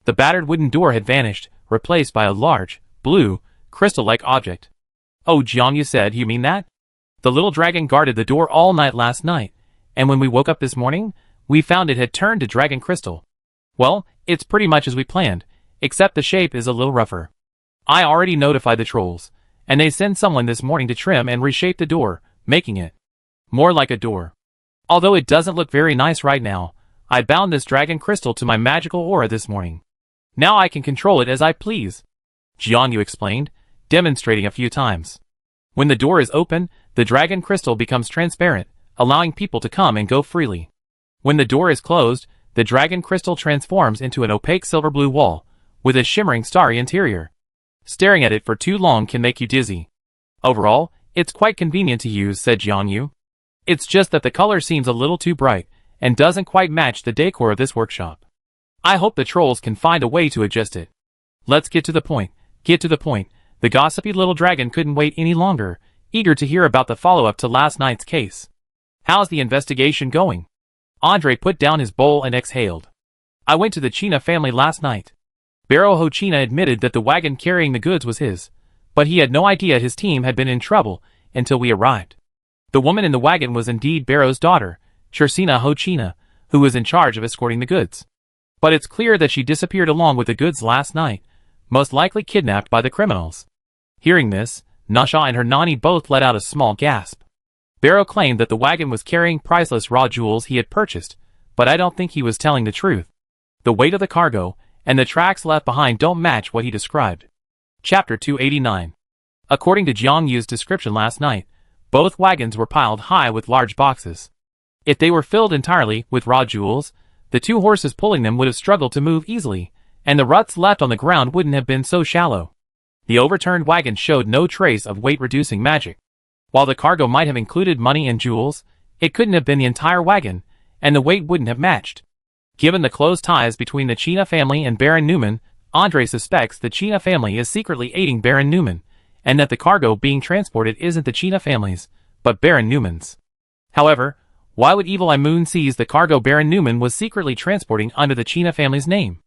The battered wooden door had vanished, replaced by a large, blue, crystal-like object. Oh, Jiang, said, you mean that? The little dragon guarded the door all night last night, and when we woke up this morning, we found it had turned to dragon crystal. Well, it's pretty much as we planned, except the shape is a little rougher. I already notified the trolls, and they sent someone this morning to trim and reshape the door, making it more like a door. Although it doesn't look very nice right now, I bound this dragon crystal to my magical aura this morning. Now I can control it as I please. Jiangyu explained, demonstrating a few times. When the door is open, the dragon crystal becomes transparent, allowing people to come and go freely. When the door is closed, the dragon crystal transforms into an opaque silver blue wall, with a shimmering starry interior. Staring at it for too long can make you dizzy. Overall, it's quite convenient to use, said Jiangyu. It's just that the color seems a little too bright, and doesn't quite match the decor of this workshop. I hope the trolls can find a way to adjust it. Let's get to the point. Get to the point. The gossipy little dragon couldn't wait any longer, eager to hear about the follow-up to last night's case. How's the investigation going? Andre put down his bowl and exhaled. I went to the China family last night. Barrow Ho China admitted that the wagon carrying the goods was his, but he had no idea his team had been in trouble until we arrived. The woman in the wagon was indeed Barrow's daughter, Chersina Ho China, who was in charge of escorting the goods. But it's clear that she disappeared along with the goods last night, most likely kidnapped by the criminals. Hearing this, Nasha and her Nani both let out a small gasp. Barrow claimed that the wagon was carrying priceless raw jewels he had purchased, but I don't think he was telling the truth. The weight of the cargo and the tracks left behind don't match what he described. Chapter 289. According to Jiang Yu's description last night, both wagons were piled high with large boxes. If they were filled entirely with raw jewels, the 2 horses pulling them would have struggled to move easily, and the ruts left on the ground wouldn't have been so shallow. The overturned wagon showed no trace of weight-reducing magic. While the cargo might have included money and jewels, it couldn't have been the entire wagon, and the weight wouldn't have matched. Given the close ties between the China family and Baron Newman, Andre suspects the China family is secretly aiding Baron Newman, and that the cargo being transported isn't the China family's, but Baron Newman's. However, why would Evil Eye Moon seize the cargo Baron Newman was secretly transporting under the China family's name?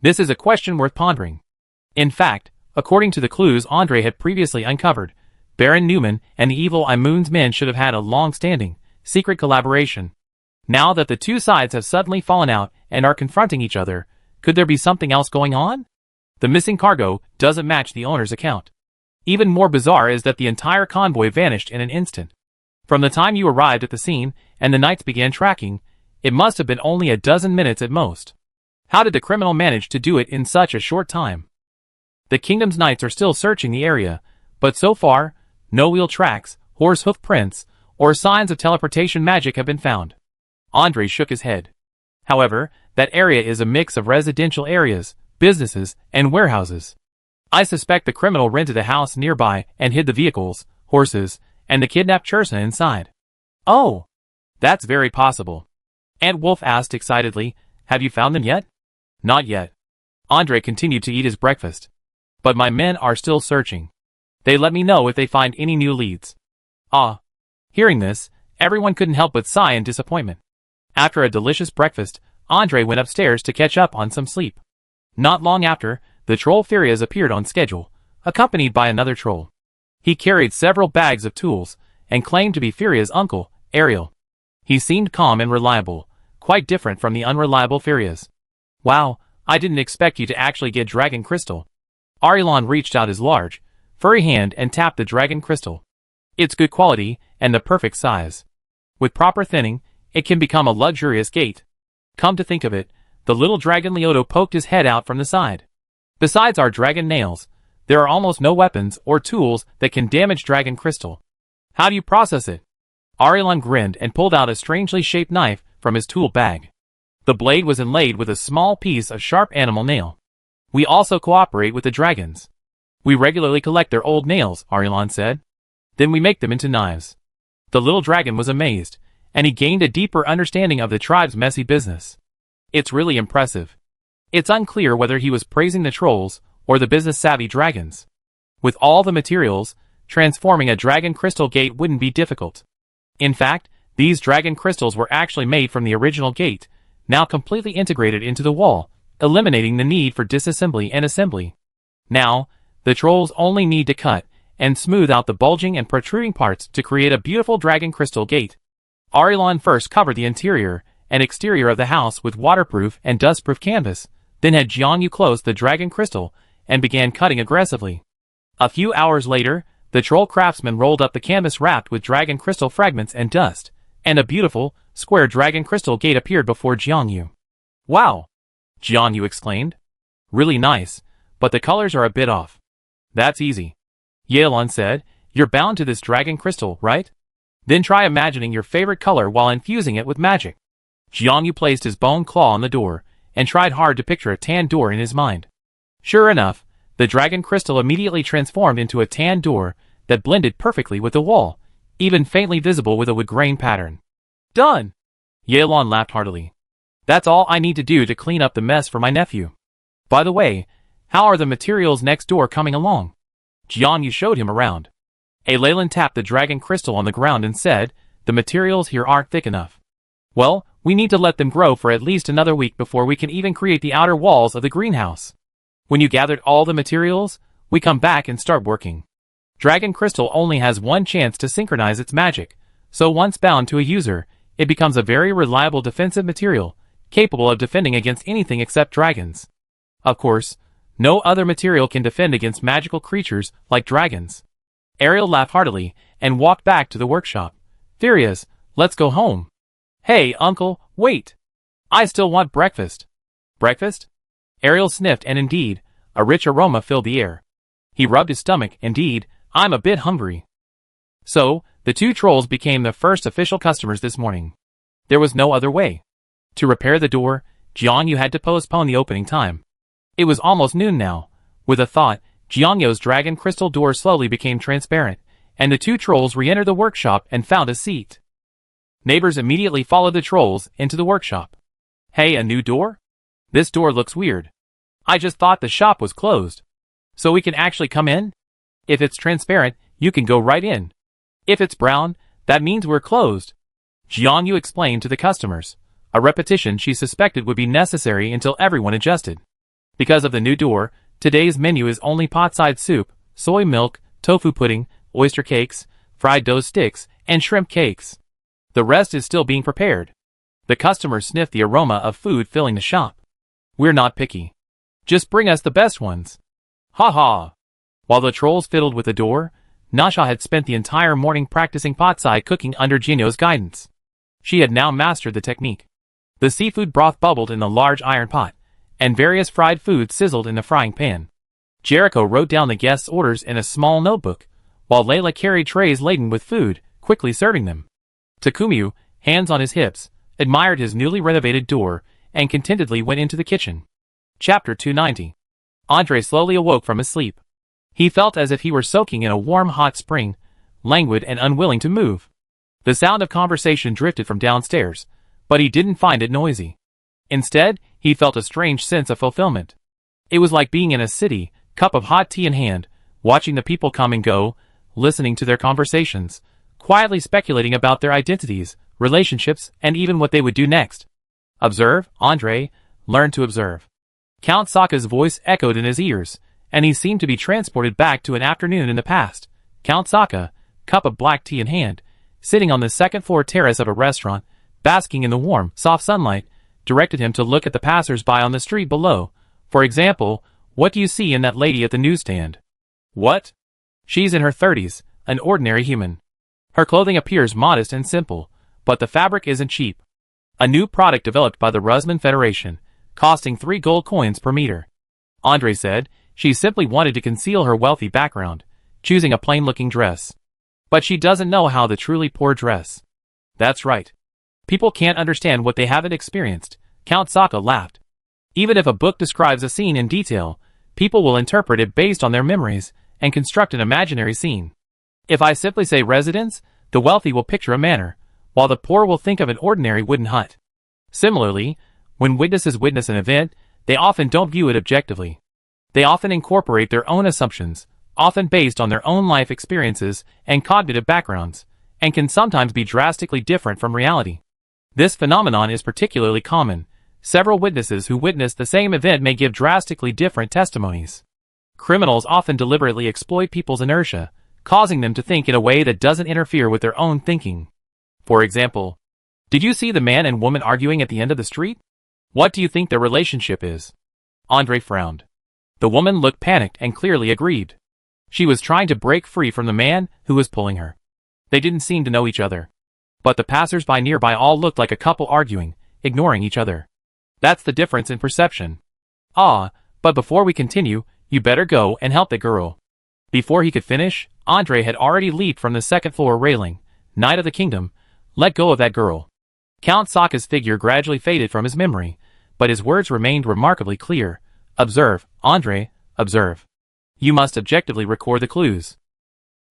This is a question worth pondering. In fact, according to the clues Andre had previously uncovered, Baron Newman and the Evil Eye Moon's men should have had a long-standing, secret collaboration. Now that the 2 sides have suddenly fallen out and are confronting each other, could there be something else going on? The missing cargo doesn't match the owner's account. Even more bizarre is that the entire convoy vanished in an instant. From the time you arrived at the scene and the knights began tracking, it must have been only a dozen minutes at most. How did the criminal manage to do it in such a short time? The kingdom's knights are still searching the area, but so far, no wheel tracks, horse hoof prints, or signs of teleportation magic have been found. Andre shook his head. However, that area is a mix of residential areas, businesses, and warehouses. I suspect the criminal rented a house nearby and hid the vehicles, horses, and the kidnapped Chersina inside. Oh! That's very possible. Aunt Wolf asked excitedly, have you found them yet? Not yet. Andre continued to eat his breakfast. But my men are still searching. They let me know if they find any new leads. Ah. Hearing this, everyone couldn't help but sigh in disappointment. After a delicious breakfast, Andre went upstairs to catch up on some sleep. Not long after, the troll Furias appeared on schedule, accompanied by another troll. He carried several bags of tools, and claimed to be Furia's uncle, Ariel. He seemed calm and reliable, quite different from the unreliable Furias. Wow, I didn't expect you to actually get dragon crystal. Arielon reached out his large, furry hand and tapped the dragon crystal. It's good quality, and the perfect size. With proper thinning, it can become a luxurious gate. Come to think of it, the little dragon Leoto poked his head out from the side. Besides our dragon nails, there are almost no weapons or tools that can damage dragon crystal. How do you process it? Arielon grinned and pulled out a strangely shaped knife from his tool bag. The blade was inlaid with a small piece of sharp animal nail. We also cooperate with the dragons. We regularly collect their old nails, Arielon said. Then we make them into knives. The little dragon was amazed, and he gained a deeper understanding of the tribe's messy business. It's really impressive. It's unclear whether he was praising the trolls or the business-savvy dragons. With all the materials, transforming a dragon crystal gate wouldn't be difficult. In fact, these dragon crystals were actually made from the original gate, now completely integrated into the wall, eliminating the need for disassembly and assembly. Now, the trolls only need to cut and smooth out the bulging and protruding parts to create a beautiful dragon crystal gate. Arilon first covered the interior and exterior of the house with waterproof and dustproof canvas, then had Jiangyu close the dragon crystal and began cutting aggressively. A few hours later, the troll craftsman rolled up the canvas wrapped with dragon crystal fragments and dust, and a beautiful, square dragon crystal gate appeared before Jiangyu. "Wow!" Jiangyu exclaimed. "Really nice, but the colors are a bit off." "That's easy," Yelan said. "You're bound to this dragon crystal, right? Then try imagining your favorite color while infusing it with magic." Jiangyu placed his bone claw on the door, and tried hard to picture a tan door in his mind. Sure enough, the dragon crystal immediately transformed into a tan door that blended perfectly with the wall, even faintly visible with a wood grain pattern. "Done!" Yelan laughed heartily. "That's all I need to do to clean up the mess for my nephew. By the way, how are the materials next door coming along?" Jiangyu showed him around. Leyland tapped the dragon crystal on the ground and said, "The materials here aren't thick enough. Well, we need to let them grow for at least another week before we can even create the outer walls of the greenhouse. When you gathered all the materials, we come back and start working." Dragon crystal only has one chance to synchronize its magic, so once bound to a user, it becomes a very reliable defensive material, capable of defending against anything except dragons. Of course, no other material can defend against magical creatures like dragons. Ariel laughed heartily and walked back to the workshop. "Furious, let's go home." "Hey, uncle, wait! I still want breakfast." "Breakfast?" Ariel sniffed, and indeed, a rich aroma filled the air. He rubbed his stomach. "Indeed, I'm a bit hungry." So, the two trolls became the first official customers this morning. There was no other way. To repair the door, Jiangyu had to postpone the opening time. It was almost noon now. With a thought, Jiangyu's dragon crystal door slowly became transparent, and the two trolls re-entered the workshop and found a seat. Neighbors immediately followed the trolls into the workshop. "Hey, a new door? This door looks weird. I just thought the shop was closed. So we can actually come in? If it's transparent, you can go right in. If it's brown, that means we're closed." Jiangyu explained to the customers, a repetition she suspected would be necessary until everyone adjusted. Because of the new door, today's menu is only pot-side soup, soy milk, tofu pudding, oyster cakes, fried dough sticks, and shrimp cakes. The rest is still being prepared. The customers sniffed the aroma of food filling the shop. "We're not picky. Just bring us the best ones." "Ha ha!" While the trolls fiddled with the door, Nasha had spent the entire morning practicing pot-side cooking under Jinyo's guidance. She had now mastered the technique. The seafood broth bubbled in the large iron pot, and various fried foods sizzled in the frying pan. Jericho wrote down the guests' orders in a small notebook, while Layla carried trays laden with food, quickly serving them. Takumu, hands on his hips, admired his newly renovated door, and contentedly went into the kitchen. Chapter 290. Andre slowly awoke from his sleep. He felt as if he were soaking in a warm hot spring, languid and unwilling to move. The sound of conversation drifted from downstairs, but he didn't find it noisy. Instead, he felt a strange sense of fulfillment. It was like being in a city, cup of hot tea in hand, watching the people come and go, listening to their conversations, quietly speculating about their identities, relationships, and even what they would do next. "Observe, Andre, learn to observe." Count Sokka's voice echoed in his ears, and he seemed to be transported back to an afternoon in the past. Count Sokka, cup of black tea in hand, sitting on the second-floor terrace of a restaurant, basking in the warm, soft sunlight, directed him to look at the passers-by on the street below. "For example, what do you see in that lady at the newsstand?" "What?" "She's in her 30s, an ordinary human. Her clothing appears modest and simple, but the fabric isn't cheap. A new product developed by the Rusman Federation, costing 3 gold coins per meter." Andre said. She simply wanted to conceal her wealthy background, choosing a plain-looking dress. But she doesn't know how the truly poor dress. "That's right. People can't understand what they haven't experienced," Count Sokka laughed. "Even if a book describes a scene in detail, people will interpret it based on their memories and construct an imaginary scene. If I simply say residence, the wealthy will picture a manor, while the poor will think of an ordinary wooden hut. Similarly, when witnesses witness an event, they often don't view it objectively. They often incorporate their own assumptions, often based on their own life experiences and cognitive backgrounds, and can sometimes be drastically different from reality. This phenomenon is particularly common. Several witnesses who witness the same event may give drastically different testimonies. Criminals often deliberately exploit people's inertia, causing them to think in a way that doesn't interfere with their own thinking. For example, did you see the man and woman arguing at the end of the street? What do you think their relationship is? Andre frowned. The woman looked panicked and clearly aggrieved. She was trying to break free from the man who was pulling her. They didn't seem to know each other. But the passers-by nearby all looked like a couple arguing, ignoring each other. That's the difference in perception. Ah, but before we continue, you better go and help the girl. Before he could finish, Andre had already leaped from the second-floor railing. Knight of the Kingdom, let go of that girl. Count Sokka's figure gradually faded from his memory, but his words remained remarkably clear. Observe, Andre, observe. You must objectively record the clues.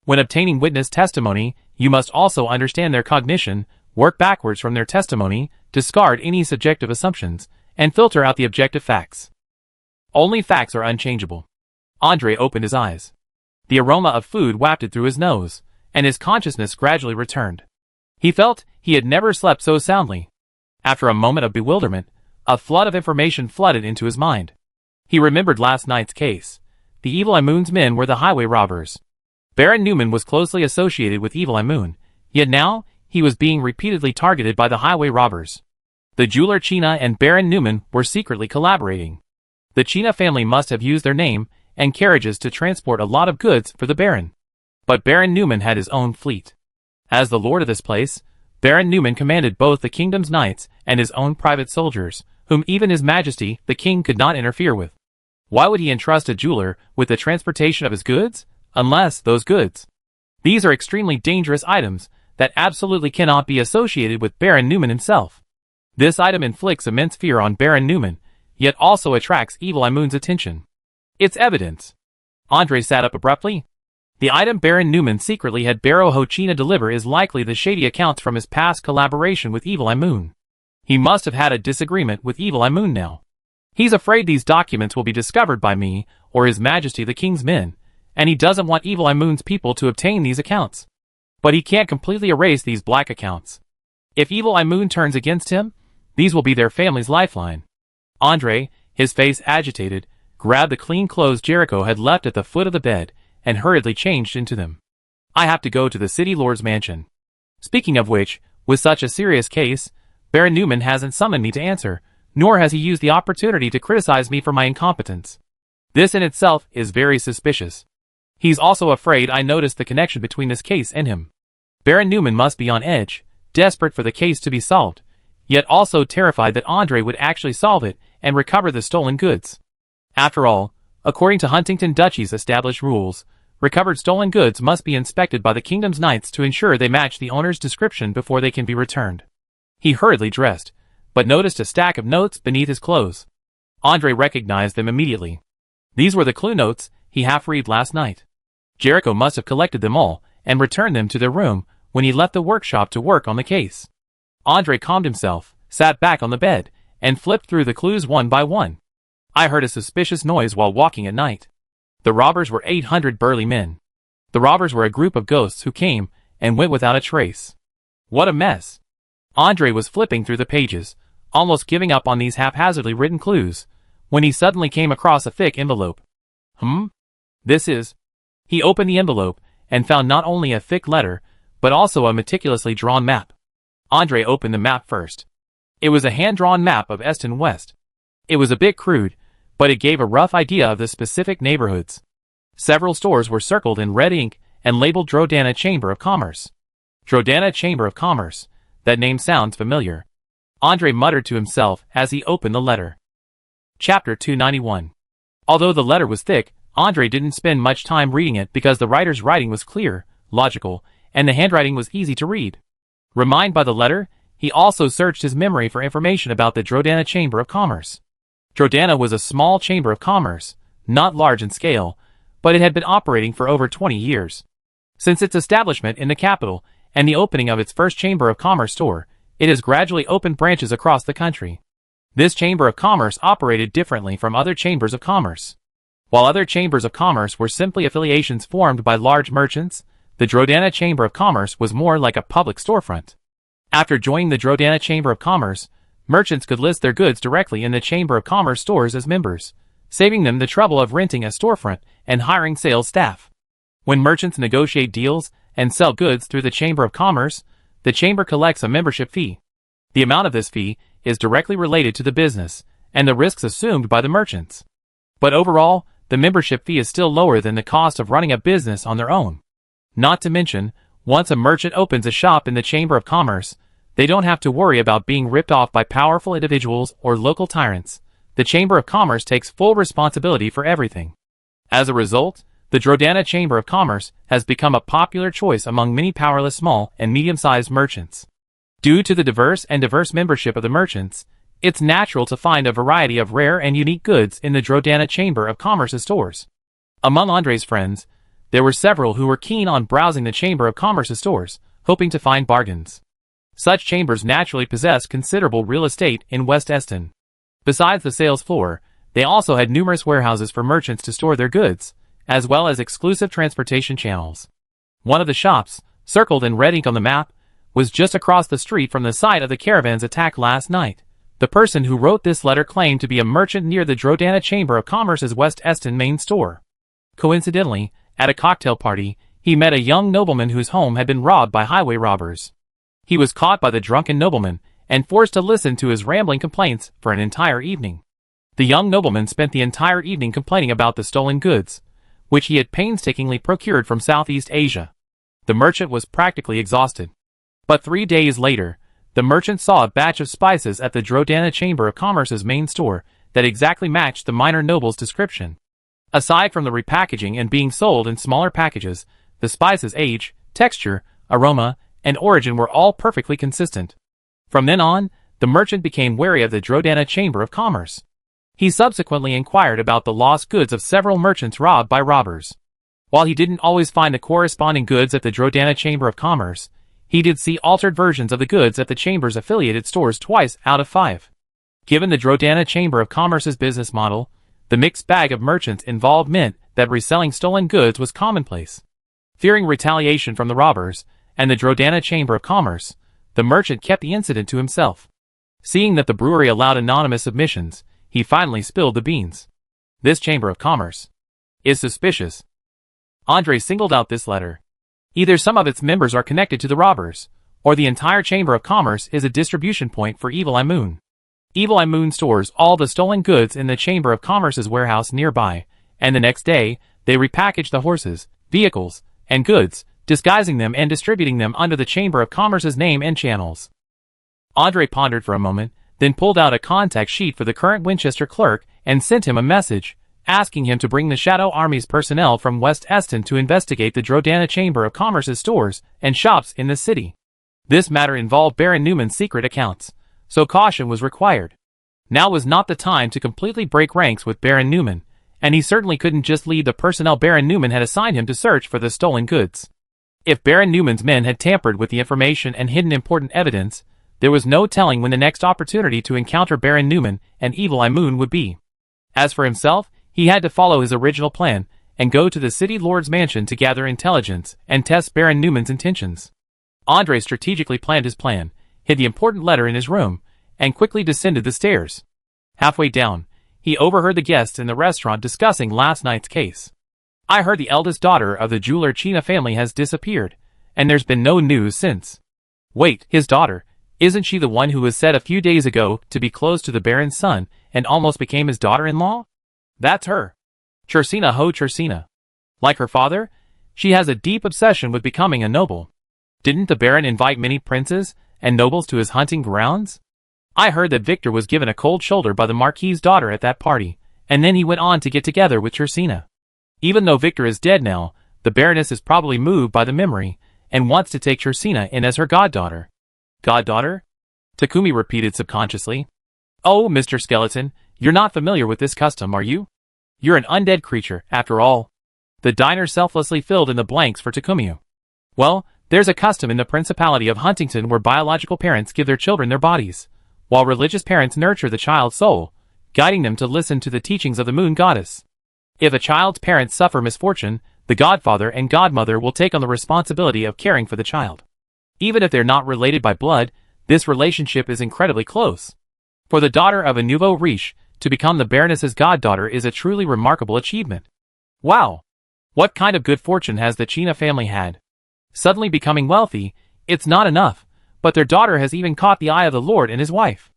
When obtaining witness testimony, you must also understand their cognition, work backwards from their testimony, discard any subjective assumptions, and filter out the objective facts. Only facts are unchangeable. Andre opened his eyes. The aroma of food wafted through his nose, and his consciousness gradually returned. He felt he had never slept so soundly. After a moment of bewilderment, a flood of information flooded into his mind. He remembered last night's case. The Evil Eye Moon's men were the highway robbers. Baron Newman was closely associated with Evil Eye Moon, yet now he was being repeatedly targeted by the highway robbers. The jeweler China and Baron Newman were secretly collaborating. The China family must have used their name and carriages to transport a lot of goods for the Baron. But Baron Newman had his own fleet. As the lord of this place, Baron Newman commanded both the kingdom's knights and his own private soldiers, whom even His Majesty, the king, could not interfere with. Why would he entrust a jeweler with the transportation of his goods? Unless those goods. These are extremely dangerous items that absolutely cannot be associated with Baron Newman himself. This item inflicts immense fear on Baron Newman, yet also attracts Evil Eye Moon's attention. It's evidence. Andre sat up abruptly. The item Baron Newman secretly had Barrow Ho China deliver is likely the shady accounts from his past collaboration with Evil Eye Moon. He must have had a disagreement with Evil Eye Moon now. He's afraid these documents will be discovered by me or His Majesty the King's men, and he doesn't want Evil Eye Moon's people to obtain these accounts. But he can't completely erase these black accounts. If Evil Eye Moon turns against him, these will be their family's lifeline. Andre, his face agitated, grabbed the clean clothes Jericho had left at the foot of the bed and hurriedly changed into them. I have to go to the city lord's mansion. Speaking of which, with such a serious case, Baron Newman hasn't summoned me to answer, nor has he used the opportunity to criticize me for my incompetence. This in itself is very suspicious. He's also afraid I noticed the connection between this case and him. Baron Newman must be on edge, desperate for the case to be solved, yet also terrified that Andre would actually solve it and recover the stolen goods. After all, according to Huntington Duchy's established rules, recovered stolen goods must be inspected by the kingdom's knights to ensure they match the owner's description before they can be returned. He hurriedly dressed, but noticed a stack of notes beneath his clothes. Andre recognized them immediately. These were the clue notes he half-read last night. Jericho must have collected them all and returned them to their room when he left the workshop to work on the case. Andre calmed himself, sat back on the bed, and flipped through the clues one by one. I heard a suspicious noise while walking at night. The robbers were 800 burly men. The robbers were a group of ghosts who came and went without a trace. What a mess. Andre was flipping through the pages, almost giving up on these haphazardly written clues, when he suddenly came across a thick envelope. This is... He opened the envelope and found not only a thick letter, but also a meticulously drawn map. Andre opened the map first. It was a hand-drawn map of Eston West. It was a bit crude, but it gave a rough idea of the specific neighborhoods. Several stores were circled in red ink and labeled Drodana Chamber of Commerce. Drodana Chamber of Commerce. That name sounds familiar. Andre muttered to himself as he opened the letter. Chapter 291. Although the letter was thick, Andre didn't spend much time reading it because the writer's writing was clear, logical, and the handwriting was easy to read. Reminded by the letter, he also searched his memory for information about the Drodana Chamber of Commerce. Drodana was a small chamber of commerce, not large in scale, but it had been operating for over 20 years. Since its establishment in the capital and the opening of its first Chamber of Commerce store, it has gradually opened branches across the country. This Chamber of Commerce operated differently from other chambers of commerce. While other chambers of commerce were simply affiliations formed by large merchants, the Drodana Chamber of Commerce was more like a public storefront. After joining the Drodana Chamber of Commerce, merchants could list their goods directly in the Chamber of Commerce stores as members, saving them the trouble of renting a storefront and hiring sales staff. When merchants negotiate deals and sell goods through the Chamber of Commerce, the chamber collects a membership fee. The amount of this fee is directly related to the business and the risks assumed by the merchants. But overall, the membership fee is still lower than the cost of running a business on their own. Not to mention, once a merchant opens a shop in the Chamber of Commerce, they don't have to worry about being ripped off by powerful individuals or local tyrants. The Chamber of Commerce takes full responsibility for everything. As a result, the Drodana Chamber of Commerce has become a popular choice among many powerless small and medium-sized merchants. Due to the diverse membership of the merchants, it's natural to find a variety of rare and unique goods in the Drodana Chamber of Commerce's stores. Among Andre's friends, there were several who were keen on browsing the Chamber of Commerce's stores, hoping to find bargains. Such chambers naturally possess considerable real estate in West Eston. Besides the sales floor, they also had numerous warehouses for merchants to store their goods, as well as exclusive transportation channels. One of the shops, circled in red ink on the map, was just across the street from the site of the caravan's attack last night. The person who wrote this letter claimed to be a merchant near the Drodana Chamber of Commerce's West Eston main store. Coincidentally, at a cocktail party, he met a young nobleman whose home had been robbed by highway robbers. He was caught by the drunken nobleman and forced to listen to his rambling complaints for an entire evening. The young nobleman spent the entire evening complaining about the stolen goods, which he had painstakingly procured from Southeast Asia. The merchant was practically exhausted. But 3 days later, the merchant saw a batch of spices at the Drodana Chamber of Commerce's main store that exactly matched the minor noble's description. Aside from the repackaging and being sold in smaller packages, the spices' age, texture, aroma, and origin were all perfectly consistent. From then on, the merchant became wary of the Drodana Chamber of Commerce. He subsequently inquired about the lost goods of several merchants robbed by robbers. While he didn't always find the corresponding goods at the Drodana Chamber of Commerce, he did see altered versions of the goods at the chamber's affiliated stores twice out of 5. Given the Drodana Chamber of Commerce's business model, the mixed bag of merchants involved meant that reselling stolen goods was commonplace. Fearing retaliation from the robbers and the Drodana Chamber of Commerce, the merchant kept the incident to himself. Seeing that the brewery allowed anonymous submissions, he finally spilled the beans. This Chamber of Commerce is suspicious. Andre singled out this letter. Either some of its members are connected to the robbers, or the entire Chamber of Commerce is a distribution point for Evil Eye Moon. Evil Eye Moon stores all the stolen goods in the Chamber of Commerce's warehouse nearby, and the next day, they repackage the horses, vehicles, and goods, disguising them and distributing them under the Chamber of Commerce's name and channels. Andre pondered for a moment, then pulled out a contact sheet for the current Winchester clerk and sent him a message, asking him to bring the Shadow Army's personnel from West Eston to investigate the Drodana Chamber of Commerce's stores and shops in the city. This matter involved Baron Newman's secret accounts, so caution was required. Now was not the time to completely break ranks with Baron Newman, and he certainly couldn't just leave the personnel Baron Newman had assigned him to search for the stolen goods. If Baron Newman's men had tampered with the information and hidden important evidence, there was no telling when the next opportunity to encounter Baron Newman and Evil Eye Moon would be. As for himself, he had to follow his original plan and go to the city lord's mansion to gather intelligence and test Baron Newman's intentions. Andre strategically planned his plan, hid the important letter in his room, and quickly descended the stairs. Halfway down, he overheard the guests in the restaurant discussing last night's case. I heard the eldest daughter of the jeweler China family has disappeared, and there's been no news since. Wait, his daughter, isn't she the one who was said a few days ago to be close to the Baron's son and almost became his daughter-in-law? That's her. Chersina Ho Chersina. Like her father, she has a deep obsession with becoming a noble. Didn't the Baron invite many princes and nobles to his hunting grounds? I heard that Victor was given a cold shoulder by the Marquis's daughter at that party, and then he went on to get together with Chersina. Even though Victor is dead now, the Baroness is probably moved by the memory, and wants to take Chersina in as her goddaughter. Goddaughter? Takumi repeated subconsciously. Oh, Mr. Skeleton, you're not familiar with this custom, are you? You're an undead creature, after all. The diner selflessly filled in the blanks for Takumi. Well, there's a custom in the Principality of Huntington where biological parents give their children their bodies, while religious parents nurture the child's soul, guiding them to listen to the teachings of the moon goddess. If a child's parents suffer misfortune, the godfather and godmother will take on the responsibility of caring for the child. Even if they're not related by blood, this relationship is incredibly close. For the daughter of a nouveau riche to become the Baroness's goddaughter is a truly remarkable achievement. Wow! What kind of good fortune has the China family had? Suddenly becoming wealthy, it's not enough, but their daughter has even caught the eye of the Lord and his wife.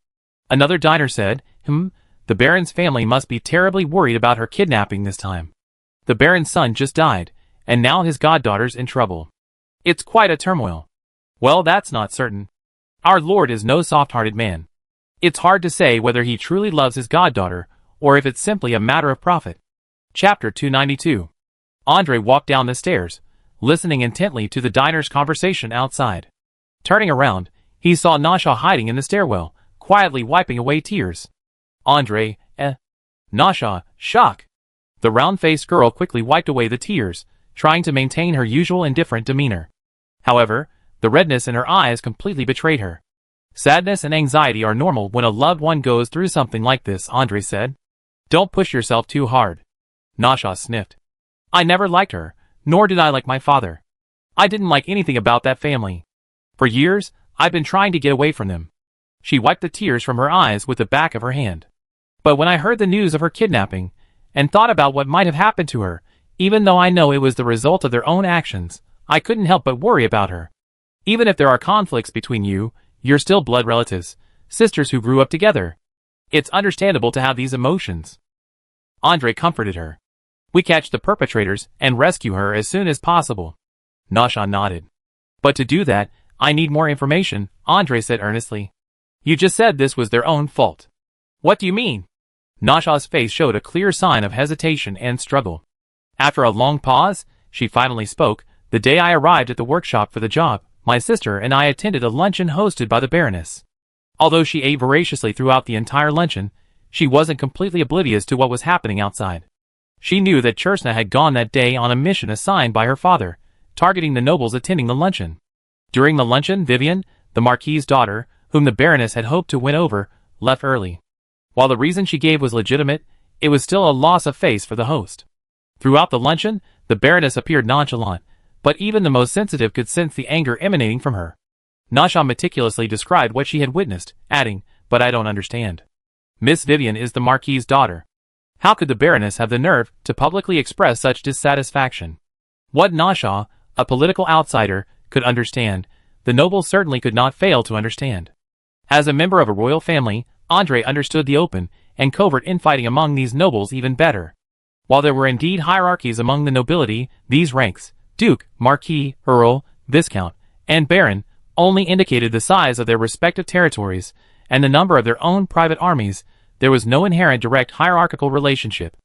Another diner said, the Baron's family must be terribly worried about her kidnapping this time. The Baron's son just died, and now his goddaughter's in trouble. It's quite a turmoil. Well, that's not certain. Our Lord is no soft-hearted man. It's hard to say whether he truly loves his goddaughter, or if it's simply a matter of profit. Chapter 292. Andre walked down the stairs, listening intently to the diner's conversation outside. Turning around, he saw Nasha hiding in the stairwell, quietly wiping away tears. Andre, Nasha, shock. The round-faced girl quickly wiped away the tears, trying to maintain her usual indifferent demeanor. However, the redness in her eyes completely betrayed her. Sadness and anxiety are normal when a loved one goes through something like this, Andre said. Don't push yourself too hard. Nasha sniffed. I never liked her, nor did I like my father. I didn't like anything about that family. For years, I've been trying to get away from them. She wiped the tears from her eyes with the back of her hand. But when I heard the news of her kidnapping, and thought about what might have happened to her, even though I know it was the result of their own actions, I couldn't help but worry about her. Even if there are conflicts between you, you're still blood relatives, sisters who grew up together. It's understandable to have these emotions. Andre comforted her. We catch the perpetrators and rescue her as soon as possible. Nasha nodded. But to do that, I need more information, Andre said earnestly. You just said this was their own fault. What do you mean? Nasha's face showed a clear sign of hesitation and struggle. After a long pause, she finally spoke. The day I arrived at the workshop for the job, my sister and I attended a luncheon hosted by the Baroness. Although she ate voraciously throughout the entire luncheon, she wasn't completely oblivious to what was happening outside. She knew that Chersna had gone that day on a mission assigned by her father, targeting the nobles attending the luncheon. During the luncheon, Vivian, the Marquis's daughter, whom the Baroness had hoped to win over, left early. While the reason she gave was legitimate, it was still a loss of face for the host. Throughout the luncheon, the Baroness appeared nonchalant, but even the most sensitive could sense the anger emanating from her. Nasha meticulously described what she had witnessed, adding, but I don't understand. Miss Vivian is the Marquis's daughter. How could the Baroness have the nerve to publicly express such dissatisfaction? What Nasha, a political outsider, could understand, the nobles certainly could not fail to understand. As a member of a royal family, Andre understood the open and covert infighting among these nobles even better. While there were indeed hierarchies among the nobility, these ranks, Duke, Marquis, Earl, Viscount, and Baron, only indicated the size of their respective territories and the number of their own private armies. There was no inherent direct hierarchical relationship.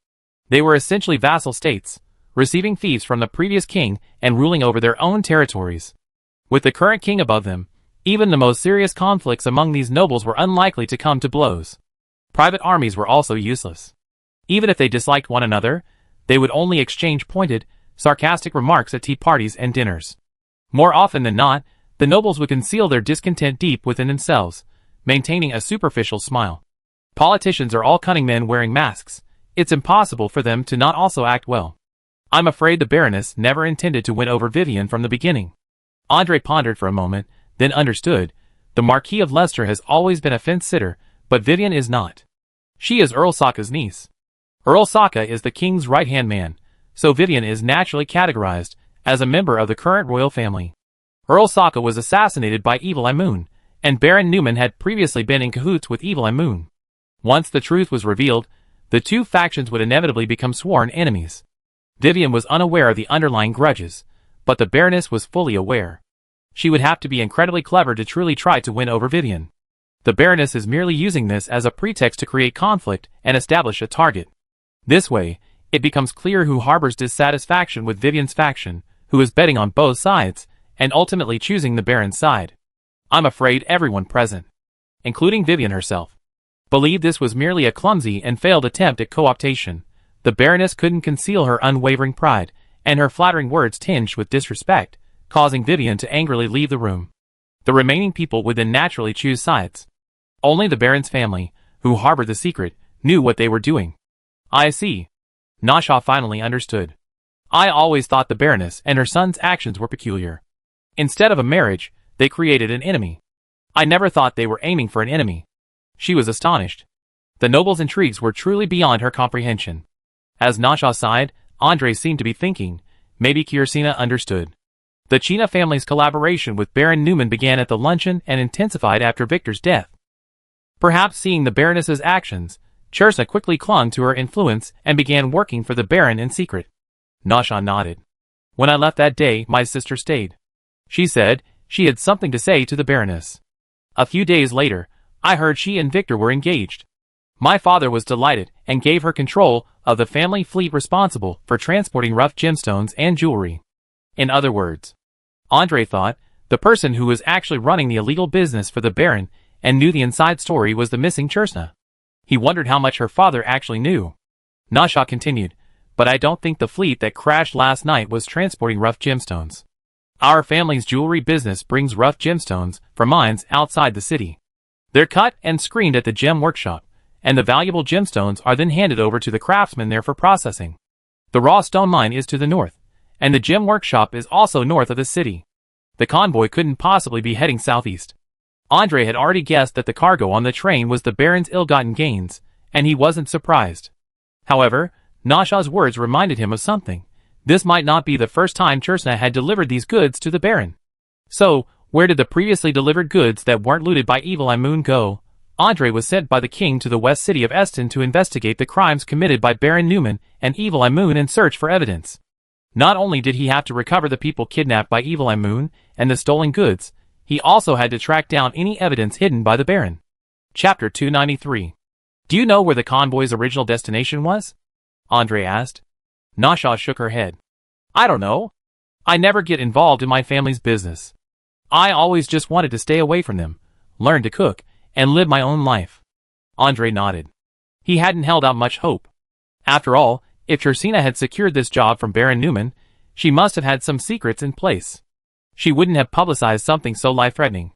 They were essentially vassal states, receiving fiefs from the previous king and ruling over their own territories. With the current king above them, even the most serious conflicts among these nobles were unlikely to come to blows. Private armies were also useless. Even if they disliked one another, they would only exchange pointed, sarcastic remarks at tea parties and dinners. More often than not, the nobles would conceal their discontent deep within themselves, maintaining a superficial smile. Politicians are all cunning men wearing masks. It's impossible for them to not also act well. I'm afraid the Baroness never intended to win over Vivian from the beginning. Andre pondered for a moment, then understood. The Marquis of Leicester has always been a fence-sitter, but Vivian is not. She is Earl Sokka's niece. Earl Sokka is the king's right-hand man, so Vivian is naturally categorized as a member of the current royal family. Earl Sokka was assassinated by Evil Eye Moon, and Baron Newman had previously been in cahoots with Evil Eye Moon. Once the truth was revealed, the two factions would inevitably become sworn enemies. Vivian was unaware of the underlying grudges, but the Baroness was fully aware. She would have to be incredibly clever to truly try to win over Vivian. The Baroness is merely using this as a pretext to create conflict and establish a target. This way, it becomes clear who harbors dissatisfaction with Vivian's faction, who is betting on both sides, and ultimately choosing the Baron's side. I'm afraid everyone present, including Vivian herself, believed this was merely a clumsy and failed attempt at co-optation. The Baroness couldn't conceal her unwavering pride, and her flattering words tinged with disrespect causing Vivian to angrily leave the room. The remaining people would then naturally choose sides. Only the Baron's family, who harbored the secret, knew what they were doing. I see. Nasha finally understood. I always thought the Baroness and her son's actions were peculiar. Instead of a marriage, they created an enemy. I never thought they were aiming for an enemy. She was astonished. The noble's intrigues were truly beyond her comprehension. As Nasha sighed, Andre seemed to be thinking, maybe Kirsina understood. The China family's collaboration with Baron Newman began at the luncheon and intensified after Victor's death. Perhaps seeing the Baroness's actions, Chersa quickly clung to her influence and began working for the Baron in secret. Nasha nodded. When I left that day, my sister stayed. She said she had something to say to the Baroness. A few days later, I heard she and Victor were engaged. My father was delighted and gave her control of the family fleet responsible for transporting rough gemstones and jewelry. In other words, Andre thought the person who was actually running the illegal business for the Baron and knew the inside story was the missing Chersa. He wondered how much her father actually knew. Nasha continued, but I don't think the fleet that crashed last night was transporting rough gemstones. Our family's jewelry business brings rough gemstones from mines outside the city. They're cut and screened at the gem workshop, and the valuable gemstones are then handed over to the craftsmen there for processing. The raw stone mine is to the north, and the gem workshop is also north of the city. The convoy couldn't possibly be heading southeast. Andre had already guessed that the cargo on the train was the Baron's ill-gotten gains, and he wasn't surprised. However, Nasha's words reminded him of something. This might not be the first time Chersa had delivered these goods to the Baron. So, where did the previously delivered goods that weren't looted by Evil Eye Moon go? Andre was sent by the king to the west city of Eston to investigate the crimes committed by Baron Newman and Evil Eye Moon and search for evidence. Not only did he have to recover the people kidnapped by Evil Eye Moon and the stolen goods, he also had to track down any evidence hidden by the Baron. Chapter 293. Do you know where the convoy's original destination was? Andre asked. Nasha shook her head. I don't know. I never get involved in my family's business. I always just wanted to stay away from them, learn to cook, and live my own life. Andre nodded. He hadn't held out much hope. After all, if Chersa had secured this job from Baron Newman, she must have had some secrets in place. She wouldn't have publicized something so life-threatening.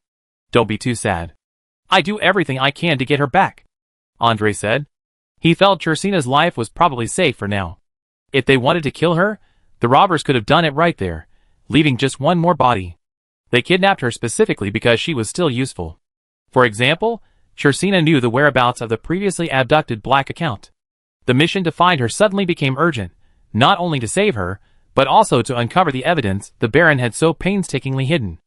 Don't be too sad. I do everything I can to get her back, Andre said. He felt Chersa's life was probably safe for now. If they wanted to kill her, the robbers could have done it right there, leaving just one more body. They kidnapped her specifically because she was still useful. For example, Chersa knew the whereabouts of the previously abducted Black account. The mission to find her suddenly became urgent, not only to save her, but also to uncover the evidence the Baron had so painstakingly hidden.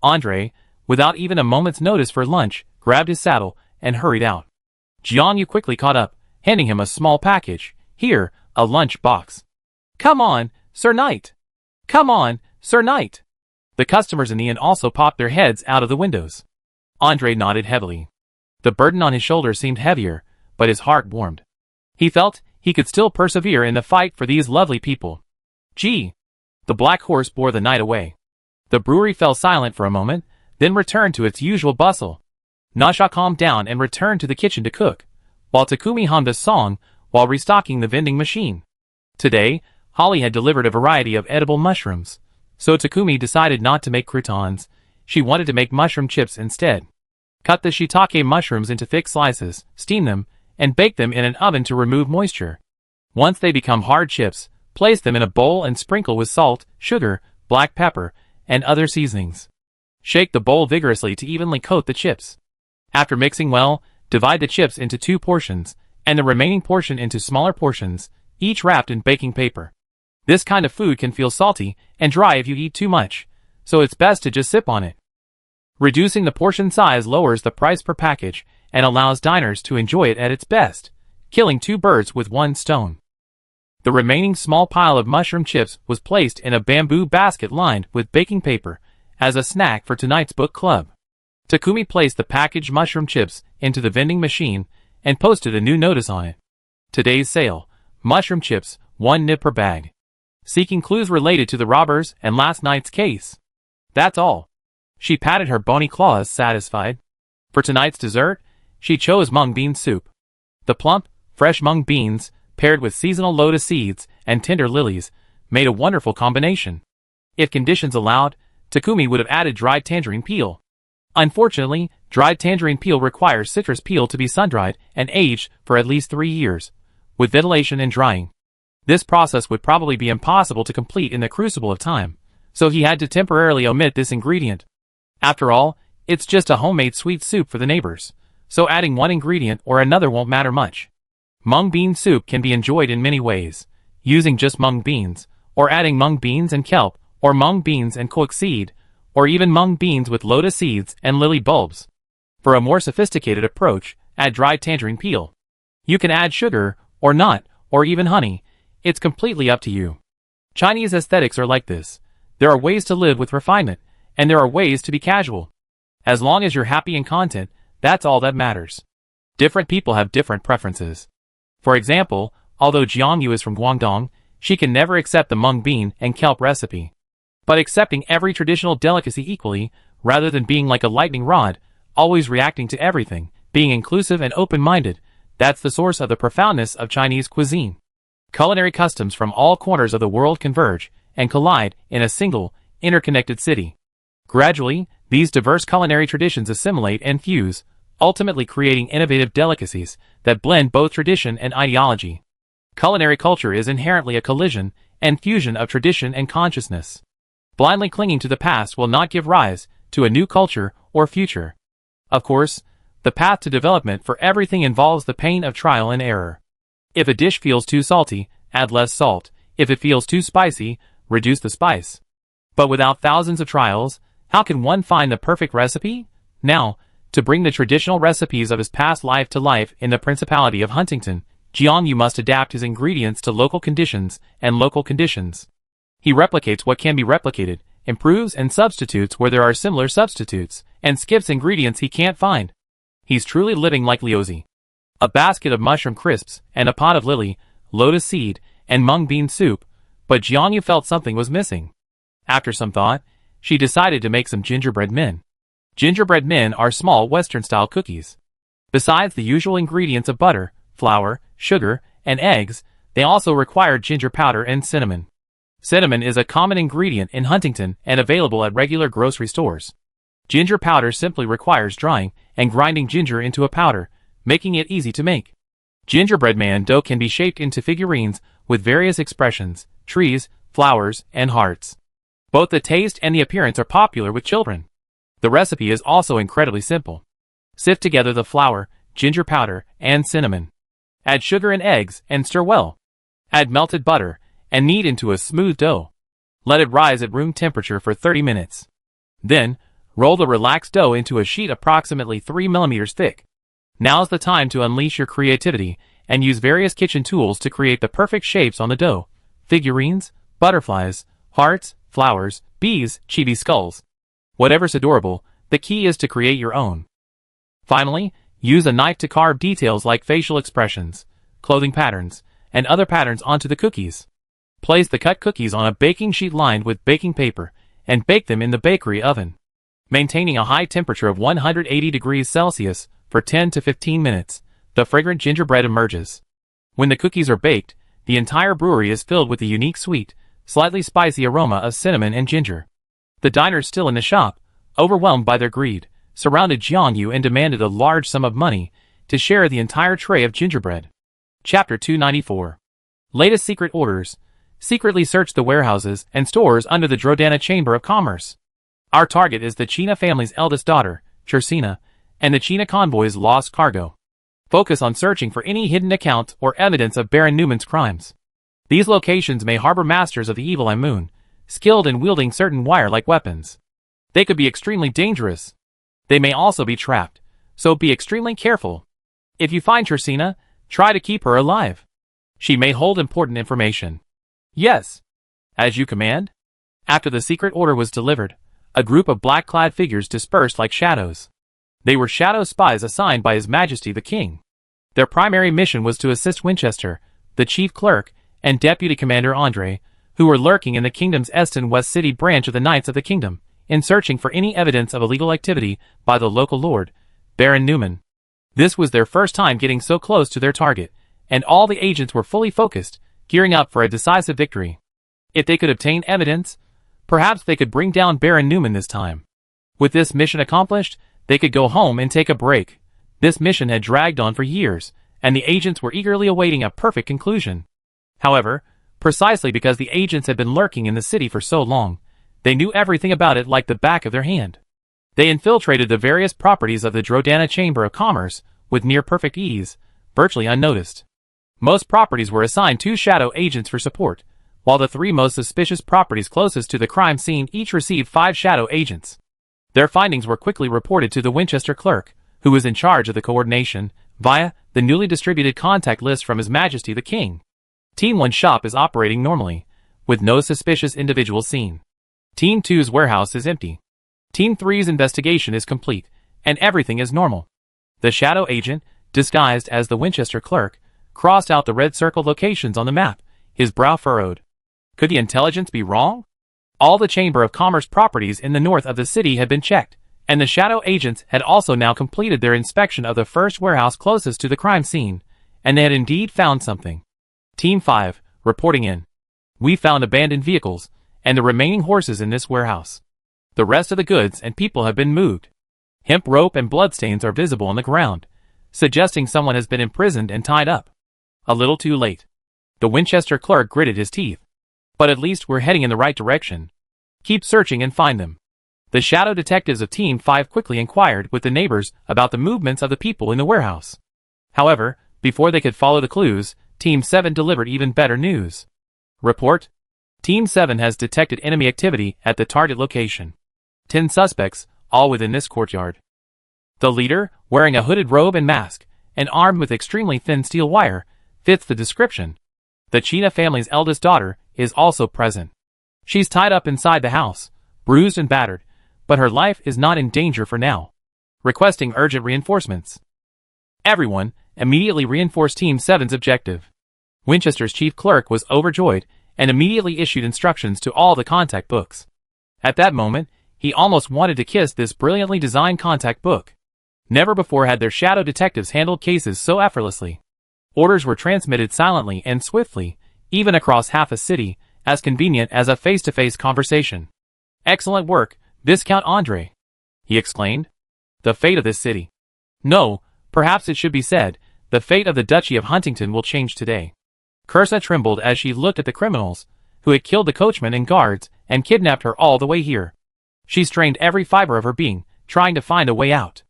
Andre, without even a moment's notice for lunch, grabbed his saddle and hurried out. Jiangyu quickly caught up, handing him a small package. Here, a lunch box. Come on, Sir Knight. Come on, Sir Knight. The customers in the inn also popped their heads out of the windows. Andre nodded heavily. The burden on his shoulders seemed heavier, but his heart warmed. He felt he could still persevere in the fight for these lovely people. Gee! The black horse bore the night away. The brewery fell silent for a moment, then returned to its usual bustle. Nasha calmed down and returned to the kitchen to cook, while Takumi hummed a song while restocking the vending machine. Today, Holly had delivered a variety of edible mushrooms, so Takumi decided not to make croutons. She wanted to make mushroom chips instead. Cut the shiitake mushrooms into thick slices, steam them, and bake them in an oven to remove moisture. Once they become hard chips, place them in a bowl and sprinkle with salt, sugar, black pepper, and other seasonings. Shake the bowl vigorously to evenly coat the chips. After mixing well, divide the chips into 2 portions, and the remaining portion into smaller portions, each wrapped in baking paper. This kind of food can feel salty and dry if you eat too much, so it's best to just sip on it. Reducing the portion size lowers the price per package and allows diners to enjoy it at its best, killing 2 birds with 1 stone. The remaining small pile of mushroom chips was placed in a bamboo basket lined with baking paper as a snack for tonight's book club. Takumi placed the packaged mushroom chips into the vending machine and posted a new notice on it. Today's sale, mushroom chips, 1 nib per bag. Seeking clues related to the robbers and last night's case. That's all. She patted her bony claws, satisfied. For tonight's dessert, she chose mung bean soup. The plump, fresh mung beans, paired with seasonal lotus seeds and tender lilies, made a wonderful combination. If conditions allowed, Takumi would have added dried tangerine peel. Unfortunately, dried tangerine peel requires citrus peel to be sun-dried and aged for at least 3 years, with ventilation and drying. This process would probably be impossible to complete in the crucible of time, so he had to temporarily omit this ingredient. After all, it's just a homemade sweet soup for the neighbors, so adding one ingredient or another won't matter much. Mung bean soup can be enjoyed in many ways, using just mung beans, or adding mung beans and kelp, or mung beans and koek seed, or even mung beans with lotus seeds and lily bulbs. For a more sophisticated approach, add dried tangerine peel. You can add sugar, or not, or even honey. It's completely up to you. Chinese aesthetics are like this. There are ways to live with refinement, and there are ways to be casual. As long as you're happy and content, that's all that matters. Different people have different preferences. For example, although Jiangyu is from Guangdong, she can never accept the mung bean and kelp recipe. But accepting every traditional delicacy equally, rather than being like a lightning rod, always reacting to everything, being inclusive and open-minded, that's the source of the profoundness of Chinese cuisine. Culinary customs from all corners of the world converge and collide in a single, interconnected city. Gradually, these diverse culinary traditions assimilate and fuse, ultimately creating innovative delicacies that blend both tradition and ideology. Culinary culture is inherently a collision and fusion of tradition and consciousness. Blindly clinging to the past will not give rise to a new culture or future. Of course, the path to development for everything involves the pain of trial and error. If a dish feels too salty, add less salt. If it feels too spicy, reduce the spice. But without thousands of trials, how can one find the perfect recipe? Now, to bring the traditional recipes of his past life to life in the Principality of Huntington, Jiangyu must adapt his ingredients to local conditions and local conditions. He replicates what can be replicated, improves and substitutes where there are similar substitutes, and skips ingredients he can't find. He's truly living like Liuzi. A basket of mushroom crisps and a pot of lily, lotus seed, and mung bean soup, but Jiangyu felt something was missing. After some thought, she decided to make some gingerbread men. Gingerbread men are small Western-style cookies. Besides the usual ingredients of butter, flour, sugar, and eggs, they also require ginger powder and cinnamon. Cinnamon is a common ingredient in Huntington and available at regular grocery stores. Ginger powder simply requires drying and grinding ginger into a powder, making it easy to make. Gingerbread man dough can be shaped into figurines with various expressions, trees, flowers, and hearts. Both the taste and the appearance are popular with children. The recipe is also incredibly simple. Sift together the flour, ginger powder, and cinnamon. Add sugar and eggs and stir well. Add melted butter and knead into a smooth dough. Let it rise at room temperature for 30 minutes. Then, roll the relaxed dough into a sheet approximately 3 mm thick. Now's the time to unleash your creativity and use various kitchen tools to create the perfect shapes on the dough. Figurines, butterflies, hearts, flowers, bees, chibi skulls. Whatever's adorable, the key is to create your own. Finally, use a knife to carve details like facial expressions, clothing patterns, and other patterns onto the cookies. Place the cut cookies on a baking sheet lined with baking paper and bake them in the bakery oven, maintaining a high temperature of 180 degrees Celsius for 10 to 15 minutes. The fragrant gingerbread emerges. When the cookies are baked, the entire brewery is filled with the unique sweet, slightly spicy aroma of cinnamon and ginger. The diners still in the shop, overwhelmed by their greed, surrounded Jiangyu and demanded a large sum of money to share the entire tray of gingerbread. Chapter 294. Latest secret orders. Secretly search the warehouses and stores under the Drodana Chamber of Commerce. Our target is the China family's eldest daughter, Chersina, and the China convoy's lost cargo. Focus on searching for any hidden accounts or evidence of Baron Newman's crimes. These locations may harbor masters of the evil eye moon, skilled in wielding certain wire-like weapons. They could be extremely dangerous. They may also be trapped, so be extremely careful. If you find Chersina, try to keep her alive. She may hold important information. Yes. As you command? After the secret order was delivered, a group of black-clad figures dispersed like shadows. They were shadow spies assigned by His Majesty the King. Their primary mission was to assist Winchester, the chief clerk, and Deputy Commander Andre, who were lurking in the kingdom's East and West City branch of the Knights of the Kingdom, in searching for any evidence of illegal activity by the local lord, Baron Newman. This was their first time getting so close to their target, and all the agents were fully focused, gearing up for a decisive victory. If they could obtain evidence, Perhaps they could bring down Baron Newman this time. With this mission accomplished, they could go home and take a break. This mission had dragged on for years, and the agents were eagerly awaiting a perfect conclusion. However, precisely because the agents had been lurking in the city for so long, they knew everything about it like the back of their hand. They infiltrated the various properties of the Drodana Chamber of Commerce with near-perfect ease, virtually unnoticed. Most properties were assigned 2 shadow agents for support, while the 3 most suspicious properties closest to the crime scene each received 5 shadow agents. Their findings were quickly reported to the Winchester clerk, who was in charge of the coordination, via the newly distributed contact list from His Majesty the King. Team 1's shop is operating normally, with no suspicious individuals seen. Team 2's warehouse is empty. Team 3's investigation is complete, and everything is normal. The shadow agent, disguised as the Winchester clerk, crossed out the red circled locations on the map, his brow furrowed. Could the intelligence be wrong? All the Chamber of Commerce properties in the north of the city had been checked, and the shadow agents had also now completed their inspection of the first warehouse closest to the crime scene, and they had indeed found something. Team 5, reporting in. We found abandoned vehicles, and the remaining horses in this warehouse. The rest of the goods and people have been moved. Hemp rope and bloodstains are visible on the ground, suggesting someone has been imprisoned and tied up. A little too late. The Winchester clerk gritted his teeth. But at least we're heading in the right direction. Keep searching and find them. The shadow detectives of Team 5 quickly inquired with the neighbors about the movements of the people in the warehouse. However, before they could follow the clues, Team 7 delivered even better news. Report. Team 7 has detected enemy activity at the target location. 10 suspects, all within this courtyard. The leader, wearing a hooded robe and mask, and armed with extremely thin steel wire, fits the description. The China family's eldest daughter is also present. She's tied up inside the house, bruised and battered, but her life is not in danger for now. Requesting urgent reinforcements. Everyone immediately reinforced Team 7's objective. Winchester's chief clerk was overjoyed and immediately issued instructions to all the contact books. At that moment, he almost wanted to kiss this brilliantly designed contact book. Never before had their shadow detectives handled cases so effortlessly. Orders were transmitted silently and swiftly, even across half a city, as convenient as a face-to-face conversation. Excellent work, Viscount Andre, he exclaimed. The fate of this city. No, perhaps it should be said, the fate of the Duchy of Huntington will change today. Cursa trembled as she looked at the criminals, who had killed the coachman and guards and kidnapped her all the way here. She strained every fiber of her being, trying to find a way out.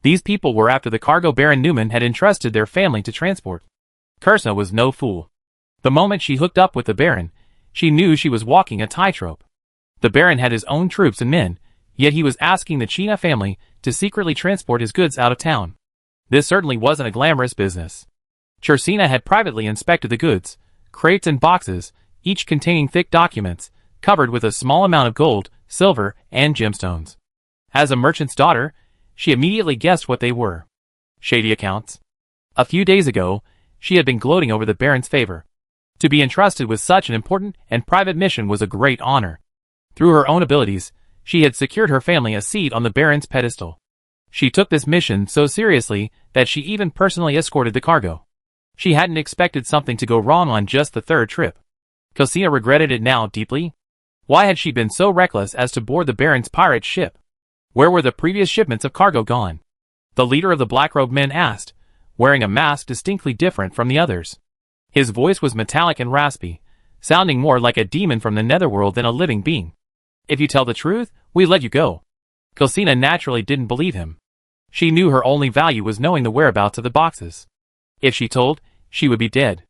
These people were after the cargo Baron Newman had entrusted their family to transport. Cursa was no fool. The moment she hooked up with the Baron, she knew she was walking a tightrope. The Baron had his own troops and men, yet he was asking the China family to secretly transport his goods out of town. This certainly wasn't a glamorous business. Chersina had privately inspected the goods, crates and boxes, each containing thick documents, covered with a small amount of gold, silver, and gemstones. As a merchant's daughter, she immediately guessed what they were. Shady accounts. A few days ago, she had been gloating over the Baron's favor. To be entrusted with such an important and private mission was a great honor. Through her own abilities, she had secured her family a seat on the Baron's pedestal. She took this mission so seriously that she even personally escorted the cargo. She hadn't expected something to go wrong on just the third trip. Cosina regretted it now deeply. Why had she been so reckless as to board the Baron's pirate ship? Where were the previous shipments of cargo gone? The leader of the black-robed men asked, wearing a mask distinctly different from the others. His voice was metallic and raspy, sounding more like a demon from the netherworld than a living being. If you tell the truth, we let you go. Cosina naturally didn't believe him. She knew her only value was knowing the whereabouts of the boxes. If she told, she would be dead.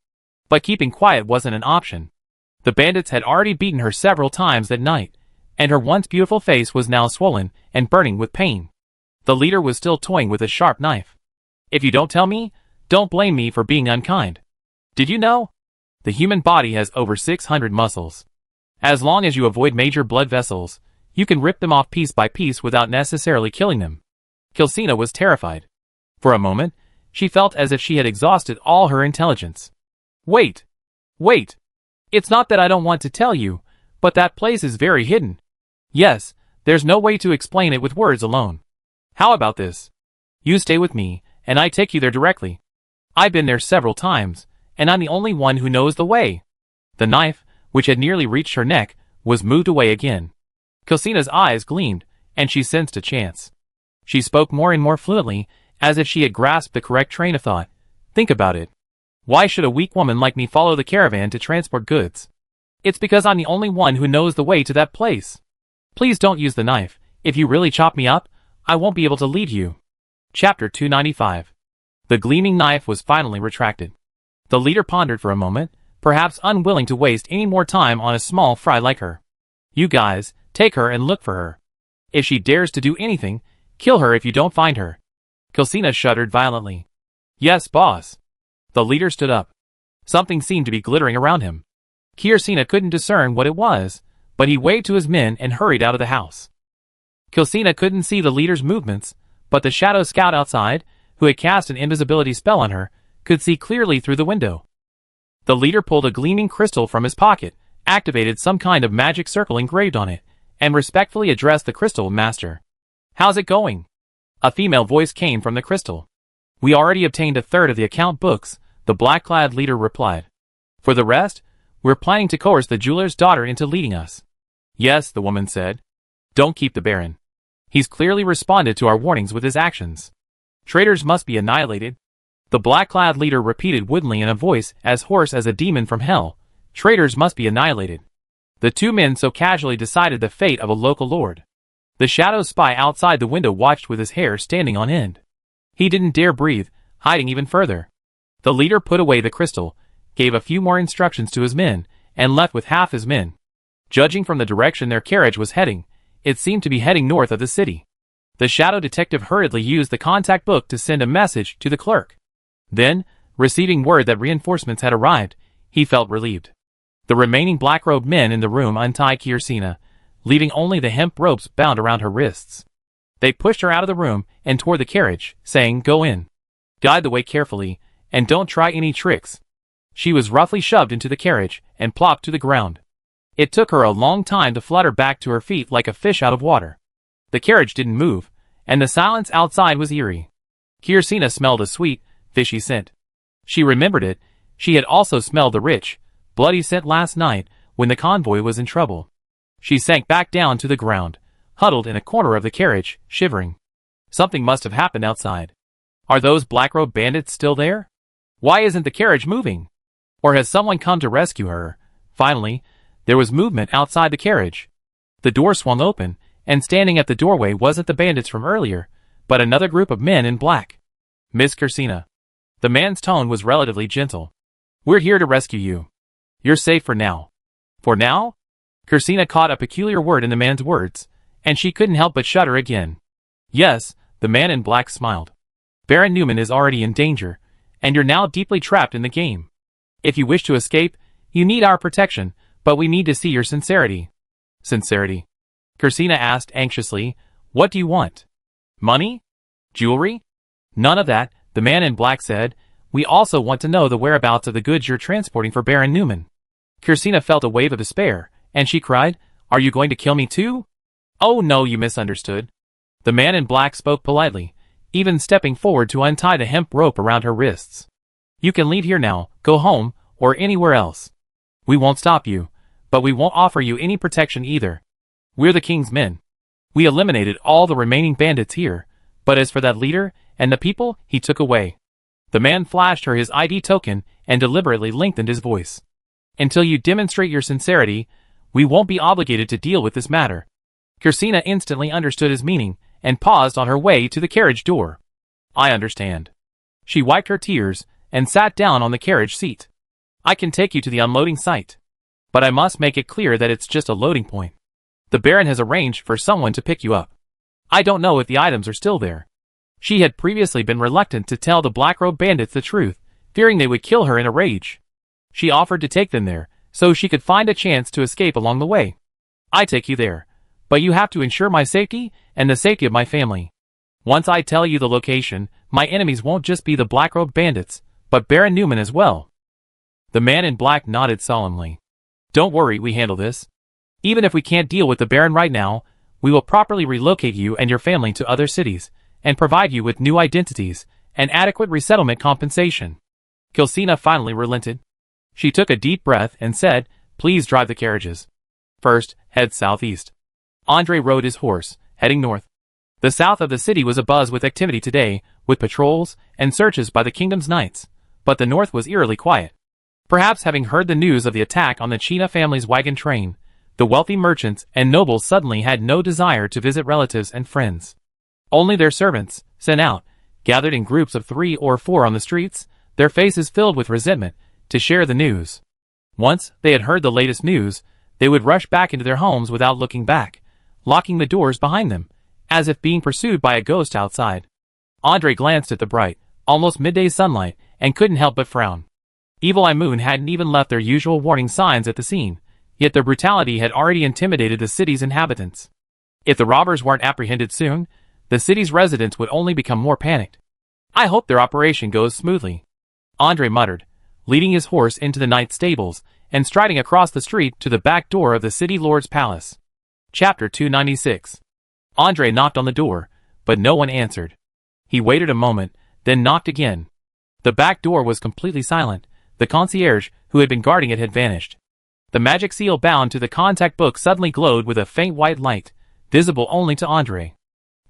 But keeping quiet wasn't an option. The bandits had already beaten her several times that night, and her once beautiful face was now swollen and burning with pain. The leader was still toying with a sharp knife. If you don't tell me, don't blame me for being unkind. Did you know? The human body has over 600 muscles. As long as you avoid major blood vessels, you can rip them off piece by piece without necessarily killing them. Kilsina was terrified. For a moment, she felt as if she had exhausted all her intelligence. Wait! Wait! It's not that I don't want to tell you, but that place is very hidden. Yes, there's no way to explain it with words alone. How about this? You stay with me, and I take you there directly. I've been there several times, and I'm the only one who knows the way. The knife, which had nearly reached her neck, was moved away again. Kelsina's eyes gleamed, and she sensed a chance. She spoke more and more fluently, as if she had grasped the correct train of thought. Think about it. Why should a weak woman like me follow the caravan to transport goods? It's because I'm the only one who knows the way to that place. Please don't use the knife. If you really chop me up, I won't be able to lead you. Chapter 295. The gleaming knife was finally retracted. The leader pondered for a moment, perhaps unwilling to waste any more time on a small fry like her. You guys, take her and look for her. If she dares to do anything, kill her if you don't find her. Kelsina shuddered violently. Yes, boss. The leader stood up. Something seemed to be glittering around him. Kelsina couldn't discern what it was, but he waved to his men and hurried out of the house. Kelsina couldn't see the leader's movements, but the shadow scout outside, who had cast an invisibility spell on her, could see clearly through the window. The leader pulled a gleaming crystal from his pocket, activated some kind of magic circle engraved on it, and respectfully addressed the crystal master. How's it going? A female voice came from the crystal. We already obtained a third of the account books, the black-clad leader replied. For the rest, we're planning to coerce the jeweler's daughter into leading us. Yes, the woman said. Don't keep the Baron. He's clearly responded to our warnings with his actions. Traitors must be annihilated. The black-clad leader repeated woodenly in a voice as hoarse as a demon from hell. Traitors must be annihilated. The two men so casually decided the fate of a local lord. The shadow spy outside the window watched with his hair standing on end. He didn't dare breathe, hiding even further. The leader put away the crystal, gave a few more instructions to his men, and left with half his men. Judging from the direction their carriage was heading, it seemed to be heading north of the city. The shadow detective hurriedly used the contact book to send a message to the clerk. Then, receiving word that reinforcements had arrived, he felt relieved. The remaining black-robed men in the room untied Kelsina, leaving only the hemp ropes bound around her wrists. They pushed her out of the room and toward the carriage, saying, Go in. Guide the way carefully, and don't try any tricks. She was roughly shoved into the carriage and plopped to the ground. It took her a long time to flutter back to her feet like a fish out of water. The carriage didn't move, and the silence outside was eerie. Kelsina smelled a sweet, fishy scent. She remembered it. She had also smelled the rich, bloody scent last night when the convoy was in trouble. She sank back down to the ground, huddled in a corner of the carriage, shivering. Something must have happened outside. Are those black-robed bandits still there? Why isn't the carriage moving? Or has someone come to rescue her? Finally, there was movement outside the carriage. The door swung open, and standing at the doorway wasn't the bandits from earlier, but another group of men in black. Miss Kelsina. The man's tone was relatively gentle. We're here to rescue you. You're safe for now. For now? Kelsina caught a peculiar word in the man's words, and she couldn't help but shudder again. Yes, the man in black smiled. Baron Newman is already in danger, and you're now deeply trapped in the game. If you wish to escape, you need our protection, but we need to see your sincerity. Sincerity? Kelsina asked anxiously. What do you want? Money? Jewelry? None of that, the man in black said. We also want to know the whereabouts of the goods you're transporting for Baron Newman. Kelsina felt a wave of despair, and she cried, Are you going to kill me too? Oh no, you misunderstood. The man in black spoke politely, even stepping forward to untie the hemp rope around her wrists. You can leave here now, go home, or anywhere else. We won't stop you, but we won't offer you any protection either. We're the king's men. We eliminated all the remaining bandits here, but as for that leader and the people he took away. The man flashed her his ID token and deliberately lengthened his voice. Until you demonstrate your sincerity, we won't be obligated to deal with this matter. Kelsina instantly understood his meaning and paused on her way to the carriage door. I understand. She wiped her tears and sat down on the carriage seat. I can take you to the unloading site. But I must make it clear that it's just a loading point. The Baron has arranged for someone to pick you up. I don't know if the items are still there. She had previously been reluctant to tell the black-robed bandits the truth, fearing they would kill her in a rage. She offered to take them there, so she could find a chance to escape along the way. I take you there, but you have to ensure my safety and the safety of my family. Once I tell you the location, my enemies won't just be the black-robed bandits, but Baron Newman as well. The man in black nodded solemnly. Don't worry, we handle this. Even if we can't deal with the Baron right now, we will properly relocate you and your family to other cities, and provide you with new identities and adequate resettlement compensation. Kelsina finally relented. She took a deep breath and said, Please drive the carriages. First, head southeast. Andre rode his horse, heading north. The south of the city was abuzz with activity today, with patrols and searches by the kingdom's knights, but the north was eerily quiet. Perhaps having heard the news of the attack on the China family's wagon train, the wealthy merchants and nobles suddenly had no desire to visit relatives and friends. Only their servants, sent out, gathered in groups of 3 or 4 on the streets, their faces filled with resentment, to share the news. Once they had heard the latest news, they would rush back into their homes without looking back, locking the doors behind them, as if being pursued by a ghost outside. Andre glanced at the bright, almost midday sunlight, and couldn't help but frown. Evil Eye Moon hadn't even left their usual warning signs at the scene, yet their brutality had already intimidated the city's inhabitants. If the robbers weren't apprehended soon, the city's residents would only become more panicked. I hope their operation goes smoothly, Andre muttered, leading his horse into the knight's stables and striding across the street to the back door of the city lord's palace. Chapter 296. Andre knocked on the door, but no one answered. He waited a moment, then knocked again. The back door was completely silent. The concierge, who had been guarding it, had vanished. The magic seal bound to the contact book suddenly glowed with a faint white light, visible only to Andre.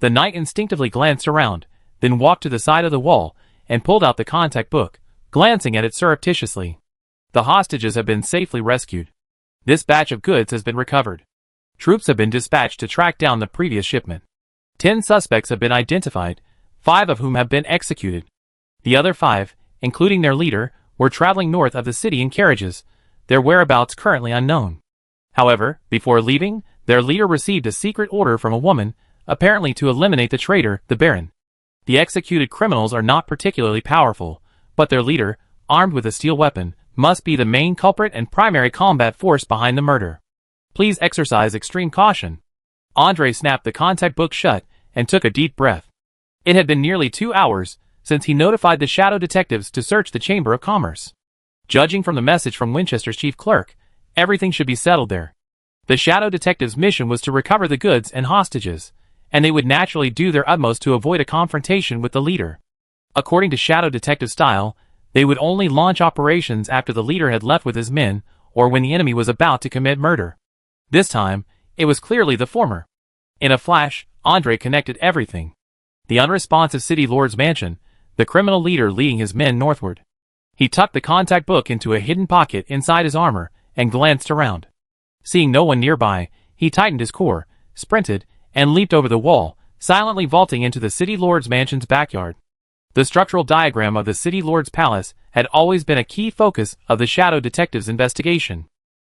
The knight instinctively glanced around, then walked to the side of the wall and pulled out the contact book, glancing at it surreptitiously. The hostages have been safely rescued. This batch of goods has been recovered. Troops have been dispatched to track down the previous shipment. 10 suspects have been identified, 5 of whom have been executed. The other 5, including their leader, were traveling north of the city in carriages, their whereabouts currently unknown. However, before leaving, their leader received a secret order from a woman, apparently to eliminate the traitor, the Baron. The executed criminals are not particularly powerful, but their leader, armed with a steel weapon, must be the main culprit and primary combat force behind the murder. Please exercise extreme caution. Andre snapped the contact book shut and took a deep breath. It had been nearly 2 hours since he notified the shadow detectives to search the Chamber of Commerce. Judging from the message from Winchester's chief clerk, everything should be settled there. The shadow detectives' mission was to recover the goods and hostages, and they would naturally do their utmost to avoid a confrontation with the leader. According to shadow detective style, they would only launch operations after the leader had left with his men or when the enemy was about to commit murder. This time, it was clearly the former. In a flash, Andre connected everything. The unresponsive city lord's mansion, the criminal leader leading his men northward. He tucked the contact book into a hidden pocket inside his armor and glanced around. Seeing no one nearby, he tightened his core, sprinted, and leaped over the wall, silently vaulting into the city lord's mansion's backyard. The structural diagram of the city lord's palace had always been a key focus of the shadow detective's investigation.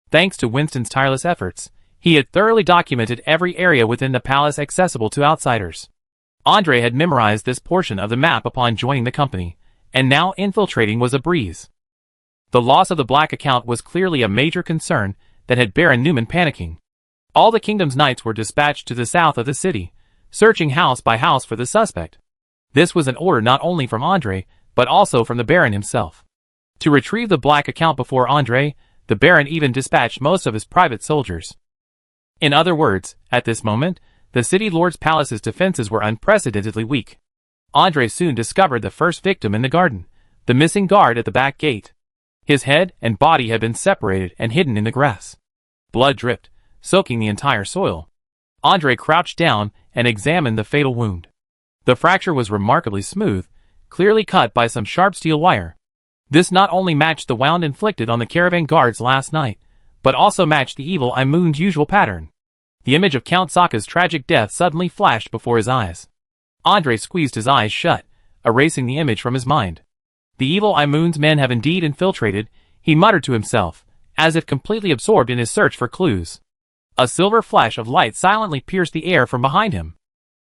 Thanks to Winston's tireless efforts, he had thoroughly documented every area within the palace accessible to outsiders. Andre had memorized this portion of the map upon joining the company, and now infiltrating was a breeze. The loss of the black account was clearly a major concern that had Baron Newman panicking. All the kingdom's knights were dispatched to the south of the city, searching house by house for the suspect. This was an order not only from Andre, but also from the Baron himself. To retrieve the black account before Andre, the Baron even dispatched most of his private soldiers. In other words, at this moment, the city lord's palace's defenses were unprecedentedly weak. Andre soon discovered the first victim in the garden, the missing guard at the back gate. His head and body had been separated and hidden in the grass. Blood dripped, soaking the entire soil. Andre crouched down and examined the fatal wound. The fracture was remarkably smooth, clearly cut by some sharp steel wire. This not only matched the wound inflicted on the caravan guards last night, but also matched the Evil Eye Moon's usual pattern. The image of Count Sokka's tragic death suddenly flashed before his eyes. Andre squeezed his eyes shut, erasing the image from his mind. The Evil Eye Moon's men have indeed infiltrated, he muttered to himself, as if completely absorbed in his search for clues. A silver flash of light silently pierced the air from behind him.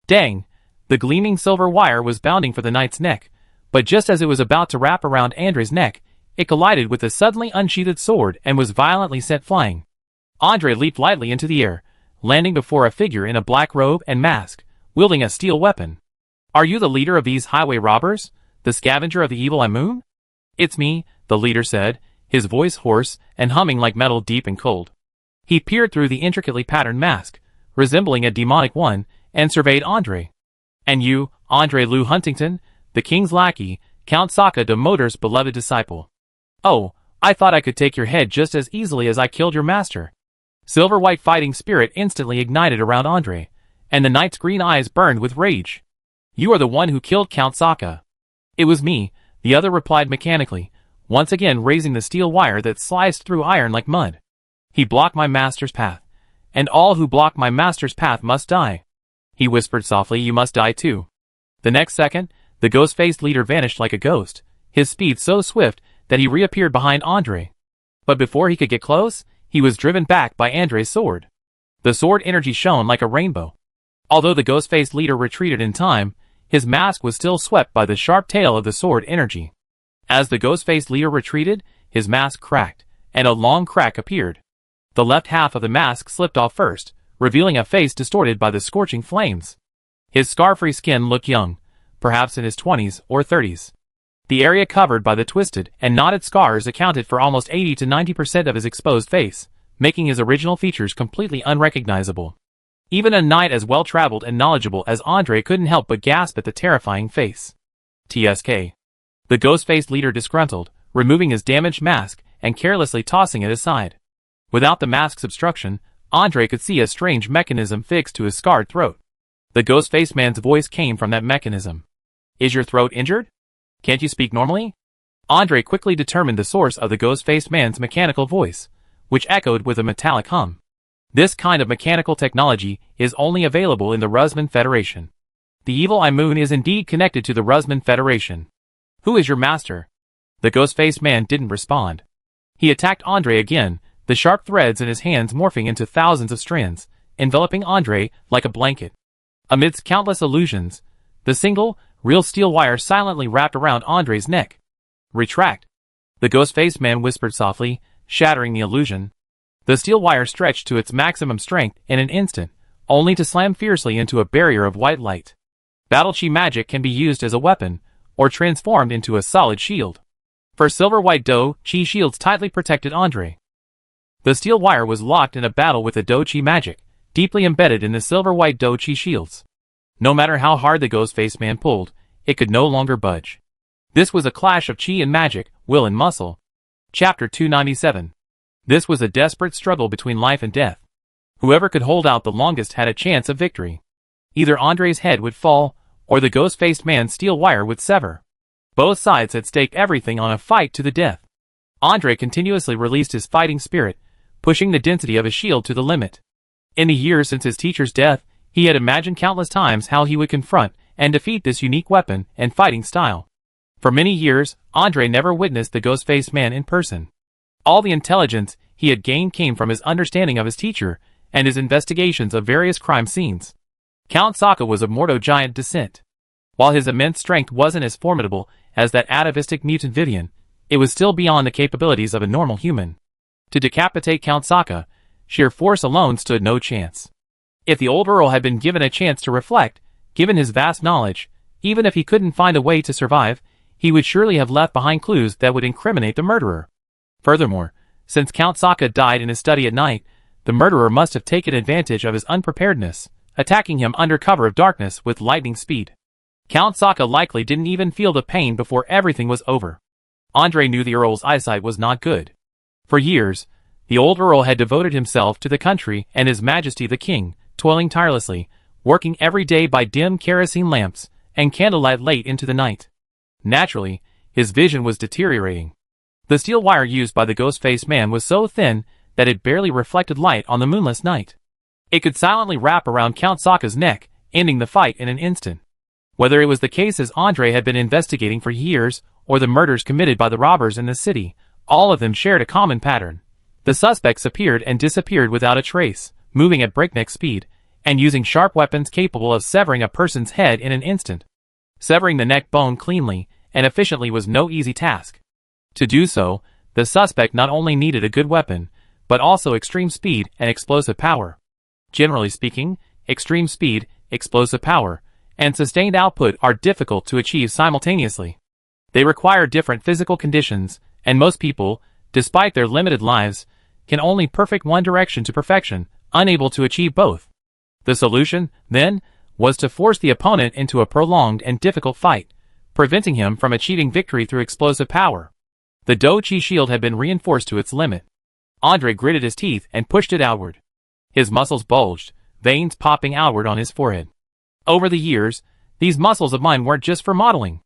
Dang! The gleaming silver wire was bounding for the knight's neck, but just as it was about to wrap around Andre's neck, it collided with the suddenly unsheathed sword and was violently sent flying. Andre leaped lightly into the air, landing before a figure in a black robe and mask, wielding a steel weapon. Are you the leader of these highway robbers? The scavenger of the Evil Eye Moon? It's me, the leader said, his voice hoarse and humming like metal deep and cold. He peered through the intricately patterned mask, resembling a demonic one, and surveyed Andre. And you, Andre Lou Huntington, the king's lackey, Count Sokka de Motor's beloved disciple. Oh, I thought I could take your head just as easily as I killed your master. Silver-white fighting spirit instantly ignited around Andre, and the knight's green eyes burned with rage. "You are the one who killed Count Sokka." "It was me," the other replied mechanically, once again raising the steel wire that sliced through iron like mud. "He blocked my master's path, and all who block my master's path must die." He whispered softly, "You must die too." The next second, the ghost-faced leader vanished like a ghost, his speed so swift that he reappeared behind Andre. But before he could get close, he was driven back by Andre's sword. The sword energy shone like a rainbow. Although the ghost-faced leader retreated in time, his mask was still swept by the sharp tail of the sword energy. As the ghost-faced leader retreated, his mask cracked, and a long crack appeared. The left half of the mask slipped off first, revealing a face distorted by the scorching flames. His scar-free skin looked young, perhaps in his 20s or 30s. The area covered by the twisted and knotted scars accounted for almost 80 to 90% of his exposed face, making his original features completely unrecognizable. Even a knight as well-traveled and knowledgeable as Andre couldn't help but gasp at the terrifying face. TSK. The ghost-faced leader disgruntled, removing his damaged mask and carelessly tossing it aside. Without the mask's obstruction, Andre could see a strange mechanism fixed to his scarred throat. The ghost-faced man's voice came from that mechanism. "Is your throat injured? Can't you speak normally?" Andre quickly determined the source of the ghost-faced man's mechanical voice, which echoed with a metallic hum. This kind of mechanical technology is only available in the Rusman Federation. The evil Imoon is indeed connected to the Rusman Federation. "Who is your master?" The ghost-faced man didn't respond. He attacked Andre again, the sharp threads in his hands morphing into thousands of strands, enveloping Andre like a blanket. Amidst countless illusions, the single, real steel wire silently wrapped around Andre's neck. "Retract," the ghost-faced man whispered softly, shattering the illusion. The steel wire stretched to its maximum strength in an instant, only to slam fiercely into a barrier of white light. Battle chi magic can be used as a weapon, or transformed into a solid shield. For silver-white Do Chi shields tightly protected Andre. The steel wire was locked in a battle with the Do Chi magic, deeply embedded in the silver-white Do Chi shields. No matter how hard the ghost-faced man pulled, it could no longer budge. This was a clash of chi and magic, will and muscle. Chapter 297. This was a desperate struggle between life and death. Whoever could hold out the longest had a chance of victory. Either Andre's head would fall, or the ghost-faced man's steel wire would sever. Both sides had staked everything on a fight to the death. Andre continuously released his fighting spirit, pushing the density of his shield to the limit. In the years since his teacher's death, he had imagined countless times how he would confront and defeat this unique weapon and fighting style. For many years, Andre never witnessed the ghost-faced man in person. All the intelligence he had gained came from his understanding of his teacher and his investigations of various crime scenes. Count Sokka was of Mordo giant descent. While his immense strength wasn't as formidable as that atavistic mutant Vivian, it was still beyond the capabilities of a normal human. To decapitate Count Sokka, sheer force alone stood no chance. If the old Earl had been given a chance to reflect, given his vast knowledge, even if he couldn't find a way to survive, he would surely have left behind clues that would incriminate the murderer. Furthermore, since Count Sokka died in his study at night, the murderer must have taken advantage of his unpreparedness, attacking him under cover of darkness with lightning speed. Count Sokka likely didn't even feel the pain before everything was over. Andre knew the Earl's eyesight was not good. For years, the old Earl had devoted himself to the country and His Majesty the King, toiling tirelessly, working every day by dim kerosene lamps and candlelight late into the night. Naturally, his vision was deteriorating. The steel wire used by the ghost-faced man was so thin that it barely reflected light on the moonless night. It could silently wrap around Count Sokka's neck, ending the fight in an instant. Whether it was the cases Andre had been investigating for years, or the murders committed by the robbers in the city, all of them shared a common pattern. The suspects appeared and disappeared without a trace, moving at breakneck speed, and using sharp weapons capable of severing a person's head in an instant. Severing the neck bone cleanly and efficiently was no easy task. To do so, the suspect not only needed a good weapon, but also extreme speed and explosive power. Generally speaking, extreme speed, explosive power, and sustained output are difficult to achieve simultaneously. They require different physical conditions, and most people, despite their limited lives, can only perfect one direction to perfection, unable to achieve both. The solution, then, was to force the opponent into a prolonged and difficult fight, preventing him from achieving victory through explosive power. The Do Chi shield had been reinforced to its limit. Andre gritted his teeth and pushed it outward. His muscles bulged, veins popping outward on his forehead. Over the years, these muscles of mine weren't just for modeling.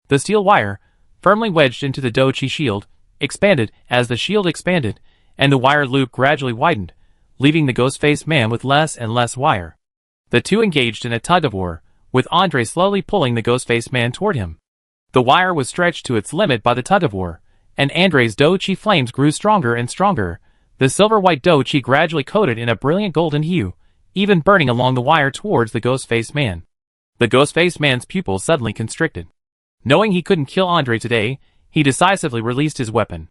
The steel wire, firmly wedged into the Dochi shield, expanded as the shield expanded, and the wire loop gradually widened, leaving the ghost-faced man with less and less wire. The two engaged in a tug-of-war, with Andre slowly pulling the ghost-faced man toward him. The wire was stretched to its limit by the tug-of-war, and Andre's Dochi flames grew stronger and stronger, the silver-white Dochi gradually coated in a brilliant golden hue, even burning along the wire towards the ghost-faced man. The ghost-faced man's pupils suddenly constricted. Knowing he couldn't kill Andre today, he decisively released his weapon.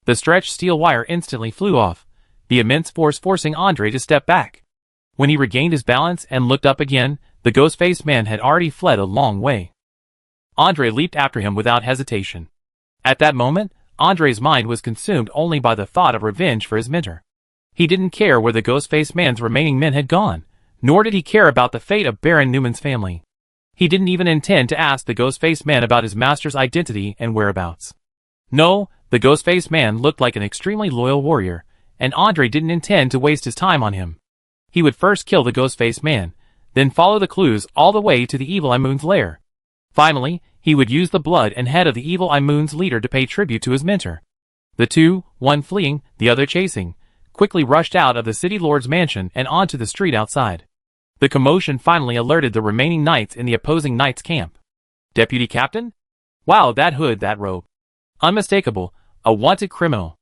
The stretched steel wire instantly flew off, the immense force forcing Andre to step back. When he regained his balance and looked up again, the ghost-faced man had already fled a long way. Andre leaped after him without hesitation. At that moment, Andre's mind was consumed only by the thought of revenge for his mentor. He didn't care where the ghost-faced man's remaining men had gone, nor did he care about the fate of Baron Newman's family. He didn't even intend to ask the ghost-faced man about his master's identity and whereabouts. No, the ghost-faced man looked like an extremely loyal warrior, and Andre didn't intend to waste his time on him. He would first kill the ghost-faced man, then follow the clues all the way to the Evil Eye Moon's lair. Finally, he would use the blood and head of the Evil Eye Moon's leader to pay tribute to his mentor. The two, one fleeing, the other chasing, quickly rushed out of the city lord's mansion and onto the street outside. The commotion finally alerted the remaining knights in the opposing knights' camp. Deputy Captain? Wow, that hood, that robe. Unmistakable, a wanted criminal.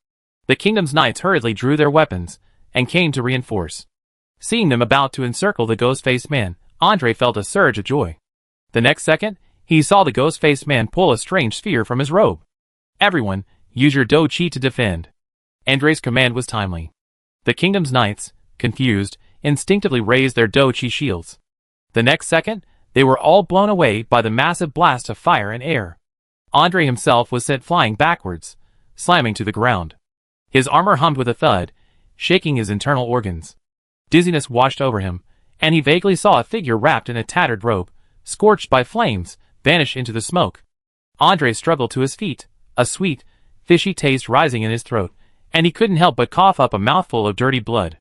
The kingdom's knights hurriedly drew their weapons, and came to reinforce. Seeing them about to encircle the ghost-faced man, Andre felt a surge of joy. The next second, he saw the ghost-faced man pull a strange sphere from his robe. Everyone, use your Dochi to defend. Andre's command was timely. The kingdom's knights, confused, instinctively raised their Dochi shields. The next second, they were all blown away by the massive blast of fire and air. Andre himself was sent flying backwards, slamming to the ground. His armor hummed with a thud, shaking his internal organs. Dizziness washed over him, and he vaguely saw a figure wrapped in a tattered robe, scorched by flames, vanish into the smoke. Andre struggled to his feet, a sweet, fishy taste rising in his throat, and he couldn't help but cough up a mouthful of dirty blood.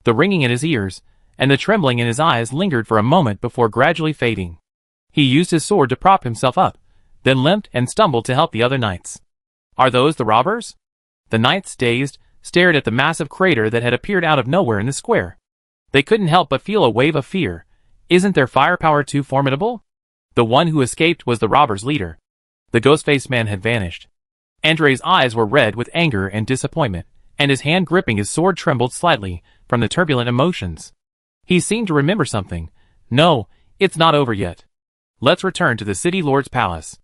The ringing in his ears, and the trembling in his eyes lingered for a moment before gradually fading. He used his sword to prop himself up, then limped and stumbled to help the other knights. Are those the robbers? The knights, dazed, stared at the massive crater that had appeared out of nowhere in the square. They couldn't help but feel a wave of fear. Isn't their firepower too formidable? The one who escaped was the robbers' leader. The ghost-faced man had vanished. Andre's eyes were red with anger and disappointment, and his hand gripping his sword trembled slightly from the turbulent emotions. He seemed to remember something. No, it's not over yet. Let's return to the city lord's palace.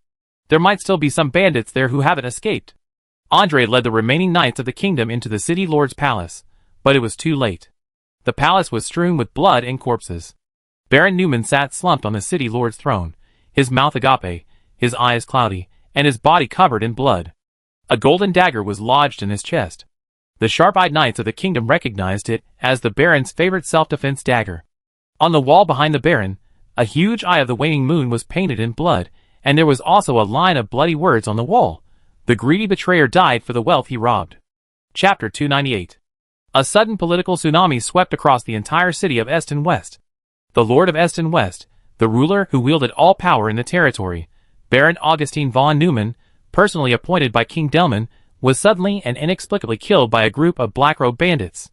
There might still be some bandits there who haven't escaped. Andre led the remaining knights of the kingdom into the city lord's palace, but it was too late. The palace was strewn with blood and corpses. Baron Newman sat slumped on the city lord's throne, his mouth agape, his eyes cloudy, and his body covered in blood. A golden dagger was lodged in his chest. The sharp-eyed knights of the kingdom recognized it as the Baron's favorite self-defense dagger. On the wall behind the Baron, a huge eye of the waning moon was painted in blood, and there was also a line of bloody words on the wall. The greedy betrayer died for the wealth he robbed. Chapter 298. A sudden political tsunami swept across the entire city of Eston West. The Lord of Eston West, the ruler who wielded all power in the territory, Baron Augustine von Neumann, personally appointed by King Delman, was suddenly and inexplicably killed by a group of black-robed bandits.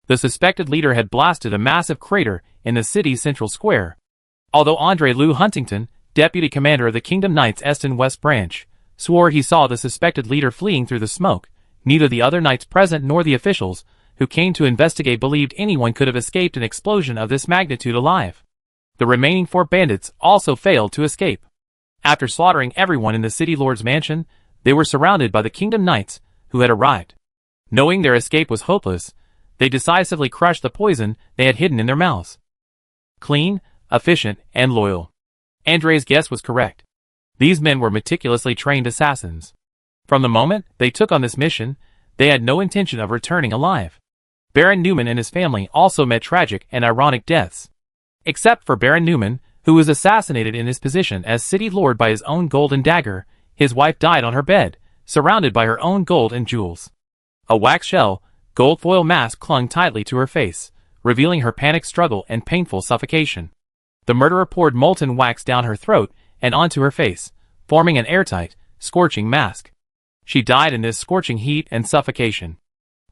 The suspected leader had blasted a massive crater in the city's central square. Although Andre Lou Huntington, deputy commander of the Kingdom Knights Eston West branch, swore he saw the suspected leader fleeing through the smoke, neither the other knights present nor the officials who came to investigate believed anyone could have escaped an explosion of this magnitude alive. The remaining 4 bandits also failed to escape. After slaughtering everyone in the city lord's mansion, they were surrounded by the Kingdom Knights who had arrived. Knowing their escape was hopeless, they decisively crushed the poison they had hidden in their mouths. Clean, efficient, and loyal. Andre's guess was correct. These men were meticulously trained assassins. From the moment they took on this mission, they had no intention of returning alive. Baron Newman and his family also met tragic and ironic deaths. Except for Baron Newman, who was assassinated in his position as city lord by his own golden dagger, his wife died on her bed, surrounded by her own gold and jewels. A wax shell, gold foil mask clung tightly to her face, revealing her panicked struggle and painful suffocation. The murderer poured molten wax down her throat and onto her face, forming an airtight, scorching mask. She died in this scorching heat and suffocation.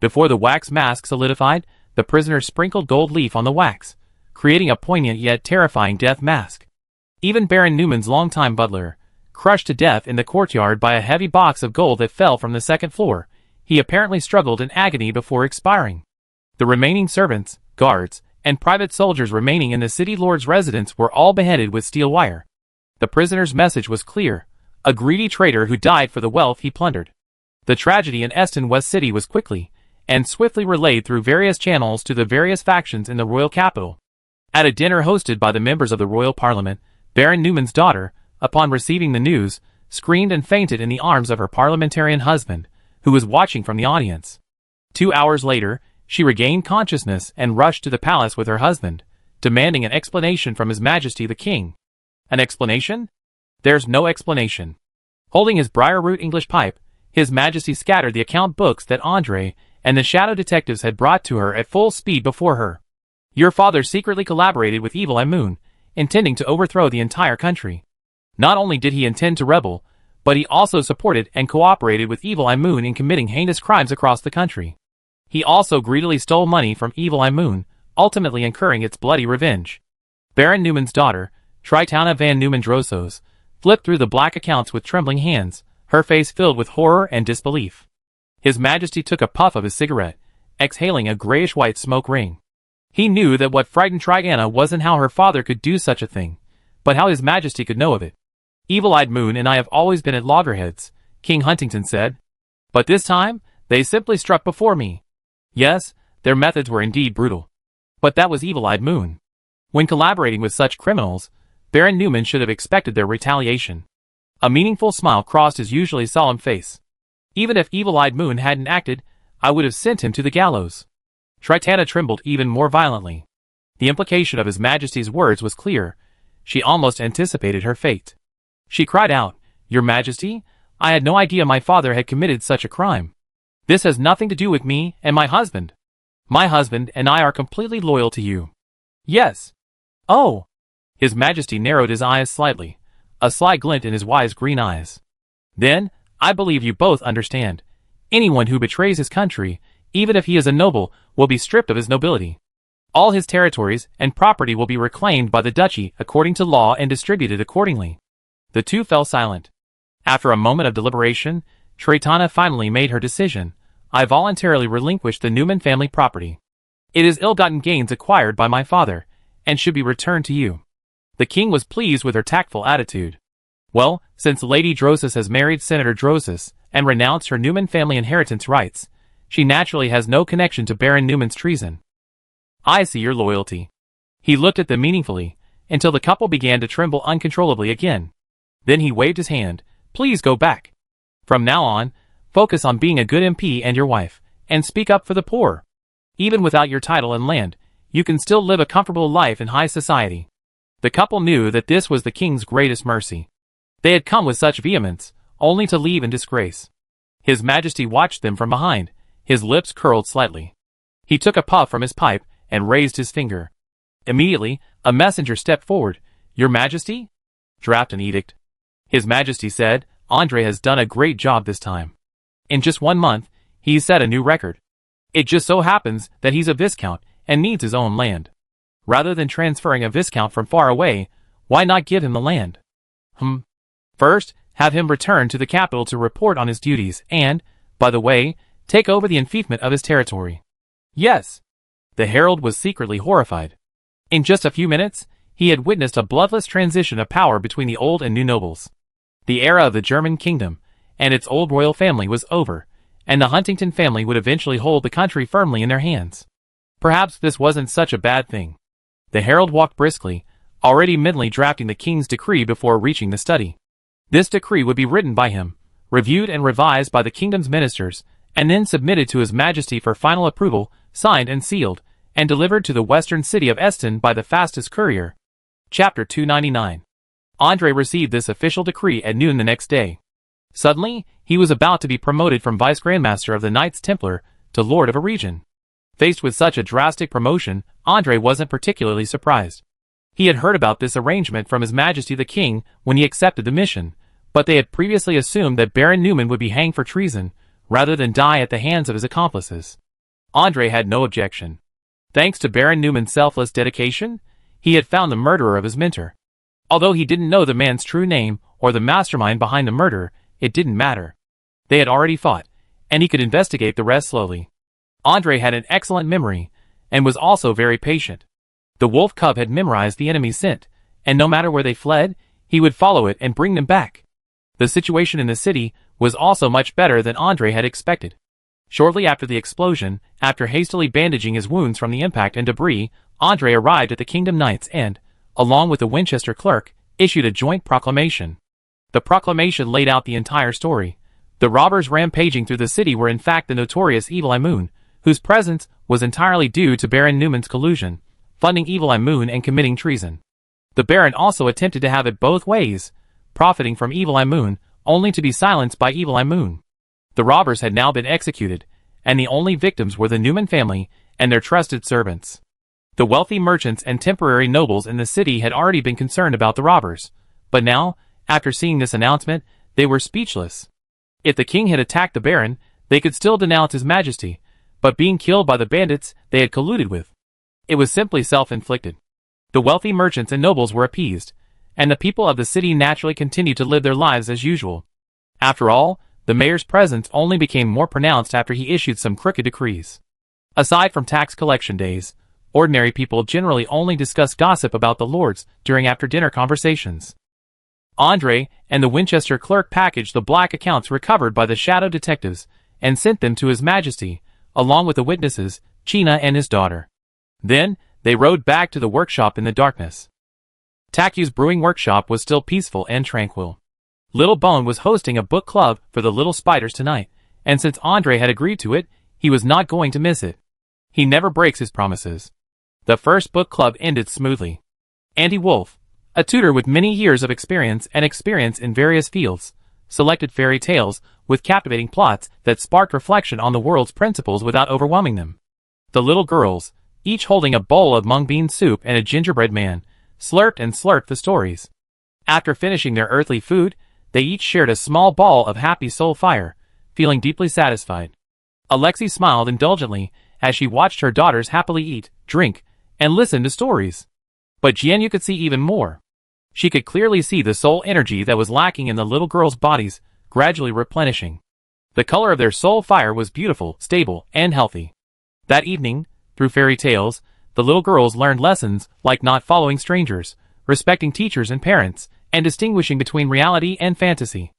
Before the wax mask solidified, the prisoner sprinkled gold leaf on the wax, creating a poignant yet terrifying death mask. Even Baron Newman's longtime butler, crushed to death in the courtyard by a heavy box of gold that fell from the second floor, he apparently struggled in agony before expiring. The remaining servants, guards, and private soldiers remaining in the city lord's residence were all beheaded with steel wire. The prisoner's message was clear: a greedy traitor who died for the wealth he plundered. The tragedy in Eston West City was quickly and swiftly relayed through various channels to the various factions in the royal capital. At a dinner hosted by the members of the royal parliament, Baron Newman's daughter, upon receiving the news, screamed and fainted in the arms of her parliamentarian husband, who was watching from the audience. 2 hours later, she regained consciousness and rushed to the palace with her husband, demanding an explanation from His Majesty the King. An explanation? There's no explanation. Holding his briar-root English pipe, His Majesty scattered the account books that Andre and the shadow detectives had brought to her at full speed before her. Your father secretly collaborated with Evil Eye Moon, intending to overthrow the entire country. Not only did he intend to rebel, but he also supported and cooperated with Evil Eye Moon in committing heinous crimes across the country. He also greedily stole money from Evil Eye Moon, ultimately incurring its bloody revenge. Baron Newman's daughter, Tritana van Neumann-Drosos, flipped through the black accounts with trembling hands, her face filled with horror and disbelief. His Majesty took a puff of his cigarette, exhaling a grayish-white smoke ring. He knew that what frightened Tritana wasn't how her father could do such a thing, but how His Majesty could know of it. Evil-Eyed Moon and I have always been at loggerheads, King Huntington said. But this time, they simply struck before me. Yes, their methods were indeed brutal. But that was Evil-Eyed Moon. When collaborating with such criminals, Baron Newman should have expected their retaliation. A meaningful smile crossed his usually solemn face. Even if Evil-Eyed Moon hadn't acted, I would have sent him to the gallows. Tritana trembled even more violently. The implication of His Majesty's words was clear. She almost anticipated her fate. She cried out, "Your Majesty, I had no idea my father had committed such a crime. This has nothing to do with me and my husband. My husband and I are completely loyal to you." "Yes." "Oh." His Majesty narrowed his eyes slightly, a sly glint in his wise green eyes. "Then, I believe you both understand. Anyone who betrays his country, even if he is a noble, will be stripped of his nobility. All his territories and property will be reclaimed by the duchy according to law and distributed accordingly." The two fell silent. After a moment of deliberation, Tritana finally made her decision. "I voluntarily relinquished the Newman family property. It is ill-gotten gains acquired by my father, and should be returned to you." The king was pleased with her tactful attitude. "Well, since Lady Drosos has married Senator Drosos and renounced her Newman family inheritance rights, she naturally has no connection to Baron Newman's treason. I see your loyalty." He looked at them meaningfully, until the couple began to tremble uncontrollably again. Then he waved his hand. "Please go back. From now on, focus on being a good MP and your wife, and speak up for the poor. Even without your title and land, you can still live a comfortable life in high society." The couple knew that this was the king's greatest mercy. They had come with such vehemence, only to leave in disgrace. His Majesty watched them from behind, his lips curled slightly. He took a puff from his pipe and raised his finger. Immediately, a messenger stepped forward. "Your Majesty?" "Draft an edict." His Majesty said, "Andre has done a great job this time. In just 1 month, he's set a new record. It just so happens that he's a viscount and needs his own land. Rather than transferring a viscount from far away, why not give him the land? First, have him return to the capital to report on his duties and, by the way, take over the enfeoffment of his territory." "Yes." The herald was secretly horrified. In just a few minutes, he had witnessed a bloodless transition of power between the old and new nobles. The era of the German kingdom and its old royal family was over, and the Huntington family would eventually hold the country firmly in their hands. Perhaps this wasn't such a bad thing. The herald walked briskly, already mentally drafting the king's decree before reaching the study. This decree would be written by him, reviewed and revised by the kingdom's ministers, and then submitted to His Majesty for final approval, signed and sealed, and delivered to the western city of Eston by the fastest courier. Chapter 299. Andre received this official decree at noon the next day. Suddenly, he was about to be promoted from Vice Grandmaster of the Knights Templar to lord of a region. Faced with such a drastic promotion, Andre wasn't particularly surprised. He had heard about this arrangement from His Majesty the King when he accepted the mission, but they had previously assumed that Baron Newman would be hanged for treason, rather than die at the hands of his accomplices. Andre had no objection. Thanks to Baron Newman's selfless dedication, he had found the murderer of his mentor. Although he didn't know the man's true name or the mastermind behind the murder, it didn't matter. They had already fought, and he could investigate the rest slowly. Andre had an excellent memory, and was also very patient. The wolf cub had memorized the enemy's scent, and no matter where they fled, he would follow it and bring them back. The situation in the city was also much better than Andre had expected. Shortly after the explosion, after hastily bandaging his wounds from the impact and debris, Andre arrived at the Kingdom Knights and, along with the Winchester clerk, issued a joint proclamation. The proclamation laid out the entire story. The robbers rampaging through the city were in fact the notorious Evil Eye Moon, whose presence was entirely due to Baron Newman's collusion, funding Evil Eye Moon and committing treason. The Baron also attempted to have it both ways, profiting from Evil Eye Moon, only to be silenced by Evil Eye Moon. The robbers had now been executed, and the only victims were the Newman family and their trusted servants. The wealthy merchants and temporary nobles in the city had already been concerned about the robbers, but now, after seeing this announcement, they were speechless. If the king had attacked the Baron, they could still denounce His Majesty, but being killed by the bandits they had colluded with, it was simply self-inflicted. The wealthy merchants and nobles were appeased, and the people of the city naturally continued to live their lives as usual. After all, the mayor's presence only became more pronounced after he issued some crooked decrees. Aside from tax collection days, ordinary people generally only discussed gossip about the lords during after-dinner conversations. Andre and the Winchester clerk packaged the black accounts recovered by the shadow detectives and sent them to His Majesty, along with the witnesses, China and his daughter. Then, they rode back to the workshop in the darkness. Taku's brewing workshop was still peaceful and tranquil. Little Bone was hosting a book club for the little spiders tonight, and since Andre had agreed to it, he was not going to miss it. He never breaks his promises. The first book club ended smoothly. Auntie Wolf, a tutor with many years of experience in various fields, selected fairy tales with captivating plots that sparked reflection on the world's principles without overwhelming them. The little girls, each holding a bowl of mung bean soup and a gingerbread man, slurped and slurped the stories. After finishing their earthly food, they each shared a small ball of happy soul fire, feeling deeply satisfied. Alexei smiled indulgently as she watched her daughters happily eat, drink, and listen to stories. But Jianyu could see even more. She could clearly see the soul energy that was lacking in the little girls' bodies, gradually replenishing. The color of their soul fire was beautiful, stable, and healthy. That evening, through fairy tales, the little girls learned lessons like not following strangers, respecting teachers and parents, and distinguishing between reality and fantasy.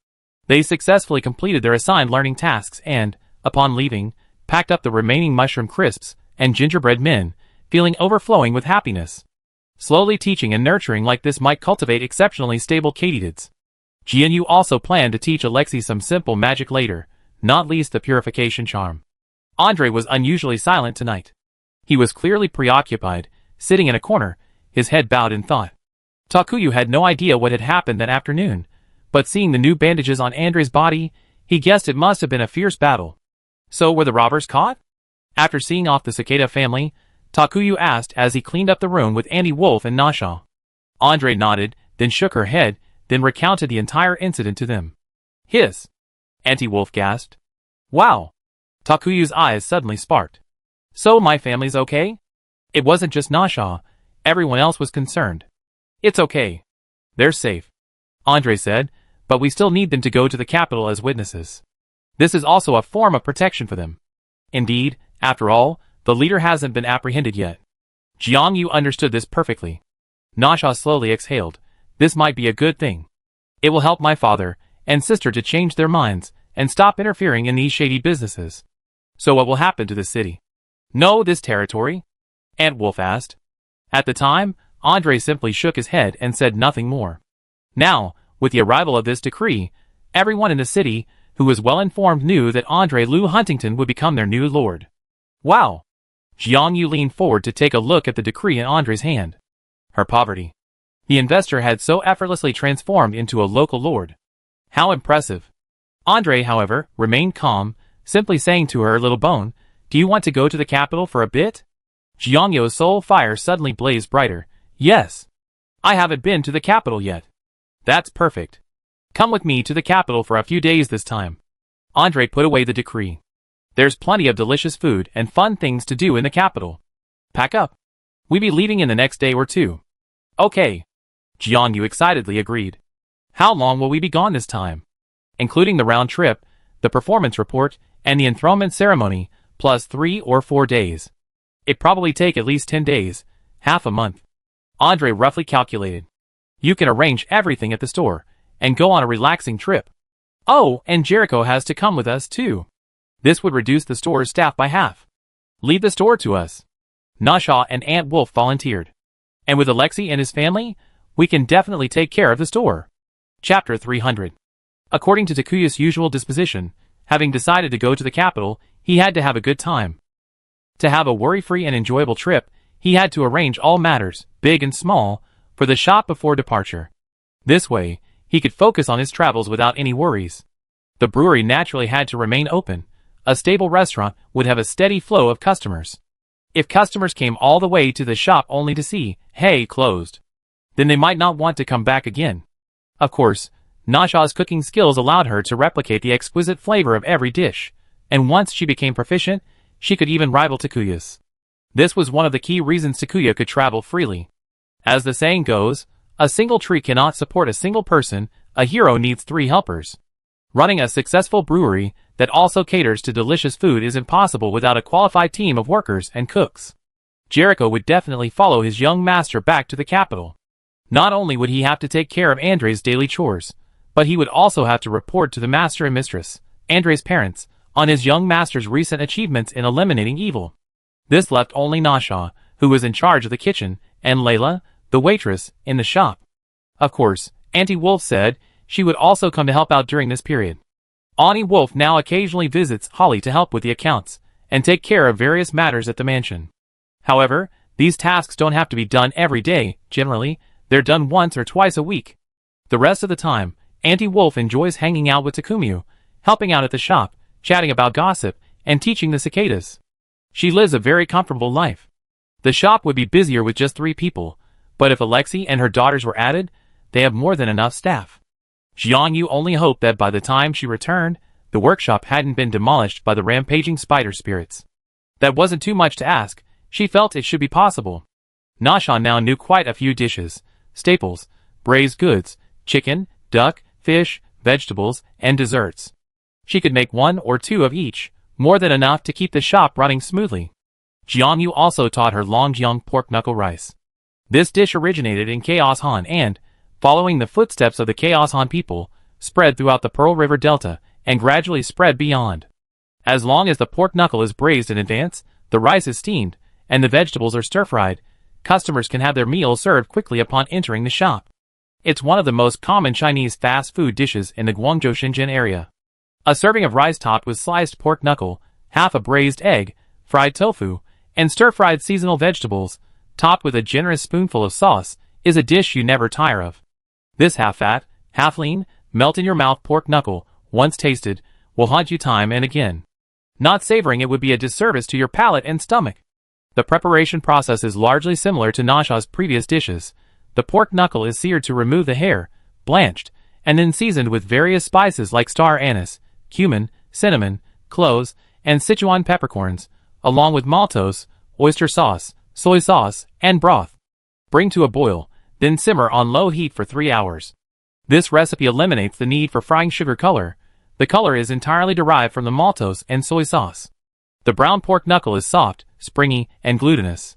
They successfully completed their assigned learning tasks and, upon leaving, packed up the remaining mushroom crisps and gingerbread men, feeling overflowing with happiness. Slowly teaching and nurturing like this might cultivate exceptionally stable katydids. Jianyu also planned to teach Alexei some simple magic later, not least the purification charm. Andre was unusually silent tonight. He was clearly preoccupied, sitting in a corner, his head bowed in thought. Takuya had no idea what had happened that afternoon, but seeing the new bandages on Andre's body, he guessed it must have been a fierce battle. So were the robbers caught? After seeing off the cicada family, Takuya asked as he cleaned up the room with Auntie Wolf and Nasha. Andre nodded, then shook her head, then recounted the entire incident to them. Hiss! Auntie Wolf gasped. Wow! Takuya's eyes suddenly sparked. So my family's okay? It wasn't just Nasha, everyone else was concerned. It's okay. They're safe, Andre said, but we still need them to go to the capital as witnesses. This is also a form of protection for them. Indeed, after all, the leader hasn't been apprehended yet. Jiangyu understood this perfectly. Nasha slowly exhaled. This might be a good thing. It will help my father and sister to change their minds and stop interfering in these shady businesses. So what will happen to this city? No, this territory? Aunt Wolf asked. At the time, Andre simply shook his head and said nothing more. Now, with the arrival of this decree, everyone in the city who was well informed knew that Andre Liu Huntington would become their new lord. Wow! Jiangyu leaned forward to take a look at the decree in Andre's hand. Her poverty. The investor had so effortlessly transformed into a local lord. How impressive. Andre, however, remained calm, simply saying to her little bone, Do you want to go to the capital for a bit? Jiangyo's soul fire suddenly blazed brighter. Yes. I haven't been to the capital yet. That's perfect. Come with me to the capital for a few days this time. Andre put away the decree. There's plenty of delicious food and fun things to do in the capital. Pack up. We be leaving in the next day or two. Okay. Jiangyu excitedly agreed. How long will we be gone this time? Including the round trip, the performance report, and the enthronement ceremony, plus 3 or 4 days. It'd probably take at least 10 days, half a month. Andre roughly calculated. You can arrange everything at the store, and go on a relaxing trip. Oh, and Jericho has to come with us too. This would reduce the store's staff by half. Leave the store to us. Nasha and Aunt Wolf volunteered. And with Alexei and his family, we can definitely take care of the store. Chapter 300. According to Takuya's usual disposition, having decided to go to the capital, he had to have a good time. To have a worry-free and enjoyable trip, he had to arrange all matters, big and small, for the shop before departure. This way, he could focus on his travels without any worries. The brewery naturally had to remain open. A stable restaurant would have a steady flow of customers. If customers came all the way to the shop only to see, hey, closed, then they might not want to come back again. Of course, Nasha's cooking skills allowed her to replicate the exquisite flavor of every dish, and once she became proficient, she could even rival Takuya's. This was one of the key reasons Takuya could travel freely. As the saying goes, a single tree cannot support a single person, a hero needs 3 helpers. Running a successful brewery that also caters to delicious food is impossible without a qualified team of workers and cooks. Jericho would definitely follow his young master back to the capital. Not only would he have to take care of Andre's daily chores, but he would also have to report to the master and mistress, Andre's parents, on his young master's recent achievements in eliminating evil. This left only Nasha, who was in charge of the kitchen, and Layla, the waitress, in the shop. Of course, Auntie Wolf said she would also come to help out during this period. Auntie Wolf now occasionally visits Holly to help with the accounts, and take care of various matters at the mansion. However, these tasks don't have to be done every day. Generally, they're done once or twice a week. The rest of the time, Auntie Wolf enjoys hanging out with Takumu, helping out at the shop, chatting about gossip, and teaching the cicadas. She lives a very comfortable life. The shop would be busier with just 3 people, but if Alexei and her daughters were added, they have more than enough staff. Jiangyu only hoped that by the time she returned, the workshop hadn't been demolished by the rampaging spider spirits. That wasn't too much to ask. She felt it should be possible. Nasha now knew quite a few dishes, staples, braised goods, chicken, duck, fish, vegetables, and desserts. She could make 1 or 2 of each, more than enough to keep the shop running smoothly. Jiangyu also taught her Longjiang pork knuckle rice. This dish originated in Chaos Han and, following the footsteps of the Chaos Han people, spread throughout the Pearl River Delta and gradually spread beyond. As long as the pork knuckle is braised in advance, the rice is steamed, and the vegetables are stir-fried, customers can have their meals served quickly upon entering the shop. It's one of the most common Chinese fast food dishes in the Guangzhou Shenzhen area. A serving of rice topped with sliced pork knuckle, half a braised egg, fried tofu, and stir-fried seasonal vegetables, topped with a generous spoonful of sauce, is a dish you never tire of. This half-fat, half-lean, melt-in-your-mouth pork knuckle, once tasted, will haunt you time and again. Not savoring it would be a disservice to your palate and stomach. The preparation process is largely similar to Nasha's previous dishes. The pork knuckle is seared to remove the hair, blanched, and then seasoned with various spices like star anise, cumin, cinnamon, cloves, and Sichuan peppercorns, along with maltose, oyster sauce, soy sauce, and broth. Bring to a boil, then simmer on low heat for 3 hours. This recipe eliminates the need for frying sugar color. The color is entirely derived from the maltose and soy sauce. The brown pork knuckle is soft, springy, and glutinous.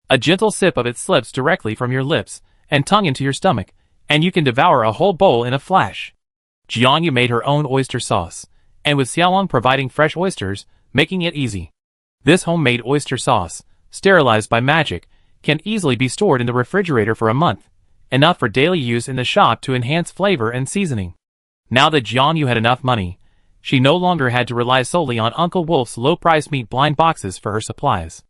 A gentle sip of it slips directly from your lips and tongue into your stomach, and you can devour a whole bowl in a flash. Jiangyu made her own oyster sauce, and with Xiaolong providing fresh oysters, making it easy. This homemade oyster sauce, sterilized by magic, can easily be stored in the refrigerator for a month, enough for daily use in the shop to enhance flavor and seasoning. Now that Jiangyu had enough money, she no longer had to rely solely on Uncle Wolf's low-priced meat blind boxes for her supplies.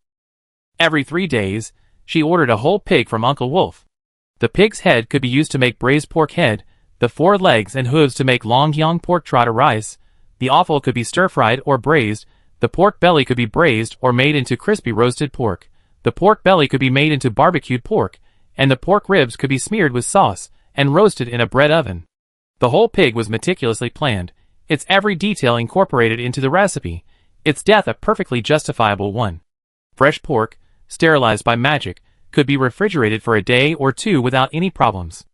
Every 3 days, she ordered a whole pig from Uncle Wolf. The pig's head could be used to make braised pork head, the 4 legs and hooves to make Longjiang pork trotter rice, the offal could be stir-fried or braised, The pork belly could be braised or made into crispy roasted pork. The pork belly could be made into barbecued pork, and the pork ribs could be smeared with sauce and roasted in a bread oven. The whole pig was meticulously planned, its every detail incorporated into the recipe, its death a perfectly justifiable one. Fresh pork, sterilized by magic, could be refrigerated for a day or two without any problems.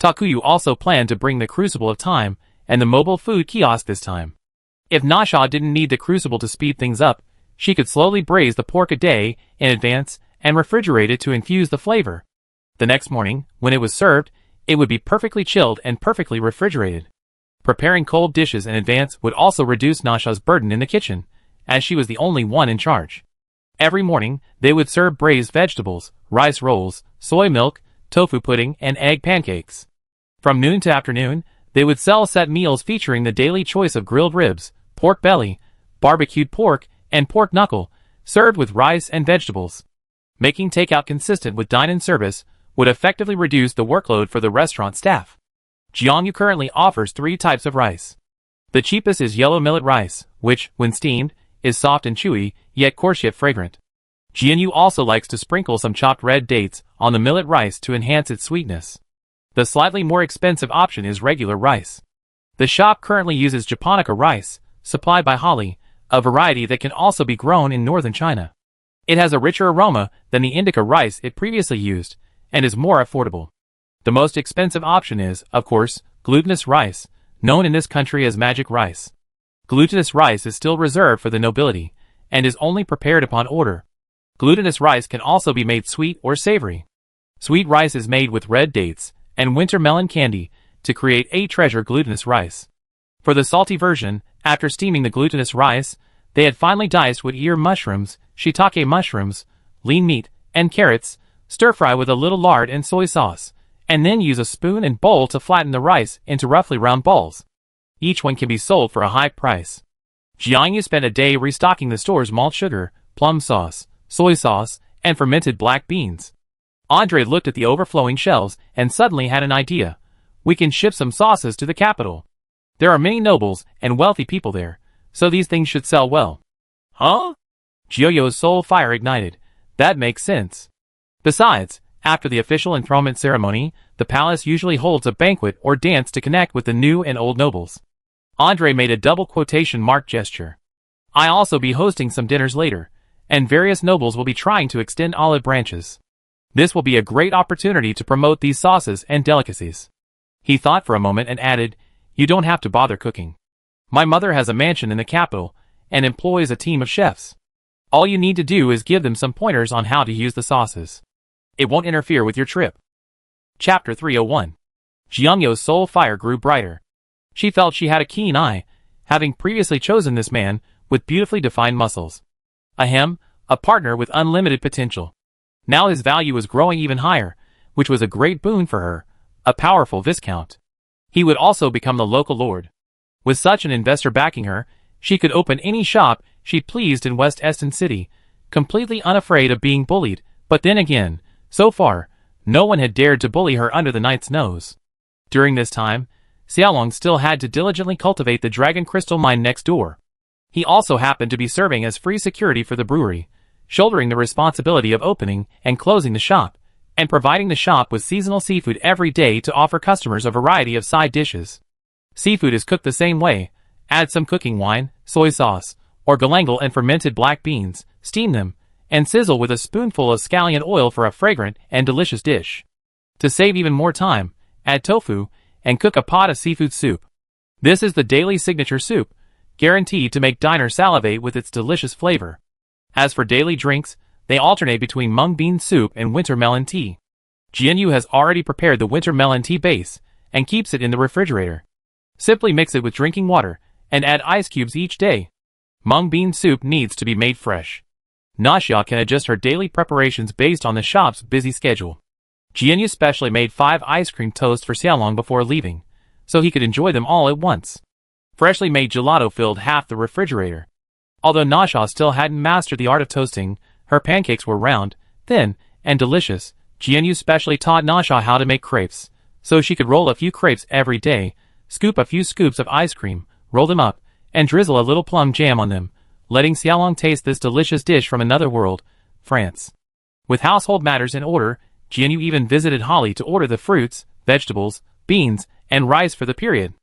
Takuya also planned to bring the Crucible of Time and the mobile food kiosk this time. If Nasha didn't need the Crucible to speed things up, she could slowly braise the pork a day in advance and refrigerate it to infuse the flavor. The next morning, when it was served, it would be perfectly chilled and perfectly refrigerated. Preparing cold dishes in advance would also reduce Nasha's burden in the kitchen, as she was the only one in charge. Every morning, they would serve braised vegetables, rice rolls, soy milk, tofu pudding, and egg pancakes. From noon to afternoon, they would sell set meals featuring the daily choice of grilled ribs, pork belly, barbecued pork, and pork knuckle, served with rice and vegetables. Making takeout consistent with dine-in service would effectively reduce the workload for the restaurant staff. Jiangyu currently offers 3 types of rice. The cheapest is yellow millet rice, which, when steamed, is soft and chewy, yet coarse yet fragrant. Jiangyu also likes to sprinkle some chopped red dates on the millet rice to enhance its sweetness. The slightly more expensive option is regular rice. The shop currently uses japonica rice, supplied by Holly, a variety that can also be grown in northern China. It has a richer aroma than the indica rice it previously used, and is more affordable. The most expensive option is, of course, glutinous rice, known in this country as magic rice. Glutinous rice is still reserved for the nobility, and is only prepared upon order. Glutinous rice can also be made sweet or savory. Sweet rice is made with red dates and winter melon candy to create a treasure glutinous rice. For the salty version, after steaming the glutinous rice, they had finely diced with ear mushrooms, shiitake mushrooms, lean meat, and carrots, stir-fry with a little lard and soy sauce, and then use a spoon and bowl to flatten the rice into roughly round balls. Each one can be sold for a high price. Jiangyu spent a day restocking the store's malt sugar, plum sauce, soy sauce, and fermented black beans. Andre looked at the overflowing shelves and suddenly had an idea. We can ship some sauces to the capital. There are many nobles and wealthy people there, so these things should sell well. Huh? Jiyoyo's soul fire ignited. That makes sense. Besides, after the official enthronement ceremony, the palace usually holds a banquet or dance to connect with the new and old nobles. Andre made a double quotation mark gesture. I'll also be hosting some dinners later, and various nobles will be trying to extend olive branches. This will be a great opportunity to promote these sauces and delicacies. He thought for a moment and added, you don't have to bother cooking. My mother has a mansion in the capital and employs a team of chefs. All you need to do is give them some pointers on how to use the sauces. It won't interfere with your trip. Chapter 301. Jiangyo's soul fire grew brighter. She felt she had a keen eye, having previously chosen this man with beautifully defined muscles. A partner with unlimited potential. Now his value was growing even higher, which was a great boon for her, a powerful viscount. He would also become the local lord. With such an investor backing her, she could open any shop she pleased in West Essen City, completely unafraid of being bullied, but then again, so far, no one had dared to bully her under the knight's nose. During this time, Xiaolong still had to diligently cultivate the dragon crystal mine next door. He also happened to be serving as free security for the brewery, shouldering the responsibility of opening and closing the shop, and providing the shop with seasonal seafood every day to offer customers a variety of side dishes. Seafood is cooked the same way. Add some cooking wine, soy sauce, or galangal and fermented black beans, steam them, and sizzle with a spoonful of scallion oil for a fragrant and delicious dish. To save even more time, add tofu, and cook a pot of seafood soup. This is the daily signature soup, guaranteed to make diners salivate with its delicious flavor. As for daily drinks, they alternate between mung bean soup and winter melon tea. Jianyu has already prepared the winter melon tea base, and keeps it in the refrigerator. Simply mix it with drinking water, and add ice cubes each day. Mung bean soup needs to be made fresh. Nasha can adjust her daily preparations based on the shop's busy schedule. Jianyu specially made 5 ice cream toasts for Xiaolong before leaving, so he could enjoy them all at once. Freshly made gelato filled half the refrigerator. Although Nasha still hadn't mastered the art of toasting, her pancakes were round, thin, and delicious. Jianyu specially taught Nasha how to make crepes, so she could roll a few crepes every day, scoop a few scoops of ice cream, roll them up, and drizzle a little plum jam on them, letting Xiaolong taste this delicious dish from another world, France. With household matters in order, Jianyu even visited Holly to order the fruits, vegetables, beans, and rice for the period.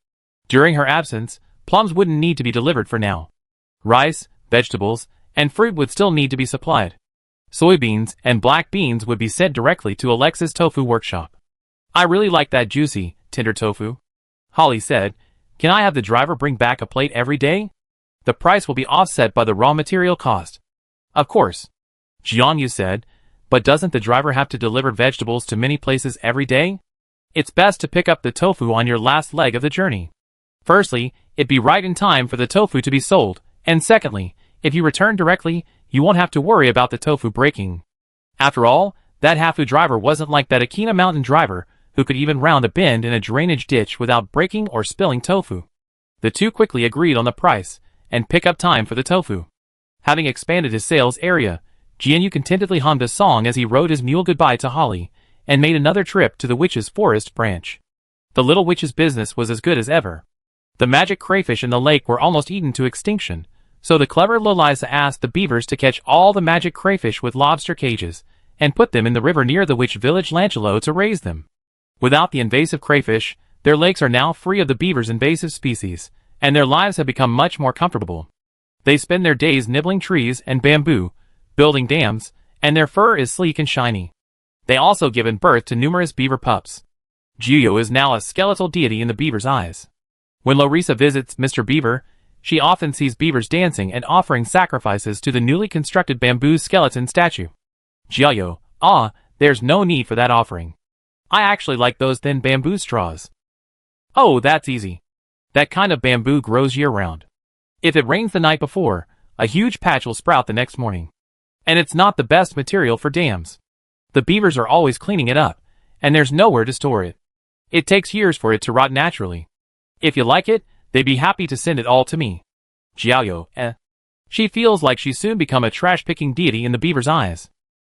During her absence, plums wouldn't need to be delivered for now. Rice, vegetables, and fruit would still need to be supplied. Soybeans and black beans would be sent directly to Alexa's tofu workshop. I really like that juicy, tender tofu. Holly said, can I have the driver bring back a plate every day? The price will be offset by the raw material cost. Of course. Jianyu said, but doesn't the driver have to deliver vegetables to many places every day? It's best to pick up the tofu on your last leg of the journey. Firstly, it'd be right in time for the tofu to be sold, and secondly, if you return directly, you won't have to worry about the tofu breaking. After all, that Hafu driver wasn't like that Akina mountain driver, who could even round a bend in a drainage ditch without breaking or spilling tofu. The two quickly agreed on the price, and pick-up time for the tofu. Having expanded his sales area, Jianyu contentedly hummed a song as he rode his mule goodbye to Holly, and made another trip to the witch's forest branch. The little witch's business was as good as ever. The magic crayfish in the lake were almost eaten to extinction, so the clever Lolisa asked the beavers to catch all the magic crayfish with lobster cages, and put them in the river near the witch village Lancelot to raise them. Without the invasive crayfish, their lakes are now free of the beaver's invasive species, and their lives have become much more comfortable. They spend their days nibbling trees and bamboo, building dams, and their fur is sleek and shiny. They also given birth to numerous beaver pups. Jiuyo is now a skeletal deity in the beaver's eyes. When Lorisa visits Mr. Beaver, she often sees beavers dancing and offering sacrifices to the newly constructed bamboo skeleton statue. Jiuyo, there's no need for that offering. I actually like those thin bamboo straws. Oh, that's easy. That kind of bamboo grows year-round. If it rains the night before, a huge patch will sprout the next morning. And it's not the best material for dams. The beavers are always cleaning it up, and there's nowhere to store it. It takes years for it to rot naturally. If you like it, they'd be happy to send it all to me. Jiaoyo, She feels like she's soon become a trash-picking deity in the beaver's eyes.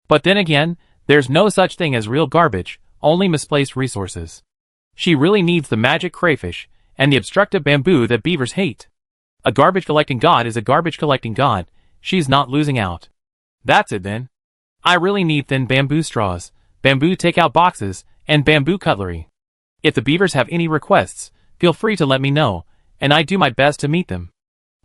But then again, there's no such thing as real garbage, only misplaced resources. She really needs the magic crayfish, and the obstructive bamboo that beavers hate. A garbage-collecting god is a garbage-collecting god, she's not losing out. That's it then. I really need thin bamboo straws, bamboo takeout boxes, and bamboo cutlery. If the beavers have any requests, feel free to let me know, and I do my best to meet them.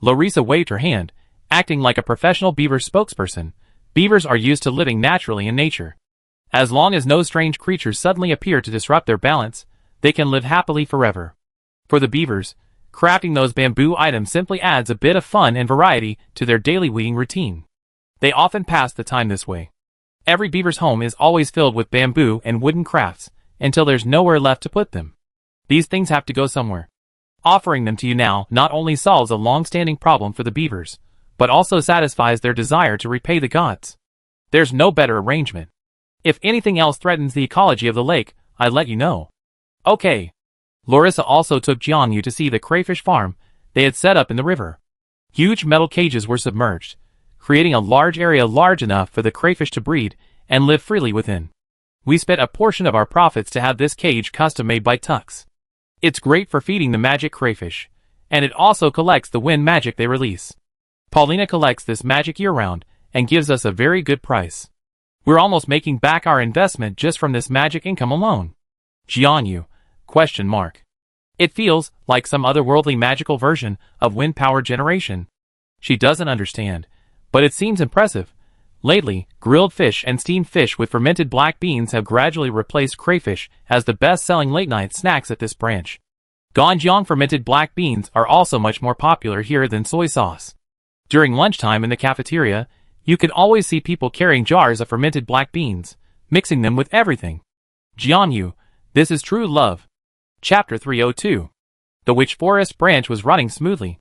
Lorisa waved her hand, acting like a professional beaver spokesperson. Beavers are used to living naturally in nature. As long as no strange creatures suddenly appear to disrupt their balance, they can live happily forever. For the beavers, crafting those bamboo items simply adds a bit of fun and variety to their daily weeding routine. They often pass the time this way. Every beaver's home is always filled with bamboo and wooden crafts, until there's nowhere left to put them. These things have to go somewhere. Offering them to you now not only solves a long-standing problem for the beavers, but also satisfies their desire to repay the gods. There's no better arrangement. If anything else threatens the ecology of the lake, I'll let you know. Okay. Lorisa also took Jianyu to see the crayfish farm they had set up in the river. Huge metal cages were submerged, creating a large area large enough for the crayfish to breed and live freely within. We spent a portion of our profits to have this cage custom-made by Tux. It's great for feeding the magic crayfish, and it also collects the wind magic they release. Paulina collects this magic year-round and gives us a very good price. We're almost making back our investment just from this magic income alone. Jianyu, ? It feels like some otherworldly magical version of wind power generation. She doesn't understand, but it seems impressive. Lately, grilled fish and steamed fish with fermented black beans have gradually replaced crayfish as the best-selling late-night snacks at this branch. Ganjiang fermented black beans are also much more popular here than soy sauce. During lunchtime in the cafeteria, you can always see people carrying jars of fermented black beans, mixing them with everything. Jianyu, this is true love. Chapter 302. The Witch Forest branch was running smoothly.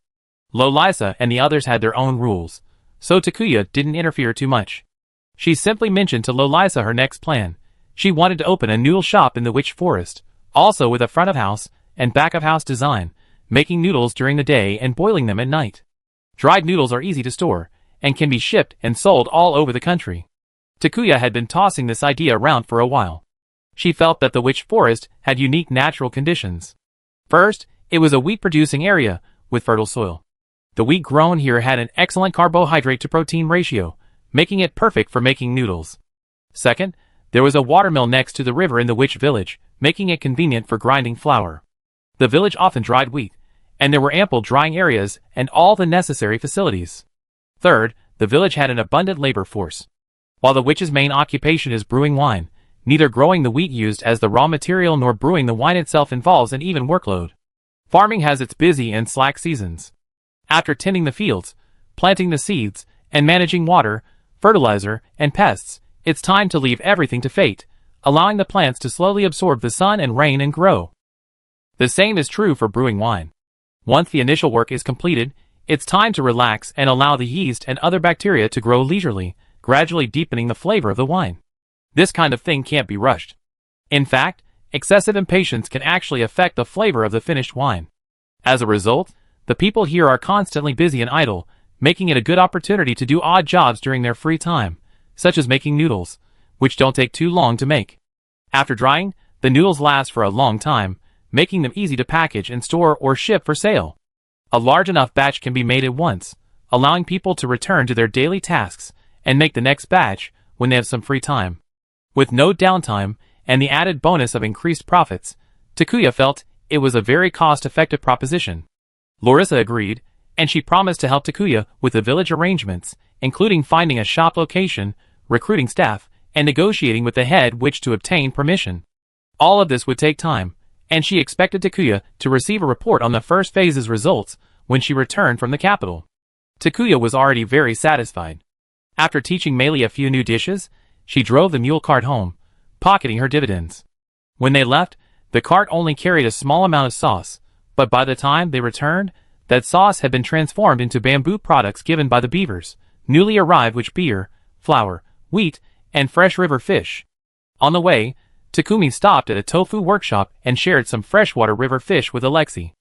Lolisa and the others had their own rules, so Takuya didn't interfere too much. She simply mentioned to Lolisa her next plan. She wanted to open a noodle shop in the Witch Forest, also with a front-of-house and back-of-house design, making noodles during the day and boiling them at night. Dried noodles are easy to store, and can be shipped and sold all over the country. Takuya had been tossing this idea around for a while. She felt that the Witch Forest had unique natural conditions. First, it was a wheat-producing area, with fertile soil. The wheat grown here had an excellent carbohydrate to protein ratio, making it perfect for making noodles. Second, there was a watermill next to the river in the Witch village, making it convenient for grinding flour. The village often dried wheat, and there were ample drying areas and all the necessary facilities. Third, the village had an abundant labor force. While the Witch's main occupation is brewing wine, neither growing the wheat used as the raw material nor brewing the wine itself involves an even workload. Farming has its busy and slack seasons. After tending the fields, planting the seeds, and managing water, fertilizer, and pests, it's time to leave everything to fate, allowing the plants to slowly absorb the sun and rain and grow. The same is true for brewing wine. Once the initial work is completed, it's time to relax and allow the yeast and other bacteria to grow leisurely, gradually deepening the flavor of the wine. This kind of thing can't be rushed. In fact, excessive impatience can actually affect the flavor of the finished wine. As a result, the people here are constantly busy and idle, making it a good opportunity to do odd jobs during their free time, such as making noodles, which don't take too long to make. After drying, the noodles last for a long time, making them easy to package and store or ship for sale. A large enough batch can be made at once, allowing people to return to their daily tasks and make the next batch when they have some free time. With no downtime and the added bonus of increased profits, Takuya felt it was a very cost-effective proposition. Larissa agreed, and she promised to help Takuya with the village arrangements, including finding a shop location, recruiting staff, and negotiating with the head witch to obtain permission. All of this would take time, and she expected Takuya to receive a report on the first phase's results when she returned from the capital. Takuya was already very satisfied. After teaching Meili a few new dishes, she drove the mule cart home, pocketing her dividends. When they left, the cart only carried a small amount of sauce, but by the time they returned, that sauce had been transformed into bamboo products given by the beavers, newly arrived with beer, flour, wheat, and fresh river fish. On the way, Takumi stopped at a tofu workshop and shared some freshwater river fish with Alexei.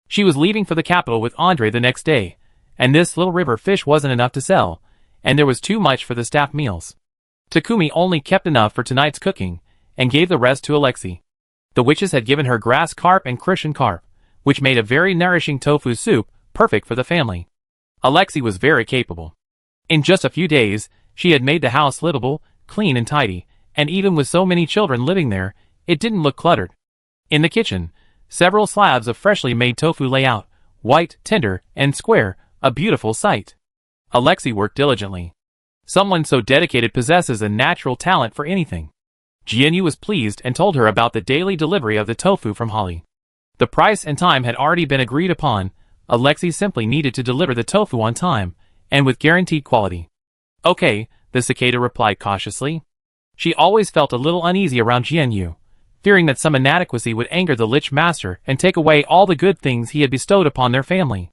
She was leaving for the capital with Andre the next day, and this little river fish wasn't enough to sell, and there was too much for the staff meals. Takumi only kept enough for tonight's cooking, and gave the rest to Alexei. The witches had given her grass carp and Christian carp, which made a very nourishing tofu soup, perfect for the family. Alexei was very capable. In just a few days, she had made the house livable, clean and tidy, and even with so many children living there, it didn't look cluttered. In the kitchen, several slabs of freshly made tofu lay out, white, tender, and square, a beautiful sight. Alexei worked diligently. Someone so dedicated possesses a natural talent for anything. Jianyu was pleased and told her about the daily delivery of the tofu from Holly. The price and time had already been agreed upon. Alexei simply needed to deliver the tofu on time, and with guaranteed quality. Okay, the cicada replied cautiously. She always felt a little uneasy around Jianyu, fearing that some inadequacy would anger the Lich master and take away all the good things he had bestowed upon their family.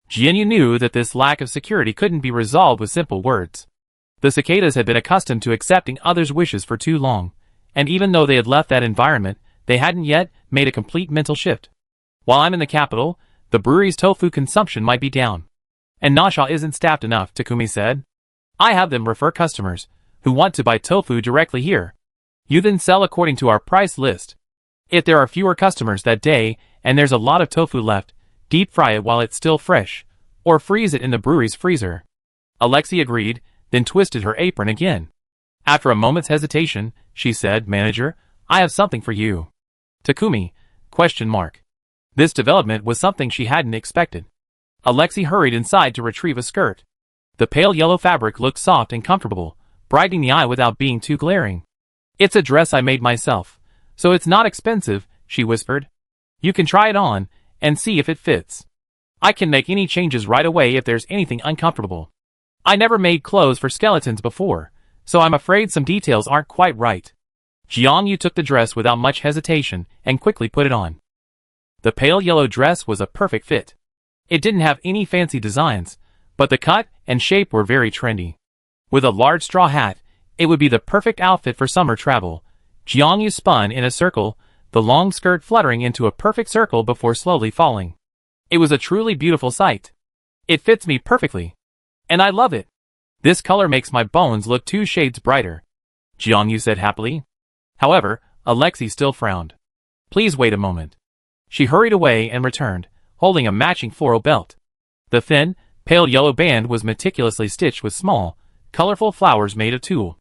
Jianyu knew that this lack of security couldn't be resolved with simple words. The cicadas had been accustomed to accepting others' wishes for too long, and even though they had left that environment, they hadn't yet made a complete mental shift. While I'm in the capital, the brewery's tofu consumption might be down. And Nasha isn't staffed enough, Takumi said. I have them refer customers who want to buy tofu directly here. You then sell according to our price list. If there are fewer customers that day and there's a lot of tofu left, deep fry it while it's still fresh, or freeze it in the brewery's freezer. Alexei agreed, then twisted her apron again. After a moment's hesitation, she said, Manager, I have something for you. Takumi, ? This development was something she hadn't expected. Alexei hurried inside to retrieve a skirt. The pale yellow fabric looked soft and comfortable, brightening the eye without being too glaring. It's a dress I made myself, so it's not expensive, she whispered. You can try it on, and see if it fits. I can make any changes right away if there's anything uncomfortable. I never made clothes for skeletons before, so I'm afraid some details aren't quite right. Jiangyu took the dress without much hesitation and quickly put it on. The pale yellow dress was a perfect fit. It didn't have any fancy designs, but the cut and shape were very trendy. With a large straw hat, it would be the perfect outfit for summer travel. Jiangyu spun in a circle, the long skirt fluttering into a perfect circle before slowly falling. It was a truly beautiful sight. It fits me perfectly. And I love it. This color makes my bones look 2 shades brighter, Jiangyu said happily. However, Alexei still frowned. Please wait a moment. She hurried away and returned, holding a matching floral belt. The thin, Pale yellow band was meticulously stitched with small, colorful flowers made of tulle.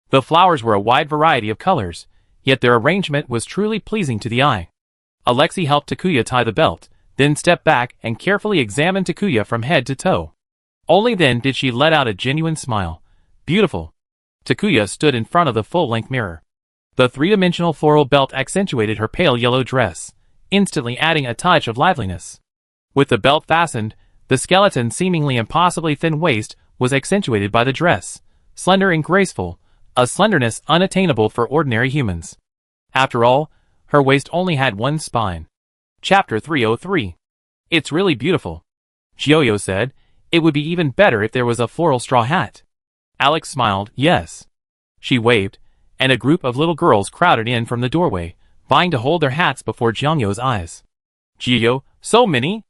The flowers were a wide variety of colors, yet their arrangement was truly pleasing to the eye. Alexei helped Takuya tie the belt, then stepped back and carefully examined Takuya from head to toe. Only then did she let out a genuine smile. Beautiful. Takuya stood in front of the full-length mirror. The three-dimensional floral belt accentuated her pale yellow dress, instantly adding a touch of liveliness. With the belt fastened, the skeleton's seemingly impossibly thin waist was accentuated by the dress, slender and graceful, a slenderness unattainable for ordinary humans. After all, her waist only had one spine. Chapter 303. It's really beautiful. Gioio said, it would be even better if there was a floral straw hat. Alex smiled, yes. She waved, and a group of little girls crowded in from the doorway, vying to hold their hats before Gioio's eyes. Gioio, so many?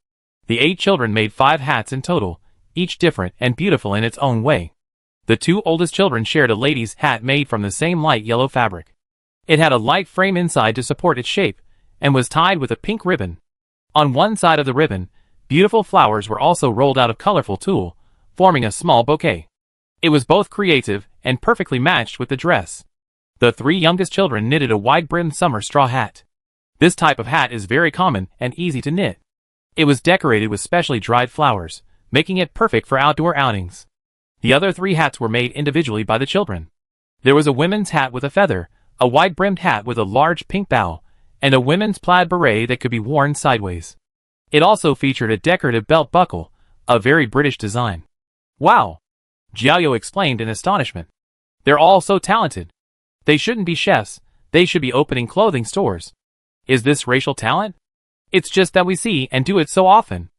The 8 children made 5 hats in total, each different and beautiful in its own way. The 2 oldest children shared a lady's hat made from the same light yellow fabric. It had a light frame inside to support its shape, and was tied with a pink ribbon. On one side of the ribbon, beautiful flowers were also rolled out of colorful tulle, forming a small bouquet. It was both creative and perfectly matched with the dress. The 3 youngest children knitted a wide-brimmed summer straw hat. This type of hat is very common and easy to knit. It was decorated with specially dried flowers, making it perfect for outdoor outings. The other 3 hats were made individually by the children. There was a women's hat with a feather, a wide-brimmed hat with a large pink bow, and a women's plaid beret that could be worn sideways. It also featured a decorative belt buckle, a very British design. Wow! Gioio exclaimed in astonishment. They're all so talented. They shouldn't be chefs, they should be opening clothing stores. Is this racial talent? It's just that we see and do it so often.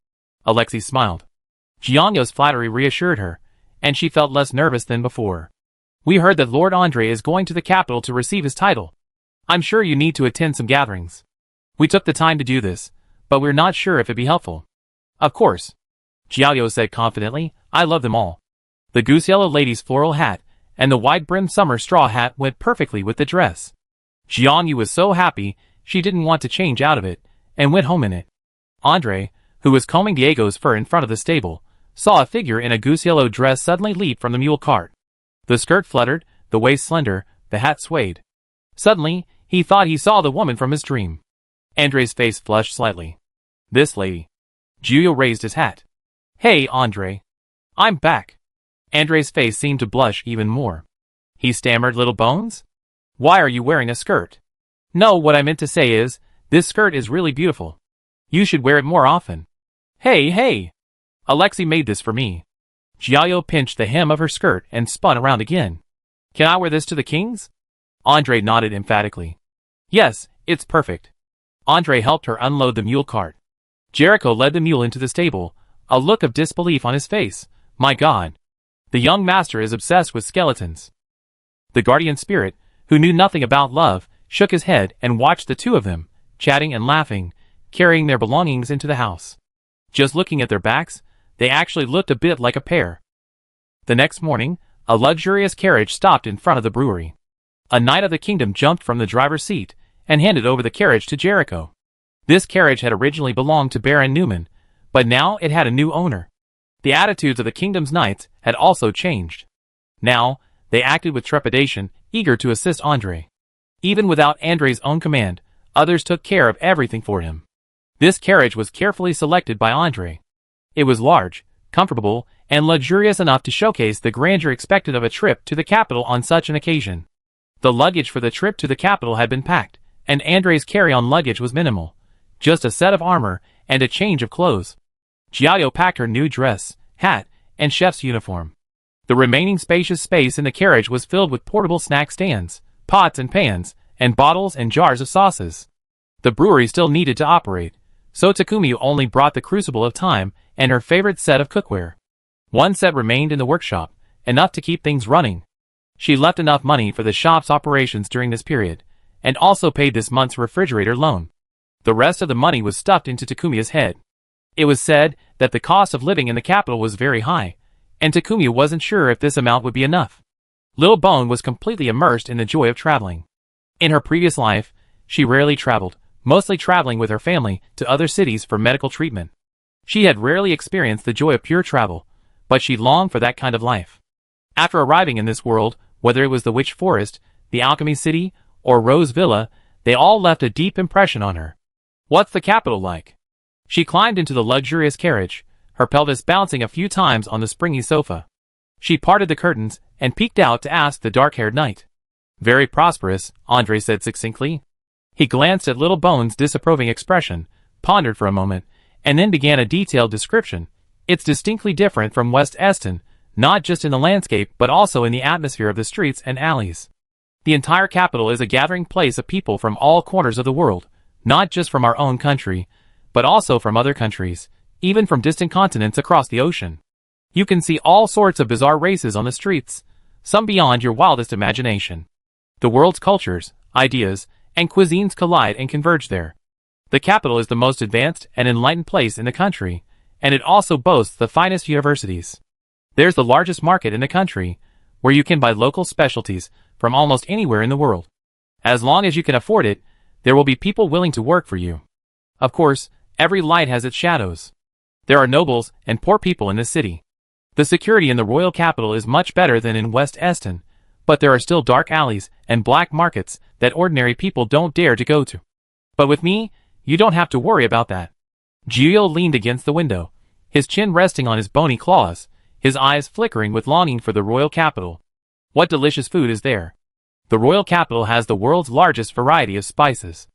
Alexei smiled. Gioio's flattery reassured her, and she felt less nervous than before. We heard that Lord Andre is going to the capital to receive his title. I'm sure you need to attend some gatherings. We took the time to do this, but we're not sure if it'd be helpful. Of course. Gioio said confidently, I love them all. The goose yellow lady's floral hat and the wide-brimmed summer straw hat went perfectly with the dress. Gioio was so happy she didn't want to change out of it, and went home in it. Andre, who was combing Diego's fur in front of the stable, saw a figure in a goose yellow dress suddenly leap from the mule cart. The skirt fluttered, the waist slender, the hat swayed. Suddenly, he thought he saw the woman from his dream. Andre's face flushed slightly. This lady. Gioio raised his hat. Hey, Andre. I'm back. Andre's face seemed to blush even more. He stammered, little bones? Why are you wearing a skirt? No, what I meant to say is, this skirt is really beautiful. You should wear it more often. Hey! Alexei made this for me. Gioio pinched the hem of her skirt and spun around again. Can I wear this to the kings? Andre nodded emphatically. Yes, it's perfect. Andre helped her unload the mule cart. Jericho led the mule into the stable, a look of disbelief on his face. My God. The young master is obsessed with skeletons. The guardian spirit, who knew nothing about love, shook his head and watched the 2 of them, chatting and laughing, carrying their belongings into the house. Just looking at their backs, they actually looked a bit like a pair. The next morning, a luxurious carriage stopped in front of the brewery. A knight of the kingdom jumped from the driver's seat and handed over the carriage to Jericho. This carriage had originally belonged to Baron Newman, but now it had a new owner. The attitudes of the kingdom's knights had also changed. Now, they acted with trepidation, eager to assist Andre. Even without Andre's own command, others took care of everything for him. This carriage was carefully selected by Andre. It was large, comfortable, and luxurious enough to showcase the grandeur expected of a trip to the capital on such an occasion. The luggage for the trip to the capital had been packed, and Andre's carry-on luggage was minimal, just a set of armor and a change of clothes. Gioio packed her new dress, hat, and chef's uniform. The remaining spacious space in the carriage was filled with portable snack stands, pots and pans, and bottles and jars of sauces. The brewery still needed to operate, so Takumi only brought the crucible of time and her favorite set of cookware. One set remained in the workshop, enough to keep things running. She left enough money for the shop's operations during this period, and also paid this month's refrigerator loan. The rest of the money was stuffed into Takumi's head. It was said that the cost of living in the capital was very high, and Takumi wasn't sure if this amount would be enough. Little Bone was completely immersed in the joy of traveling. In her previous life, she rarely traveled, mostly traveling with her family to other cities for medical treatment. She had rarely experienced the joy of pure travel, but she longed for that kind of life. After arriving in this world, whether it was the Witch Forest, the Alchemy City, or Rose Villa, they all left a deep impression on her. What's the capital like? She climbed into the luxurious carriage, her pelvis bouncing a few times on the springy sofa. She parted the curtains and peeked out to ask the dark-haired knight. Very prosperous, Andre said succinctly. He glanced at Little Bones' disapproving expression, pondered for a moment, and then began a detailed description. It's distinctly different from West Eston, not just in the landscape but also in the atmosphere of the streets and alleys. The entire capital is a gathering place of people from all corners of the world, not just from our own country, but also from other countries, even from distant continents across the ocean. You can see all sorts of bizarre races on the streets, some beyond your wildest imagination. The world's cultures, ideas, and cuisines collide and converge there. The capital is the most advanced and enlightened place in the country, and it also boasts the finest universities. There's the largest market in the country, where you can buy local specialties from almost anywhere in the world. As long as you can afford it, there will be people willing to work for you. Of course, every light has its shadows. There are nobles and poor people in the city. The security in the royal capital is much better than in West Eston, but there are still dark alleys and black markets that ordinary people don't dare to go to. But with me, you don't have to worry about that. Giulio leaned against the window, his chin resting on his bony claws, his eyes flickering with longing for the royal capital. What delicious food is there? The royal capital has the world's largest variety of spices.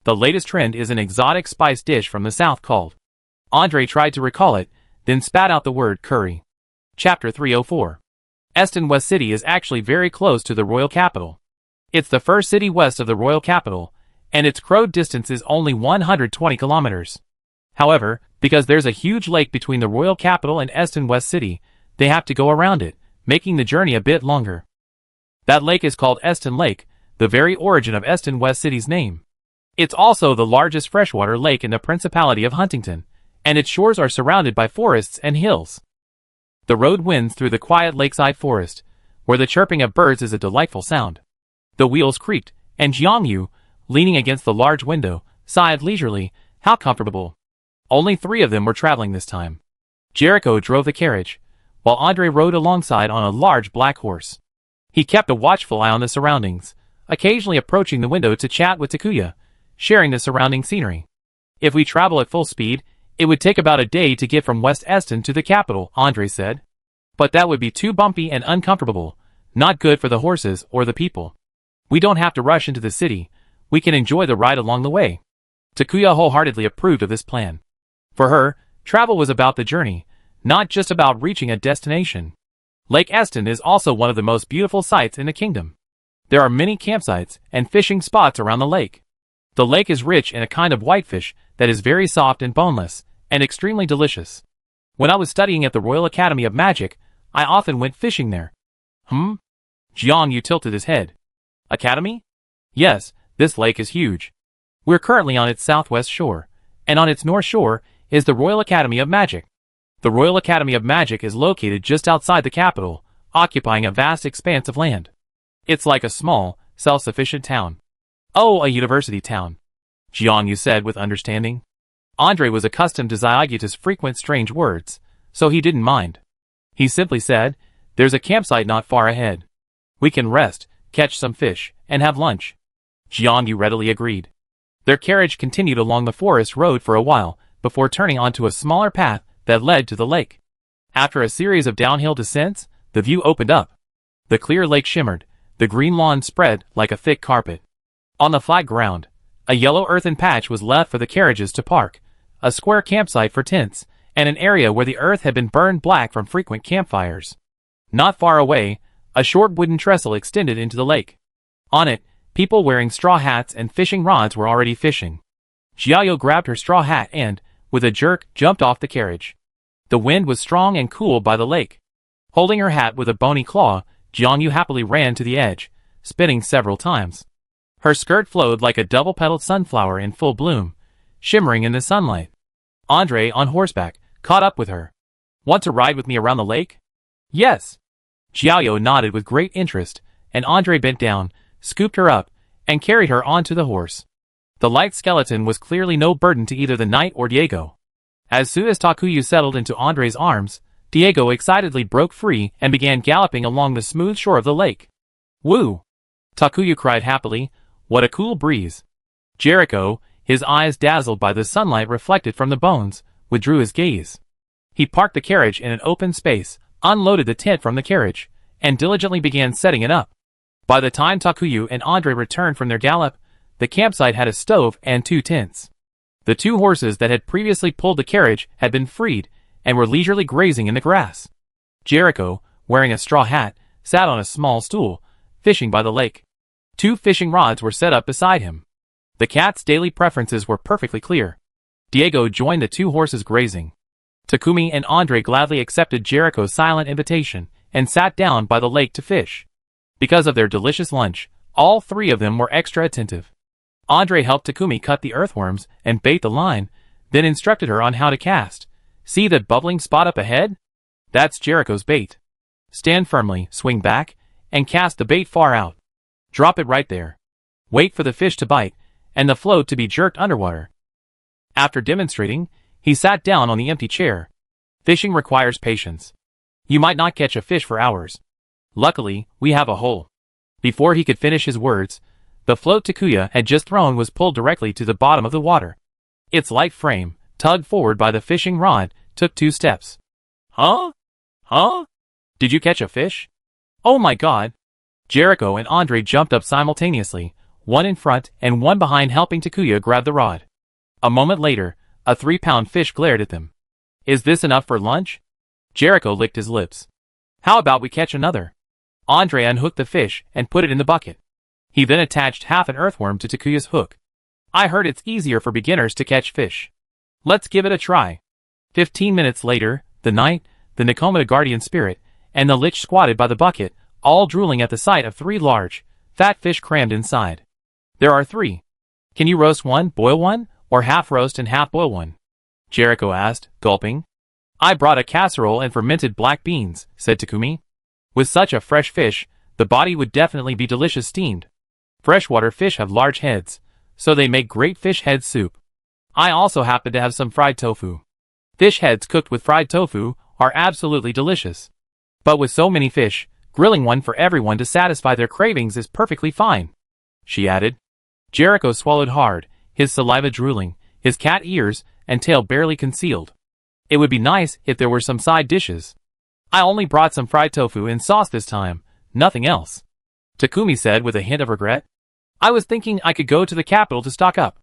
The latest trend is an exotic spice dish from the south called. Andre tried to recall it, then spat out the word curry. Chapter 304. Eston West City is actually very close to the royal capital. It's the first city west of the royal capital, and its crowd distance is only 120 kilometers. However, because there's a huge lake between the royal capital and Eston West City, they have to go around it, making the journey a bit longer. That lake is called Eston Lake, the very origin of Eston West City's name. It's also the largest freshwater lake in the Principality of Huntington, and its shores are surrounded by forests and hills. The road winds through the quiet lakeside forest, where the chirping of birds is a delightful sound. The wheels creaked, and Jiangyu, leaning against the large window, sighed leisurely. How comfortable. Only 3 of them were traveling this time. Jericho drove the carriage, while Andre rode alongside on a large black horse. He kept a watchful eye on the surroundings, occasionally approaching the window to chat with Takuya, sharing the surrounding scenery. If we travel at full speed, it would take about a day to get from West Eston to the capital, Andre said. But that would be too bumpy and uncomfortable, not good for the horses or the people. We don't have to rush into the city, we can enjoy the ride along the way. Takuya wholeheartedly approved of this plan. For her, travel was about the journey, not just about reaching a destination. Lake Eston is also one of the most beautiful sights in the kingdom. There are many campsites and fishing spots around the lake. The lake is rich in a kind of whitefish that is very soft and boneless, and extremely delicious. When I was studying at the Royal Academy of Magic, I often went fishing there. Jiangyu tilted his head. Academy? Yes, this lake is huge. We're currently on its southwest shore, and on its north shore is the Royal Academy of Magic. The Royal Academy of Magic is located just outside the capital, occupying a vast expanse of land. It's like a small, self-sufficient town. Oh, a university town, Jiangyu said with understanding. Andre was accustomed to Zyaguta's frequent strange words, so he didn't mind. He simply said, there's a campsite not far ahead. We can rest, catch some fish, and have lunch. Jiangyu readily agreed. Their carriage continued along the forest road for a while, before turning onto a smaller path that led to the lake. After a series of downhill descents, the view opened up. The clear lake shimmered, the green lawn spread like a thick carpet. On the flat ground, a yellow earthen patch was left for the carriages to park, a square campsite for tents, and an area where the earth had been burned black from frequent campfires. Not far away, a short wooden trestle extended into the lake. On it, people wearing straw hats and fishing rods were already fishing. Jiao grabbed her straw hat and, with a jerk, jumped off the carriage. The wind was strong and cool by the lake. Holding her hat with a bony claw, Jiangyu happily ran to the edge, spinning several times. Her skirt flowed like a double-petaled sunflower in full bloom, shimmering in the sunlight. Andre, on horseback, caught up with her. Want to ride with me around the lake? Yes. Jiao nodded with great interest, and Andre bent down, scooped her up, and carried her onto the horse. The light skeleton was clearly no burden to either the knight or Diego. As soon as Takuya settled into Andre's arms, Diego excitedly broke free and began galloping along the smooth shore of the lake. Woo! Takuya cried happily, what a cool breeze. Jericho, his eyes dazzled by the sunlight reflected from the bones, withdrew his gaze. He parked the carriage in an open space, unloaded the tent from the carriage, and diligently began setting it up. By the time Takuya and Andre returned from their gallop, the campsite had a stove and 2 tents. The 2 horses that had previously pulled the carriage had been freed and were leisurely grazing in the grass. Jericho, wearing a straw hat, sat on a small stool, fishing by the lake. 2 fishing rods were set up beside him. The cat's daily preferences were perfectly clear. Diego joined the 2 horses grazing. Takumi and Andre gladly accepted Jericho's silent invitation and sat down by the lake to fish. Because of their delicious lunch, all 3 of them were extra attentive. Andre helped Takumi cut the earthworms and bait the line, then instructed her on how to cast. See that bubbling spot up ahead? That's Jericho's bait. Stand firmly, swing back, and cast the bait far out. Drop it right there. Wait for the fish to bite, and the float to be jerked underwater. After demonstrating, he sat down on the empty chair. Fishing requires patience. You might not catch a fish for hours. Luckily, we have a hole. Before he could finish his words, the float Takuya had just thrown was pulled directly to the bottom of the water. Its light frame, tugged forward by the fishing rod, took 2 steps. Huh? Did you catch a fish? Oh my god! Jericho and Andre jumped up simultaneously, one in front and one behind, helping Takuya grab the rod. A moment later, a 3-pound fish glared at them. Is this enough for lunch? Jericho licked his lips. How about we catch another? Andre unhooked the fish and put it in the bucket. He then attached half an earthworm to Takuya's hook. I heard it's easier for beginners to catch fish. Let's give it a try. 15 minutes later, the knight, the Nakomata guardian spirit, and the Lich squatted by the bucket, all drooling at the sight of 3 large, fat fish crammed inside. There are 3. Can you roast one, boil one, or half roast and half boil one? Jericho asked, gulping. I brought a casserole and fermented black beans, said Takumi. With such a fresh fish, the body would definitely be delicious steamed. Freshwater fish have large heads, so they make great fish head soup. I also happen to have some fried tofu. Fish heads cooked with fried tofu are absolutely delicious. But with so many fish, grilling one for everyone to satisfy their cravings is perfectly fine, she added. Jericho swallowed hard, his saliva drooling, his cat ears and tail barely concealed. It would be nice if there were some side dishes. I only brought some fried tofu and sauce this time, nothing else, Takumi said with a hint of regret. I was thinking I could go to the capital to stock up.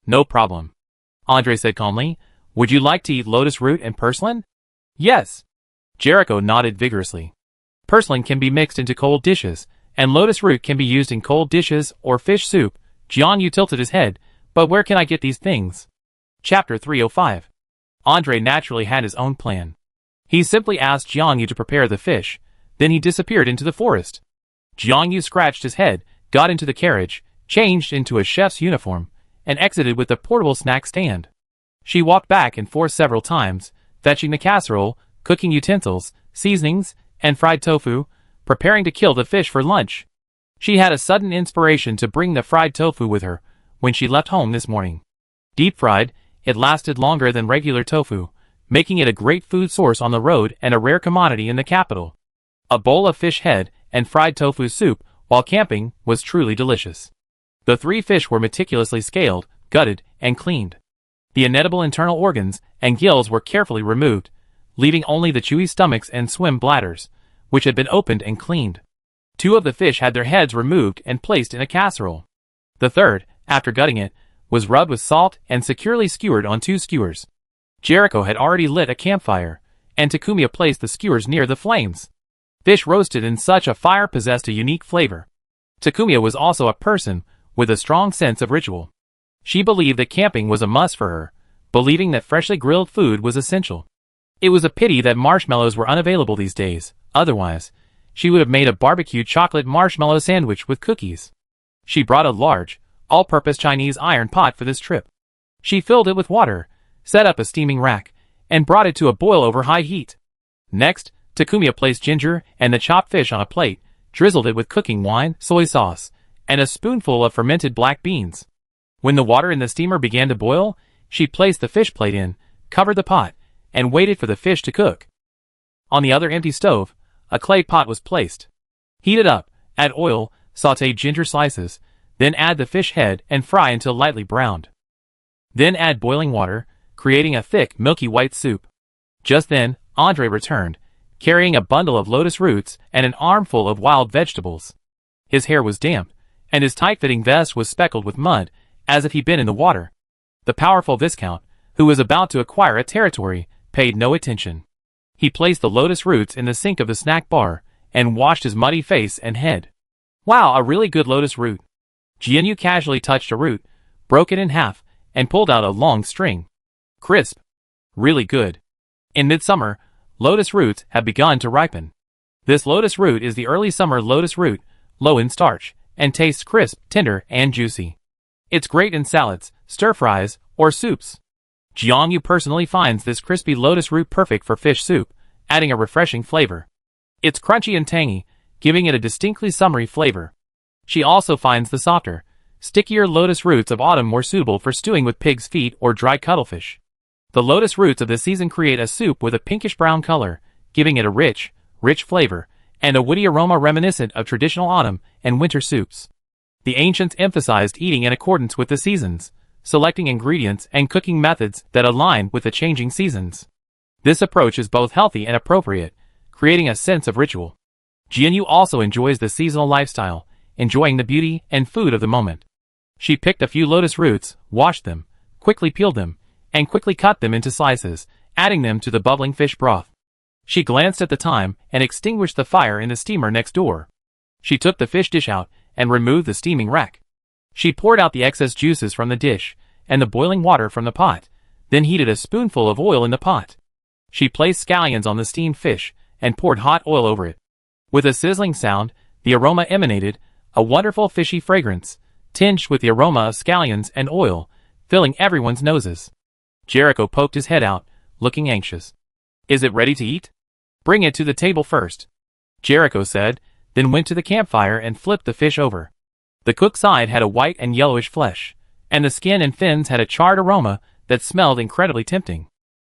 No problem, Andre said calmly. Would you like to eat lotus root and purslane? Yes. Jericho nodded vigorously. Purslane can be mixed into cold dishes, and lotus root can be used in cold dishes or fish soup. Jiangyu tilted his head, but where can I get these things? Chapter 305. Andre naturally had his own plan. He simply asked Jiangyu to prepare the fish, then he disappeared into the forest. Jiangyu scratched his head, got into the carriage, changed into a chef's uniform, and exited with the portable snack stand. She walked back and forth several times, fetching the casserole, cooking utensils, seasonings, and fried tofu, preparing to kill the fish for lunch. She had a sudden inspiration to bring the fried tofu with her when she left home this morning. Deep fried, it lasted longer than regular tofu, making it a great food source on the road and a rare commodity in the capital. A bowl of fish head and fried tofu soup while camping was truly delicious. The 3 fish were meticulously scaled, gutted, and cleaned. The inedible internal organs and gills were carefully removed, leaving only the chewy stomachs and swim bladders, which had been opened and cleaned. 2 of the fish had their heads removed and placed in a casserole. The third, after gutting it, was rubbed with salt and securely skewered on 2 skewers. Jericho had already lit a campfire, and Takumi placed the skewers near the flames. Fish roasted in such a fire possessed a unique flavor. Takumi was also a person with a strong sense of ritual. She believed that camping was a must for her, believing that freshly grilled food was essential. It was a pity that marshmallows were unavailable these days, otherwise, she would have made a barbecued chocolate marshmallow sandwich with cookies. She brought a large, all-purpose Chinese iron pot for this trip. She filled it with water, set up a steaming rack, and brought it to a boil over high heat. Next, Takumi placed ginger and the chopped fish on a plate, drizzled it with cooking wine, soy sauce, and a spoonful of fermented black beans. When the water in the steamer began to boil, she placed the fish plate in, covered the pot, and waited for the fish to cook. On the other empty stove, a clay pot was placed. Heat it up, add oil, sauté ginger slices, then add the fish head and fry until lightly browned. Then add boiling water, creating a thick, milky white soup. Just then, Andre returned, carrying a bundle of lotus roots and an armful of wild vegetables. His hair was damp, and his tight-fitting vest was speckled with mud, as if he'd been in the water. The powerful Viscount, who was about to acquire a territory, paid no attention. He placed the lotus roots in the sink of the snack bar, and washed his muddy face and head. Wow, a really good lotus root. Jianyu casually touched a root, broke it in half, and pulled out a long string. Crisp. Really good. In midsummer, lotus roots have begun to ripen. This lotus root is the early summer lotus root, low in starch, and tastes crisp, tender, and juicy. It's great in salads, stir-fries, or soups. Jianyu personally finds this crispy lotus root perfect for fish soup, adding a refreshing flavor. It's crunchy and tangy, giving it a distinctly summery flavor. She also finds the softer, stickier lotus roots of autumn more suitable for stewing with pig's feet or dried cuttlefish. The lotus roots of this season create a soup with a pinkish-brown color, giving it a rich flavor, and a woody aroma reminiscent of traditional autumn and winter soups. The ancients emphasized eating in accordance with the seasons, selecting ingredients and cooking methods that align with the changing seasons. This approach is both healthy and appropriate, creating a sense of ritual. Jianyu also enjoys the seasonal lifestyle, enjoying the beauty and food of the moment. She picked a few lotus roots, washed them, quickly peeled them, and quickly cut them into slices, adding them to the bubbling fish broth. She glanced at the time and extinguished the fire in the steamer next door. She took the fish dish out and removed the steaming rack. She poured out the excess juices from the dish and the boiling water from the pot, then heated a spoonful of oil in the pot. She placed scallions on the steamed fish and poured hot oil over it. With a sizzling sound, the aroma emanated, a wonderful fishy fragrance, tinged with the aroma of scallions and oil, filling everyone's noses. Jericho poked his head out, looking anxious. "Is it ready to eat?" "Bring it to the table first," Jericho said, then went to the campfire and flipped the fish over. The cooked side had a white and yellowish flesh, and the skin and fins had a charred aroma that smelled incredibly tempting.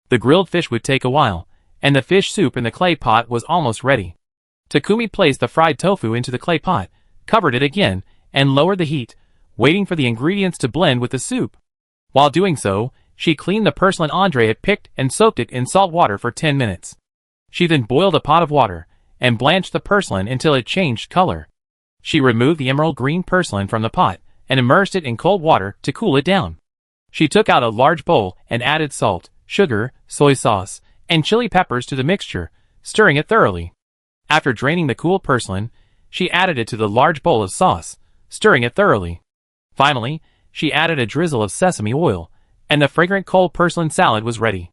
The grilled fish would take a while, and the fish soup in the clay pot was almost ready. Takumi placed the fried tofu into the clay pot, covered it again, and lowered the heat, waiting for the ingredients to blend with the soup. While doing so, she cleaned the porcelain Andre had picked and soaked it in salt water for 10 minutes. She then boiled a pot of water, and blanched the porcelain until it changed color. She removed the emerald green porcelain from the pot, and immersed it in cold water to cool it down. She took out a large bowl and added salt, sugar, soy sauce, and chili peppers to the mixture, stirring it thoroughly. After draining the cool porcelain, she added it to the large bowl of sauce, stirring it thoroughly. Finally, she added a drizzle of sesame oil, and the fragrant cold porcelain salad was ready.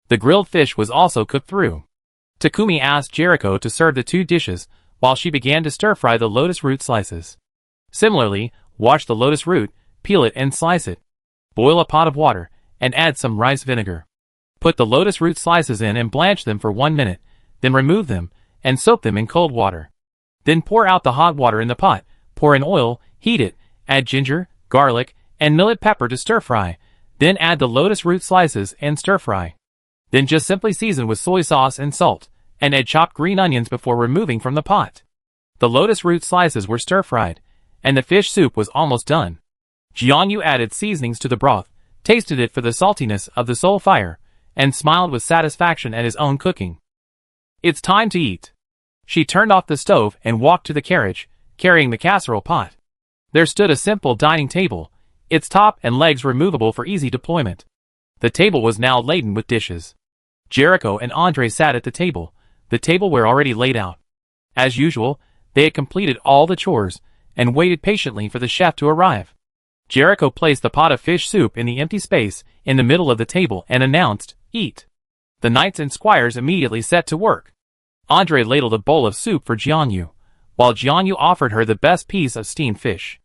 The grilled fish was also cooked through. Takumi asked Jericho to serve the two dishes while she began to stir-fry the lotus root slices. Similarly, wash the lotus root, peel it and slice it. Boil a pot of water, and add some rice vinegar. Put the lotus root slices in and blanch them for 1 minute, then remove them, and soak them in cold water. Then pour out the hot water in the pot, pour in oil, heat it, add ginger, garlic, and millet pepper to stir-fry, then add the lotus root slices and stir-fry. Then just simply season with soy sauce and salt, and add chopped green onions before removing from the pot. The lotus root slices were stir-fried, and the fish soup was almost done. Jianyu added seasonings to the broth, tasted it for the saltiness of the soul fire, and smiled with satisfaction at his own cooking. "It's time to eat." She turned off the stove and walked to the carriage, carrying the casserole pot. There stood a simple dining table, its top and legs removable for easy deployment. The table was now laden with dishes. Jericho and Andre sat at the tableware already laid out. As usual, they had completed all the chores, and waited patiently for the chef to arrive. Jericho placed the pot of fish soup in the empty space in the middle of the table and announced, "Eat." The knights and squires immediately set to work. Andre ladled a bowl of soup for Jianyu, while Jianyu offered her the best piece of steamed fish.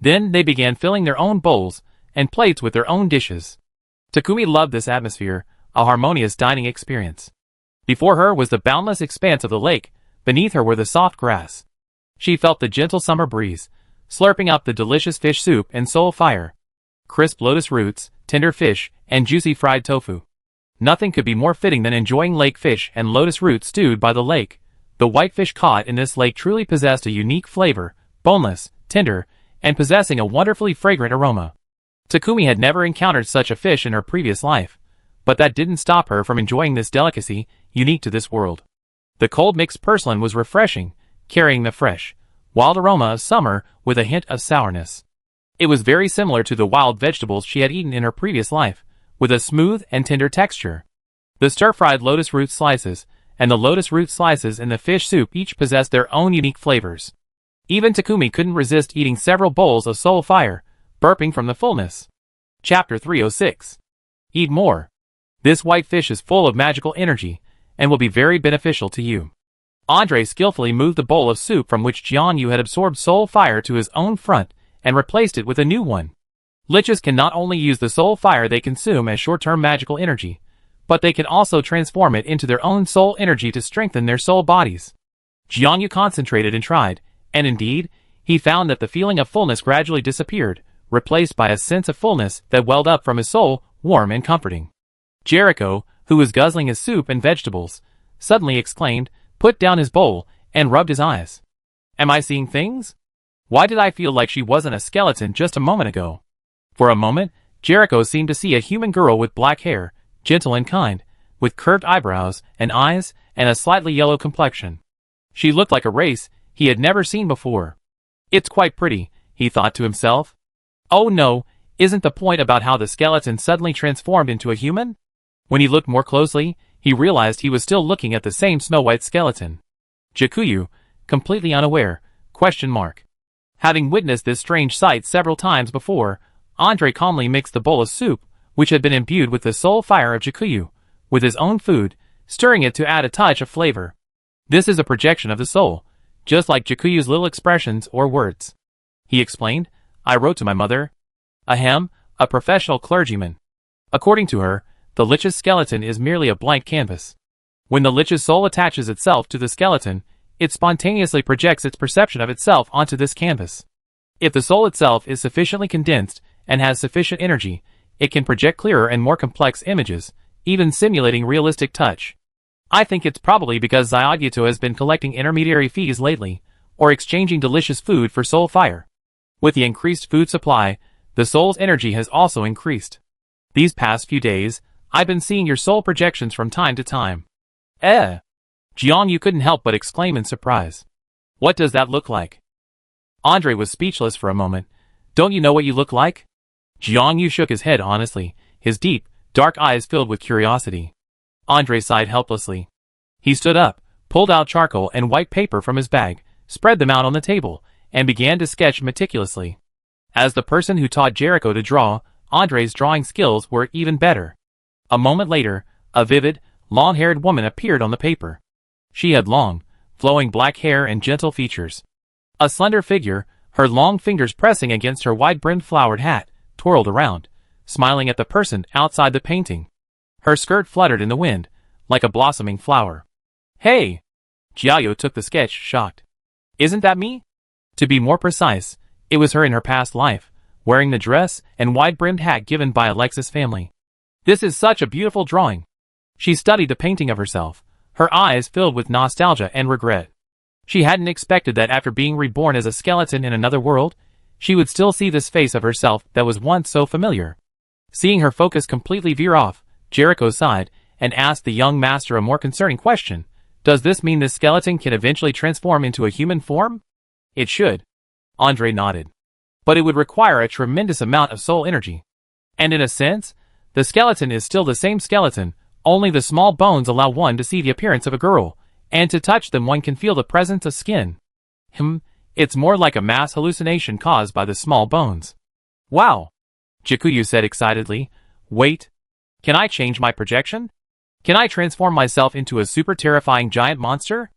Then they began filling their own bowls and plates with their own dishes. Takumi loved this atmosphere, a harmonious dining experience. Before her was the boundless expanse of the lake, beneath her were the soft grass. She felt the gentle summer breeze, slurping up the delicious fish soup and soul fire. Crisp lotus roots, tender fish, and juicy fried tofu. Nothing could be more fitting than enjoying lake fish and lotus root stewed by the lake. The white fish caught in this lake truly possessed a unique flavor, boneless, tender, and possessing a wonderfully fragrant aroma. Takumi had never encountered such a fish in her previous life, but that didn't stop her from enjoying this delicacy, unique to this world. The cold mixed porcelain was refreshing, carrying the fresh, wild aroma of summer with a hint of sourness. It was very similar to the wild vegetables she had eaten in her previous life, with a smooth and tender texture. The stir-fried lotus root slices and the lotus root slices in the fish soup each possessed their own unique flavors. Even Takumi couldn't resist eating several bowls of soul fire, burping from the fullness. Chapter 306. Eat more. This white fish is full of magical energy, and will be very beneficial to you. Andre skillfully moved the bowl of soup from which Jianyu had absorbed soul fire to his own front, and replaced it with a new one. Liches can not only use the soul fire they consume as short-term magical energy, but they can also transform it into their own soul energy to strengthen their soul bodies. Jianyu concentrated and tried, and indeed, he found that the feeling of fullness gradually disappeared, replaced by a sense of fullness that welled up from his soul, warm and comforting. Jericho, who was guzzling his soup and vegetables, suddenly exclaimed, put down his bowl, and rubbed his eyes. Am I seeing things? Why did I feel like she wasn't a skeleton just a moment ago? For a moment, Jericho seemed to see a human girl with black hair, gentle and kind, with curved eyebrows and eyes and a slightly yellow complexion. She looked like a race he had never seen before. It's quite pretty, he thought to himself. Oh no, isn't the point about how the skeleton suddenly transformed into a human? When he looked more closely, he realized he was still looking at the same snow-white skeleton. Jakuyu, completely unaware, ? Having witnessed this strange sight several times before, Andre calmly mixed the bowl of soup, which had been imbued with the soul fire of Jakuyu, with his own food, stirring it to add a touch of flavor. This is a projection of the soul, just like Jakuyu's little expressions or words. He explained, I wrote to my mother. Ahem, a professional clergyman. According to her, the Lich's skeleton is merely a blank canvas. When the Lich's soul attaches itself to the skeleton, it spontaneously projects its perception of itself onto this canvas. If the soul itself is sufficiently condensed and has sufficient energy, it can project clearer and more complex images, even simulating realistic touch. I think it's probably because Zyogyato has been collecting intermediary fees lately, or exchanging delicious food for soul fire. With the increased food supply, the soul's energy has also increased. These past few days, I've been seeing your soul projections from time to time. Jianyu couldn't help but exclaim in surprise. What does that look like? Andre was speechless for a moment. Don't you know what you look like? Jianyu shook his head honestly, his deep, dark eyes filled with curiosity. Andre sighed helplessly. He stood up, pulled out charcoal and white paper from his bag, spread them out on the table, and began to sketch meticulously. As the person who taught Jericho to draw, Andre's drawing skills were even better. A moment later, a vivid, long-haired woman appeared on the paper. She had long, flowing black hair and gentle features. A slender figure, her long fingers pressing against her wide-brimmed flowered hat, twirled around, smiling at the person outside the painting. Her skirt fluttered in the wind, like a blossoming flower. Hey! Jiayo took the sketch, shocked. Isn't that me? To be more precise, it was her in her past life, wearing the dress and wide-brimmed hat given by Alexis' family. This is such a beautiful drawing. She studied the painting of herself, her eyes filled with nostalgia and regret. She hadn't expected that after being reborn as a skeleton in another world, she would still see this face of herself that was once so familiar. Seeing her focus completely veer off, Jericho sighed and asked the young master a more concerning question. Does this mean this skeleton can eventually transform into a human form? It should. Andre nodded. But it would require a tremendous amount of soul energy. And in a sense, the skeleton is still the same skeleton, only the small bones allow one to see the appearance of a girl, and to touch them one can feel the presence of skin. It's more like a mass hallucination caused by the small bones. Wow! Jakuyu said excitedly. Wait. Can I change my projection? Can I transform myself into a super terrifying giant monster?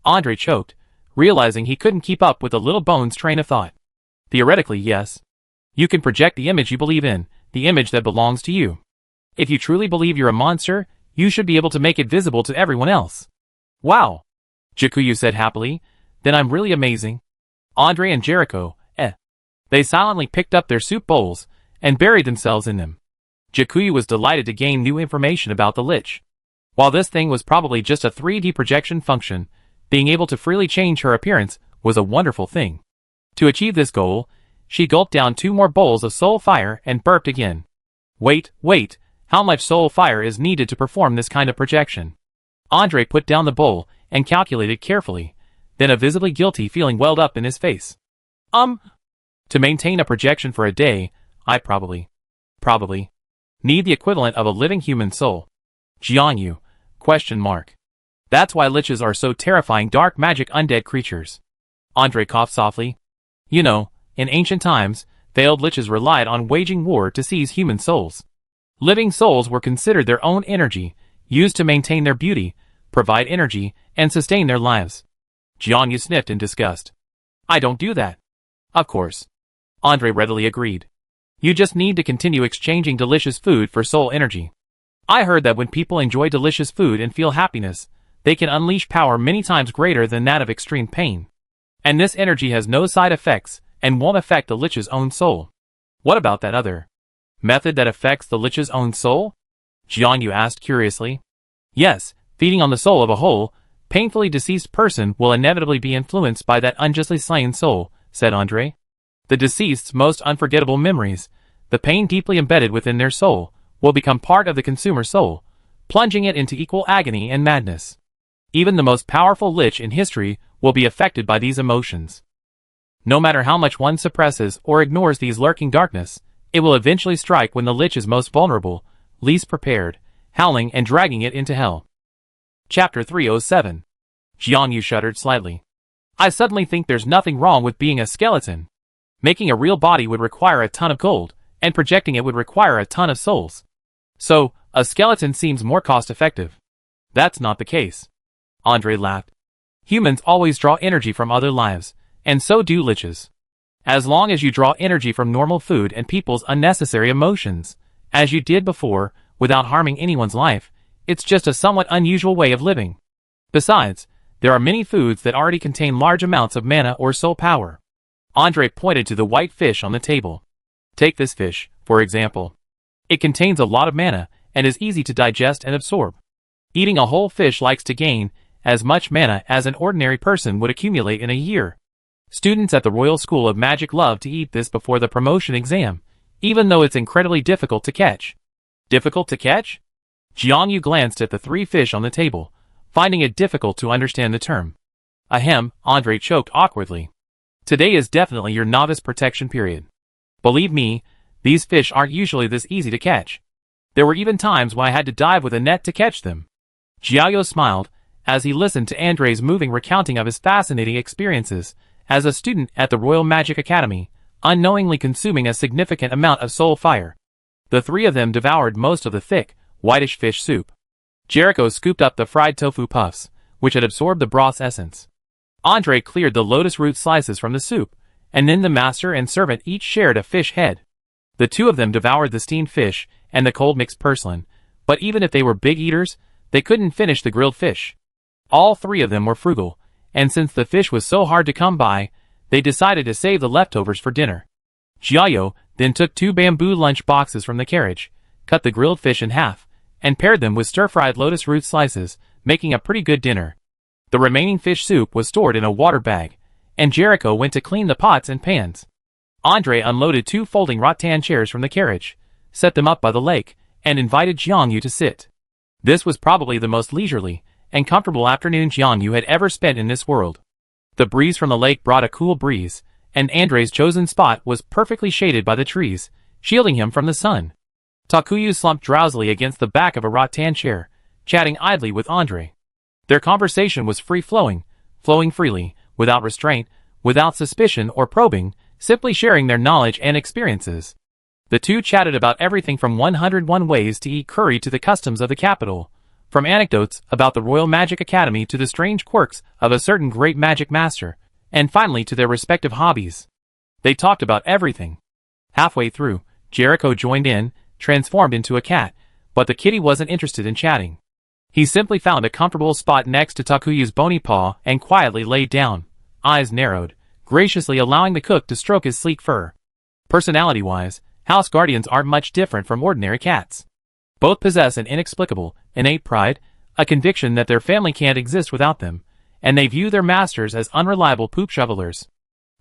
Andre choked, realizing he couldn't keep up with the little bones train of thought. Theoretically, yes. You can project the image you believe in, the image that belongs to you. If you truly believe you're a monster, you should be able to make it visible to everyone else. Wow! Jakuyu said happily. Then I'm really amazing. Andre and Jericho, They silently picked up their soup bowls, and buried themselves in them. Jakuyu was delighted to gain new information about the Lich. While this thing was probably just a 3D projection function, being able to freely change her appearance was a wonderful thing. To achieve this goal, she gulped down 2 more bowls of soul fire and burped again. Wait, how much soul fire is needed to perform this kind of projection? Andre put down the bowl and calculated carefully, then a visibly guilty feeling welled up in his face. To maintain a projection for a day, I probably need the equivalent of a living human soul. Jiangyu? ? That's why liches are so terrifying dark magic undead creatures. Andre coughed softly. You know, in ancient times, failed liches relied on waging war to seize human souls. Living souls were considered their own energy, used to maintain their beauty, provide energy, and sustain their lives. Jiangyu sniffed in disgust. I don't do that. Of course. Andre readily agreed. You just need to continue exchanging delicious food for soul energy. I heard that when people enjoy delicious food and feel happiness, they can unleash power many times greater than that of extreme pain. And this energy has no side effects and won't affect the Lich's own soul. What about that other method that affects the Lich's own soul? Jiangyu asked curiously. Yes, feeding on the soul of a whole, painfully deceased person will inevitably be influenced by that unjustly slain soul, said Andre. The deceased's most unforgettable memories, the pain deeply embedded within their soul, will become part of the consumer soul, plunging it into equal agony and madness. Even the most powerful Lich in history will be affected by these emotions. No matter how much one suppresses or ignores these lurking darkness, it will eventually strike when the Lich is most vulnerable, least prepared, howling and dragging it into hell. Chapter 307. Jiangyu shuddered slightly. I suddenly think there's nothing wrong with being a skeleton. Making a real body would require a ton of gold, and projecting it would require a ton of souls. So, a skeleton seems more cost-effective. That's not the case. Andre laughed. Humans always draw energy from other lives, and so do liches. As long as you draw energy from normal food and people's unnecessary emotions, as you did before, without harming anyone's life, it's just a somewhat unusual way of living. Besides, there are many foods that already contain large amounts of mana or soul power. Andre pointed to the white fish on the table. Take this fish, for example. It contains a lot of mana, and is easy to digest and absorb. Eating a whole fish likes to gain as much mana as an ordinary person would accumulate in a year. Students at the Royal School of Magic love to eat this before the promotion exam, even though it's incredibly difficult to catch. Difficult to catch? Jiangyu glanced at the 3 fish on the table, finding it difficult to understand the term. Ahem, Andre choked awkwardly. Today is definitely your novice protection period. Believe me, these fish aren't usually this easy to catch. There were even times when I had to dive with a net to catch them. Jiangyu smiled, as he listened to Andre's moving recounting of his fascinating experiences as a student at the Royal Magic Academy, unknowingly consuming a significant amount of soul fire. The 3 of them devoured most of the thick, whitish fish soup. Jericho scooped up the fried tofu puffs, which had absorbed the broth's essence. Andre cleared the lotus root slices from the soup, and then the master and servant each shared a fish head. The 2 of them devoured the steamed fish and the cold mixed purslane, but even if they were big eaters, they couldn't finish the grilled fish. All 3 of them were frugal, and since the fish was so hard to come by, they decided to save the leftovers for dinner. Jiangyu then took 2 bamboo lunch boxes from the carriage, cut the grilled fish in half, and paired them with stir-fried lotus root slices, making a pretty good dinner. The remaining fish soup was stored in a water bag, and Jericho went to clean the pots and pans. Andre unloaded 2 folding rattan chairs from the carriage, set them up by the lake, and invited Jiangyu to sit. This was probably the most leisurely and comfortable afternoon Jiangyu had ever spent in this world. The breeze from the lake brought a cool breeze, and Andre's chosen spot was perfectly shaded by the trees, shielding him from the sun. Takuya slumped drowsily against the back of a rattan chair, chatting idly with Andre. Their conversation was free-flowing, flowing freely, without restraint, without suspicion or probing, simply sharing their knowledge and experiences. The 2 chatted about everything from 101 ways to eat curry to the customs of the capital, from anecdotes about the Royal Magic Academy to the strange quirks of a certain great magic master, and finally to their respective hobbies. They talked about everything. Halfway through, Jericho joined in, transformed into a cat, but the kitty wasn't interested in chatting. He simply found a comfortable spot next to Takuya's bony paw and quietly laid down, eyes narrowed, graciously allowing the cook to stroke his sleek fur. Personality-wise, House guardians aren't much different from ordinary cats. Both possess an inexplicable, innate pride, a conviction that their family can't exist without them, and they view their masters as unreliable poop shovelers.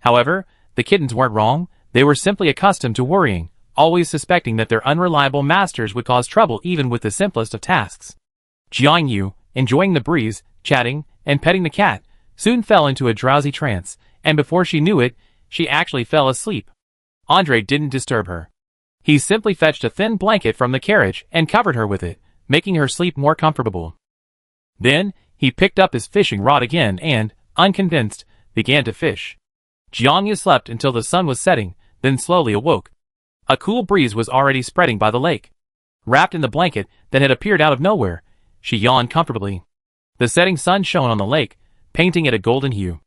However, the kittens weren't wrong. They were simply accustomed to worrying, always suspecting that their unreliable masters would cause trouble even with the simplest of tasks. Jiangyu, enjoying the breeze, chatting, and petting the cat, soon fell into a drowsy trance, and before she knew it, she actually fell asleep. Andre didn't disturb her. He simply fetched a thin blanket from the carriage and covered her with it, making her sleep more comfortable. Then, he picked up his fishing rod again and, unconvinced, began to fish. Jiangyu slept until the sun was setting, then slowly awoke. A cool breeze was already spreading by the lake. Wrapped in the blanket that had appeared out of nowhere, she yawned comfortably. The setting sun shone on the lake, painting it a golden hue.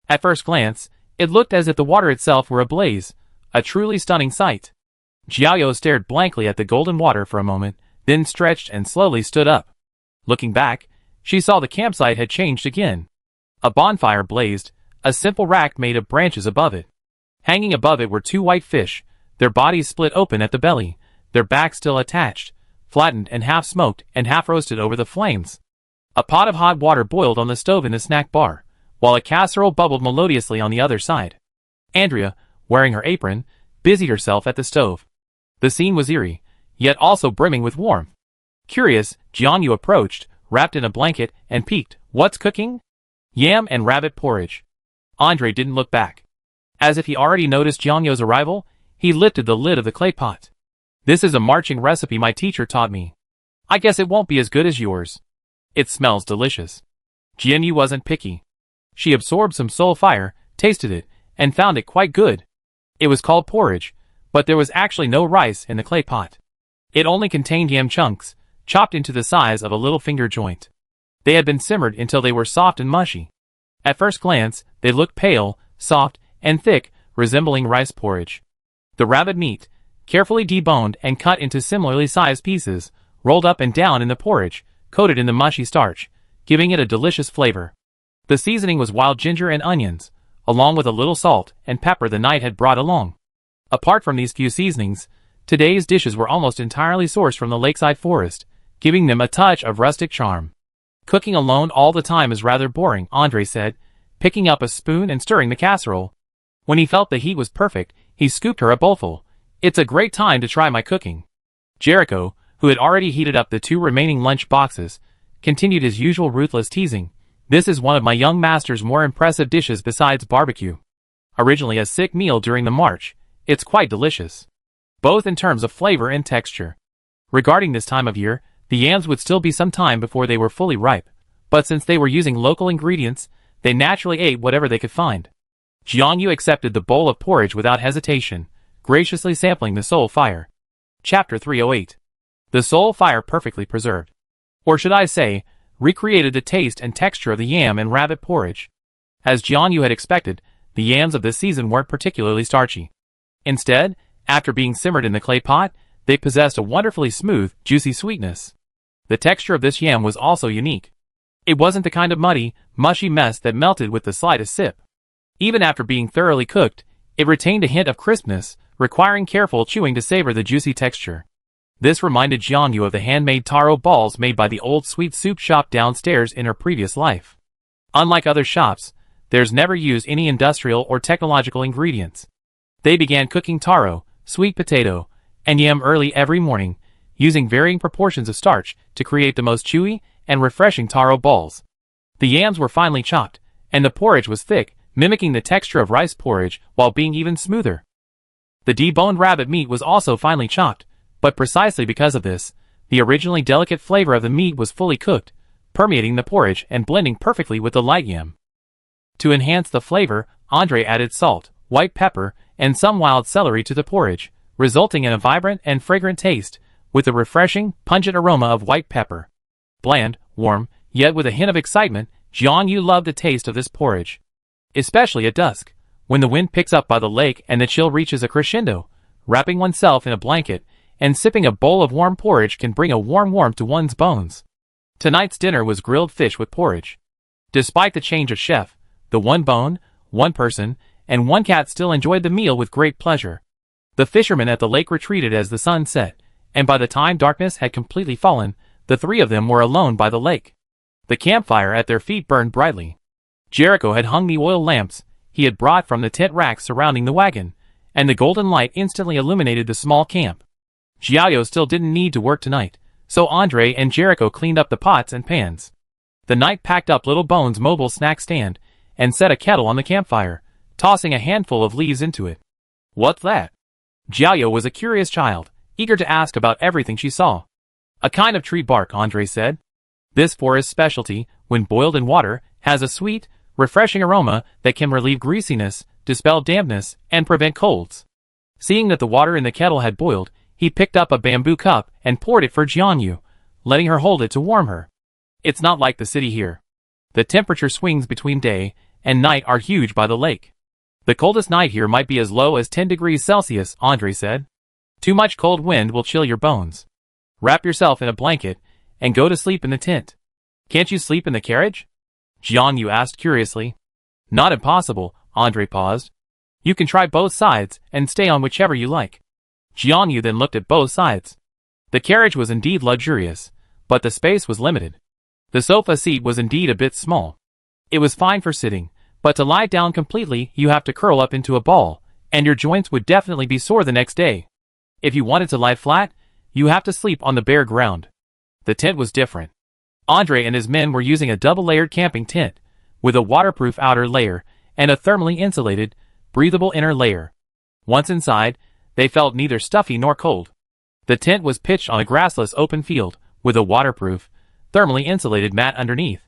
At first glance, it looked as if the water itself were ablaze, a truly stunning sight. Jiao stared blankly at the golden water for a moment, then stretched and slowly stood up. Looking back, she saw the campsite had changed again. A bonfire blazed, a simple rack made of branches above it. Hanging above it were two white fish, their bodies split open at the belly, their backs still attached, flattened and half smoked and half roasted over the flames. A pot of hot water boiled on the stove in the snack bar, while a casserole bubbled melodiously on the other side. Andrea, wearing her apron, busied herself at the stove. The scene was eerie, yet also brimming with warmth. Curious, Jiangyu approached, wrapped in a blanket, and peeked. "What's cooking?" "Yam and rabbit porridge." Andre didn't look back. As if he already noticed Jiangyu's arrival, he lifted the lid of the clay pot. "This is a marching recipe my teacher taught me. I guess it won't be as good as yours. It smells delicious." Jianyu wasn't picky. She absorbed some soul fire, tasted it, and found it quite good. It was called porridge, but there was actually no rice in the clay pot. It only contained yam chunks, chopped into the size of a little finger joint. They had been simmered until they were soft and mushy. At first glance, they looked pale, soft, and thick, resembling rice porridge. The rabbit meat, carefully deboned and cut into similarly sized pieces, rolled up and down in the porridge, coated in the mushy starch, giving it a delicious flavor. The seasoning was wild ginger and onions, along with a little salt and pepper the night had brought along. Apart from these few seasonings, today's dishes were almost entirely sourced from the lakeside forest, giving them a touch of rustic charm. "Cooking alone all the time is rather boring," Andre said, picking up a spoon and stirring the casserole. When he felt the heat was perfect, he scooped her a bowlful. "It's a great time to try my cooking." Jericho, who had already heated up the two remaining lunch boxes, continued his usual ruthless teasing. "This is one of my young master's more impressive dishes besides barbecue. Originally a sick meal during the march, it's quite delicious, both in terms of flavor and texture." Regarding this time of year, the yams would still be some time before they were fully ripe, but since they were using local ingredients, they naturally ate whatever they could find. Jiangyu accepted the bowl of porridge without hesitation, graciously sampling the soul fire. Chapter 308. The soul fire perfectly preserved, or should I say, recreated the taste and texture of the yam and rabbit porridge. As Jiangyu had expected, the yams of this season weren't particularly starchy. Instead, after being simmered in the clay pot, they possessed a wonderfully smooth, juicy sweetness. The texture of this yam was also unique. It wasn't the kind of muddy, mushy mess that melted with the slightest sip. Even after being thoroughly cooked, it retained a hint of crispness, requiring careful chewing to savor the juicy texture. This reminded Jiangyu of the handmade taro balls made by the old sweet soup shop downstairs in her previous life. Unlike other shops, theirs never used any industrial or technological ingredients. They began cooking taro, sweet potato, and yam early every morning, using varying proportions of starch to create the most chewy and refreshing taro balls. The yams were finely chopped, and the porridge was thick, mimicking the texture of rice porridge while being even smoother. The deboned rabbit meat was also finely chopped, but precisely because of this, the originally delicate flavor of the meat was fully cooked, permeating the porridge and blending perfectly with the light yam. To enhance the flavor, Andre added salt, white pepper, and some wild celery to the porridge, resulting in a vibrant and fragrant taste, with a refreshing, pungent aroma of white pepper. Bland, warm, yet with a hint of excitement, Jiangyu loved the taste of this porridge. Especially at dusk, when the wind picks up by the lake and the chill reaches a crescendo, wrapping oneself in a blanket and sipping a bowl of warm porridge can bring a warm warmth to one's bones. Tonight's dinner was grilled fish with porridge. Despite the change of chef, the one bone, one person, and one cat still enjoyed the meal with great pleasure. The fishermen at the lake retreated as the sun set, and by the time darkness had completely fallen, the three of them were alone by the lake. The campfire at their feet burned brightly. Jericho had hung the oil lamps he had brought from the tent racks surrounding the wagon, and the golden light instantly illuminated the small camp. Xiaoyo still didn't need to work tonight, so Andre and Jericho cleaned up the pots and pans. The knight packed up Little Bones' mobile snack stand and set a kettle on the campfire, tossing a handful of leaves into it. "What's that?" Xiaoyo was a curious child, eager to ask about everything she saw. "A kind of tree bark," Andre said. "This forest specialty, when boiled in water, has a sweet, refreshing aroma that can relieve greasiness, dispel dampness, and prevent colds." Seeing that the water in the kettle had boiled, he picked up a bamboo cup and poured it for Jianyu, letting her hold it to warm her. "It's not like the city here. The temperature swings between day and night are huge by the lake. The coldest night here might be as low as 10 degrees Celsius, Andre said. Too much cold wind will chill your bones. Wrap yourself in a blanket and go to sleep in the tent. Can't you sleep in the carriage? Jianyu asked curiously. Not impossible, Andre paused. You can try both sides and stay on whichever you like. Jianyu then looked at both sides. The carriage was indeed luxurious, but the space was limited. The sofa seat was indeed a bit small. It was fine for sitting, but to lie down completely you have to curl up into a ball, and your joints would definitely be sore the next day. If you wanted to lie flat, you have to sleep on the bare ground. The tent was different. Andre and his men were using a double-layered camping tent, with a waterproof outer layer and a thermally insulated, breathable inner layer. Once inside, they felt neither stuffy nor cold. The tent was pitched on a grassless open field, with a waterproof, thermally insulated mat underneath.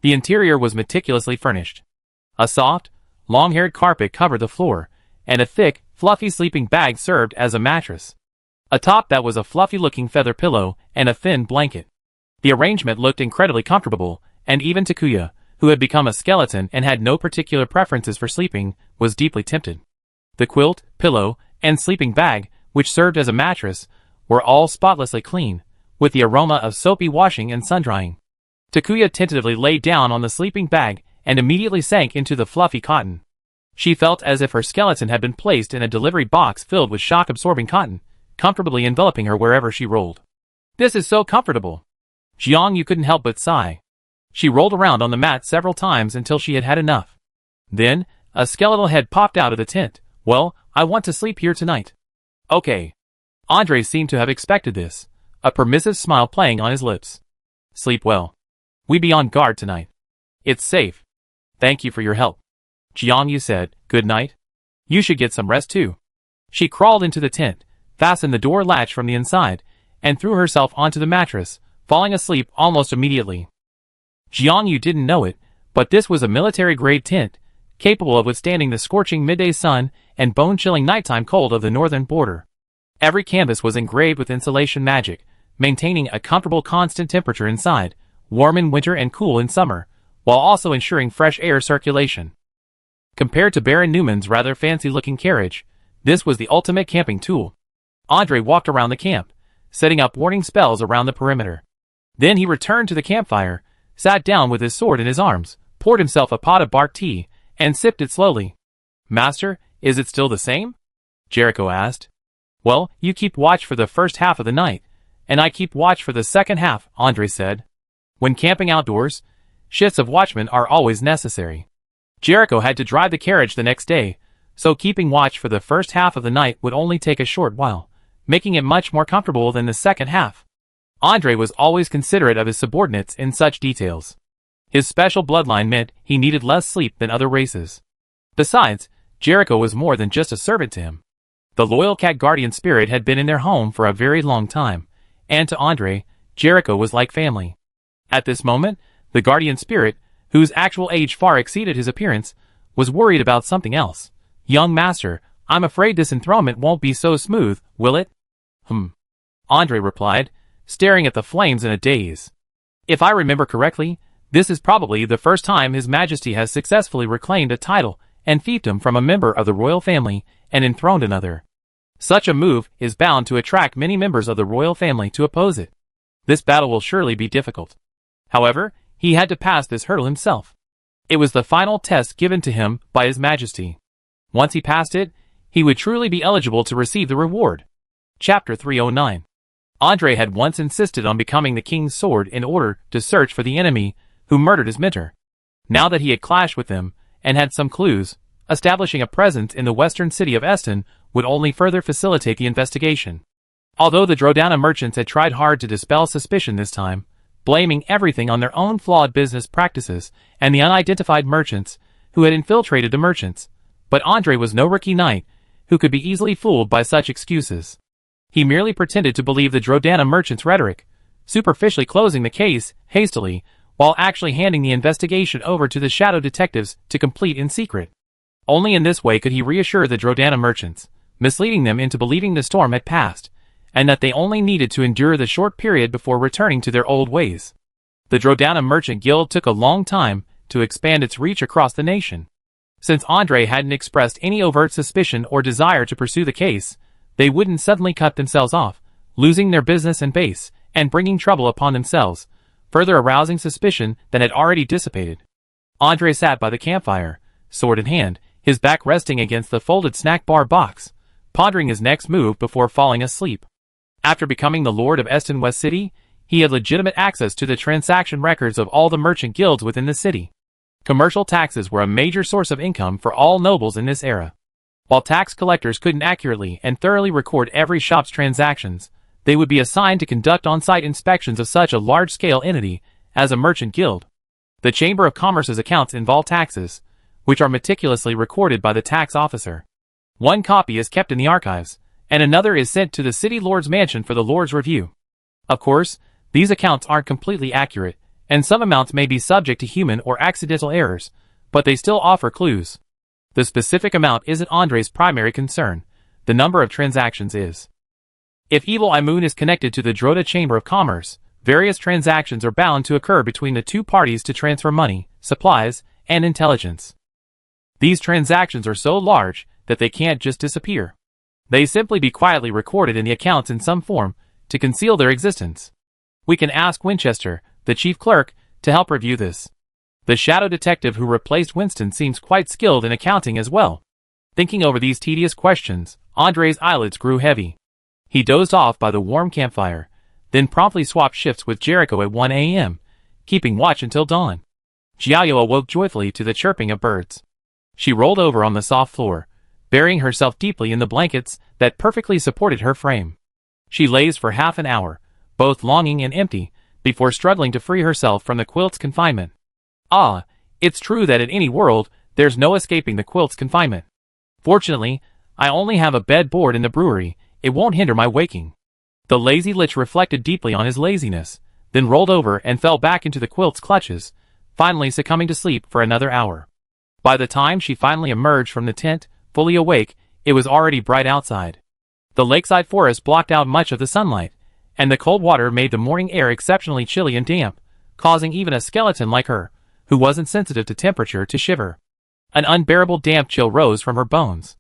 The interior was meticulously furnished. A soft, long-haired carpet covered the floor, and a thick, fluffy sleeping bag served as a mattress. Atop that was a fluffy-looking feather pillow and a thin blanket. The arrangement looked incredibly comfortable, and even Takuya, who had become a skeleton and had no particular preferences for sleeping, was deeply tempted. The quilt, pillow, and sleeping bag, which served as a mattress, were all spotlessly clean, with the aroma of soapy washing and sun-drying. Takuya tentatively lay down on the sleeping bag and immediately sank into the fluffy cotton. She felt as if her skeleton had been placed in a delivery box filled with shock-absorbing cotton, comfortably enveloping her wherever she rolled. This is so comfortable. Jianyu couldn't help but sigh. She rolled around on the mat several times until she had had enough. Then, a skeletal head popped out of the tent. Well, I want to sleep here tonight. Okay. Andre seemed to have expected this, a permissive smile playing on his lips. Sleep well. We be on guard tonight. It's safe. Thank you for your help. Jianyu said, good night. You should get some rest too. She crawled into the tent, fastened the door latch from the inside, and threw herself onto the mattress, falling asleep almost immediately. Jianyu didn't know it, but this was a military-grade tent, capable of withstanding the scorching midday sun and bone-chilling nighttime cold of the northern border. Every canvas was engraved with insulation magic, maintaining a comfortable constant temperature inside, warm in winter and cool in summer, while also ensuring fresh air circulation. Compared to Baron Newman's rather fancy-looking carriage, this was the ultimate camping tool. Andre walked around the camp, setting up warning spells around the perimeter. Then he returned to the campfire, sat down with his sword in his arms, poured himself a pot of bark tea, and sipped it slowly. Master, is it still the same? Jericho asked. Well, you keep watch for the first half of the night, and I keep watch for the second half, Andre said. When camping outdoors, shifts of watchmen are always necessary. Jericho had to drive the carriage the next day, so keeping watch for the first half of the night would only take a short while, making it much more comfortable than the second half. Andre was always considerate of his subordinates in such details. His special bloodline meant he needed less sleep than other races. Besides, Jericho was more than just a servant to him. The loyal cat guardian spirit had been in their home for a very long time, and to Andre, Jericho was like family. At this moment, the guardian spirit, whose actual age far exceeded his appearance, was worried about something else. Young master, I'm afraid this enthronement won't be so smooth, will it? Andre replied, staring at the flames in a daze. If I remember correctly, this is probably the first time His Majesty has successfully reclaimed a title and fiefdom from a member of the royal family and enthroned another. Such a move is bound to attract many members of the royal family to oppose it. This battle will surely be difficult. However, he had to pass this hurdle himself. It was the final test given to him by His Majesty. Once he passed it, he would truly be eligible to receive the reward. Chapter 309. Andre had once insisted on becoming the king's sword in order to search for the enemy who murdered his mentor. Now that he had clashed with them and had some clues, establishing a presence in the western city of Eston would only further facilitate the investigation. Although the Drodana merchants had tried hard to dispel suspicion this time, blaming everything on their own flawed business practices and the unidentified merchants who had infiltrated the merchants, but Andre was no rookie knight who could be easily fooled by such excuses. He merely pretended to believe the Drodana merchants' rhetoric, superficially closing the case hastily, while actually handing the investigation over to the shadow detectives to complete in secret. Only in this way could he reassure the Drodana merchants, misleading them into believing the storm had passed, and that they only needed to endure the short period before returning to their old ways. The Drodana Merchant Guild took a long time to expand its reach across the nation. Since Andre hadn't expressed any overt suspicion or desire to pursue the case, they wouldn't suddenly cut themselves off, losing their business and base, and bringing trouble upon themselves, further arousing suspicion that had already dissipated. Andre sat by the campfire, sword in hand, his back resting against the folded snack bar box, pondering his next move before falling asleep. After becoming the Lord of Eston West City, he had legitimate access to the transaction records of all the merchant guilds within the city. Commercial taxes were a major source of income for all nobles in this era. While tax collectors couldn't accurately and thoroughly record every shop's transactions, they would be assigned to conduct on-site inspections of such a large-scale entity as a merchant guild. The Chamber of Commerce's accounts involve taxes, which are meticulously recorded by the tax officer. One copy is kept in the archives, and another is sent to the city lord's mansion for the lord's review. Of course, these accounts aren't completely accurate, and some amounts may be subject to human or accidental errors, but they still offer clues. The specific amount isn't Andre's primary concern, the number of transactions is. If Evil Eye Moon is connected to the Droda Chamber of Commerce, various transactions are bound to occur between the two parties to transfer money, supplies, and intelligence. These transactions are so large that they can't just disappear. They simply be quietly recorded in the accounts in some form to conceal their existence. We can ask Winchester, the chief clerk, to help review this. The shadow detective who replaced Winston seems quite skilled in accounting as well. Thinking over these tedious questions, Andre's eyelids grew heavy. He dozed off by the warm campfire, then promptly swapped shifts with Jericho at 1 a.m., keeping watch until dawn. Jiao awoke joyfully to the chirping of birds. She rolled over on the soft floor, burying herself deeply in the blankets that perfectly supported her frame. She lazed for half an hour, both longing and empty, before struggling to free herself from the quilt's confinement. Ah, it's true that in any world, there's no escaping the quilt's confinement. Fortunately, I only have a bed board in the brewery, it won't hinder my waking. The lazy Lich reflected deeply on his laziness, then rolled over and fell back into the quilt's clutches, finally succumbing to sleep for another hour. By the time she finally emerged from the tent, fully awake, it was already bright outside. The lakeside forest blocked out much of the sunlight, and the cold water made the morning air exceptionally chilly and damp, causing even a skeleton like her, who wasn't sensitive to temperature, to shiver. An unbearable damp chill rose from her bones.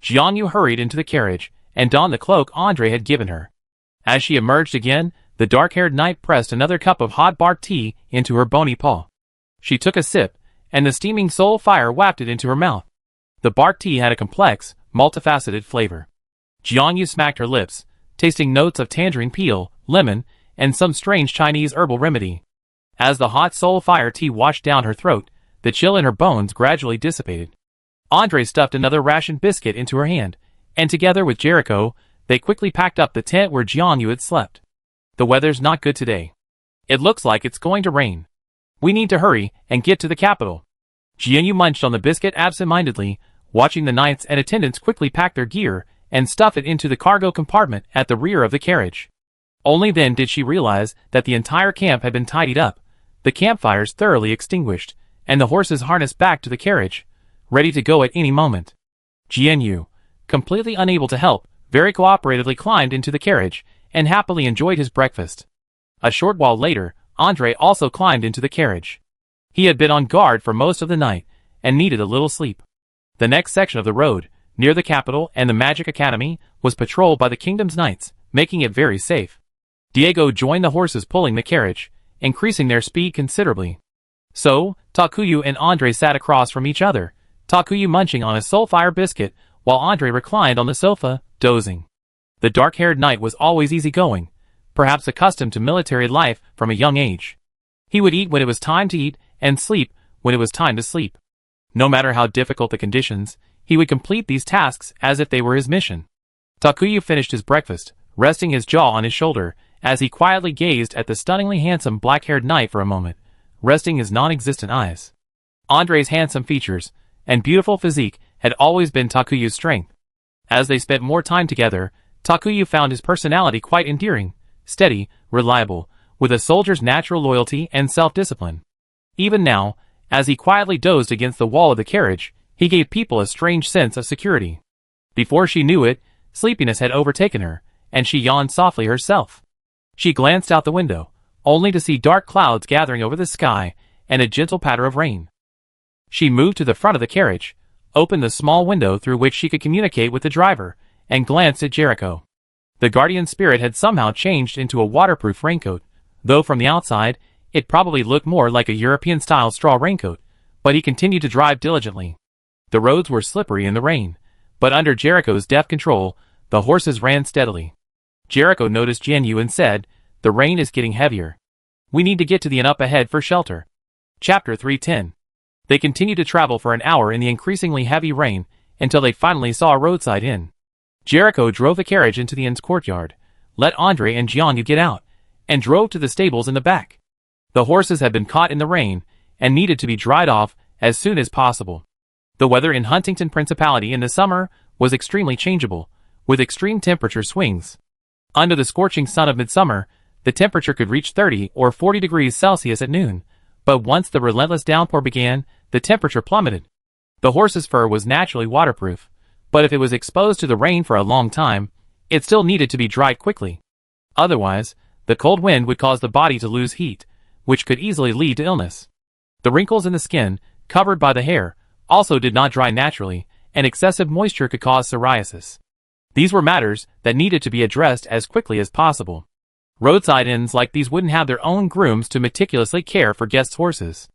Jiangyu hurried into the carriage, and donned the cloak Andre had given her. As she emerged again, the dark-haired knight pressed another cup of hot bark tea into her bony paw. She took a sip, and the steaming soul fire wafted into her mouth. The bark tea had a complex, multifaceted flavor. Jiangyu smacked her lips, tasting notes of tangerine peel, lemon, and some strange Chinese herbal remedy. As the hot soul fire tea washed down her throat, the chill in her bones gradually dissipated. Andre stuffed another ration biscuit into her hand, and together with Jericho, they quickly packed up the tent where Jiangyu had slept. The weather's not good today. It looks like it's going to rain. We need to hurry and get to the capital. Jiangyu munched on the biscuit absent-mindedly, watching the knights and attendants quickly pack their gear and stuff it into the cargo compartment at the rear of the carriage. Only then did she realize that the entire camp had been tidied up, the campfires thoroughly extinguished, and the horses harnessed back to the carriage, ready to go at any moment. Jiangyu, completely unable to help, very cooperatively climbed into the carriage and happily enjoyed his breakfast. A short while later, Andre also climbed into the carriage. He had been on guard for most of the night and needed a little sleep. The next section of the road, near the capital and the Magic Academy, was patrolled by the kingdom's knights, making it very safe. Diego joined the horses pulling the carriage, increasing their speed considerably. So, Takuya and Andre sat across from each other, Takuya munching on a soulfire biscuit, while Andre reclined on the sofa, dozing. The dark-haired knight was always easygoing, perhaps accustomed to military life from a young age. He would eat when it was time to eat, and sleep when it was time to sleep. No matter how difficult the conditions, he would complete these tasks as if they were his mission. Takuya finished his breakfast, resting his jaw on his shoulder, as he quietly gazed at the stunningly handsome black-haired knight for a moment, resting his non-existent eyes. Andre's handsome features and beautiful physique had always been Takuya's strength. As they spent more time together, Takuya found his personality quite endearing, steady, reliable, with a soldier's natural loyalty and self-discipline. Even now, as he quietly dozed against the wall of the carriage, he gave people a strange sense of security. Before she knew it, sleepiness had overtaken her, and she yawned softly herself. She glanced out the window, only to see dark clouds gathering over the sky and a gentle patter of rain. She moved to the front of the carriage, opened the small window through which she could communicate with the driver, and glanced at Jericho. The guardian spirit had somehow changed into a waterproof raincoat, though from the outside, it probably looked more like a European-style straw raincoat, but he continued to drive diligently. The roads were slippery in the rain, but under Jericho's deft control, the horses ran steadily. Jericho noticed Jianyu and said, "The rain is getting heavier. We need to get to the inn up ahead for shelter." Chapter 310. They continued to travel for an hour in the increasingly heavy rain, until they finally saw a roadside inn. Jericho drove the carriage into the inn's courtyard, let Andre and Jianyu get out, and drove to the stables in the back. The horses had been caught in the rain, and needed to be dried off as soon as possible. The weather in Huntington Principality in the summer was extremely changeable, with extreme temperature swings. Under the scorching sun of midsummer, the temperature could reach 30 or 40 degrees Celsius at noon, but once the relentless downpour began, the temperature plummeted. The horse's fur was naturally waterproof, but if it was exposed to the rain for a long time, it still needed to be dried quickly. Otherwise, the cold wind would cause the body to lose heat, which could easily lead to illness. The wrinkles in the skin, covered by the hair, also did not dry naturally, and excessive moisture could cause psoriasis. These were matters that needed to be addressed as quickly as possible. Roadside inns like these wouldn't have their own grooms to meticulously care for guests' horses.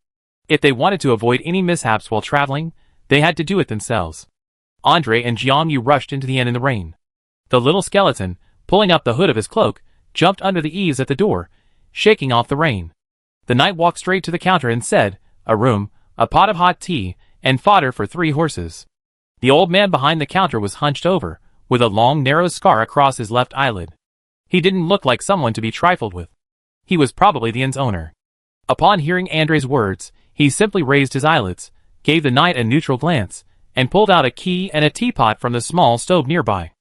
If they wanted to avoid any mishaps while traveling, they had to do it themselves. Andre and Jianyu rushed into the inn in the rain. The little skeleton, pulling up the hood of his cloak, jumped under the eaves at the door, shaking off the rain. The knight walked straight to the counter and said, "A room, a pot of hot tea, and fodder for 3 horses." The old man behind the counter was hunched over, with a long narrow scar across his left eyelid. He didn't look like someone to be trifled with. He was probably the inn's owner. Upon hearing Andre's words, he simply raised his eyelids, gave the knight a neutral glance, and pulled out a key and a teapot from the small stove nearby.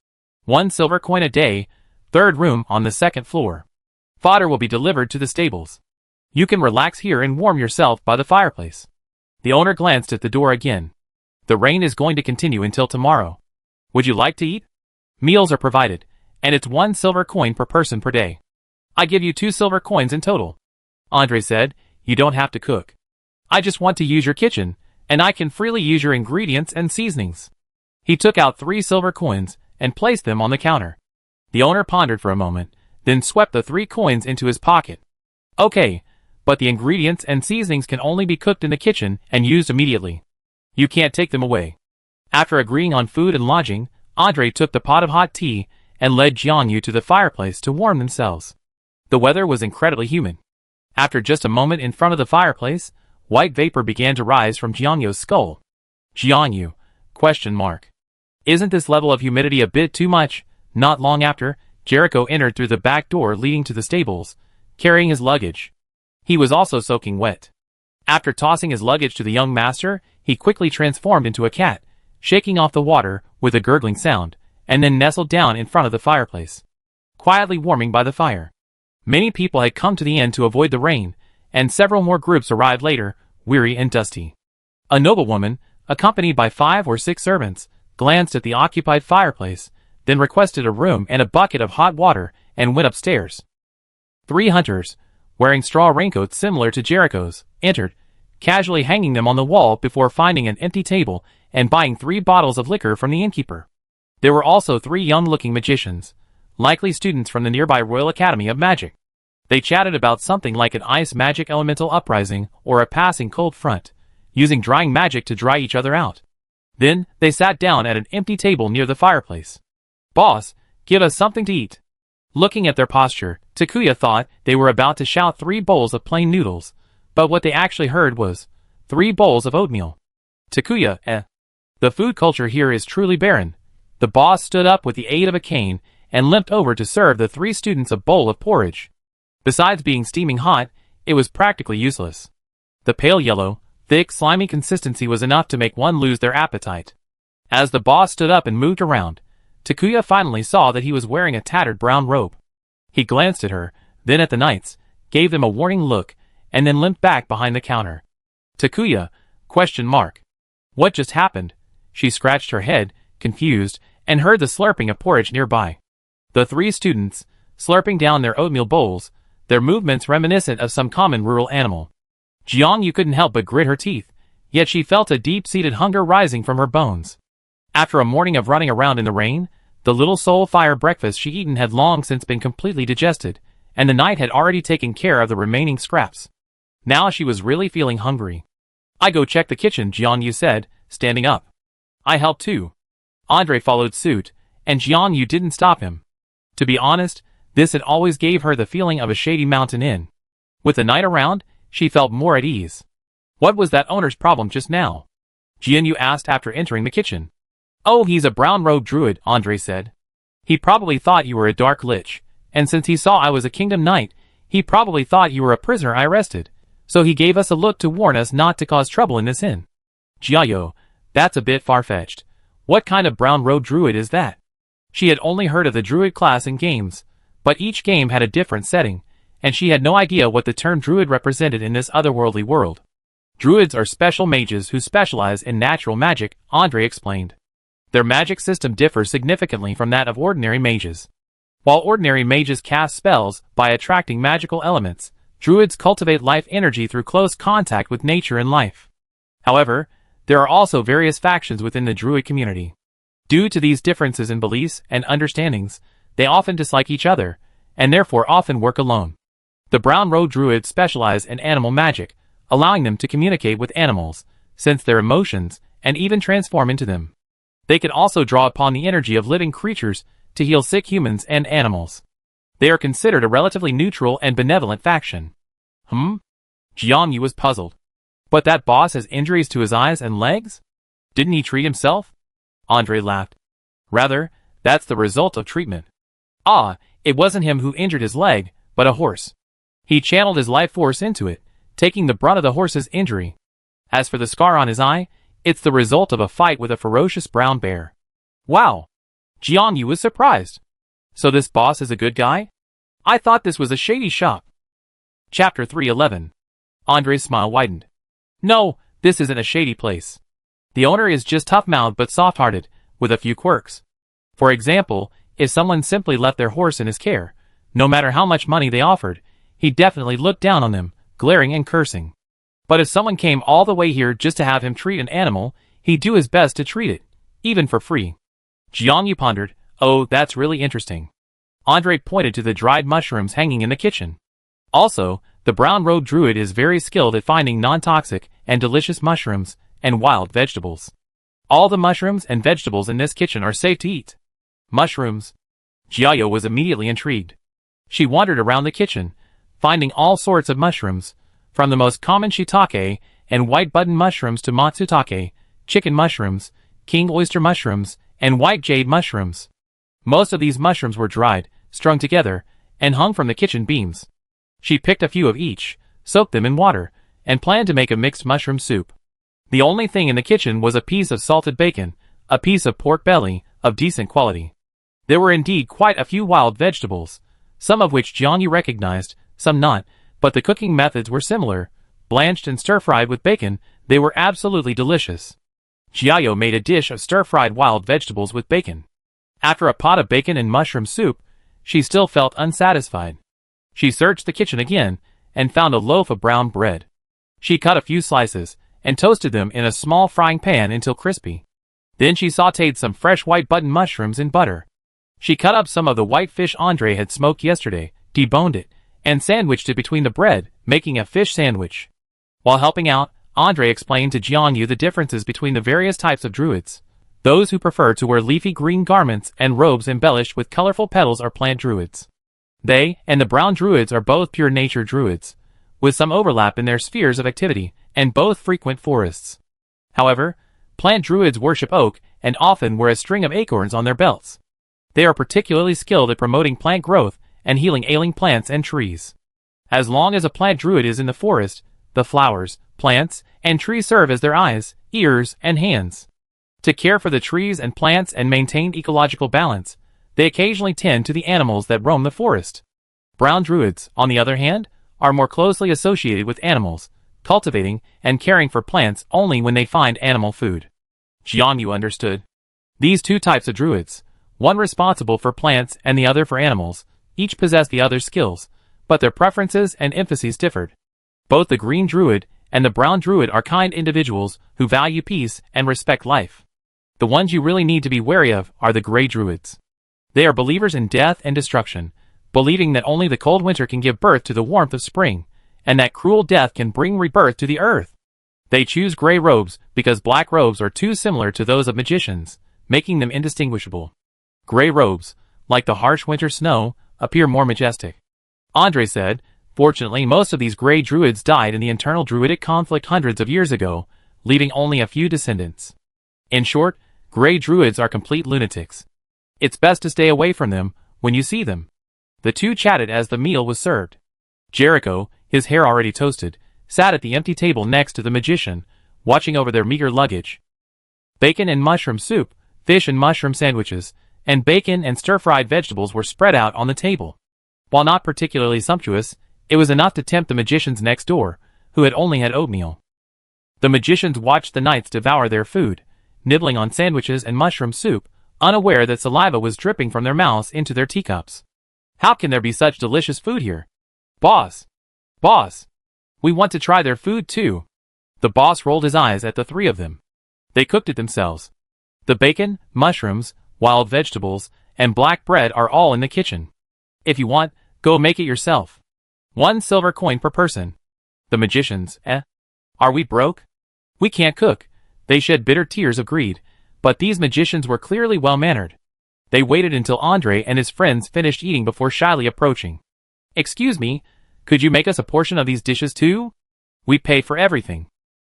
1 silver coin a day, 3rd room on the 2nd floor. Fodder will be delivered to the stables. You can relax here and warm yourself by the fireplace. The owner glanced at the door again. The rain is going to continue until tomorrow. Would you like to eat? Meals are provided, and it's 1 silver coin per person per day. I give you 2 silver coins in total. Andre said, "You don't have to cook. I just want to use your kitchen, and I can freely use your ingredients and seasonings." He took out 3 silver coins and placed them on the counter. The owner pondered for a moment, then swept the 3 coins into his pocket. "Okay, but the ingredients and seasonings can only be cooked in the kitchen and used immediately. You can't take them away." After agreeing on food and lodging, Andre took the pot of hot tea and led Jianyu to the fireplace to warm themselves. The weather was incredibly humid. After just a moment in front of the fireplace, white vapor began to rise from Jianyu's skull. "Jianyu? ? Isn't this level of humidity a bit too much?" Not long after, Jericho entered through the back door leading to the stables, carrying his luggage. He was also soaking wet. After tossing his luggage to the young master, he quickly transformed into a cat, shaking off the water with a gurgling sound, and then nestled down in front of the fireplace, quietly warming by the fire. Many people had come to the inn to avoid the rain, and several more groups arrived later, weary and dusty. A noblewoman, accompanied by 5 or 6 servants, glanced at the occupied fireplace, then requested a room and a bucket of hot water, and went upstairs. 3 hunters, wearing straw raincoats similar to Jericho's, entered, casually hanging them on the wall before finding an empty table and buying 3 bottles of liquor from the innkeeper. There were also 3 young-looking magicians, likely students from the nearby Royal Academy of Magic. They chatted about something like an ice magic elemental uprising or a passing cold front, using drying magic to dry each other out. Then, they sat down at an empty table near the fireplace. "Boss, give us something to eat." Looking at their posture, Takuya thought they were about to shout 3 bowls of plain noodles, but what they actually heard was 3 bowls of oatmeal. Takuya, The food culture here is truly barren. The boss stood up with the aid of a cane and limped over to serve the 3 students a bowl of porridge. Besides being steaming hot, it was practically useless. The pale yellow, thick, slimy consistency was enough to make one lose their appetite. As the boss stood up and moved around, Takuya finally saw that he was wearing a tattered brown robe. He glanced at her, then at the knights, gave them a warning look, and then limped back behind the counter. "Takuya? ? What just happened?" She scratched her head, confused, and heard the slurping of porridge nearby. The 3 students, slurping down their oatmeal bowls, their movements reminiscent of some common rural animal. Jiangyu couldn't help but grit her teeth, yet she felt a deep-seated hunger rising from her bones. After a morning of running around in the rain, the little soul-fire breakfast she'd eaten had long since been completely digested, and the knight had already taken care of the remaining scraps. Now she was really feeling hungry. "I go check the kitchen," Jiangyu said, standing up. "I help too." Andre followed suit, and Jiangyu didn't stop him. To be honest, this had always gave her the feeling of a shady mountain inn. With the knight around, she felt more at ease. "What was that owner's problem just now?" Jiangyu asked after entering the kitchen. "Oh, he's a brown-robed druid," Andre said. "He probably thought you were a dark lich, and since he saw I was a kingdom knight, he probably thought you were a prisoner I arrested, so he gave us a look to warn us not to cause trouble in this inn." "Jiayo, that's a bit far-fetched. What kind of brown-robed druid is that?" She had only heard of the druid class in games, but each game had a different setting, and she had no idea what the term druid represented in this otherworldly world. "Druids are special mages who specialize in natural magic," Andre explained. "Their magic system differs significantly from that of ordinary mages. While ordinary mages cast spells by attracting magical elements, druids cultivate life energy through close contact with nature and life. However, there are also various factions within the druid community. Due to these differences in beliefs and understandings, they often dislike each other, and therefore often work alone. The brown-robed druids specialize in animal magic, allowing them to communicate with animals, sense their emotions, and even transform into them. They can also draw upon the energy of living creatures to heal sick humans and animals. They are considered a relatively neutral and benevolent faction." Jiangyu was puzzled. "But that boss has injuries to his eyes and legs? Didn't he treat himself?" Andre laughed. "Rather, that's the result of treatment. Ah, it wasn't him who injured his leg, but a horse. He channeled his life force into it, taking the brunt of the horse's injury. As for the scar on his eye, it's the result of a fight with a ferocious brown bear." "Wow!" Jiangyu was surprised. "So this boss is a good guy? I thought this was a shady shop." Chapter 311. Andre's smile widened. "No, this isn't a shady place. The owner is just tough-mouthed but soft-hearted, with a few quirks. For example, if someone simply left their horse in his care, no matter how much money they offered, he'd definitely look down on them, glaring and cursing. But if someone came all the way here just to have him treat an animal, he'd do his best to treat it, even for free." Jiangyu pondered. "Oh, that's really interesting." Andre pointed to the dried mushrooms hanging in the kitchen. "Also, the brown-robed druid is very skilled at finding non-toxic and delicious mushrooms and wild vegetables. All the mushrooms and vegetables in this kitchen are safe to eat." "Mushrooms?" Jiayo was immediately intrigued. She wandered around the kitchen, finding all sorts of mushrooms, from the most common shiitake and white button mushrooms to matsutake, chicken mushrooms, king oyster mushrooms, and white jade mushrooms. Most of these mushrooms were dried, strung together, and hung from the kitchen beams. She picked a few of each, soaked them in water, and planned to make a mixed mushroom soup. The only thing in the kitchen was a piece of salted bacon, a piece of pork belly, of decent quality. There were indeed quite a few wild vegetables, some of which Jiangyu recognized, some not, but the cooking methods were similar. Blanched and stir-fried with bacon, they were absolutely delicious. Jiayo made a dish of stir-fried wild vegetables with bacon. After a pot of bacon and mushroom soup, she still felt unsatisfied. She searched the kitchen again, and found a loaf of brown bread. She cut a few slices, and toasted them in a small frying pan until crispy. Then she sautéed some fresh white button mushrooms in butter. She cut up some of the white fish Andre had smoked yesterday, deboned it, and sandwiched it between the bread, making a fish sandwich. While helping out, Andre explained to Jianyu the differences between the various types of druids. Those who prefer to wear leafy green garments and robes embellished with colorful petals are plant druids. They and the brown druids are both pure nature druids, with some overlap in their spheres of activity, and both frequent forests. However, plant druids worship oak and often wear a string of acorns on their belts. They are particularly skilled at promoting plant growth and healing ailing plants and trees. As long as a plant druid is in the forest, the flowers, plants, and trees serve as their eyes, ears, and hands. To care for the trees and plants and maintain ecological balance, they occasionally tend to the animals that roam the forest. Brown druids, on the other hand, are more closely associated with animals, cultivating and caring for plants only when they find animal food. Jianyu understood. These two types of druids, one responsible for plants and the other for animals, each possess the other's skills, but their preferences and emphases differed. Both the green druid and the brown druid are kind individuals who value peace and respect life. The ones you really need to be wary of are the gray druids. They are believers in death and destruction, believing that only the cold winter can give birth to the warmth of spring, and that cruel death can bring rebirth to the earth. They choose gray robes because black robes are too similar to those of magicians, making them indistinguishable. Gray robes, like the harsh winter snow, appear more majestic. Andre said, fortunately most of these gray druids died in the internal druidic conflict hundreds of years ago, leaving only a few descendants. In short, gray druids are complete lunatics. It's best to stay away from them when you see them. The two chatted as the meal was served. Jericho, his hair already toasted, sat at the empty table next to the magician, watching over their meager luggage. Bacon and mushroom soup, fish and mushroom sandwiches, and bacon and stir-fried vegetables were spread out on the table. While not particularly sumptuous, it was enough to tempt the magicians next door, who had only had oatmeal. The magicians watched the knights devour their food, nibbling on sandwiches and mushroom soup, unaware that saliva was dripping from their mouths into their teacups. How can there be such delicious food here? Boss! Boss! We want to try their food too. The boss rolled his eyes at the three of them. They cooked it themselves. The bacon, mushrooms, wild vegetables, and black bread are all in the kitchen. If you want, go make it yourself. 1 silver coin per person. The magicians, Are we broke? We can't cook. They shed bitter tears of greed, but these magicians were clearly well-mannered. They waited until Andre and his friends finished eating before shyly approaching. Excuse me, could you make us a portion of these dishes too? We pay for everything.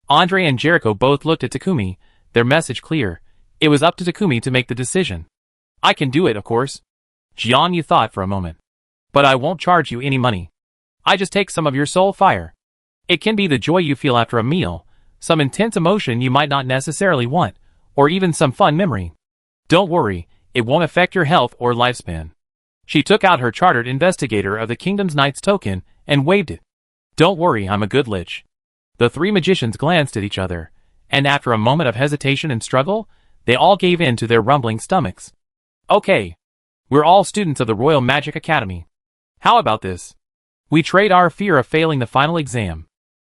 Andre and Jericho both looked at Takumi, their message clear. It was up to Takumi to make the decision. I can do it, of course. Jianyu thought for a moment. But I won't charge you any money. I just take some of your soul fire. It can be the joy you feel after a meal, some intense emotion you might not necessarily want, or even some fun memory. Don't worry, it won't affect your health or lifespan. She took out her Chartered Investigator of the Kingdom's Knights token and waved it. Don't worry, I'm a good lich. The three magicians glanced at each other, and after a moment of hesitation and struggle, they all gave in to their rumbling stomachs. Okay. We're all students of the Royal Magic Academy. How about this? We trade our fear of failing the final exam.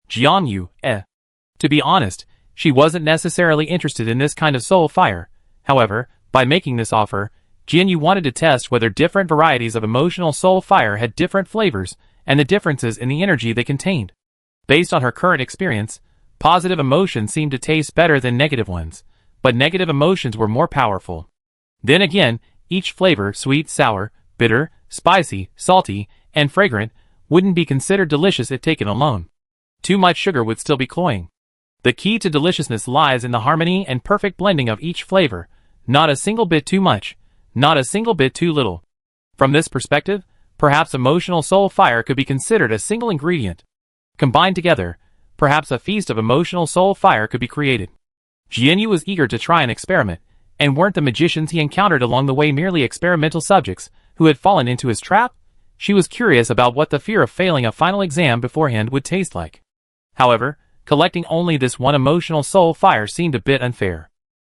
Jianyu, To be honest, she wasn't necessarily interested in this kind of soul fire. However, by making this offer, Jianyu wanted to test whether different varieties of emotional soul fire had different flavors and the differences in the energy they contained. Based on her current experience, positive emotions seemed to taste better than negative ones, but negative emotions were more powerful. Then again, each flavor, sweet, sour, bitter, spicy, salty, and fragrant, wouldn't be considered delicious if taken alone. Too much sugar would still be cloying. The key to deliciousness lies in the harmony and perfect blending of each flavor, not a single bit too much, not a single bit too little. From this perspective, perhaps emotional soul fire could be considered a single ingredient. Combined together, perhaps a feast of emotional soul fire could be created. Jianyu was eager to try an experiment, and weren't the magicians he encountered along the way merely experimental subjects who had fallen into his trap? She was curious about what the fear of failing a final exam beforehand would taste like. However, collecting only this one emotional soul fire seemed a bit unfair.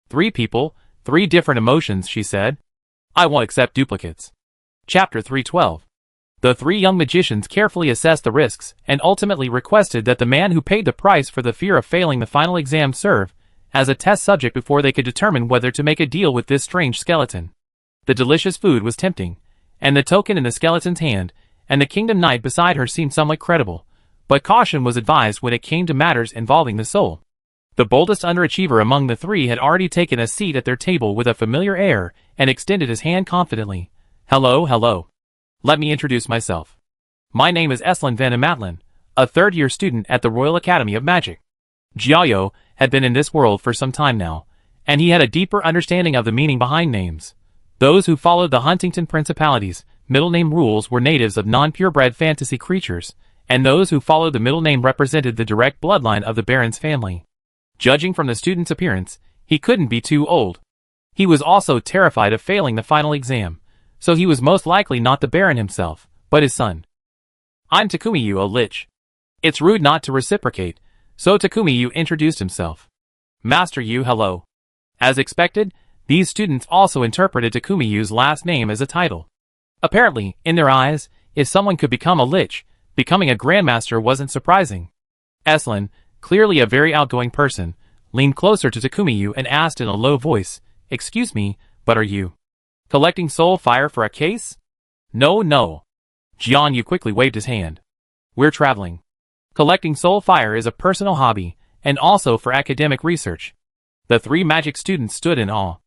3 people, 3 different emotions, she said. I won't accept duplicates. Chapter 312. The 3 young magicians carefully assessed the risks and ultimately requested that the man who paid the price for the fear of failing the final exam serve as a test subject before they could determine whether to make a deal with this strange skeleton. The delicious food was tempting, and the token in the skeleton's hand, and the kingdom knight beside her seemed somewhat credible, but caution was advised when it came to matters involving the soul. The boldest underachiever among the three had already taken a seat at their table with a familiar air and extended his hand confidently. Hello, hello. Let me introduce myself. My name is Eslin van Matlin, a third-year student at the Royal Academy of Magic. Jiao had been in this world for some time now, and he had a deeper understanding of the meaning behind names. Those who followed the Huntington Principality's middle name rules were natives of non-purebred fantasy creatures, and those who followed the middle name represented the direct bloodline of the Baron's family. Judging from the student's appearance, he couldn't be too old. He was also terrified of failing the final exam, so he was most likely not the Baron himself, but his son. I'm Takumiyu, a Lich. It's rude not to reciprocate, so Takumiyu introduced himself. Master Yu, hello. As expected, these students also interpreted Takumiyu's last name as a title. Apparently, in their eyes, if someone could become a Lich, becoming a Grandmaster wasn't surprising. Eslin, clearly a very outgoing person, leaned closer to Takumiyu and asked in a low voice, "Excuse me, but are you collecting soul fire for a case?" No. Jianyu quickly waved his hand. We're traveling. Collecting soul fire is a personal hobby, and also for academic research. The three magic students stood in awe.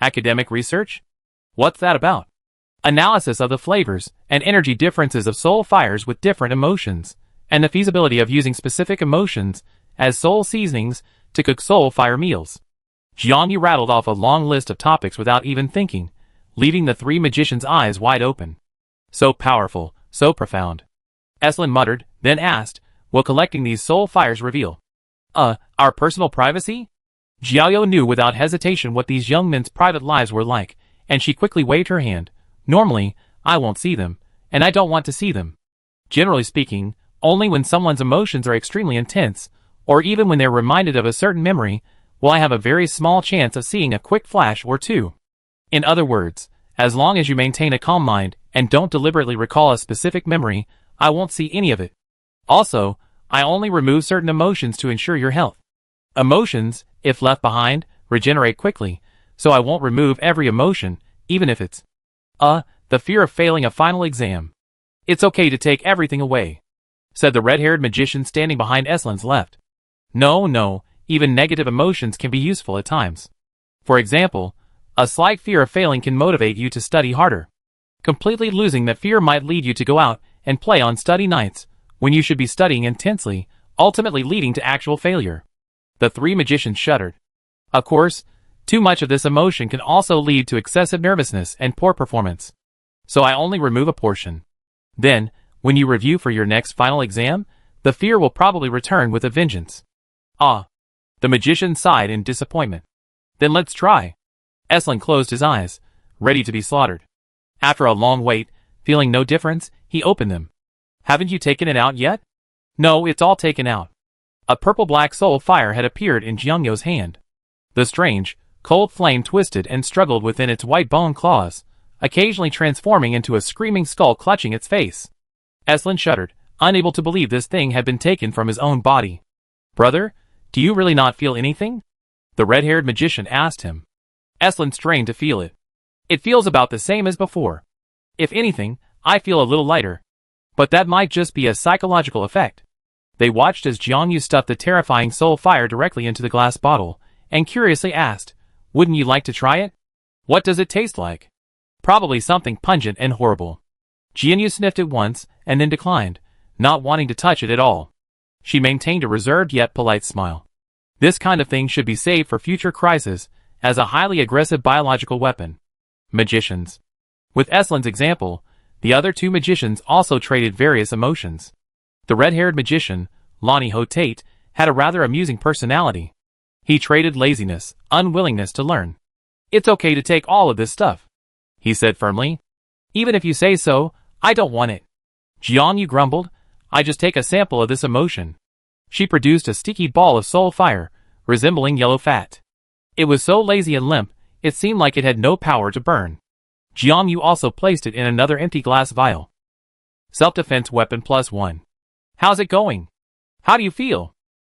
Academic research? What's that about? Analysis of the flavors and energy differences of soul fires with different emotions, and the feasibility of using specific emotions as soul seasonings to cook soul fire meals. Jianyu rattled off a long list of topics without even thinking, leaving the three magicians' eyes wide open. So powerful, so profound. Eslin muttered, then asked, will collecting these soul fires reveal our personal privacy? Jiao knew without hesitation what these young men's private lives were like, and she quickly waved her hand. Normally, I won't see them, and I don't want to see them. Generally speaking, only when someone's emotions are extremely intense, or even when they're reminded of a certain memory, will I have a very small chance of seeing a quick flash or two. In other words, as long as you maintain a calm mind and don't deliberately recall a specific memory, I won't see any of it. Also, I only remove certain emotions to ensure your health. Emotions, if left behind, regenerate quickly, so I won't remove every emotion, even if it's the fear of failing a final exam. It's okay to take everything away, said the red-haired magician standing behind Eslin's left. No, even negative emotions can be useful at times. For example, a slight fear of failing can motivate you to study harder. Completely losing that fear might lead you to go out and play on study nights, when you should be studying intensely, ultimately leading to actual failure. The three magicians shuddered. Of course, too much of this emotion can also lead to excessive nervousness and poor performance. So I only remove a portion. Then, when you review for your next final exam, the fear will probably return with a vengeance. The magician sighed in disappointment. Then let's try. Eslin closed his eyes, ready to be slaughtered. After a long wait, feeling no difference, he opened them. Haven't you taken it out yet? No, it's all taken out. A purple-black soul fire had appeared in Jiangyu's hand. The strange, cold flame twisted and struggled within its white bone claws, occasionally transforming into a screaming skull clutching its face. Eslin shuddered, unable to believe this thing had been taken from his own body. Brother, do you really not feel anything? The red-haired magician asked him. Eslin strained to feel it. It feels about the same as before. If anything, I feel a little lighter. But that might just be a psychological effect. They watched as Jiangyu stuffed the terrifying soul fire directly into the glass bottle, and curiously asked, wouldn't you like to try it? What does it taste like? Probably something pungent and horrible. Jianyu sniffed it once, and then declined, not wanting to touch it at all. She maintained a reserved yet polite smile. This kind of thing should be saved for future crises, as a highly aggressive biological weapon. Magicians. With Eslin's example, the other two magicians also traded various emotions. The red-haired magician, Lonnie Ho-Tate, had a rather amusing personality. He traded laziness, unwillingness to learn. It's okay to take all of this stuff, he said firmly. Even if you say so, I don't want it. Jiangyu grumbled, I just take a sample of this emotion. She produced a sticky ball of soul fire, resembling yellow fat. It was so lazy and limp, it seemed like it had no power to burn. Jiangyu also placed it in another empty glass vial. Self-defense weapon +1. How's it going? How do you feel?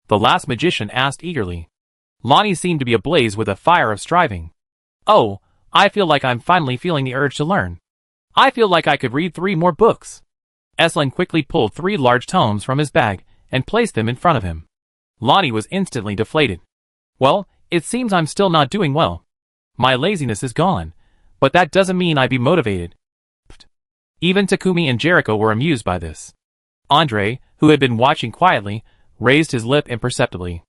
The last magician asked eagerly. Lonnie seemed to be ablaze with a fire of striving. Oh, I feel like I'm finally feeling the urge to learn. I feel like I could read 3 more books. Eslan quickly pulled 3 large tomes from his bag and placed them in front of him. Lonnie was instantly deflated. Well, it seems I'm still not doing well. My laziness is gone, but that doesn't mean I be motivated. Even Takumi and Jericho were amused by this. Andre, who had been watching quietly, raised his lip imperceptibly.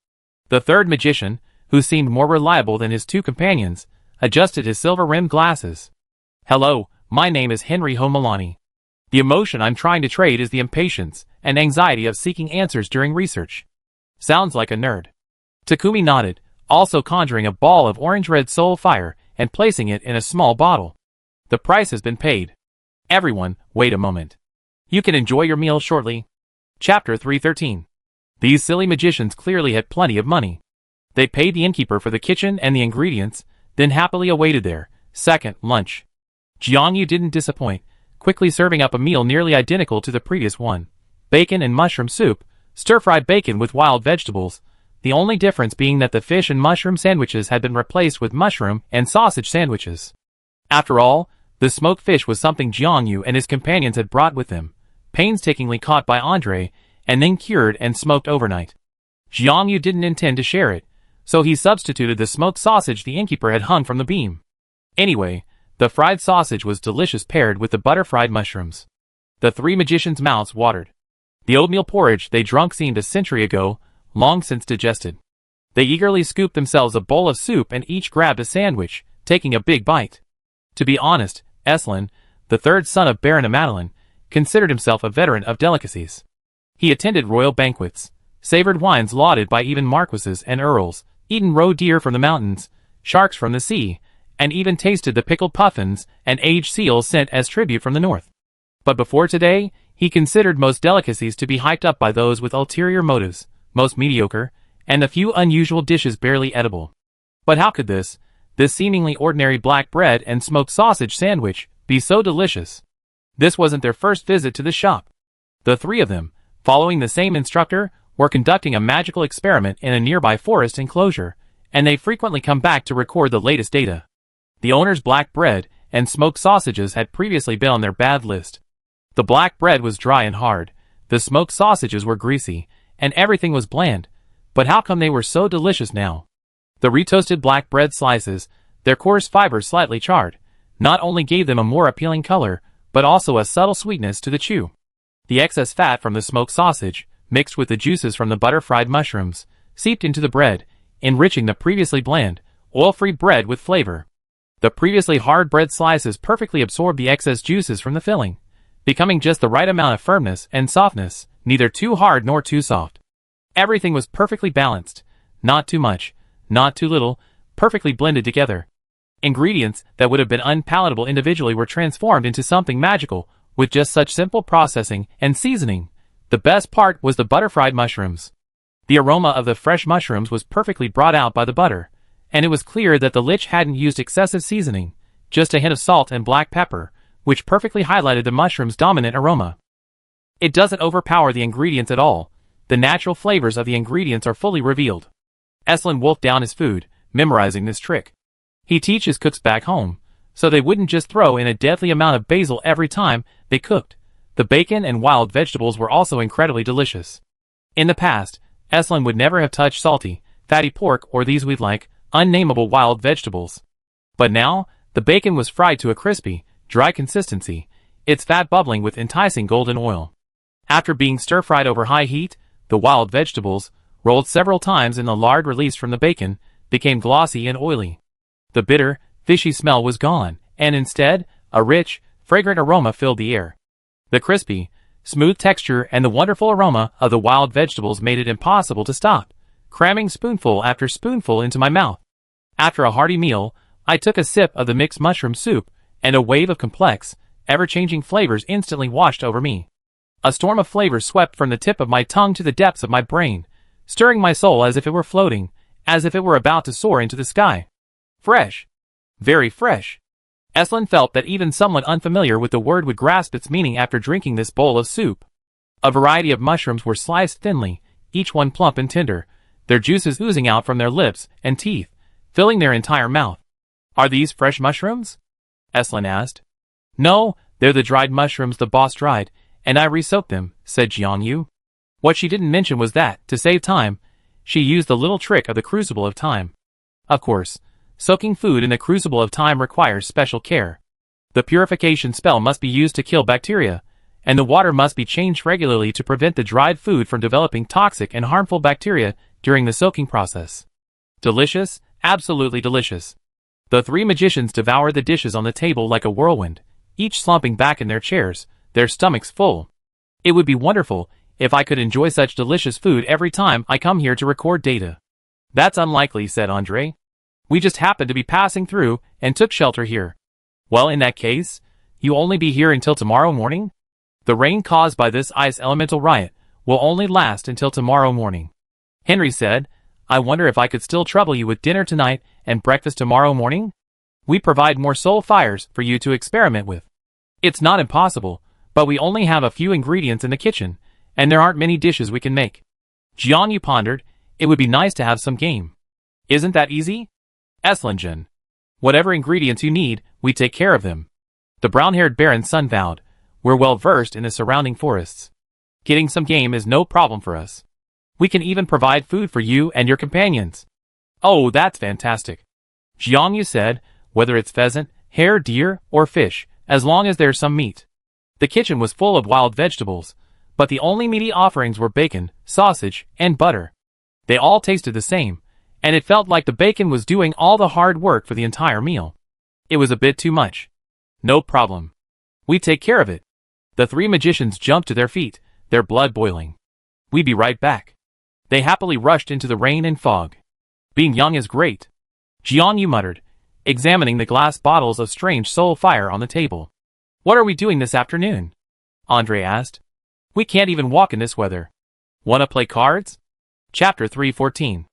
The third magician, who seemed more reliable than his 2 companions, adjusted his silver-rimmed glasses. Hello, my name is Henry Homelani. The emotion I'm trying to trade is the impatience and anxiety of seeking answers during research. Sounds like a nerd. Takumi nodded, also conjuring a ball of orange-red soul fire and placing it in a small bottle. The price has been paid. Everyone, wait a moment. You can enjoy your meal shortly. Chapter 313. These silly magicians clearly had plenty of money. They paid the innkeeper for the kitchen and the ingredients, then happily awaited their second lunch. Jiangyu didn't disappoint, quickly serving up a meal nearly identical to the previous one. Bacon and mushroom soup, stir-fried bacon with wild vegetables, the only difference being that the fish and mushroom sandwiches had been replaced with mushroom and sausage sandwiches. After all, the smoked fish was something Jiangyu and his companions had brought with them, painstakingly caught by Andre, and then cured and smoked overnight. Jiangyu didn't intend to share it, so he substituted the smoked sausage the innkeeper had hung from the beam. Anyway, the fried sausage was delicious paired with the butter-fried mushrooms. The 3 magicians' mouths watered. The oatmeal porridge they drunk seemed a century ago, long since digested. They eagerly scooped themselves a bowl of soup and each grabbed a sandwich, taking a big bite. To be honest, Eslan, the 3rd son of Baron Madeline, considered himself a veteran of delicacies. He attended royal banquets, savored wines lauded by even marquises and earls, eaten roe deer from the mountains, sharks from the sea, and even tasted the pickled puffins and aged seals sent as tribute from the north. But before today, he considered most delicacies to be hyped up by those with ulterior motives, most mediocre, and a few unusual dishes barely edible. But how could this seemingly ordinary black bread and smoked sausage sandwich, be so delicious? This wasn't their first visit to the shop. The 3 of them, following the same instructor, were conducting a magical experiment in a nearby forest enclosure, and they frequently come back to record the latest data. The owner's black bread and smoked sausages had previously been on their bad list. The black bread was dry and hard, the smoked sausages were greasy, and everything was bland, but how come they were so delicious now? The retoasted black bread slices, their coarse fibers slightly charred, not only gave them a more appealing color, but also a subtle sweetness to the chew. The excess fat from the smoked sausage, mixed with the juices from the butter-fried mushrooms, seeped into the bread, enriching the previously bland, oil-free bread with flavor. The previously hard bread slices perfectly absorbed the excess juices from the filling, becoming just the right amount of firmness and softness, neither too hard nor too soft. Everything was perfectly balanced, not too much, not too little, perfectly blended together. Ingredients that would have been unpalatable individually were transformed into something magical, with just such simple processing and seasoning. The best part was the butter-fried mushrooms. The aroma of the fresh mushrooms was perfectly brought out by the butter, and it was clear that the Lich hadn't used excessive seasoning, just a hint of salt and black pepper, which perfectly highlighted the mushroom's dominant aroma. It doesn't overpower the ingredients at all. The natural flavors of the ingredients are fully revealed. Eslan wolfed down his food, memorizing this trick. He teaches cooks back home, so they wouldn't just throw in a deadly amount of basil every time they cooked. The bacon and wild vegetables were also incredibly delicious. In the past, Eslan would never have touched salty, fatty pork or these weed-like, unnameable wild vegetables. But now, the bacon was fried to a crispy, dry consistency, its fat bubbling with enticing golden oil. After being stir-fried over high heat, the wild vegetables, rolled several times in the lard released from the bacon, became glossy and oily. The bitter, fishy smell was gone, and instead, a rich, fragrant aroma filled the air. The crispy, smooth texture and the wonderful aroma of the wild vegetables made it impossible to stop, cramming spoonful after spoonful into my mouth. After a hearty meal, I took a sip of the mixed mushroom soup, and a wave of complex, ever-changing flavors instantly washed over me. A storm of flavors swept from the tip of my tongue to the depths of my brain, stirring my soul as if it were floating, as if it were about to soar into the sky. Fresh. Very fresh. Eslan felt that even someone unfamiliar with the word would grasp its meaning after drinking this bowl of soup. A variety of mushrooms were sliced thinly, each one plump and tender, their juices oozing out from their lips and teeth, filling their entire mouth. Are these fresh mushrooms? Eslan asked. No, they're the dried mushrooms the boss dried, and I re-soaked them, said Jiangyu. What she didn't mention was that, to save time, she used the little trick of the crucible of time. Of course, soaking food in the crucible of time requires special care. The purification spell must be used to kill bacteria, and the water must be changed regularly to prevent the dried food from developing toxic and harmful bacteria during the soaking process. Delicious, absolutely delicious. The three magicians devoured the dishes on the table like a whirlwind, each slumping back in their chairs, their stomachs full. It would be wonderful if I could enjoy such delicious food every time I come here to record data. That's unlikely, said Andre. We just happened to be passing through and took shelter here. Well, in that case, you'll only be here until tomorrow morning? The rain caused by this ice elemental riot will only last until tomorrow morning. Henry said, I wonder if I could still trouble you with dinner tonight and breakfast tomorrow morning? We provide more soul fires for you to experiment with. It's not impossible, but we only have a few ingredients in the kitchen, and there aren't many dishes we can make. Jiangyu pondered, it would be nice to have some game. Isn't that easy? Esslingen. Whatever ingredients you need, we take care of them. The brown-haired baron's son vowed, we're well versed in the surrounding forests. Getting some game is no problem for us. We can even provide food for you and your companions. Oh, that's fantastic. Jiangyu said, whether it's pheasant, hare, deer, or fish, as long as there's some meat. The kitchen was full of wild vegetables, but the only meaty offerings were bacon, sausage, and butter. They all tasted the same, and it felt like the bacon was doing all the hard work for the entire meal. It was a bit too much. No problem. We take care of it. The three magicians jumped to their feet, their blood boiling. We'd be right back. They happily rushed into the rain and fog. Being young is great. Jiangyu muttered, examining the glass bottles of strange soul fire on the table. What are we doing this afternoon? Andre asked. We can't even walk in this weather. Wanna play cards? Chapter 3:14.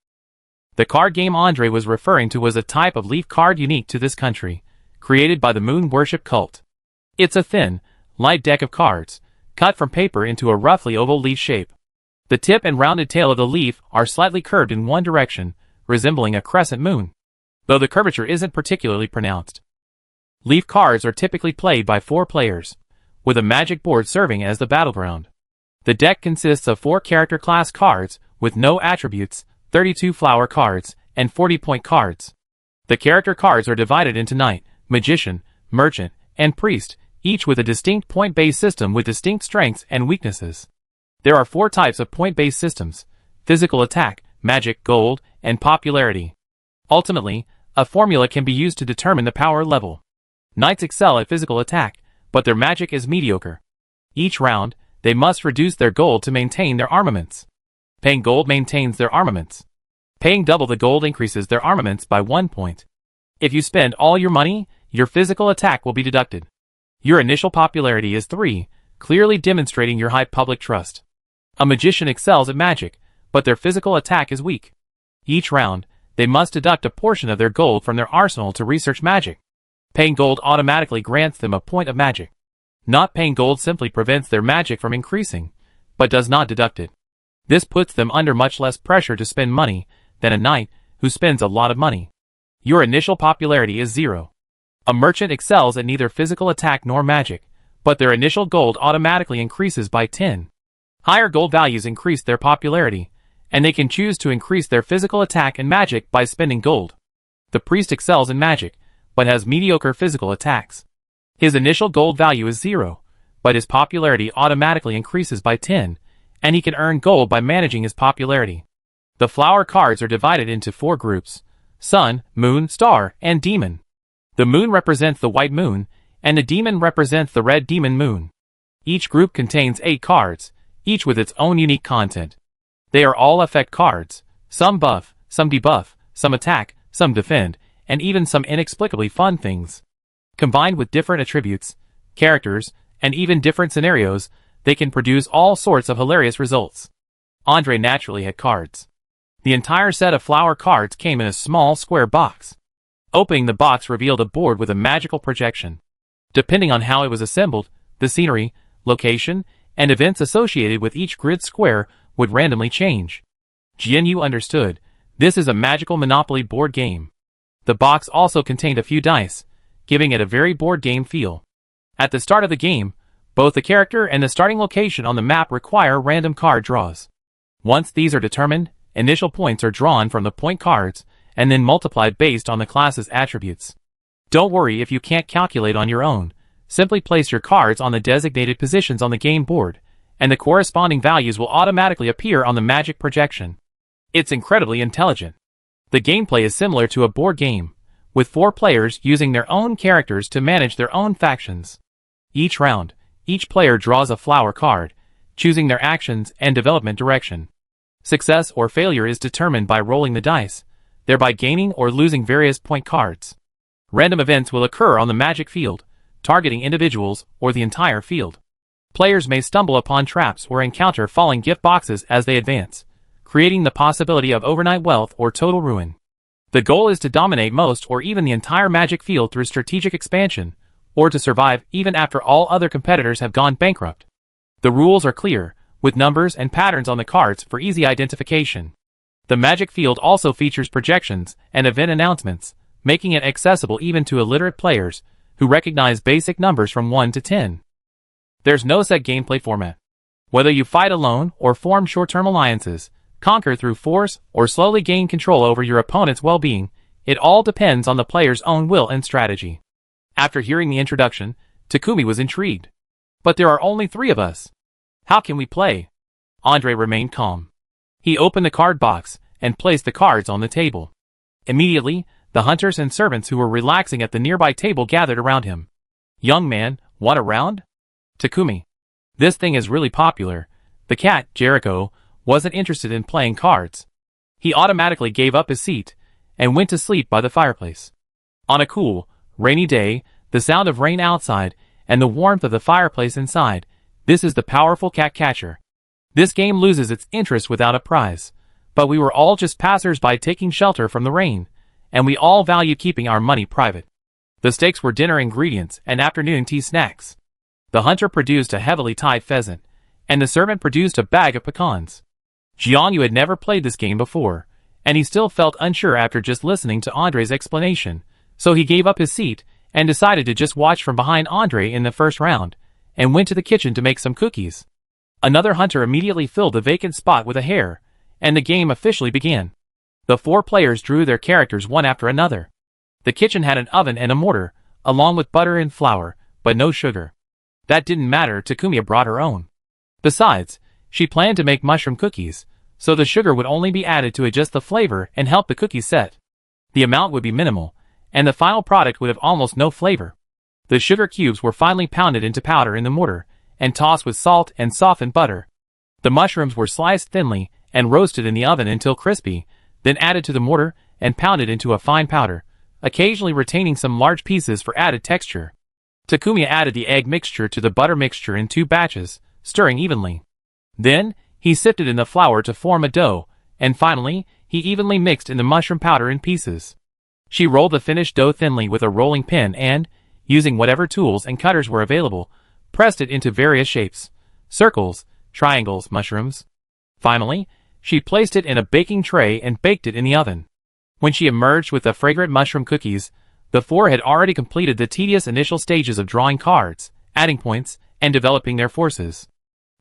The card game Andre was referring to was a type of leaf card unique to this country, created by the moon worship cult. It's a thin, light deck of cards, cut from paper into a roughly oval leaf shape. The tip and rounded tail of the leaf are slightly curved in one direction, resembling a crescent moon, though the curvature isn't particularly pronounced. Leaf cards are typically played by 4 players, with a magic board serving as the battleground. The deck consists of 4 character class cards with no attributes, 32 flower cards, and 40 point cards. The character cards are divided into knight, magician, merchant, and priest, each with a distinct point-based system with distinct strengths and weaknesses. There are 4 types of point-based systems: physical attack, magic, gold, and popularity. Ultimately, a formula can be used to determine the power level. Knights excel at physical attack, but their magic is mediocre. Each round, they must reduce their gold to maintain their armaments. Paying gold maintains their armaments. Paying double the gold increases their armaments by 1 point. If you spend all your money, your physical attack will be deducted. Your initial popularity is 3, clearly demonstrating your high public trust. A magician excels at magic, but their physical attack is weak. Each round, they must deduct a portion of their gold from their arsenal to research magic. Paying gold automatically grants them a point of magic. Not paying gold simply prevents their magic from increasing, but does not deduct it. This puts them under much less pressure to spend money than a knight who spends a lot of money. Your initial popularity is 0. A merchant excels at neither physical attack nor magic, but their initial gold automatically increases by 10. Higher gold values increase their popularity, and they can choose to increase their physical attack and magic by spending gold. The priest excels in magic, but has mediocre physical attacks. His initial gold value is 0, but his popularity automatically increases by 10, and he can earn gold by managing his popularity. The flower cards are divided into 4 groups: sun, moon, star, and demon. The moon represents the white moon, and the demon represents the red demon moon. Each group contains 8 cards, each with its own unique content. They are all effect cards, some buff, some debuff, some attack, some defend, and even some inexplicably fun things. Combined with different attributes, characters, and even different scenarios, they can produce all sorts of hilarious results. Andre naturally had cards. The entire set of flower cards came in a small square box. Opening the box revealed a board with a magical projection. Depending on how it was assembled, the scenery, location, and events associated with each grid square would randomly change. Jiangyu understood. This is a magical Monopoly board game. The box also contained a few dice, giving it a very board game feel. At the start of the game, Both the character and the starting location on the map require random card draws. Once these are determined, initial points are drawn from the point cards and then multiplied based on the class's attributes. Don't worry if you can't calculate on your own. Simply place your cards on the designated positions on the game board, and the corresponding values will automatically appear on the magic projection. It's incredibly intelligent. The gameplay is similar to a board game, with 4 players using their own characters to manage their own factions. Each round, each player draws a flower card, choosing their actions and development direction. Success or failure is determined by rolling the dice, thereby gaining or losing various point cards. Random events will occur on the magic field, targeting individuals or the entire field. Players may stumble upon traps or encounter falling gift boxes as they advance, creating the possibility of overnight wealth or total ruin. The goal is to dominate most or even the entire magic field through strategic expansion, or to survive even after all other competitors have gone bankrupt. The rules are clear, with numbers and patterns on the cards for easy identification. The magic field also features projections and event announcements, making it accessible even to illiterate players who recognize basic numbers from 1 to 10. There's no set gameplay format. Whether you fight alone or form short-term alliances, conquer through force, or slowly gain control over your opponent's well-being, it all depends on the player's own will and strategy. After hearing the introduction, Takumi was intrigued. But there are only 3 of us. How can we play? Andre remained calm. He opened the card box and placed the cards on the table. Immediately, the hunters and servants who were relaxing at the nearby table gathered around him. Young man, want a round? Takumi. This thing is really popular. The cat, Jericho, wasn't interested in playing cards. He automatically gave up his seat and went to sleep by the fireplace. On a cool, rainy day, the sound of rain outside and the warmth of the fireplace inside, this is the powerful cat catcher. This game loses its interest without a prize, but we were all just passers-by taking shelter from the rain, and we all value keeping our money private. The stakes were dinner ingredients and afternoon tea snacks. The hunter produced a heavily tied pheasant, and the servant produced a bag of pecans. Jiangyu had never played this game before, and he still felt unsure after just listening to Andre's explanation, so he gave up his seat and decided to just watch from behind Andre in the first round, and went to the kitchen to make some cookies. Another hunter immediately filled the vacant spot with a hare, and the game officially began. The 4 players drew their characters one after another. The kitchen had an oven and a mortar, along with butter and flour, but no sugar. That didn't matter, Takumi brought her own. Besides, she planned to make mushroom cookies, so the sugar would only be added to adjust the flavor and help the cookies set. The amount would be minimal, and the final product would have almost no flavor. The sugar cubes were finally pounded into powder in the mortar, and tossed with salt and softened butter. The mushrooms were sliced thinly and roasted in the oven until crispy, then added to the mortar and pounded into a fine powder, occasionally retaining some large pieces for added texture. Takumi added the egg mixture to the butter mixture in 2 batches, stirring evenly. Then, he sifted in the flour to form a dough, and finally, he evenly mixed in the mushroom powder in pieces. She rolled the finished dough thinly with a rolling pin and, using whatever tools and cutters were available, pressed it into various shapes: circles, triangles, mushrooms. Finally, she placed it in a baking tray and baked it in the oven. When she emerged with the fragrant mushroom cookies, the 4 had already completed the tedious initial stages of drawing cards, adding points, and developing their forces.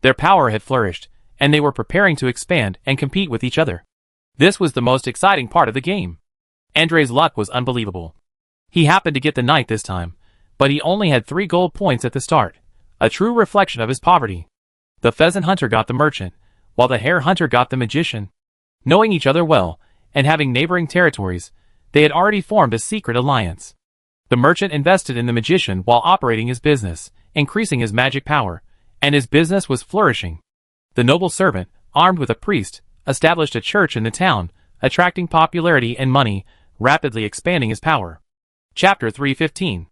Their power had flourished, and they were preparing to expand and compete with each other. This was the most exciting part of the game. Andre's luck was unbelievable. He happened to get the knight this time, but he only had 3 gold points at the start, a true reflection of his poverty. The pheasant hunter got the merchant, while the hare hunter got the magician. Knowing each other well, and having neighboring territories, they had already formed a secret alliance. The merchant invested in the magician while operating his business, increasing his magic power, and his business was flourishing. The noble servant, armed with a priest, established a church in the town, attracting popularity and money, rapidly expanding his power. Chapter 315.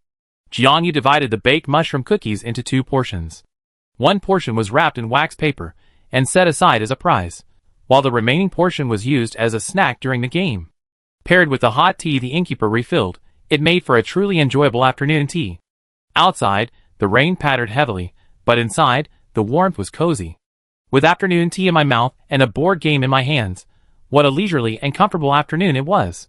Jiangyu divided the baked mushroom cookies into 2 portions. One portion was wrapped in wax paper and set aside as a prize, while the remaining portion was used as a snack during the game. Paired with the hot tea the innkeeper refilled, it made for a truly enjoyable afternoon tea. Outside, the rain pattered heavily, but inside, the warmth was cozy. With afternoon tea in my mouth and a board game in my hands, what a leisurely and comfortable afternoon it was.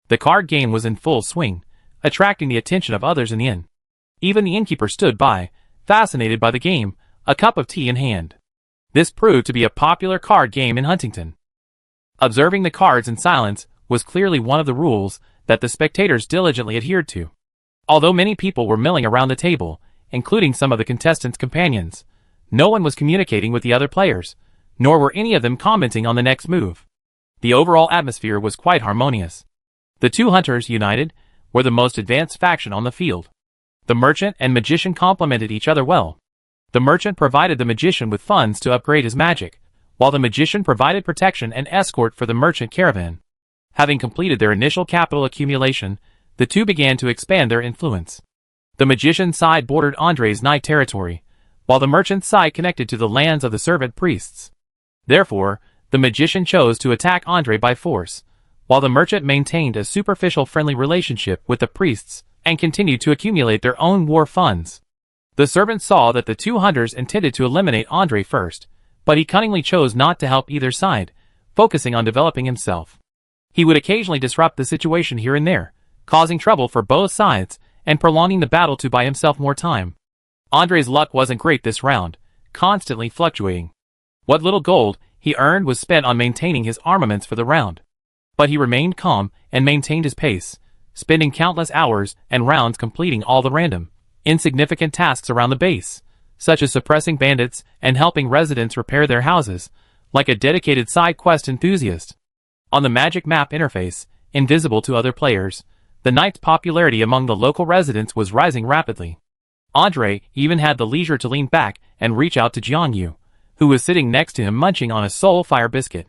The card game was in full swing, attracting the attention of others in the inn. Even the innkeeper stood by, fascinated by the game, a cup of tea in hand. This proved to be a popular card game in Huntington. Observing the cards in silence was clearly one of the rules that the spectators diligently adhered to. Although many people were milling around the table, including some of the contestants' companions, no one was communicating with the other players, nor were any of them commenting on the next move. The overall atmosphere was quite harmonious. The two hunters, united, were the most advanced faction on the field. The merchant and magician complemented each other well. The merchant provided the magician with funds to upgrade his magic, while the magician provided protection and escort for the merchant caravan. Having completed their initial capital accumulation, the two began to expand their influence. The magician's side bordered Andre's knight territory, while the merchant's side connected to the lands of the servant priests. Therefore, the magician chose to attack Andre by force, while the merchant maintained a superficial friendly relationship with the priests and continued to accumulate their own war funds. The servant saw that the two hunters intended to eliminate Andre first, but he cunningly chose not to help either side, focusing on developing himself. He would occasionally disrupt the situation here and there, causing trouble for both sides and prolonging the battle to buy himself more time. Andre's luck wasn't great this round, constantly fluctuating. What little gold he earned was spent on maintaining his armaments for the round. But he remained calm and maintained his pace, spending countless hours and rounds completing all the random, insignificant tasks around the base, such as suppressing bandits and helping residents repair their houses, like a dedicated side quest enthusiast. On the magic map interface, invisible to other players, the knight's popularity among the local residents was rising rapidly. Andre even had the leisure to lean back and reach out to Jiangyu, who was sitting next to him munching on a soul fire biscuit.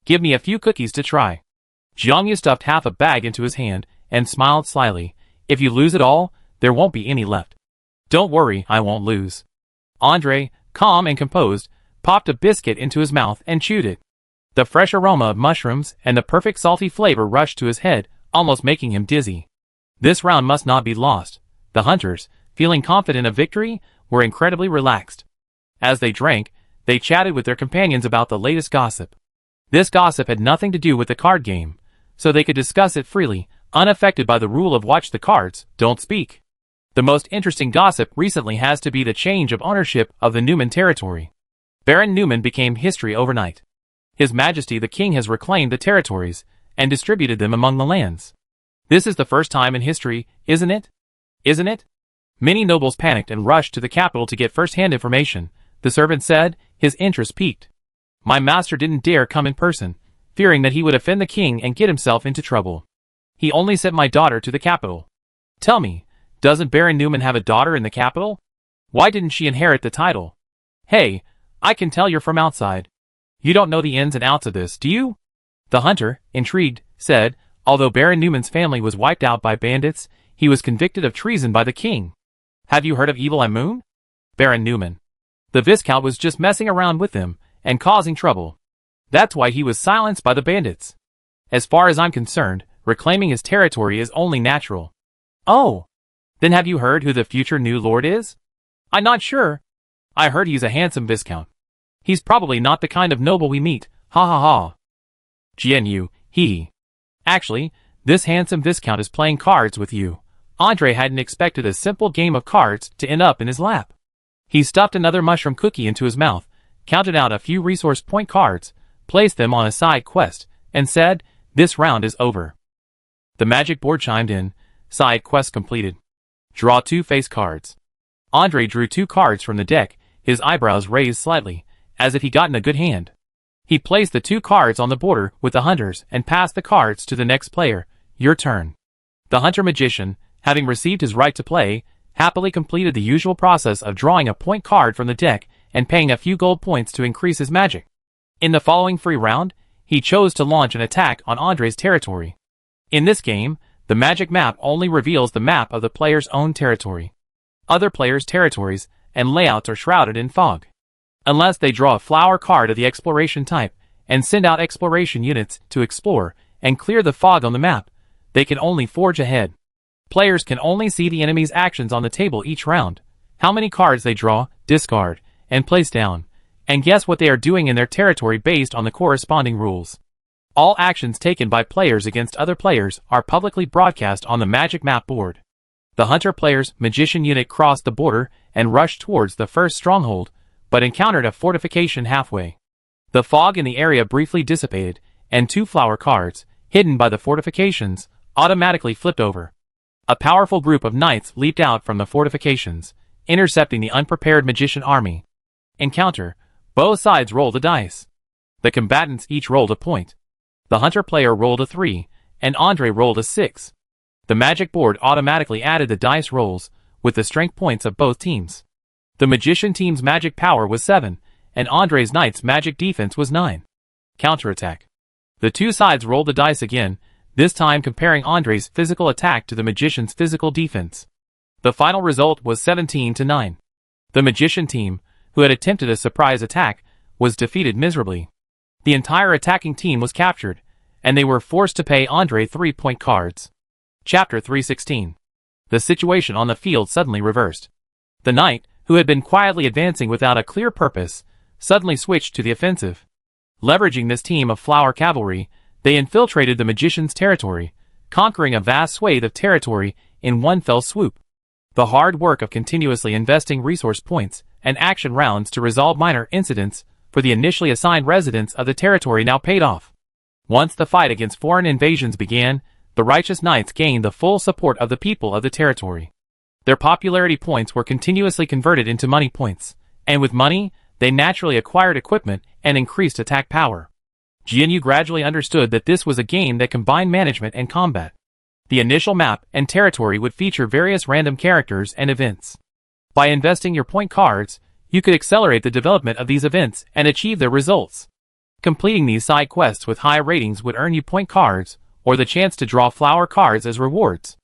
"Give me a few cookies to try." Jiangyu stuffed half a bag into his hand and smiled slyly. "If you lose it all, there won't be any left." "Don't worry, I won't lose." Andre, calm and composed, popped a biscuit into his mouth and chewed it. The fresh aroma of mushrooms and the perfect salty flavor rushed to his head, almost making him dizzy. This round must not be lost. The hunters, feeling confident of victory, were incredibly relaxed. As they drank, they chatted with their companions about the latest gossip. This gossip had nothing to do with the card game, so they could discuss it freely, unaffected by the rule of watch the cards, don't speak. The most interesting gossip recently has to be the change of ownership of the Newman territory. Baron Newman became history overnight. His Majesty the King has reclaimed the territories and distributed them among the lands. This is the first time in history, isn't it? Isn't it? Many nobles panicked and rushed to the capital to get first-hand information, the servant said, his interest piqued. "My master didn't dare come in person, fearing that he would offend the king and get himself into trouble. He only sent my daughter to the capital." "Tell me, doesn't Baron Newman have a daughter in the capital? Why didn't she inherit the title?" "Hey, I can tell you're from outside. You don't know the ins and outs of this, do you?" The hunter, intrigued, said, although Baron Newman's family was wiped out by bandits, he was convicted of treason by the king. "Have you heard of Evil Eye Moon?" Baron Newman. "The Viscount was just messing around with them and causing trouble. That's why he was silenced by the bandits. As far as I'm concerned, reclaiming his territory is only natural." "Oh, then have you heard who the future new lord is?" "I'm not sure. I heard he's a handsome Viscount. He's probably not the kind of noble we meet, ha ha ha." "Jianyu, he. Actually, this handsome Viscount is playing cards with you." Andre hadn't expected a simple game of cards to end up in his lap. He stuffed another mushroom cookie into his mouth, counted out a few resource point cards, placed them on a side quest, and said, "This round is over." The magic board chimed in, side quest completed. Draw 2 face cards. Andre drew 2 cards from the deck, his eyebrows raised slightly, as if he'd gotten a good hand. He placed the 2 cards on the border with the hunters and passed the cards to the next player. "Your turn." The hunter-magician, having received his right to play, happily completed the usual process of drawing a point card from the deck and paying a few gold points to increase his magic. In the following free round, he chose to launch an attack on Andre's territory. In this game, the magic map only reveals the map of the player's own territory. Other players' territories and layouts are shrouded in fog. Unless they draw a flower card of the exploration type and send out exploration units to explore and clear the fog on the map, they can only forge ahead. Players can only see the enemy's actions on the table each round, how many cards they draw, discard, and place down, and guess what they are doing in their territory based on the corresponding rules. All actions taken by players against other players are publicly broadcast on the magic map board. The Hunter player's magician unit crossed the border and rushed towards the first stronghold, but encountered a fortification halfway. The fog in the area briefly dissipated, and 2 flower cards, hidden by the fortifications, automatically flipped over. A powerful group of knights leaped out from the fortifications, intercepting the unprepared magician army. Encounter. Both sides rolled a dice. The combatants each rolled a point. The Hunter player rolled a 3, and Andre rolled a 6. The magic board automatically added the dice rolls, with the strength points of both teams. The magician team's magic power was 7, and Andre's knight's magic defense was 9. Counterattack. The 2 sides rolled the dice again, this time comparing Andre's physical attack to the magician's physical defense. The final result was 17-9. The magician team, who had attempted a surprise attack, was defeated miserably. The entire attacking team was captured, and they were forced to pay Andre 3-point cards. Chapter 316. The situation on the field suddenly reversed. The knight, who had been quietly advancing without a clear purpose, suddenly switched to the offensive. Leveraging this team of flower cavalry, they infiltrated the magician's territory, conquering a vast swathe of territory in one fell swoop. The hard work of continuously investing resource points and action rounds to resolve minor incidents for the initially assigned residents of the territory now paid off. Once the fight against foreign invasions began, the righteous knights gained the full support of the people of the territory. Their popularity points were continuously converted into money points, and with money, they naturally acquired equipment and increased attack power. GNU gradually understood that this was a game that combined management and combat. The initial map and territory would feature various random characters and events. By investing your point cards, you could accelerate the development of these events and achieve their results. Completing these side quests with high ratings would earn you point cards, or the chance to draw flower cards as rewards.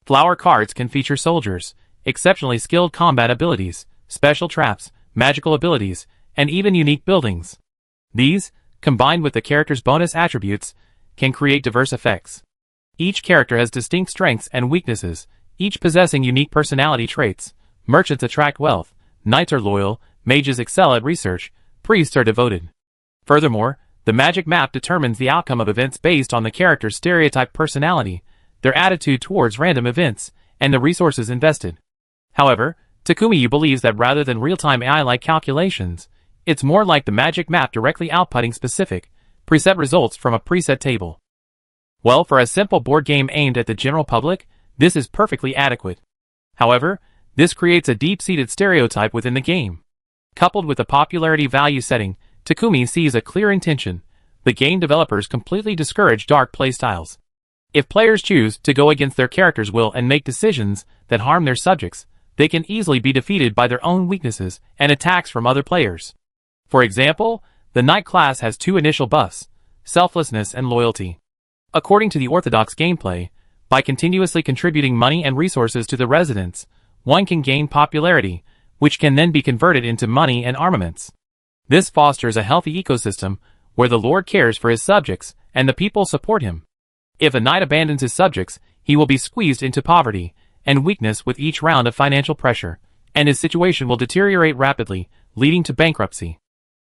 Flower cards can feature soldiers, exceptionally skilled combat abilities, special traps, magical abilities, and even unique buildings. These, combined with the character's bonus attributes, can create diverse effects. Each character has distinct strengths and weaknesses, each possessing unique personality traits. Merchants attract wealth, knights are loyal, mages excel at research, priests are devoted. Furthermore, the magic map determines the outcome of events based on the character's stereotyped personality, their attitude towards random events, and the resources invested. However, Takumi believes that rather than real-time AI-like calculations, it's more like the magic map directly outputting specific, preset results from a preset table. Well, for a simple board game aimed at the general public, this is perfectly adequate. However, this creates a deep-seated stereotype within the game. Coupled with the popularity value setting, Takumi sees a clear intention. The game developers completely discourage dark playstyles. If players choose to go against their character's will and make decisions that harm their subjects, they can easily be defeated by their own weaknesses and attacks from other players. For example, the knight class has 2 initial buffs, selflessness and loyalty. According to the orthodox gameplay, by continuously contributing money and resources to the residents, one can gain popularity, which can then be converted into money and armaments. This fosters a healthy ecosystem where the Lord cares for his subjects and the people support him. If a knight abandons his subjects, he will be squeezed into poverty and weakness with each round of financial pressure, and his situation will deteriorate rapidly, leading to bankruptcy.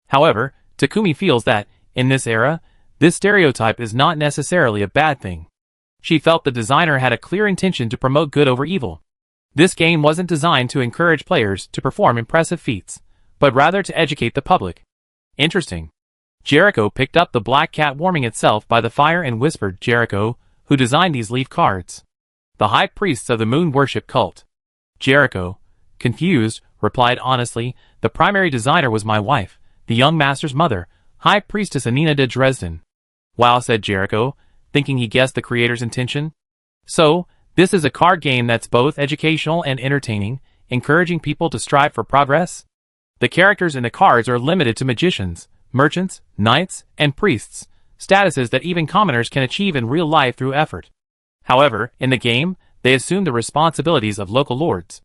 However, Takumi feels that, in this era, this stereotype is not necessarily a bad thing. She felt the designer had a clear intention to promote good over evil. This game wasn't designed to encourage players to perform impressive feats, but rather to educate the public. Interesting. Jericho picked up the black cat warming itself by the fire and whispered, Jericho, who designed these leaf cards? The high priests of the moon worship cult. Jericho, confused, replied honestly, the primary designer was my wife, the young master's mother, High Priestess Anina de Dresden. Wow, said Jericho, thinking he guessed the creator's intention. So, this is a card game that's both educational and entertaining, encouraging people to strive for progress? The characters in the cards are limited to magicians, merchants, knights, and priests, statuses that even commoners can achieve in real life through effort. However, in the game, they assume the responsibilities of local lords.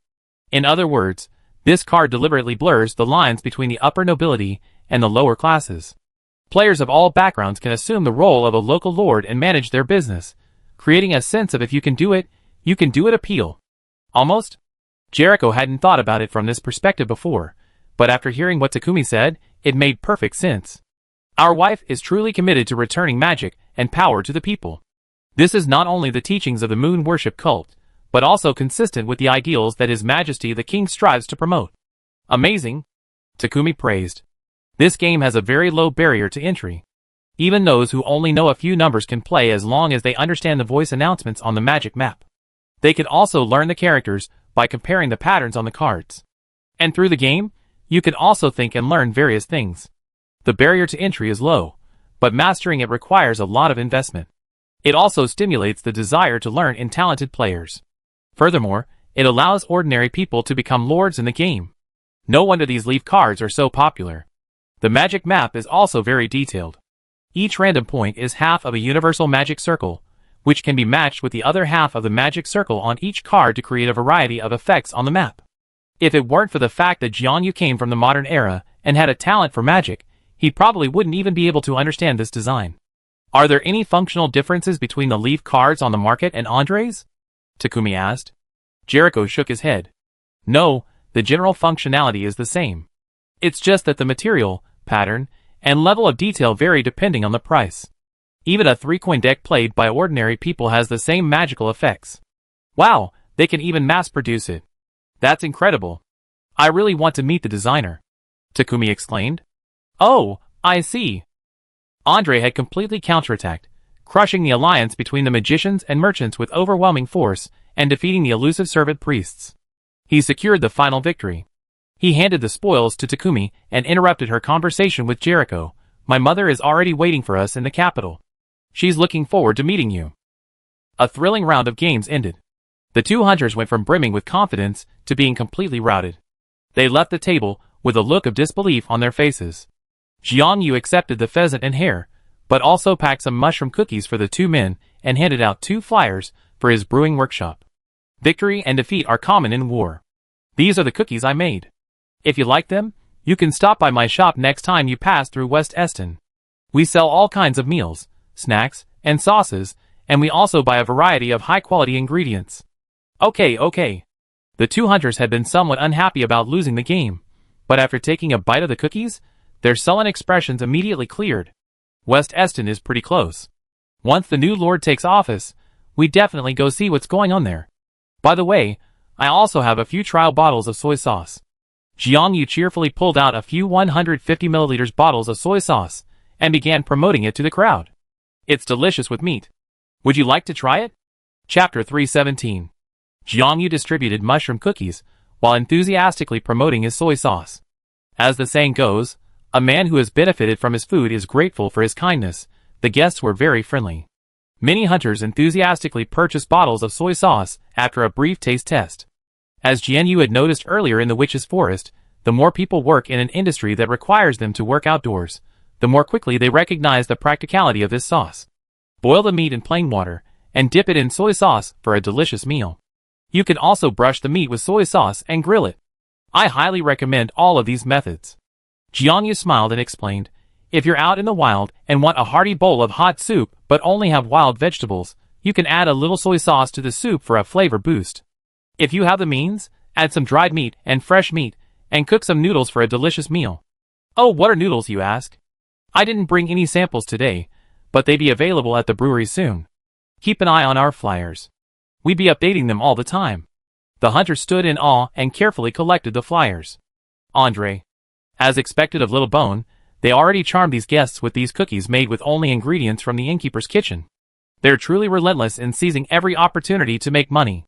In other words, this card deliberately blurs the lines between the upper nobility and the lower classes. Players of all backgrounds can assume the role of a local lord and manage their business, creating a sense of if you can do it appeal. Almost? Jericho hadn't thought about it from this perspective before, but after hearing what Takumi said, it made perfect sense. Our wife is truly committed to returning magic and power to the people. This is not only the teachings of the moon worship cult, but also consistent with the ideals that His Majesty the King strives to promote. Amazing, Takumi praised. This game has a very low barrier to entry. Even those who only know a few numbers can play as long as they understand the voice announcements on the magic map. They can also learn the characters by comparing the patterns on the cards. And through the game, you can also think and learn various things. The barrier to entry is low, but mastering it requires a lot of investment. It also stimulates the desire to learn in talented players. Furthermore, it allows ordinary people to become lords in the game. No wonder these leaf cards are so popular. The magic map is also very detailed. Each random point is half of a universal magic circle, which can be matched with the other half of the magic circle on each card to create a variety of effects on the map. If it weren't for the fact that Jiangyu came from the modern era and had a talent for magic, he probably wouldn't even be able to understand this design. Are there any functional differences between the leaf cards on the market and Andre's? Takumi asked. Jericho shook his head. No, the general functionality is the same. It's just that the material, pattern, and level of detail vary depending on the price. Even a 3-coin deck played by ordinary people has the same magical effects. Wow, they can even mass-produce it. That's incredible. I really want to meet the designer, Takumi exclaimed. Oh, I see. Andre had completely counterattacked, crushing the alliance between the magicians and merchants with overwhelming force and defeating the elusive servant priests. He secured the final victory. He handed the spoils to Takumi and interrupted her conversation with Jericho. My mother is already waiting for us in the capital. She's looking forward to meeting you. A thrilling round of games ended. The two hunters went from brimming with confidence to being completely routed. They left the table with a look of disbelief on their faces. Jiangyu accepted the pheasant and hare, but also packed some mushroom cookies for the two men and handed out 2 flyers for his brewing workshop. Victory and defeat are common in war. These are the cookies I made. If you like them, you can stop by my shop next time you pass through West Eston. We sell all kinds of meals, snacks, and sauces, and we also buy a variety of high-quality ingredients. Okay. The two hunters had been somewhat unhappy about losing the game, but after taking a bite of the cookies, their sullen expressions immediately cleared. West Eston is pretty close. Once the new lord takes office, we definitely go see what's going on there. By the way, I also have a few trial bottles of soy sauce. Jiangyu cheerfully pulled out a few 150 milliliters bottles of soy sauce and began promoting it to the crowd. It's delicious with meat. Would you like to try it? Chapter 317. Jiangyu distributed mushroom cookies while enthusiastically promoting his soy sauce. As the saying goes, a man who has benefited from his food is grateful for his kindness. The guests were very friendly. Many hunters enthusiastically purchased bottles of soy sauce after a brief taste test. As Jiangyu had noticed earlier in the Witch's Forest, the more people work in an industry that requires them to work outdoors, the more quickly they recognize the practicality of this sauce. Boil the meat in plain water, and dip it in soy sauce for a delicious meal. You can also brush the meat with soy sauce and grill it. I highly recommend all of these methods. Jiangyu smiled and explained, if you're out in the wild and want a hearty bowl of hot soup but only have wild vegetables, you can add a little soy sauce to the soup for a flavor boost. If you have the means, add some dried meat and fresh meat, and cook some noodles for a delicious meal. Oh, what are noodles, you ask? I didn't bring any samples today, but they be available at the brewery soon. Keep an eye on our flyers. We be updating them all the time. The hunter stood in awe and carefully collected the flyers. Andre. As expected of Little Bone, they already charmed these guests with these cookies made with only ingredients from the innkeeper's kitchen. They're truly relentless in seizing every opportunity to make money.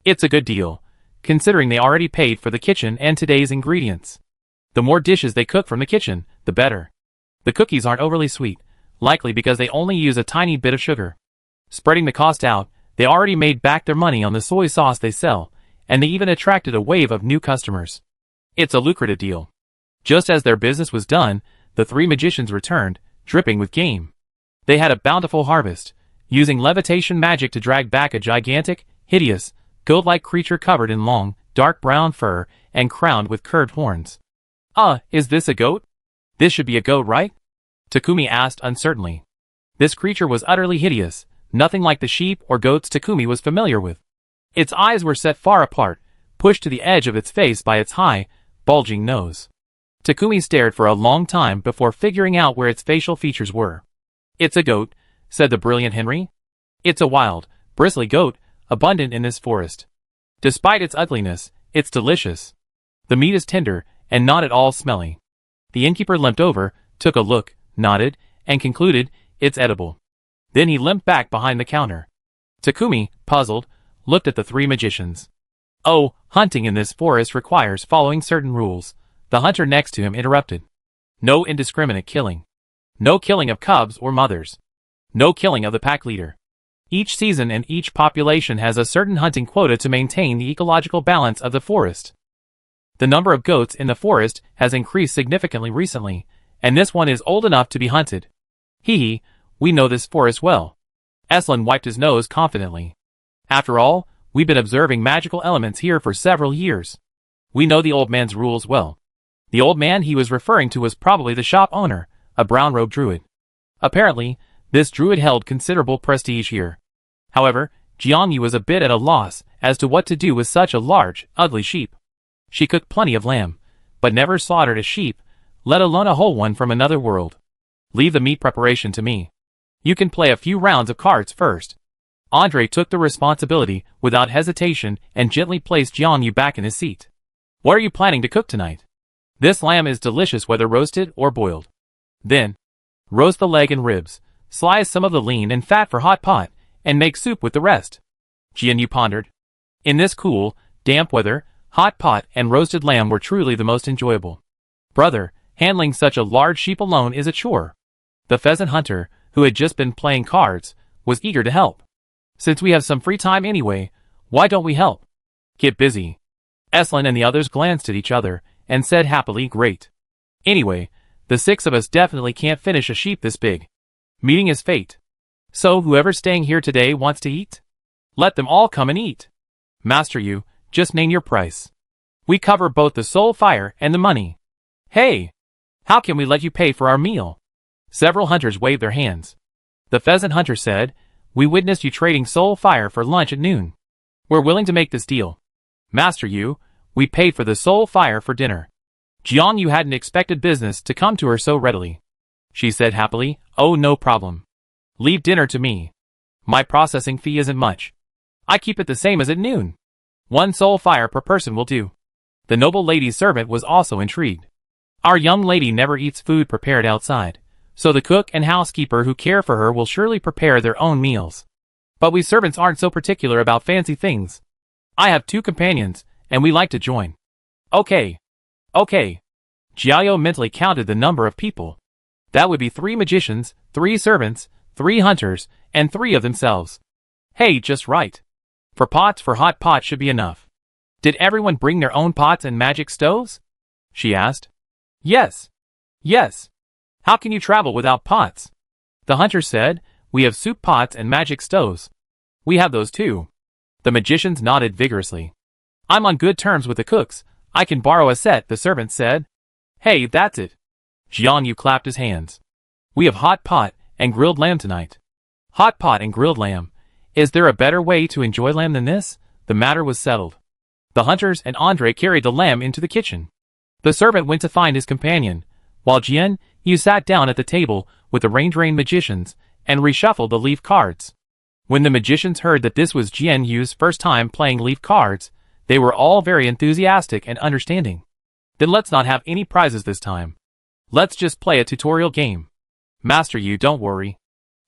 It's a good deal, considering they already paid for the kitchen and today's ingredients. The more dishes they cook from the kitchen, the better. The cookies aren't overly sweet, likely because they only use a tiny bit of sugar. Spreading the cost out, they already made back their money on the soy sauce they sell, and they even attracted a wave of new customers. It's a lucrative deal. Just as their business was done, the 3 magicians returned, dripping with game. They had a bountiful harvest, using levitation magic to drag back a gigantic, hideous, goat-like creature covered in long, dark brown fur and crowned with curved horns. Is this a goat? This should be a goat, right? Takumi asked uncertainly. This creature was utterly hideous, nothing like the sheep or goats Takumi was familiar with. Its eyes were set far apart, pushed to the edge of its face by its high, bulging nose. Takumi stared for a long time before figuring out where its facial features were. It's a goat, said the brilliant Henry. It's a wild, bristly goat, abundant in this forest. Despite its ugliness, it's delicious. The meat is tender and not at all smelly. The innkeeper limped over, took a look, nodded, and concluded, it's edible. Then he limped back behind the counter. Takumi, puzzled, looked at the three magicians. Oh, hunting in this forest requires following certain rules, the hunter next to him interrupted. No indiscriminate killing. No killing of cubs or mothers. No killing of the pack leader. Each season and each population has a certain hunting quota to maintain the ecological balance of the forest. The number of goats in the forest has increased significantly recently, and this one is old enough to be hunted. Hee, we know this forest well. Eslan wiped his nose confidently. After all, we've been observing magical elements here for several years. We know the old man's rules well. The old man he was referring to was probably the shop owner, a brown-robed druid. Apparently, this druid held considerable prestige here. However, Jiangyu was a bit at a loss as to what to do with such a large, ugly sheep. She cooked plenty of lamb, but never slaughtered a sheep, let alone a whole one from another world. Leave the meat preparation to me. You can play a few rounds of cards first. Andre took the responsibility without hesitation and gently placed Jiangyu back in his seat. What are you planning to cook tonight? This lamb is delicious whether roasted or boiled. Then, roast the leg and ribs, slice some of the lean and fat for hot pot, and make soup with the rest. Jiangyu pondered. In this cool, damp weather, hot pot and roasted lamb were truly the most enjoyable. Brother, handling such a large sheep alone is a chore. The pheasant hunter, who had just been playing cards, was eager to help. Since we have some free time anyway, why don't we help? Get busy. Eslan and the others glanced at each other and said happily, great. Anyway, the six of us definitely can't finish a sheep this big. Meeting is fate. So whoever's staying here today wants to eat? Let them all come and eat. Master you, just name your price. We cover both the soul fire and the money. Hey! How can we let you pay for our meal? Several hunters waved their hands. The pheasant hunter said, we witnessed you trading soul fire for lunch at noon. We're willing to make this deal. Master you, we paid for the soul fire for dinner. Jiangyu hadn't expected business to come to her so readily. She said happily, oh no problem. Leave dinner to me. My processing fee isn't much. I keep it the same as at noon. 1 soul fire per person will do. The noble lady's servant was also intrigued. Our young lady never eats food prepared outside, so the cook and housekeeper who care for her will surely prepare their own meals. But we servants aren't so particular about fancy things. I have 2 companions, and we like to join. Okay. Jiao mentally counted the number of people. That would be 3 magicians, 3 servants, 3 hunters, and 3 of themselves. Hey, just right. For hot pot should be enough. Did everyone bring their own pots and magic stoves? She asked. Yes. How can you travel without pots? The hunter said, we have soup pots and magic stoves. We have those too. The magicians nodded vigorously. I'm on good terms with the cooks. I can borrow a set, the servant said. Hey, that's it. Jiangyu clapped his hands. We have hot pot and grilled lamb tonight. Hot pot and grilled lamb. Is there a better way to enjoy lamb than this? The matter was settled. The hunters and Andre carried the lamb into the kitchen. The servant went to find his companion, while Jiangyu sat down at the table with the Rain magicians and reshuffled the leaf cards. When the magicians heard that this was Jianyu's first time playing leaf cards, they were all very enthusiastic and understanding. Then let's not have any prizes this time. Let's just play a tutorial game. Master you, don't worry.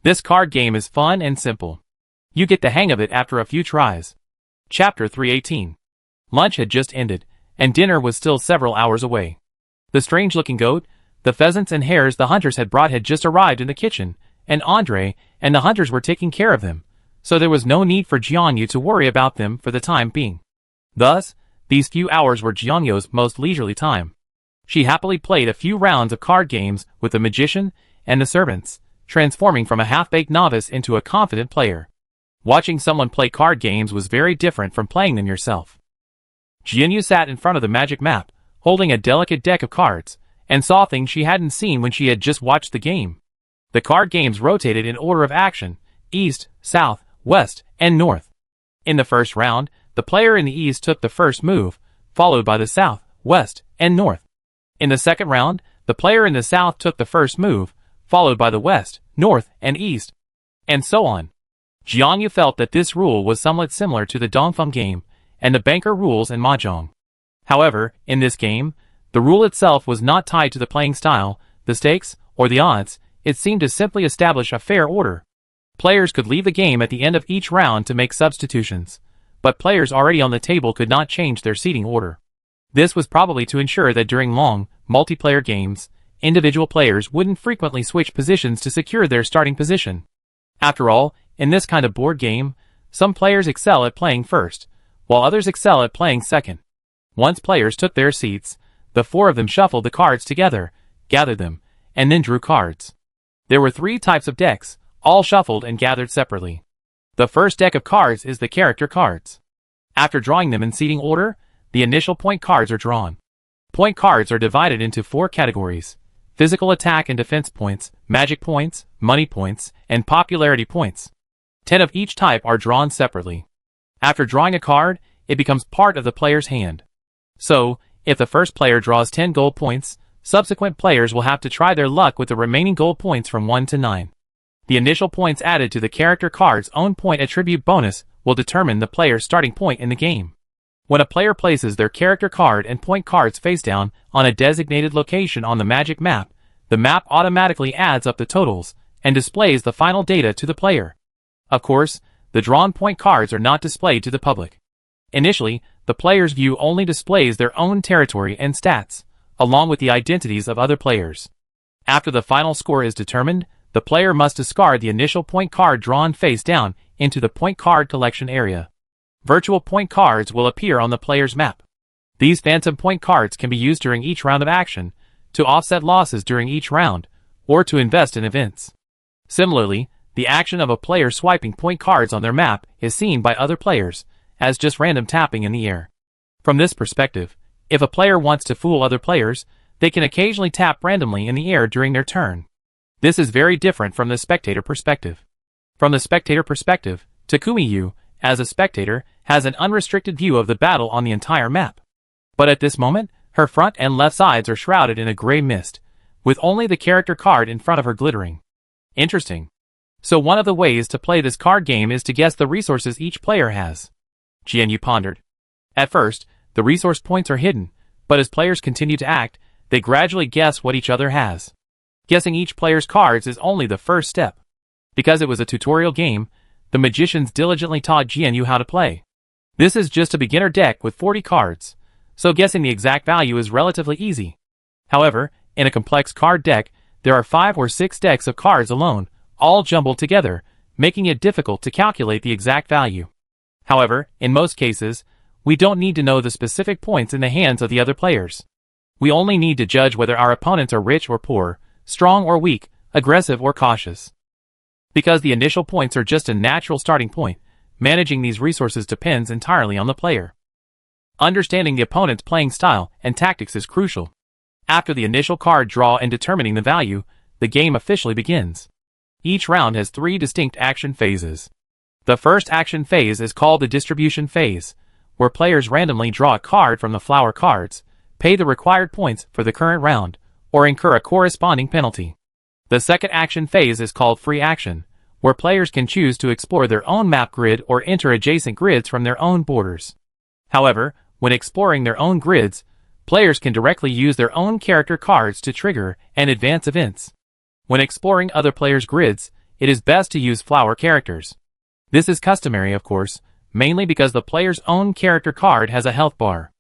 This card game is fun and simple. You get the hang of it after a few tries. Chapter 318. Lunch had just ended, and dinner was still several hours away. The strange-looking goat, the pheasants and hares the hunters had brought had just arrived in the kitchen, and Andre and the hunters were taking care of them, so there was no need for Jiangyu to worry about them for the time being. Thus, these few hours were Jiangyu's most leisurely time. She happily played a few rounds of card games with the magician and the servants, transforming from a half-baked novice into a confident player. Watching someone play card games was very different from playing them yourself. Jiangyu sat in front of the magic map, holding a delicate deck of cards, and saw things she hadn't seen when she had just watched the game. The card games rotated in order of action, east, south, west, and north. In the first round, the player in the east took the first move, followed by the south, west, and north. In the second round, the player in the south took the first move, followed by the west, north, and east, and so on. Jianyu felt that this rule was somewhat similar to the Dongfeng game and the banker rules in Mahjong. However, in this game, the rule itself was not tied to the playing style, the stakes, or the odds. It seemed to simply establish a fair order. Players could leave the game at the end of each round to make substitutions, but players already on the table could not change their seating order. This was probably to ensure that during long, multiplayer games, individual players wouldn't frequently switch positions to secure their starting position. After all, in this kind of board game, some players excel at playing first, while others excel at playing second. Once players took their seats, the four of them shuffled the cards together, gathered them, and then drew cards. There were 3 types of decks, all shuffled and gathered separately. The first deck of cards is the character cards. After drawing them in seating order, the initial point cards are drawn. Point cards are divided into 4 categories: physical attack and defense points, magic points, money points, and popularity points. 10 of each type are drawn separately. After drawing a card, it becomes part of the player's hand. So, if the first player draws 10 gold points, subsequent players will have to try their luck with the remaining gold points from 1 to 9. The initial points added to the character card's own point attribute bonus will determine the player's starting point in the game. When a player places their character card and point cards face down on a designated location on the magic map, the map automatically adds up the totals and displays the final data to the player. Of course, the drawn point cards are not displayed to the public. Initially, the player's view only displays their own territory and stats, along with the identities of other players. After the final score is determined, the player must discard the initial point card drawn face down into the point card collection area. Virtual point cards will appear on the player's map. These phantom point cards can be used during each round of action, to offset losses during each round, or to invest in events. Similarly, the action of a player swiping point cards on their map is seen by other players as just random tapping in the air. From this perspective, if a player wants to fool other players, they can occasionally tap randomly in the air during their turn. This is very different from the spectator perspective. From the spectator perspective, Takumi-yu, as a spectator, has an unrestricted view of the battle on the entire map. But at this moment, her front and left sides are shrouded in a gray mist, with only the character card in front of her glittering. Interesting. So one of the ways to play this card game is to guess the resources each player has. Jianyu pondered. At first, the resource points are hidden, but as players continue to act, they gradually guess what each other has. Guessing each player's cards is only the first step. Because it was a tutorial game, the magicians diligently taught Jianyu how to play. This is just a beginner deck with 40 cards, so guessing the exact value is relatively easy. However, in a complex card deck, there are 5 or 6 decks of cards alone, all jumbled together, making it difficult to calculate the exact value. However, in most cases, we don't need to know the specific points in the hands of the other players. We only need to judge whether our opponents are rich or poor, strong or weak, aggressive or cautious. Because the initial points are just a natural starting point, managing these resources depends entirely on the player. Understanding the opponent's playing style and tactics is crucial. After the initial card draw and determining the value, the game officially begins. Each round has 3 distinct action phases. The first action phase is called the distribution phase, where players randomly draw a card from the flower cards, pay the required points for the current round, or incur a corresponding penalty. The second action phase is called free action, where players can choose to explore their own map grid or enter adjacent grids from their own borders. However, when exploring their own grids, players can directly use their own character cards to trigger and advance events. When exploring other players' grids, it is best to use flower characters. This is customary, of course, mainly because the player's own character card has a health bar.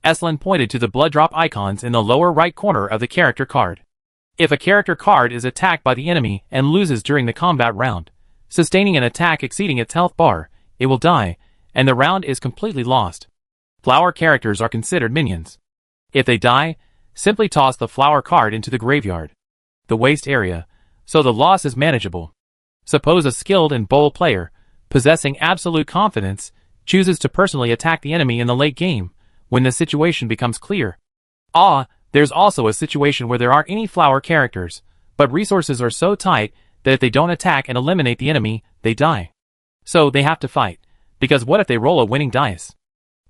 Eslin pointed to the blood drop icons in the lower right corner of the character card. If a character card is attacked by the enemy and loses during the combat round, sustaining an attack exceeding its health bar, it will die, and the round is completely lost. Flower characters are considered minions. If they die, simply toss the flower card into the graveyard, the waste area, so the loss is manageable. Suppose a skilled and bold player, possessing absolute confidence, chooses to personally attack the enemy in the late game, when the situation becomes clear. There's also a situation where there aren't any flower characters, but resources are so tight that if they don't attack and eliminate the enemy, they die. So they have to fight, because what if they roll a winning dice?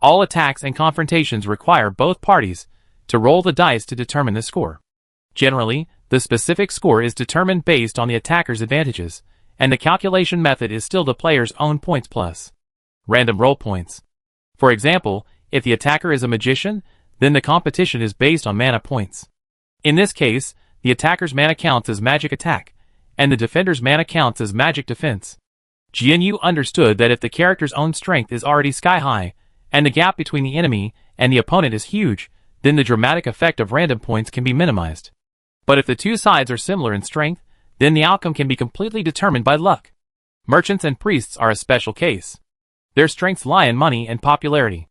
All attacks and confrontations require both parties to roll the dice to determine the score. Generally, the specific score is determined based on the attacker's advantages, and the calculation method is still the player's own points plus random roll points. For example, if the attacker is a magician, then the competition is based on mana points. In this case, the attacker's mana counts as magic attack, and the defender's mana counts as magic defense. Jianyu understood that if the character's own strength is already sky high, and the gap between the enemy and the opponent is huge, then the dramatic effect of random points can be minimized. But if the two sides are similar in strength, then the outcome can be completely determined by luck. Merchants and priests are a special case. Their strengths lie in money and popularity.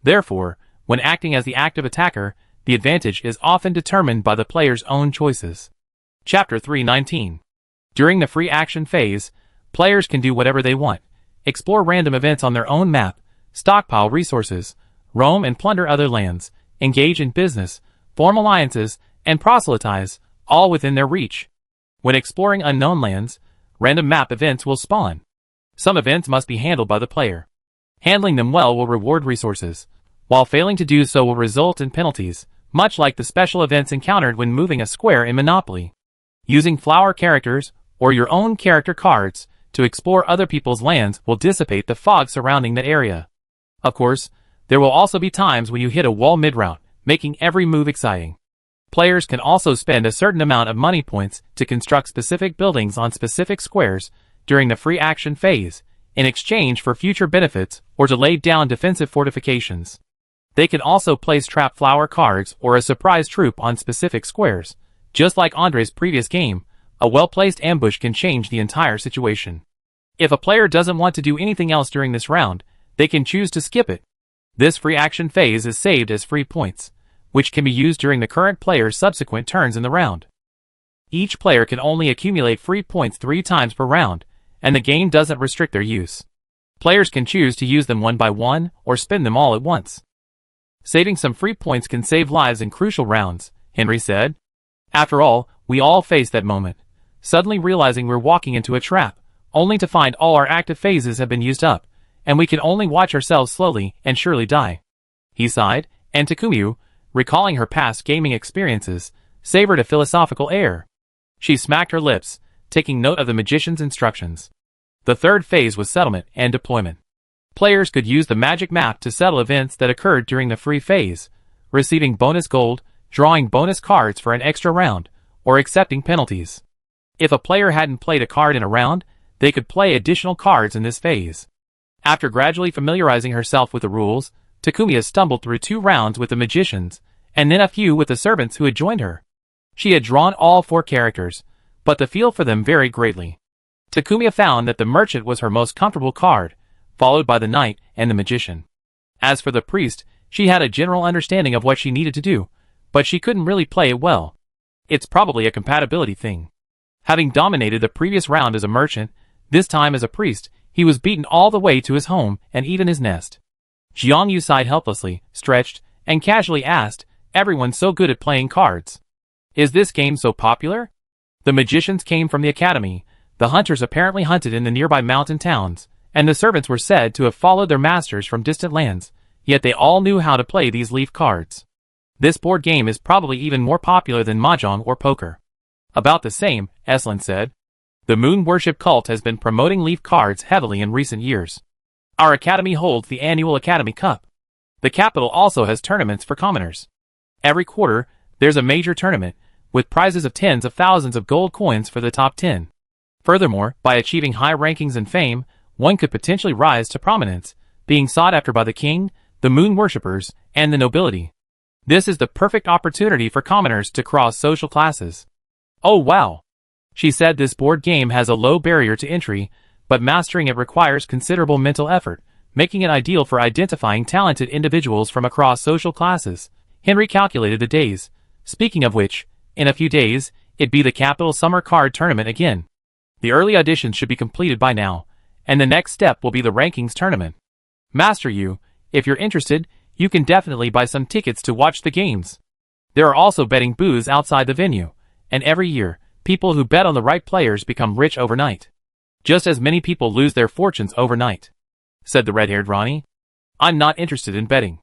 Therefore, when acting as the active attacker, the advantage is often determined by the player's own choices. Chapter 319. During the free action phase, players can do whatever they want, explore random events on their own map, stockpile resources, roam and plunder other lands, engage in business, form alliances, and proselytize, all within their reach. When exploring unknown lands, random map events will spawn. Some events must be handled by the player. Handling them well will reward resources, while failing to do so will result in penalties, much like the special events encountered when moving a square in Monopoly. Using flower characters, or your own character cards, to explore other people's lands will dissipate the fog surrounding that area. Of course, there will also be times when you hit a wall mid-round, making every move exciting. Players can also spend a certain amount of money points to construct specific buildings on specific squares during the free action phase, in exchange for future benefits or to lay down defensive fortifications. They can also place trap flower cards or a surprise troop on specific squares. Just like Andre's previous game, a well-placed ambush can change the entire situation. If a player doesn't want to do anything else during this round, they can choose to skip it. This free action phase is saved as free points, which can be used during the current player's subsequent turns in the round. Each player can only accumulate free points 3 times per round, and the game doesn't restrict their use. Players can choose to use them one by one or spend them all at once. Saving some free points can save lives in crucial rounds, Henry said. After all, we all face that moment, suddenly realizing we're walking into a trap, only to find all our active phases have been used up, and we can only watch ourselves slowly and surely die. He sighed, and Takumu, recalling her past gaming experiences, savored a philosophical air. She smacked her lips, taking note of the magician's instructions. The third phase was settlement and deployment. Players could use the magic map to settle events that occurred during the free phase, receiving bonus gold, drawing bonus cards for an extra round, or accepting penalties. If a player hadn't played a card in a round, they could play additional cards in this phase. After gradually familiarizing herself with the rules, Takumiya stumbled through 2 rounds with the magicians, and then a few with the servants who had joined her. She had drawn all 4 characters, but the feel for them varied greatly. Takumiya found that the merchant was her most comfortable card, followed by the knight and the magician. As for the priest, she had a general understanding of what she needed to do, but she couldn't really play it well. It's probably a compatibility thing. Having dominated the previous round as a merchant, this time as a priest, he was beaten all the way to his home and even his nest. Jiangyu sighed helplessly, stretched, and casually asked, "Everyone's so good at playing cards. Is this game so popular?" The magicians came from the academy, the hunters apparently hunted in the nearby mountain towns, and the servants were said to have followed their masters from distant lands, yet they all knew how to play these leaf cards. This board game is probably even more popular than mahjong or poker. About the same, Eslan said. The moon worship cult has been promoting leaf cards heavily in recent years. Our academy holds the annual Academy Cup. The capital also has tournaments for commoners. Every quarter, there's a major tournament, with prizes of tens of thousands of gold coins for the top 10. Furthermore, by achieving high rankings and fame, one could potentially rise to prominence, being sought after by the king, the moon worshippers, and the nobility. This is the perfect opportunity for commoners to cross social classes. Oh wow! She said this board game has a low barrier to entry, but mastering it requires considerable mental effort, making it ideal for identifying talented individuals from across social classes. Henry calculated the days. Speaking of which, in a few days, it'd be the capital summer card tournament again. The early auditions should be completed by now, and the next step will be the rankings tournament. Master you, if you're interested, you can definitely buy some tickets to watch the games. There are also betting booths outside the venue, and every year, people who bet on the right players become rich overnight. Just as many people lose their fortunes overnight, said the red-haired Ronnie. I'm not interested in betting.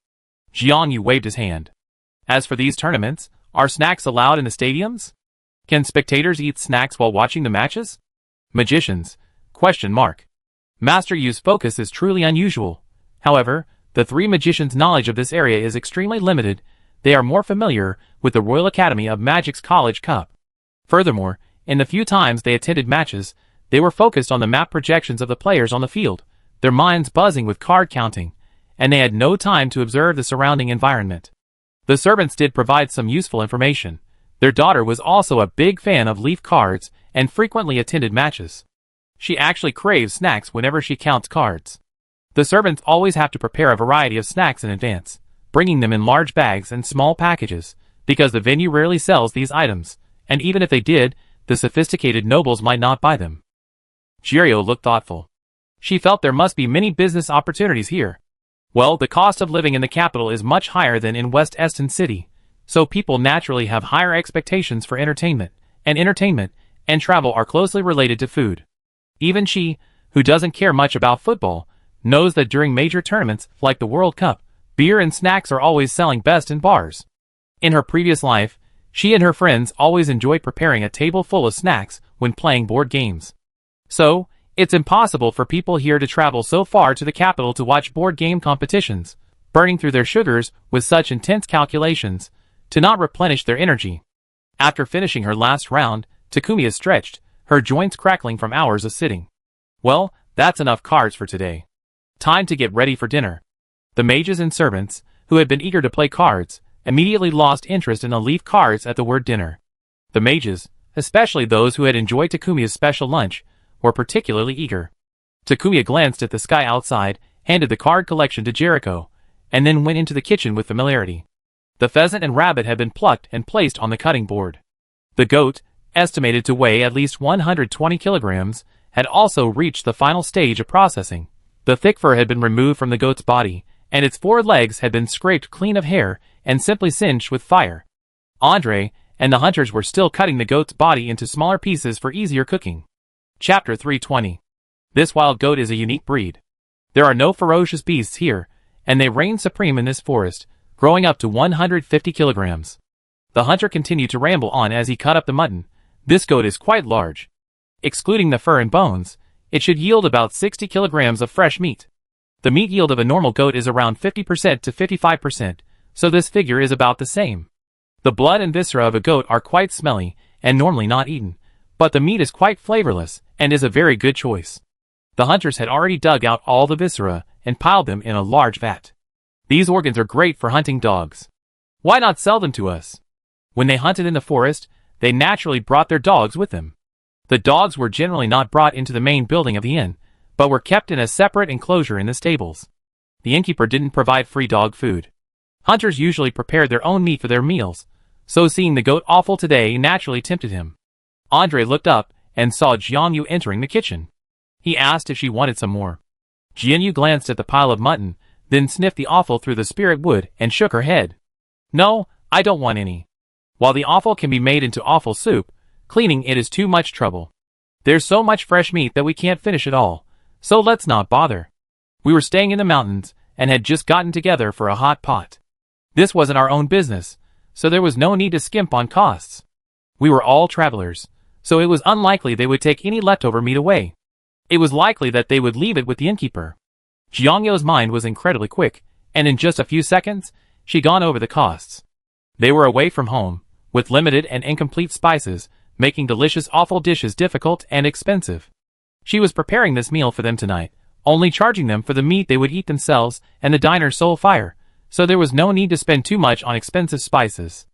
Jiangyu waved his hand. As for these tournaments, are snacks allowed in the stadiums? Can spectators eat snacks while watching the matches? Magicians? Question mark. Master Yu's focus is truly unusual. However, the three magicians' knowledge of this area is extremely limited. They are more familiar with the Royal Academy of Magic's College Cup. Furthermore, in the few times they attended matches, they were focused on the map projections of the players on the field, their minds buzzing with card counting, and they had no time to observe the surrounding environment. The servants did provide some useful information. Their daughter was also a big fan of leaf cards and frequently attended matches. She actually craves snacks whenever she counts cards. The servants always have to prepare a variety of snacks in advance, bringing them in large bags and small packages, because the venue rarely sells these items, and even if they did, the sophisticated nobles might not buy them. Jirio looked thoughtful. She felt there must be many business opportunities here. Well, the cost of living in the capital is much higher than in West Eston City, so people naturally have higher expectations for entertainment and travel are closely related to food. Even she, who doesn't care much about football, knows that during major tournaments like the World Cup, beer and snacks are always selling best in bars. In her previous life, she and her friends always enjoyed preparing a table full of snacks when playing board games. So, it's impossible for people here to travel so far to the capital to watch board game competitions, burning through their sugars with such intense calculations, to not replenish their energy. After finishing her last round, Takumiya stretched, her joints crackling from hours of sitting. Well, that's enough cards for today. Time to get ready for dinner. The mages and servants, who had been eager to play cards, immediately lost interest in the leaf cards at the word dinner. The mages, especially those who had enjoyed Takumiya's special lunch, were particularly eager. Takumiya glanced at the sky outside, handed the card collection to Jericho, and then went into the kitchen with familiarity. The pheasant and rabbit had been plucked and placed on the cutting board. The goat, estimated to weigh at least 120 kilograms, had also reached the final stage of processing. The thick fur had been removed from the goat's body, and its 4 legs had been scraped clean of hair and simply singed with fire. Andre and the hunters were still cutting the goat's body into smaller pieces for easier cooking. Chapter 320. This wild goat is a unique breed. There are no ferocious beasts here, and they reign supreme in this forest, growing up to 150 kilograms. The hunter continued to ramble on as he cut up the mutton. This goat is quite large. Excluding the fur and bones, it should yield about 60 kilograms of fresh meat. The meat yield of a normal goat is around 50% to 55%, so this figure is about the same. The blood and viscera of a goat are quite smelly and normally not eaten, but the meat is quite flavorless and is a very good choice. The hunters had already dug out all the viscera and piled them in a large vat. These organs are great for hunting dogs. Why not sell them to us? When they hunted in the forest, they naturally brought their dogs with them. The dogs were generally not brought into the main building of the inn, but were kept in a separate enclosure in the stables. The innkeeper didn't provide free dog food. Hunters usually prepared their own meat for their meals, so seeing the goat offal today naturally tempted him. Andre looked up and saw Jianyu entering the kitchen. He asked if she wanted some more. Jianyu glanced at the pile of mutton, then sniffed the offal through the spirit wood and shook her head. No, I don't want any. While the offal can be made into offal soup, cleaning it is too much trouble. There's so much fresh meat that we can't finish it all, so let's not bother. We were staying in the mountains and had just gotten together for a hot pot. This wasn't our own business, so there was no need to skimp on costs. We were all travelers, so it was unlikely they would take any leftover meat away. It was likely that they would leave it with the innkeeper. Jiangyu's mind was incredibly quick, and in just a few seconds, she'd gone over the costs. They were away from home, with limited and incomplete spices, making delicious offal dishes difficult and expensive. She was preparing this meal for them tonight, only charging them for the meat they would eat themselves and the diner's sole fire, so there was no need to spend too much on expensive spices.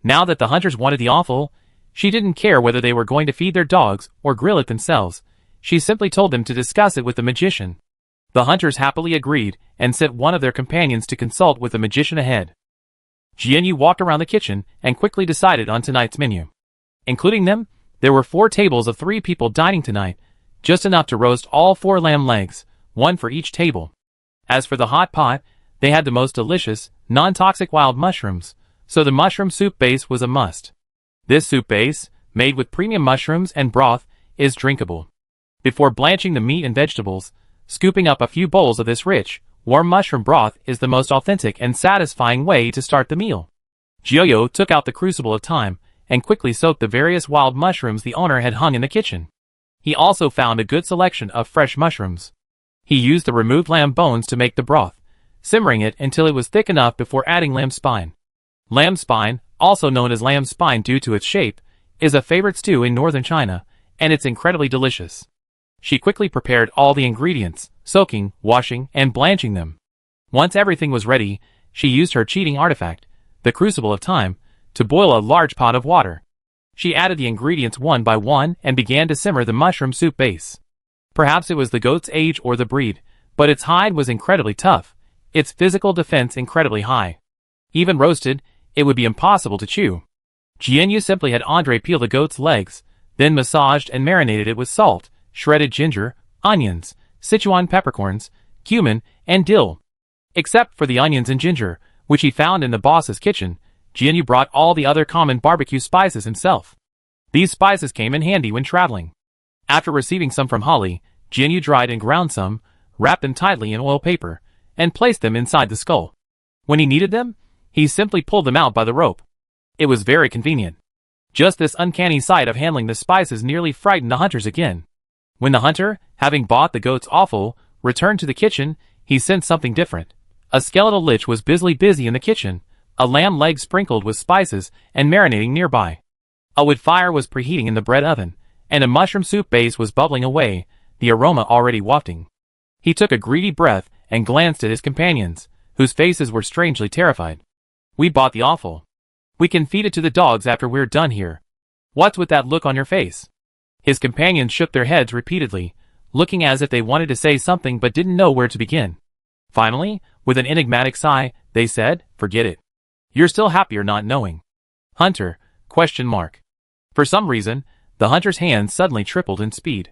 Now that the hunters wanted the offal, she didn't care whether they were going to feed their dogs or grill it themselves. She simply told them to discuss it with the magician. The hunters happily agreed and sent one of their companions to consult with the magician ahead. Jianyu walked around the kitchen and quickly decided on tonight's menu. Including them, there were 4 tables of 3 people dining tonight, just enough to roast all 4 lamb legs, one for each table. As for the hot pot, they had the most delicious, non-toxic wild mushrooms, so the mushroom soup base was a must. This soup base, made with premium mushrooms and broth, is drinkable. Before blanching the meat and vegetables, scooping up a few bowls of this rich, warm mushroom broth is the most authentic and satisfying way to start the meal. Jianyu took out the crucible of time and quickly soaked the various wild mushrooms the owner had hung in the kitchen. He also found a good selection of fresh mushrooms. He used the removed lamb bones to make the broth, simmering it until it was thick enough before adding lamb spine. Lamb spine, also known as lamb spine due to its shape, is a favorite stew in northern China, and it's incredibly delicious. She quickly prepared all the ingredients, soaking, washing, and blanching them. Once everything was ready, she used her cheating artifact, the Crucible of Time, to boil a large pot of water. She added the ingredients one by one and began to simmer the mushroom soup base. Perhaps it was the goat's age or the breed, but its hide was incredibly tough, its physical defense incredibly high. Even roasted, it would be impossible to chew. Jianyu simply had Andre peel the goat's legs, then massaged and marinated it with salt, shredded ginger, onions, Sichuan peppercorns, cumin, and dill. Except for the onions and ginger, which he found in the boss's kitchen, Jianyu brought all the other common barbecue spices himself. These spices came in handy when traveling. After receiving some from Holly, Jianyu dried and ground some, wrapped them tightly in oil paper, and placed them inside the skull. When he needed them, he simply pulled them out by the rope. It was very convenient. Just this uncanny sight of handling the spices nearly frightened the hunters again. When the hunter, having bought the goat's offal, returned to the kitchen, he sensed something different. A skeletal lich was busy in the kitchen, a lamb leg sprinkled with spices and marinating nearby. A wood fire was preheating in the bread oven, and a mushroom soup base was bubbling away, the aroma already wafting. He took a greedy breath and glanced at his companions, whose faces were strangely terrified. "We bought the offal. We can feed it to the dogs after we're done here. What's with that look on your face?" His companions shook their heads repeatedly, looking as if they wanted to say something but didn't know where to begin. Finally, with an enigmatic sigh, they said, "Forget it. You're still happier not knowing." "Hunter?" ? For some reason, the hunter's hands suddenly tripled in speed.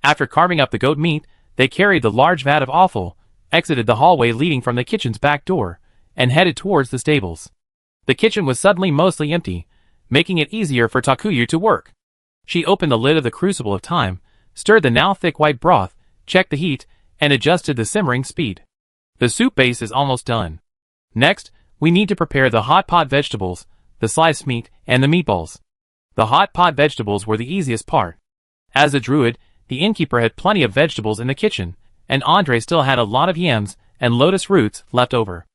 After carving up the goat meat, they carried the large vat of offal, exited the hallway leading from the kitchen's back door, and headed towards the stables. The kitchen was suddenly mostly empty, making it easier for Takuya to work. She opened the lid of the Crucible of Time, stirred the now thick white broth, checked the heat, and adjusted the simmering speed. The soup base is almost done. Next, we need to prepare the hot pot vegetables, the sliced meat, and the meatballs. The hot pot vegetables were the easiest part. As a druid, the innkeeper had plenty of vegetables in the kitchen, and Andre still had a lot of yams and lotus roots left over.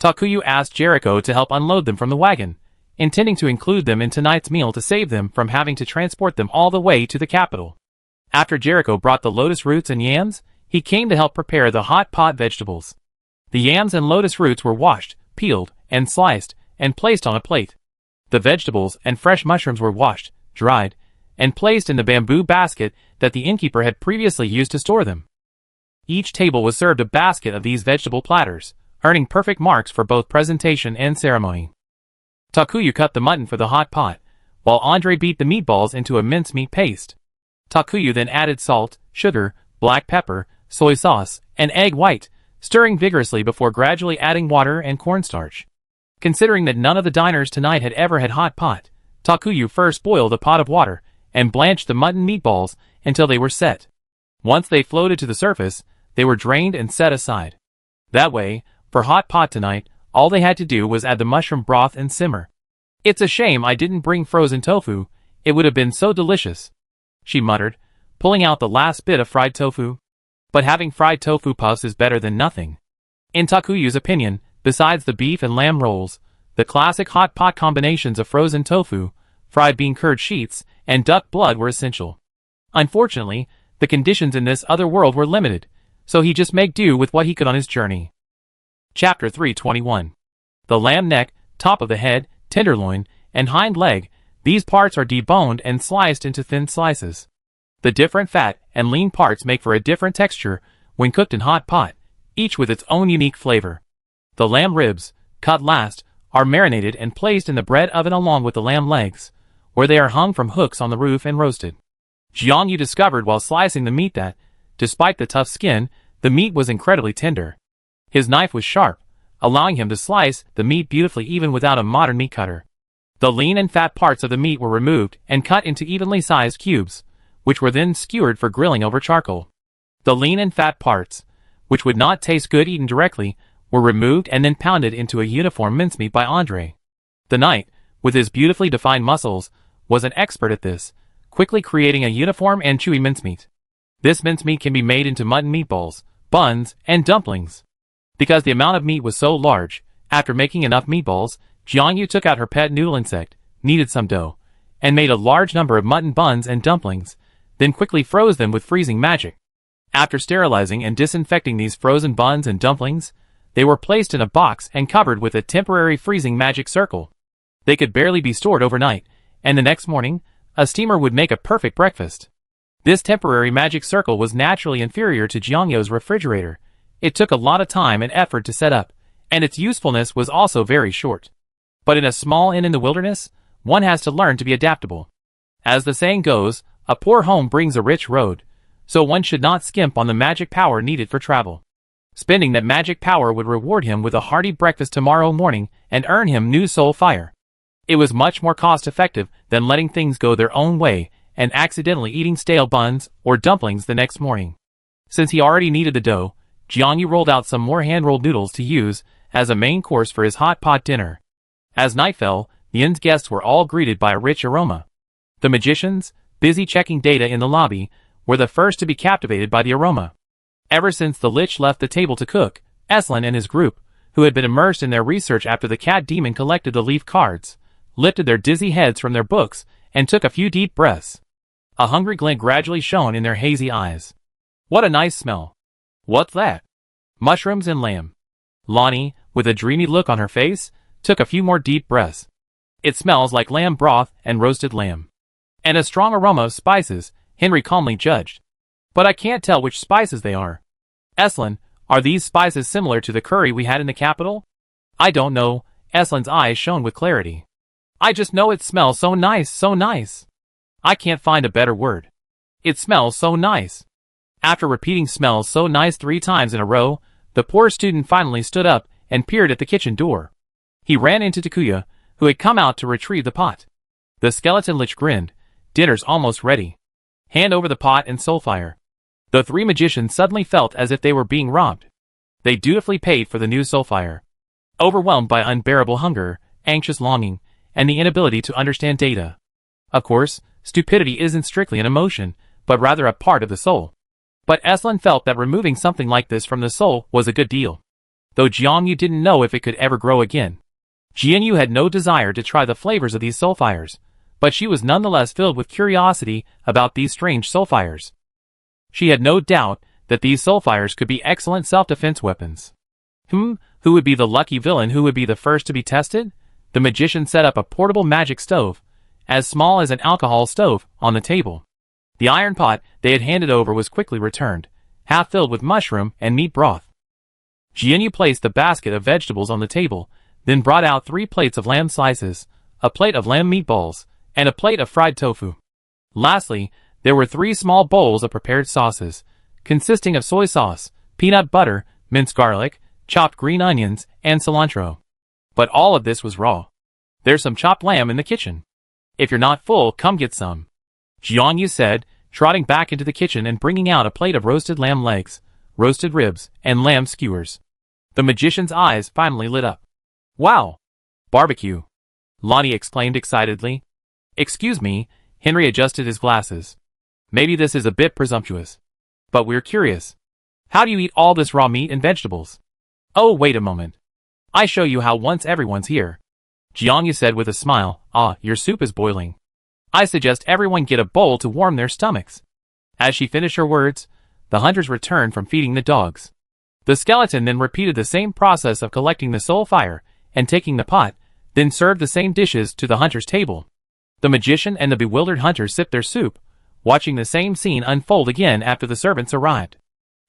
Takuya asked Jericho to help unload them from the wagon, intending to include them in tonight's meal to save them from having to transport them all the way to the capital. After Jericho brought the lotus roots and yams, he came to help prepare the hot pot vegetables. The yams and lotus roots were washed, peeled, and sliced, and placed on a plate. The vegetables and fresh mushrooms were washed, dried, and placed in the bamboo basket that the innkeeper had previously used to store them. Each table was served a basket of these vegetable platters, earning perfect marks for both presentation and ceremony. Takuya cut the mutton for the hot pot, while Andre beat the meatballs into a mincemeat paste. Takuya then added salt, sugar, black pepper, soy sauce, and egg white, stirring vigorously before gradually adding water and cornstarch. Considering that none of the diners tonight had ever had hot pot, Takuya first boiled a pot of water and blanched the mutton meatballs until they were set. Once they floated to the surface, they were drained and set aside. That way, for hot pot tonight, all they had to do was add the mushroom broth and simmer. "It's a shame I didn't bring frozen tofu, it would have been so delicious," she muttered, pulling out the last bit of fried tofu. But having fried tofu puffs is better than nothing. In Takuya's opinion, besides the beef and lamb rolls, the classic hot pot combinations of frozen tofu, fried bean curd sheets, and duck blood were essential. Unfortunately, the conditions in this other world were limited, so he just made do with what he could on his journey. Chapter 321. The lamb neck, top of the head, tenderloin, and hind leg, these parts are deboned and sliced into thin slices. The different fat and lean parts make for a different texture when cooked in hot pot, each with its own unique flavor. The lamb ribs, cut last, are marinated and placed in the bread oven along with the lamb legs, where they are hung from hooks on the roof and roasted. Jiangyu discovered while slicing the meat that, despite the tough skin, the meat was incredibly tender. His knife was sharp, allowing him to slice the meat beautifully even without a modern meat cutter. The lean and fat parts of the meat were removed and cut into evenly sized cubes, which were then skewered for grilling over charcoal. The lean and fat parts, which would not taste good eaten directly, were removed and then pounded into a uniform mincemeat by Andre. The knight, with his beautifully defined muscles, was an expert at this, quickly creating a uniform and chewy mincemeat. This mincemeat can be made into mutton meatballs, buns, and dumplings. Because the amount of meat was so large, after making enough meatballs, Jiangyu took out her pet noodle insect, kneaded some dough, and made a large number of mutton buns and dumplings, then quickly froze them with freezing magic. After sterilizing and disinfecting these frozen buns and dumplings, they were placed in a box and covered with a temporary freezing magic circle. They could barely be stored overnight, and the next morning, a steamer would make a perfect breakfast. This temporary magic circle was naturally inferior to Jiangyu's refrigerator. It took a lot of time and effort to set up, and its usefulness was also very short. But in a small inn in the wilderness, one has to learn to be adaptable. As the saying goes, a poor home brings a rich road, so one should not skimp on the magic power needed for travel. Spending that magic power would reward him with a hearty breakfast tomorrow morning and earn him new soul fire. It was much more cost-effective than letting things go their own way and accidentally eating stale buns or dumplings the next morning. Since he already needed the dough, Jiangyu rolled out some more hand-rolled noodles to use as a main course for his hot pot dinner. As night fell, the inn's guests were all greeted by a rich aroma. The magicians, busy checking data in the lobby, were the first to be captivated by the aroma. Ever since the Lich left the table to cook, Eslan and his group, who had been immersed in their research after the cat demon collected the leaf cards, lifted their dizzy heads from their books and took a few deep breaths. A hungry glint gradually shone in their hazy eyes. What a nice smell. What's that? Mushrooms and lamb. Lonnie, with a dreamy look on her face, took a few more deep breaths. It smells like lamb broth and roasted lamb. And a strong aroma of spices, Henry calmly judged. But I can't tell which spices they are. Eslan, are these spices similar to the curry we had in the capital? I don't know, Eslan's eyes shone with clarity. I just know it smells so nice, so nice. I can't find a better word. It smells so nice. After repeating smells so nice 3 times in a row, the poor student finally stood up and peered at the kitchen door. He ran into Takuya, who had come out to retrieve the pot. The skeleton Lich grinned. Dinner's almost ready. Hand over the pot and soul fire. The 3 magicians suddenly felt as if they were being robbed. They dutifully paid for the new soul fire. Overwhelmed by unbearable hunger, anxious longing, and the inability to understand data. Of course, stupidity isn't strictly an emotion, but rather a part of the soul. But Eslan felt that removing something like this from the soul was a good deal. Though Jiangyu didn't know if it could ever grow again. Jianyu had no desire to try the flavors of these soul fires, but she was nonetheless filled with curiosity about these strange soul fires. She had no doubt that these soul fires could be excellent self-defense weapons. Who would be the lucky villain who would be the first to be tested? The magician set up a portable magic stove, as small as an alcohol stove, on the table. The iron pot they had handed over was quickly returned, half filled with mushroom and meat broth. Jianyu placed the basket of vegetables on the table, then brought out 3 plates of lamb slices, a plate of lamb meatballs, and a plate of fried tofu. Lastly, there were 3 small bowls of prepared sauces, consisting of soy sauce, peanut butter, minced garlic, chopped green onions, and cilantro. But all of this was raw. There's some chopped lamb in the kitchen. If you're not full, come get some. Jiangyu said, trotting back into the kitchen and bringing out a plate of roasted lamb legs, roasted ribs, and lamb skewers. The magician's eyes finally lit up. Wow! Barbecue! Lonnie exclaimed excitedly. Excuse me, Henry adjusted his glasses. Maybe this is a bit presumptuous. But we're curious. How do you eat all this raw meat and vegetables? Oh, wait a moment. I show you how once everyone's here. Jiangyu said with a smile. Your soup is boiling. I suggest everyone get a bowl to warm their stomachs. As she finished her words, the hunters returned from feeding the dogs. The skeleton then repeated the same process of collecting the soul fire and taking the pot, then served the same dishes to the hunter's table. The magician and the bewildered hunter sipped their soup, watching the same scene unfold again after the servants arrived.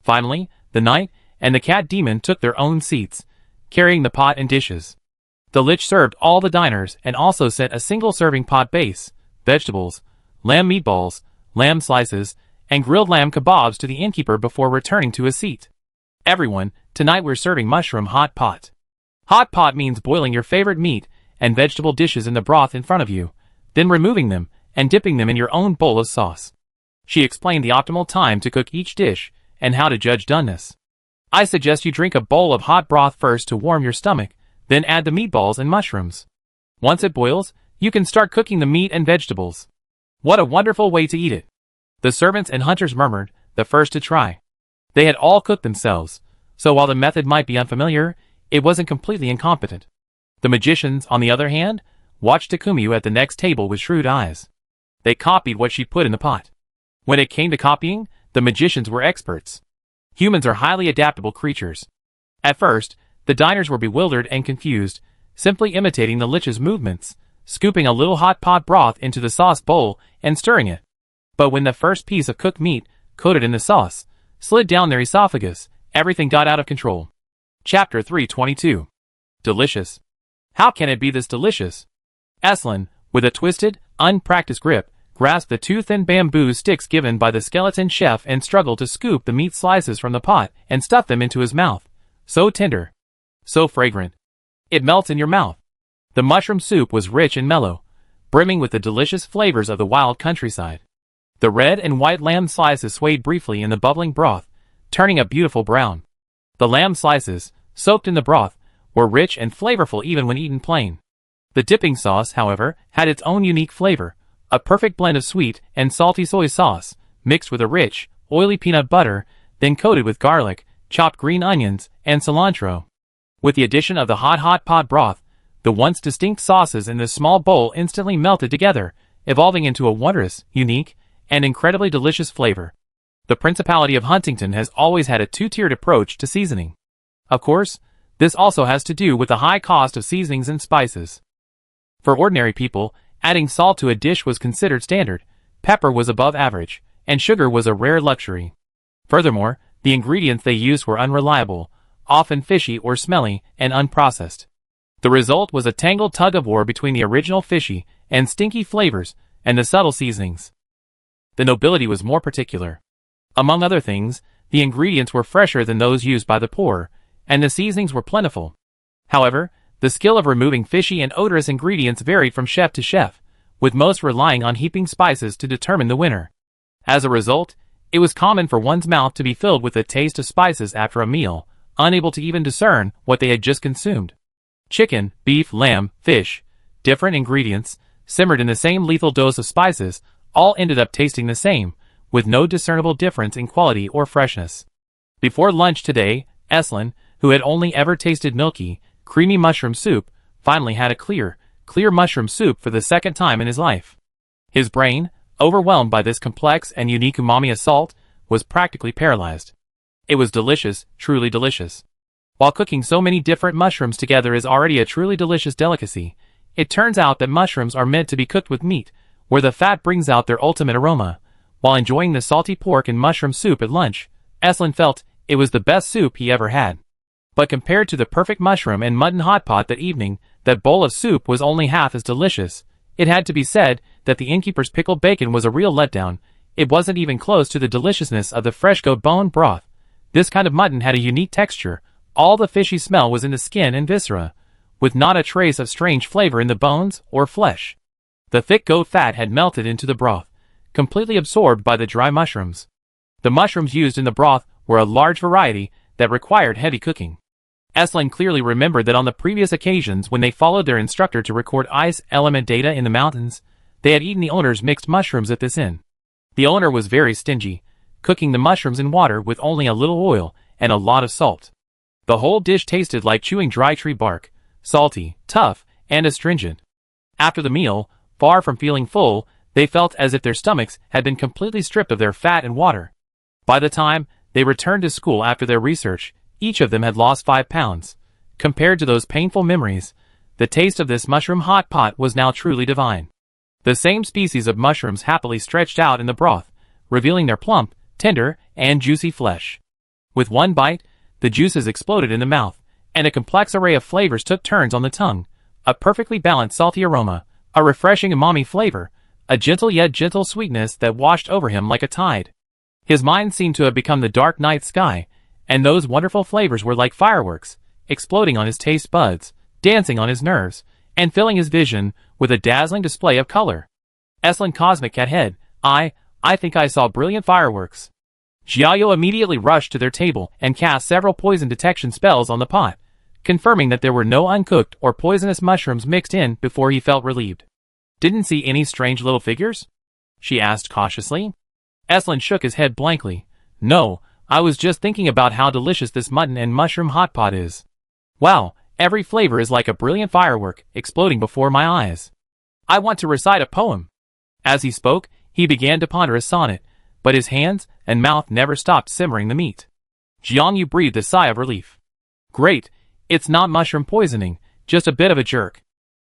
Finally, the knight and the cat demon took their own seats, carrying the pot and dishes. The Lich served all the diners and also sent a single serving pot base, vegetables, lamb meatballs, lamb slices, and grilled lamb kebabs to the innkeeper before returning to his seat. Everyone, tonight we're serving mushroom hot pot. Hot pot means boiling your favorite meat and vegetable dishes in the broth in front of you, then removing them and dipping them in your own bowl of sauce. She explained the optimal time to cook each dish and how to judge doneness. I suggest you drink a bowl of hot broth first to warm your stomach, then add the meatballs and mushrooms. Once it boils, you can start cooking the meat and vegetables. What a wonderful way to eat it! The servants and hunters murmured, the first to try. They had all cooked themselves, so while the method might be unfamiliar, it wasn't completely incompetent. The magicians, on the other hand, watched Takumu at the next table with shrewd eyes. They copied what she put in the pot. When it came to copying, the magicians were experts. Humans are highly adaptable creatures. At first, the diners were bewildered and confused, simply imitating the Lich's movements, scooping a little hot pot broth into the sauce bowl and stirring it. But when the first piece of cooked meat, coated in the sauce, slid down their esophagus, everything got out of control. Chapter 322. Delicious. How can it be this delicious? Eslin, with a twisted, unpracticed grip, grasped the two thin bamboo sticks given by the skeleton chef and struggled to scoop the meat slices from the pot and stuff them into his mouth. So tender. So fragrant. It melts in your mouth. The mushroom soup was rich and mellow, brimming with the delicious flavors of the wild countryside. The red and white lamb slices swayed briefly in the bubbling broth, turning a beautiful brown. The lamb slices, soaked in the broth, were rich and flavorful even when eaten plain. The dipping sauce, however, had its own unique flavor, a perfect blend of sweet and salty soy sauce, mixed with a rich, oily peanut butter, then coated with garlic, chopped green onions, and cilantro. With the addition of the hot pot broth, the once distinct sauces in this small bowl instantly melted together, evolving into a wondrous, unique, and incredibly delicious flavor. The Principality of Huntington has always had a two-tiered approach to seasoning. Of course, this also has to do with the high cost of seasonings and spices. For ordinary people, adding salt to a dish was considered standard, pepper was above average, and sugar was a rare luxury. Furthermore, the ingredients they used were unreliable, often fishy or smelly, and unprocessed. The result was a tangled tug-of-war between the original fishy and stinky flavors and the subtle seasonings. The nobility was more particular. Among other things, the ingredients were fresher than those used by the poor, and the seasonings were plentiful. However, the skill of removing fishy and odorous ingredients varied from chef to chef, with most relying on heaping spices to determine the winner. As a result, it was common for one's mouth to be filled with the taste of spices after a meal, unable to even discern what they had just consumed. Chicken, beef, lamb, fish, different ingredients, simmered in the same lethal dose of spices, all ended up tasting the same, with no discernible difference in quality or freshness. Before lunch today, Eslin, who had only ever tasted milky, creamy mushroom soup, finally had a clear mushroom soup for the second time in his life. His brain, overwhelmed by this complex and unique umami assault, was practically paralyzed. It was delicious, truly delicious. While cooking so many different mushrooms together is already a truly delicious delicacy, it turns out that mushrooms are meant to be cooked with meat, where the fat brings out their ultimate aroma. While enjoying the salty pork and mushroom soup at lunch, Eslin felt it was the best soup he ever had. But compared to the perfect mushroom and mutton hot pot that evening, that bowl of soup was only half as delicious. It had to be said that the innkeeper's pickled bacon was a real letdown. It wasn't even close to the deliciousness of the fresh goat bone broth. This kind of mutton had a unique texture. All the fishy smell was in the skin and viscera, with not a trace of strange flavor in the bones or flesh. The thick goat fat had melted into the broth, completely absorbed by the dry mushrooms. The mushrooms used in the broth were a large variety that required heavy cooking. Eslin clearly remembered that on the previous occasions when they followed their instructor to record ice element data in the mountains, they had eaten the owner's mixed mushrooms at this inn. The owner was very stingy, cooking the mushrooms in water with only a little oil and a lot of salt. The whole dish tasted like chewing dry tree bark, salty, tough, and astringent. After the meal, far from feeling full, they felt as if their stomachs had been completely stripped of their fat and water. By the time they returned to school after their research, each of them had lost 5 pounds. Compared to those painful memories, the taste of this mushroom hot pot was now truly divine. The same species of mushrooms happily stretched out in the broth, revealing their plump, tender, and juicy flesh. With one bite, the juices exploded in the mouth, and a complex array of flavors took turns on the tongue. A perfectly balanced salty aroma, a refreshing umami flavor, a gentle yet gentle sweetness that washed over him like a tide. His mind seemed to have become the dark night sky, and those wonderful flavors were like fireworks, exploding on his taste buds, dancing on his nerves, and filling his vision with a dazzling display of color. Eslin Cosmic Cat Head, I think I saw brilliant fireworks. Xiaoyo immediately rushed to their table and cast several poison detection spells on the pot, confirming that there were no uncooked or poisonous mushrooms mixed in before he felt relieved. Didn't see any strange little figures? she asked cautiously. Eslin shook his head blankly. No, I was just thinking about how delicious this mutton and mushroom hot pot is. Wow, every flavor is like a brilliant firework, exploding before my eyes. I want to recite a poem. As he spoke, he began to ponder a sonnet, but his hands and mouth never stopped simmering the meat. Jiangyu breathed a sigh of relief. Great, it's not mushroom poisoning, just a bit of a jerk.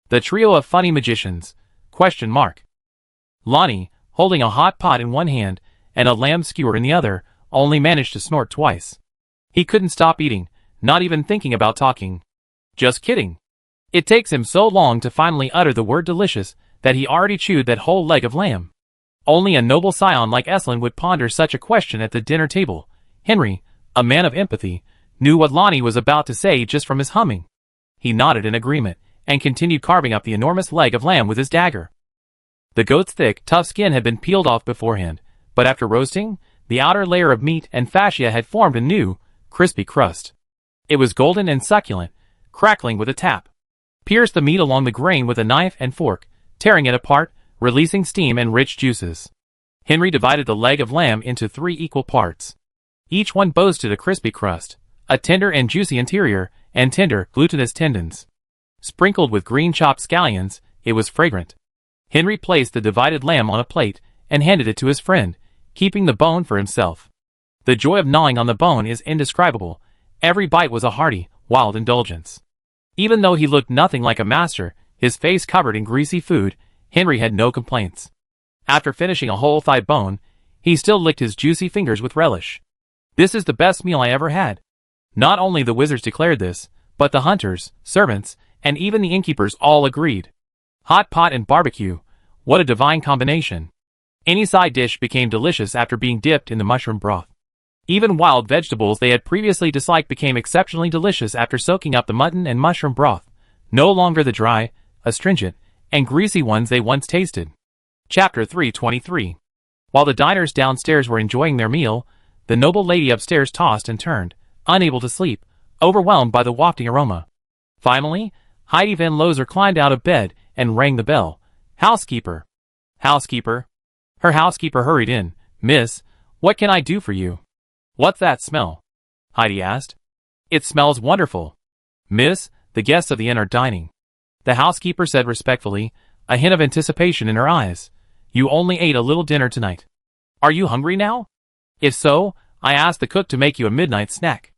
The trio of funny magicians. ? Lonnie, holding a hot pot in one hand and a lamb skewer in the other, only managed to snort twice. He couldn't stop eating, not even thinking about talking. Just kidding. It takes him so long to finally utter the word delicious that he already chewed that whole leg of lamb. Only a noble scion like Eslin would ponder such a question at the dinner table. Henry, a man of empathy, knew what Lonnie was about to say just from his humming. He nodded in agreement and continued carving up the enormous leg of lamb with his dagger. The goat's thick, tough skin had been peeled off beforehand, but after roasting, the outer layer of meat and fascia had formed a new, crispy crust. It was golden and succulent, crackling with a tap. Pierce the meat along the grain with a knife and fork, tearing it apart, releasing steam and rich juices. Henry divided the leg of lamb into 3 equal parts. Each one boasted a crispy crust, a tender and juicy interior, and tender, glutinous tendons. Sprinkled with green chopped scallions, it was fragrant. Henry placed the divided lamb on a plate and handed it to his friend, keeping the bone for himself. The joy of gnawing on the bone is indescribable. Every bite was a hearty, wild indulgence. Even though he looked nothing like a master, his face covered in greasy food, Henry had no complaints. After finishing a whole thigh bone, he still licked his juicy fingers with relish. This is the best meal I ever had. Not only the wizards declared this, but the hunters, servants, and even the innkeepers all agreed. Hot pot and barbecue, what a divine combination. Any side dish became delicious after being dipped in the mushroom broth. Even wild vegetables they had previously disliked became exceptionally delicious after soaking up the mutton and mushroom broth, no longer the dry, astringent, and greasy ones they once tasted. Chapter 323. While the diners downstairs were enjoying their meal, the noble lady upstairs tossed and turned, unable to sleep, overwhelmed by the wafting aroma. Finally, Heidi Van Lozer climbed out of bed and rang the bell. Housekeeper. Housekeeper. Her housekeeper hurried in. Miss, what can I do for you? What's that smell? Heidi asked. It smells wonderful. Miss, the guests of the inn are dining. The housekeeper said respectfully, a hint of anticipation in her eyes. You only ate a little dinner tonight. Are you hungry now? If so, I asked the cook to make you a midnight snack.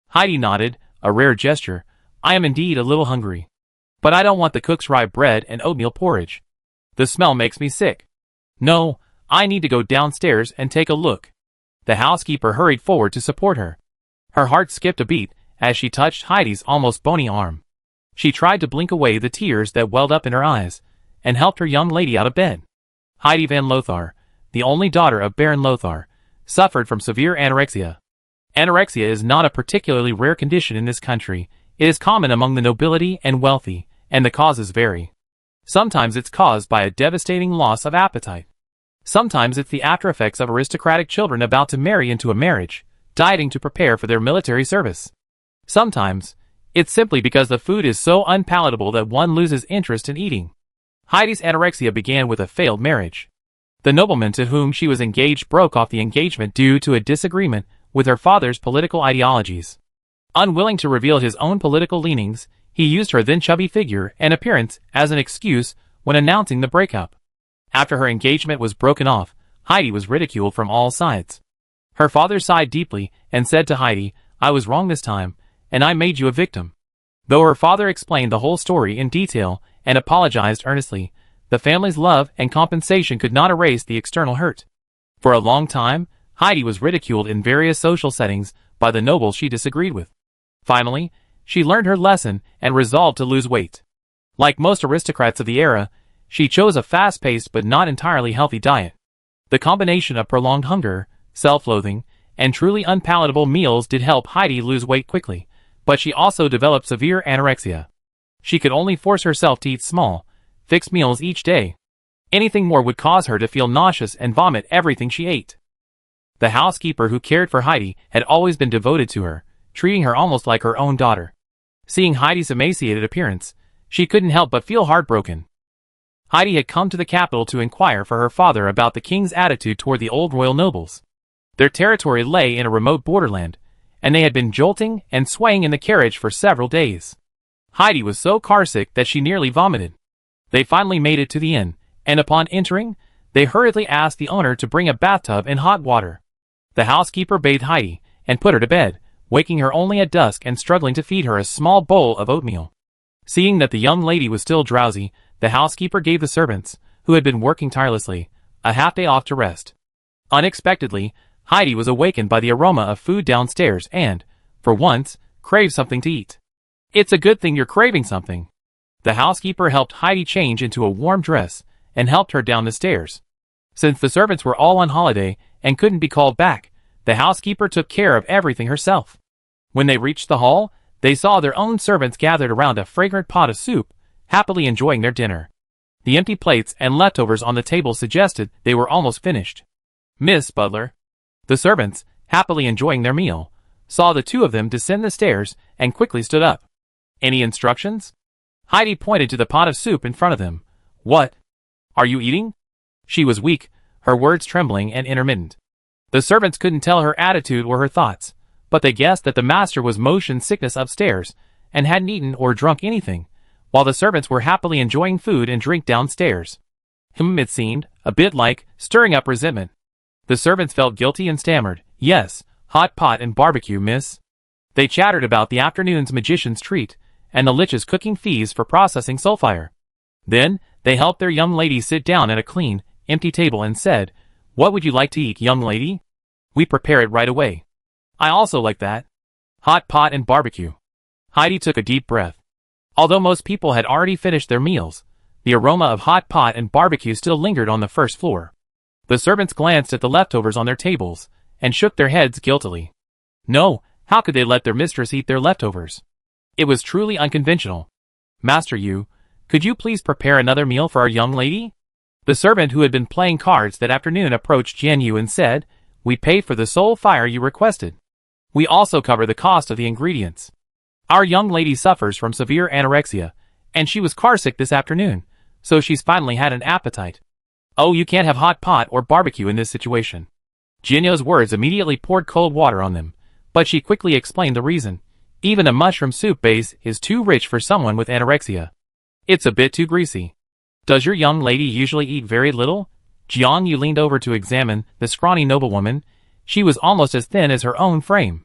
Heidi nodded, a rare gesture. I am indeed a little hungry. But I don't want the cook's rye bread and oatmeal porridge. The smell makes me sick. No, I need to go downstairs and take a look. The housekeeper hurried forward to support her. Her heart skipped a beat as she touched Heidi's almost bony arm. She tried to blink away the tears that welled up in her eyes, and helped her young lady out of bed. Heidi Van Lothar, the only daughter of Baron Lothar, suffered from severe anorexia. Anorexia is not a particularly rare condition in this country. It is common among the nobility and wealthy, and the causes vary. Sometimes it's caused by a devastating loss of appetite. Sometimes it's the after-effects of aristocratic children about to marry into a marriage, dieting to prepare for their military service. Sometimes, it's simply because the food is so unpalatable that one loses interest in eating. Heidi's anorexia began with a failed marriage. The nobleman to whom she was engaged broke off the engagement due to a disagreement with her father's political ideologies. Unwilling to reveal his own political leanings, he used her then chubby figure and appearance as an excuse when announcing the breakup. After her engagement was broken off, Heidi was ridiculed from all sides. Her father sighed deeply and said to Heidi, I was wrong this time, and I made you a victim. Though her father explained the whole story in detail and apologized earnestly, the family's love and compensation could not erase the external hurt. For a long time, Heidi was ridiculed in various social settings by the nobles she disagreed with. Finally, she learned her lesson and resolved to lose weight. Like most aristocrats of the era, she chose a fast-paced but not entirely healthy diet. The combination of prolonged hunger, self-loathing, and truly unpalatable meals did help Heidi lose weight quickly, but she also developed severe anorexia. She could only force herself to eat small, fixed meals each day. Anything more would cause her to feel nauseous and vomit everything she ate. The housekeeper who cared for Heidi had always been devoted to her, treating her almost like her own daughter. Seeing Heidi's emaciated appearance, she couldn't help but feel heartbroken. Heidi had come to the capital to inquire for her father about the king's attitude toward the old royal nobles. Their territory lay in a remote borderland, and they had been jolting and swaying in the carriage for several days. Heidi was so carsick that she nearly vomited. They finally made it to the inn, and upon entering, they hurriedly asked the owner to bring a bathtub and hot water. The housekeeper bathed Heidi and put her to bed, waking her only at dusk and struggling to feed her a small bowl of oatmeal. Seeing that the young lady was still drowsy, the housekeeper gave the servants, who had been working tirelessly, a half-day off to rest. Unexpectedly, Heidi was awakened by the aroma of food downstairs and, for once, craved something to eat. "It's a good thing you're craving something." The housekeeper helped Heidi change into a warm dress and helped her down the stairs. Since the servants were all on holiday and couldn't be called back, the housekeeper took care of everything herself. When they reached the hall, they saw their own servants gathered around a fragrant pot of soup, happily enjoying their dinner. The empty plates and leftovers on the table suggested they were almost finished. "Miss Butler." The servants, happily enjoying their meal, saw the two of them descend the stairs and quickly stood up. "Any instructions?" Heidi pointed to the pot of soup in front of them. "What? Are you eating?" She was weak, her words trembling and intermittent. The servants couldn't tell her attitude or her thoughts, but they guessed that the master was motion sickness upstairs and hadn't eaten or drunk anything, while the servants were happily enjoying food and drink downstairs. It seemed, a bit like, stirring up resentment. The servants felt guilty and stammered, "Yes, hot pot and barbecue, miss." They chattered about the afternoon's magician's treat, and the Lich's cooking fees for processing sulfire. Then, they helped their young lady sit down at a clean, empty table and said, "What would you like to eat, young lady? We prepare it right away." "I also like that. Hot pot and barbecue." Heidi took a deep breath. Although most people had already finished their meals, the aroma of hot pot and barbecue still lingered on the first floor. The servants glanced at the leftovers on their tables, and shook their heads guiltily. No, how could they let their mistress eat their leftovers? It was truly unconventional. "Master Yu, could you please prepare another meal for our young lady?" The servant who had been playing cards that afternoon approached Jian Yu and said, "We pay for the soul fire you requested. We also cover the cost of the ingredients. Our young lady suffers from severe anorexia, and she was carsick this afternoon, so she's finally had an appetite. Oh, you can't have hot pot or barbecue in this situation." Jian Yu's words immediately poured cold water on them, but she quickly explained the reason. Even a mushroom soup base is too rich for someone with anorexia. It's a bit too greasy. "Does your young lady usually eat very little?" Jiang Yu leaned over to examine the scrawny noblewoman. She was almost as thin as her own frame.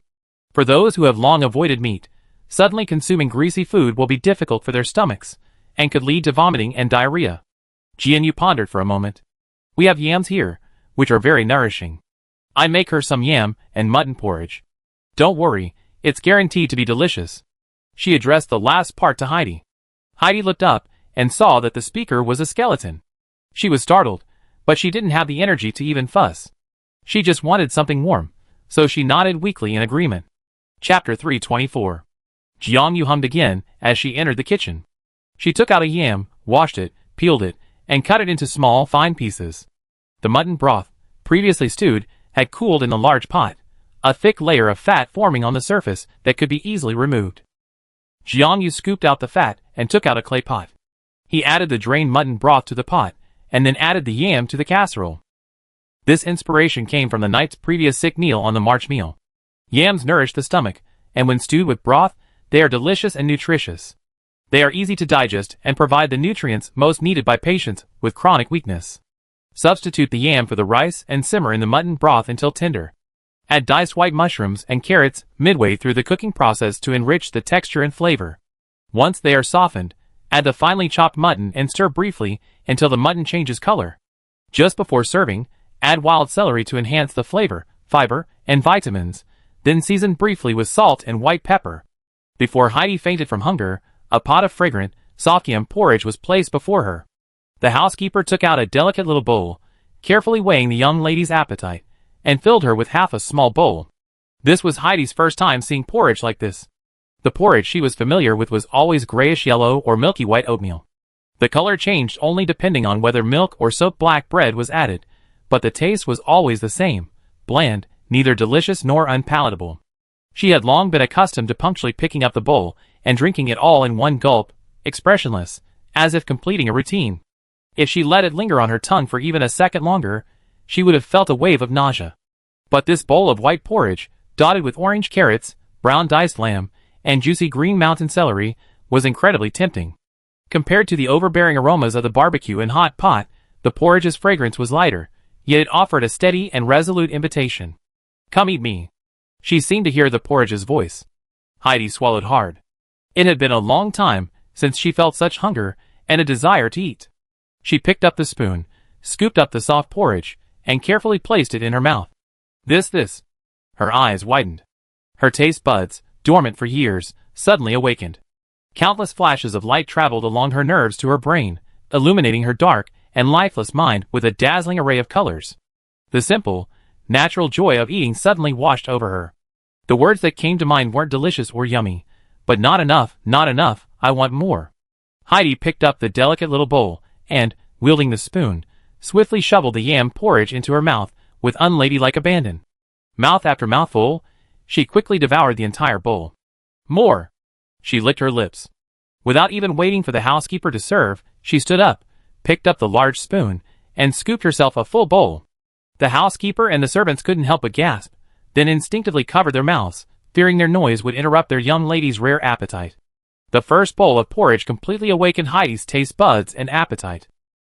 For those who have long avoided meat, suddenly consuming greasy food will be difficult for their stomachs, and could lead to vomiting and diarrhea. Jian Yu pondered for a moment. "We have yams here, which are very nourishing. I make her some yam and mutton porridge. Don't worry, it's guaranteed to be delicious." She addressed the last part to Heidi. Heidi looked up and saw that the speaker was a skeleton. She was startled, but she didn't have the energy to even fuss. She just wanted something warm, so she nodded weakly in agreement. Chapter 324. Jiang Yu hummed again as she entered the kitchen. She took out a yam, washed it, peeled it, and cut it into small, fine pieces. The mutton broth, previously stewed, had cooled in a large pot, a thick layer of fat forming on the surface that could be easily removed. Jiang Yu scooped out the fat and took out a clay pot. He added the drained mutton broth to the pot, and then added the yam to the casserole. This inspiration came from the night's previous sick meal on the March meal. Yams nourish the stomach, and when stewed with broth, they are delicious and nutritious. They are easy to digest and provide the nutrients most needed by patients with chronic weakness. Substitute the yam for the rice and simmer in the mutton broth until tender. Add diced white mushrooms and carrots midway through the cooking process to enrich the texture and flavor. Once they are softened, add the finely chopped mutton and stir briefly until the mutton changes color. Just before serving, add wild celery to enhance the flavor, fiber, and vitamins, then season briefly with salt and white pepper. Before Heidi fainted from hunger, a pot of fragrant, soft yam porridge was placed before her. The housekeeper took out a delicate little bowl, carefully weighing the young lady's appetite, and filled her with half a small bowl. This was Heidi's first time seeing porridge like this. The porridge she was familiar with was always grayish-yellow or milky white oatmeal. The color changed only depending on whether milk or soaked black bread was added, but the taste was always the same, bland, neither delicious nor unpalatable. She had long been accustomed to punctually picking up the bowl and drinking it all in one gulp, expressionless, as if completing a routine. If she let it linger on her tongue for even a second longer, she would have felt a wave of nausea. But this bowl of white porridge, dotted with orange carrots, brown diced lamb, and juicy green mountain celery, was incredibly tempting. Compared to the overbearing aromas of the barbecue and hot pot, the porridge's fragrance was lighter, yet it offered a steady and resolute invitation. "Come eat me." She seemed to hear the porridge's voice. Heidi swallowed hard. It had been a long time since she felt such hunger and a desire to eat. She picked up the spoon, scooped up the soft porridge, and carefully placed it in her mouth. This. Her eyes widened. Her taste buds, dormant for years, suddenly awakened. Countless flashes of light traveled along her nerves to her brain, illuminating her dark and lifeless mind with a dazzling array of colors. The simple, natural joy of eating suddenly washed over her. The words that came to mind weren't delicious or yummy, but not enough, I want more. Heidi picked up the delicate little bowl, and, wielding the spoon, swiftly shoveled the yam porridge into her mouth with unladylike abandon. Mouth after mouthful, she quickly devoured the entire bowl. More! She licked her lips. Without even waiting for the housekeeper to serve, she stood up, picked up the large spoon, and scooped herself a full bowl. The housekeeper and the servants couldn't help but gasp, then instinctively covered their mouths, fearing their noise would interrupt their young lady's rare appetite. The first bowl of porridge completely awakened Heidi's taste buds and appetite.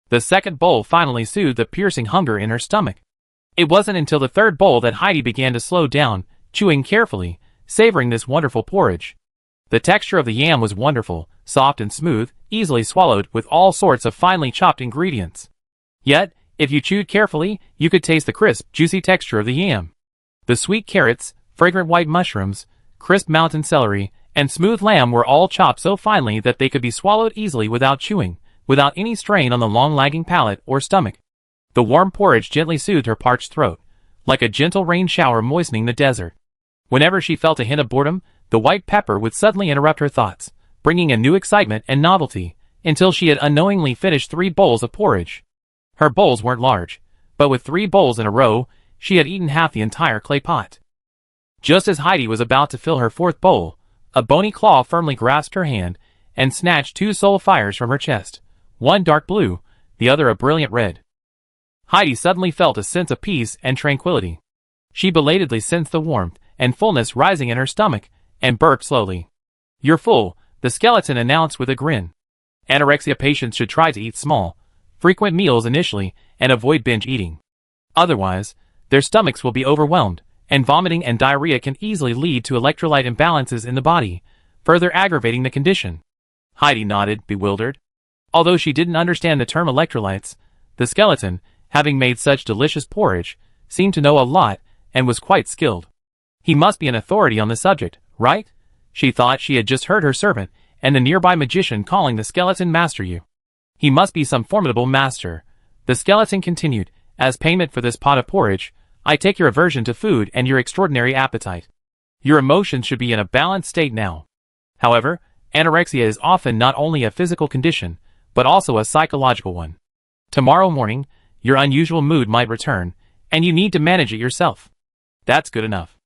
The second bowl finally soothed the piercing hunger in her stomach. It wasn't until the third bowl that Heidi began to slow down, chewing carefully, savoring this wonderful porridge. The texture of the yam was wonderful, soft and smooth, easily swallowed with all sorts of finely chopped ingredients. Yet, if you chewed carefully, you could taste the crisp, juicy texture of the yam. The sweet carrots, fragrant white mushrooms, crisp mountain celery, and smooth lamb were all chopped so finely that they could be swallowed easily without chewing, without any strain on the long-lagging palate or stomach. The warm porridge gently soothed her parched throat, like a gentle rain shower moistening the desert. Whenever she felt a hint of boredom, the white pepper would suddenly interrupt her thoughts, bringing a new excitement and novelty, until she had unknowingly finished 3 bowls of porridge. Her bowls weren't large, but with 3 bowls in a row, she had eaten half the entire clay pot. Just as Heidi was about to fill her 4th bowl, a bony claw firmly grasped her hand and snatched 2 soul fires from her chest, one dark blue, the other a brilliant red. Heidi suddenly felt a sense of peace and tranquility. She belatedly sensed the warmth and fullness rising in her stomach, and burped slowly. "You're full," the skeleton announced with a grin. Anorexia patients should try to eat small, frequent meals initially and avoid binge eating. Otherwise, their stomachs will be overwhelmed, and vomiting and diarrhea can easily lead to electrolyte imbalances in the body, further aggravating the condition. Heidi nodded, bewildered. Although she didn't understand the term electrolytes, the skeleton, having made such delicious porridge, seemed to know a lot and was quite skilled. He must be an authority on the subject, right? She thought she had just heard her servant and the nearby magician calling the skeleton Master You. He must be some formidable master. The skeleton continued, "As payment for this pot of porridge, I take your aversion to food and your extraordinary appetite. Your emotions should be in a balanced state now." However, anorexia is often not only a physical condition, but also a psychological one. Tomorrow morning, your unusual mood might return, and you need to manage it yourself. That's good enough.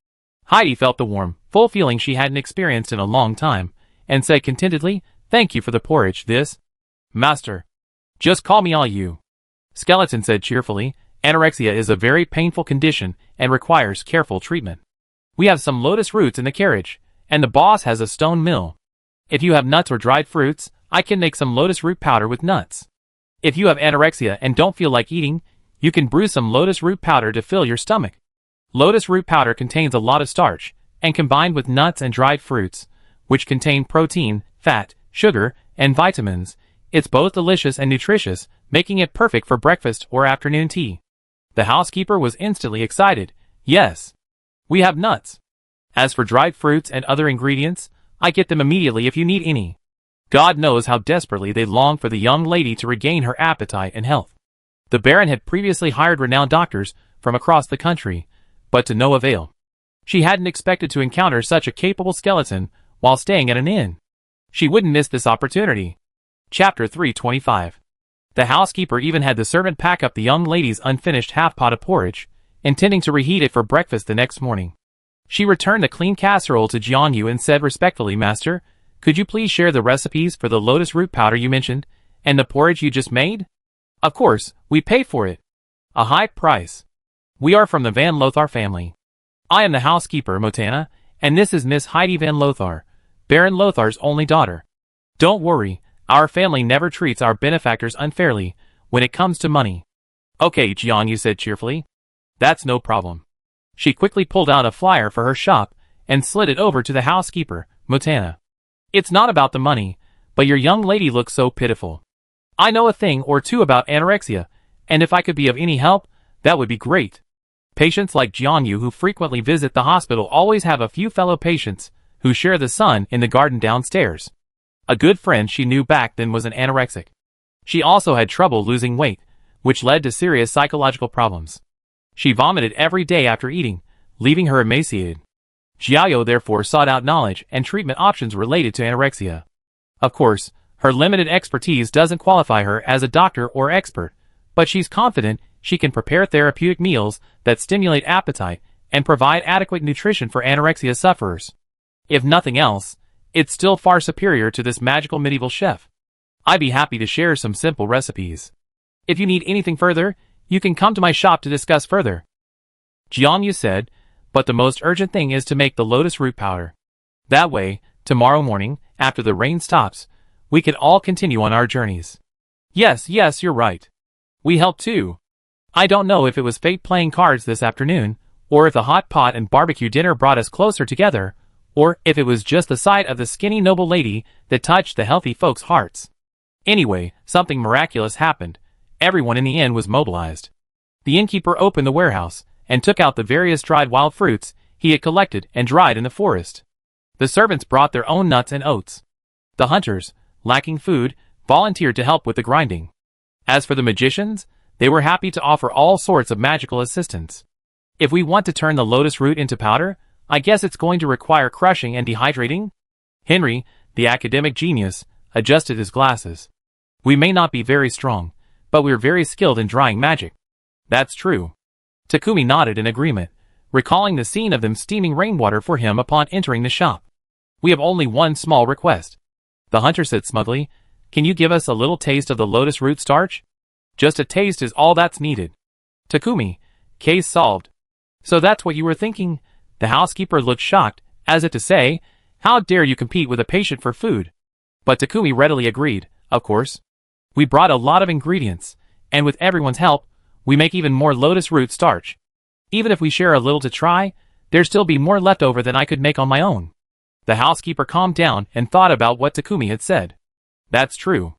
Heidi felt the warm, full feeling she hadn't experienced in a long time, and said contentedly, "Thank you for the porridge, this. Master. Just call me all you." Skeleton said cheerfully, "Anorexia is a very painful condition and requires careful treatment. We have some lotus roots in the carriage, and the boss has a stone mill. If you have nuts or dried fruits, I can make some lotus root powder with nuts. If you have anorexia and don't feel like eating, you can brew some lotus root powder to fill your stomach. Lotus root powder contains a lot of starch, and combined with nuts and dried fruits, which contain protein, fat, sugar, and vitamins, it's both delicious and nutritious, making it perfect for breakfast or afternoon tea." The housekeeper was instantly excited. "Yes. We have nuts. As for dried fruits and other ingredients, I get them immediately if you need any." God knows how desperately they longed for the young lady to regain her appetite and health. The Baron had previously hired renowned doctors from across the country, but to no avail. She hadn't expected to encounter such a capable skeleton while staying at an inn. She wouldn't miss this opportunity. Chapter 325. The housekeeper even had the servant pack up the young lady's unfinished half-pot of porridge, intending to reheat it for breakfast the next morning. She returned the clean casserole to Jiangyu and said respectfully, "Master, could you please share the recipes for the lotus root powder you mentioned, and the porridge you just made?" Of course, we pay for it. A high price. We are from the Van Lothar family. I am the housekeeper, Motana, and this is Miss Heidi Van Lothar, Baron Lothar's only daughter. Don't worry, our family never treats our benefactors unfairly when it comes to money. Okay, Jiangyu said cheerfully. That's no problem. She quickly pulled out a flyer for her shop and slid it over to the housekeeper, Motana. It's not about the money, but your young lady looks so pitiful. I know a thing or two about anorexia, and if I could be of any help, that would be great. Patients like Jiangyu who frequently visit the hospital always have a few fellow patients who share the sun in the garden downstairs. A good friend she knew back then was an anorexic. She also had trouble losing weight, which led to serious psychological problems. She vomited every day after eating, leaving her emaciated. Jiao therefore sought out knowledge and treatment options related to anorexia. Of course, her limited expertise doesn't qualify her as a doctor or expert, but she's confident she can prepare therapeutic meals that stimulate appetite and provide adequate nutrition for anorexia sufferers. If nothing else, it's still far superior to this magical medieval chef. I'd be happy to share some simple recipes. If you need anything further, you can come to my shop to discuss further. Jiangyu said, but the most urgent thing is to make the lotus root powder. That way, tomorrow morning, after the rain stops, we can all continue on our journeys. Yes, you're right. We help too. I don't know if it was fate playing cards this afternoon, or if the hot pot and barbecue dinner brought us closer together, or if it was just the sight of the skinny noble lady that touched the healthy folks' hearts. Anyway, something miraculous happened. Everyone in the inn was mobilized. The innkeeper opened the warehouse and took out the various dried wild fruits he had collected and dried in the forest. The servants brought their own nuts and oats. The hunters, lacking food, volunteered to help with the grinding. As for the magicians, they were happy to offer all sorts of magical assistance. If we want to turn the lotus root into powder, I guess it's going to require crushing and dehydrating? Henry, the academic genius, adjusted his glasses. We may not be very strong, but we're very skilled in drying magic. That's true. Takumi nodded in agreement, recalling the scene of them steaming rainwater for him upon entering the shop. We have only one small request. The hunter said smugly, can you give us a little taste of the lotus root starch? Just a taste is all that's needed. Takumi, case solved. So that's what you were thinking? The housekeeper looked shocked, as if to say, how dare you compete with a patient for food? But Takumi readily agreed, of course. We brought a lot of ingredients, and with everyone's help, we make even more lotus root starch. Even if we share a little to try, there'd still be more left over than I could make on my own. The housekeeper calmed down and thought about what Takumi had said. That's true.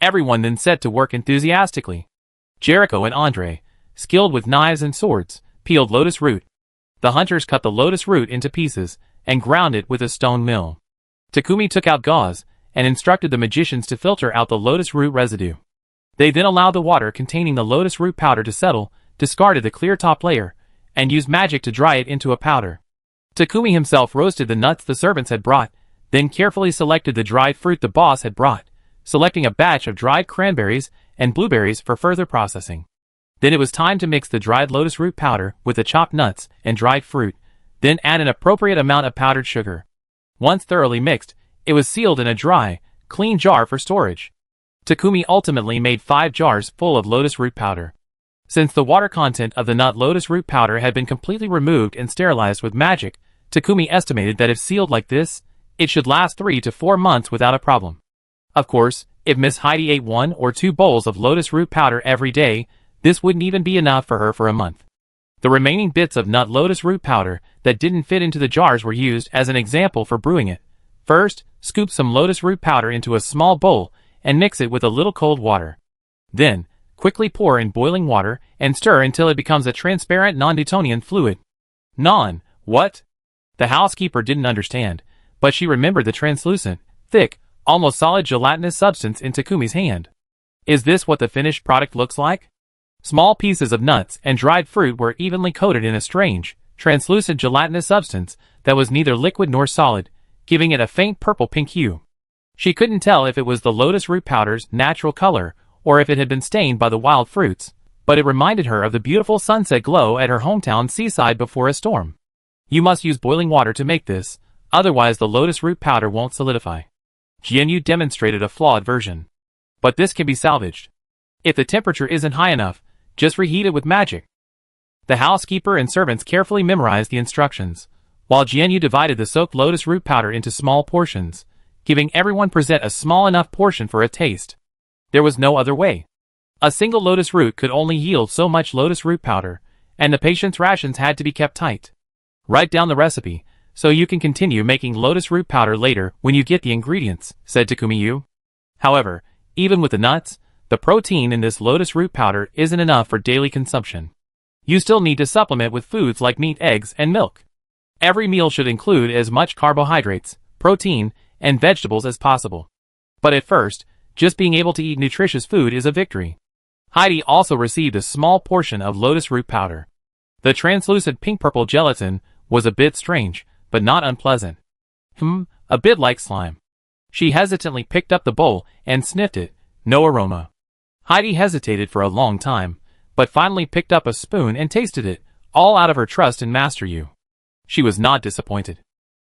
Everyone then set to work enthusiastically. Jericho and Andre, skilled with knives and swords, peeled lotus root. The hunters cut the lotus root into pieces and ground it with a stone mill. Takumi took out gauze and instructed the magicians to filter out the lotus root residue. They then allowed the water containing the lotus root powder to settle, discarded the clear top layer, and used magic to dry it into a powder. Takumi himself roasted the nuts the servants had brought, then carefully selected the dried fruit the boss had brought, selecting a batch of dried cranberries and blueberries for further processing. Then it was time to mix the dried lotus root powder with the chopped nuts and dried fruit, then add an appropriate amount of powdered sugar. Once thoroughly mixed, it was sealed in a dry, clean jar for storage. Takumi ultimately made 5 jars full of lotus root powder. Since the water content of the nut lotus root powder had been completely removed and sterilized with magic, Takumi estimated that if sealed like this, it should last 3 to 4 months without a problem. Of course, if Miss Heidi ate 1 or 2 bowls of lotus root powder every day, this wouldn't even be enough for her for a month. The remaining bits of nut lotus root powder that didn't fit into the jars were used as an example for brewing it. First, scoop some lotus root powder into a small bowl and mix it with a little cold water. Then, quickly pour in boiling water and stir until it becomes a transparent non-Newtonian fluid. What? The housekeeper didn't understand, but she remembered the translucent, thick, almost solid gelatinous substance in Takumi's hand. Is this what the finished product looks like? Small pieces of nuts and dried fruit were evenly coated in a strange, translucent gelatinous substance that was neither liquid nor solid, giving it a faint purple-pink hue. She couldn't tell if it was the lotus root powder's natural color or if it had been stained by the wild fruits, but it reminded her of the beautiful sunset glow at her hometown seaside before a storm. You must use boiling water to make this, otherwise the lotus root powder won't solidify. Jianyu demonstrated a flawed version. But this can be salvaged. If the temperature isn't high enough, just reheat it with magic. The housekeeper and servants carefully memorized the instructions, while Jianyu divided the soaked lotus root powder into small portions, giving everyone present a small enough portion for a taste. There was no other way. A single lotus root could only yield so much lotus root powder, and the patient's rations had to be kept tight. Write down the recipe, so you can continue making lotus root powder later when you get the ingredients, said Takumi. However, even with the nuts, the protein in this lotus root powder isn't enough for daily consumption. You still need to supplement with foods like meat, eggs, and milk. Every meal should include as much carbohydrates, protein, and vegetables as possible. But at first, just being able to eat nutritious food is a victory. Heidi also received a small portion of lotus root powder. The translucent pink-purple gelatin was a bit strange, but not unpleasant. A bit like slime. She hesitantly picked up the bowl and sniffed it. No aroma. Heidi hesitated for a long time, but finally picked up a spoon and tasted it, all out of her trust in Master Yu. She was not disappointed.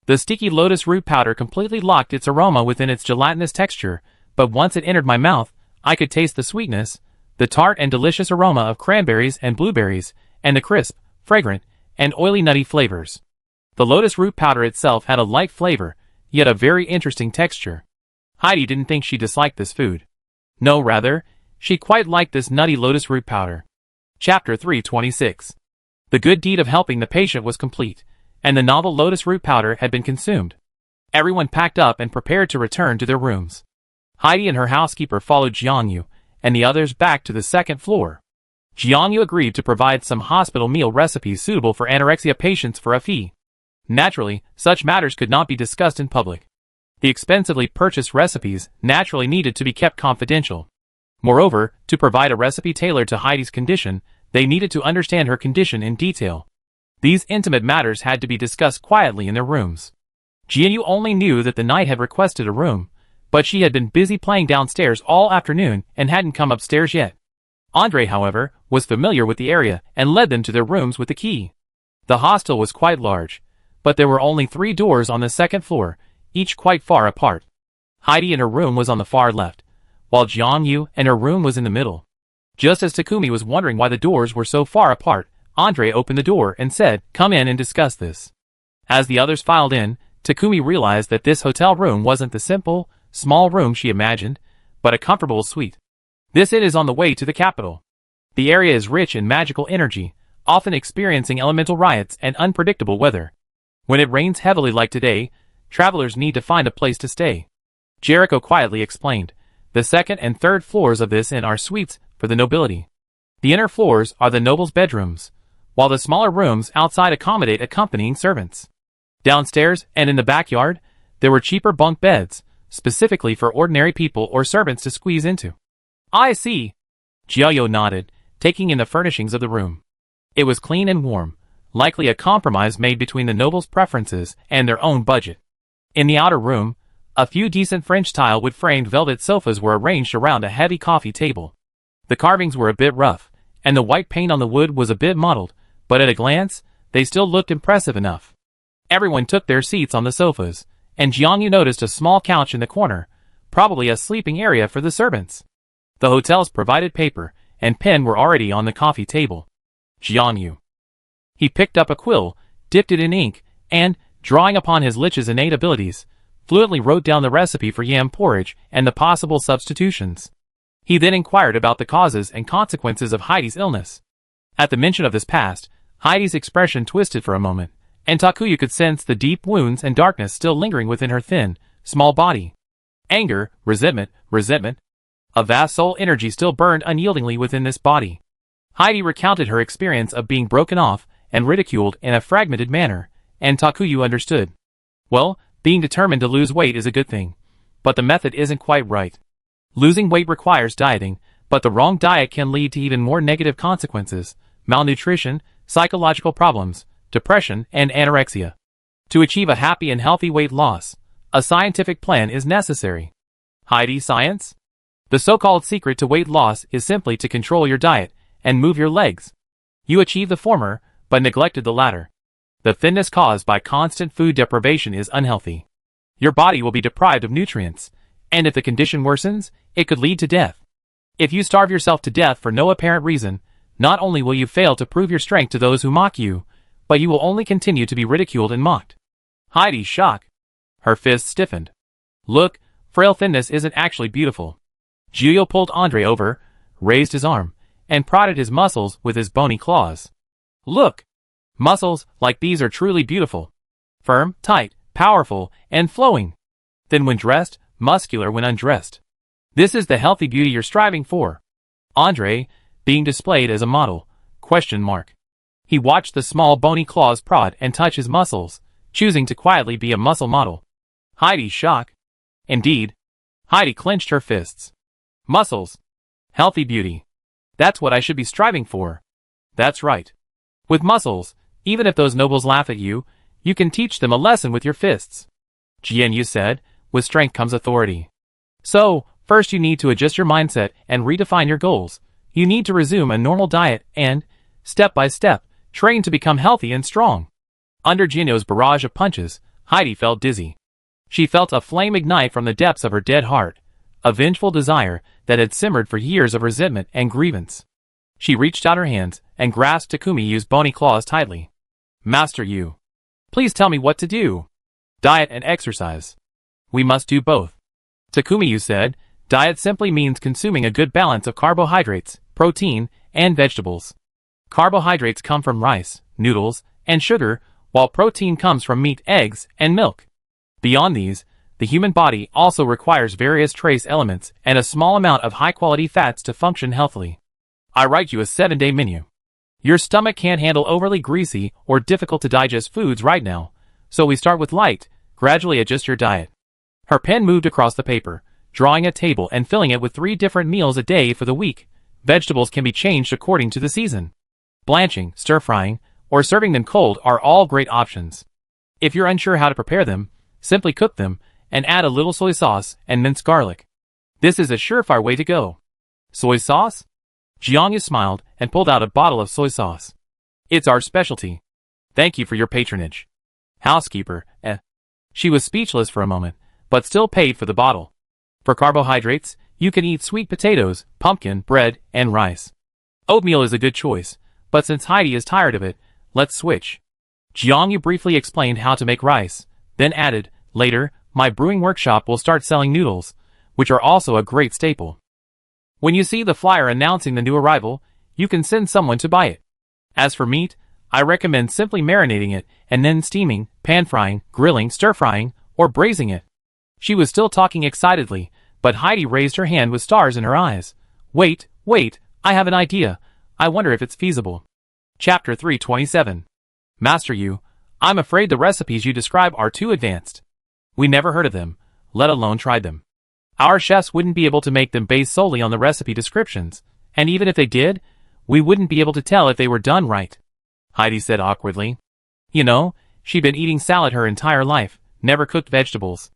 The sticky lotus root powder completely locked its aroma within its gelatinous texture, but once it entered my mouth, I could taste the sweetness, the tart and delicious aroma of cranberries and blueberries, and the crisp, fragrant, and oily nutty flavors. The lotus root powder itself had a light flavor, yet a very interesting texture. Heidi didn't think she disliked this food. No, rather, she quite liked this nutty lotus root powder. Chapter 326. The good deed of helping the patient was complete, and the novel lotus root powder had been consumed. Everyone packed up and prepared to return to their rooms. Heidi and her housekeeper followed Jiangyu, and the others back to the second floor. Jiangyu agreed to provide some hospital meal recipes suitable for anorexia patients for a fee. Naturally, such matters could not be discussed in public. The expensively purchased recipes naturally needed to be kept confidential. Moreover, to provide a recipe tailored to Heidi's condition, they needed to understand her condition in detail. These intimate matters had to be discussed quietly in their rooms. Jianyu only knew that the knight had requested a room, but she had been busy playing downstairs all afternoon and hadn't come upstairs yet. Andre, however, was familiar with the area and led them to their rooms with the key. The hostel was quite large, but there were only 3 doors on the second floor, each quite far apart. Heidi and her room was on the far left, while Jiangyu and her room was in the middle. Just as Takumi was wondering why the doors were so far apart, Andre opened the door and said, "Come in and discuss this." As the others filed in, Takumi realized that this hotel room wasn't the simple, small room she imagined, but a comfortable suite. This inn is on the way to the capital. The area is rich in magical energy, often experiencing elemental riots and unpredictable weather. When it rains heavily like today, travelers need to find a place to stay. Jericho quietly explained, "The second and third floors of this inn are suites for the nobility. The inner floors are the nobles' bedrooms, while the smaller rooms outside accommodate accompanying servants. Downstairs and in the backyard, there were cheaper bunk beds, specifically for ordinary people or servants to squeeze into." "I see." Jiayo nodded, taking in the furnishings of the room. It was clean and warm, likely a compromise made between the nobles' preferences and their own budget. In the outer room, a few decent French tile wood framed velvet sofas were arranged around a heavy coffee table. The carvings were a bit rough, and the white paint on the wood was a bit mottled, but at a glance, they still looked impressive enough. Everyone took their seats on the sofas, and Jiangyu noticed a small couch in the corner, probably a sleeping area for the servants. The hotel's provided paper and pen were already on the coffee table. Jiangyu. He picked up a quill, dipped it in ink, and, drawing upon his Lich's innate abilities, fluently wrote down the recipe for yam porridge and the possible substitutions. He then inquired about the causes and consequences of Heidi's illness. At the mention of this past, Heidi's expression twisted for a moment, and Takuya could sense the deep wounds and darkness still lingering within her thin, small body. Anger, resentment. A vast soul energy still burned unyieldingly within this body. Heidi recounted her experience of being broken off and ridiculed in a fragmented manner, and Takuya understood. Well, being determined to lose weight is a good thing, but the method isn't quite right. Losing weight requires dieting, but the wrong diet can lead to even more negative consequences: malnutrition, psychological problems, depression, and anorexia. To achieve a happy and healthy weight loss, a scientific plan is necessary. Heidi, science? The so-called secret to weight loss is simply to control your diet and move your legs. You achieve the former, but neglected the latter. The thinness caused by constant food deprivation is unhealthy. Your body will be deprived of nutrients, and if the condition worsens, it could lead to death. If you starve yourself to death for no apparent reason, not only will you fail to prove your strength to those who mock you, but you will only continue to be ridiculed and mocked. Heidi's shock. Her fists stiffened. Look, frail thinness isn't actually beautiful. Giulio pulled Andre over, raised his arm, and prodded his muscles with his bony claws. Look! Muscles like these are truly beautiful. Firm, tight, powerful, and flowing. Thin when dressed, muscular when undressed. This is the healthy beauty you're striving for. Andre, being displayed as a model, ? He watched the small bony claws prod and touch his muscles, choosing to quietly be a muscle model. Heidi's shock. Indeed. Heidi clenched her fists. Muscles. Healthy beauty. That's what I should be striving for. That's right. With muscles, even if those nobles laugh at you, you can teach them a lesson with your fists. Jianyu said, with strength comes authority. So, first you need to adjust your mindset and redefine your goals. You need to resume a normal diet and, step by step, train to become healthy and strong. Under Jianyu's barrage of punches, Heidi felt dizzy. She felt a flame ignite from the depths of her dead heart, a vengeful desire that had simmered for years of resentment and grievance. She reached out her hands and grasped Takumiyu's bony claws tightly. Master Yu. Please tell me what to do. Diet and exercise. We must do both. Takumiyu said, diet simply means consuming a good balance of carbohydrates, protein, and vegetables. Carbohydrates come from rice, noodles, and sugar, while protein comes from meat, eggs, and milk. Beyond these, the human body also requires various trace elements and a small amount of high-quality fats to function healthily. I write you a 7-day menu. Your stomach can't handle overly greasy or difficult-to-digest foods right now, so we start with light, gradually adjust your diet. Her pen moved across the paper, drawing a table and filling it with 3 different meals a day for the week. Vegetables can be changed according to the season. Blanching, stir-frying, or serving them cold are all great options. If you're unsure how to prepare them, simply cook them and add a little soy sauce and minced garlic. This is a surefire way to go. Soy sauce? Jiangyu smiled and pulled out a bottle of soy sauce. It's our specialty. Thank you for your patronage. Housekeeper, She was speechless for a moment, but still paid for the bottle. For carbohydrates, you can eat sweet potatoes, pumpkin, bread, and rice. Oatmeal is a good choice, but since Heidi is tired of it, let's switch. Jiangyu briefly explained how to make rice, then added, later, my brewing workshop will start selling noodles, which are also a great staple. When you see the flyer announcing the new arrival, you can send someone to buy it. As for meat, I recommend simply marinating it and then steaming, pan-frying, grilling, stir-frying, or braising it. She was still talking excitedly, but Heidi raised her hand with stars in her eyes. Wait, I have an idea. I wonder if it's feasible. Chapter 327. Master Yu, I'm afraid the recipes you describe are too advanced. We never heard of them, let alone tried them. Our chefs wouldn't be able to make them based solely on the recipe descriptions, and even if they did, we wouldn't be able to tell if they were done right. Heidi said awkwardly. You know, she'd been eating salad her entire life, never cooked vegetables.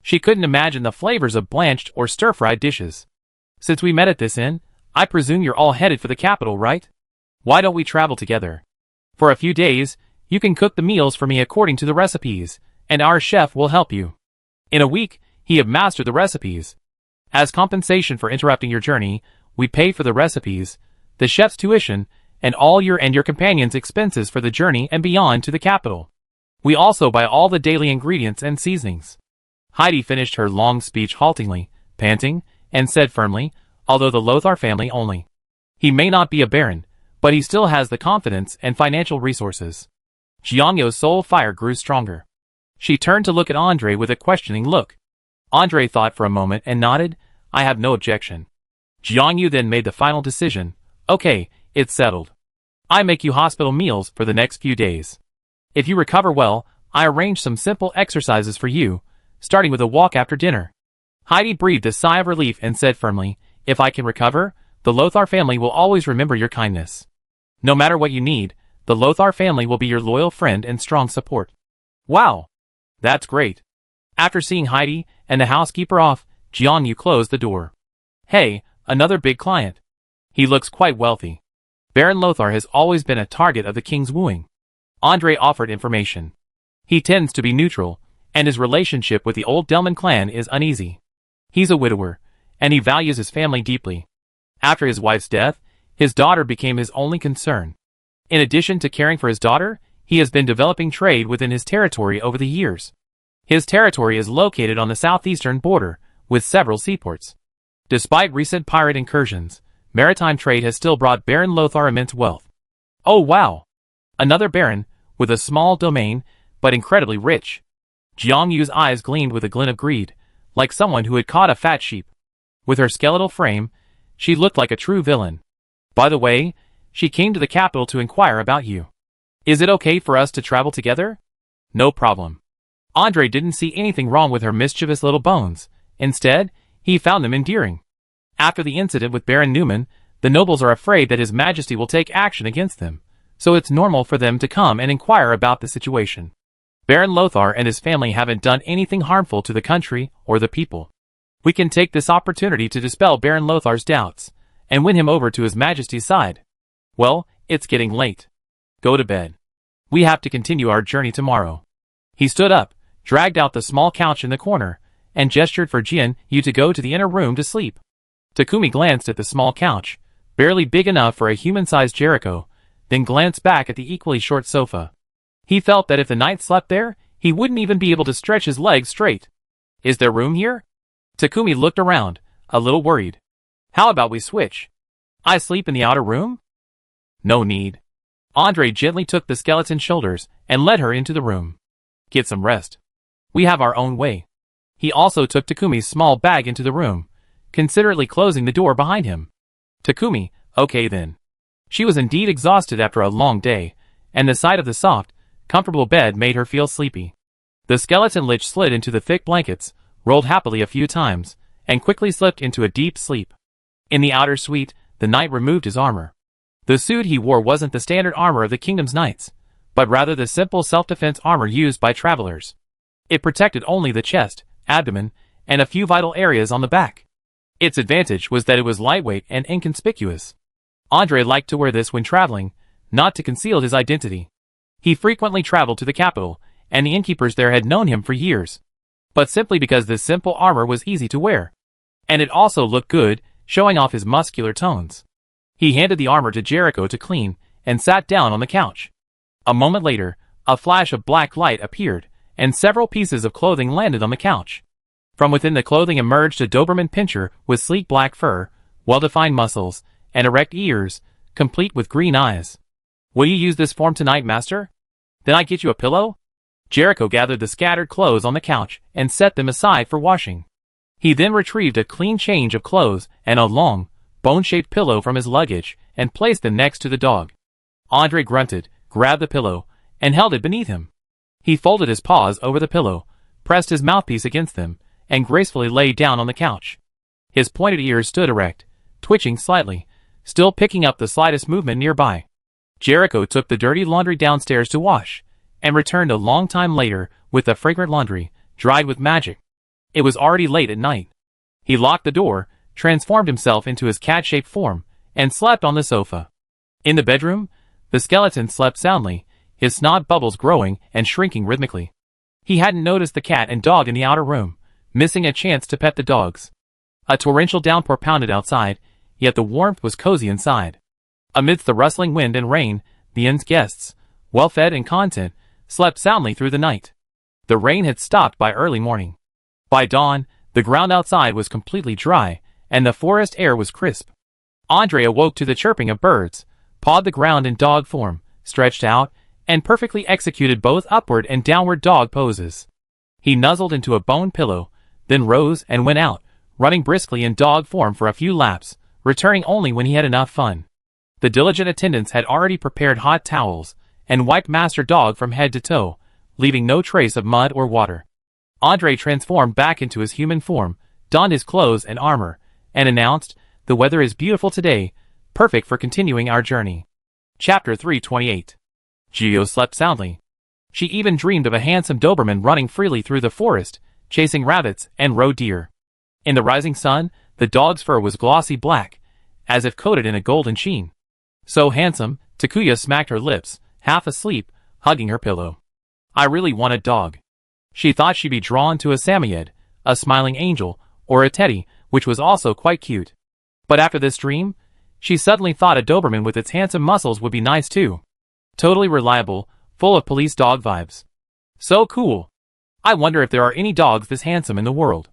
She couldn't imagine the flavors of blanched or stir-fried dishes. Since we met at this inn, I presume you're all headed for the capital, right? Why don't we travel together? For a few days, you can cook the meals for me according to the recipes, and our chef will help you. In a week, he have mastered the recipes. As compensation for interrupting your journey, we pay for the recipes, the chef's tuition, and all your and your companions' expenses for the journey and beyond to the capital. We also buy all the daily ingredients and seasonings. Heidi finished her long speech haltingly, panting, and said firmly, although the Lothar family only. He may not be a baron, but he still has the confidence and financial resources. Jiangyu's soul fire grew stronger. She turned to look at Andre with a questioning look. Andre thought for a moment and nodded, I have no objection. Jiangyu then made the final decision, okay, it's settled. I make you hospital meals for the next few days. If you recover well, I arrange some simple exercises for you, starting with a walk after dinner. Heidi breathed a sigh of relief and said firmly, if I can recover, the Lothar family will always remember your kindness. No matter what you need, the Lothar family will be your loyal friend and strong support. Wow! That's great. After seeing Heidi and the housekeeper off, Jiangyu closed the door. Hey, another big client. He looks quite wealthy. Baron Lothar has always been a target of the king's wooing. Andre offered information. He tends to be neutral, and his relationship with the old Delman clan is uneasy. He's a widower, and he values his family deeply. After his wife's death, his daughter became his only concern. In addition to caring for his daughter, he has been developing trade within his territory over the years. His territory is located on the southeastern border, with several seaports. Despite recent pirate incursions, maritime trade has still brought Baron Lothar immense wealth. Oh wow! Another baron, with a small domain, but incredibly rich. Jiang Yu's eyes gleamed with a glint of greed, like someone who had caught a fat sheep. With her skeletal frame, she looked like a true villain. By the way, she came to the capital to inquire about you. Is it okay for us to travel together? No problem. Andre didn't see anything wrong with her mischievous little bones. Instead, he found them endearing. After the incident with Baron Newman, the nobles are afraid that His Majesty will take action against them, so it's normal for them to come and inquire about the situation. Baron Lothar and his family haven't done anything harmful to the country or the people. We can take this opportunity to dispel Baron Lothar's doubts, and win him over to His Majesty's side. Well, it's getting late. Go to bed. We have to continue our journey tomorrow. He stood up, dragged out the small couch in the corner, and gestured for Jian Yu to go to the inner room to sleep. Takumi glanced at the small couch, barely big enough for a human-sized Jericho, then glanced back at the equally short sofa. He felt that if the knight slept there, he wouldn't even be able to stretch his legs straight. Is there room here? Takumi looked around, a little worried. How about we switch? I sleep in the outer room? No need. Andre gently took the skeleton's shoulders and led her into the room. Get some rest. We have our own way. He also took Takumi's small bag into the room, considerately closing the door behind him. Takumi, okay then. She was indeed exhausted after a long day, and the sight of the soft, comfortable bed made her feel sleepy. The skeleton Lich slid into the thick blankets, rolled happily a few times, and quickly slipped into a deep sleep. In the outer suite, the knight removed his armor. The suit he wore wasn't the standard armor of the kingdom's knights, but rather the simple self-defense armor used by travelers. It protected only the chest, abdomen, and a few vital areas on the back. Its advantage was that it was lightweight and inconspicuous. Andre liked to wear this when traveling, not to conceal his identity. He frequently traveled to the capital, and the innkeepers there had known him for years. But simply because this simple armor was easy to wear. And it also looked good, showing off his muscular tones. He handed the armor to Jericho to clean, and sat down on the couch. A moment later, a flash of black light appeared, and several pieces of clothing landed on the couch. From within the clothing emerged a Doberman pinscher with sleek black fur, well-defined muscles, and erect ears, complete with green eyes. Will you use this form tonight, master? Then I get you a pillow? Jericho gathered the scattered clothes on the couch and set them aside for washing. He then retrieved a clean change of clothes and a long, bone-shaped pillow from his luggage and placed them next to the dog. Andre grunted, grabbed the pillow, and held it beneath him. He folded his paws over the pillow, pressed his mouthpiece against them, and gracefully lay down on the couch. His pointed ears stood erect, twitching slightly, still picking up the slightest movement nearby. Jericho took the dirty laundry downstairs to wash, and returned a long time later with the fragrant laundry, dried with magic. It was already late at night. He locked the door, transformed himself into his cat-shaped form, and slept on the sofa. In the bedroom, the skeleton slept soundly, his snot bubbles growing and shrinking rhythmically. He hadn't noticed the cat and dog in the outer room, missing a chance to pet the dogs. A torrential downpour pounded outside, yet the warmth was cozy inside. Amidst the rustling wind and rain, the inn's guests, well-fed and content, slept soundly through the night. The rain had stopped by early morning. By dawn, the ground outside was completely dry, and the forest air was crisp. Andre awoke to the chirping of birds, pawed the ground in dog form, stretched out, and perfectly executed both upward and downward dog poses. He nuzzled into a bone pillow, then rose and went out, running briskly in dog form for a few laps, returning only when he had enough fun. The diligent attendants had already prepared hot towels, and wiped Master Dog from head to toe, leaving no trace of mud or water. Andre transformed back into his human form, donned his clothes and armor, and announced, "The weather is beautiful today, perfect for continuing our journey." Chapter 328. Gio slept soundly. She even dreamed of a handsome Doberman running freely through the forest, chasing rabbits and roe deer. In the rising sun, the dog's fur was glossy black, as if coated in a golden sheen. So handsome, Takuya smacked her lips, half asleep, hugging her pillow. I really want a dog. She thought she'd be drawn to a Samoyed, a smiling angel, or a teddy, which was also quite cute. But after this dream, she suddenly thought a Doberman with its handsome muscles would be nice too. Totally reliable, full of police dog vibes. So cool. I wonder if there are any dogs this handsome in the world.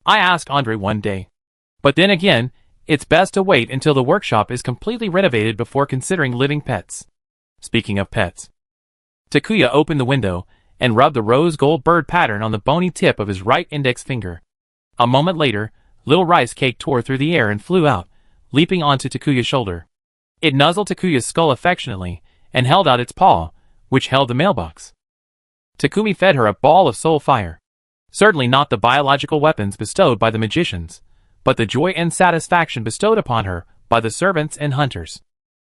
I asked Andre one day. But then again, it's best to wait until the workshop is completely renovated before considering living pets. Speaking of pets. Takuya opened the window and rubbed the rose gold bird pattern on the bony tip of his right index finger. A moment later, little rice cake tore through the air and flew out, leaping onto Takuya's shoulder. It nuzzled Takuya's skull affectionately and held out its paw, which held the mailbox. Takumi fed her a ball of soul fire. Certainly not the biological weapons bestowed by the magicians, but the joy and satisfaction bestowed upon her by the servants and hunters.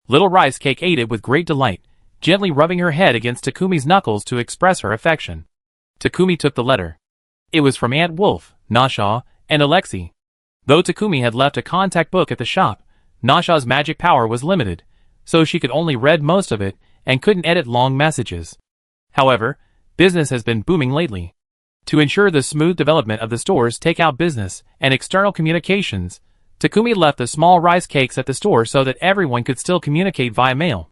Little rice cake ate it with great delight, gently rubbing her head against Takumi's knuckles to express her affection. Takumi took the letter. It was from Aunt Wolf, Nasha, and Alexei. Though Takumi had left a contact book at the shop, Nasha's magic power was limited, so she could only read most of it and couldn't edit long messages. However, business has been booming lately. To ensure the smooth development of the store's takeout business and external communications, Takumi left the small rice cakes at the store so that everyone could still communicate via mail.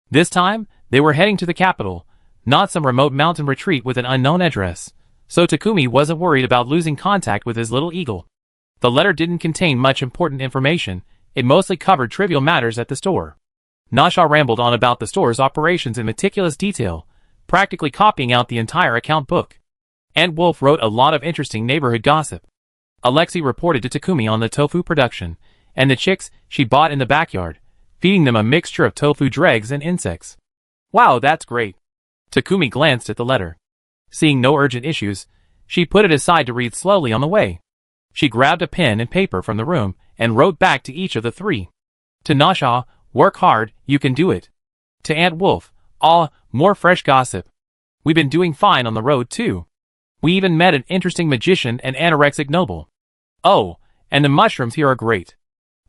This time, they were heading to the capital, not some remote mountain retreat with an unknown address, so Takumi wasn't worried about losing contact with his little eagle. The letter didn't contain much important information, it mostly covered trivial matters at the store. Nasha rambled on about the store's operations in meticulous detail, practically copying out the entire account book. Aunt Wolf wrote a lot of interesting neighborhood gossip. Alexei reported to Takumi on the tofu production, and the chicks she bought in the backyard, feeding them a mixture of tofu dregs and insects. Wow, that's great. Takumi glanced at the letter. Seeing no urgent issues, she put it aside to read slowly on the way. She grabbed a pen and paper from the room and wrote back to each of the three. To Nasha, work hard, you can do it. To Aunt Wolf, more fresh gossip. We've been doing fine on the road too. We even met an interesting magician and anorexic noble. Oh, and the mushrooms here are great.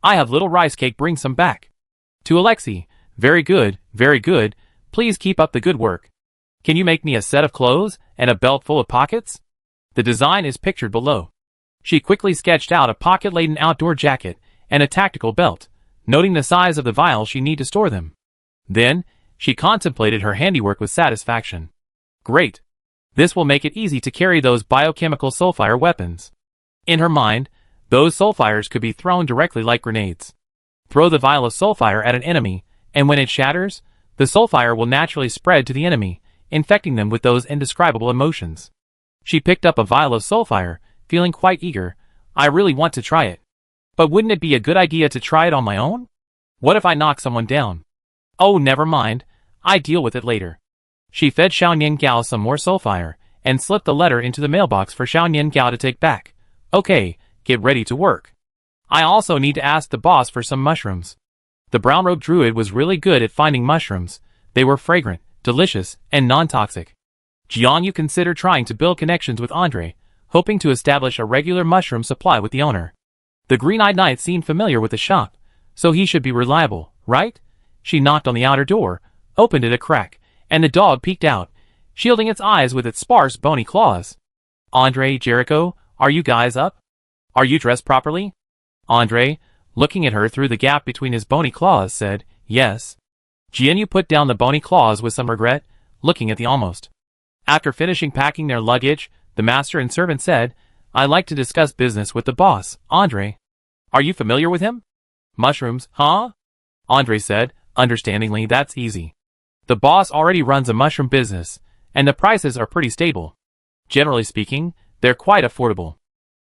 I have little rice cake bring some back. To Alexei, very good, please keep up the good work. Can you make me a set of clothes and a belt full of pockets? The design is pictured below. She quickly sketched out a pocket-laden outdoor jacket and a tactical belt, noting the size of the vials she need to store them. Then, she contemplated her handiwork with satisfaction. Great. This will make it easy to carry those biochemical soulfire weapons. In her mind, those soulfires could be thrown directly like grenades. Throw the vial of soulfire at an enemy, and when it shatters, the soulfire will naturally spread to the enemy, infecting them with those indescribable emotions. She picked up a vial of soulfire, feeling quite eager. I really want to try it. But wouldn't it be a good idea to try it on my own? What if I knock someone down? Oh, never mind. I deal with it later. She fed Xiaonian Gao some more soulfire, and slipped the letter into the mailbox for Xiaonian Gao to take back. Okay, get ready to work. I also need to ask the boss for some mushrooms. The brown-robed druid was really good at finding mushrooms. They were fragrant, delicious, and non-toxic. Jiangyu considered trying to build connections with Andre, hoping to establish a regular mushroom supply with the owner. The green-eyed knight seemed familiar with the shop, so he should be reliable, right? She knocked on the outer door, opened it a crack, and the dog peeked out, shielding its eyes with its sparse, bony claws. Andre, Jericho, are you guys up? Are you dressed properly? Andre, looking at her through the gap between his bony claws, said, yes. Jianyu put down the bony claws with some regret, looking at the almost. After finishing packing their luggage, the master and servant said, I'd like to discuss business with the boss, Andre. Are you familiar with him? Mushrooms, huh? Andre said, understandingly, that's easy. The boss already runs a mushroom business, and the prices are pretty stable. Generally speaking, they're quite affordable.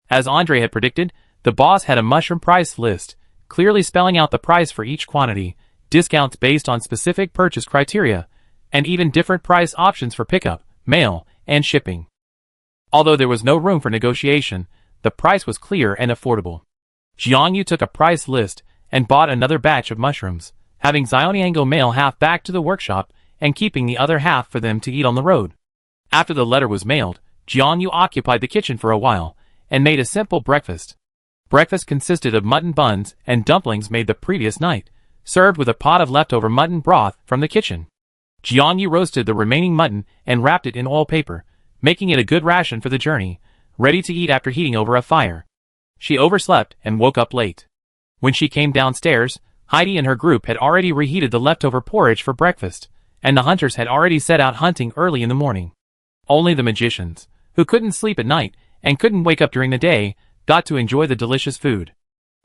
As Andre had predicted, the boss had a mushroom price list, clearly spelling out the price for each quantity, discounts based on specific purchase criteria, and even different price options for pickup, mail, and shipping. Although there was no room for negotiation, the price was clear and affordable. Jiangyu took a price list and bought another batch of mushrooms, having Xiaoniango mail half back to the workshop and keeping the other half for them to eat on the road. After the letter was mailed, Jiangyu occupied the kitchen for a while and made a simple breakfast. Breakfast consisted of mutton buns and dumplings made the previous night, served with a pot of leftover mutton broth from the kitchen. Jiangyu roasted the remaining mutton and wrapped it in oil paper, making it a good ration for the journey, ready to eat after heating over a fire. She overslept and woke up late. When she came downstairs, Heidi and her group had already reheated the leftover porridge for breakfast, and the hunters had already set out hunting early in the morning. Only the magicians, who couldn't sleep at night and couldn't wake up during the day, got to enjoy the delicious food.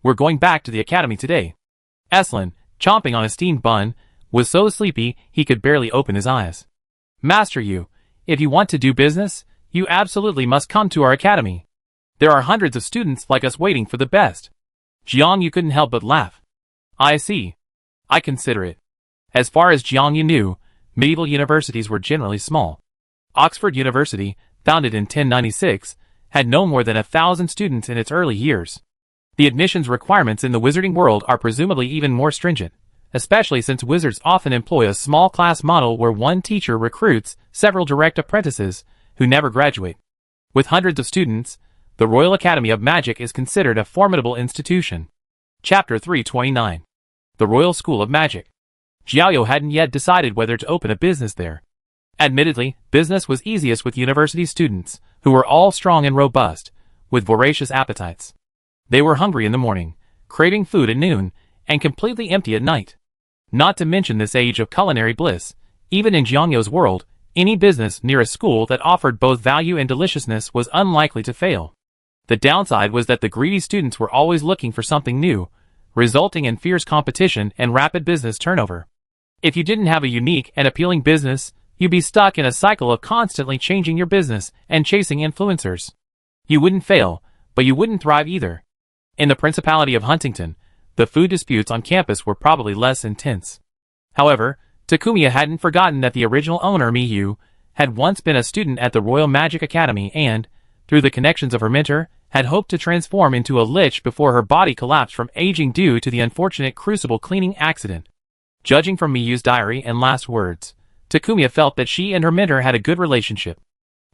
We're going back to the academy today. Eslin, chomping on a steamed bun, was so sleepy he could barely open his eyes. Master Yu, if you want to do business, you absolutely must come to our academy. There are hundreds of students like us waiting for the best. Jiang Yu couldn't help but laugh. I see. I consider it. As far as Jiang Yu knew, medieval universities were generally small. Oxford University, founded in 1096, had no more than 1,000 students in its early years. The admissions requirements in the wizarding world are presumably even more stringent, especially since wizards often employ a small class model where one teacher recruits several direct apprentices who never graduate. With hundreds of students, the Royal Academy of Magic is considered a formidable institution. Chapter 329. The Royal School of Magic. Jiao hadn't yet decided whether to open a business there. Admittedly, business was easiest with university students, who were all strong and robust, with voracious appetites. They were hungry in the morning, craving food at noon, and completely empty at night. Not to mention this age of culinary bliss, even in Jiangyo's world, any business near a school that offered both value and deliciousness was unlikely to fail. The downside was that the greedy students were always looking for something new, resulting in fierce competition and rapid business turnover. If you didn't have a unique and appealing business, you'd be stuck in a cycle of constantly changing your business and chasing influencers. You wouldn't fail, but you wouldn't thrive either. In the Principality of Huntington, the food disputes on campus were probably less intense. However, Takumiya hadn't forgotten that the original owner, Miyu, had once been a student at the Royal Magic Academy and, through the connections of her mentor, had hoped to transform into a lich before her body collapsed from aging due to the unfortunate crucible cleaning accident. Judging from Miyu's diary and last words, Takumiya felt that she and her mentor had a good relationship.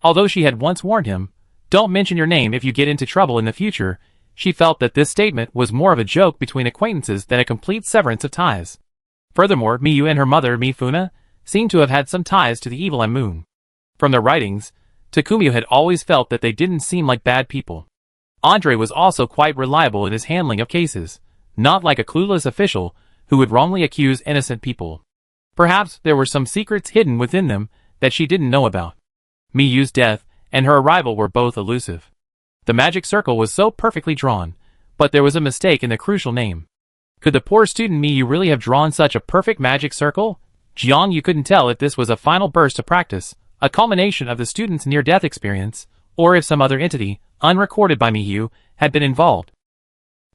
Although she had once warned him, "Don't mention your name if you get into trouble in the future," she felt that this statement was more of a joke between acquaintances than a complete severance of ties. Furthermore, Miyu and her mother, Mifuna, seemed to have had some ties to the evil Moon. From their writings, Takumiya had always felt that they didn't seem like bad people. Andre was also quite reliable in his handling of cases, not like a clueless official who would wrongly accuse innocent people. Perhaps there were some secrets hidden within them that she didn't know about. Miyu's death and her arrival were both elusive. The magic circle was so perfectly drawn, but there was a mistake in the crucial name. Could the poor student Miyu really have drawn such a perfect magic circle? Jiang Yu couldn't tell if this was a final burst of practice, a culmination of the student's near-death experience, or if some other entity, unrecorded by Miyu, had been involved.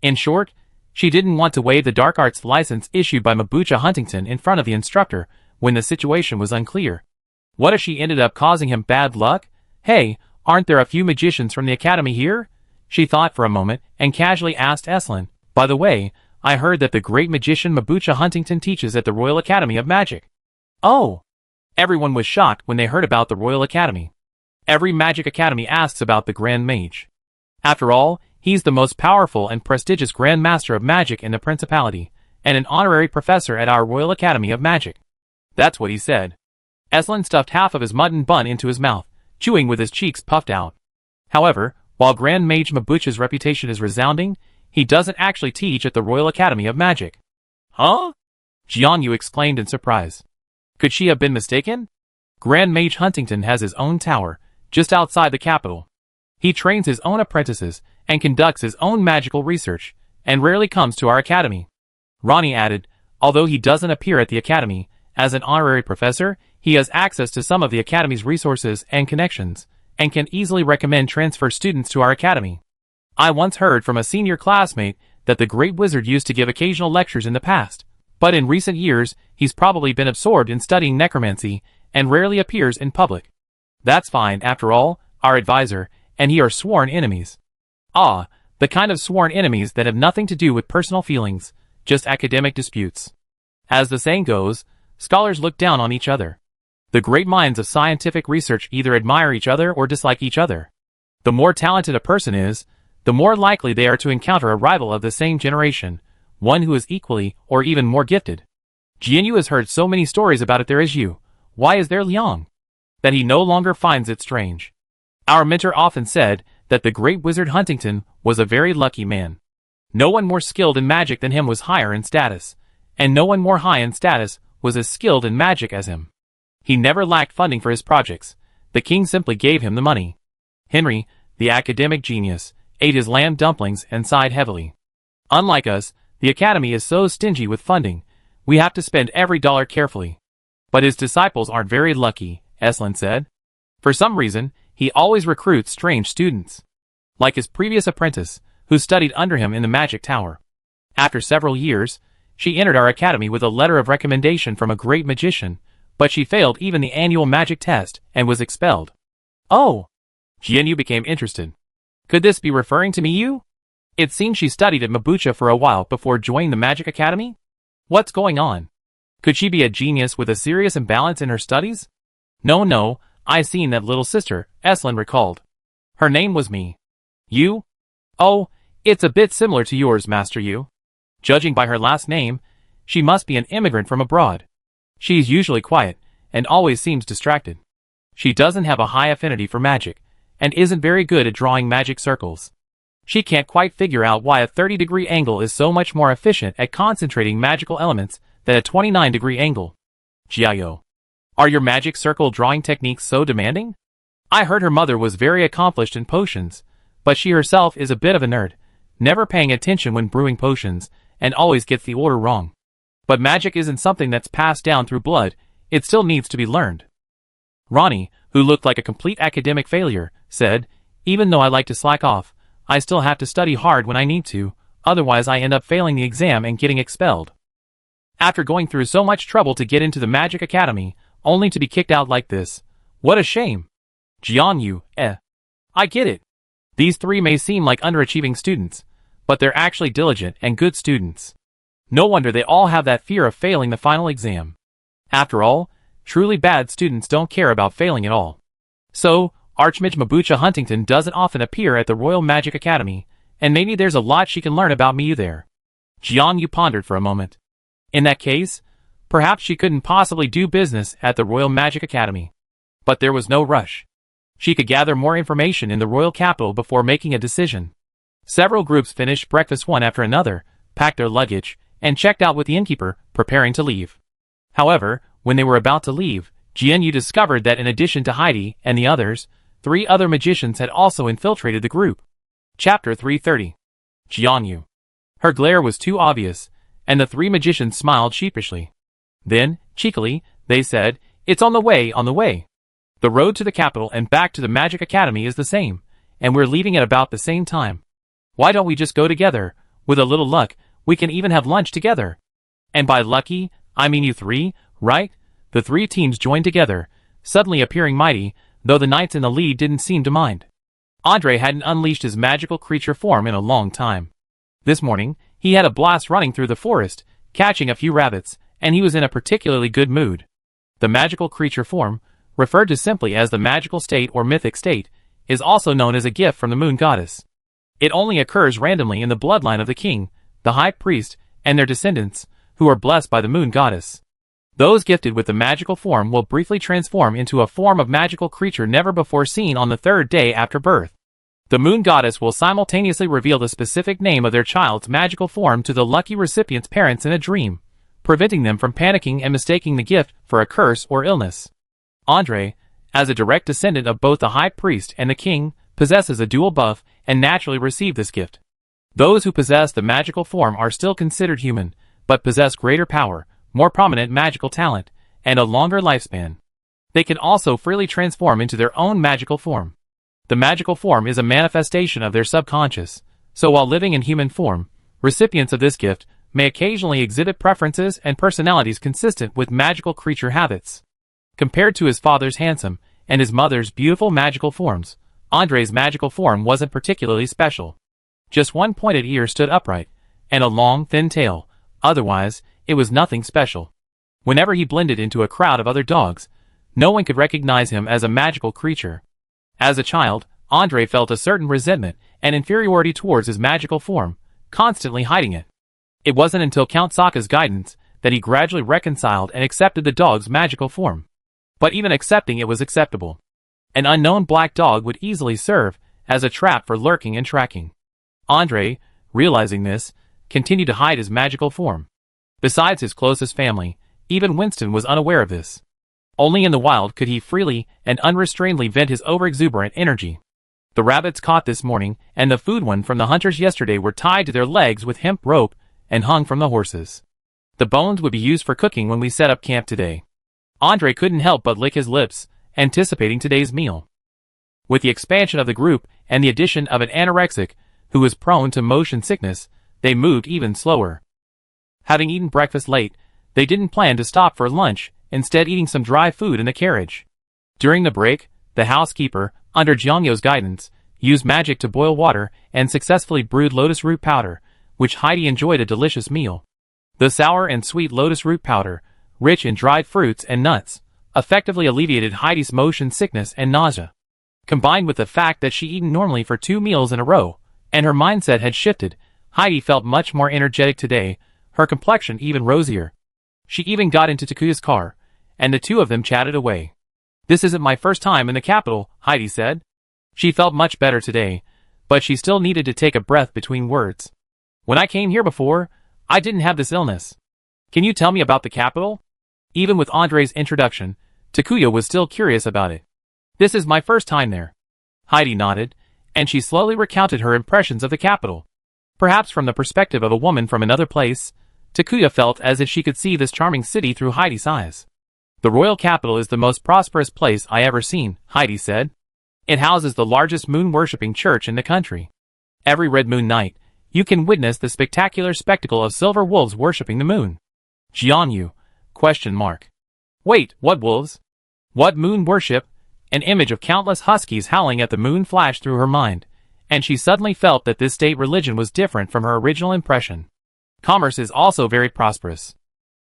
In short, she didn't want to waive the dark arts license issued by Mabucha Huntington in front of the instructor when the situation was unclear. What if she ended up causing him bad luck? Hey, aren't there a few magicians from the academy here? She thought for a moment and casually asked Eslin, "By the way, I heard that the great magician Mabucha Huntington teaches at the Royal Academy of Magic." Oh! Everyone was shocked when they heard about the Royal Academy. Every magic academy asks about the Grand Mage. After all, he's the most powerful and prestigious Grand Master of Magic in the Principality, and an honorary professor at our Royal Academy of Magic. That's what he said. Eslin stuffed half of his mutton bun into his mouth, chewing with his cheeks puffed out. However, while Grand Mage Mabucha's reputation is resounding, he doesn't actually teach at the Royal Academy of Magic. Huh? Jiang Yu exclaimed in surprise. Could she have been mistaken? Grand Mage Huntington has his own tower, just outside the capital. He trains his own apprentices and conducts his own magical research, and rarely comes to our academy. Ronnie added, although he doesn't appear at the academy, as an honorary professor, he has access to some of the academy's resources and connections, and can easily recommend transfer students to our academy. I once heard from a senior classmate that the great wizard used to give occasional lectures in the past, but in recent years, he's probably been absorbed in studying necromancy, and rarely appears in public. That's fine, after all, our advisor and he are sworn enemies. Ah, the kind of sworn enemies that have nothing to do with personal feelings, just academic disputes. As the saying goes, scholars look down on each other. The great minds of scientific research either admire each other or dislike each other. The more talented a person is, the more likely they are to encounter a rival of the same generation, one who is equally or even more gifted. Jianyu has heard so many stories about it there is you. Why is there Liang? That he no longer finds it strange. Our mentor often said that the great wizard Huntington was a very lucky man. No one more skilled in magic than him was higher in status, and no one more high in status was as skilled in magic as him. He never lacked funding for his projects. The king simply gave him the money. Henry, the academic genius, ate his lamb dumplings and sighed heavily. Unlike us, the academy is so stingy with funding, we have to spend every dollar carefully. But his disciples aren't very lucky, Eslan said. For some reason, he always recruits strange students. Like his previous apprentice, who studied under him in the magic tower. After several years, she entered our academy with a letter of recommendation from a great magician, but she failed even the annual magic test and was expelled. Oh! Jianyu became interested. Could this be referring to Miyu? It seems she studied at Mabucha for a while before joining the magic academy? What's going on? Could she be a genius with a serious imbalance in her studies? No, I seen that little sister, Eslan recalled. Her name was Mi. Yu? Oh, it's a bit similar to yours, Master Yu. Judging by her last name, she must be an immigrant from abroad. She's usually quiet, and always seems distracted. She doesn't have a high affinity for magic, and isn't very good at drawing magic circles. She can't quite figure out why a 30-degree angle is so much more efficient at concentrating magical elements than a 29-degree angle. Jiao. Are your magic circle drawing techniques so demanding? I heard her mother was very accomplished in potions, but she herself is a bit of a nerd, never paying attention when brewing potions, and always gets the order wrong. But magic isn't something that's passed down through blood, it still needs to be learned. Ronnie, who looked like a complete academic failure, said, even though I like to slack off, I still have to study hard when I need to, otherwise I end up failing the exam and getting expelled. After going through so much trouble to get into the Magic Academy, only to be kicked out like this. What a shame. Jianyu, I get it. These three may seem like underachieving students, but they're actually diligent and good students. No wonder they all have that fear of failing the final exam. After all, truly bad students don't care about failing at all. So, Archmage Mabucha Huntington doesn't often appear at the Royal Magic Academy, and maybe there's a lot she can learn about Miyu there. Jianyu pondered for a moment. In that case, perhaps she couldn't possibly do business at the Royal Magic Academy. But there was no rush. She could gather more information in the royal capital before making a decision. Several groups finished breakfast one after another, packed their luggage, and checked out with the innkeeper, preparing to leave. However, when they were about to leave, Jianyu discovered that in addition to Heidi and the others, 3 other magicians had also infiltrated the group. Chapter 330. Jianyu. Her glare was too obvious, and the 3 magicians smiled sheepishly. Then, cheekily, they said, "It's on the way, on the way. The road to the capital and back to the Magic Academy is the same, and we're leaving at about the same time. Why don't we just go together? With a little luck, we can even have lunch together." And by lucky, I mean you 3, right? The 3 teams joined together, suddenly appearing mighty, though the knights in the lead didn't seem to mind. Andre hadn't unleashed his magical creature form in a long time. This morning, he had a blast running through the forest, catching a few rabbits, and he was in a particularly good mood. The magical creature form, referred to simply as the magical state or mythic state, is also known as a gift from the moon goddess. It only occurs randomly in the bloodline of the king, the high priest, and their descendants, who are blessed by the moon goddess. Those gifted with the magical form will briefly transform into a form of magical creature never before seen on the 3rd day after birth. The moon goddess will simultaneously reveal the specific name of their child's magical form to the lucky recipient's parents in a dream, preventing them from panicking and mistaking the gift for a curse or illness. Andre, as a direct descendant of both the high priest and the king, possesses a dual buff and naturally received this gift. Those who possess the magical form are still considered human, but possess greater power, more prominent magical talent, and a longer lifespan. They can also freely transform into their own magical form. The magical form is a manifestation of their subconscious, so while living in human form, recipients of this gift may occasionally exhibit preferences and personalities consistent with magical creature habits. Compared to his father's handsome and his mother's beautiful magical forms, Andre's magical form wasn't particularly special. Just one pointed ear stood upright, and a long, thin tail. Otherwise, it was nothing special. Whenever he blended into a crowd of other dogs, no one could recognize him as a magical creature. As a child, Andre felt a certain resentment and inferiority towards his magical form, constantly hiding it. It wasn't until Count Sokka's guidance that he gradually reconciled and accepted the dog's magical form. But even accepting it was acceptable. An unknown black dog would easily serve as a trap for lurking and tracking. Andre, realizing this, continued to hide his magical form. Besides his closest family, even Winston was unaware of this. Only in the wild could he freely and unrestrainedly vent his overexuberant energy. The rabbits caught this morning and the food one from the hunters yesterday were tied to their legs with hemp rope and hung from the horses. The bones would be used for cooking when we set up camp today. Andre couldn't help but lick his lips, anticipating today's meal. With the expansion of the group and the addition of an anorexic, who was prone to motion sickness, they moved even slower. Having eaten breakfast late, they didn't plan to stop for lunch, instead eating some dry food in the carriage. During the break, the housekeeper, under Jiangyo's guidance, used magic to boil water and successfully brewed lotus root powder, which Heidi enjoyed a delicious meal. The sour and sweet lotus root powder, rich in dried fruits and nuts, effectively alleviated Heidi's motion sickness and nausea. Combined with the fact that she eaten normally for 2 meals in a row, and her mindset had shifted, Heidi felt much more energetic today, her complexion even rosier. She even got into Takuya's car, and the two of them chatted away. "This isn't my first time in the capital," Heidi said. She felt much better today, but she still needed to take a breath between words. "When I came here before, I didn't have this illness. Can you tell me about the capital?" Even with Andre's introduction, Takuya was still curious about it. "This is my first time there." Heidi nodded, and she slowly recounted her impressions of the capital. Perhaps from the perspective of a woman from another place, Takuya felt as if she could see this charming city through Heidi's eyes. "The royal capital is the most prosperous place I ever seen," Heidi said. "It houses the largest moon-worshipping church in the country. Every red moon night, you can witness the spectacular spectacle of silver wolves worshipping the moon." Jianyu? ? Wait, what wolves? What moon worship? An image of countless huskies howling at the moon flashed through her mind, and she suddenly felt that this state religion was different from her original impression. Commerce is also very prosperous.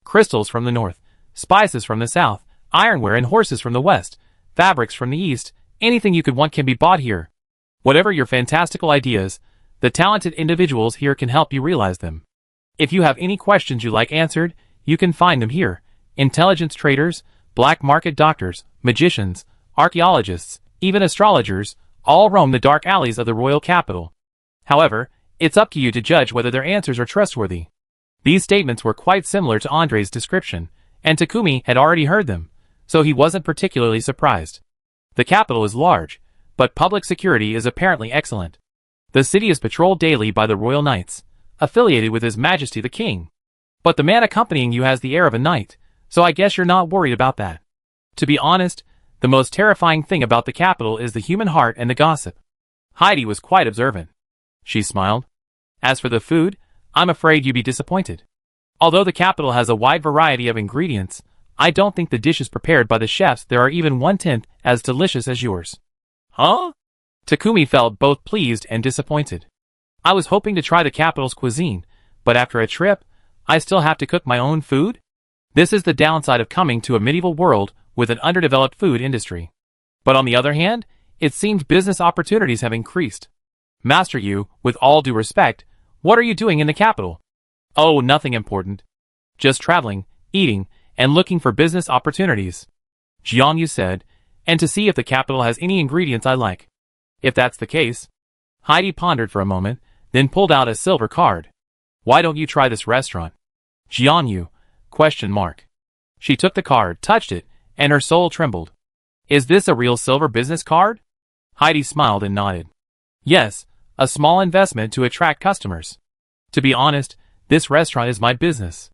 Crystals from the north, spices from the south, ironware and horses from the west, fabrics from the east, anything you could want can be bought here. Whatever your fantastical ideas, the talented individuals here can help you realize them. If you have any questions you like answered, you can find them here. Intelligence traders, black market doctors, magicians, archaeologists, even astrologers, all roam the dark alleys of the royal capital. However, it's up to you to judge whether their answers are trustworthy. These statements were quite similar to Andre's description, and Takumi had already heard them, so he wasn't particularly surprised. The capital is large, but public security is apparently excellent. The city is patrolled daily by the royal knights, affiliated with His Majesty the King. But the man accompanying you has the air of a knight, so I guess you're not worried about that. To be honest, the most terrifying thing about the capital is the human heart and the gossip." Heidi was quite observant. She smiled. "As for the food, I'm afraid you'd be disappointed. Although the capital has a wide variety of ingredients, I don't think the dishes prepared by the chefs there are even 1/10 as delicious as yours." "Huh?" Takumi felt both pleased and disappointed. "I was hoping to try the capital's cuisine, but after a trip, I still have to cook my own food? This is the downside of coming to a medieval world with an underdeveloped food industry. But on the other hand, it seems business opportunities have increased. Master Yu, with all due respect, what are you doing in the capital?" "Oh, nothing important. Just traveling, eating, and looking for business opportunities," Jiangyu said, "and to see if the capital has any ingredients I like." "If that's the case." Heidi pondered for a moment, then pulled out a silver card. "Why don't you try this restaurant?" Jiangyu? ? She took the card, touched it, and her soul trembled. "Is this a real silver business card?" Heidi smiled and nodded. "Yes, a small investment to attract customers. To be honest, this restaurant is my business.